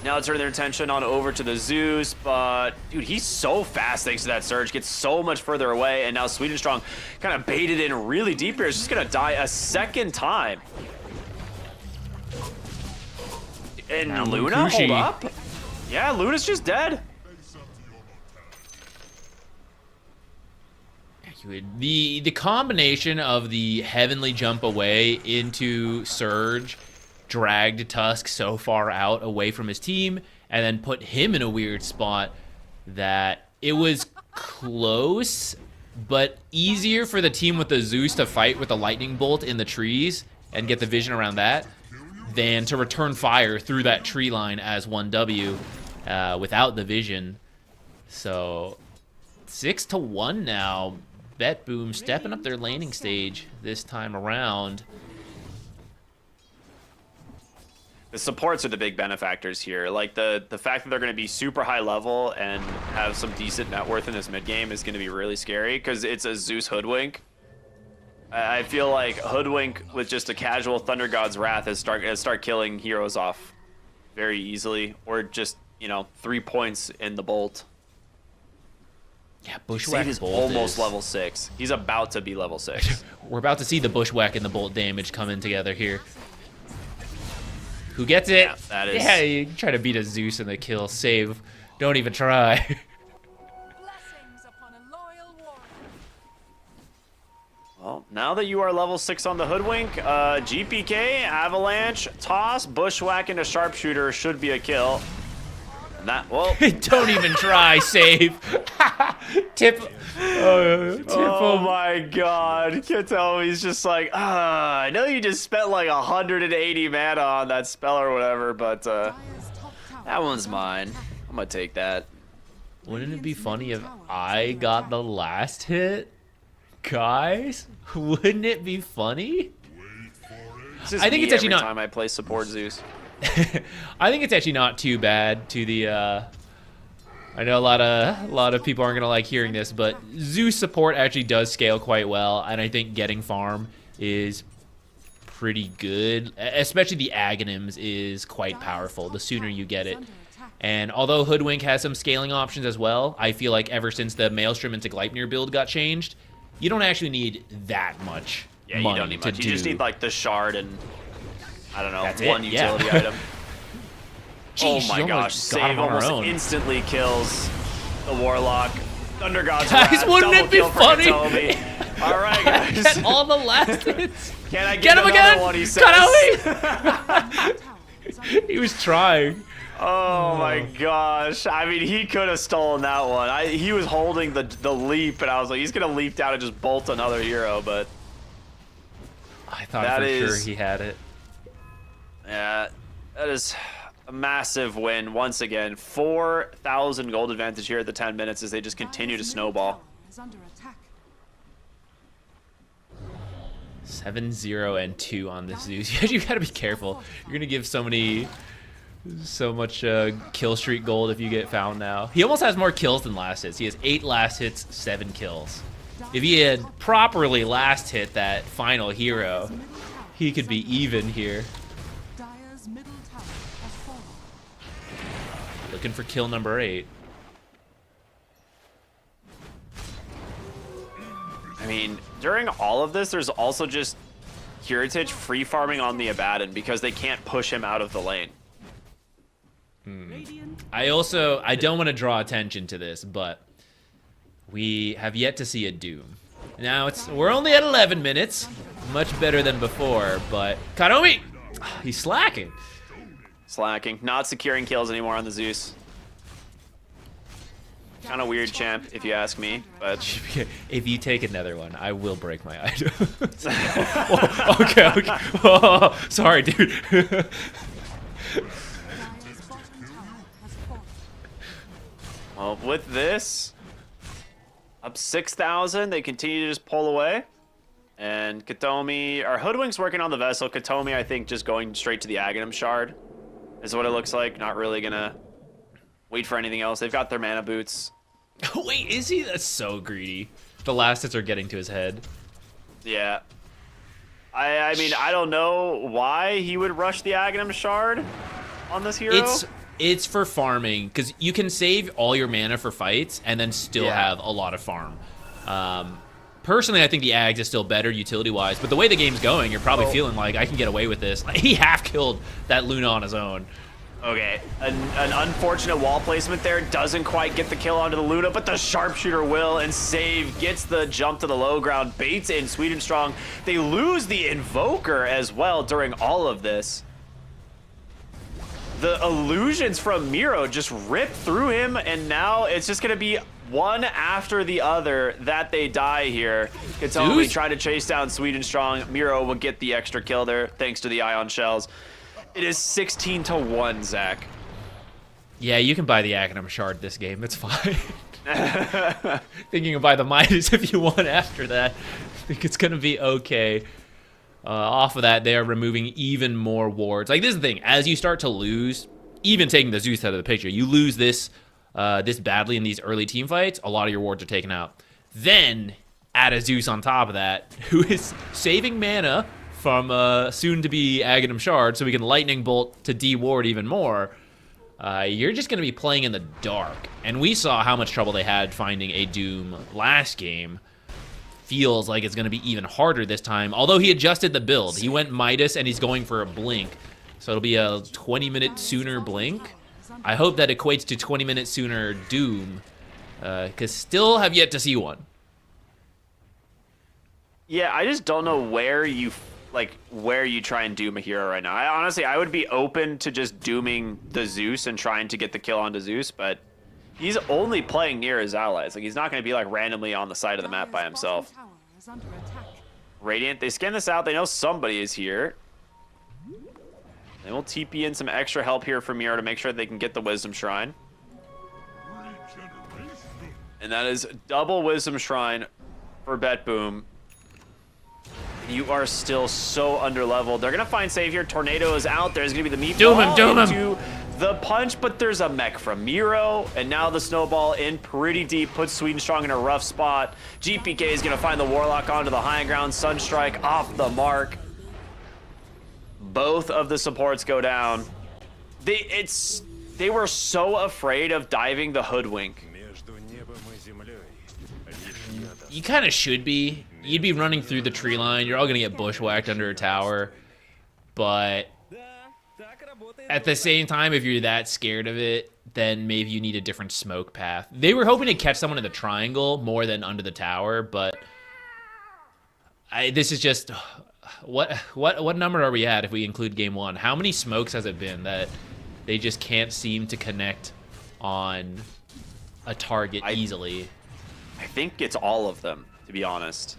Now let's turn their attention on over to the Zeus, but dude, he's so fast thanks to that Surge, gets so much further away, and now Sweden Strong kind of baited in really deep here. He's just going to die a second time. And now Luna, Mukushi. hold up. Yeah, Luna's just dead. The combination of the heavenly jump away into Surge dragged Tusk so far out away from his team, and then put him in a weird spot that it was close, but easier for the team with the Zeus to fight with the lightning bolt in the trees and get the vision around that than to return fire through that tree line as 1W without the vision. So 6-1 now. BetBoom stepping up their laning stage this time around. The supports are the big benefactors here. Like the fact that they're going to be super high level and have some decent net worth in this mid game is going to be really scary because it's a Zeus Hoodwink. I feel like Hoodwink with just a casual Thunder God's Wrath is start killing heroes off very easily, or just, you know, 3 points in the bolt. Yeah, Bushwhack is bolt almost is... level 6. He's about to be level 6. We're about to see the Bushwhack and the bolt damage coming together here. Who gets it? Yeah, that is... Yeah, you try to beat a Zeus in the kill. Save. Don't even try. Blessings upon a loyal warrior. Well, now that you are level 6 on the Hoodwink, GPK, Avalanche, Toss, Bushwhack, and a Sharpshooter should be a kill. And that, well... Don't even try, save. Tip. Oh my god. Can't tell him he's just like, I know you just spent like 180 mana on that spell or whatever, but that one's mine. I'm gonna take that. Wouldn't it be funny if I got the last hit? Guys, wouldn't it be funny? I think it's actually not... time I play support Zeus. I think it's actually not too bad to the I know a lot of people aren't gonna like hearing this, but Zeus support actually does scale quite well, and I think getting farm is pretty good. Especially the Aghanims is quite powerful the sooner you get it. And although Hoodwink has some scaling options as well, I feel like ever since the Maelstrom into Gleipnir build got changed, you don't actually need that much money you don't need much. You just need like the shard and I don't know, That's one it, utility yeah. item. Jeez, Oh my she gosh, almost got Save him on her almost own. instantly kills the Warlock. Thunder God's Guys, Wrath, wouldn't double it be kill for funny? Katomi. All right, guys. All the last hits. Can I Get get him another again? one, he says. Katomi! He was trying. Oh my gosh. I mean, he could have stolen that one. He was holding the leap, and I was like, he's going to leap down and just bolt another hero, but... I thought for sure he had it. Yeah, that is a massive win once again. 4,000 gold advantage here at the 10 minutes as they just continue to snowball. 7-0 and 2 on this Zeus. You gotta be careful. You're gonna give so much kill streak gold if you get found now. He almost has more kills than last hits. He has 8 last hits, 7 kills. If he had properly last hit that final hero, he could be even here. Looking for kill number 8. I mean, during all of this, there's also just Kiritich free farming on the Abaddon because they can't push him out of the lane. I don't want to draw attention to this, but we have yet to see a Doom. Now we're only at 11 minutes, much better than before, but Katomi, he's slacking. Slacking, not securing kills anymore on the Zeus. Kind of weird champ, if you ask me, but... If you take another one, I will break my item. Oh, okay. Oh, sorry, dude. Well, with this, up 6,000, they continue to just pull away. And Katomi, our Hoodwink's working on the vessel. Katomi, I think, just going straight to the Aghanim Shard is what it looks like. Not really gonna wait for anything else. They've got their mana boots. Wait, is he? That's so greedy. The last hits are getting to his head. Yeah. I mean, I don't know why he would rush the Aghanim Shard on this hero. It's for farming, because you can save all your mana for fights and then still have a lot of farm. Personally, I think the Ags is still better utility-wise, but the way the game's going, you're probably feeling like, I can get away with this. Like, he half-killed that Luna on his own. Okay, an unfortunate wall placement there. Doesn't quite get the kill onto the Luna, but the Sharpshooter will, and Save gets the jump to the low ground, baits in Sweet and Strong. They lose the Invoker as well during all of this. The illusions from Miro just ripped through him, and now it's just going to be one after the other that they die here. Katomi trying to chase down Sweet and Strong. Miro will get the extra kill there thanks to the Ion Shells. It is 16-1, Zach. Yeah, you can buy the Aghanim Shard this game. It's fine. Think you can buy the Midas if you want after that. I think it's going to be okay. Off of that, they are removing even more wards. Like, this is the thing. As you start to lose, even taking the Zeus out of the picture, you lose this badly in these early team fights, a lot of your wards are taken out. Then, add a Zeus on top of that, who is saving mana from soon-to-be Aghanim Shard, so we can Lightning Bolt to de-ward even more. You're just going to be playing in the dark. And we saw how much trouble they had finding a Doom last game. Feels like it's going to be even harder this time. Although he adjusted the build. He went Midas, and he's going for a Blink. So it'll be a 20-minute sooner Blink. I hope that equates to 20-minute sooner Doom. Because still have yet to see one. Yeah, I just don't know where you try and doom a hero right now. I would be open to just dooming the Zeus and trying to get the kill onto Zeus, but he's only playing near his allies. Like, he's not going to be like randomly on the side of the map by himself. Radiant, they scan this out. They know somebody is here. They will TP in some extra help here from Miro to make sure they can get the Wisdom Shrine. And that is double Wisdom Shrine for BetBoom. You are still so underleveled. They're going to find save here. Tornado is out. There's going to be the meatball into the punch, but there's a mech from Miro, and now the snowball in pretty deep, puts Sweet and Strong in a rough spot. GPK is going to find the Warlock onto the high ground. Sunstrike off the mark. Both of the supports go down. They They were so afraid of diving the hoodwink. You kind of should be. You'd be running through the tree line. You're all going to get bushwhacked under a tower. But at the same time, if you're that scared of it, then maybe you need a different smoke path. They were hoping to catch someone in the triangle more than under the tower, but this is just... What number are we at if we include game 1? How many smokes has it been that they just can't seem to connect on a target easily? I think it's all of them, to be honest.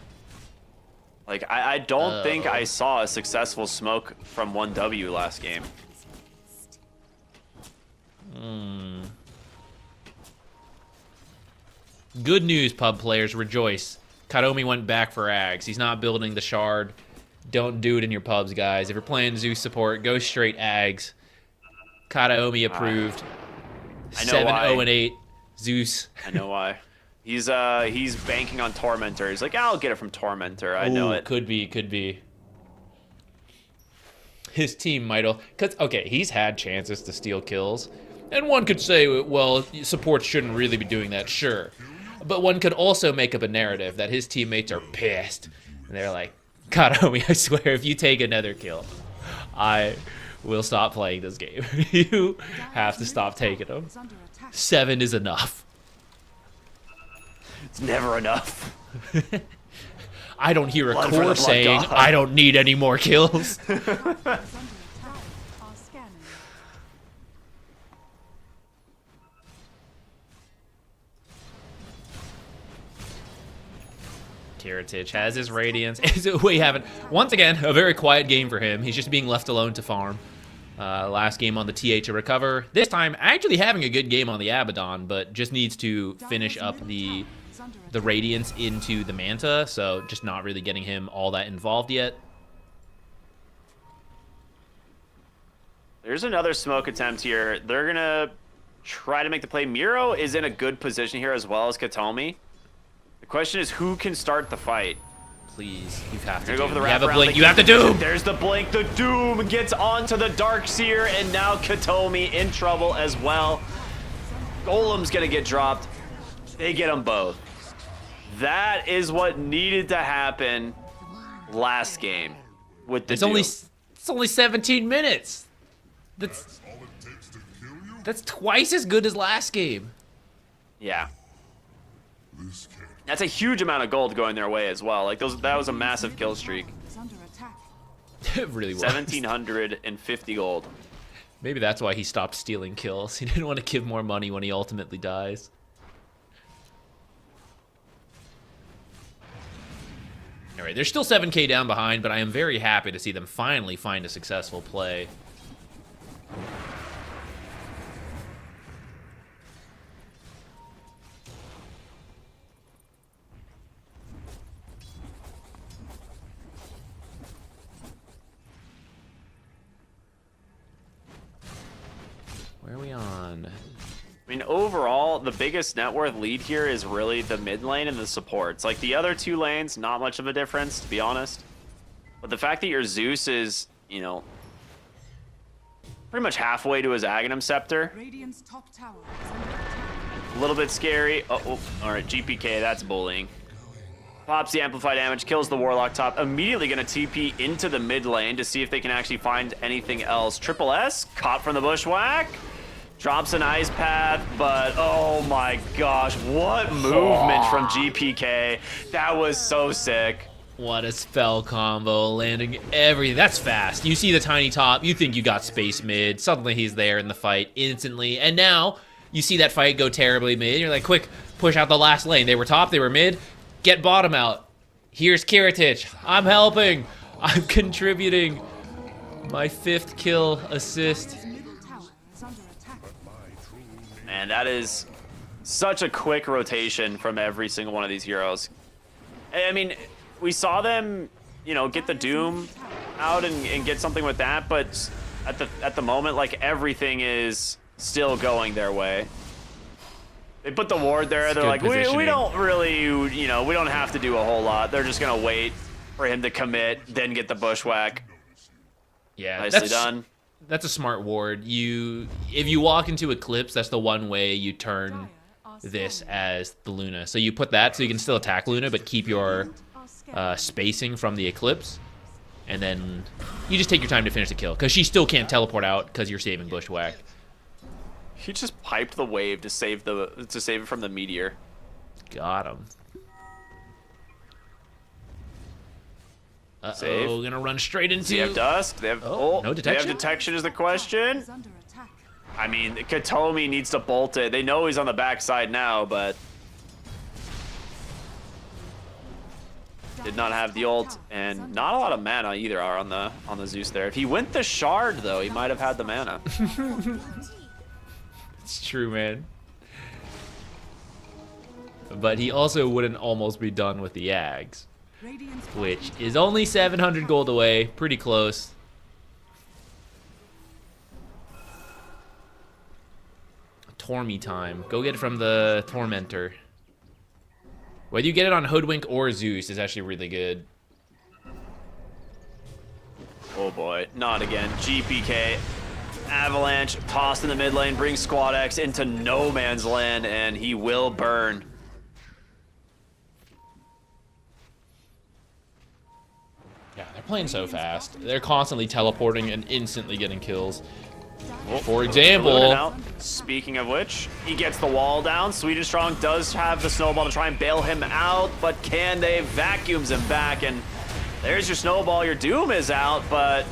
Like, I don't think I saw a successful smoke from 1W last game. Good news, pub players. Rejoice. Kadomi went back for Ags. He's not building the shard. Don't do it in your pubs, guys. If you're playing Zeus support, go straight Ags. Kadomi approved. I know 7-0-8. Zeus. I know why. He's banking on Tormentor. He's like, I'll get it from Tormentor. I know it. Could be. His team might have... Because, okay, he's had chances to steal kills. And one could say, well, support shouldn't really be doing that, sure. But one could also make up a narrative that his teammates are pissed. And they're like, God, homie, I swear, if you take another kill, I will stop playing this game. You have to stop taking them. 7 is enough. It's never enough. I don't hear a core saying, I don't need any more kills. Kiritich has his Radiance. We haven't. Once again, a very quiet game for him. He's just being left alone to farm. Last game on the TA to recover. This time, actually having a good game on the Abaddon, but just needs to finish up the Radiance into the Manta, so just not really getting him all that involved yet. There's another smoke attempt here. They're going to try to make the play. Miro is in a good position here as well as Katomi. The question is who can start the fight. Please, you have to go for the you have a wraparound. blink. You have to Doom. There's the blink. The Doom gets onto the Darkseer, and now Katomi in trouble as well. Golem's going to get dropped. They get them both. That is what needed to happen last game with the Doom. It's only 17 minutes. That's twice as good as last game. Yeah. That's a huge amount of gold going their way as well. Like that was a massive kill streak. It really was. 1,750 gold. Maybe that's why he stopped stealing kills. He didn't want to give more money when he ultimately dies. All right, they're still 7K down behind, but I am very happy to see them finally find a successful play. Where are we on? I mean, overall, the biggest net worth lead here is really the mid lane and the supports. Like, the other two lanes, not much of a difference, to be honest. But the fact that your Zeus is, you know, pretty much halfway to his Aghanim Scepter. A little bit scary. Oh, all right, GPK, that's bullying. Pops the Amplify damage, kills the Warlock top. Immediately going to TP into the mid lane to see if they can actually find anything else. Triple S, caught from the bushwhack. Drops an Ice Path, but oh my gosh, what movement from GPK. That was so sick. What a spell combo, landing everything. That's fast. You see the tiny top, you think you got space mid. Suddenly he's there in the fight instantly. And now you see that fight go terribly mid. You're like, quick, push out the last lane. They were top, they were mid. Get bottom out. Here's Kiritich. I'm helping. I'm contributing. My 5th kill assist. And that is such a quick rotation from every single one of these heroes. I mean, we saw them, you know, get the Doom out and get something with that, but at the moment, like, everything is still going their way. They put the ward there. They're like, we don't really, you know, we don't have to do a whole lot. They're just going to wait for him to commit, then get the bushwhack. Yeah, nicely done. That's a smart ward. If you walk into Eclipse, that's the one way you turn this as the Luna. So you put that so you can still attack Luna, but keep your spacing from the Eclipse. And then you just take your time to finish the kill, because she still can't teleport out because you're saving Bushwhack. He just piped the wave to save it from the meteor. Got him. Save. Uh-oh, gonna run straight into... Do you have Dusk? They have, no detection? They have detection is the question. I mean, Katomi needs to bolt it. They know he's on the backside now, but... Did not have the ult, and not a lot of mana either are on the Zeus there. If he went the Shard, though, he might have had the mana. It's true, man. But he also wouldn't almost be done with the Ags, which is only 700 gold away. Pretty close. Tormy time. Go get it from the Tormentor. Whether you get it on Hoodwink or Zeus is actually really good. Oh boy, not again. GPK. Avalanche tossed in the mid lane, brings Squad X into no man's land, and he will burn. Yeah, they're playing so fast. They're constantly teleporting and instantly getting kills. For example, speaking of which, he gets the wall down. Swedish Strong does have the snowball to try and bail him out, but can they? Vacuums him back, and there's your snowball. Your Doom is out, but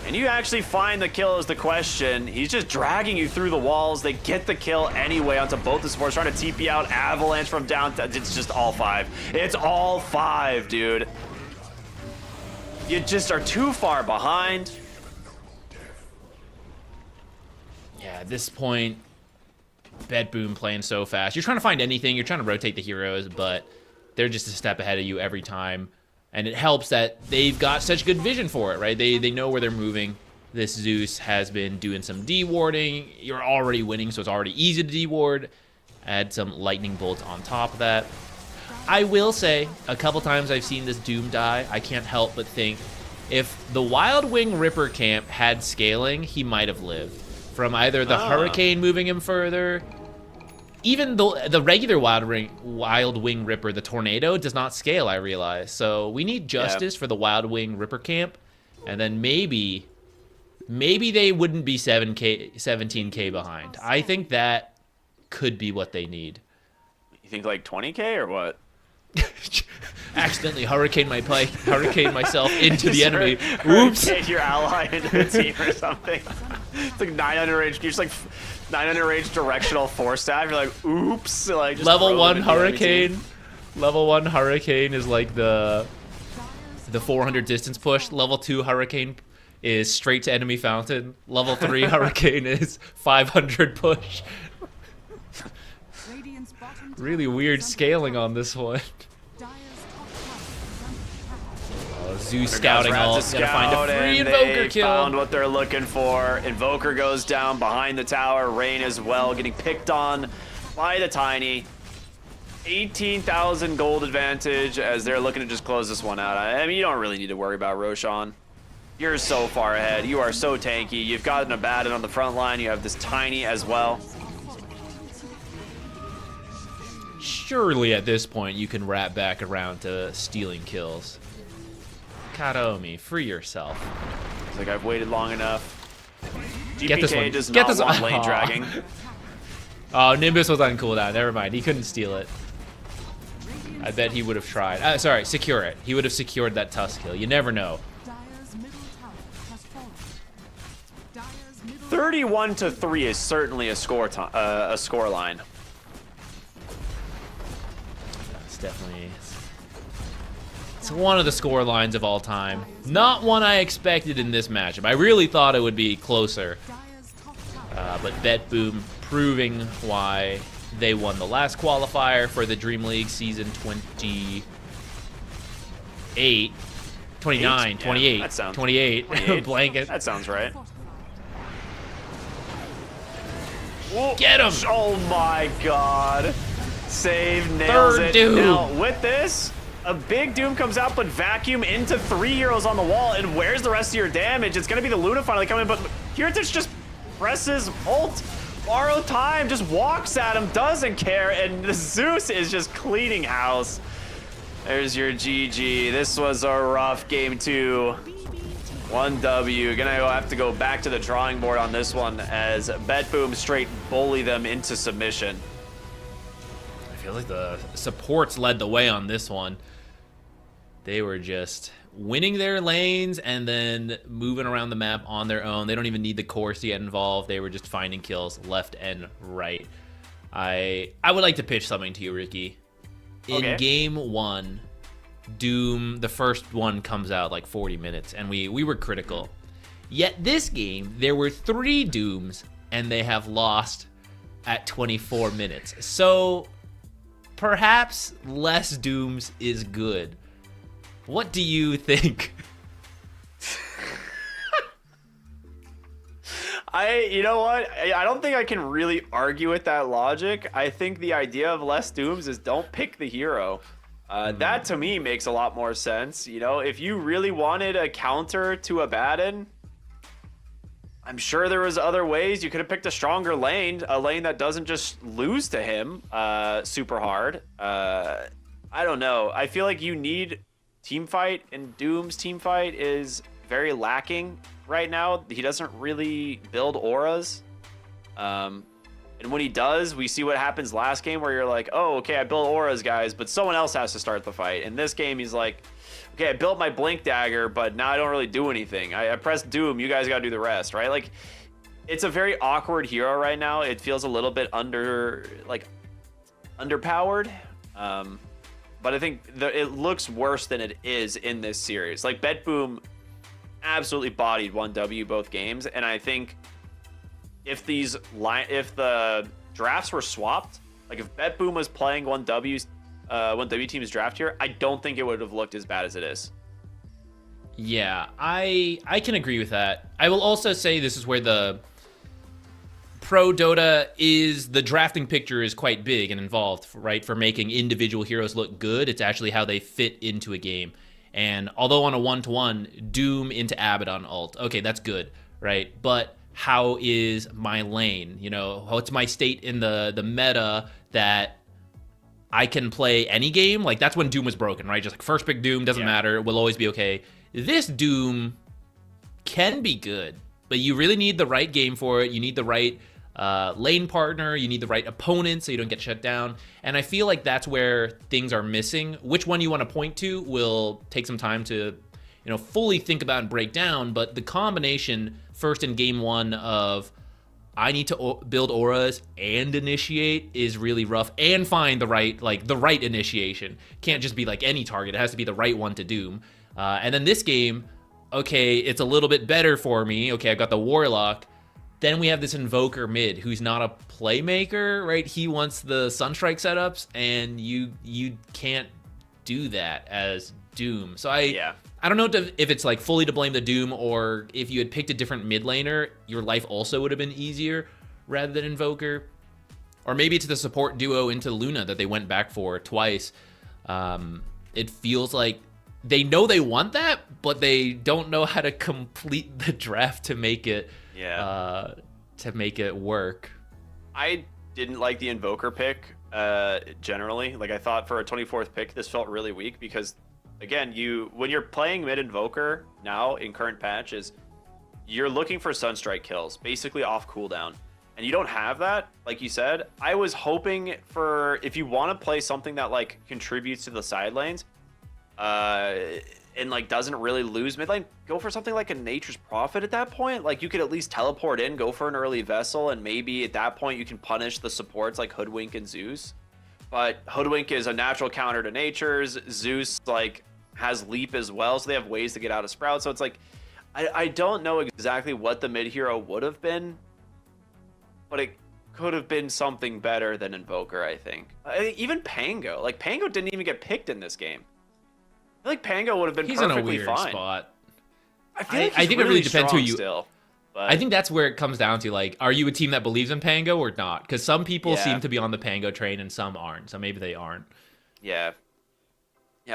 can you actually find the kill is the question. He's just dragging you through the walls. They get the kill anyway onto both the supports, trying to TP out Avalanche from downtown. It's just all five. It's all five, dude. You just are too far behind. yeah, at this point, BetBoom playing so fast. You're trying to find anything. You're trying to rotate the heroes, but they're just a step ahead of you every time. And it helps that they've got such good vision for it, right? They know where they're moving. This Zeus has been doing some dewarding. You're already winning, so it's already easy to deward. Add some lightning bolts on top of that. I will say, a couple times I've seen this Doom die, I can't help but think, if the Wild Wing Ripper camp had scaling, he might have lived. From either the Hurricane moving him further, even the regular Wild Wing Ripper, the Tornado, does not scale, I realize. So we need Justice for the Wild Wing Ripper camp, and then maybe they wouldn't be 17k behind. I think that could be what they need. You think like 20k or what? Accidentally hurricane myself into the enemy. Oops. Hurricane your ally into the team or something. It's like 900 range. You're just like 900 range directional force staff. You're like, oops. Like just level 1 hurricane. Level 1 hurricane is like the 400 distance push. Level 2 hurricane is straight to enemy fountain. Level 3 hurricane is 500 push. Really weird scaling on this one. Oh, Zeus scouting ult. Gonna find a free Invoker kill. Found what they're looking for. Invoker goes down behind the tower. Rain as well, getting picked on by the Tiny. 18,000 gold advantage as they're looking to just close this one out. I mean, you don't really need to worry about Roshan. You're so far ahead. You are so tanky. You've got an Abaddon on the front line. You have this Tiny as well. Surely at this point you can wrap back around to stealing kills. Karomi, free yourself. It's like I've waited long enough. GPK Get this one. does Get not this want one. lane dragging. Oh, Nimbus was on cooldown. Never mind. He couldn't steal it. I bet he would have tried. Sorry, secure it. He would have secured that Tusk kill. You never know. 31-3 is certainly a score line. Definitely, it's one of the score lines of all time. Not one I expected in this matchup. I really thought it would be closer, but BetBoom proving why they won the last qualifier for the Dream League season 28, 29, 28, that sounds 28. Blanket. That sounds right. Get him! Oh my god. Save, nails Third it. Doom. Now, with this, a big Doom comes out, but vacuum into 3 heroes on the wall, and where's the rest of your damage? It's going to be the Luna finally coming, but Kiritich just presses ult, borrow time, just walks at him, doesn't care, and the Zeus is just cleaning house. There's your GG. This was a rough game 2. 1W. Gonna have to go back to the drawing board on this one as BetBoom straight bully them into submission. I feel like the supports led the way on this one. They were just winning their lanes and then moving around the map on their own. They don't even need the cores to get involved. They were just finding kills left and right. I would like to pitch something to you, Ricky. In game 1, Doom, the first one comes out like 40 minutes, and we were critical. Yet this game, there were 3 Dooms, and they have lost at 24 minutes. So perhaps less Dooms is good. What do you think? You know what? I don't think I can really argue with that logic. I think the idea of less Dooms is don't pick the hero. That to me makes a lot more sense. You know, if you really wanted a counter to Abaddon, I'm sure there was other ways. You could have picked a stronger lane, a lane that doesn't just lose to him super hard. I don't know. I feel like you need team fight, and Doom's team fight is very lacking right now. He doesn't really build auras. And when he does, we see what happens last game where you're like, oh, okay, I built auras, guys, but someone else has to start the fight. In this game, he's like, okay, I built my blink dagger, but now I don't really do anything. I pressed Doom, you guys got to do the rest, right? Like, it's a very awkward hero right now. It feels a little bit underpowered. But I think it looks worse than it is in this series. Like, BetBoom absolutely bodied 1W both games, and I think if the drafts were swapped, like if BetBoom was playing 1W team's draft here, I don't think it would have looked as bad as it is. Yeah, I can agree with that. I will also say this is where the pro Dota is, the drafting picture is quite big and involved, right? For making individual heroes look good, it's actually how they fit into a game. And although on a 1-to-1, Doom into Abaddon ult, okay, that's good, right? But how is my lane? You know, what's my state in the meta that I can play any game? Like, that's when Doom was broken, right? Just like first pick Doom, doesn't matter, will always be okay. This Doom can be good, but you really need the right game for it. You need the right lane partner, you need the right opponent so you don't get shut down. And I feel like that's where things are missing. Which one you want to point to will take some time to, you know, fully think about and break down, but the combination first in game 1 of I need to build auras and initiate is really rough, and find the right initiation. Can't just be like any target, it has to be the right one to Doom. And then this game, okay, it's a little bit better for me. Okay, I've got the Warlock. Then we have this Invoker mid who's not a playmaker, right? He wants the Sunstrike setups, and you can't do that as Doom. So I don't know if it's like fully to blame the Doom, or if you had picked a different mid laner, your life also would have been easier rather than Invoker. Or maybe it's the support duo into Luna that they went back for twice. It feels like they know they want that, but they don't know how to complete the draft to make it work. I didn't like the Invoker pick generally. Like, I thought for a 24th pick, this felt really weak because, again, when you're playing mid Invoker now in current patches, you're looking for Sunstrike kills, basically off cooldown. And you don't have that, like you said. I was hoping for, if you want to play something that like contributes to the side lanes, and like doesn't really lose mid lane, go for something like a Nature's Prophet at that point. Like, you could at least teleport in, go for an early Vessel, and maybe at that point you can punish the supports like Hoodwink and Zeus. But Hoodwink is a natural counter to Nature's. Zeus like has Leap as well, so they have ways to get out of Sprout. So it's like, I don't know exactly what the mid hero would have been, but it could have been something better than Invoker, I think. Even Pango. Like, Pango didn't even get picked in this game. I feel like Pango would have been perfectly fine. He's in a weird spot. I think it really depends who you... Still, but... I think that's where it comes down to, like, are you a team that believes in Pango or not? Because some people seem to be on the Pango train and some aren't, so maybe they aren't. Yeah,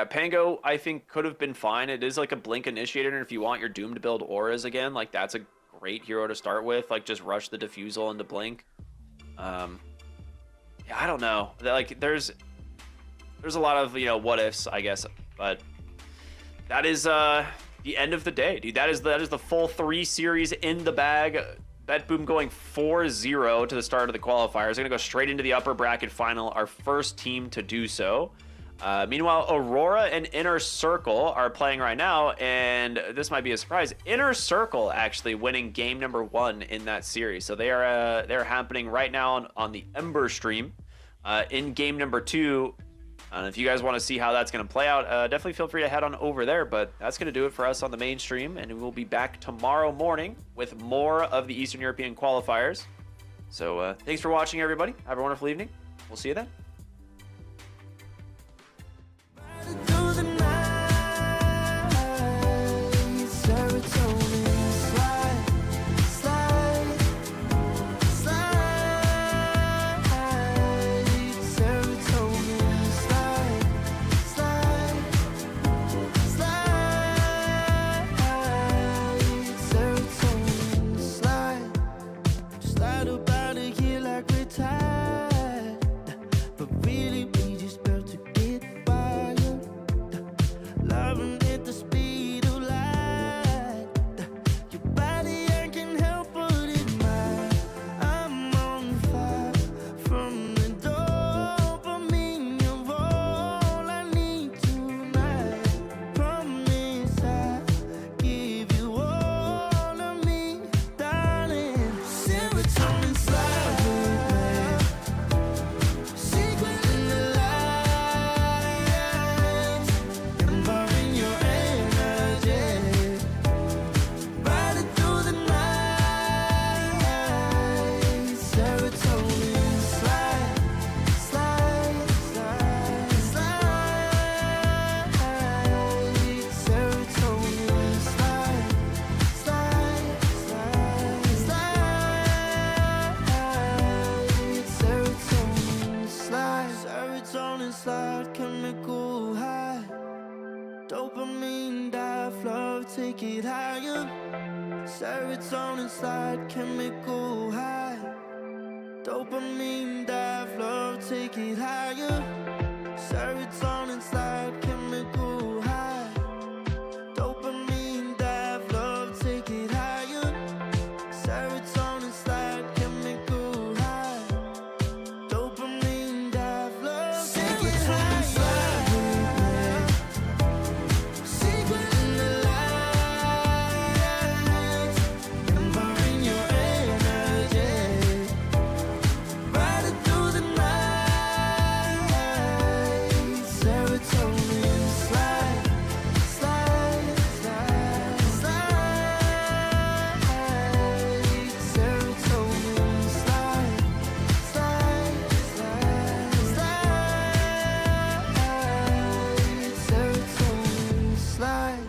Pango, I think, could have been fine. It is like a blink initiator, and if you want your Doom to build auras again, like, that's a great hero to start with. Like, just rush the Diffusal into Blink. Yeah, I don't know. Like, there's a lot of, you know, what ifs, I guess, but that is the end of the day, dude. That is the full 3 series in the bag. BetBoom going 4-0 to the start of the qualifiers. They're gonna go straight into the upper bracket final, our first team to do so. Meanwhile, Aurora and Inner Circle are playing right now, and this might be a surprise. Inner Circle actually winning game number 1 in that series. So they're happening right now on the Ember stream in game number 2. If you guys want to see how that's going to play out, definitely feel free to head on over there. But that's going to do it for us on the main stream, and we'll be back tomorrow morning with more of the Eastern European qualifiers. So thanks for watching, everybody. Have a wonderful evening. We'll see you then. Through the night, serotonin slide, slide, slide. Serotonin slide, slide, slide. Serotonin slide, slide about a year like we're tired, but really we just about to get by. Loving at the speed of light. Your body, I can help but admire. I'm on fire from the dopamine. You're all I need tonight. Promise I'll give you all of me, darling. Serotonin slide with me. Secret in the light. Empowering your energy, riding through the night. Serotonin slide, slide, slide, slide. Serotonin slide, slide, slide, slide. Serotonin slide, serotonin slide, chemical high. Dopamine dive, love, take it higher. Serotonin slide, chemical high. Dopamine dive, love, take it higher. Serotonin slide, chemical high. Dopamine dive, love, take it higher. Serotonin slide, chemical high. Dopamine dive, love, take it higher. Secret in the light, empowering your energy, riding through the night. Serotonin slide, slide, slide, slide. Serotonin slide, slide, slide, slide. Serotonin slide.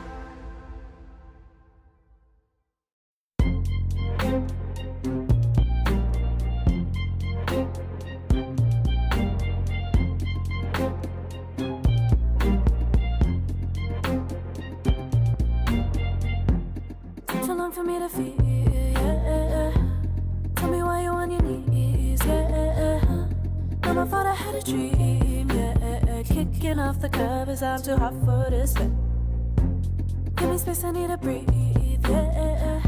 Too long for me to feel, yeah. Tell me why you on your knees, yeah. Never thought I had a dream, yeah. Kicking off the covers, I'm too hot for this bed. Give me space, I need to breathe, yeah.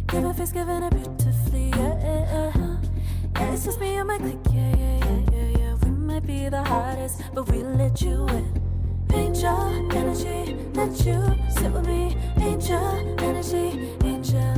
Give a face, giving it beautifully, yeah. Yeah, it's just me and my clique, yeah. We might be the hottest, but we let you in. Angel energy, let you sit with me. Angel energy, angel.